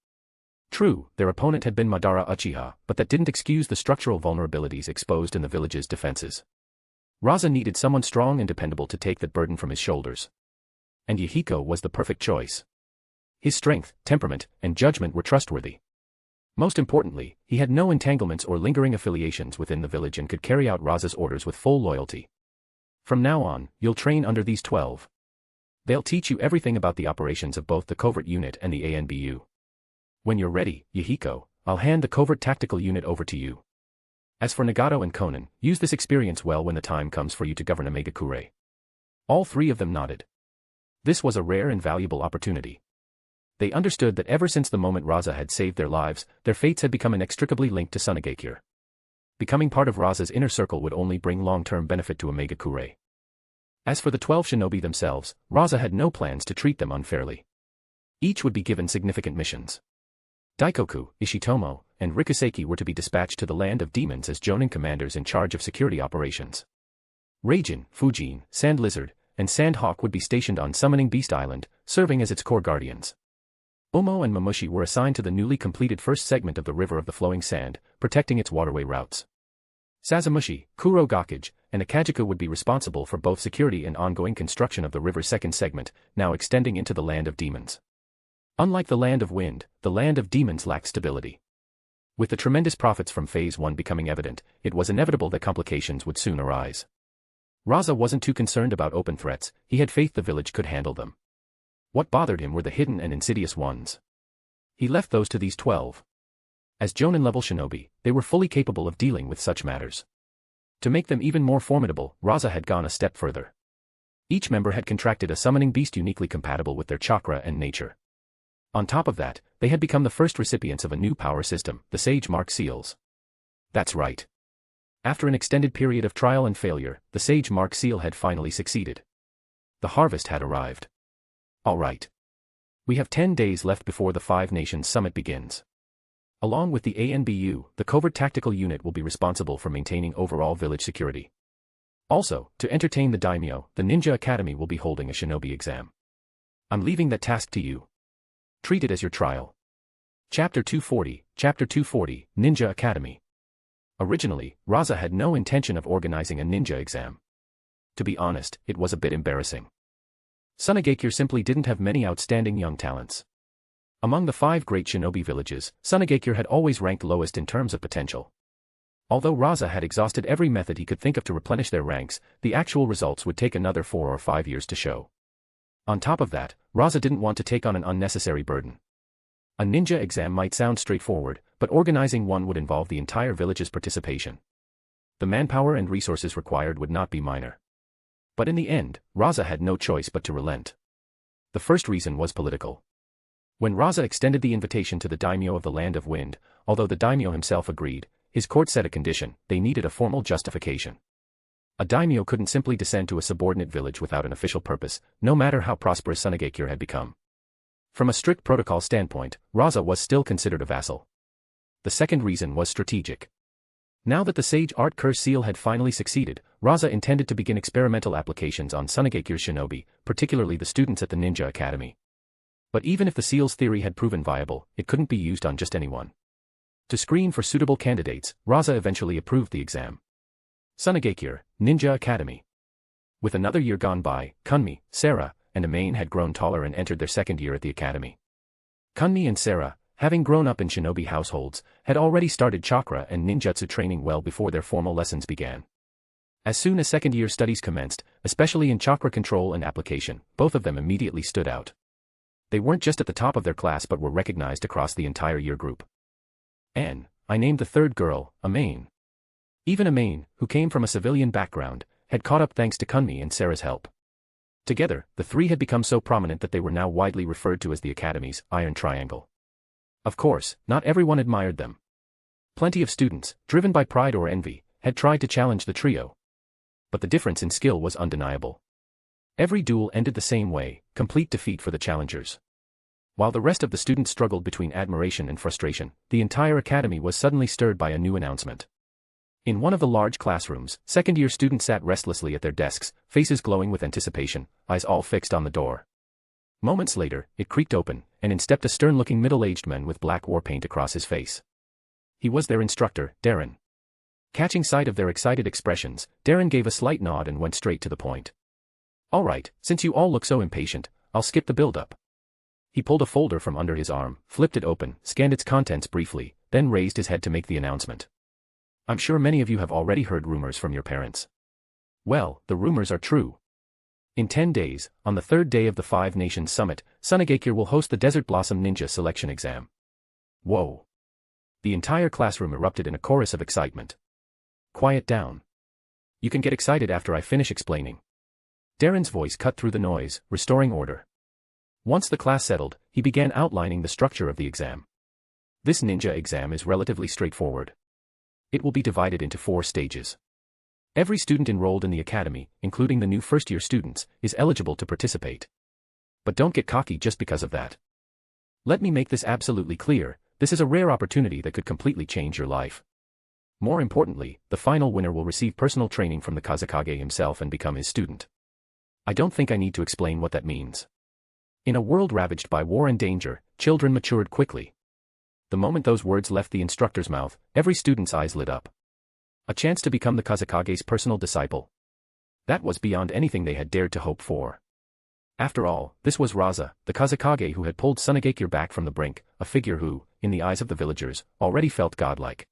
True, their opponent had been Madara Uchiha, but that didn't excuse the structural vulnerabilities exposed in the village's defenses. Rasa needed someone strong and dependable to take that burden from his shoulders. And Yahiko was the perfect choice. His strength, temperament, and judgment were trustworthy. Most importantly, he had no entanglements or lingering affiliations within the village and could carry out Rasa's orders with full loyalty. From now on, you'll train under these 12. They'll teach you everything about the operations of both the covert unit and the ANBU. When you're ready, Yahiko, I'll hand the covert tactical unit over to you. As for Nagato and Konan, use this experience well when the time comes for you to govern a Megakure. All three of them nodded. This was a rare and valuable opportunity. They understood that ever since the moment Rasa had saved their lives, their fates had become inextricably linked to Sunagakure. Becoming part of Rasa's inner circle would only bring long-term benefit to a Megakure. As for the 12 shinobi themselves, Rasa had no plans to treat them unfairly. Each would be given significant missions. Daikoku, Ishitomo, and Rikiseki were to be dispatched to the land of demons as Jonin commanders in charge of security operations. Reijin, Fujin, Sand Lizard, and Sand Hawk would be stationed on Summoning Beast Island, serving as its core guardians. Umo and Mamushi were assigned to the newly completed first segment of the River of the Flowing Sand, protecting its waterway routes. Sazamushi, Kuro Gakage, and Akajiku would be responsible for both security and ongoing construction of the river's second segment, now extending into the Land of Demons. Unlike the Land of Wind, the Land of Demons lacked stability. With the tremendous profits from Phase 1 becoming evident, it was inevitable that complications would soon arise. Rasa wasn't too concerned about open threats, he had faith the village could handle them. What bothered him were the hidden and insidious ones. He left those to these 12. As Jonin-level shinobi, they were fully capable of dealing with such matters. To make them even more formidable, Rasa had gone a step further. Each member had contracted a summoning beast uniquely compatible with their chakra and nature. On top of that, they had become the first recipients of a new power system, the Sage Mark Seals. That's right. After an extended period of trial and failure, the Sage Mark Seal had finally succeeded. The harvest had arrived. All right. We have 10 days left before the Five Nations Summit begins. Along with the ANBU, the Covert Tactical Unit will be responsible for maintaining overall village security. Also, to entertain the daimyo, the Ninja Academy will be holding a shinobi exam. I'm leaving that task to you. Treat it as your trial. Chapter 240, Ninja Academy. Originally, Rasa had no intention of organizing a ninja exam. To be honest, it was a bit embarrassing. Sunagakure simply didn't have many outstanding young talents. Among the 5 great shinobi villages, Sunagakure had always ranked lowest in terms of potential. Although Rasa had exhausted every method he could think of to replenish their ranks, the actual results would take another 4 or 5 years to show. On top of that, Rasa didn't want to take on an unnecessary burden. A ninja exam might sound straightforward, but organizing one would involve the entire village's participation. The manpower and resources required would not be minor. But in the end, Rasa had no choice but to relent. The first reason was political. When Rasa extended the invitation to the daimyo of the Land of Wind, although the daimyo himself agreed, his court set a condition: they needed a formal justification. A daimyo couldn't simply descend to a subordinate village without an official purpose, no matter how prosperous Sunagakure had become. From a strict protocol standpoint, Rasa was still considered a vassal. The second reason was strategic. Now that the Sage Art Curse Seal had finally succeeded, Rasa intended to begin experimental applications on Sunagakure's shinobi, particularly the students at the Ninja Academy. But even if the seal's theory had proven viable, it couldn't be used on just anyone. To screen for suitable candidates, Rasa eventually approved the exam. Sunagakure, Ninja Academy. With another year gone by, Kunmi, Sarah, and Amain had grown taller and entered their second year at the academy. Kunmi and Sarah, having grown up in shinobi households, had already started chakra and ninjutsu training well before their formal lessons began. As soon as second-year studies commenced, especially in chakra control and application, both of them immediately stood out. They weren't just at the top of their class but were recognized across the entire year group. And I named the third girl, Amain. Even Amain, who came from a civilian background, had caught up thanks to Kunmi and Sarah's help. Together, the three had become so prominent that they were now widely referred to as the Academy's Iron Triangle. Of course, not everyone admired them. Plenty of students, driven by pride or envy, had tried to challenge the trio. But the difference in skill was undeniable. Every duel ended the same way, complete defeat for the challengers. While the rest of the students struggled between admiration and frustration, the entire academy was suddenly stirred by a new announcement. In one of the large classrooms, second-year students sat restlessly at their desks, faces glowing with anticipation, eyes all fixed on the door. Moments later, it creaked open, and in stepped a stern-looking middle-aged man with black war paint across his face. He was their instructor, Darren. Catching sight of their excited expressions, Darren gave a slight nod and went straight to the point. "All right, since you all look so impatient, I'll skip the build-up." He pulled a folder from under his arm, flipped it open, scanned its contents briefly, then raised his head to make the announcement. "I'm sure many of you have already heard rumors from your parents. Well, the rumors are true. In 10 days, on the third day of the Five Nations Summit, Sunagakure will host the Desert Blossom Ninja Selection Exam." Whoa! The entire classroom erupted in a chorus of excitement. "Quiet down. You can get excited after I finish explaining." Darren's voice cut through the noise, restoring order. Once the class settled, he began outlining the structure of the exam. This ninja exam is relatively straightforward. It will be divided into 4 stages. Every student enrolled in the academy, including the new first-year students, is eligible to participate. But don't get cocky just because of that. Let me make this absolutely clear, this is a rare opportunity that could completely change your life. More importantly, the final winner will receive personal training from the Kazekage himself and become his student. I don't think I need to explain what that means. In a world ravaged by war and danger, children matured quickly. The moment those words left the instructor's mouth, every student's eyes lit up. A chance to become the Kazekage's personal disciple. That was beyond anything they had dared to hope for. After all, this was Rasa, the Kazekage who had pulled Sunagakure back from the brink, a figure who, in the eyes of the villagers, already felt godlike.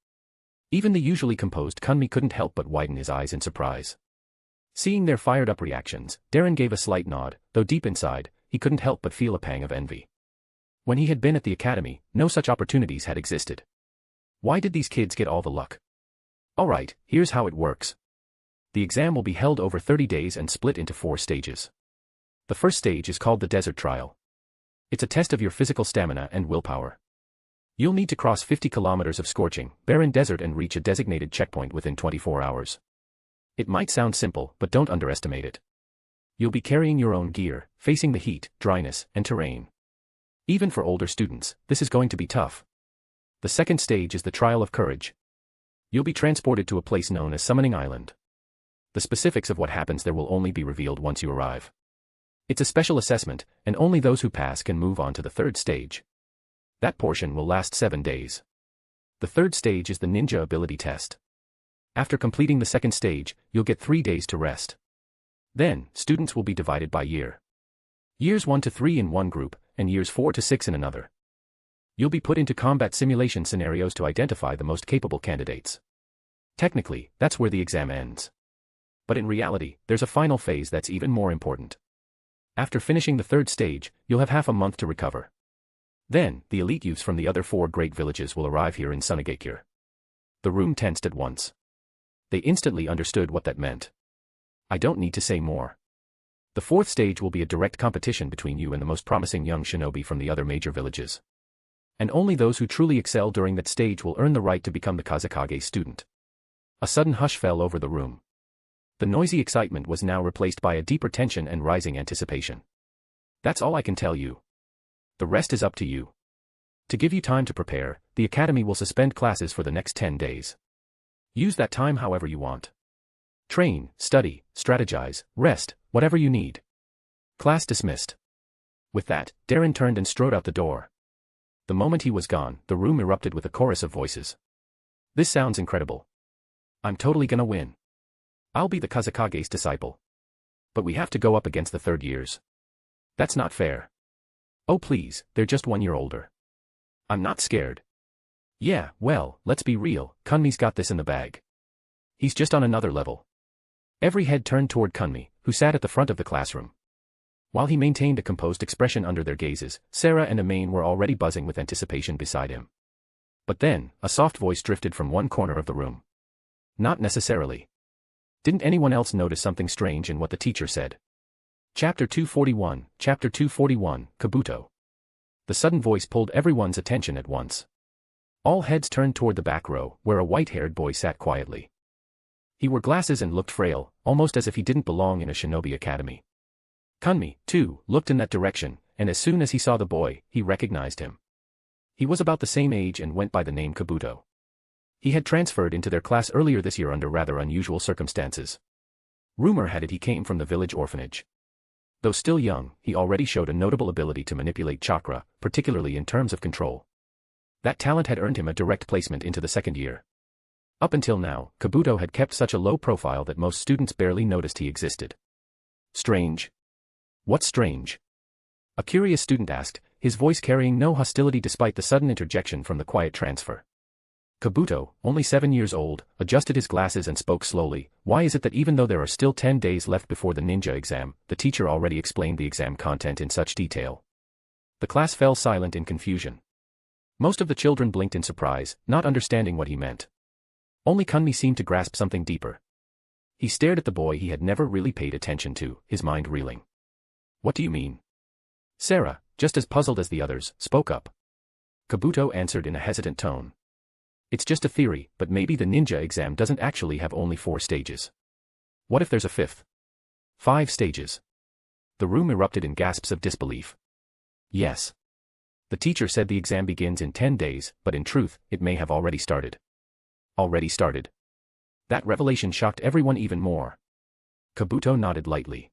Even the usually composed Kunmi couldn't help but widen his eyes in surprise. Seeing their fired-up reactions, Darren gave a slight nod, though deep inside, he couldn't help but feel a pang of envy. When he had been at the academy, no such opportunities had existed. Why did these kids get all the luck? Alright, here's how it works. The exam will be held over 30 days and split into 4 stages. The first stage is called the Desert Trial. It's a test of your physical stamina and willpower. You'll need to cross 50 kilometers of scorching, barren desert and reach a designated checkpoint within 24 hours. It might sound simple, but don't underestimate it. You'll be carrying your own gear, facing the heat, dryness, and terrain. Even for older students, this is going to be tough. The second stage is the Trial of Courage. You'll be transported to a place known as Summoning Island. The specifics of what happens there will only be revealed once you arrive. It's a special assessment, and only those who pass can move on to the third stage. That portion will last 7 days. The third stage is the Ninja Ability Test. After completing the second stage, you'll get 3 days to rest. Then, students will be divided by year. Years 1 to 3 in one group, and years 4 to 6 in another. You'll be put into combat simulation scenarios to identify the most capable candidates. Technically, that's where the exam ends. But in reality, there's a final phase that's even more important. After finishing the third stage, you'll have half a month to recover. Then, the elite youths from the other 4 great villages will arrive here in Sunagakure. The room tensed at once. They instantly understood what that meant. I don't need to say more. The fourth stage will be a direct competition between you and the most promising young shinobi from the other major villages. And only those who truly excel during that stage will earn the right to become the Kazekage student. A sudden hush fell over the room. The noisy excitement was now replaced by a deeper tension and rising anticipation. That's all I can tell you. The rest is up to you. To give you time to prepare, the academy will suspend classes for the next 10 days. Use that time however you want. Train, study, strategize, rest, whatever you need. Class dismissed. With that, Darren turned and strode out the door. The moment he was gone, the room erupted with a chorus of voices. This sounds incredible. I'm totally gonna win. I'll be the Kazekage's disciple. But we have to go up against the third years. That's not fair. Oh please, they're just 1 year older. I'm not scared. Yeah, well, let's be real, Kunmi's got this in the bag. He's just on another level. Every head turned toward Kunmi, who sat at the front of the classroom. While he maintained a composed expression under their gazes, Sarah and Amain were already buzzing with anticipation beside him. But then, a soft voice drifted from one corner of the room. Not necessarily. Didn't anyone else notice something strange in what the teacher said? Chapter 241, Kabuto. The sudden voice pulled everyone's attention at once. All heads turned toward the back row, where a white-haired boy sat quietly. He wore glasses and looked frail, almost as if he didn't belong in a shinobi academy. Kunmi, too, looked in that direction, and as soon as he saw the boy, he recognized him. He was about the same age and went by the name Kabuto. He had transferred into their class earlier this year under rather unusual circumstances. Rumor had it he came from the village orphanage. Though still young, he already showed a notable ability to manipulate chakra, particularly in terms of control. That talent had earned him a direct placement into the second year. Up until now, Kabuto had kept such a low profile that most students barely noticed he existed. Strange. What's strange? A curious student asked, his voice carrying no hostility despite the sudden interjection from the quiet transfer. Kabuto, only 7 years old, adjusted his glasses and spoke slowly. Why is it that even though there are still 10 days left before the ninja exam, the teacher already explained the exam content in such detail? The class fell silent in confusion. Most of the children blinked in surprise, not understanding what he meant. Only Kunmi seemed to grasp something deeper. He stared at the boy he had never really paid attention to, his mind reeling. What do you mean? Sarah, just as puzzled as the others, spoke up. Kabuto answered in a hesitant tone. It's just a theory, but maybe the ninja exam doesn't actually have only 4 stages. What if there's a 5th? 5 stages. The room erupted in gasps of disbelief. Yes. The teacher said the exam begins in 10 days, but in truth, it may have already started. Already started. That revelation shocked everyone even more. Kabuto nodded lightly.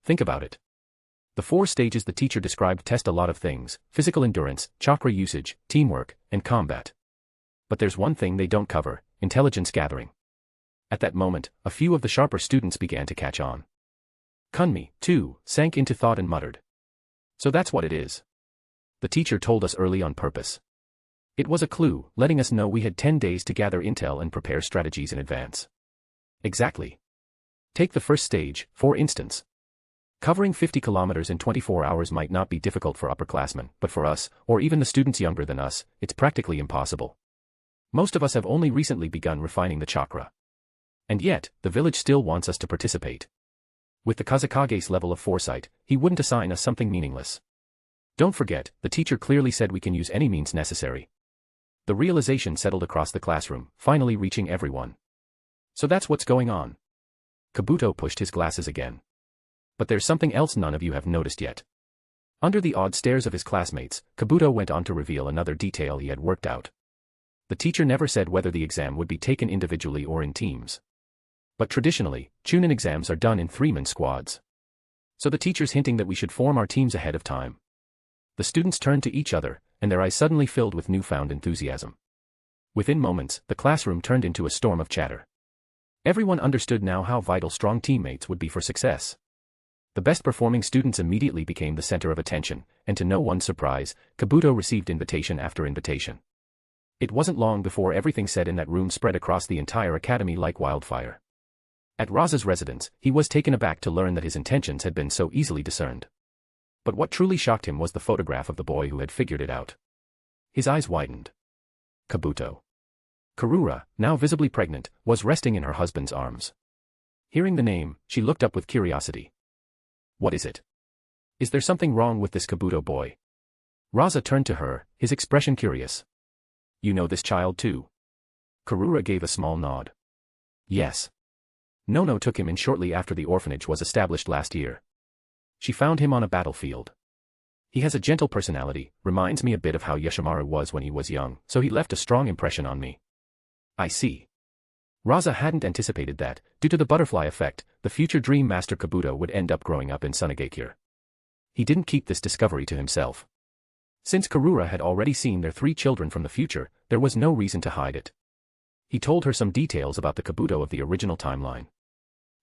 Think about it. The 4 stages the teacher described test a lot of things: physical endurance, chakra usage, teamwork, and combat. But there's one thing they don't cover: intelligence gathering. At that moment, a few of the sharper students began to catch on. Kunmi, too, sank into thought and muttered. So that's what it is. The teacher told us early on purpose. It was a clue, letting us know we had 10 days to gather intel and prepare strategies in advance. Exactly. Take the first stage, for instance. Covering 50 kilometers in 24 hours might not be difficult for upperclassmen, but for us, or even the students younger than us, it's practically impossible. Most of us have only recently begun refining the chakra. And yet, the village still wants us to participate. With the Kazekage's level of foresight, he wouldn't assign us something meaningless. Don't forget, the teacher clearly said we can use any means necessary. The realization settled across the classroom, finally reaching everyone. So that's what's going on. Kabuto pushed his glasses again. But there's something else none of you have noticed yet. Under the odd stares of his classmates, Kabuto went on to reveal another detail he had worked out. The teacher never said whether the exam would be taken individually or in teams. But traditionally, Chunin exams are done in 3-man squads. So the teacher's hinting that we should form our teams ahead of time. The students turned to each other, and their eyes suddenly filled with newfound enthusiasm. Within moments, the classroom turned into a storm of chatter. Everyone understood now how vital strong teammates would be for success. The best performing students immediately became the center of attention, and to no one's surprise, Kabuto received invitation after invitation. It wasn't long before everything said in that room spread across the entire academy like wildfire. At Rasa's residence, he was taken aback to learn that his intentions had been so easily discerned. But what truly shocked him was the photograph of the boy who had figured it out. His eyes widened. Kabuto. Karura, now visibly pregnant, was resting in her husband's arms. Hearing the name, she looked up with curiosity. What is it? Is there something wrong with this Kabuto boy? Rasa turned to her, his expression curious. You know this child too? Karura gave a small nod. Yes. Nono took him in shortly after the orphanage was established last year. She found him on a battlefield. He has a gentle personality, reminds me a bit of how Yoshimaru was when he was young, so he left a strong impression on me. I see. Rasa hadn't anticipated that, due to the butterfly effect, the future Dream Master Kabuto would end up growing up in Sunagakure. He didn't keep this discovery to himself. Since Karura had already seen their 3 children from the future, there was no reason to hide it. He told her some details about the Kabuto of the original timeline.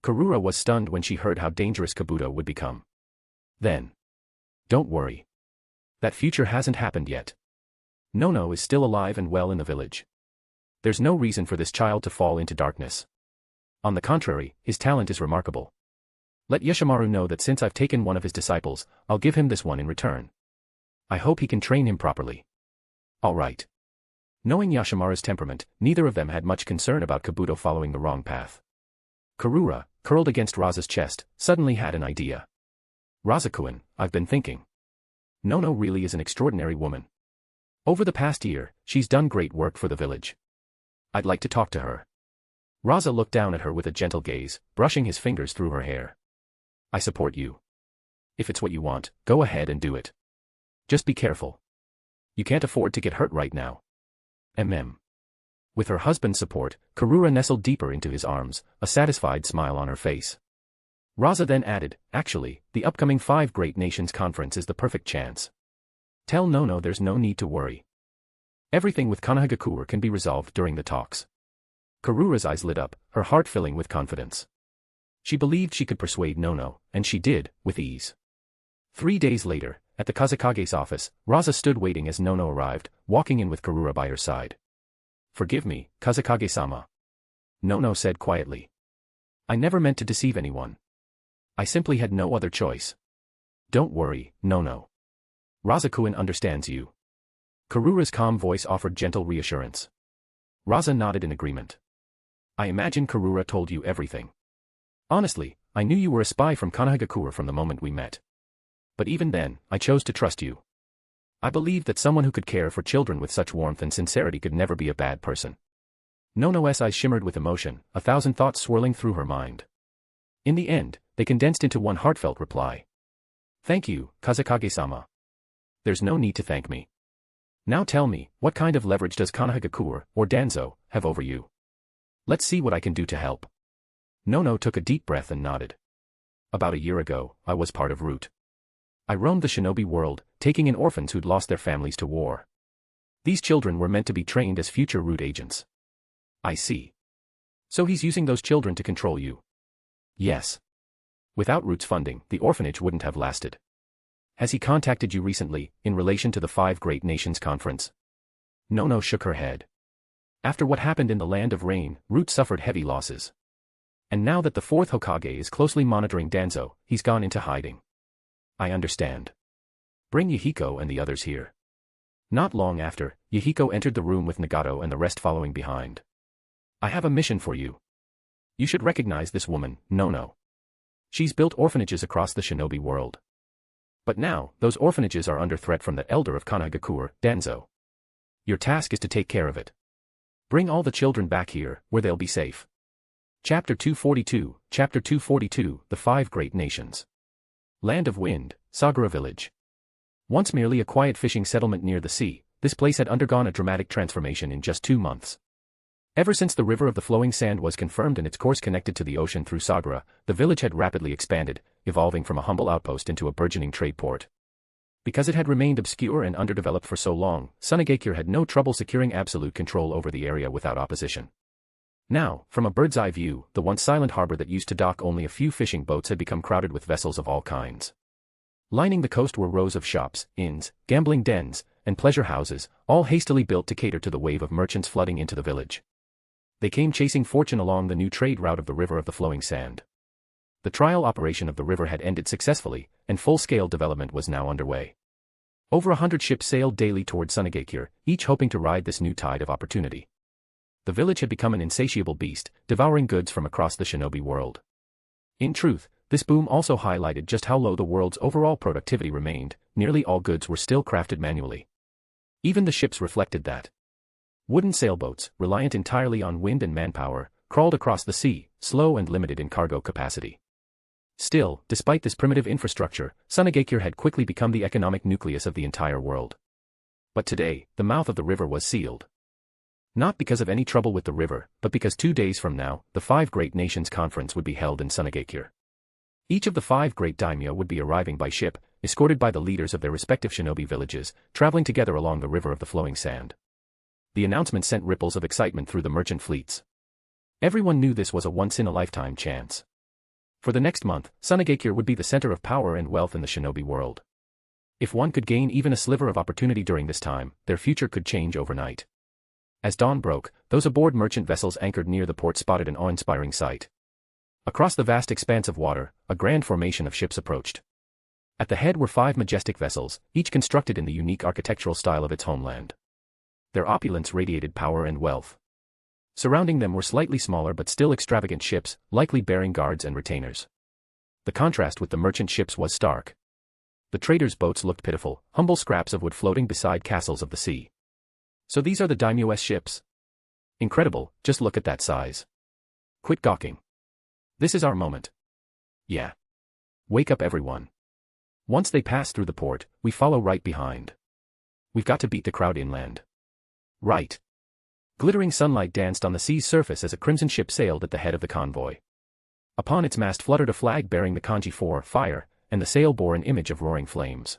Karura was stunned when she heard how dangerous Kabuto would become. Then. Don't worry. That future hasn't happened yet. Nono is still alive and well in the village. There's no reason for this child to fall into darkness. On the contrary, his talent is remarkable. Let Yoshimaru know that since I've taken one of his disciples, I'll give him this one in return. I hope he can train him properly. All right. Knowing Yoshimaru's temperament, neither of them had much concern about Kabuto following the wrong path. Karura, curled against Rasa's chest, suddenly had an idea. Rasa-kun, I've been thinking. Nono really is an extraordinary woman. Over the past year, she's done great work for the village. I'd like to talk to her. Rasa looked down at her with a gentle gaze, brushing his fingers through her hair. I support you. If it's what you want, go ahead and do it. Just be careful. You can't afford to get hurt right now. With her husband's support, Karura nestled deeper into his arms, a satisfied smile on her face. Rasa then added, actually, the upcoming Five Great Nations Conference is the perfect chance. Tell Nono there's no need to worry. Everything with Konohagakure can be resolved during the talks. Karura's eyes lit up, her heart filling with confidence. She believed she could persuade Nono, and she did, with ease. 3 days later, at the Kazekage's office, Rasa stood waiting as Nono arrived, walking in with Karura by her side. Forgive me, Kazekage-sama. Nono said quietly. I never meant to deceive anyone. I simply had no other choice. Don't worry, Nono. Rasa-kun understands you. Karura's calm voice offered gentle reassurance. Rasa nodded in agreement. I imagine Karura told you everything. Honestly, I knew you were a spy from Konohagakure from the moment we met. But even then, I chose to trust you. I believed that someone who could care for children with such warmth and sincerity could never be a bad person. Nono's eyes shimmered with emotion, 1,000 thoughts swirling through her mind. In the end, they condensed into one heartfelt reply. Thank you, Kazekage-sama. There's no need to thank me. Now tell me, what kind of leverage does Konohagakure, or Danzo, have over you? Let's see what I can do to help. Nono took a deep breath and nodded. About a year ago, I was part of Root. I roamed the shinobi world, taking in orphans who'd lost their families to war. These children were meant to be trained as future Root agents. I see. So he's using those children to control you. Yes. Without Root's funding, the orphanage wouldn't have lasted. Has he contacted you recently, in relation to the Five Great Nations Conference? Nono shook her head. After what happened in the Land of Rain, Root suffered heavy losses. And now that the Fourth Hokage is closely monitoring Danzo, he's gone into hiding. I understand. Bring Yahiko and the others here. Not long after, Yahiko entered the room with Nagato and the rest following behind. I have a mission for you. You should recognize this woman, Nono. She's built orphanages across the shinobi world. But now, those orphanages are under threat from the elder of Konohagakure, Danzo. Your task is to take care of it. Bring all the children back here, where they'll be safe. Chapter 242, Chapter 242, The Five Great Nations. Land of Wind, Sagara Village. Once merely a quiet fishing settlement near the sea, this place had undergone a dramatic transformation in just 2 months. Ever since the River of the Flowing Sand was confirmed and its course connected to the ocean through Sagara, the village had rapidly expanded, evolving from a humble outpost into a burgeoning trade port. Because it had remained obscure and underdeveloped for so long, Sunagakure had no trouble securing absolute control over the area without opposition. Now, from a bird's-eye view, the once silent harbor that used to dock only a few fishing boats had become crowded with vessels of all kinds. Lining the coast were rows of shops, inns, gambling dens, and pleasure houses, all hastily built to cater to the wave of merchants flooding into the village. They came chasing fortune along the new trade route of the River of the Flowing Sand. The trial operation of the river had ended successfully, and full-scale development was now underway. Over 100 ships sailed daily toward Sunagakure, each hoping to ride this new tide of opportunity. The village had become an insatiable beast, devouring goods from across the shinobi world. In truth, this boom also highlighted just how low the world's overall productivity remained. Nearly all goods were still crafted manually. Even the ships reflected that. Wooden sailboats, reliant entirely on wind and manpower, crawled across the sea, slow and limited in cargo capacity. Still, despite this primitive infrastructure, Sunagakure had quickly become the economic nucleus of the entire world. But today, the mouth of the river was sealed. Not because of any trouble with the river, but because 2 days from now, the Five Great Nations Conference would be held in Sunagakure. Each of the 5 great daimyo would be arriving by ship, escorted by the leaders of their respective shinobi villages, traveling together along the River of the Flowing Sand. The announcement sent ripples of excitement through the merchant fleets. Everyone knew this was a once-in-a-lifetime chance. For the next month, Sunagakure would be the center of power and wealth in the shinobi world. If one could gain even a sliver of opportunity during this time, their future could change overnight. As dawn broke, those aboard merchant vessels anchored near the port spotted an awe-inspiring sight. Across the vast expanse of water, a grand formation of ships approached. At the head were 5 majestic vessels, each constructed in the unique architectural style of its homeland. Their opulence radiated power and wealth. Surrounding them were slightly smaller but still extravagant ships, likely bearing guards and retainers. The contrast with the merchant ships was stark. The traders' boats looked pitiful, humble scraps of wood floating beside castles of the sea. So these are the daimyo's ships? Incredible, just look at that size. Quit gawking. This is our moment. Yeah. Wake up everyone. Once they pass through the port, we follow right behind. We've got to beat the crowd inland. Right. Glittering sunlight danced on the sea's surface as a crimson ship sailed at the head of the convoy. Upon its mast fluttered a flag bearing the kanji for fire, and the sail bore an image of roaring flames.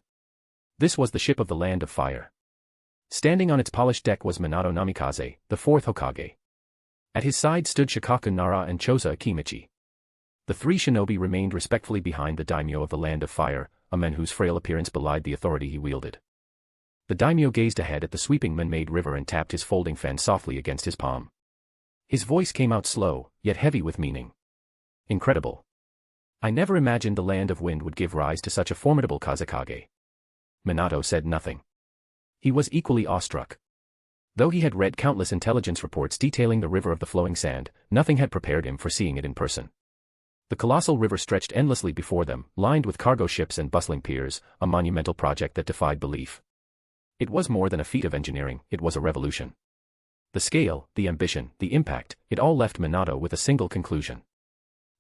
This was the ship of the Land of Fire. Standing on its polished deck was Minato Namikaze, the fourth Hokage. At his side stood Shikaku Nara and Chosa Akimichi. The three shinobi remained respectfully behind the daimyo of the Land of Fire, a man whose frail appearance belied the authority he wielded. The daimyo gazed ahead at the sweeping man-made river and tapped his folding fan softly against his palm. His voice came out slow, yet heavy with meaning. Incredible. I never imagined the Land of Wind would give rise to such a formidable Kazekage. Minato said nothing. He was equally awestruck. Though he had read countless intelligence reports detailing the river of the flowing sand, nothing had prepared him for seeing it in person. The colossal river stretched endlessly before them, lined with cargo ships and bustling piers, a monumental project that defied belief. It was more than a feat of engineering, it was a revolution. The scale, the ambition, the impact, it all left Minato with a single conclusion.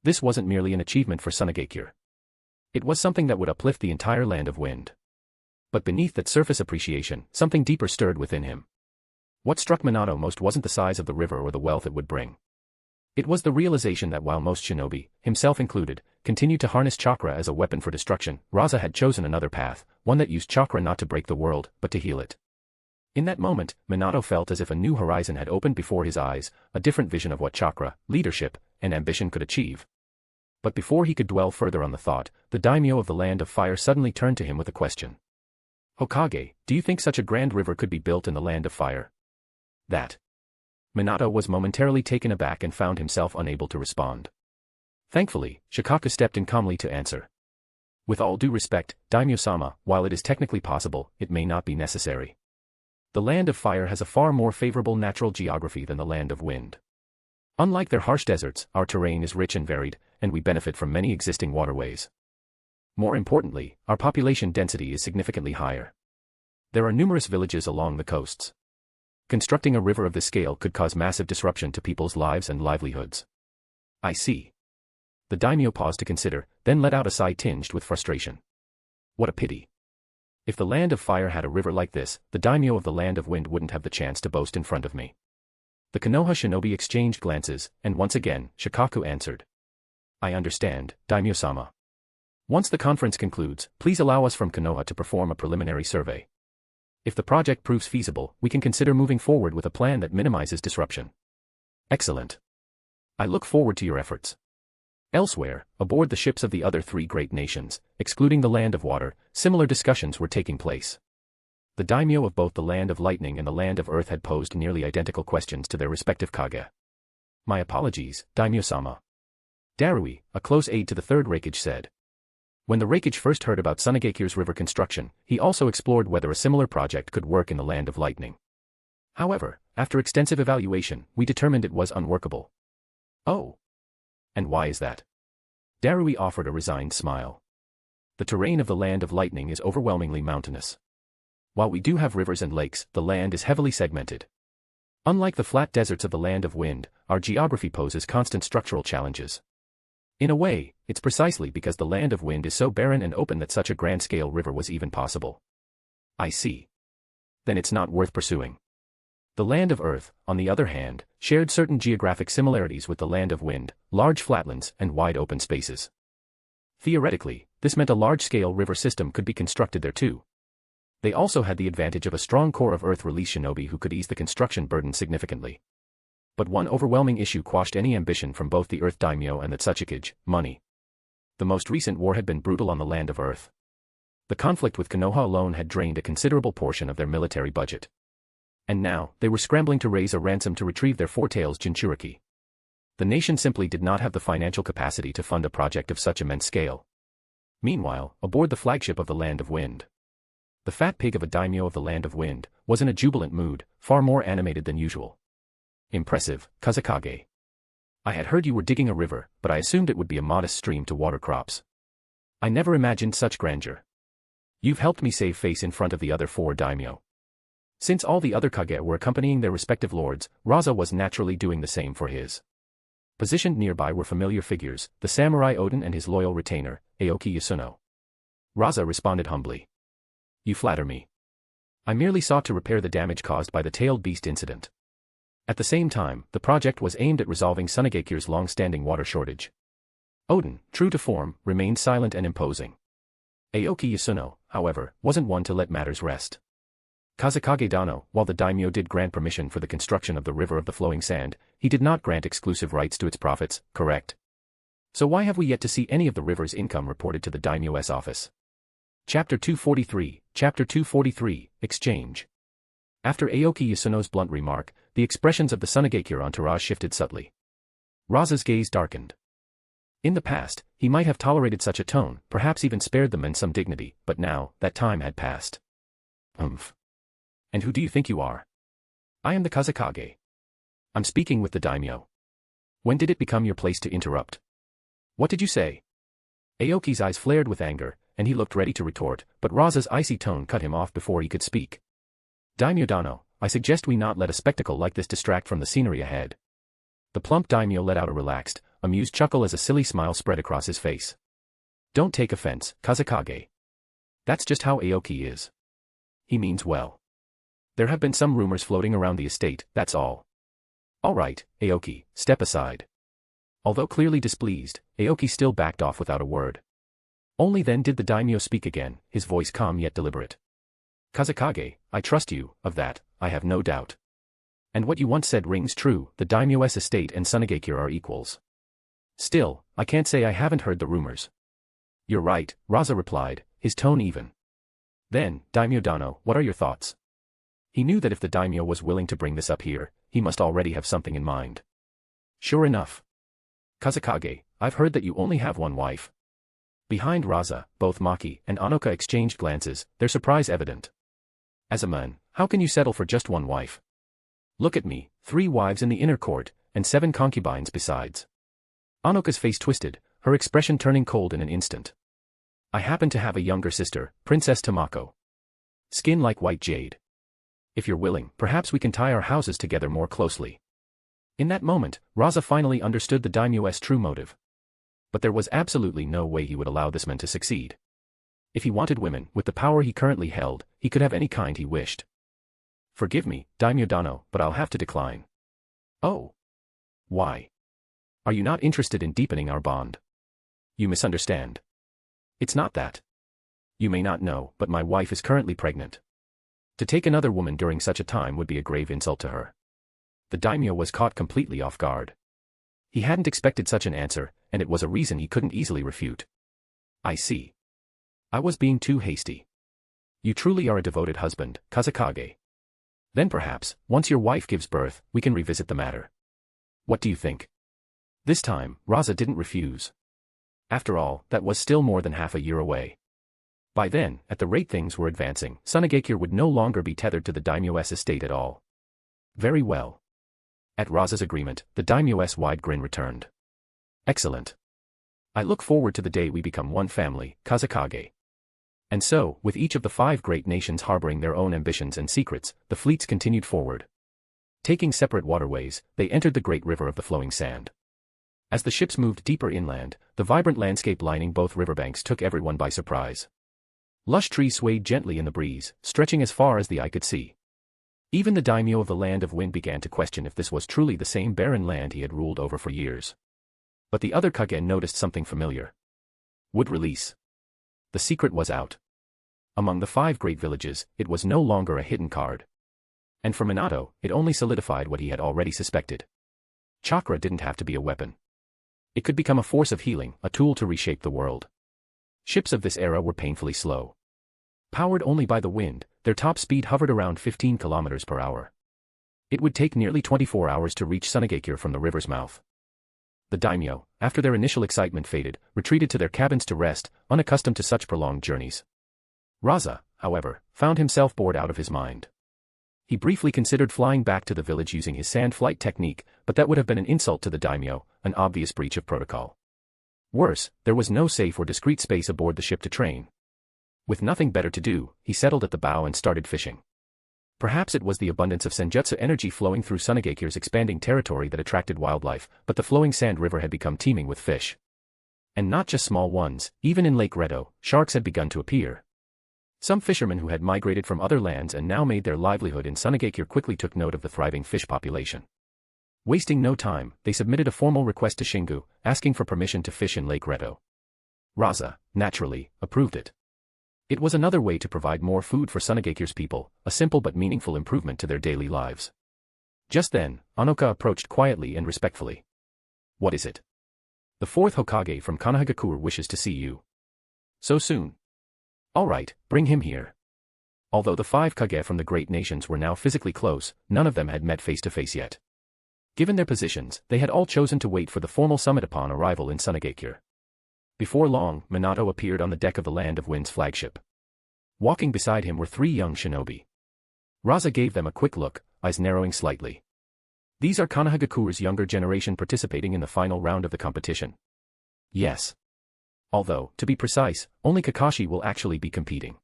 This wasn't merely an achievement for Sunagakure. It was something that would uplift the entire Land of Wind. But beneath that surface appreciation, something deeper stirred within him. What struck Minato most wasn't the size of the river or the wealth it would bring. It was the realization that while most shinobi, himself included, continued to harness chakra as a weapon for destruction, Rasa had chosen another path, one that used chakra not to break the world, but to heal it. In that moment, Minato felt as if a new horizon had opened before his eyes, a different vision of what chakra, leadership, and ambition could achieve. But before he could dwell further on the thought, the daimyo of the Land of Fire suddenly turned to him with a question. Hokage, do you think such a grand river could be built in the Land of Fire? That. Minato was momentarily taken aback and found himself unable to respond. Thankfully, Shikaku stepped in calmly to answer. With all due respect, Daimyo-sama, while it is technically possible, it may not be necessary. The Land of Fire has a far more favorable natural geography than the Land of Wind. Unlike their harsh deserts, our terrain is rich and varied, and we benefit from many existing waterways. More importantly, our population density is significantly higher. There are numerous villages along the coasts. Constructing a river of this scale could cause massive disruption to people's lives and livelihoods. I see. The daimyo paused to consider, then let out a sigh tinged with frustration. What a pity. If the Land of Fire had a river like this, the daimyo of the Land of Wind wouldn't have the chance to boast in front of me. The Konoha shinobi exchanged glances, and once again, Shikaku answered. I understand, daimyo-sama. Once the conference concludes, please allow us from Konoha to perform a preliminary survey. If the project proves feasible, we can consider moving forward with a plan that minimizes disruption. Excellent. I look forward to your efforts. Elsewhere, aboard the ships of the other three great nations, excluding the Land of Water, similar discussions were taking place. The daimyo of both the Land of Lightning and the Land of Earth had posed nearly identical questions to their respective kage. My apologies, daimyo-sama. Darui, a close aide to the Third Kazekage, said. When the Kazekage first heard about Sunagakure's river construction, he also explored whether a similar project could work in the Land of Lightning. However, after extensive evaluation, we determined it was unworkable. Oh. And why is that? Darui offered a resigned smile. The terrain of the Land of Lightning is overwhelmingly mountainous. While we do have rivers and lakes, the land is heavily segmented. Unlike the flat deserts of the Land of Wind, our geography poses constant structural challenges. In a way, it's precisely because the Land of Wind is so barren and open that such a grand-scale river was even possible. I see. Then it's not worth pursuing. The Land of Earth, on the other hand, shared certain geographic similarities with the Land of Wind, large flatlands and wide open spaces. Theoretically, this meant a large-scale river system could be constructed there too. They also had the advantage of a strong core of Earth-release shinobi who could ease the construction burden significantly. But one overwhelming issue quashed any ambition from both the Earth daimyo and the Otsutsuki: money. The most recent war had been brutal on the Land of Earth. The conflict with Konoha alone had drained a considerable portion of their military budget. And now, they were scrambling to raise a ransom to retrieve their four-tails Jinchuriki. The nation simply did not have the financial capacity to fund a project of such immense scale. Meanwhile, aboard the flagship of the Land of Wind, the fat pig of a daimyo of the Land of Wind was in a jubilant mood, far more animated than usual. Impressive, Kazekage. I had heard you were digging a river, but I assumed it would be a modest stream to water crops. I never imagined such grandeur. You've helped me save face in front of the other four daimyo. Since all the other kage were accompanying their respective lords, Rasa was naturally doing the same for his. Positioned nearby were familiar figures, the samurai Odin and his loyal retainer, Aoki Yasuno. Rasa responded humbly. You flatter me. I merely sought to repair the damage caused by the tailed beast incident. At the same time, the project was aimed at resolving Sunagekir's long-standing water shortage. Odin, true to form, remained silent and imposing. Aoki Yasuno, however, wasn't one to let matters rest. Kazekage Dano, while the daimyo did grant permission for the construction of the River of the Flowing Sand, he did not grant exclusive rights to its profits, correct? So why have we yet to see any of the river's income reported to the daimyo's office? Chapter 243, Exchange. After Aoki Yasuno's blunt remark, the expressions of the Sunagekure entourage shifted subtly. Rasa's gaze darkened. In the past, he might have tolerated such a tone, perhaps even spared the men some dignity, but now, that time had passed. And who do you think you are? I am the Kazekage. I'm speaking with the daimyo. When did it become your place to interrupt? What did you say? Aoki's eyes flared with anger, and he looked ready to retort, but Rasa's icy tone cut him off before he could speak. Daimyo Dano, I suggest we not let a spectacle like this distract from the scenery ahead. The plump daimyo let out a relaxed, amused chuckle as a silly smile spread across his face. Don't take offense, Kazekage. That's just how Aoki is. He means well. There have been some rumors floating around the estate, that's all. All right, Aoki, step aside. Although clearly displeased, Aoki still backed off without a word. Only then did the daimyo speak again, his voice calm yet deliberate. Kazekage, I trust you, of that, I have no doubt. And what you once said rings true, the daimyo's estate and Sunagekure are equals. Still, I can't say I haven't heard the rumors. You're right, Rasa replied, his tone even. Then, Daimyo Dano, what are your thoughts? He knew that if the daimyo was willing to bring this up here, he must already have something in mind. Sure enough. Kazekage, I've heard that you only have one wife. Behind Rasa, both Maki and Anoka exchanged glances, their surprise evident. As a man, how can you settle for just one wife? Look at me, 3 wives in the inner court, and 7 concubines besides. Anoka's face twisted, her expression turning cold in an instant. I happen to have a younger sister, Princess Tamako. Skin like white jade. If you're willing, perhaps we can tie our houses together more closely. In that moment, Rasa finally understood the daimyo's true motive. But there was absolutely no way he would allow this man to succeed. If he wanted women, with the power he currently held, he could have any kind he wished. Forgive me, Daimyo Dano, but I'll have to decline. Oh. Why? Are you not interested in deepening our bond? You misunderstand. It's not that. You may not know, but my wife is currently pregnant. To take another woman during such a time would be a grave insult to her. The daimyo was caught completely off guard. He hadn't expected such an answer, and it was a reason he couldn't easily refute. I see. I was being too hasty. You truly are a devoted husband, Kazekage. Then perhaps, once your wife gives birth, we can revisit the matter. What do you think? This time, Rasa didn't refuse. After all, that was still more than half a year away. By then, at the rate things were advancing, Sunagekure would no longer be tethered to the daimyo's estate at all. Very well. At Rasa's agreement, the daimyo's wide grin returned. Excellent. I look forward to the day we become one family, Kazekage. And so, with each of the 5 great nations harboring their own ambitions and secrets, the fleets continued forward. Taking separate waterways, they entered the great river of the flowing sand. As the ships moved deeper inland, the vibrant landscape lining both riverbanks took everyone by surprise. Lush trees swayed gently in the breeze, stretching as far as the eye could see. Even the daimyo of the Land of Wind began to question if this was truly the same barren land he had ruled over for years. But the other Kage noticed something familiar. Would release. The secret was out. Among the 5 great villages, it was no longer a hidden card. And for Minato, it only solidified what he had already suspected. Chakra didn't have to be a weapon. It could become a force of healing, a tool to reshape the world. Ships of this era were painfully slow. Powered only by the wind, their top speed hovered around 15 kilometers per hour. It would take nearly 24 hours to reach Sunagekure from the river's mouth. The daimyo, after their initial excitement faded, retreated to their cabins to rest, unaccustomed to such prolonged journeys. Rasa, however, found himself bored out of his mind. He briefly considered flying back to the village using his sand flight technique, but that would have been an insult to the daimyo, an obvious breach of protocol. Worse, there was no safe or discreet space aboard the ship to train. With nothing better to do, he settled at the bow and started fishing. Perhaps it was the abundance of senjutsu energy flowing through Sunagakure's expanding territory that attracted wildlife, but the flowing sand river had become teeming with fish. And not just small ones, even in Lake Redo, sharks had begun to appear. Some fishermen who had migrated from other lands and now made their livelihood in Sunagakure quickly took note of the thriving fish population. Wasting no time, they submitted a formal request to Shingu, asking for permission to fish in Lake Redo. Rasa, naturally, approved it. It was another way to provide more food for Sunagakure's people, a simple but meaningful improvement to their daily lives. Just then, Anoka approached quietly and respectfully. What is it? The fourth Hokage from Konohagakure wishes to see you. So soon? All right, bring him here. Although the 5 Kage from the great nations were now physically close, none of them had met face to face yet. Given their positions, they had all chosen to wait for the formal summit upon arrival in Sunagakure. Before long, Minato appeared on the deck of the Land of Wind's flagship. Walking beside him were 3 young shinobi. Rasa gave them a quick look, eyes narrowing slightly. These are Konohagakure's younger generation participating in the final round of the competition. Yes. Although, to be precise, only Kakashi will actually be competing.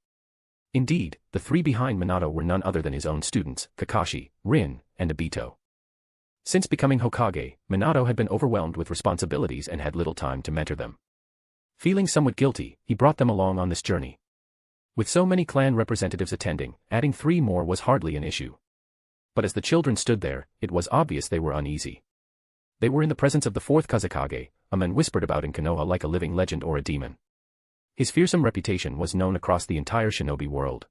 Indeed, the 3 behind Minato were none other than his own students, Kakashi, Rin, and Obito. Since becoming Hokage, Minato had been overwhelmed with responsibilities and had little time to mentor them. Feeling somewhat guilty, he brought them along on this journey. With so many clan representatives attending, adding 3 more was hardly an issue. But as the children stood there, it was obvious they were uneasy. They were in the presence of the Fourth Kazekage, a man whispered about in Konoha like a living legend or a demon. His fearsome reputation was known across the entire shinobi world.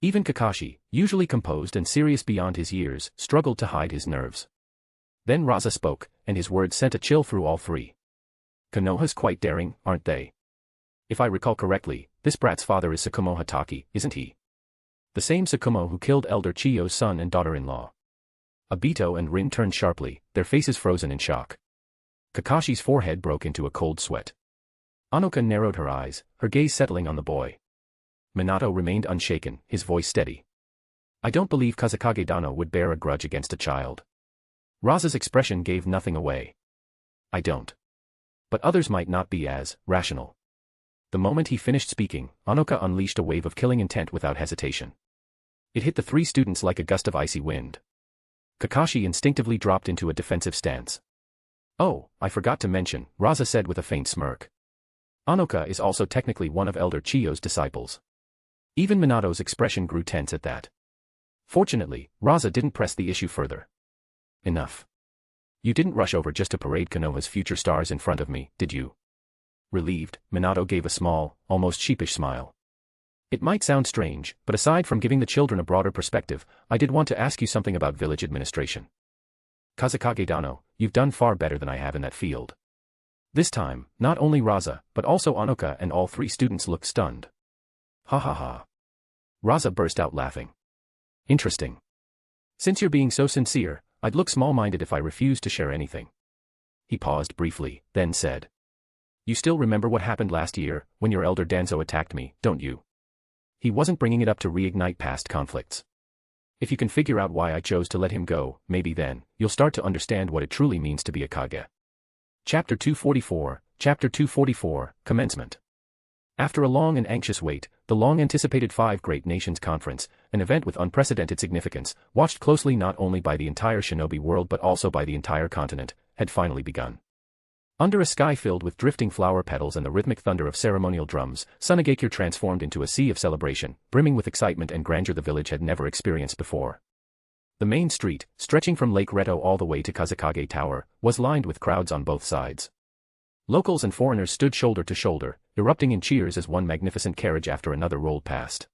Even Kakashi, usually composed and serious beyond his years, struggled to hide his nerves. Then Rasa spoke, and his words sent a chill through all 3. Konoha's quite daring, aren't they? If I recall correctly, this brat's father is Tsukumo Hatake, isn't he? The same Tsukumo who killed Elder Chiyo's son and daughter-in-law. Obito and Rin turned sharply, their faces frozen in shock. Kakashi's forehead broke into a cold sweat. Anoka narrowed her eyes, her gaze settling on the boy. Minato remained unshaken, his voice steady. I don't believe Kazekage Dano would bear a grudge against a child. Rasa's expression gave nothing away. I don't. But others might not be as rational. The moment he finished speaking, Anoka unleashed a wave of killing intent without hesitation. It hit the 3 students like a gust of icy wind. Kakashi instinctively dropped into a defensive stance. Oh, I forgot to mention, Rasa said with a faint smirk. Anoka is also technically one of Elder Chiyo's disciples. Even Minato's expression grew tense at that. Fortunately, Rasa didn't press the issue further. Enough. You didn't rush over just to parade Konoha's future stars in front of me, did you? Relieved, Minato gave a small, almost sheepish smile. It might sound strange, but aside from giving the children a broader perspective, I did want to ask you something about village administration. Kazekage Dano, you've done far better than I have in that field. This time, not only Rasa, but also Anoka and all 3 students looked stunned. Ha ha ha. Rasa burst out laughing. Interesting. Since you're being so sincere, I'd look small-minded if I refused to share anything. He paused briefly, then said. You still remember what happened last year, when your elder Danzo attacked me, don't you? He wasn't bringing it up to reignite past conflicts. If you can figure out why I chose to let him go, maybe then, you'll start to understand what it truly means to be a Kage. Chapter 244, Commencement. After a long and anxious wait, the long-anticipated 5 Great Nations Conference, an event with unprecedented significance, watched closely not only by the entire shinobi world but also by the entire continent, had finally begun. Under a sky filled with drifting flower petals and the rhythmic thunder of ceremonial drums, Sunagakure transformed into a sea of celebration, brimming with excitement and grandeur the village had never experienced before. The main street, stretching from Lake Reto all the way to Kazekage Tower, was lined with crowds on both sides. Locals and foreigners stood shoulder to shoulder, erupting in cheers as one magnificent carriage after another rolled past.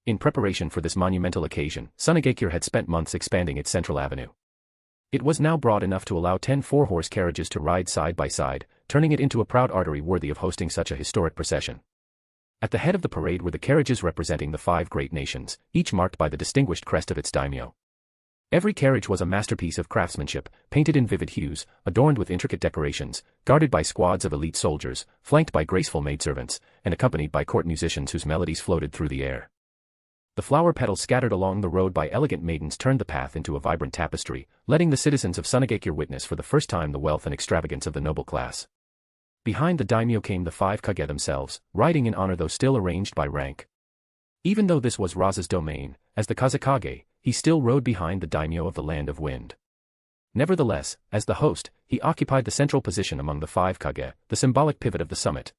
In preparation for this monumental occasion, Sunagakure had spent months expanding its central avenue. It was now broad enough to allow 10 4-horse carriages to ride side by side, turning it into a proud artery worthy of hosting such a historic procession. At the head of the parade were the carriages representing the 5 great nations, each marked by the distinguished crest of its daimyo. Every carriage was a masterpiece of craftsmanship, painted in vivid hues, adorned with intricate decorations, guarded by squads of elite soldiers, flanked by graceful maidservants, and accompanied by court musicians whose melodies floated through the air. The flower petals scattered along the road by elegant maidens turned the path into a vibrant tapestry, letting the citizens of Sunagakure witness for the first time the wealth and extravagance of the noble class. Behind the daimyo came the 5 Kage themselves, riding in honor though still arranged by rank. Even though this was Rasa's domain, as the Kazekage, he still rode behind the daimyo of the Land of Wind. Nevertheless, as the host, he occupied the central position among the 5 Kage, the symbolic pivot of the summit.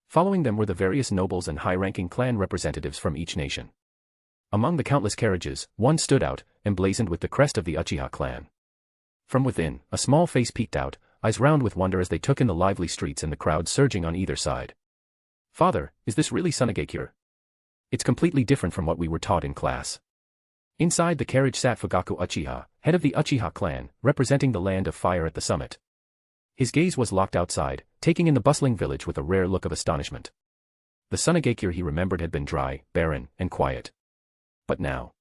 Following them were the various nobles and high-ranking clan representatives from each nation. Among the countless carriages, one stood out, emblazoned with the crest of the Uchiha clan. From within, a small face peeked out, eyes round with wonder as they took in the lively streets and the crowd surging on either side. "Father, is this really Sunagakure? It's completely different from what we were taught in class." Inside the carriage sat Fugaku Uchiha, head of the Uchiha clan, representing the Land of Fire at the summit. His gaze was locked outside, taking in the bustling village with a rare look of astonishment. The Sunagakure he remembered had been dry, barren, and quiet. But now.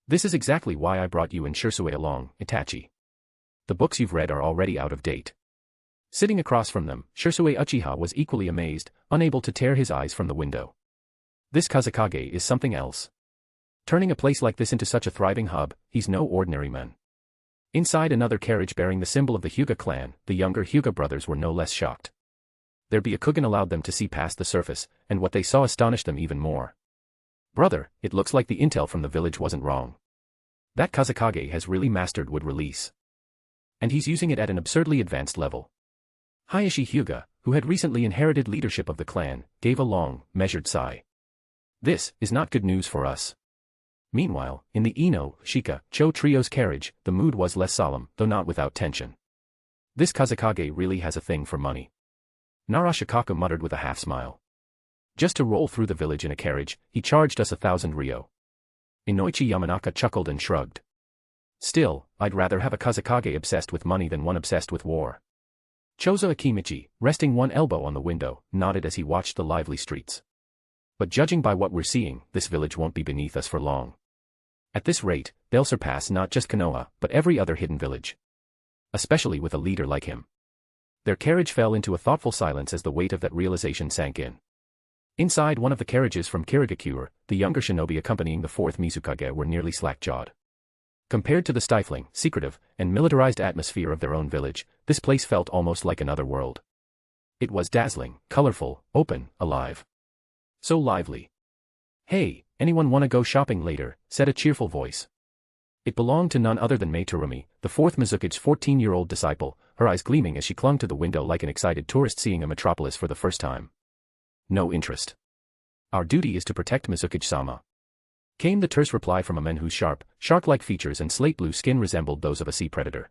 "This is exactly why I brought you and Shisui along, Itachi. The books you've read are already out of date." Sitting across from them, Shisui Uchiha was equally amazed, unable to tear his eyes from the window. This Kazekage is something else. Turning a place like this into such a thriving hub, he's no ordinary man. Inside another carriage bearing the symbol of the Hyuga clan, the younger Hyuga brothers were no less shocked. Their Byakugan allowed them to see past the surface, and what they saw astonished them even more. "Brother, it looks like the intel from the village wasn't wrong. That Kazekage has really mastered wood release. And he's using it at an absurdly advanced level." Hayashi Hyuga, who had recently inherited leadership of the clan, gave a long, measured sigh. "This is not good news for us." Meanwhile, in the Ino, Shika, Cho trio's carriage, the mood was less solemn, though not without tension. "This Kazekage really has a thing for money," Narashikaka muttered with a half-smile. "Just to roll through the village in a carriage, he charged us 1,000 ryo." Inoichi Yamanaka chuckled and shrugged. "Still, I'd rather have a Kazekage obsessed with money than one obsessed with war." Chozo Akimichi, resting one elbow on the window, nodded as he watched the lively streets. "But judging by what we're seeing, this village won't be beneath us for long. At this rate, they'll surpass not just Konoha, but every other hidden village. Especially with a leader like him." Their carriage fell into a thoughtful silence as the weight of that realization sank in. Inside one of the carriages from Kirigakure, the younger shinobi accompanying the 4th Mizukage were nearly slack-jawed. Compared to the stifling, secretive, and militarized atmosphere of their own village, this place felt almost like another world. It was dazzling, colorful, open, alive. So lively. "Hey, anyone wanna go shopping later?" said a cheerful voice. It belonged to none other than Mei Terumi, the 4th Mizukage's 14-year-old disciple, her eyes gleaming as she clung to the window like an excited tourist seeing a metropolis for the first time. "No interest. Our duty is to protect Mizukage-sama," came the terse reply from a man whose sharp, shark-like features and slate-blue skin resembled those of a sea predator.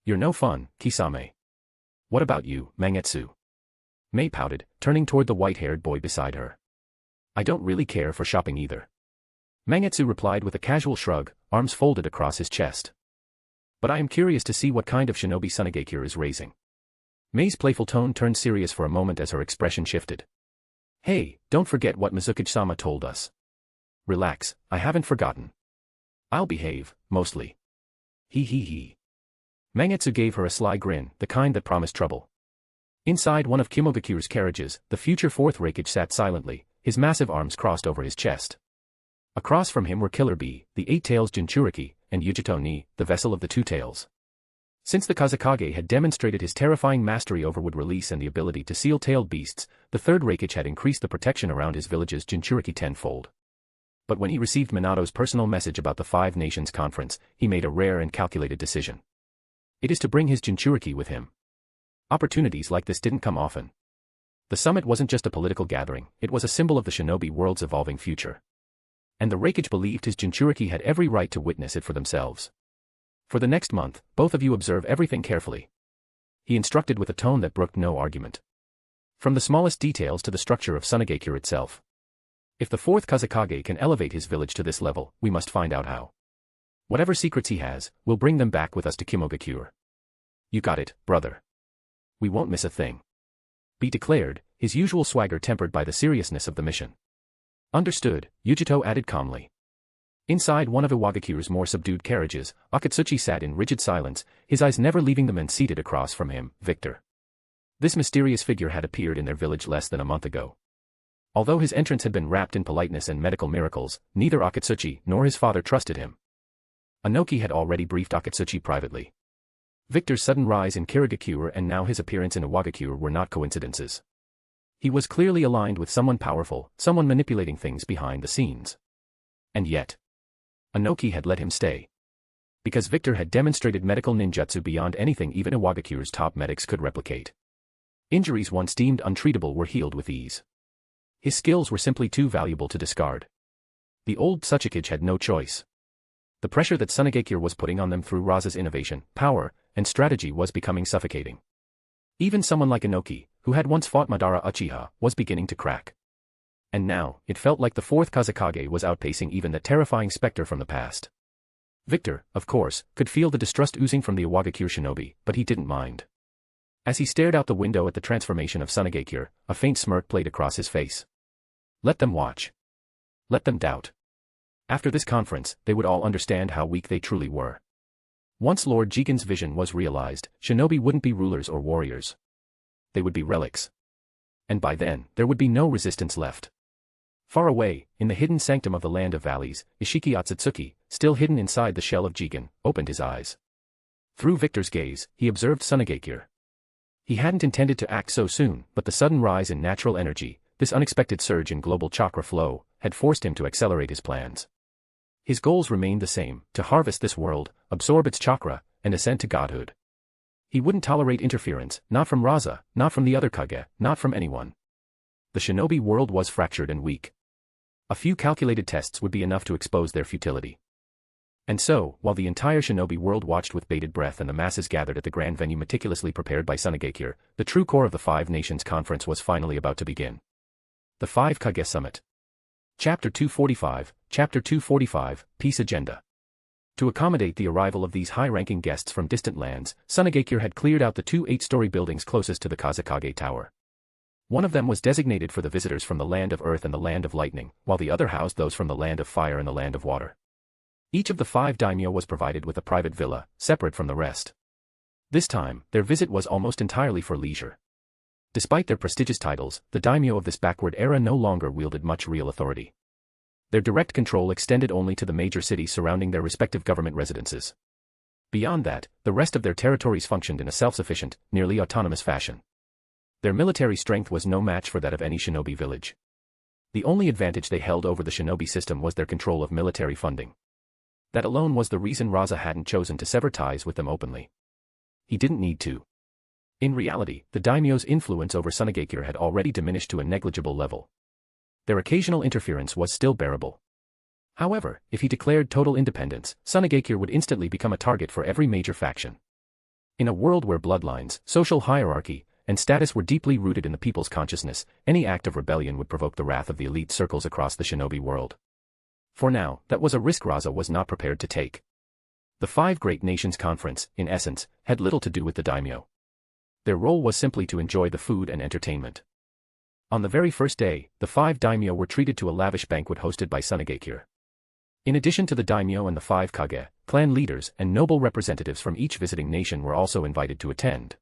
"You're no fun, Kisame." "What about you, Mangetsu?" Mei pouted, turning toward the white-haired boy beside her. "I don't really care for shopping either." Mangetsu replied with a casual shrug, arms folded across his chest. "But I am curious to see what kind of shinobi Sunagakure is raising." Mei's playful tone turned serious for a moment as her expression shifted. "Hey, don't forget what Mizukage-sama told us." "Relax, I haven't forgotten. I'll behave, mostly." He. Mangetsu gave her a sly grin, the kind that promised trouble. Inside one of Kimogakure's carriages, the future 4th Raikage sat silently, his massive arms crossed over his chest. Across from him were Killer Bee, the 8 Tails Jinchuriki, and Yujito Ni, the vessel of the 2 Tails. Since the Kazekage had demonstrated his terrifying mastery over wood release and the ability to seal-tailed beasts, the 3rd Raikage had increased the protection around his village's Jinchuriki tenfold. But when he received Minato's personal message about the 5 Nations Conference, he made a rare and calculated decision. It is to bring his Jinchuriki with him. Opportunities like this didn't come often. The summit wasn't just a political gathering, it was a symbol of the shinobi world's evolving future. And the Raikage believed his Jinchuriki had every right to witness it for themselves. "For the next month, both of you observe everything carefully," he instructed with a tone that brooked no argument. From the smallest details to the structure of Sunagakure itself. If the 4th Kazekage can elevate his village to this level, we must find out how. Whatever secrets he has, we'll bring them back with us to Kimogakure. "You got it, brother. We won't miss a thing," Bee declared, his usual swagger tempered by the seriousness of the mission. "Understood," Yujito added calmly. Inside one of Iwagakure's more subdued carriages, Akatsuchi sat in rigid silence, his eyes never leaving the men seated across from him, Victor. This mysterious figure had appeared in their village less than a month ago. Although his entrance had been wrapped in politeness and medical miracles, neither Akatsuchi nor his father trusted him. Anoki had already briefed Akatsuchi privately. Victor's sudden rise in Kirigakure and now his appearance in Iwagakure were not coincidences. He was clearly aligned with someone powerful, someone manipulating things behind the scenes. And yet, Inoki had let him stay. Because Victor had demonstrated medical ninjutsu beyond anything even Iwagakure's top medics could replicate. Injuries once deemed untreatable were healed with ease. His skills were simply too valuable to discard. The old Otsutsuki had no choice. The pressure that Tsunagakure was putting on them through Rasa's innovation, power, and strategy was becoming suffocating. Even someone like Inoki, who had once fought Madara Uchiha, was beginning to crack. And now, it felt like the Fourth Kazekage was outpacing even that terrifying specter from the past. Victor, of course, could feel the distrust oozing from the Iwagakure shinobi, but he didn't mind. As he stared out the window at the transformation of Tsunagakure, a faint smirk played across his face. Let them watch. Let them doubt. After this conference, they would all understand how weak they truly were. Once Lord Jigen's vision was realized, shinobi wouldn't be rulers or warriors. They would be relics. And by then, there would be no resistance left. Far away, in the hidden sanctum of the Land of Valleys, Ishiki Otsutsuki, still hidden inside the shell of Jigen, opened his eyes. Through Victor's gaze, he observed Tsunagakure. He hadn't intended to act so soon, but the sudden rise in natural energy, this unexpected surge in global chakra flow, had forced him to accelerate his plans. His goals remained the same, to harvest this world, absorb its chakra, and ascend to godhood. He wouldn't tolerate interference, not from Rasa, not from the other Kage, not from anyone. The shinobi world was fractured and weak. A few calculated tests would be enough to expose their futility. And so, while the entire shinobi world watched with bated breath and the masses gathered at the grand venue meticulously prepared by Tsunagakure, the true core of the Five Nations Conference was finally about to begin. The Five Kage Summit. Chapter 245, Peace Agenda. To accommodate the arrival of these high-ranking guests from distant lands, Tsunagakure had cleared out the two 8-story buildings closest to the Kazekage Tower. One of them was designated for the visitors from the Land of Earth and the Land of Lightning, while the other housed those from the Land of Fire and the Land of Water. Each of the 5 daimyo was provided with a private villa, separate from the rest. This time, their visit was almost entirely for leisure. Despite their prestigious titles, the daimyo of this backward era no longer wielded much real authority. Their direct control extended only to the major cities surrounding their respective government residences. Beyond that, the rest of their territories functioned in a self-sufficient, nearly autonomous fashion. Their military strength was no match for that of any shinobi village. The only advantage they held over the shinobi system was their control of military funding. That alone was the reason Rasa hadn't chosen to sever ties with them openly. He didn't need to. In reality, the daimyo's influence over Tsunagakure had already diminished to a negligible level. Their occasional interference was still bearable. However, if he declared total independence, Tsunagakure would instantly become a target for every major faction. In a world where bloodlines, social hierarchy, and status were deeply rooted in the people's consciousness, any act of rebellion would provoke the wrath of the elite circles across the shinobi world. For now, that was a risk Rasa was not prepared to take. The Five Great Nations Conference, in essence, had little to do with the daimyo. Their role was simply to enjoy the food and entertainment. On the very first day, the 5 daimyo were treated to a lavish banquet hosted by Tsunagakure. In addition to the daimyo and the 5 kage, clan leaders and noble representatives from each visiting nation were also invited to attend.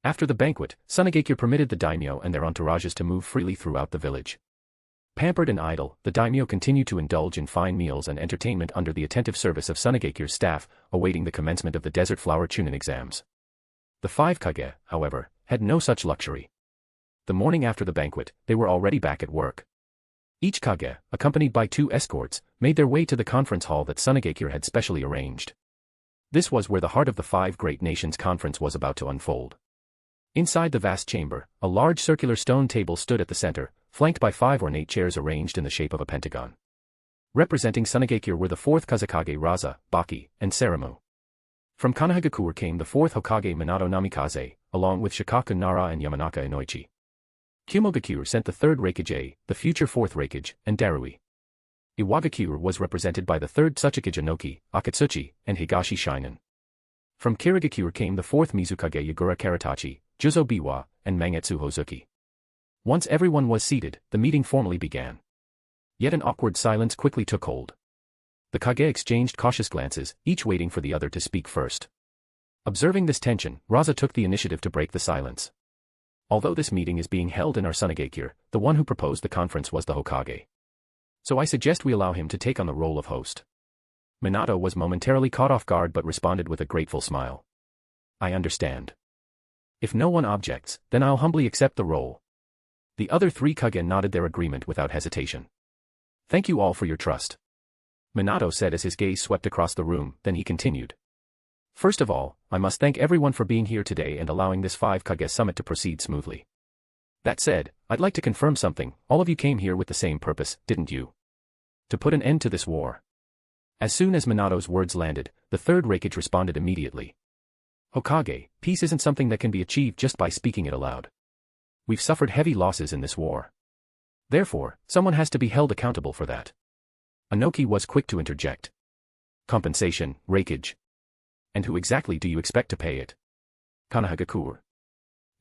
After the banquet, Tsunagakure permitted the daimyo and their entourages to move freely throughout the village. Pampered and idle, the daimyo continued to indulge in fine meals and entertainment under the attentive service of Tsunagakure's staff, awaiting the commencement of the Desert Flower Chunin exams. The 5 kage, however, had no such luxury. The morning after the banquet, they were already back at work. Each kage, accompanied by 2 escorts, made their way to the conference hall that Tsunagakure had specially arranged. This was where the heart of the Five Great Nations Conference was about to unfold. Inside the vast chamber, a large circular stone table stood at the center, flanked by 5 ornate chairs arranged in the shape of a pentagon. Representing Tsunagakure were the 4th Kazekage Rasa, Baki, and Saramu. From Konohagakure came the 4th Hokage Minato Namikaze, along with Shikaku Nara and Yamanaka Inoichi. Kumogakure sent the 3rd Raikage, the future 4th Raikage, and Darui. Iwagakure was represented by the 3rd Tsuchikage Inoki, Akatsuchi, and Higashi Shinen. From Kirigakure came the 4th Mizukage Yagura Karatachi, Juzo Biwa, and Mangetsu Hozuki. Once everyone was seated, the meeting formally began. Yet an awkward silence quickly took hold. The kage exchanged cautious glances, each waiting for the other to speak first. Observing this tension, Rasa took the initiative to break the silence. Although this meeting is being held in our Tsunagakure, the one who proposed the conference was the Hokage. So I suggest we allow him to take on the role of host. Minato was momentarily caught off guard but responded with a grateful smile. I understand. If no one objects, then I'll humbly accept the role. The other 3 Kage nodded their agreement without hesitation. Thank you all for your trust, Minato said as his gaze swept across the room, then he continued. First of all, I must thank everyone for being here today and allowing this 5 Kage summit to proceed smoothly. That said, I'd like to confirm something. All of you came here with the same purpose, didn't you? To put an end to this war. As soon as Minato's words landed, the third Raikage responded immediately. Hokage, peace isn't something that can be achieved just by speaking it aloud. We've suffered heavy losses in this war. Therefore, someone has to be held accountable for that. Anoki was quick to interject. Compensation, Raikage. And who exactly do you expect to pay it? Konohagakure.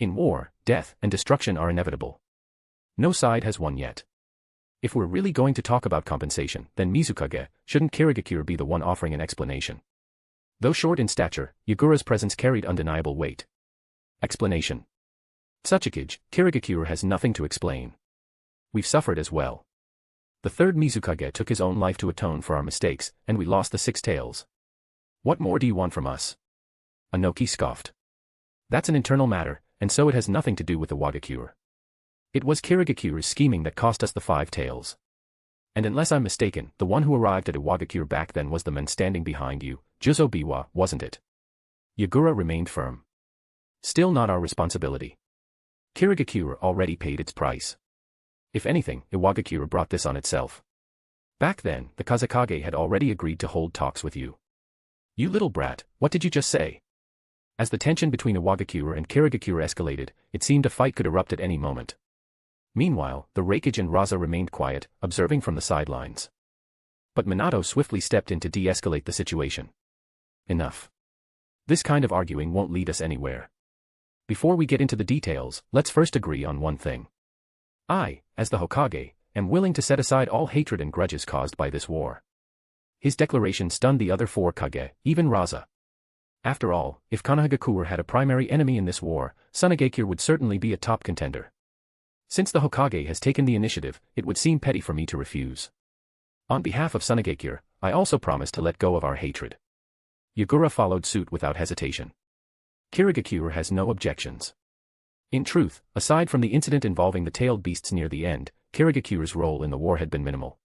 In war, death and destruction are inevitable. No side has won yet. If we're really going to talk about compensation, then Mizukage, shouldn't Kirigakure be the one offering an explanation? Though short in stature, Yagura's presence carried undeniable weight. Explanation. Otsutsuki, Kirigakure has nothing to explain. We've suffered as well. The third Mizukage took his own life to atone for our mistakes, and we lost the 6 tails. What more do you want from us? Anoki scoffed. That's an internal matter, and so it has nothing to do with the Wagakure. It was Kirigakure's scheming that cost us the 5 tails. And unless I'm mistaken, the one who arrived at Iwagakure back then was the man standing behind you, Juzo Biwa, wasn't it? Yagura remained firm. Still not our responsibility. Kirigakure already paid its price. If anything, Iwagakure brought this on itself. Back then, the Kazekage had already agreed to hold talks with you. You little brat, what did you just say? As the tension between Iwagakure and Kirigakure escalated, it seemed a fight could erupt at any moment. Meanwhile, the Raikage and Rasa remained quiet, observing from the sidelines. But Minato swiftly stepped in to de-escalate the situation. Enough. This kind of arguing won't lead us anywhere. Before we get into the details, let's first agree on one thing. I, as the Hokage, am willing to set aside all hatred and grudges caused by this war. His declaration stunned the other 4 Kage, even Rasa. After all, if Konohagakure had a primary enemy in this war, Tsunagakure would certainly be a top contender. Since the Hokage has taken the initiative, it would seem petty for me to refuse. On behalf of Tsunagakure, I also promise to let go of our hatred. Yagura followed suit without hesitation. Kirigakure has no objections. In truth, aside from the incident involving the tailed beasts near the end, Kirigakure's role in the war had been minimal.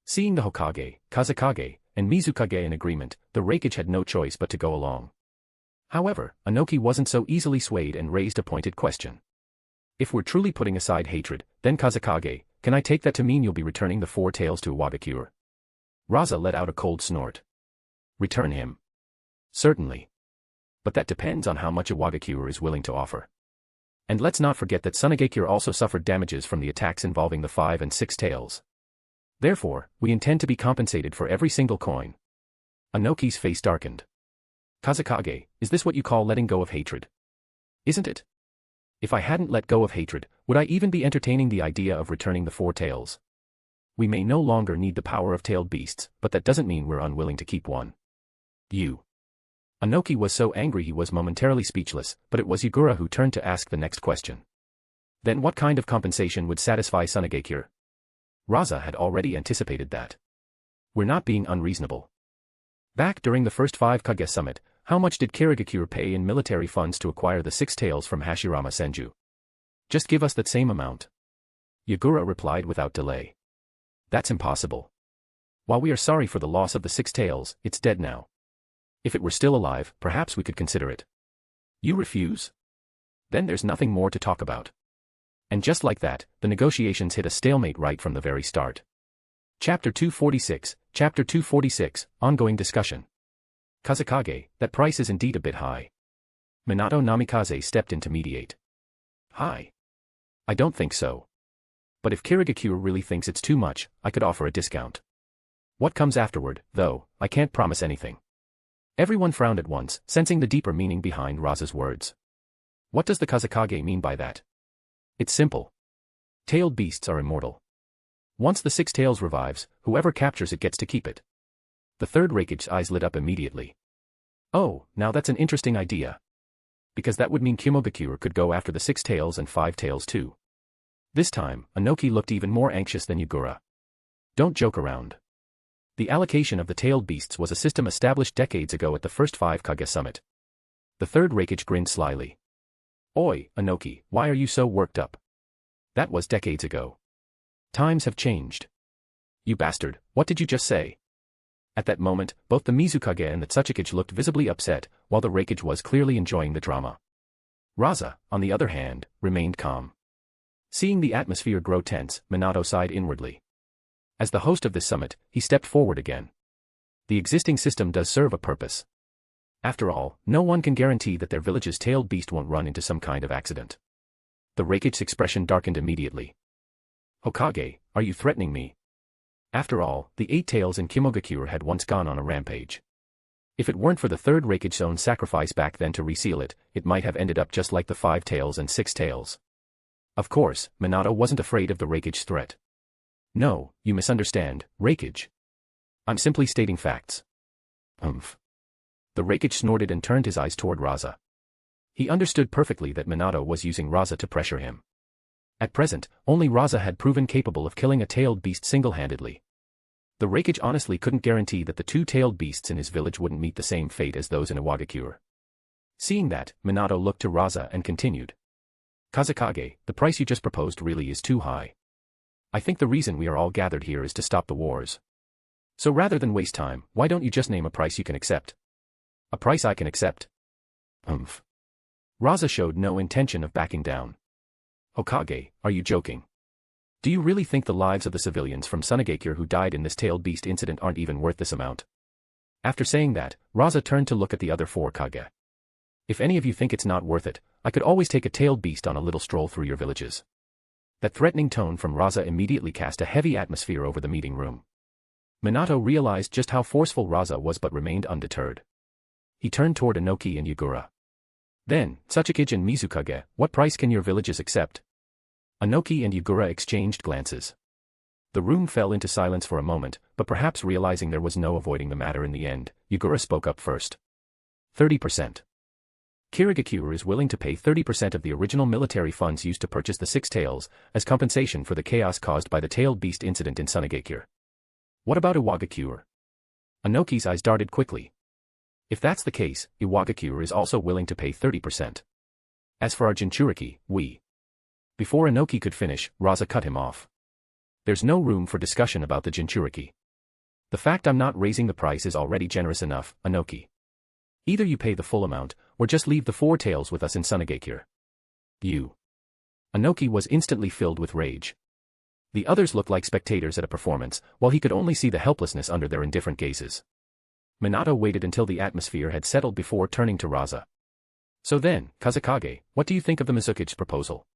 Seeing the Hokage, Kazekage, and Mizukage in agreement, the Raikage had no choice but to go along. However, Anoki wasn't so easily swayed and raised a pointed question. If we're truly putting aside hatred, then Kazekage, can I take that to mean you'll be returning the 4 tails to Iwagakure? Rasa let out a cold snort. Return him. Certainly. But that depends on how much Iwagakure is willing to offer. And let's not forget that Tsunagakure also suffered damages from the attacks involving the 5 and 6 tails. Therefore, we intend to be compensated for every single coin. Anoki's face darkened. Kazekage, is this what you call letting go of hatred? Isn't it? If I hadn't let go of hatred, would I even be entertaining the idea of returning the 4 tails? We may no longer need the power of tailed beasts, but that doesn't mean we're unwilling to keep one. You. Anoki was so angry he was momentarily speechless, but it was Yagura who turned to ask the next question. Then what kind of compensation would satisfy Tsunagakure? Rasa had already anticipated that. We're not being unreasonable. Back during the first 5 Kage summit, how much did Kirigakure pay in military funds to acquire the 6 tails from Hashirama Senju? Just give us that same amount. Yagura replied without delay. That's impossible. While we are sorry for the loss of the 6 tails, it's dead now. If it were still alive, perhaps we could consider it. You refuse? Then there's nothing more to talk about. And just like that, the negotiations hit a stalemate right from the very start. Chapter 246, Chapter 246, Ongoing Discussion. Kazekage, that price is indeed a bit high. Minato Namikaze stepped in to mediate. High? I don't think so. But if Kirigakure really thinks it's too much, I could offer a discount. What comes afterward, though, I can't promise anything. Everyone frowned at once, sensing the deeper meaning behind Rasa's words. What does the Kazekage mean by that? It's simple. Tailed beasts are immortal. Once the 6 tails revives, whoever captures it gets to keep it. The third Raikage's eyes lit up immediately. Oh, now that's an interesting idea. Because that would mean Kimogakure could go after the 6 tails and 5 tails too. This time, Anoki looked even more anxious than Yagura. Don't joke around. The allocation of the tailed beasts was a system established decades ago at the first 5 Kage summit. The third Raikage grinned slyly. Oi, Anoki, why are you so worked up? That was decades ago. Times have changed. You bastard, what did you just say? At that moment, both the Mizukage and the Otsutsuki looked visibly upset, while the Raikage was clearly enjoying the drama. Rasa, on the other hand, remained calm. Seeing the atmosphere grow tense, Minato sighed inwardly. As the host of this summit, he stepped forward again. The existing system does serve a purpose. After all, no one can guarantee that their village's tailed beast won't run into some kind of accident. The Raikage's expression darkened immediately. Hokage, are you threatening me? After all, the 8 tails and Kimogakure had once gone on a rampage. If it weren't for the third Raikage's own sacrifice back then to reseal it, it might have ended up just like the 5 tails and 6 tails. Of course, Minato wasn't afraid of the Raikage's threat. No, you misunderstand, Raikage. I'm simply stating facts. The Raikage snorted and turned his eyes toward Rasa. He understood perfectly that Minato was using Rasa to pressure him. At present, only Rasa had proven capable of killing a tailed beast single-handedly. The Raikage honestly couldn't guarantee that the 2 tailed beasts in his village wouldn't meet the same fate as those in Iwagakure. Seeing that, Minato looked to Rasa and continued. Kazekage, the price you just proposed really is too high. I think the reason we are all gathered here is to stop the wars. So rather than waste time, why don't you just name a price you can accept? A price I can accept? Rasa showed no intention of backing down. Hokage, are you joking? Do you really think the lives of the civilians from Sunagakure who died in this tailed beast incident aren't even worth this amount? After saying that, Rasa turned to look at the other 4 Kage. If any of you think it's not worth it, I could always take a tailed beast on a little stroll through your villages. That threatening tone from Rasa immediately cast a heavy atmosphere over the meeting room. Minato realized just how forceful Rasa was but remained undeterred. He turned toward Inoki and Yagura. Then, Otsutsuki and Mizukage, what price can your villages accept? Inoki and Yagura exchanged glances. The room fell into silence for a moment, but perhaps realizing there was no avoiding the matter in the end, Yagura spoke up first. 30%. Kirigakure is willing to pay 30% of the original military funds used to purchase the 6 tails, as compensation for the chaos caused by the tailed beast incident in Sunagakure. What about Iwagakure? Inoki's eyes darted quickly. If that's the case, Iwagakure is also willing to pay 30%. As for our Jinchuriki, we... Before Inoki could finish, Rasa cut him off. There's no room for discussion about the Jinchuriki. The fact I'm not raising the price is already generous enough, Inoki. Either you pay the full amount, or just leave the 4 tails with us in Sunagakure. You. Inoki was instantly filled with rage. The others looked like spectators at a performance, while he could only see the helplessness under their indifferent gazes. Minato waited until the atmosphere had settled before turning to Rasa. So then, Kazekage, what do you think of the Mizukage's proposal?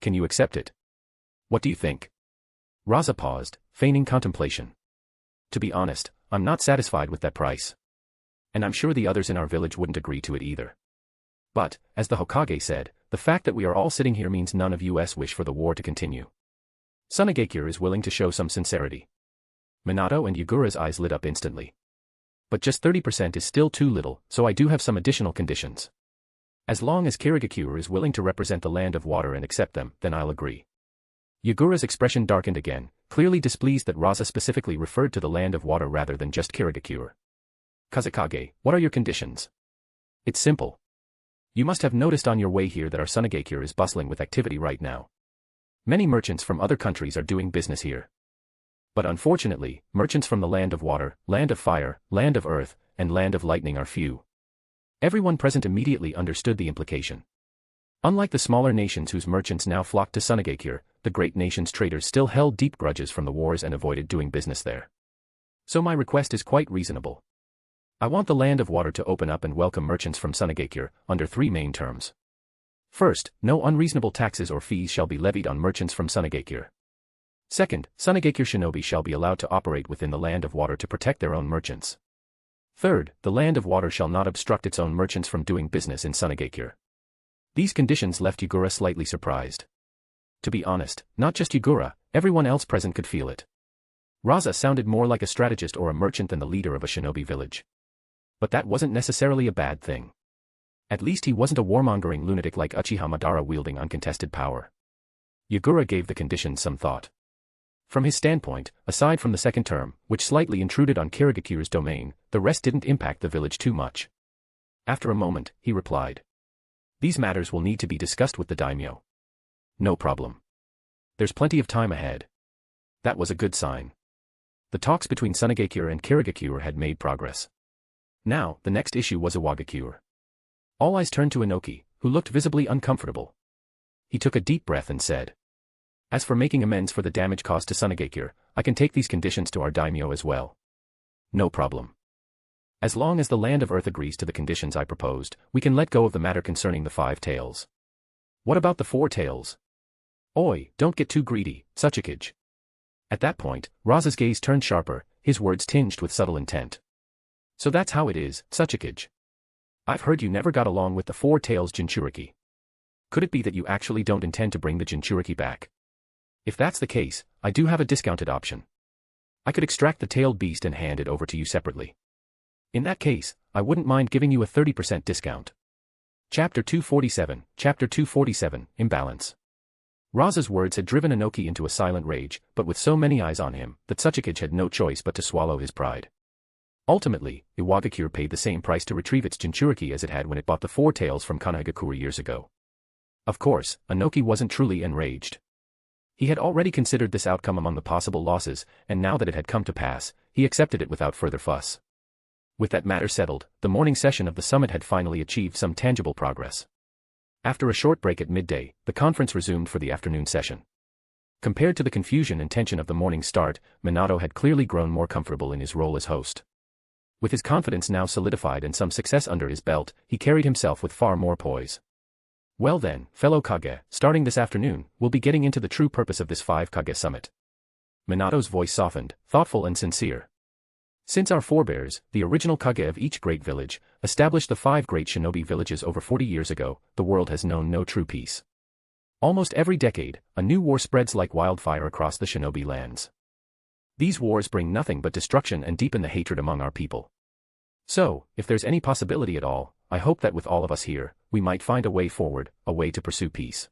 Can you accept it? What do you think? Rasa paused, feigning contemplation. To be honest, I'm not satisfied with that price. And I'm sure the others in our village wouldn't agree to it either. But, as the Hokage said, the fact that we are all sitting here means none of us wish for the war to continue. Sunagakure is willing to show some sincerity. Minato and Yagura's eyes lit up instantly. But just 30% is still too little, so I do have some additional conditions. As long as Kirigakure is willing to represent the land of water and accept them, then I'll agree. Yagura's expression darkened again, clearly displeased that Rasa specifically referred to the land of water rather than just Kirigakure. Kazekage, what are your conditions? It's simple. You must have noticed on your way here that our Sunagakure is bustling with activity right now. Many merchants from other countries are doing business here. But unfortunately, merchants from the land of water, land of fire, land of earth, and land of lightning are few. Everyone present immediately understood the implication. Unlike the smaller nations whose merchants now flocked to Sunagakure, the great nation's traders still held deep grudges from the wars and avoided doing business there. So my request is quite reasonable. I want the land of water to open up and welcome merchants from Sunagakure, under 3 main terms. First, no unreasonable taxes or fees shall be levied on merchants from Sunagakure. Second, Sunagakure shinobi shall be allowed to operate within the land of water to protect their own merchants. Third, the land of water shall not obstruct its own merchants from doing business in Sunagakure. These conditions left Yagura slightly surprised. To be honest, not just Yagura, everyone else present could feel it. Rasa sounded more like a strategist or a merchant than the leader of a shinobi village. But that wasn't necessarily a bad thing. At least he wasn't a warmongering lunatic like Uchiha Madara wielding uncontested power. Yagura gave the conditions some thought. From his standpoint, aside from the second term, which slightly intruded on Kirigakure's domain, the rest didn't impact the village too much. After a moment, he replied. These matters will need to be discussed with the daimyo. No problem. There's plenty of time ahead. That was a good sign. The talks between Sunagakure and Kirigakure had made progress. Now, the next issue was Iwagakure. All eyes turned to Inoki, who looked visibly uncomfortable. He took a deep breath and said, "As for making amends for the damage caused to Sunagakure, I can take these conditions to our daimyo as well. No problem. As long as the Land of Earth agrees to the conditions I proposed, we can let go of the matter concerning the 5 tails. What about the 4 tails? Oi, don't get too greedy, Otsutsuki." At that point, Rasa's gaze turned sharper, his words tinged with subtle intent. "So that's how it is, Otsutsuki. I've heard you never got along with the 4 tails Jinchuriki. Could it be that you actually don't intend to bring the Jinchuriki back? If that's the case, I do have a discounted option. I could extract the tailed beast and hand it over to you separately. In that case, I wouldn't mind giving you a 30% discount." Chapter 247, Imbalance. Rasa's words had driven Inoki into a silent rage, but with so many eyes on him, that Otsutsuki had no choice but to swallow his pride. Ultimately, Iwagakure paid the same price to retrieve its Jinchuriki as it had when it bought the 4 tails from Kanehagakure years ago. Of course, Inoki wasn't truly enraged. He had already considered this outcome among the possible losses, and now that it had come to pass, he accepted it without further fuss. With that matter settled, the morning session of the summit had finally achieved some tangible progress. After a short break at midday, the conference resumed for the afternoon session. Compared to the confusion and tension of the morning's start, Minato had clearly grown more comfortable in his role as host. With his confidence now solidified and some success under his belt, he carried himself with far more poise. "Well then, fellow Kage, starting this afternoon, we'll be getting into the true purpose of this 5 Kage summit." Minato's voice softened, thoughtful and sincere. "Since our forebears, the original Kage of each great village, established the 5 great shinobi villages over 40 years ago, the world has known no true peace. Almost every decade, a new war spreads like wildfire across the shinobi lands. These wars bring nothing but destruction and deepen the hatred among our people. So, if there's any possibility at all, I hope that with all of us here, we might find a way forward, a way to pursue peace."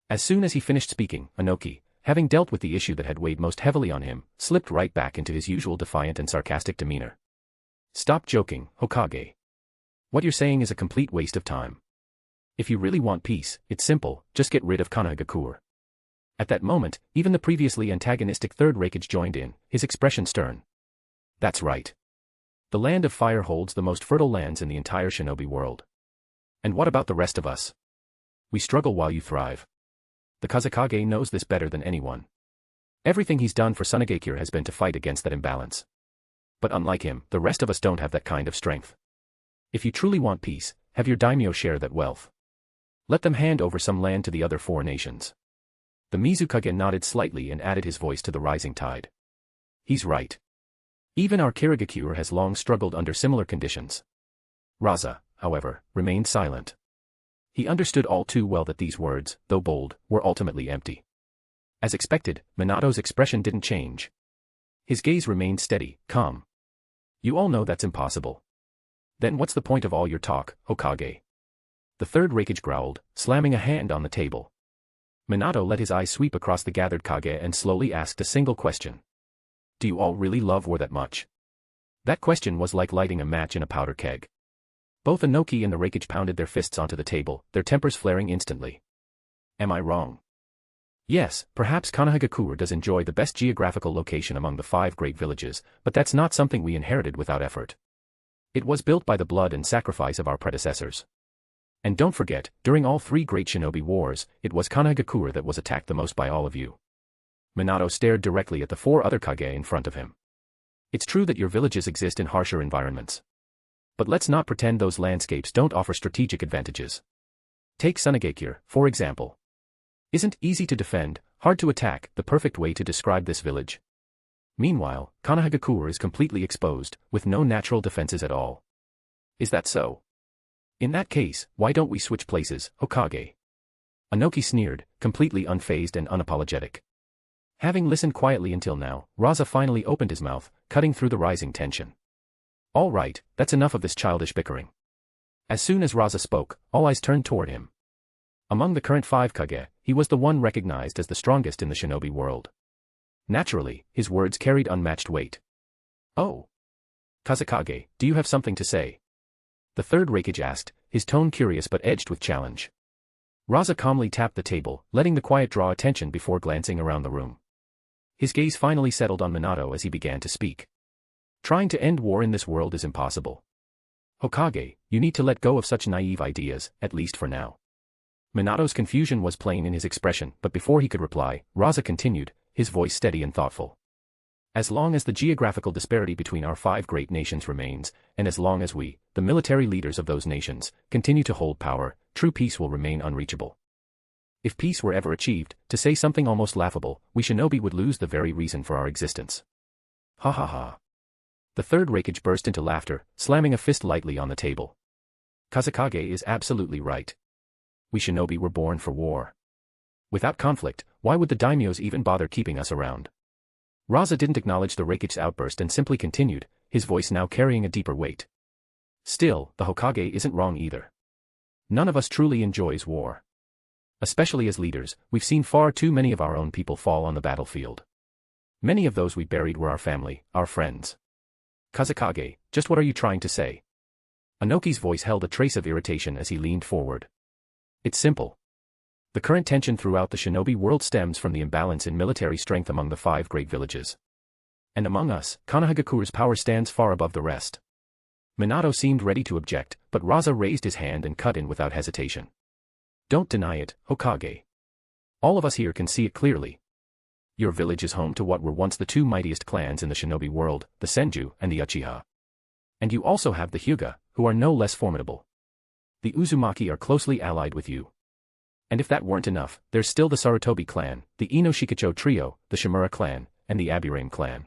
As soon as he finished speaking, Inoki, having dealt with the issue that had weighed most heavily on him, slipped right back into his usual defiant and sarcastic demeanor. "Stop joking, Hokage. What you're saying is a complete waste of time. If you really want peace, it's simple, just get rid of Kanehagakure." At that moment, even the previously antagonistic Third Shinobi joined in, his expression stern. "That's right. The Land of Fire holds the most fertile lands in the entire shinobi world. And what about the rest of us? We struggle while you thrive. The Kazekage knows this better than anyone. Everything he's done for Sunagakure has been to fight against that imbalance. But unlike him, the rest of us don't have that kind of strength. If you truly want peace, have your daimyo share that wealth. Let them hand over some land to the other 4 nations." The Mizukage nodded slightly and added his voice to the rising tide. "He's right. Even our Kirigakure has long struggled under similar conditions." Rasa, however, remained silent. He understood all too well that these words, though bold, were ultimately empty. As expected, Minato's expression didn't change. His gaze remained steady, calm. "You all know that's impossible. Then what's the point of all your talk, Hokage?" The Third Shinobi growled, slamming a hand on the table. Minato let his eyes sweep across the gathered Kage and slowly asked a single question. "Do you all really love war that much?" That question was like lighting a match in a powder keg. Both Inoki and the Shinobi pounded their fists onto the table, their tempers flaring instantly. "Am I wrong? Yes, perhaps Kanehagakure does enjoy the best geographical location among the 5 great villages, but that's not something we inherited without effort. It was built by the blood and sacrifice of our predecessors. And don't forget, during all 3 great shinobi wars, it was Kanehagakure that was attacked the most by all of you." Minato stared directly at the 4 other Kage in front of him. "It's true that your villages exist in harsher environments. But let's not pretend those landscapes don't offer strategic advantages. Take Sunagakure, for example. Isn't easy to defend, hard to attack, the perfect way to describe this village? Meanwhile, Kanehagakure is completely exposed, with no natural defenses at all. Is that so? In that case, why don't we switch places, Hokage?" Inoki sneered, completely unfazed and unapologetic. Having listened quietly until now, Rasa finally opened his mouth, cutting through the rising tension. "All right, that's enough of this childish bickering." As soon as Rasa spoke, all eyes turned toward him. Among the current 5 Kage, he was the one recognized as the strongest in the shinobi world. Naturally, his words carried unmatched weight. "Oh. Kazekage, do you have something to say?" The Third Shinobi asked, his tone curious but edged with challenge. Rasa calmly tapped the table, letting the quiet draw attention before glancing around the room. His gaze finally settled on Minato as he began to speak. Trying to end war in this world is impossible. Hokage, you need to let go of such naive ideas, at least for now. Minato's confusion was plain in his expression, but before he could reply, Rasa continued, his voice steady and thoughtful. As long as the geographical disparity between our 5 great nations remains, and as long as we, the military leaders of those nations, continue to hold power, true peace will remain unreachable. If peace were ever achieved, to say something almost laughable, we shinobi would lose the very reason for our existence. Ha ha ha. The third Kazekage burst into laughter, slamming a fist lightly on the table. Kazekage is absolutely right. We shinobi were born for war. Without conflict, why would the daimyos even bother keeping us around? Rasa didn't acknowledge the Kazekage's outburst and simply continued, his voice now carrying a deeper weight. Still, the Hokage isn't wrong either. None of us truly enjoys war. Especially as leaders, we've seen far too many of our own people fall on the battlefield. Many of those we buried were our family, our friends. Kazekage, just what are you trying to say? Anoki's voice held a trace of irritation as he leaned forward. It's simple. The current tension throughout the shinobi world stems from the imbalance in military strength among the 5 great villages. And among us, Konohagakure's power stands far above the rest. Minato seemed ready to object, but Rasa raised his hand and cut in without hesitation. Don't deny it, Hokage. All of us here can see it clearly. Your village is home to what were once the 2 mightiest clans in the shinobi world, the Senju and the Uchiha. And you also have the Hyuga, who are no less formidable. The Uzumaki are closely allied with you. And if that weren't enough, there's still the Sarutobi clan, the Ino-Shikacho trio, the Shimura clan, and the Aburame clan.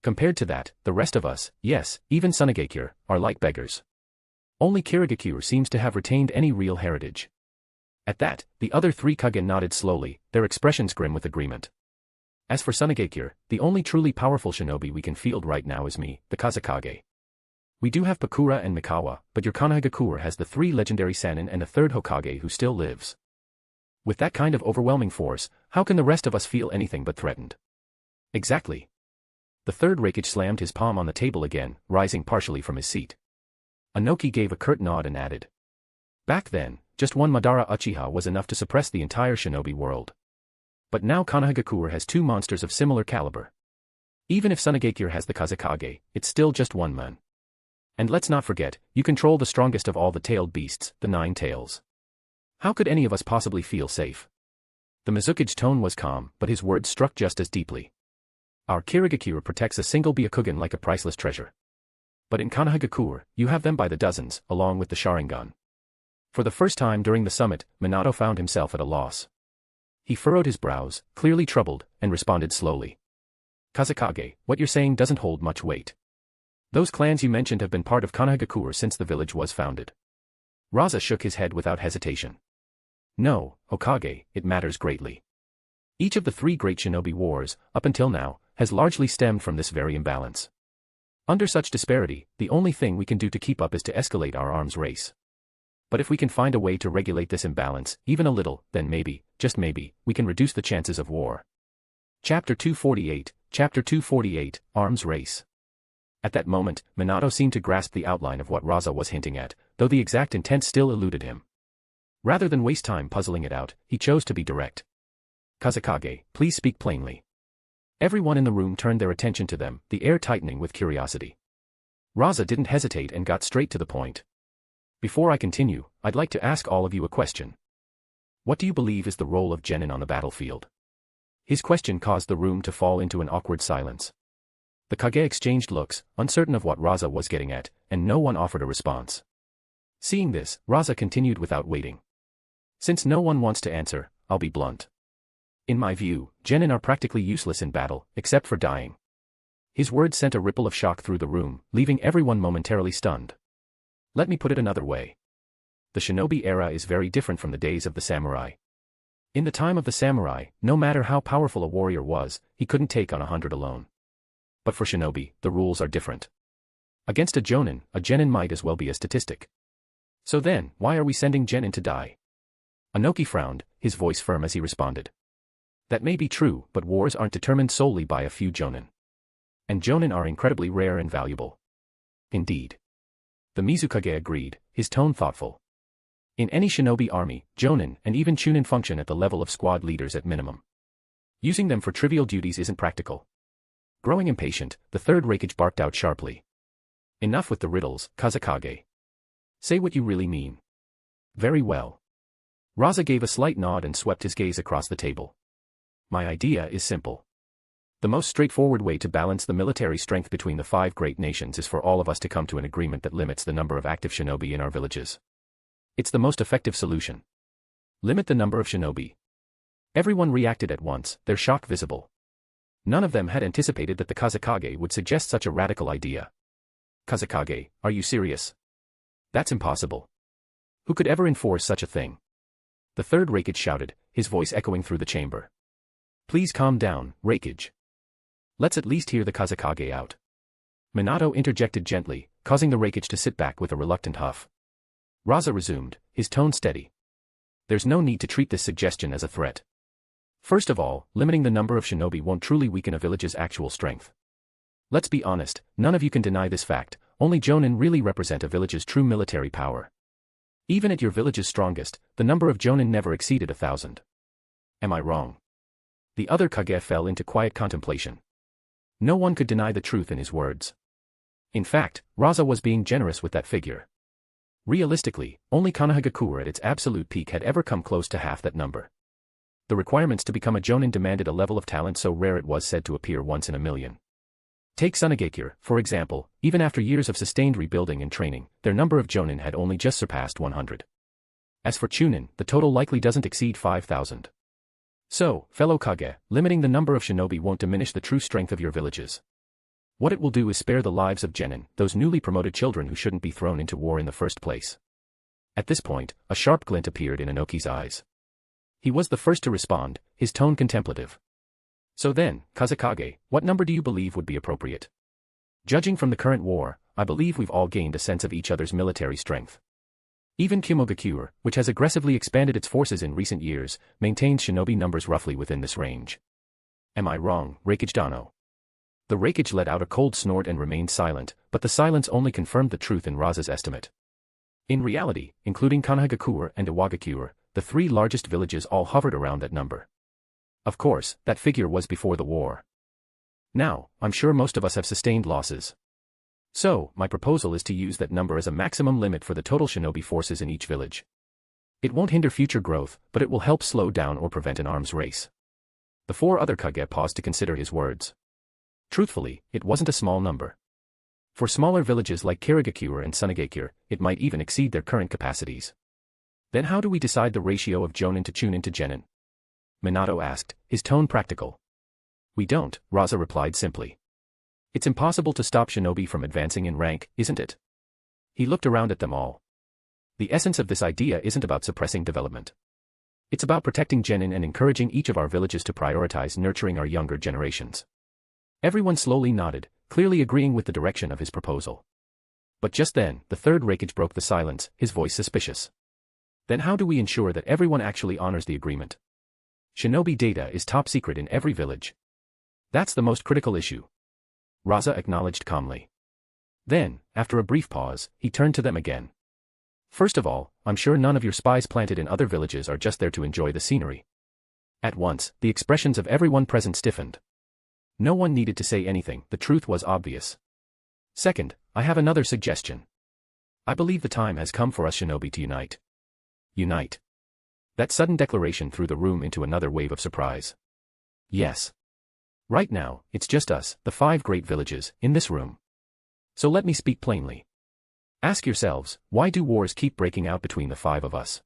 Compared to that, the rest of us, yes, even Sunagakure, are like beggars. Only Kirigakure seems to have retained any real heritage. At that, the other 3 Kage nodded slowly, their expressions grim with agreement. As for Sunagakure, the only truly powerful shinobi we can field right now is me, the Kazekage. We do have Pakura and Mikawa, but your Konohagakure has the 3 legendary Sannin and a 3rd Hokage who still lives. With that kind of overwhelming force, how can the rest of us feel anything but threatened? Exactly. The 3rd Kazekage slammed his palm on the table again, rising partially from his seat. Anoki gave a curt nod and added. Back then, just one Madara Uchiha was enough to suppress the entire shinobi world. But now Konohagakure has 2 monsters of similar caliber. Even if Sunagakure has the Kazekage, it's still just one man. And let's not forget, you control the strongest of all the tailed beasts, the 9 tails. How could any of us possibly feel safe? The Mizukage's tone was calm, but his words struck just as deeply. Our Kirigakure protects a single Byakugan like a priceless treasure. But in Konohagakure, you have them by the dozens, along with the Sharingan. For the first time during the summit, Minato found himself at a loss. He furrowed his brows, clearly troubled, and responded slowly. Kazekage, what you're saying doesn't hold much weight. Those clans you mentioned have been part of Konohagakure since the village was founded. Rasa shook his head without hesitation. No, Hokage, it matters greatly. Each of the 3 great shinobi wars, up until now, has largely stemmed from this very imbalance. Under such disparity, the only thing we can do to keep up is to escalate our arms race. But if we can find a way to regulate this imbalance, even a little, then maybe, just maybe, we can reduce the chances of war. Chapter 248, Arms Race. At that moment, Minato seemed to grasp the outline of what Rasa was hinting at, though the exact intent still eluded him. Rather than waste time puzzling it out, he chose to be direct. Kazekage, please speak plainly. Everyone in the room turned their attention to them, the air tightening with curiosity. Rasa didn't hesitate and got straight to the point. Before I continue, I'd like to ask all of you a question. What do you believe is the role of genin on the battlefield? His question caused the room to fall into an awkward silence. The Kage exchanged looks, uncertain of what Rasa was getting at, and no one offered a response. Seeing this, Rasa continued without waiting. Since no one wants to answer, I'll be blunt. In my view, genin are practically useless in battle, except for dying. His words sent a ripple of shock through the room, leaving everyone momentarily stunned. Let me put it another way. The shinobi era is very different from the days of the samurai. In the time of the samurai, no matter how powerful a warrior was, he couldn't take on 100 alone. But for shinobi, the rules are different. Against a genin might as well be a statistic. So then, why are we sending genin to die? Anoki frowned, his voice firm as he responded. That may be true, but wars aren't determined solely by a few jonin. And jonin are incredibly rare and valuable. Indeed. The Mizukage agreed, his tone thoughtful. In any shinobi army, jonin and even chunin function at the level of squad leaders at minimum. Using them for trivial duties isn't practical. Growing impatient, the third Raikage barked out sharply. Enough with the riddles, Kazekage. Say what you really mean. Very well. Rasa gave a slight nod and swept his gaze across the table. My idea is simple. The most straightforward way to balance the military strength between the 5 great nations is for all of us to come to an agreement that limits the number of active shinobi in our villages. It's the most effective solution. Limit the number of shinobi. Everyone reacted at once, their shock visible. None of them had anticipated that the Kazekage would suggest such a radical idea. Kazekage, are you serious? That's impossible. Who could ever enforce such a thing? The third Raikage shouted, his voice echoing through the chamber. Please calm down, Raikage. Let's at least hear the Kazekage out. Minato interjected gently, causing the Raikage to sit back with a reluctant huff. Rasa resumed, his tone steady. There's no need to treat this suggestion as a threat. First of all, limiting the number of shinobi won't truly weaken a village's actual strength. Let's be honest, none of you can deny this fact, only jonin really represent a village's true military power. Even at your village's strongest, the number of jonin never exceeded 1,000. Am I wrong? The other Kage fell into quiet contemplation. No one could deny the truth in his words. In fact, Rasa was being generous with that figure. Realistically, only Konohagakure at its absolute peak had ever come close to half that number. The requirements to become a jonin demanded a level of talent so rare it was said to appear once in a million. Take Tsunagakure, for example, even after years of sustained rebuilding and training, their number of jonin had only just surpassed 100. As for chunin, the total likely doesn't exceed 5,000. So, fellow Kage, limiting the number of shinobi won't diminish the true strength of your villages. What it will do is spare the lives of genin, those newly promoted children who shouldn't be thrown into war in the first place. At this point, a sharp glint appeared in Inoki's eyes. He was the first to respond, his tone contemplative. So then, Kazekage, what number do you believe would be appropriate? Judging from the current war, I believe we've all gained a sense of each other's military strength. Even Kumogakure, which has aggressively expanded its forces in recent years, maintains shinobi numbers roughly within this range. Am I wrong, Raikage Dano? The Raikage let out a cold snort and remained silent, but the silence only confirmed the truth in Rasa's estimate. In reality, including Konohagakure and Iwagakure, the 3 largest villages all hovered around that number. Of course, that figure was before the war. Now, I'm sure most of us have sustained losses. So, my proposal is to use that number as a maximum limit for the total shinobi forces in each village. It won't hinder future growth, but it will help slow down or prevent an arms race. The 4 other Kage paused to consider his words. Truthfully, it wasn't a small number. For smaller villages like Kirigakure and Tsunagakure, it might even exceed their current capacities. Then how do we decide the ratio of jonin to chunin to genin? Minato asked, his tone practical. We don't, Rasa replied simply. It's impossible to stop shinobi from advancing in rank, isn't it? He looked around at them all. The essence of this idea isn't about suppressing development. It's about protecting genin and encouraging each of our villages to prioritize nurturing our younger generations. Everyone slowly nodded, clearly agreeing with the direction of his proposal. But just then, the third Raikage broke the silence, his voice suspicious. Then how do we ensure that everyone actually honors the agreement? Shinobi data is top secret in every village. That's the most critical issue. Rasa acknowledged calmly. Then, after a brief pause, he turned to them again. First of all, I'm sure none of your spies planted in other villages are just there to enjoy the scenery. At once, the expressions of everyone present stiffened. No one needed to say anything, the truth was obvious. Second, I have another suggestion. I believe the time has come for us shinobi to unite. Unite. That sudden declaration threw the room into another wave of surprise. Yes. Right now, it's just us, the 5 great villages, in this room. So let me speak plainly. Ask yourselves, why do wars keep breaking out between the 5 of us?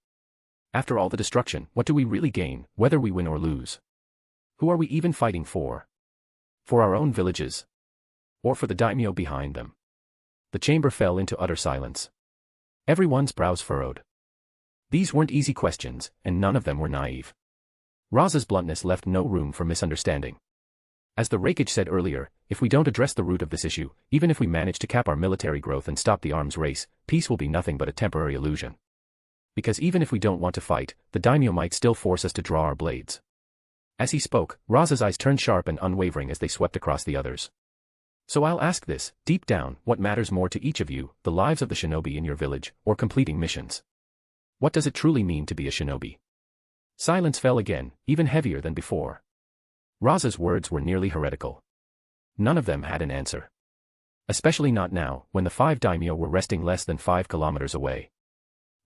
After all the destruction, what do we really gain, whether we win or lose? Who are we even fighting for? For our own villages? Or for the daimyo behind them? The chamber fell into utter silence. Everyone's brows furrowed. These weren't easy questions, and none of them were naive. Rasa's bluntness left no room for misunderstanding. As the Raikage said earlier, if we don't address the root of this issue, even if we manage to cap our military growth and stop the arms race, peace will be nothing but a temporary illusion. Because even if we don't want to fight, the daimyo might still force us to draw our blades. As he spoke, Rasa's eyes turned sharp and unwavering as they swept across the others. So I'll ask this, deep down, what matters more to each of you, the lives of the shinobi in your village, or completing missions? What does it truly mean to be a shinobi? Silence fell again, even heavier than before. Rasa's words were nearly heretical. None of them had an answer. Especially not now, when the 5 daimyo were resting less than 5 kilometers away.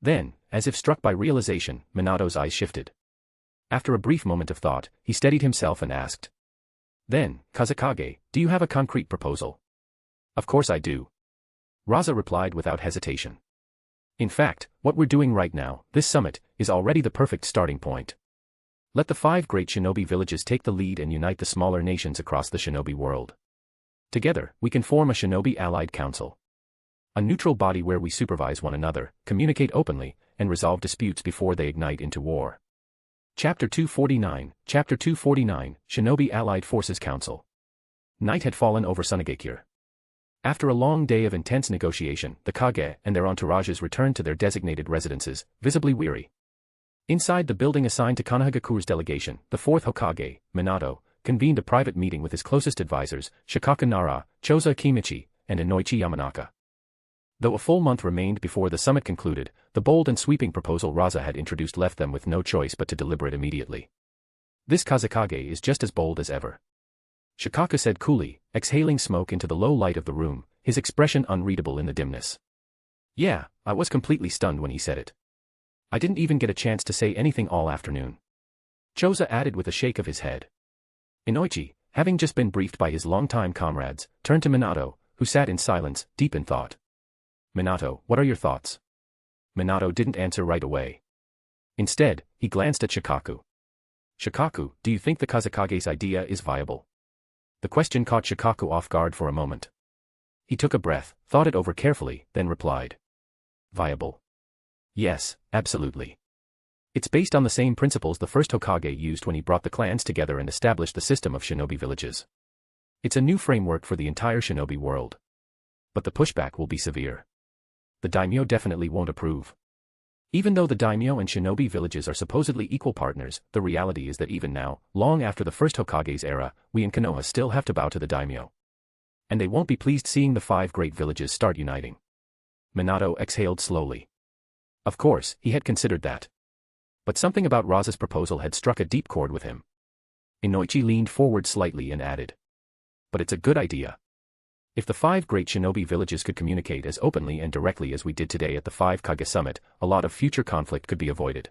Then, as if struck by realization, Minato's eyes shifted. After a brief moment of thought, he steadied himself and asked. Then, Kazekage, do you have a concrete proposal? Of course I do. Rasa replied without hesitation. In fact, what we're doing right now, this summit, is already the perfect starting point. Let the 5 great shinobi villages take the lead and unite the smaller nations across the shinobi world. Together, we can form a shinobi allied council. A neutral body where we supervise one another, communicate openly, and resolve disputes before they ignite into war. Chapter 249, Shinobi Allied Forces Council. Night had fallen over Sunagakure. After a long day of intense negotiation, the Kage and their entourages returned to their designated residences, visibly weary. Inside the building assigned to Konohagakure's delegation, the fourth Hokage, Minato, convened a private meeting with his closest advisors, Shikaku Nara, Choza Akimichi, and Inoichi Yamanaka. Though a full month remained before the summit concluded, the bold and sweeping proposal Rasa had introduced left them with no choice but to deliberate immediately. This Kazekage is just as bold as ever. Shikaku said coolly, exhaling smoke into the low light of the room, his expression unreadable in the dimness. Yeah, I was completely stunned when he said it. I didn't even get a chance to say anything all afternoon. Choza added with a shake of his head. Inoichi, having just been briefed by his longtime comrades, turned to Minato, who sat in silence, deep in thought. Minato, what are your thoughts? Minato didn't answer right away. Instead, he glanced at Shikaku. Shikaku, do you think the Kazekage's idea is viable? The question caught Shikaku off guard for a moment. He took a breath, thought it over carefully, then replied. Viable. Yes, absolutely. It's based on the same principles the first Hokage used when he brought the clans together and established the system of shinobi villages. It's a new framework for the entire shinobi world. But the pushback will be severe. The daimyo definitely won't approve. Even though the daimyo and shinobi villages are supposedly equal partners, the reality is that even now, long after the first Hokage's era, we in Konoha still have to bow to the daimyo. And they won't be pleased seeing the 5 great villages start uniting. Minato exhaled slowly. Of course, he had considered that. But something about Rasa's proposal had struck a deep chord with him. Inoichi leaned forward slightly and added. But it's a good idea. If the 5 great shinobi villages could communicate as openly and directly as we did today at the 5 Kage Summit, a lot of future conflict could be avoided.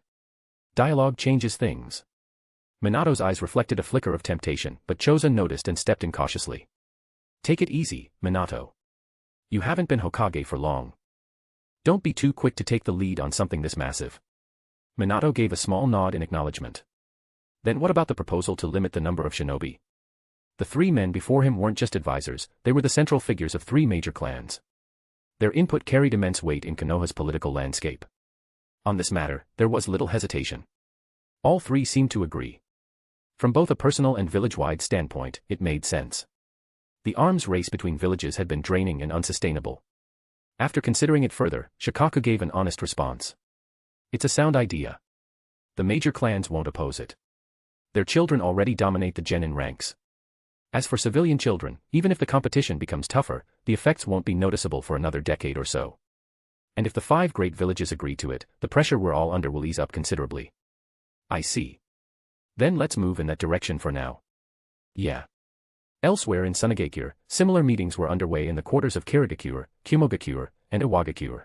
Dialogue changes things. Minato's eyes reflected a flicker of temptation, but Choza noticed and stepped in cautiously. Take it easy, Minato. You haven't been Hokage for long. Don't be too quick to take the lead on something this massive. Minato gave a small nod in acknowledgement. Then what about the proposal to limit the number of shinobi? The 3 men before him weren't just advisors, they were the central figures of 3 major clans. Their input carried immense weight in Konoha's political landscape. On this matter, there was little hesitation. All 3 seemed to agree. From both a personal and village-wide standpoint, it made sense. The arms race between villages had been draining and unsustainable. After considering it further, Shikaku gave an honest response. It's a sound idea. The major clans won't oppose it. Their children already dominate the genin ranks. As for civilian children, even if the competition becomes tougher, the effects won't be noticeable for another decade or so. And if the 5 great villages agree to it, the pressure we're all under will ease up considerably. I see. Then let's move in that direction for now. Yeah. Elsewhere in Sunagakure, similar meetings were underway in the quarters of Kirigakure, Kumogakure, and Iwagakure.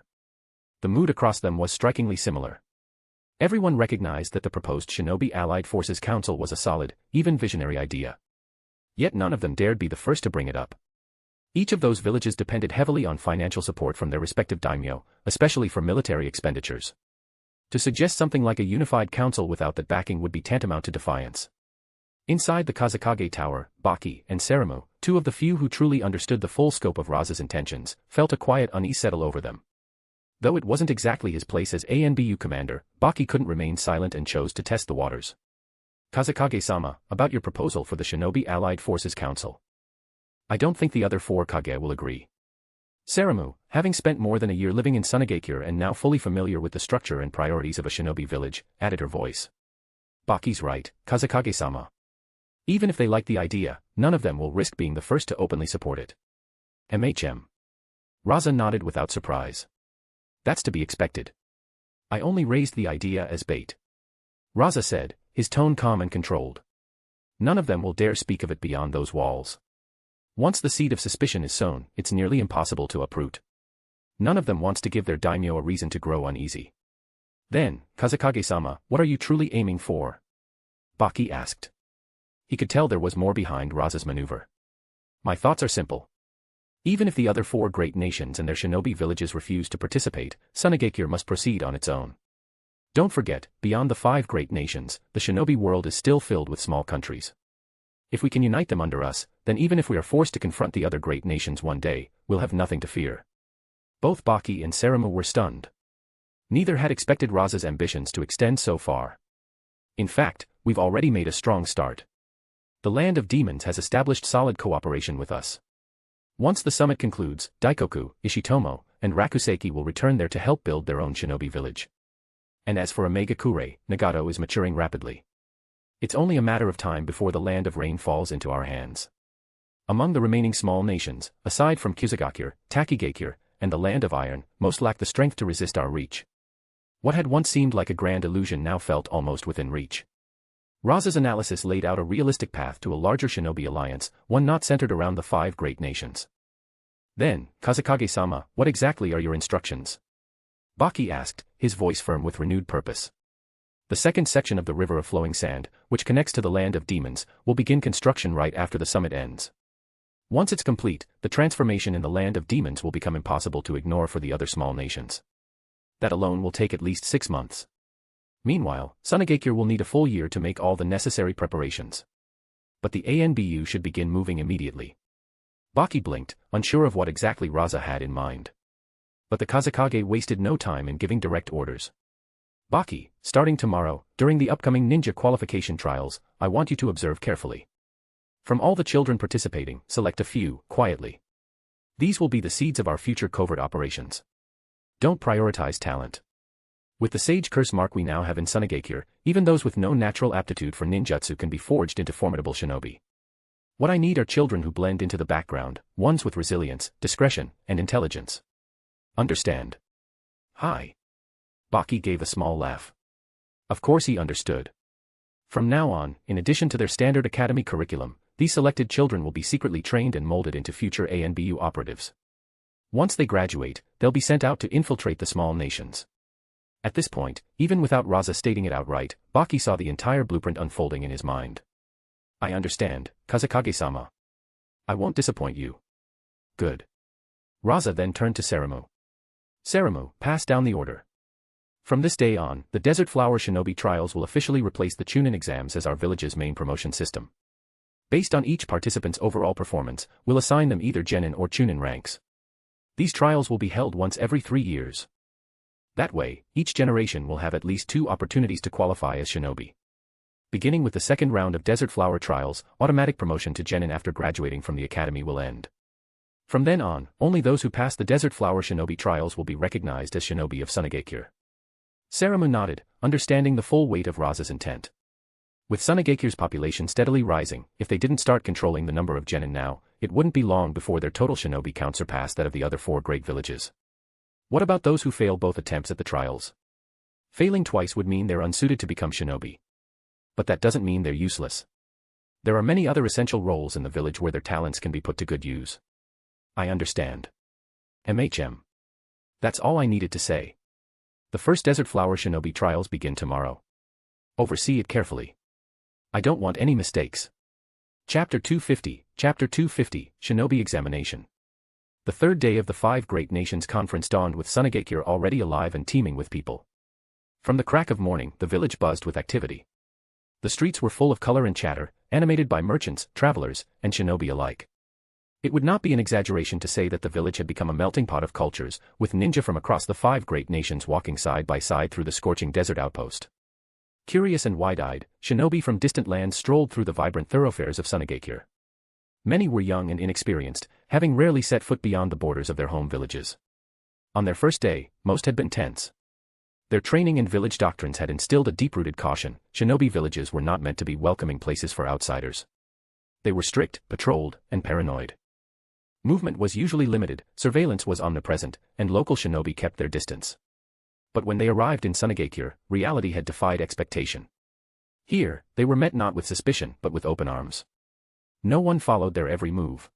The mood across them was strikingly similar. Everyone recognized that the proposed Shinobi Allied Forces Council was a solid, even visionary idea. Yet none of them dared be the first to bring it up. Each of those villages depended heavily on financial support from their respective daimyo, especially for military expenditures. To suggest something like a unified council without that backing would be tantamount to defiance. Inside the Kazekage Tower, Baki and Seramu, 2 of the few who truly understood the full scope of Rasa's intentions, felt a quiet unease settle over them. Though it wasn't exactly his place as ANBU commander, Baki couldn't remain silent and chose to test the waters. Kazekage-sama, about your proposal for the Shinobi Allied Forces Council. I don't think the other 4 Kage will agree. Seramu, having spent more than a year living in Sunagakure and now fully familiar with the structure and priorities of a shinobi village, added her voice. Baki's right, Kazekage-sama. Even if they like the idea, none of them will risk being the first to openly support it. MHM. Rasa nodded without surprise. That's to be expected. I only raised the idea as bait. Rasa said, his tone calm and controlled. None of them will dare speak of it beyond those walls. Once the seed of suspicion is sown, it's nearly impossible to uproot. None of them wants to give their daimyo a reason to grow uneasy. Then, Kazekage-sama, what are you truly aiming for? Baki asked. He could tell there was more behind Rasa's maneuver. My thoughts are simple. Even if the other 4 great nations and their shinobi villages refuse to participate, Sunagakure must proceed on its own. Don't forget, beyond the 5 great nations, the shinobi world is still filled with small countries. If we can unite them under us, then even if we are forced to confront the other great nations one day, we'll have nothing to fear. Both Baki and Seramu were stunned. Neither had expected Rasa's ambitions to extend so far. In fact, we've already made a strong start. The Land of Demons has established solid cooperation with us. Once the summit concludes, Daikoku, Ishitomo, and Rakuseki will return there to help build their own shinobi village. And as for Omegakure, Nagato is maturing rapidly. It's only a matter of time before the Land of Rain falls into our hands. Among the remaining small nations, aside from Kazekage, Takigakure, and the Land of Iron, most lack the strength to resist our reach. What had once seemed like a grand illusion now felt almost within reach. Rasa's analysis laid out a realistic path to a larger shinobi alliance, one not centered around the 5 great nations. Then, Kazekage-sama, what exactly are your instructions? Baki asked, his voice firm with renewed purpose. The second section of the River of Flowing Sand, which connects to the Land of Demons, will begin construction right after the summit ends. Once it's complete, the transformation in the Land of Demons will become impossible to ignore for the other small nations. That alone will take at least 6 months. Meanwhile, Sunagakure will need a full year to make all the necessary preparations. But the ANBU should begin moving immediately. Baki blinked, unsure of what exactly Rasa had in mind. But the Kazekage wasted no time in giving direct orders. Baki, starting tomorrow, during the upcoming ninja qualification trials, I want you to observe carefully. From all the children participating, select a few, quietly. These will be the seeds of our future covert operations. Don't prioritize talent. With the sage curse mark we now have in Sunagakure, even those with no natural aptitude for ninjutsu can be forged into formidable shinobi. What I need are children who blend into the background, ones with resilience, discretion, and intelligence. Understand? Hi. Baki gave a small laugh. Of course he understood. From now on, in addition to their standard academy curriculum, these selected children will be secretly trained and molded into future ANBU operatives. Once they graduate, they'll be sent out to infiltrate the small nations. At this point, even without Rasa stating it outright, Baki saw the entire blueprint unfolding in his mind. I understand, Kazekage-sama. I won't disappoint you. Good. Rasa then turned to Seramu. Seramu, pass down the order. From this day on, the Desert Flower Shinobi Trials will officially replace the Chunin exams as our village's main promotion system. Based on each participant's overall performance, we'll assign them either Genin or Chunin ranks. These trials will be held once every 3 years. That way, each generation will have at least 2 opportunities to qualify as shinobi. Beginning with the second round of Desert Flower Trials, automatic promotion to Genin after graduating from the academy will end. From then on, only those who pass the Desert Flower Shinobi Trials will be recognized as shinobi of Sunagakure. Seramu nodded, understanding the full weight of Rasa's intent. With Sunagakure's population steadily rising, if they didn't start controlling the number of Genin now, it wouldn't be long before their total shinobi count surpassed that of the other 4 great villages. What about those who fail both attempts at the trials? Failing twice would mean they're unsuited to become shinobi. But that doesn't mean they're useless. There are many other essential roles in the village where their talents can be put to good use. I understand. That's all I needed to say. The first Desert Flower Shinobi trials begin tomorrow. Oversee it carefully. I don't want any mistakes. Chapter 250, Shinobi Examination. The third day of the 5 Great Nations Conference dawned with Sunagakure already alive and teeming with people. From the crack of morning, the village buzzed with activity. The streets were full of color and chatter, animated by merchants, travelers, and shinobi alike. It would not be an exaggeration to say that the village had become a melting pot of cultures, with ninja from across the 5 great nations walking side by side through the scorching desert outpost. Curious and wide-eyed, shinobi from distant lands strolled through the vibrant thoroughfares of Sunagakure. Many were young and inexperienced, having rarely set foot beyond the borders of their home villages. On their first day, most had been tense. Their training and village doctrines had instilled a deep-rooted caution. Shinobi villages were not meant to be welcoming places for outsiders. They were strict, patrolled, and paranoid. Movement was usually limited, surveillance was omnipresent, and local shinobi kept their distance. But when they arrived in Sunagakure, reality had defied expectation. Here, they were met not with suspicion but with open arms. No one followed their every move.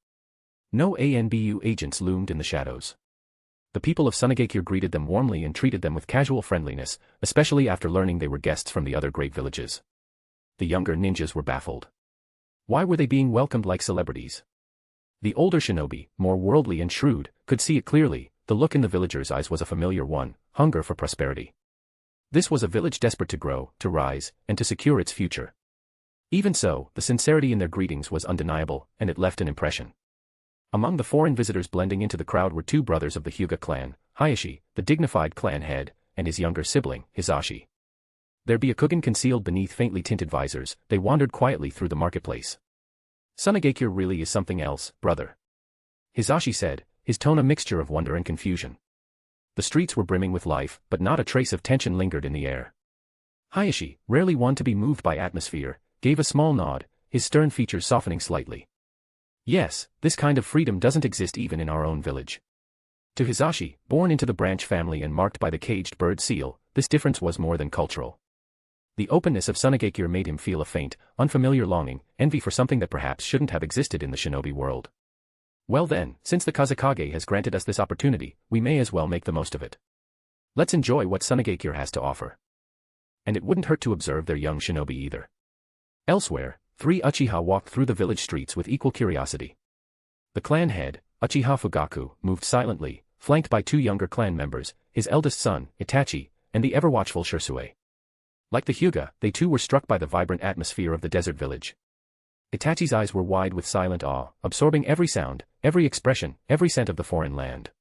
No ANBU agents loomed in the shadows. The people of Sunagakure greeted them warmly and treated them with casual friendliness, especially after learning they were guests from the other great villages. The younger ninjas were baffled. Why were they being welcomed like celebrities? The older shinobi, more worldly and shrewd, could see it clearly. The look in the villagers' eyes was a familiar one: hunger for prosperity. This was a village desperate to grow, to rise, and to secure its future. Even so, the sincerity in their greetings was undeniable, and it left an impression. Among the foreign visitors blending into the crowd were two brothers of the Hyuga clan, Hayashi, the dignified clan head, and his younger sibling, Hisashi. Their Byakugan concealed beneath faintly tinted visors, they wandered quietly through the marketplace. "Sunagakure really is something else, brother," Hisashi said, his tone a mixture of wonder and confusion. The streets were brimming with life, but not a trace of tension lingered in the air. Hayashi, rarely one to be moved by atmosphere, gave a small nod, his stern features softening slightly. "Yes, this kind of freedom doesn't exist even in our own village." To Hisashi, born into the branch family and marked by the caged bird seal, this difference was more than cultural. The openness of Sunagakure made him feel a faint, unfamiliar longing, envy for something that perhaps shouldn't have existed in the shinobi world. "Well then, since the Kazekage has granted us this opportunity, we may as well make the most of it. Let's enjoy what Sunagakure has to offer." And it wouldn't hurt to observe their young shinobi either. Elsewhere, 3 Uchiha walked through the village streets with equal curiosity. The clan head, Uchiha Fugaku, moved silently, flanked by 2 younger clan members, his eldest son, Itachi, and the ever-watchful Shisue. Like the Hyuga, they too were struck by the vibrant atmosphere of the desert village. Itachi's eyes were wide with silent awe, absorbing every sound, every expression, every scent of the foreign land.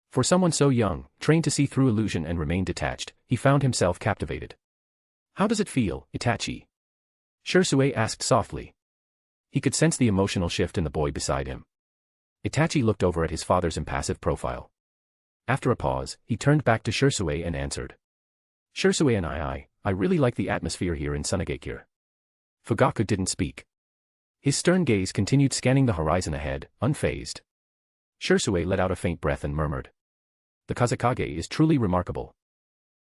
For someone so young, trained to see through illusion and remain detached, he found himself captivated. "How does it feel, Itachi?" Shisue asked softly. He could sense the emotional shift in the boy beside him. Itachi looked over at his father's impassive profile. After a pause, he turned back to Shisue and answered. "Shisue and I really like the atmosphere here in Sunagakure." Fugaku didn't speak. His stern gaze continued scanning the horizon ahead, unfazed. Shisue let out a faint breath and murmured. "The Kazekage is truly remarkable."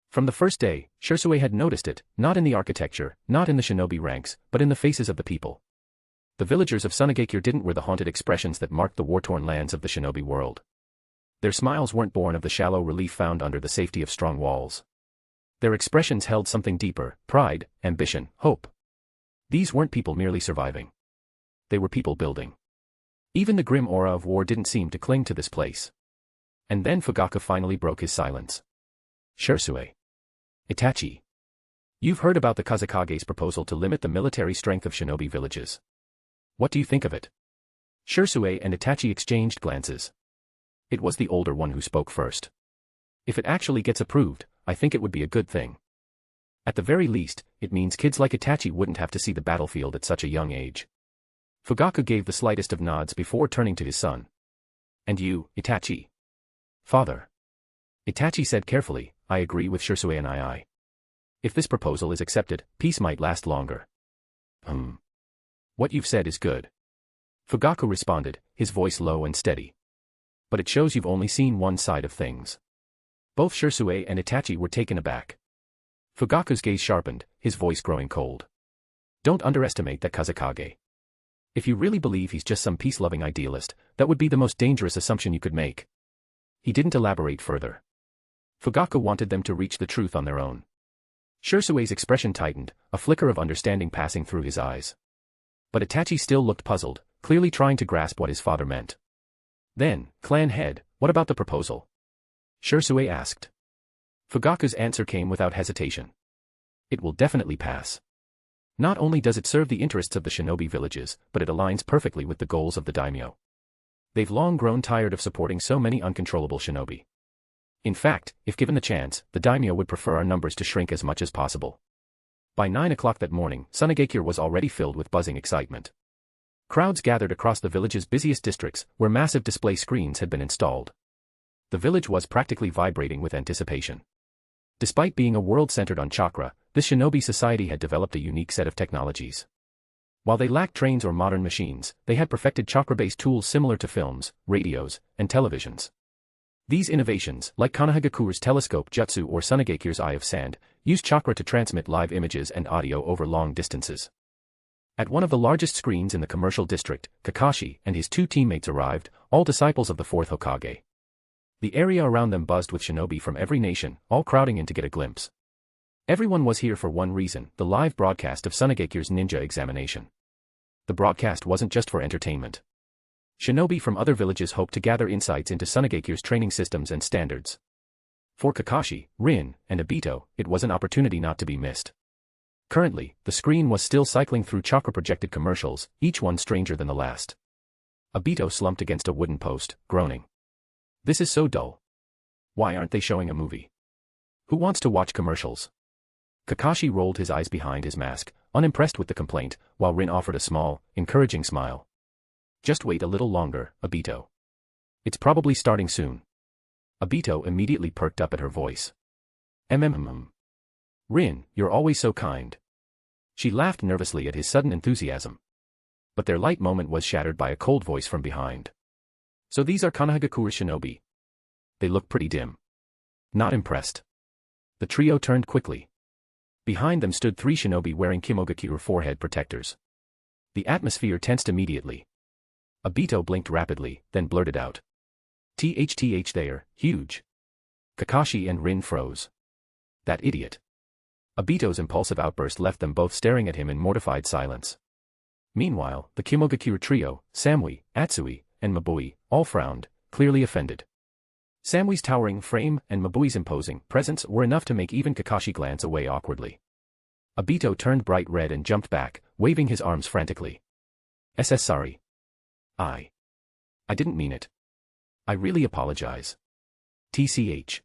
From the first day, Shisue had noticed it, not in the architecture, not in the shinobi ranks, but in the faces of the people. The villagers of Sunagakure didn't wear the haunted expressions that marked the war-torn lands of the shinobi world. Their smiles weren't born of the shallow relief found under the safety of strong walls. Their expressions held something deeper: pride, ambition, hope. These weren't people merely surviving. They were people building. Even the grim aura of war didn't seem to cling to this place. And then Fugaku finally broke his silence. "Shisue. Itachi. You've heard about the Kazekage's proposal to limit the military strength of shinobi villages. What do you think of it?" Shisue and Itachi exchanged glances. It was the older one who spoke first. "If it actually gets approved, I think it would be a good thing. At the very least, it means kids like Itachi wouldn't have to see the battlefield at such a young age." Fugaku gave the slightest of nods before turning to his son. "And you, Itachi?" "Father." Itachi said carefully, "I agree with Shisue and I. If this proposal is accepted, peace might last longer." "What you've said is good," Fugaku responded, his voice low and steady. "But it shows you've only seen one side of things." Both Shisue and Itachi were taken aback. Fugaku's gaze sharpened, his voice growing cold. "Don't underestimate that Kazekage. If you really believe he's just some peace-loving idealist, that would be the most dangerous assumption you could make." He didn't elaborate further. Fugaku wanted them to reach the truth on their own. Shisue's expression tightened, a flicker of understanding passing through his eyes. But Itachi still looked puzzled, clearly trying to grasp what his father meant. "Then, clan head, what about the proposal?" Shisue asked. Fugaku's answer came without hesitation. "It will definitely pass. Not only does it serve the interests of the shinobi villages, but it aligns perfectly with the goals of the daimyo. They've long grown tired of supporting so many uncontrollable shinobi. In fact, if given the chance, the daimyo would prefer our numbers to shrink as much as possible." By 9 o'clock that morning, Sunagakure was already filled with buzzing excitement. Crowds gathered across the village's busiest districts, where massive display screens had been installed. The village was practically vibrating with anticipation. Despite being a world centered on chakra, this shinobi society had developed a unique set of technologies. While they lacked trains or modern machines, they had perfected chakra-based tools similar to films, radios, and televisions. These innovations, like Konohagakure's telescope jutsu or Tsunagekyure's eye of sand, use chakra to transmit live images and audio over long distances. At one of the largest screens in the commercial district, Kakashi and his two teammates arrived, all disciples of the Fourth Hokage. The area around them buzzed with shinobi from every nation, all crowding in to get a glimpse. Everyone was here for one reason, the live broadcast of Tsunagekyure's ninja examination. The broadcast wasn't just for entertainment. Shinobi from other villages hoped to gather insights into Tsunagekyure's training systems and standards. For Kakashi, Rin, and Obito, it was an opportunity not to be missed. Currently, the screen was still cycling through chakra-projected commercials, each one stranger than the last. Obito slumped against a wooden post, groaning. This is so dull. Why aren't they showing a movie? Who wants to watch commercials? Kakashi rolled his eyes behind his mask, unimpressed with the complaint, while Rin offered a small, encouraging smile. Just wait a little longer, Obito. It's probably starting soon. Obito immediately perked up at her voice. Rin, you're always so kind. She laughed nervously at his sudden enthusiasm. But their light moment was shattered by a cold voice from behind. So these are Konohagakure shinobi. They look pretty dim. Not impressed. The trio turned quickly. Behind them stood three shinobi wearing Kimogakure forehead protectors. The atmosphere tensed immediately. Obito blinked rapidly, then blurted out. THTH they're huge. Kakashi and Rin froze. That idiot. Obito's impulsive outburst left them both staring at him in mortified silence. Meanwhile, the Kimogakure trio, Samui, Atsui, and Mabui, all frowned, clearly offended. Samui's towering frame and Mabui's imposing presence were enough to make even Kakashi glance away awkwardly. Obito turned bright red and jumped back, waving his arms frantically. Sorry. I didn't mean it. I really apologize. TCH.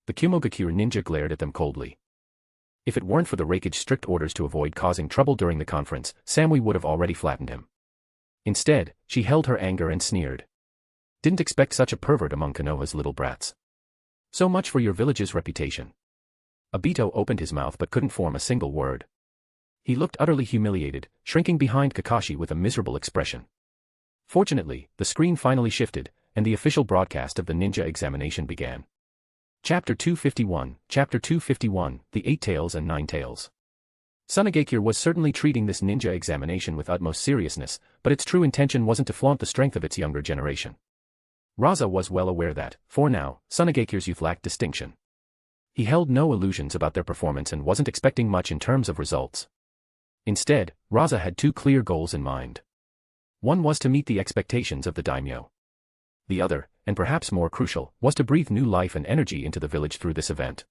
The Kimogakure ninja glared at them coldly. If it weren't for the Raikage's strict orders to avoid causing trouble during the conference, Samui would have already flattened him. Instead, she held her anger and sneered. Didn't expect such a pervert among Konoha's little brats. So much for your village's reputation. Obito opened his mouth but couldn't form a single word. He looked utterly humiliated, shrinking behind Kakashi with a miserable expression. Fortunately, the screen finally shifted, and the official broadcast of the ninja examination began. Chapter 251, The Eight Tails and Nine Tails. Tsunagakure was certainly treating this ninja examination with utmost seriousness, but its true intention wasn't to flaunt the strength of its younger generation. Rasa was well aware that, for now, Tsunagakure's youth lacked distinction. He held no illusions about their performance and wasn't expecting much in terms of results. Instead, Rasa had two clear goals in mind. One was to meet the expectations of the daimyo. The other, and perhaps more crucial, was to breathe new life and energy into the village through this event.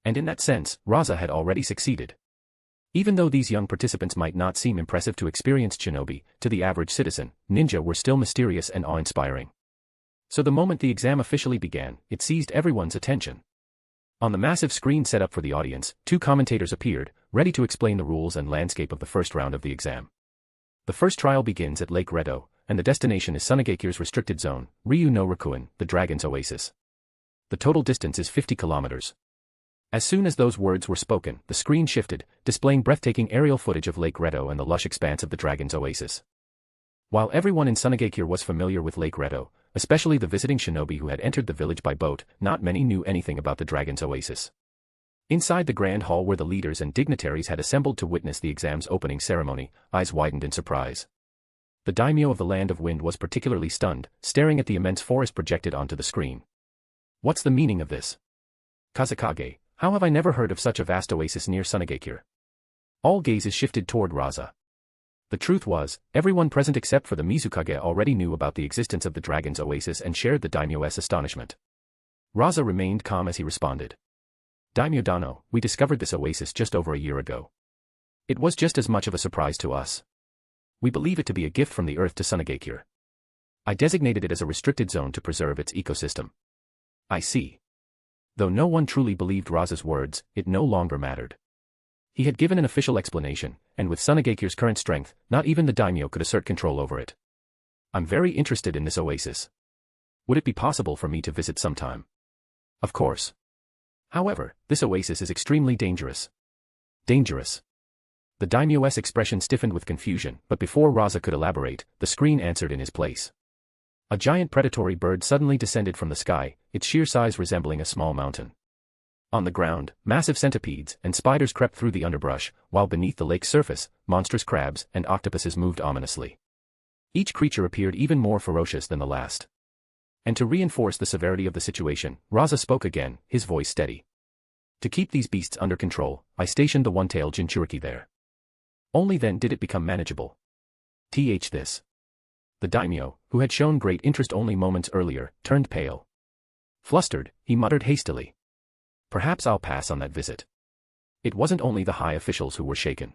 And in that sense, Rasa had already succeeded. Even though these young participants might not seem impressive to experienced shinobi, to the average citizen, ninja were still mysterious and awe-inspiring. So the moment the exam officially began, it seized everyone's attention. On the massive screen set up for the audience, two commentators appeared, ready to explain the rules and landscape of the first round of the exam. The first trial begins at Lake Redo, and the destination is Tsunagakure's restricted zone, Ryu no Rikuen, the Dragon's Oasis. The total distance is 50 kilometers. As soon as those words were spoken, the screen shifted, displaying breathtaking aerial footage of Lake Redo and the lush expanse of the Dragon's Oasis. While everyone in Tsunagakure was familiar with Lake Redo, especially the visiting shinobi who had entered the village by boat, not many knew anything about the Dragon's Oasis. Inside the grand hall where the leaders and dignitaries had assembled to witness the exam's opening ceremony, eyes widened in surprise. The daimyo of the Land of Wind was particularly stunned, staring at the immense forest projected onto the screen. What's the meaning of this? Kazekage, how have I never heard of such a vast oasis near Tsunagakure? All gazes shifted toward Rasa. The truth was, everyone present except for the Mizukage already knew about the existence of the Dragon's Oasis and shared the daimyo's astonishment. Rasa remained calm as he responded. Daimyo Dano, we discovered this oasis just over a year ago. It was just as much of a surprise to us. We believe it to be a gift from the earth to Tsunagakure. I designated it as a restricted zone to preserve its ecosystem. I see. Though no one truly believed Rasa's words, it no longer mattered. He had given an official explanation, and with Tsunagakure's current strength, not even the daimyo could assert control over it. I'm very interested in this oasis. Would it be possible for me to visit sometime? Of course. However, this oasis is extremely dangerous. Dangerous. The daimyo's expression stiffened with confusion, but before Rasa could elaborate, the screen answered in his place. A giant predatory bird suddenly descended from the sky, its sheer size resembling a small mountain. On the ground, massive centipedes and spiders crept through the underbrush, while beneath the lake's surface, monstrous crabs and octopuses moved ominously. Each creature appeared even more ferocious than the last. And to reinforce the severity of the situation, Rasa spoke again, his voice steady. To keep these beasts under control, I stationed the one-tailed Jinchuriki there. Only then did it become manageable. This. The daimyo, who had shown great interest only moments earlier, turned pale. Flustered, he muttered hastily. Perhaps I'll pass on that visit. It wasn't only the high officials who were shaken.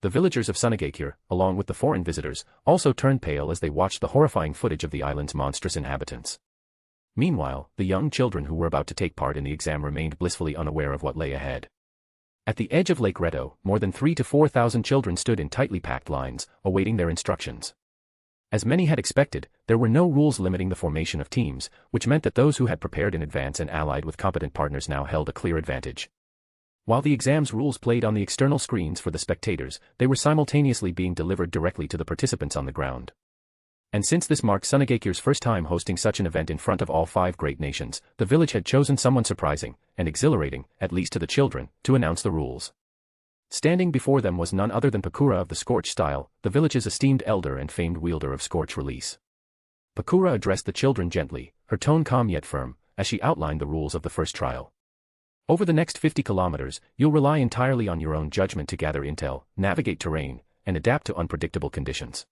The villagers of Sunagakure, along with the foreign visitors, also turned pale as they watched the horrifying footage of the island's monstrous inhabitants. Meanwhile, the young children who were about to take part in the exam remained blissfully unaware of what lay ahead. At the edge of Lake Redo, more than 3,000 to 4,000 children stood in tightly packed lines, awaiting their instructions. As many had expected, there were no rules limiting the formation of teams, which meant that those who had prepared in advance and allied with competent partners now held a clear advantage. While the exam's rules played on the external screens for the spectators, they were simultaneously being delivered directly to the participants on the ground. And since this marked Sunagakure's first time hosting such an event in front of all 5 great nations, the village had chosen someone surprising, and exhilarating, at least to the children, to announce the rules. Standing before them was none other than Pakura of the Scorch style, the village's esteemed elder and famed wielder of Scorch release. Pakura addressed the children gently, her tone calm yet firm, as she outlined the rules of the first trial. Over the next 50 kilometers, you'll rely entirely on your own judgment to gather intel, navigate terrain, and adapt to unpredictable conditions.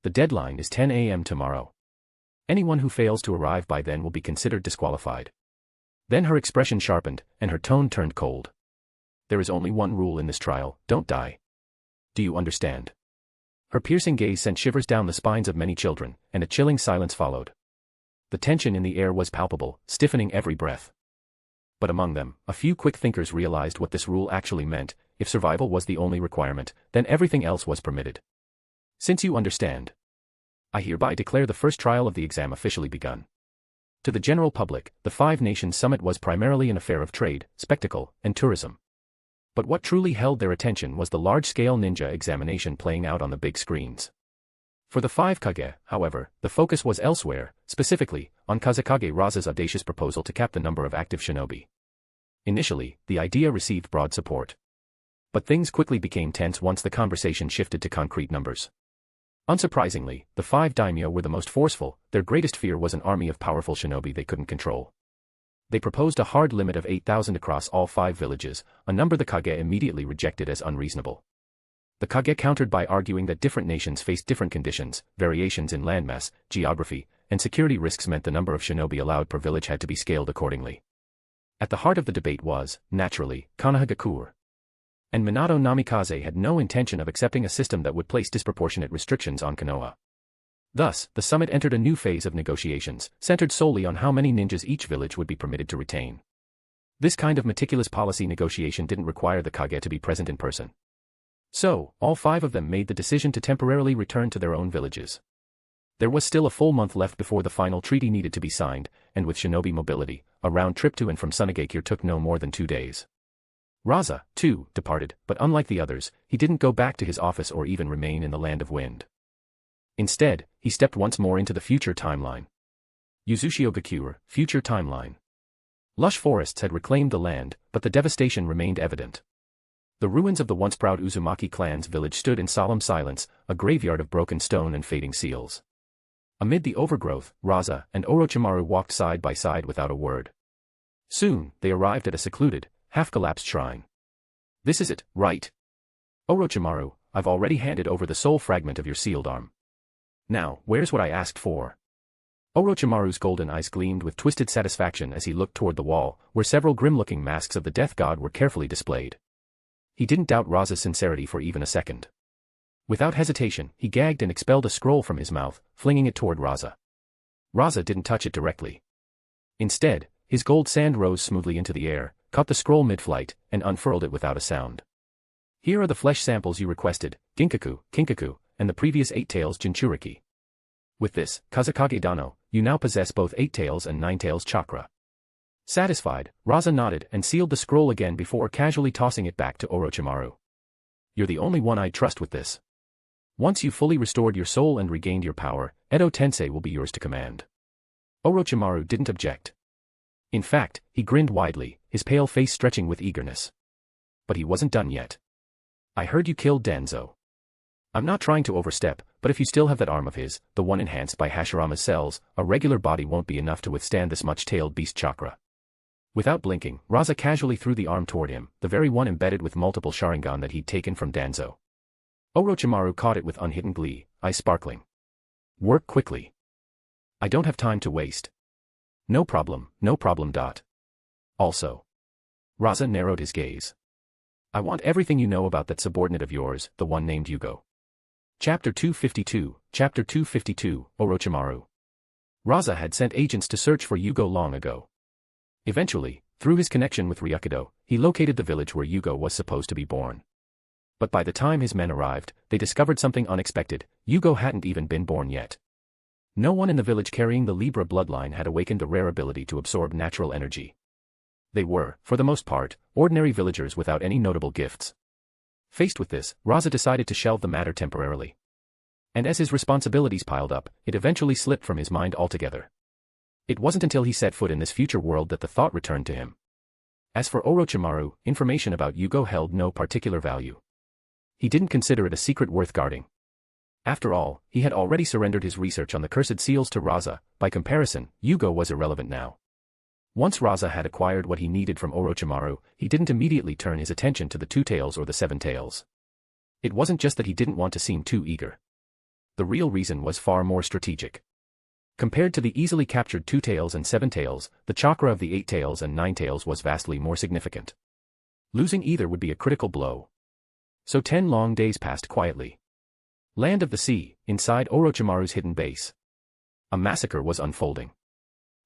The deadline is 10 a.m. tomorrow. Anyone who fails to arrive by then will be considered disqualified. Then her expression sharpened, and her tone turned cold. There is only one rule in this trial: don't die. Do you understand? Her piercing gaze sent shivers down the spines of many children, and a chilling silence followed. The tension in the air was palpable, stiffening every breath. But among them, a few quick thinkers realized what this rule actually meant. If survival was the only requirement, then everything else was permitted. Since you understand, I hereby declare the first trial of the exam officially begun. To the general public, the 5 Nations Summit was primarily an affair of trade, spectacle, and tourism. But what truly held their attention was the large-scale ninja examination playing out on the big screens. For the 5 Kage, however, the focus was elsewhere, specifically, on Kazekage Rasa's audacious proposal to cap the number of active shinobi. Initially, the idea received broad support. But things quickly became tense once the conversation shifted to concrete numbers. Unsurprisingly, the 5 daimyo were the most forceful. Their greatest fear was an army of powerful shinobi they couldn't control. They proposed a hard limit of 8,000 across all 5 villages, a number the Kage immediately rejected as unreasonable. The Kage countered by arguing that different nations faced different conditions, variations in landmass, geography, and security risks meant the number of shinobi allowed per village had to be scaled accordingly. At the heart of the debate was, naturally, Konohagakure. And Minato Namikaze had no intention of accepting a system that would place disproportionate restrictions on Konoha. Thus, the summit entered a new phase of negotiations, centered solely on how many ninjas each village would be permitted to retain. This kind of meticulous policy negotiation didn't require the Kage to be present in person. So, all 5 of them made the decision to temporarily return to their own villages. There was still a full month left before the final treaty needed to be signed, and with shinobi mobility, a round trip to and from Sunagakure took no more than 2 days. Rasa, too, departed, but unlike the others, he didn't go back to his office or even remain in the Land of Wind. Instead, he stepped once more into the future timeline. Uzushio-gakure, future timeline. Lush forests had reclaimed the land, but the devastation remained evident. The ruins of the once proud Uzumaki clan's village stood in solemn silence, a graveyard of broken stone and fading seals. Amid the overgrowth, Rasa and Orochimaru walked side by side without a word. Soon, they arrived at a secluded, half-collapsed shrine. This is it, right? Orochimaru, I've already handed over the soul fragment of your sealed arm. Now, where's what I asked for? Orochimaru's golden eyes gleamed with twisted satisfaction as he looked toward the wall, where several grim-looking masks of the death god were carefully displayed. He didn't doubt Rasa's sincerity for even a second. Without hesitation, he gagged and expelled a scroll from his mouth, flinging it toward Rasa. Rasa didn't touch it directly. Instead, his gold sand rose smoothly into the air, caught the scroll mid-flight, and unfurled it without a sound. Here are the flesh samples you requested, Ginkaku, Kinkaku, and the previous 8 tails Jinchuriki. With this, Kazekage Dano, you now possess both 8 tails and 9 tails chakra. Satisfied, Rasa nodded and sealed the scroll again before casually tossing it back to Orochimaru. You're the only one I'd trust with this. Once you've fully restored your soul and regained your power, Edo Tensei will be yours to command. Orochimaru didn't object. In fact, he grinned widely, his pale face stretching with eagerness. But he wasn't done yet. I heard you killed Danzo. I'm not trying to overstep, but if you still have that arm of his, the one enhanced by Hashirama's cells, a regular body won't be enough to withstand this much-tailed beast chakra. Without blinking, Rasa casually threw the arm toward him, the very one embedded with multiple Sharingan that he'd taken from Danzo. Orochimaru caught it with unhidden glee, eyes sparkling. Work quickly. I don't have time to waste. No problem. Also. Rasa narrowed his gaze. I want everything you know about that subordinate of yours, the one named Yugo. Chapter 252, Orochimaru. Rasa had sent agents to search for Yugo long ago. Eventually, through his connection with Ryukido, he located the village where Yugo was supposed to be born. But by the time his men arrived, they discovered something unexpected: Yugo hadn't even been born yet. No one in the village carrying the Libra bloodline had awakened a rare ability to absorb natural energy. They were, for the most part, ordinary villagers without any notable gifts. Faced with this, Rasa decided to shelve the matter temporarily. And as his responsibilities piled up, it eventually slipped from his mind altogether. It wasn't until he set foot in this future world that the thought returned to him. As for Orochimaru, information about Yugo held no particular value. He didn't consider it a secret worth guarding. After all, he had already surrendered his research on the cursed seals to Rasa. By comparison, Yugo was irrelevant now. Once Rasa had acquired what he needed from Orochimaru, he didn't immediately turn his attention to the Two Tails or the Seven Tails. It wasn't just that he didn't want to seem too eager. The real reason was far more strategic. Compared to the easily captured Two Tails and Seven Tails, the chakra of the Eight Tails and Nine Tails was vastly more significant. Losing either would be a critical blow. So 10 long days passed quietly. Land of the Sea, inside Orochimaru's hidden base. A massacre was unfolding.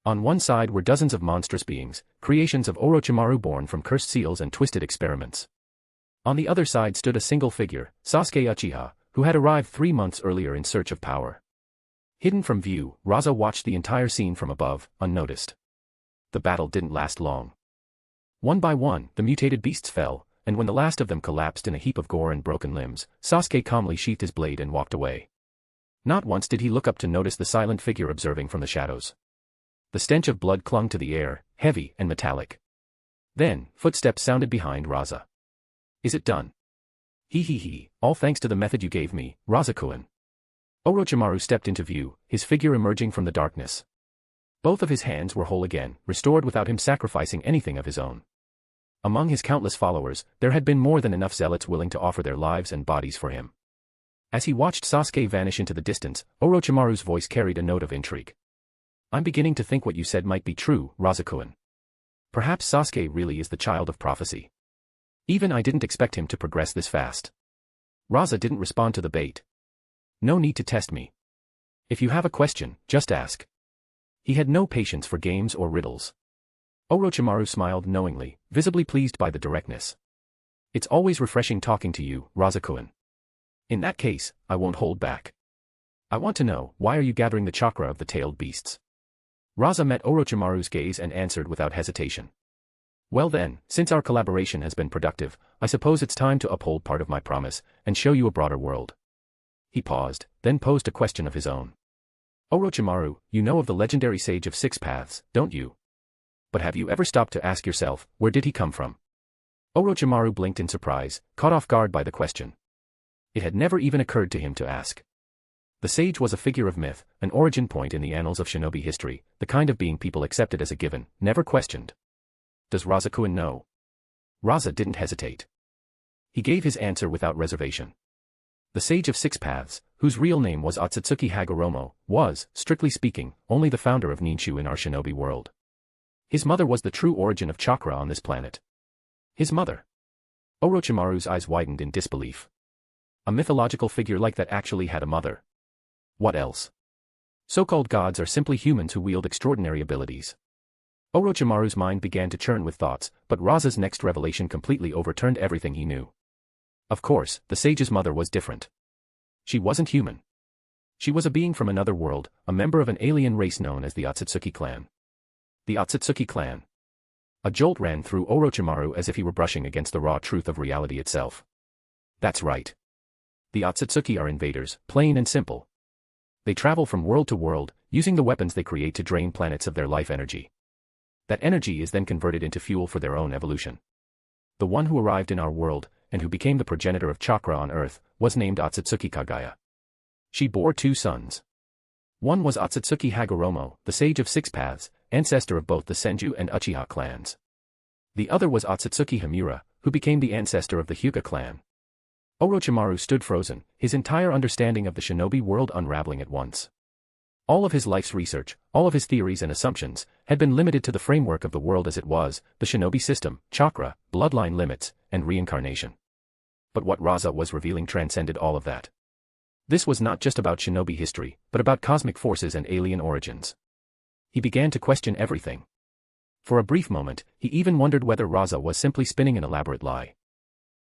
On one side were dozens of monstrous beings, creations of Orochimaru born from cursed seals and twisted experiments. On the other side stood a single figure, Sasuke Uchiha, who had arrived 3 months earlier in search of power. Hidden from view, Rasa watched the entire scene from above, unnoticed. The battle didn't last long. One by one, the mutated beasts fell, and when the last of them collapsed in a heap of gore and broken limbs, Sasuke calmly sheathed his blade and walked away. Not once did he look up to notice the silent figure observing from the shadows. The stench of blood clung to the air, heavy and metallic. Then, footsteps sounded behind Rasa. Is it done? He, all thanks to the method you gave me, Rasa-kun. Orochimaru stepped into view, his figure emerging from the darkness. Both of his hands were whole again, restored without him sacrificing anything of his own. Among his countless followers, there had been more than enough zealots willing to offer their lives and bodies for him. As he watched Sasuke vanish into the distance, Orochimaru's voice carried a note of intrigue. I'm beginning to think what you said might be true, Rasa-kun. Perhaps Sasuke really is the child of prophecy. Even I didn't expect him to progress this fast. Rasa didn't respond to the bait. No need to test me. If you have a question, just ask. He had no patience for games or riddles. Orochimaru smiled knowingly, visibly pleased by the directness. It's always refreshing talking to you, Rasa-kun. In that case, I won't hold back. I want to know, why are you gathering the chakra of the tailed beasts? Rasa met Orochimaru's gaze and answered without hesitation. Well then, since our collaboration has been productive, I suppose it's time to uphold part of my promise, and show you a broader world. He paused, then posed a question of his own. Orochimaru, you know of the legendary Sage of Six Paths, don't you? But have you ever stopped to ask yourself, where did he come from? Orochimaru blinked in surprise, caught off guard by the question. It had never even occurred to him to ask. The sage was a figure of myth, an origin point in the annals of shinobi history, the kind of being people accepted as a given, never questioned. Does Rasa-kun know? Rasa didn't hesitate. He gave his answer without reservation. The Sage of Six Paths, whose real name was Otsutsuki Hagoromo, was, strictly speaking, only the founder of Ninshu in our shinobi world. His mother was the true origin of chakra on this planet. His mother? Orochimaru's eyes widened in disbelief. A mythological figure like that actually had a mother. What else? So-called gods are simply humans who wield extraordinary abilities. Orochimaru's mind began to churn with thoughts, but Rasa's next revelation completely overturned everything he knew. Of course, the sage's mother was different. She wasn't human. She was a being from another world, a member of an alien race known as the Otsutsuki clan. The Otsutsuki clan. A jolt ran through Orochimaru as if he were brushing against the raw truth of reality itself. That's right. the Otsutsuki are invaders, plain and simple. They travel from world to world, using the weapons they create to drain planets of their life energy. That energy is then converted into fuel for their own evolution. The one who arrived in our world, and who became the progenitor of chakra on Earth, was named Otsutsuki Kagaya. She bore 2 sons. One was Otsutsuki Hagoromo, the Sage of 6 Paths, ancestor of both the Senju and Uchiha clans. The other was Otsutsuki Himura, who became the ancestor of the Hyuga clan. Orochimaru stood frozen, his entire understanding of the shinobi world unraveling at once. All of his life's research, all of his theories and assumptions, had been limited to the framework of the world as it was, the shinobi system, chakra, bloodline limits, and reincarnation. But what Rasa was revealing transcended all of that. This was not just about shinobi history, but about cosmic forces and alien origins. He began to question everything. For a brief moment, he even wondered whether Rasa was simply spinning an elaborate lie.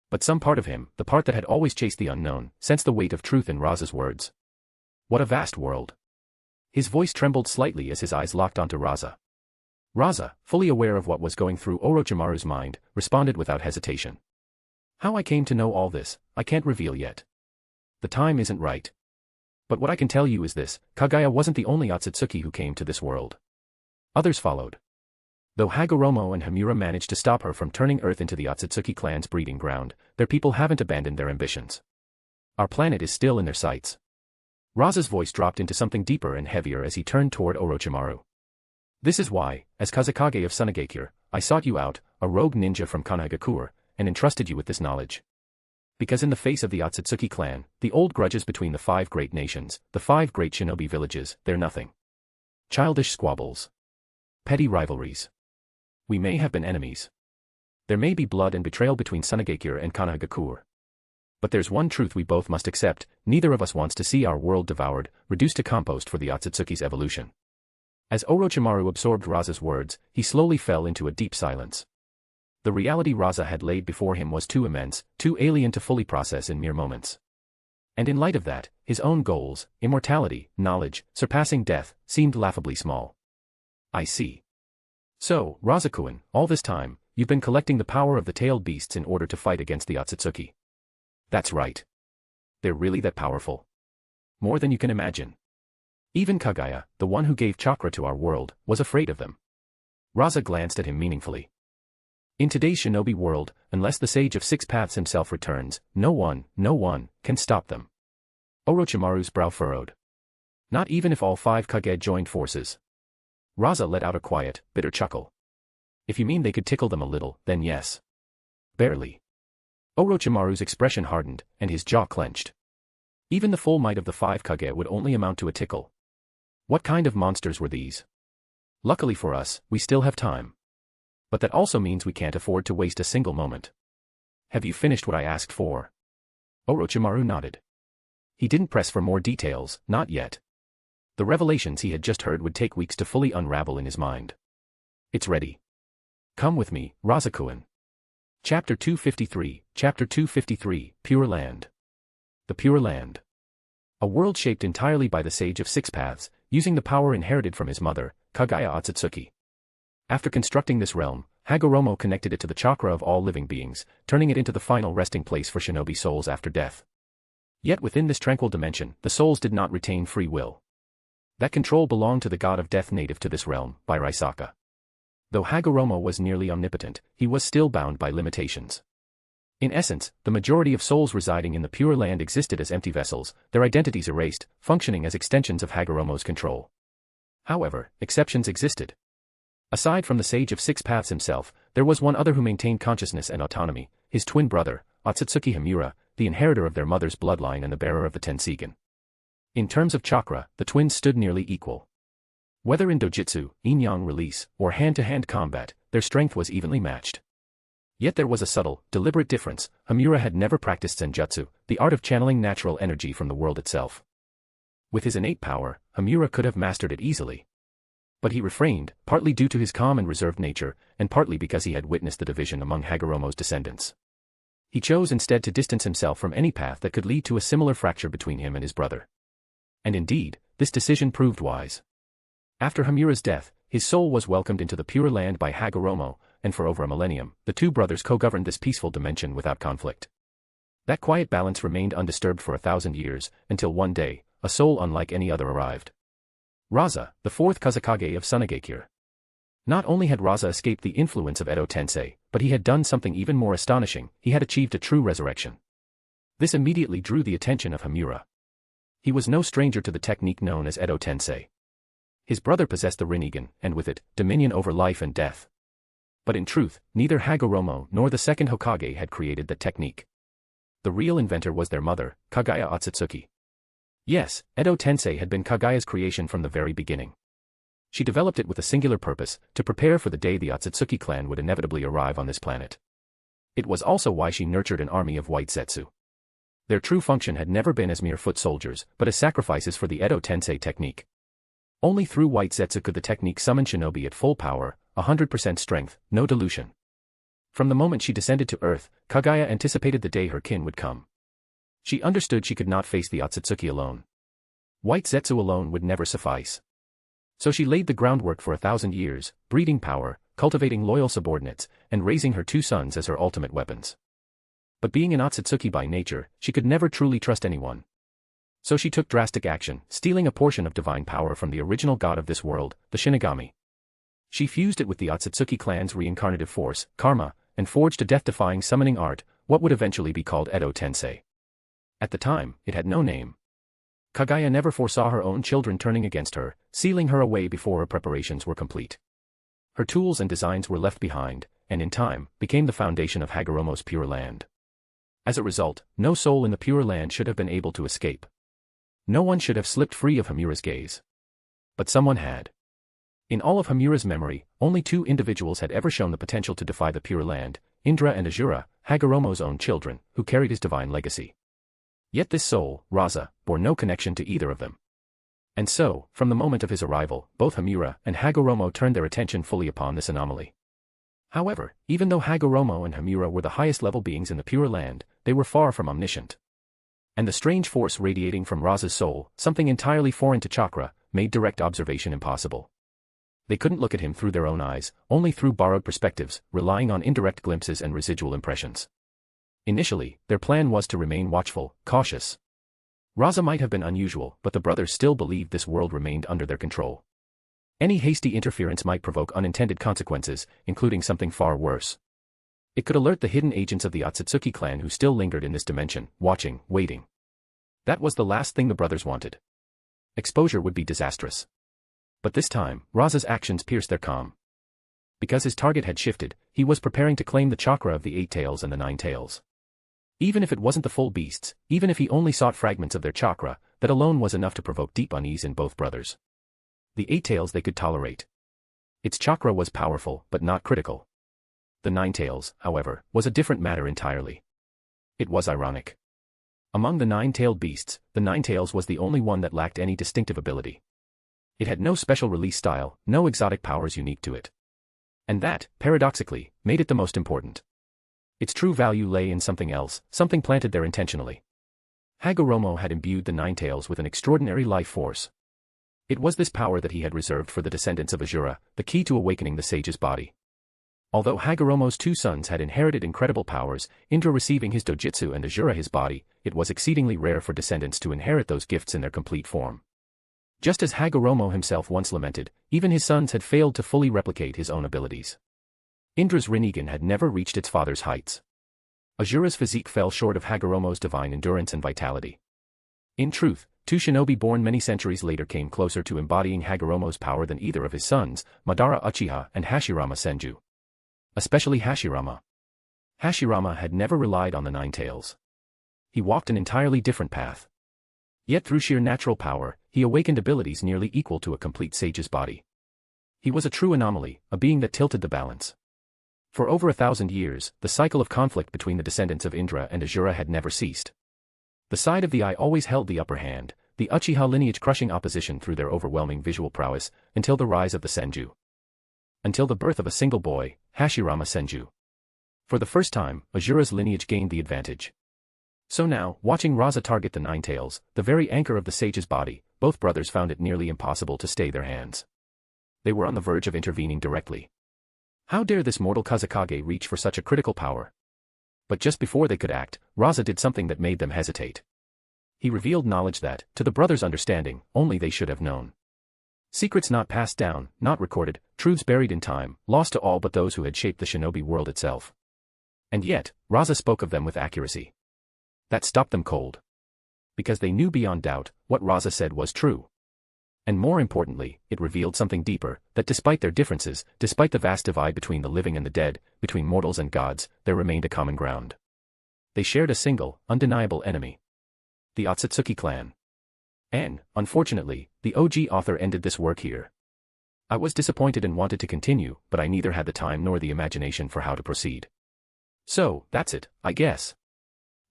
But some part of him, the part that had always chased the unknown, sensed the weight of truth in Rasa's words. What a vast world. His voice trembled slightly as his eyes locked onto Rasa. Rasa, fully aware of what was going through Orochimaru's mind, responded without hesitation. How I came to know all this, I can't reveal yet. The time isn't right. But what I can tell you is this, Kagaya wasn't the only Otsutsuki who came to this world. Others followed. Though Hagoromo and Himura managed to stop her from turning Earth into the Otsutsuki clan's breeding ground, their people haven't abandoned their ambitions. Our planet is still in their sights. Rasa's voice dropped into something deeper and heavier as he turned toward Orochimaru. This is why, as Kazekage of Tsunegakure, I sought you out, a rogue ninja from Konohagakure, and entrusted you with this knowledge. Because in the face of the Otsutsuki clan, the old grudges between the 5 great nations, the 5 great shinobi villages, they're nothing. Childish squabbles. Petty rivalries. We may have been enemies. There may be blood and betrayal between Tsunegakure and Konohagakure. But there's one truth we both must accept, neither of us wants to see our world devoured, reduced to compost for the Otsutsuki's evolution. As Orochimaru absorbed Rasa's words, he slowly fell into a deep silence. The reality Rasa had laid before him was too immense, too alien to fully process in mere moments. And in light of that, his own goals, immortality, knowledge, surpassing death, seemed laughably small. I see. So, Rasa-kun, all this time, you've been collecting the power of the tailed beasts in order to fight against the Otsutsuki. That's right. They're really that powerful. More than you can imagine. Even Kagaya, the one who gave chakra to our world, was afraid of them. Rasa glanced at him meaningfully. In today's shinobi world, unless the Sage of 6 Paths himself returns, no one, can stop them. Orochimaru's brow furrowed. Not even if all 5 Kage joined forces. Rasa let out a quiet, bitter chuckle. If you mean they could tickle them a little, then yes. Barely. Orochimaru's expression hardened, and his jaw clenched. Even the full might of the 5 Kage would only amount to a tickle. What kind of monsters were these? Luckily for us, we still have time. But that also means we can't afford to waste a single moment. Have you finished what I asked for? Orochimaru nodded. He didn't press for more details, not yet. The revelations he had just heard would take weeks to fully unravel in his mind. It's ready. Come with me, Rasa-kun. Chapter 253, Pure Land. The Pure Land. A world shaped entirely by the Sage of 6 Paths, using the power inherited from his mother, Kagaya Otsutsuki. After constructing this realm, Hagoromo connected it to the chakra of all living beings, turning it into the final resting place for shinobi souls after death. Yet within this tranquil dimension, the souls did not retain free will. That control belonged to the god of death native to this realm, by Raisaka. Though Hagoromo was nearly omnipotent, he was still bound by limitations. In essence, the majority of souls residing in the Pure Land existed as empty vessels, their identities erased, functioning as extensions of Hagoromo's control. However, exceptions existed. Aside from the Sage of 6 Paths himself, there was one other who maintained consciousness and autonomy, his twin brother, Otsutsuki Himura, the inheritor of their mother's bloodline and the bearer of the Tensigen. In terms of chakra, the twins stood nearly equal. Whether in dojutsu, yin-yang release, or hand-to-hand combat, their strength was evenly matched. Yet there was a subtle, deliberate difference. Himura had never practiced senjutsu, the art of channeling natural energy from the world itself. With his innate power, Himura could have mastered it easily. But he refrained, partly due to his calm and reserved nature, and partly because he had witnessed the division among Hagoromo's descendants. He chose instead to distance himself from any path that could lead to a similar fracture between him and his brother. And indeed, this decision proved wise. After Himura's death, his soul was welcomed into the Pure Land by Hagoromo, and for over a millennium, the two brothers co-governed this peaceful dimension without conflict. That quiet balance remained undisturbed for 1,000 years, until one day, a soul unlike any other arrived. Rasa, the fourth Kazekage of Tsunegakure. Not only had Rasa escaped the influence of Edo Tensei, but he had done something even more astonishing: he had achieved a true resurrection. This immediately drew the attention of Hamura. He was no stranger to the technique known as Edo Tensei. His brother possessed the Rinnegan, and with it, dominion over life and death. But in truth, neither Hagoromo nor the second Hokage had created that technique. The real inventor was their mother, Kaguya Otsutsuki. Yes, Edo Tensei had been Kaguya's creation from the very beginning. She developed it with a singular purpose: to prepare for the day the Otsutsuki clan would inevitably arrive on this planet. It was also why she nurtured an army of white Zetsu. Their true function had never been as mere foot soldiers, but as sacrifices for the Edo Tensei technique. Only through white Zetsu could the technique summon shinobi at full power, 100% strength, no dilution. From the moment she descended to Earth, Kaguya anticipated the day her kin would come. She understood she could not face the Otsutsuki alone. White Zetsu alone would never suffice. So she laid the groundwork for 1,000 years, breeding power, cultivating loyal subordinates, and raising her two sons as her ultimate weapons. But being an Otsutsuki by nature, she could never truly trust anyone. So she took drastic action, stealing a portion of divine power from the original god of this world, the Shinigami. She fused it with the Otsutsuki clan's reincarnative force, karma, and forged a death-defying summoning art, what would eventually be called Edo Tensei. At the time, it had no name. Kaguya never foresaw her own children turning against her, sealing her away before her preparations were complete. Her tools and designs were left behind, and in time, became the foundation of Hagoromo's Pure Land. As a result, no soul in the Pure Land should have been able to escape. No one should have slipped free of Hamura's gaze. But someone had. In all of Hamura's memory, only two individuals had ever shown the potential to defy the Pure Land: Indra and Azura, Hagoromo's own children, who carried his divine legacy. Yet this soul, Rasa, bore no connection to either of them. And so, from the moment of his arrival, both Hamura and Hagoromo turned their attention fully upon this anomaly. However, even though Hagoromo and Hamura were the highest-level beings in the Pure Land, they were far from omniscient. And the strange force radiating from Rasa's soul, something entirely foreign to chakra, made direct observation impossible. They couldn't look at him through their own eyes, only through borrowed perspectives, relying on indirect glimpses and residual impressions. Initially, their plan was to remain watchful, cautious. Rasa might have been unusual, but the brothers still believed this world remained under their control. Any hasty interference might provoke unintended consequences, including something far worse. It could alert the hidden agents of the Otsutsuki clan who still lingered in this dimension, watching, waiting. That was the last thing the brothers wanted. Exposure would be disastrous. But this time, Rasa's actions pierced their calm. Because his target had shifted, he was preparing to claim the chakra of the 8 tails and the 9 tails. Even if it wasn't the full beasts, even if he only sought fragments of their chakra, that alone was enough to provoke deep unease in both brothers. The 8 tails they could tolerate. Its chakra was powerful, but not critical. The 9 tails, however, was a different matter entirely. It was ironic. Among the 9-tailed beasts, the 9 tails was the only one that lacked any distinctive ability. It had no special release style, no exotic powers unique to it. And that, paradoxically, made it the most important. Its true value lay in something else, something planted there intentionally. Hagoromo had imbued the 9 tails with an extraordinary life force. It was this power that he had reserved for the descendants of Azura, the key to awakening the sage's body. Although Hagoromo's 2 sons had inherited incredible powers, Indra receiving his dojutsu and Azura his body, it was exceedingly rare for descendants to inherit those gifts in their complete form. Just as Hagoromo himself once lamented, even his sons had failed to fully replicate his own abilities. Indra's Rinnegan had never reached its father's heights. Azura's physique fell short of Hagoromo's divine endurance and vitality. In truth, 2 shinobi born many centuries later came closer to embodying Hagoromo's power than either of his sons, Madara Uchiha and Hashirama Senju. Especially Hashirama. Hashirama had never relied on the 9 tails. He walked an entirely different path. Yet through sheer natural power, he awakened abilities nearly equal to a complete sage's body. He was a true anomaly, a being that tilted the balance. For over 1,000 years, the cycle of conflict between the descendants of Indra and Azura had never ceased. The side of the eye always held the upper hand, the Uchiha lineage crushing opposition through their overwhelming visual prowess, until the rise of the Senju. Until the birth of a single boy, Hashirama Senju. For the first time, Azura's lineage gained the advantage. So now, watching Rasa target the 9 tails, the very anchor of the sage's body, both brothers found it nearly impossible to stay their hands. They were on the verge of intervening directly. How dare this mortal Kazekage reach for such a critical power? But just before they could act, Rasa did something that made them hesitate. He revealed knowledge that, to the brothers' understanding, only they should have known. Secrets not passed down, not recorded, truths buried in time, lost to all but those who had shaped the shinobi world itself. And yet, Rasa spoke of them with accuracy. That stopped them cold. Because they knew beyond doubt, what Rasa said was true. And more importantly, it revealed something deeper, that despite their differences, despite the vast divide between the living and the dead, between mortals and gods, there remained a common ground. They shared a single, undeniable enemy. The Otsutsuki clan. And, unfortunately, the OG author ended this work here. I was disappointed and wanted to continue, but I neither had the time nor the imagination for how to proceed. So, that's it, I guess.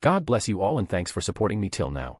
God bless you all and thanks for supporting me till now.